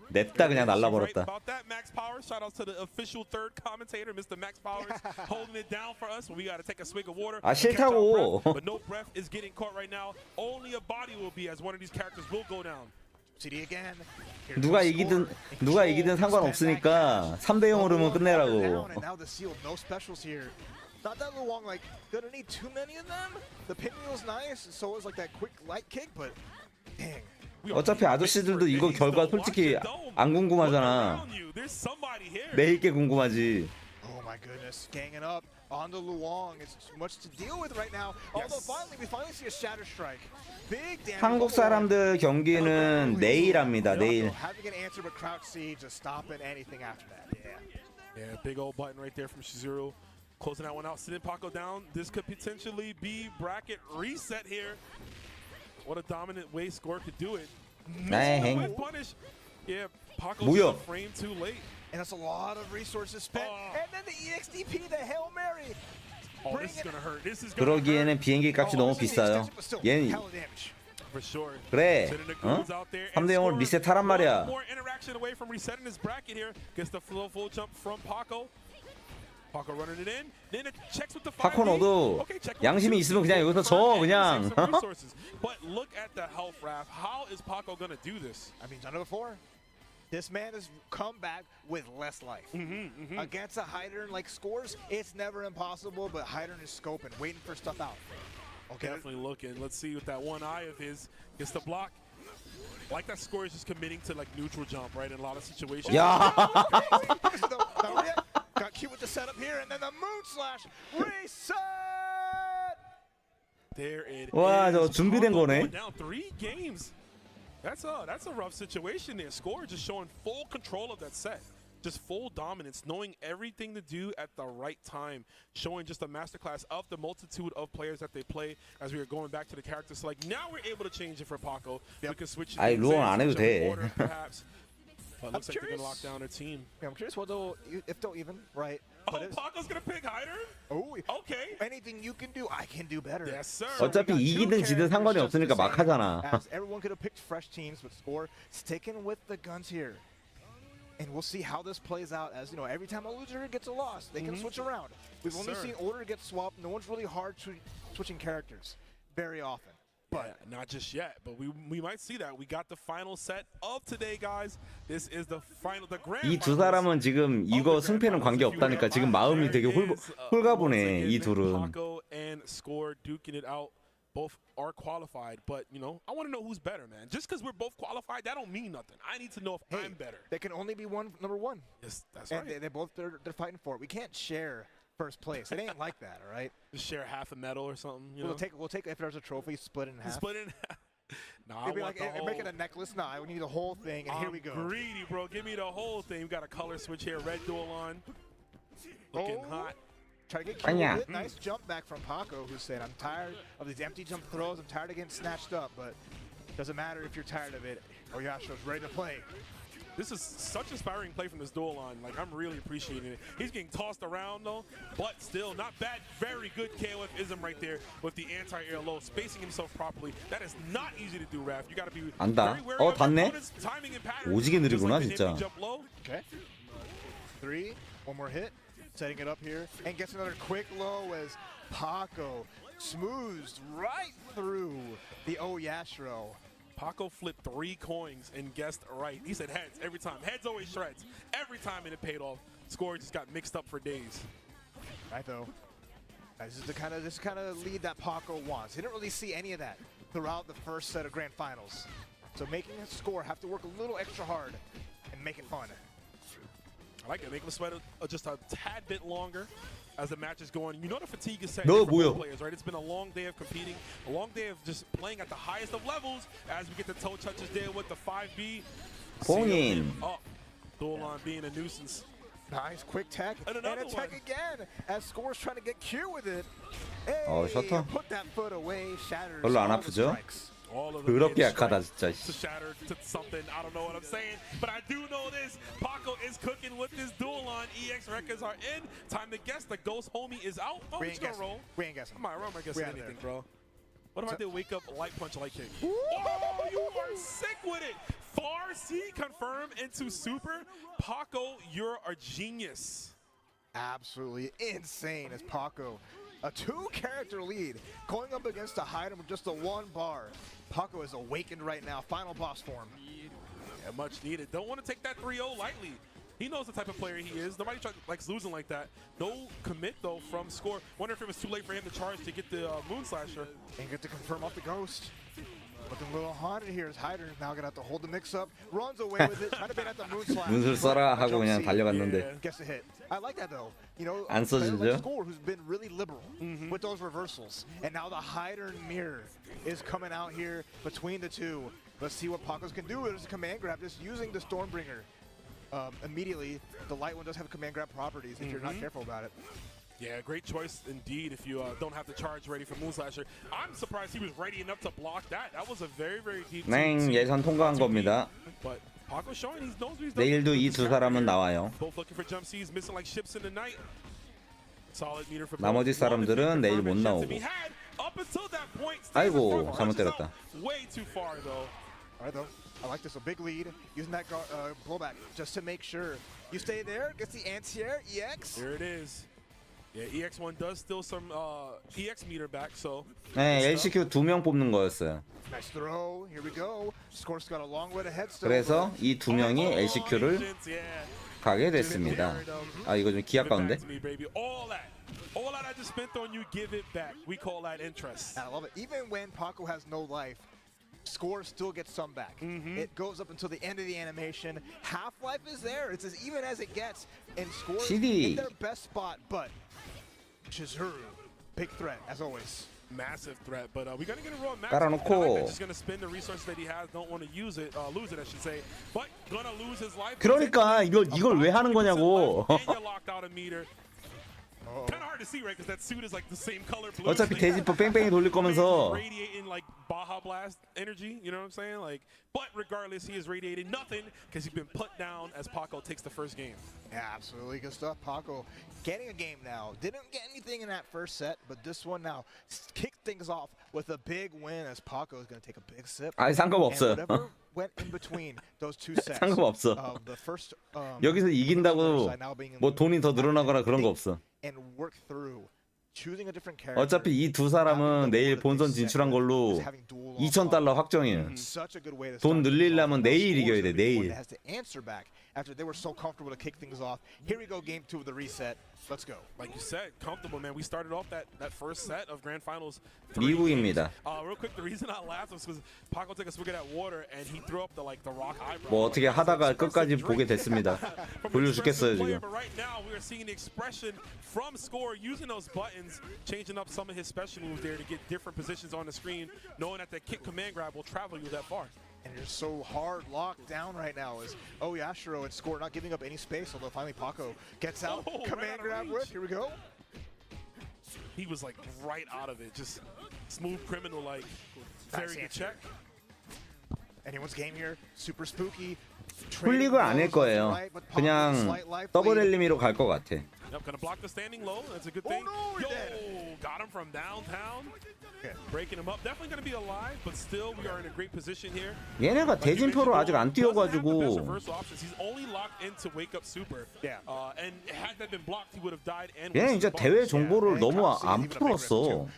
냅다 그냥 날라버렸다. About that, Max Powers. Shout out to the official third commentator, Mr. Max Powers, holding it down for us. We got to take a swig of water. 아 싫다고. But no breath is getting caught right now. Only a body will be, as one of these characters will go down. 누가 이기든 상관없으니까 3대 0으로만 끝내라고. Not that Luong like gonna need too many of them. The pinwheel's nice, so is like that quick light kick, but dang. 어차피 아저씨들도 이거 결과 솔직히 안 궁금하잖아. 내일 게 궁금하지. Oh my goodness, ganging up on the Luong. It's much to deal with right now. Although we finally see a shatter strike. Big damage. 한국 사람들 경기는 내일 합니다. 내일. Having an answer but crouch siege to stop it anything after that. Yeah, big old button right there from Shizuru. Closing that one out, sitting Paco down. This could potentially be bracket reset here. What a dominant way Score could do it. With punish. Yeah, Paco's just framed too late. And that's a lot of resources spent. And then the EXDP, the Hail Mary. Oh, this is gonna hurt. This is gonna 그러기에는 비행기 값이 너무 비싸요. 얘는 그래. 어? 3대 0으로 리셋하란 말이야. More interaction away from resetting this bracket here. Gets the full jump from Paco. Paco running it in. Then it checks with the 파코 너도 양심이 있으면 그냥 여기서 져 그냥. But look at the health wrap. How is Paco gonna do this? I mean, done it before. This man has come back with less life. Against a Hydern like Scores, it's never impossible, but Hydern is scoping, waiting for stuff out. Okay. Definitely looking. Let's see with that one eye of his. Gets the block. Like that Score is just committing to like neutral jump, right? In a lot of situations. 야. Got cute with the setup here, and then the moon slash reset. There it 와, is. 저 준비된 Paco 거네. going down 3 games. That's a rough situation there. Score just showing full control of that set. Just full dominance, knowing everything to do at the right time, showing just a masterclass of the multitude of players that they play as we are going back to the characters. So like now we're able to change it for Paco. We can switch 아이, things 루언 in, 안 해도 switch up 돼. order, perhaps. But looks like they're curious. gonna lock down their team. Yeah, I'm curious what if they'll even, right? Oh, Paco's gonna pick Hyder? Oh, okay. Anything you can do, I can do better. Yes, sir. 어차피 이기든 지든 상관이 없으니까 막 하잖아. As everyone could have picked fresh teams, but Score sticking with the guns here. And we'll see how this plays out. As you know, every time a loser gets a loss, they can switch around. We've only seen order get swapped. No one's really hard switching characters very often. But not just yet, but we might see that. We got the final set of today, guys. This is the final, the grand. 이 두 사람은 지금 이거 승패는 관계 없다니까 지금 마음이 되게 홀가분해 이 둘은. Paco and Score duking it out. Both are qualified, but you know, I want to know who's better, man. Just because we're both qualified, that don't mean nothing. I need to know if I'm better. There can only be one number one. Yes, that's and right. They both they're fighting for it. We can't share first place. It ain't like that, all right? Just share half a medal or something. You know? We'll take if there's a trophy, split it in half. Split it in half. Nah, I Maybe want like the whole. make it a necklace. Nah, we need the whole thing, and here we go. Greedy, bro. Give me the whole thing. We got a color switch here. Red dual on. Looking hot. Try to get cute with it. Nice jump back from Paco, who said, I'm tired of these empty jump throws. I'm tired of getting snatched up, but doesn't matter if you're tired of it. Oyashiro's ready to play. This is such inspiring play from this dual line. Like, I'm really appreciating it. He's getting tossed around, though, but still not bad. Very good KOF-ism right there with the anti-air low, spacing himself properly. That is not easy to do, Raph. You got to be 안다. very wary of your 닿네. opponent's timing and pattern. 오지게 느리구나 Just like the 진짜. empty jump low. Okay. 3, one more hit. Setting it up here, and gets another quick low as Paco smooths right through the Oyashiro. Paco flipped 3 coins and guessed right. He said heads every time. Heads always shreds. Every time, and it paid off. Score just got mixed up for days. Right though. This is the kind of lead that Paco wants. He didn't really see any of that throughout the first set of grand finals. So making a Score have to work a little extra hard and make it fun. I like it. Make them sweat just a tad bit longer as the match is going. You know the fatigue is set No, in for both 뭐야? players, right? It's been a long day of competing, a long day of just playing at the highest of levels as we get the toe touches there with the 5B. 봉인. Up. Dual line being a nuisance. Nice quick tech And and another a tech one. again as Score's trying to get cute with it. Hey, 셔터. put that foot away, shatters 별로 안 all the 아프죠? strikes. All of them 더럽게 being 약하다 striked 진짜. to shatter to something. I don't know what I'm saying, but I do know this. Paco is cooking with this dual line. EX records are in. Time to guess. The ghost homie is out. Oh, We he's ain't gonna guessing. roll. We ain't guessing. I'm not guessing out anything, there. bro. What if I did wake up, light punch, light kick? Oh, you are sick with it. Far C confirmed into super. Paco, you're a genius. Absolutely insane as Paco. A 2-character lead going up against a Hyden with just a 1 bar. Paco is awakened right now. Final boss form. Yeah, much needed. Don't want to take that 3-0 lightly. He knows the type of player he is. Nobody likes losing like that. No commit, though, from Score. Wonder if it was too late for him to charge to get the Moon Slasher. And get to confirm off the Ghost. Looking a little haunted here as Hyder is now going to have to hold the mix-up. Runs away with it. Trying to bait at the Moon Slash. 문술 써라 하고 그냥 달려갔는데. Yeah. Gets a hit. I like that, though. You know, 안 a player 써지죠? like Score, who's been really liberal with those reversals. And now the Hyder mirror is coming out here between the two. Let's see what Pacos can do. There's a command grab just using the Stormbringer. Immediately, the light one does have command grab properties if you're not careful about it. Yeah, great choice indeed if you don't have the charge ready for Moonslasher. I'm surprised he was ready enough to block that. That was a very, very deep 네, 예선 통과한 겁니다. But Paco showing he knows what he's 내일도 이 두 사람은 나와요. Both looking for jump C's, missing like ships in the night. Solid meter for 나머지 both. 사람들은 내일 못 나오고. To be had up until that point. 아이고, 잘못 때렸다. Way too far though. All right, though. I like this. A big lead. Using that blowback just to make sure. You stay there. Gets the anti-air. EX. There it is. Yeah, EX1 does steal some EX meter back, so. 네, LCQ 2명 뽑는 거였어요. Nice throw. Here we go. Score's got a long way ahead still. 그래서 이 두 명이 LCQ를 가게 됐습니다. 아, 이거 좀 기 아까운데? All that I just spent on you, give it back. We call that interest. I love it. Even when Paco has no life, Score still gets some back. It goes up until the end of the animation. Half-Life is there. It's as even as it gets. And Score is CD. in their best spot, but Chizuru, big threat, as always. Massive threat, but we're gonna get a raw match. 깔아놓고. Just gonna spend the resources that he has. Don't want to lose it, I should say. But gonna lose his life. 그러니까 이걸 왜 하는 거냐고. And you're locked out a meter. Kind of hard to see, right? Because that suit is like the same color blue. 어차피 대지포 뺑뺑돌릴 거면서. Radiating like Baja Blast energy. You know what I'm saying? Like, but regardless, he is radiating nothing because he's been put down as Paco takes the first game. Yeah, absolutely good stuff. Paco getting a game now. Didn't get anything in that first set, but this one now kicked things off with a big win as Paco is going to take a big sip. 아니 상관없어요. And whatever went in between those two sets. 상관없어. The first, 여기서 이긴다고 뭐 돈이 더 늘어나거나 그런 거 없어. And work through choosing a different character. 어차피 이 두 사람은 내일 본선 진출한 걸로 $2,000 확정이에요. 돈 늘리려면 내일 이겨야 돼, 내일. After they were so comfortable to kick things off. Here we go, game 2 of the reset. Let's go. Like you said, comfortable, man. We started off that first set of Grand Finals. 미국입니다. Real quick, the reason I laughed was because Paco took a swig of that water and he threw up the rock eyebrow. 뭐 어떻게 하다가 끝까지 보게 됐습니다. 졸려 죽겠어요 지금. But right now, we are seeing the expression from Score using those buttons, changing up some of his special moves there to get different positions on the screen, knowing that the kick command grab will travel you that far. And you're so hard locked down right now as Yashiro and Score not giving up any space, although finally Paco gets out. Command grab whip, here we go. He was like right out of it, just smooth criminal, like very good check. Anyone's game here, super spooky. 풀릭을 안 할 거예요. 그냥 더블 엘리미로 갈 것 같아. Yep, gonna block the standing low. That's a good thing. Yo, got him from downtown. Breaking him up. Definitely gonna be alive, but still we are in a great position here. 얘네가 대진표로 아직 안 뛰어가지고. He's only locked into wake up super. And had that been blocked, he would have died. 얘는 진짜 대회 정보를 너무 안 풀었어.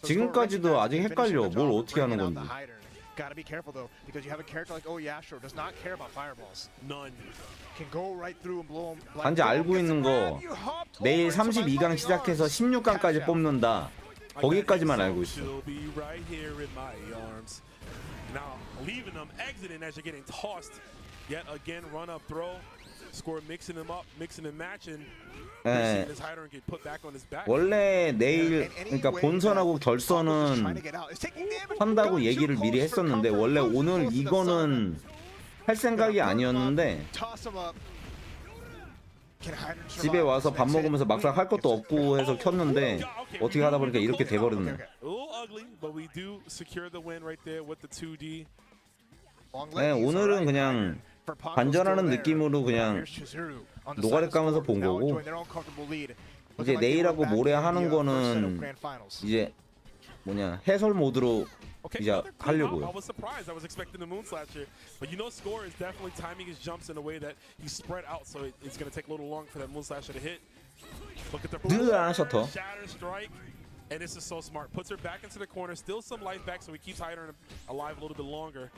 지금까지도 아직 헷갈려. 뭘 어떻게 하는 건지. Gotta be careful though, because you have a character like Yashiro does not care about fireballs. None. Can go right through and blow him. 단지 알고 있는 거 내일 32강 시작해서 16강까지 뽑는다. 거기까지만 알고 있어. Now leaving them, exiting as you're getting tossed. Yet again, run up throw. Score mixing them up, mixing and matching. 원래 내일 그러니까 본선하고 결선은 한다고 얘기를 미리 했었는데 원래 오늘 이거는 할 생각이 아니었는데 집에 와서 밥 먹으면서 막상 할 것도 없고 해서 켰는데 어떻게 하다 보니까 이렇게 돼버렸네. 네, 오늘은 그냥 반전하는 느낌으로 그냥 노가리 까면서 본 거고 이제 내일하고 모레 하는 거는 이제 뭐냐 해설 모드로 이제 하려고요. I was surprised. I was expecting the moon slasher, but you know, Score is definitely timing his jumps in a way that he's spread out, so it's going to take a little long for that moon slasher to hit. Look at the 셔터. shatter strike, and this is so smart. Puts her back into the corner, still some life back, so he keeps Hyder alive a little bit longer.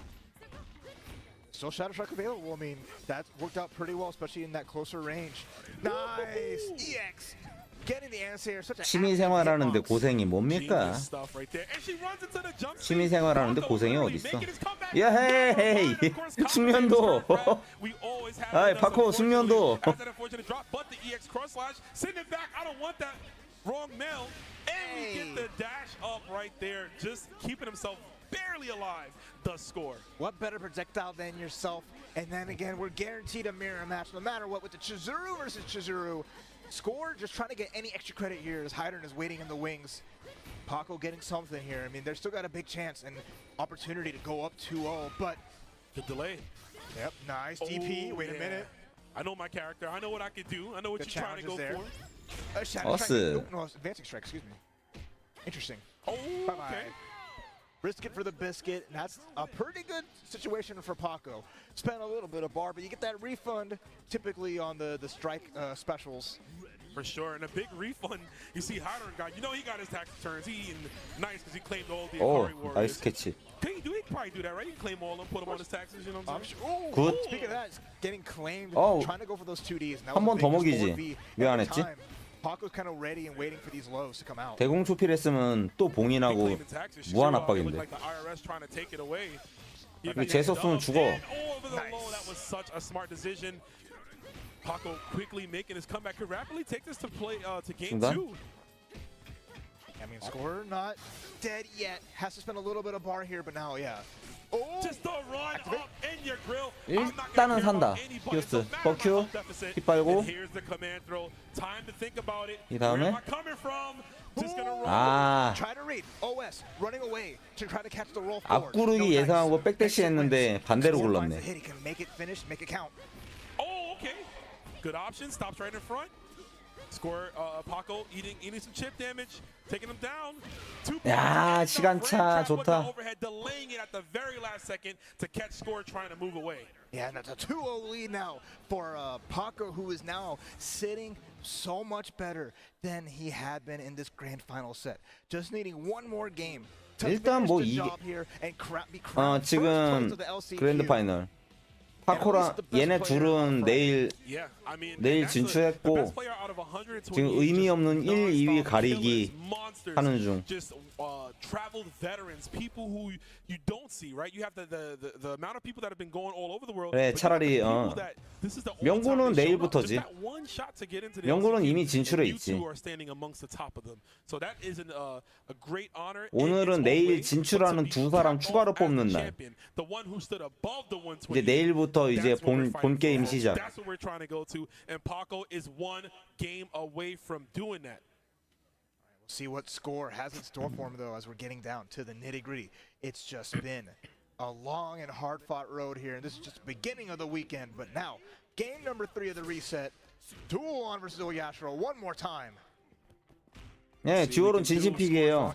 Still Shadow Strike available. I mean, that worked out pretty well, especially in that closer range. Nice! EX! Getting the answer. Such a 취미생활하는데 고생이 뭡니까? 취미생활하는데 고생이 어딨어? 야헤이! 숙련도! 아이 파코 숙련도! And we get the dash up right there, just keeping himself barely alive. The Score. What better projectile than yourself? And then again, we're guaranteed a mirror match no matter what with the Chizuru versus Chizuru. Score just trying to get any extra credit here as Hyder is waiting in the wings. Paco getting something here. I mean, they've still got a big chance and opportunity to go up 2-0, but the delay. Yep, nice DP. Wait a minute. I know my character. I know what I can do. I know what you're trying to go there. for. Shadow strike. No, advancing strike. Excuse me. Interesting. Oh, bye-bye. okay. Risk it for the biscuit, and that's a pretty good situation for Paco. Spent a little bit of bar, but you get that refund typically on the strike specials. For sure, and a big refund. You see Hyder got, you know he got his tax returns. He eating nice because he claimed all the Akari Warriors. 나이스 캐치. He probably do that, right? He can claim all of them, put them on his taxes, you know what I'm saying? Oh, Good. Speaking of that, it's getting claimed, trying to go for those 2Ds. 한 번 더 먹이지. 왜 안 했지? Paco's kind of ready and waiting for these lows to come out. 대공 초피를 했으면 또 봉인하고 무한 압박인데. 이거 재수 없으면 죽어. Paco quickly making his comeback. Could rapidly take this to play to game 중단? 2. I mean, score not dead yet. Has to spend a little bit of bar here, but now, yeah. Oh, Just the run up in your grill. 일단은 산다. 히어스 버큐 힙 빨고 Here's the command throw. Time to think about it. 이 Where 다음에 am I coming from? Just gonna run. 아 try to read. OS running away to try to catch the roll forward. 앞구르기 예상하고 백대시 했는데 반대로 굴렀네. He can make it finish, make it count. Oh, okay. Good option. Stops right in front. Score. Paco eating some chip damage, taking him down. 야 시간차 좋다. Overhead, delaying it at the very last second to catch Score trying to move away. Yeah, and that's a 2-0 lead now for Paco, who is now sitting so much better than he had been in this grand final set. Just needing one more game to 일단 finish 뭐 the 이게 job here and be crowned first 지금 place of the LCQ. 그랜드 파이널. 파코랑 얘네 둘은 내일 진출했고 지금 의미 없는 1, 2위 가리기 하는 중. Traveled veterans, people who you don't see, right? You have the amount of people that have been going all over the world. 그래 차라리 명구는 내일부터지. 명구는 이미 진출해 있지. 오늘은 내일 진출하는 두 사람 추가로 뽑는 날. 이제 내일부터 이제 본 게임 시작. That's what we're trying to go to, and Paco is one game away from doing that. See what Score has in store for him, though, as we're getting down to the nitty-gritty. It's just been a long and hard-fought road here, and this is just the beginning of the weekend. But now, game number 3 of the reset, Duel on versus Oyashiro one more time. 네, 듀얼은 진심픽이에요.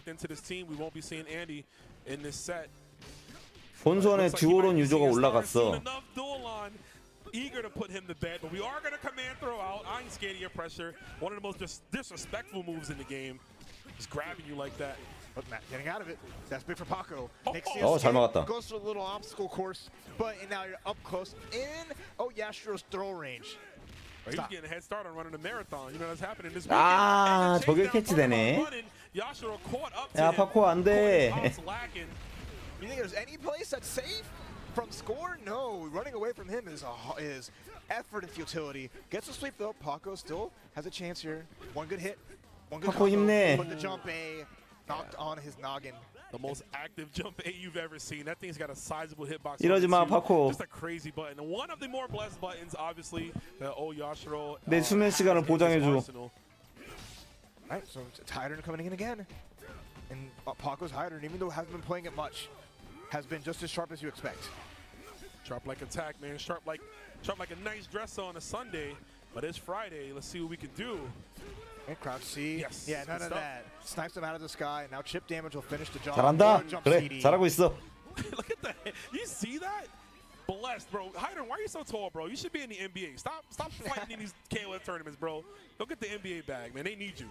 본선에 듀얼은 유저가 올라갔어. Eager to put him to bed, but we are going to command throw out. I ain't scared of your pressure. One of the most disrespectful moves in the game. Just grabbing you like that. But Matt getting out of it. That's big for Paco. 잘 막았다. Goes to a little obstacle course, but now you're up close in Oyashiro's throw range. He's getting a head start on running a marathon. You know that's happening this weekend. 아 저게 캐치되네. Yashiro caught up to 야 him. 파코 안 돼. You think there's any place that's safe from Score? No, running away from him is effort and futility. Gets a sweep though. Paco still has a chance here. One good hit. One good 파코 힘내. Put the jump A knocked on his noggin. The most active jump A you've ever seen. That thing's got a sizable hitbox. 이러지 마 파코. Just a crazy button. One of the more blessed buttons, obviously, the Oyashiro. 내 수면 시간을 보장해줘. Alright, so it's Hydern coming in again. And Paco's Hydern, even though hasn't been playing it much, has been just as sharp as you expect. Sharp like attack, man. Sharp like a nice dress on a Sunday, but it's Friday. Let's see what we can do. And crouch C. Yes. Yeah, none of that. Snipes him out of the sky. Now chip damage will finish the job. 잘한다. 그래, 잘하고 있어. Look at that. You see that? Blessed, bro. Hydern, why are you so tall, bro? You should be in the NBA. Stop fighting in these KOF tournaments, bro. Go get the NBA bag, man. They need you.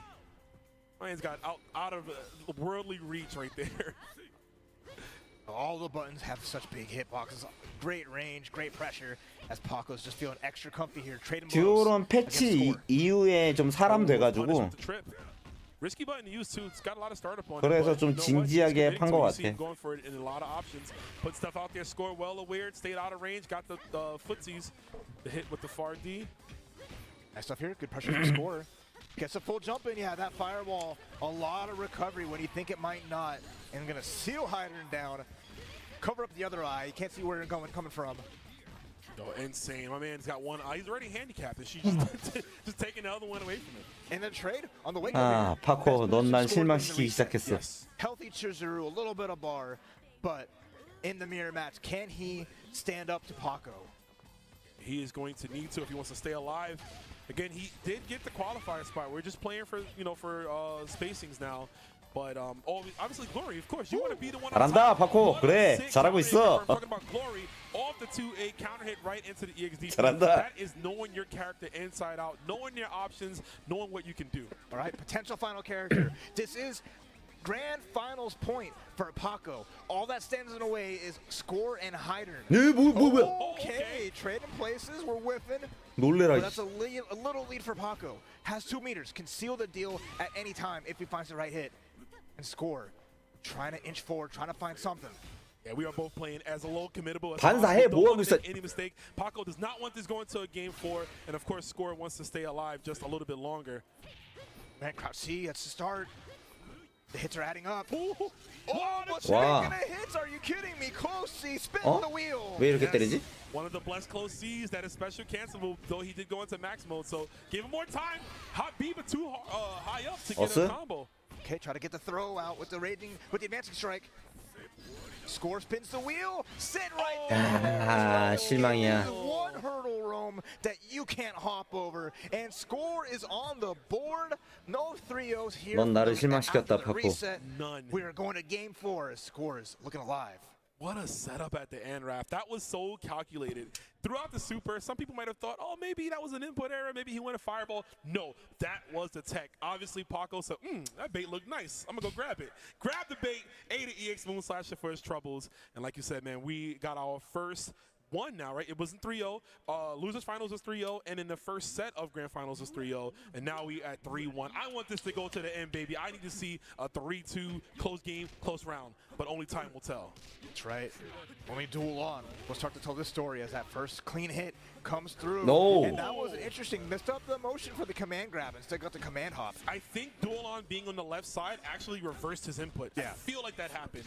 Man's got out of worldly reach right there. All the buttons have such big hitboxes, great range, great pressure. As Paco's just feeling extra comfy here, trading blows. 듀얼은 패치 이후에 좀 사람 돼가지고 Risky button to use too. It's got a lot of startup on it. 그래서 좀 진지하게 판 것 같아. Going for it in a lot of options. Put stuff out there, score well aware, stayed out of range, got the footsies, the hit with the far D. Nice stuff here. Good pressure from Score. Gets a full jump in. Yeah, that fireball. A lot of recovery when you think it might not. And gonna seal Hydern down. Cover up the other eye. You can't see where it's coming from. Oh, insane. My man's got one eye. He's already handicapped, and she's just taking the other one away from him. And then trade on the wake 아, 파코, 넌 난 실망시키기 시작했어. Healthy Chizuru, a little bit of bar, but in the mirror match, can he stand up to Paco? He is going to need to if he wants to stay alive. Again, he did get the qualifier spot. We're just playing for spacings now. But obviously Glory, of course, you want to be the one. 잘한다, 파코. 그래, 잘하고 있어. Talking about Glory, off the 2A counter hit right into the EXD. 잘한다. That is knowing your character inside out, knowing your options, knowing what you can do. All right, potential final character. This is grand finals point for Paco. All that stands in the way is Score and Hydern. 네, 뭐야? Okay, trading places. We're whiffing. 놀래라. But that's a little lead for Paco. Has 2 meters, can seal the deal at any time if he finds the right hit. And score. Trying to inch forward, trying to find something. Yeah, we are both playing as low committable as 반사해, possible. Don't 뭐 want to 하고 make any mistake. Paco does not want this going to a game 4, and of course, Score wants to stay alive just a little bit longer. Man, Crouch C, that's the start. The hits are adding up. Oh, what's Wow. making a hits? Are you kidding me? Close C, spin 어? the wheel. 왜 이렇게 때리지? One of the blessed close C's that is special cancelable, though he did go into max mode, so give him more time. Hot B, but too high up to get a combo. Okay, try to get the throw out with the advancing strike. Score spins the wheel, sit right 아, 실망이야. one hurdle roam that you can't hop over, and Score is on the board. No 3-0s here. 넌 나를 실망시켰다, After the 파코. reset, None. we are going to game 4 as Score is looking alive. What a setup at the end, Raph. That was so calculated. Throughout the super, some people might have thought, oh, maybe that was an input error. Maybe he went a fireball. No, that was the tech. Obviously, Paco said, that bait looked nice. I'm going to go grab it. Grab the bait, A to EX Moon Slasher for his troubles. And like you said, man, we got our first one now, right? It wasn't 3-0. Losers finals was 3-0, and in the first set of grand finals was 3-0, and now we at 3-1. I want this to go to the end, baby. I need to see a 3-2 close game, close round, but only time will tell. That's right. Only duel on. We'll start to tell this story as that first clean hit comes through. No. And that was interesting. Missed up the motion for the command grab. Instead got the command hop. I think Duelon being on the left side actually reversed his input. Yeah. I feel like that happened.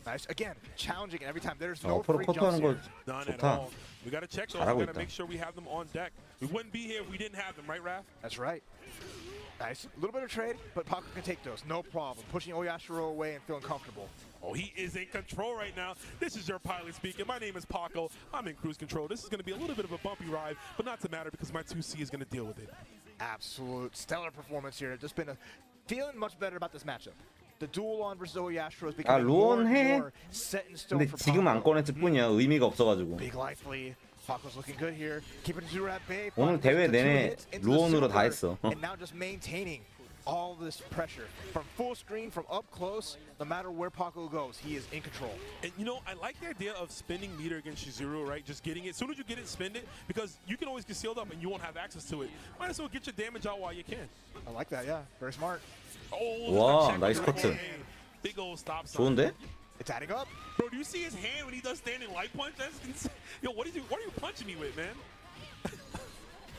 Nice. Again, challenging every time. There's no 프로 free 커트하는 jumps 거 here. None at 좋다. all. We got to check those. We 잘하고 got to 있다. make sure we have them on deck. We wouldn't be here if we didn't have them, right, Raph? That's right. Nice. A little bit of trade, but Paco can take those. No problem. Pushing Oyashiro away and feeling comfortable. Oh, he is in control right now. This is your pilot speaking. My name is Paco. I'm in cruise control. This is going to be a little bit of a bumpy ride, but not to matter because my 2C is going to deal with it. Absolute stellar performance here. Just been feeling much better about this matchup. The duel on versus Oyashiro is becoming more 루온 and 해. more set in stone 근데 for 지금 안 Paco. 꺼냈을 뿐이야. 의미가 없어가지고. Big life lead. Paco's looking good here. Keeping Zuru at bay. 오늘 Paco's 대회 the two 내내 hits into the 루온으로 다 super, 했어. And now just maintaining all this pressure from full screen, from up close. No matter where Paco goes, he is in control. And you know, I like the idea of spinning meter against Shizuru, right? Just getting it. As soon as you get it, spin it, because you can always get sealed up and you won't have access to it. Might as well get your damage out while you can. I like that, yeah. Very smart. Oh, 와, check 나이스 with the 커트. hand. Big old stop sign. 좋은데? It's adding up. Bro, do you see his hand when he does standing light punch? That's insane. Yo, what are you punching me with, man?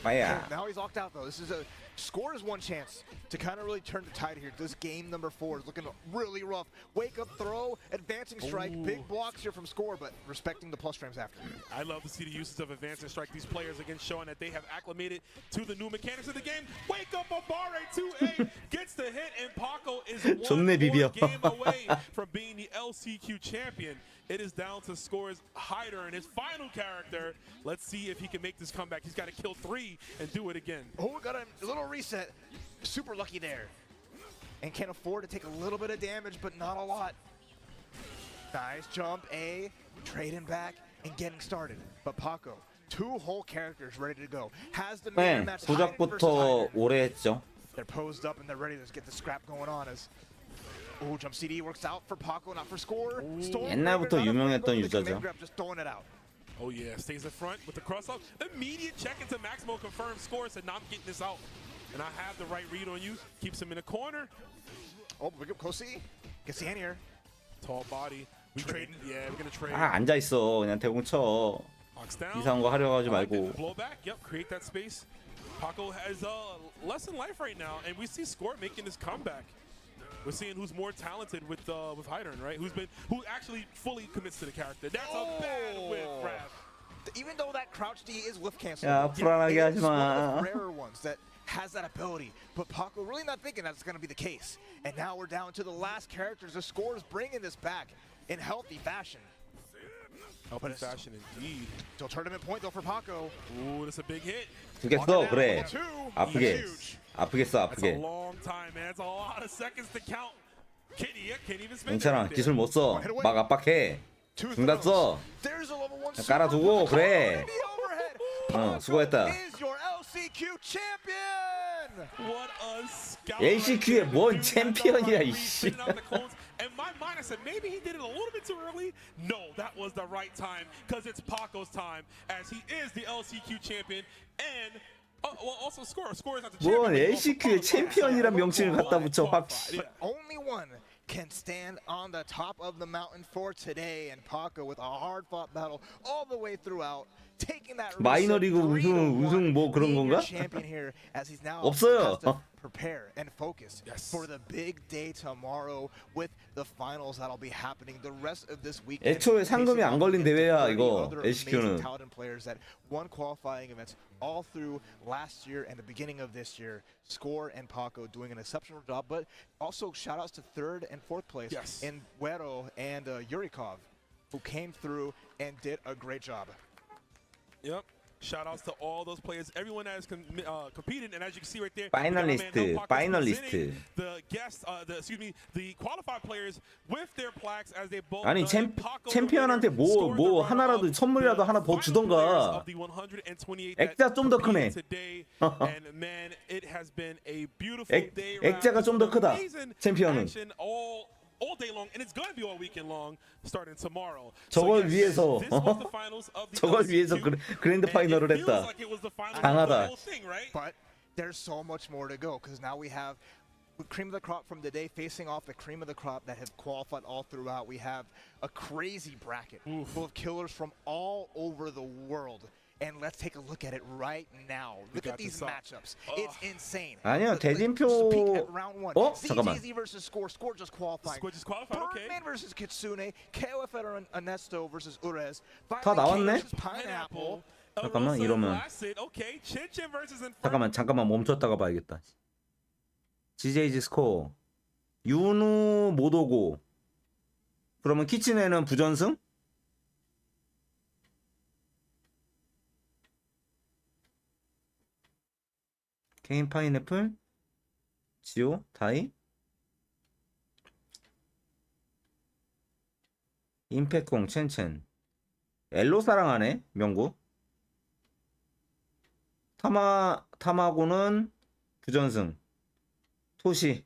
마야. Now he's locked out though. This is a Score is one chance to kind of really turn the tide here. This game number 4 is looking really rough. Wake up throw, advancing strike, big blocks here from Score, but respecting the plus frames after. I love to see the uses of advancing strike. These players again showing that they have acclimated to the new mechanics of the game. Wake up Obare 2A gets the hit, and Paco is one more game away from being the LCQ champion. It is down to Score's Hider and his final character. Let's see if he can make this comeback. He's got to kill 3 and do it again. Oh, got a little reset. Super lucky there. And can afford to take a little bit of damage, but not a lot. Nice jump, A, trading back, and getting started. But Paco, 2 whole characters ready to go. Has the mirror 네, match Hider versus 부작부터 Hider. 오래 했죠. They're posed up and they're ready to get the scrap going on as oh, jump CD works out for Paco, not for Score. 옛날부터 유명했던 유저죠. Just throwing it out. Oh yeah, stays in front with the cross up. Immediate check into Maximo confirmed score. Said, "No, I'm getting this out, and I have the right read on you." Keeps him in the corner. Oh, big up Kosi. Gets the hand here. Tall body. We trading. Yeah, we're gonna trade. 아, 앉아 있어. 그냥 대공 쳐. Box down. 이상한 거 하려고 하지 I like 말고. it. Blow back. Yep, create that space. Paco has less in life right now, and we see Score making his comeback. We're seeing who's more talented with Hydern, right? Who actually fully commits to the character. That's a bad whip, Raph. Even though that crouch D is whiff cancel, 야, 불안하게 하지 it's one 마. of the rarer ones that has that ability. But Paco really not thinking that's going to be the case. And now we're down to the last characters. The Score is bringing this back in healthy fashion. Healthy fashion indeed. Still tournament point though for Paco. Ooh, that's a big hit. 죽겠어, 그래. 아프게. Huge. 아프겠어, That's a 아프게. long time, man. That's a lot of seconds to count. Can't even spend 괜찮아, that 기술 못 써. 막 압박해. 중단 써. There's a level 1 깔아두고, 그래. 수고했다. is your LCQ champion. What a scout. LCQ의 뭔 챔피언이야, 이씨. And my minus I said maybe he did it a little bit too early. No, that was the right time because it's Paco's time as he is the LCQ champion and well, also score is not the 뭔 champion. LCQ의 챔피언이란 명칭을 갖다 붙여 확. But only one can stand on the top of the mountain for today, and Paco with a hard-fought battle all the way throughout, taking that 마이너리그 우승 뭐 그런 건가? champion here as he's now 없어요. has to prepare and focus for the big day tomorrow with the finals that'll be happening the rest of this weekend. 애초에 상금이 안 걸린 대회야 이거 other LCQ는. amazing talented players that won qualifying events all through last year and the beginning of this year. Score and Paco doing an exceptional job, but also shout outs to third and fourth place in Guero and Yurikov, who came through and did a great job. Yep. Shout outs to all those players, everyone that has competed, and as you can see right there, 파이널리스트, 파이널리스트. the guests, the qualified players with their plaques as they both. 아니 챔피언한테 뭐 하나라도 선물이라도 하나 더 주던가. 액자 좀 더 크네. 액자가 좀 더 크다. 챔피언은. All day long, and it's going to be all weekend long, starting tomorrow. 저걸 위해서 저걸 위해서 그랜드 파이널을 했다. 강하다. But there's so much more to go because now we have cream of the crop from today facing off the cream of the crop that have qualified all throughout. We have a crazy bracket full of killers from all over the world. And let's take a look at it right now. Look at these matchups. It's insane. 아니요, 대진표. 잠깐만. CGZ versus Score. Score just qualifying. Birdman versus Kitsune. KOF and Ernesto versus Urez. 다 나왔네? Pineapple. 잠깐만 이러면. 잠깐만 멈췄다가 봐야겠다. GJG 스코어. 윤우 못 오고. 그러면 키친에는 부전승? 개인 파인애플, 지오, 다이, 임팩공, 첸첸, 엘로 사랑하네, 명구, 타마고는 부전승, 토시,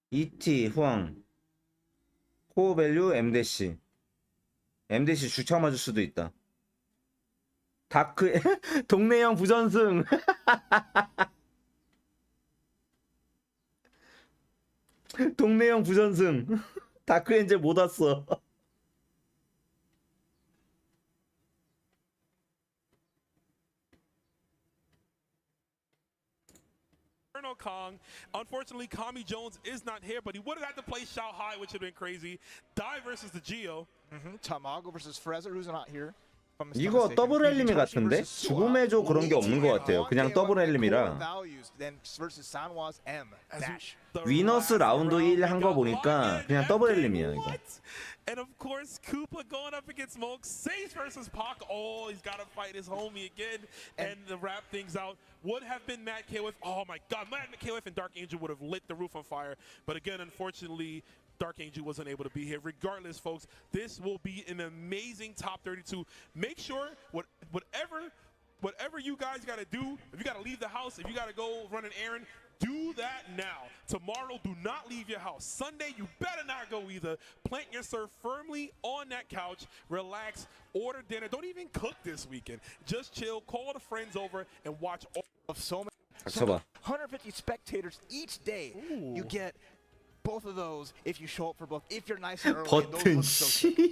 이티, 후앙, 코어밸류, MDC, MDC 주차 맞을 수도 있다. 다크 동네형 부전승. 동네형 부전승. 다크 엔젤 못 왔어. Kong. Unfortunately, Kami Jones is not here, but he would have had to play Shao Hai, which would have been crazy. Dai versus the Geo. Tamago versus Fraser, who's not here. 이거 더블 엘리미 같은데? 죽음의 조 그런 게 없는 것 같아요. 그냥 더블 엘리미라. 위너스 라운드 1 한 거 보니까 그냥 더블 엘리미야 이거. And of course, Koopa going up against Smoke. Sage versus Pac. Oh, he's got to fight his homie again. And to wrap things out, would have been Matt KOF. Oh my God, Matt KOF and Dark Angel would have lit the roof on fire. But again, unfortunately, Dark Angel wasn't able to be here. Regardless, folks, this will be an amazing top 32. Make sure whatever you guys got to do, if you got to leave the house, if you got to go run an errand, do that now. Tomorrow, do not leave your house. Sunday, you better not go either. Plant yourself firmly on that couch, relax, order dinner. Don't even cook this weekend. Just chill, call the friends over, and watch all of so many 150 spectators each day. You get both of those if you show up for both. If you're nice and early, 버튼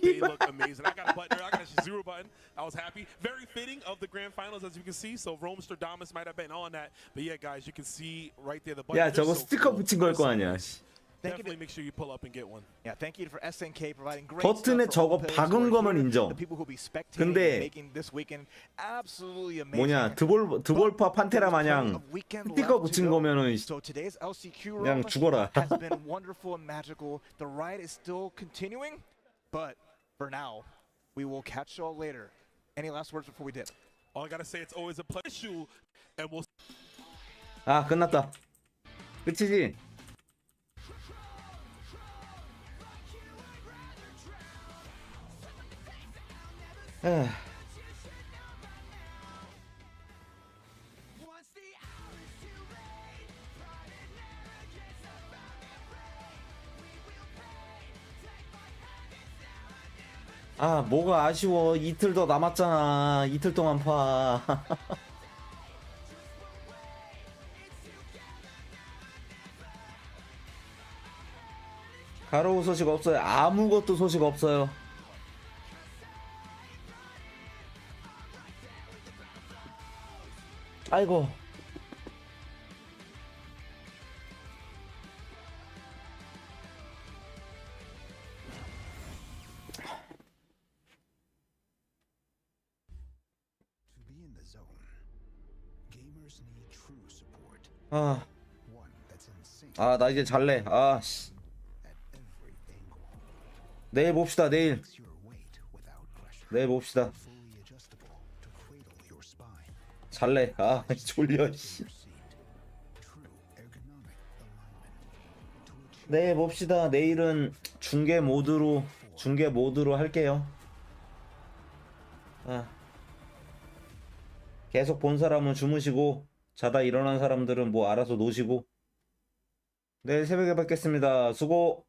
they look amazing. I got a button. I got a Shizuru button. I was happy. Very fitting of the grand finals, as you can see. So Roamsterdamus might have been on that, but yeah, guys, you can see right there the button. 야, 저거 스티커 붙인 걸 거 아니야. Definitely make sure you pull up and get one. Yeah, thank you for SNK providing great 버튼에 저거 박은 거면 인정. 근데 뭐냐 드볼파 판테라 마냥 스티커 붙인 거면은 그냥 죽어라. has been wonderful and magical. The ride is still continuing, but for now, we will catch y'all later. Any last words before we dip? All I gotta say, it's always a pleasure, and we'll. 아 끝났다. 끝이지. 아, 뭐가 아쉬워. 이틀 더 남았잖아. 이틀 동안 파. 가로우 소식 없어요. 아무것도 소식 없어요. 아이고. To be in the zone, gamers need true support. 아, One that's in sync 아, 나 이제 잘래. 아, 씨. at every angle. 내일 봅시다. 내일. Fix your weight without pressure. 내일 봅시다. Fully adjustable to cradle your spine. 잘래. 아, 졸려. 씨. Your seat. True ergonomic alignment. To achieve 내일 봅시다. 내일은 중계 모드로 할게요. 아. 계속 본 사람은 주무시고 자다 일어난 사람들은 뭐 알아서 노시고 내일 새벽에 뵙겠습니다. 수고.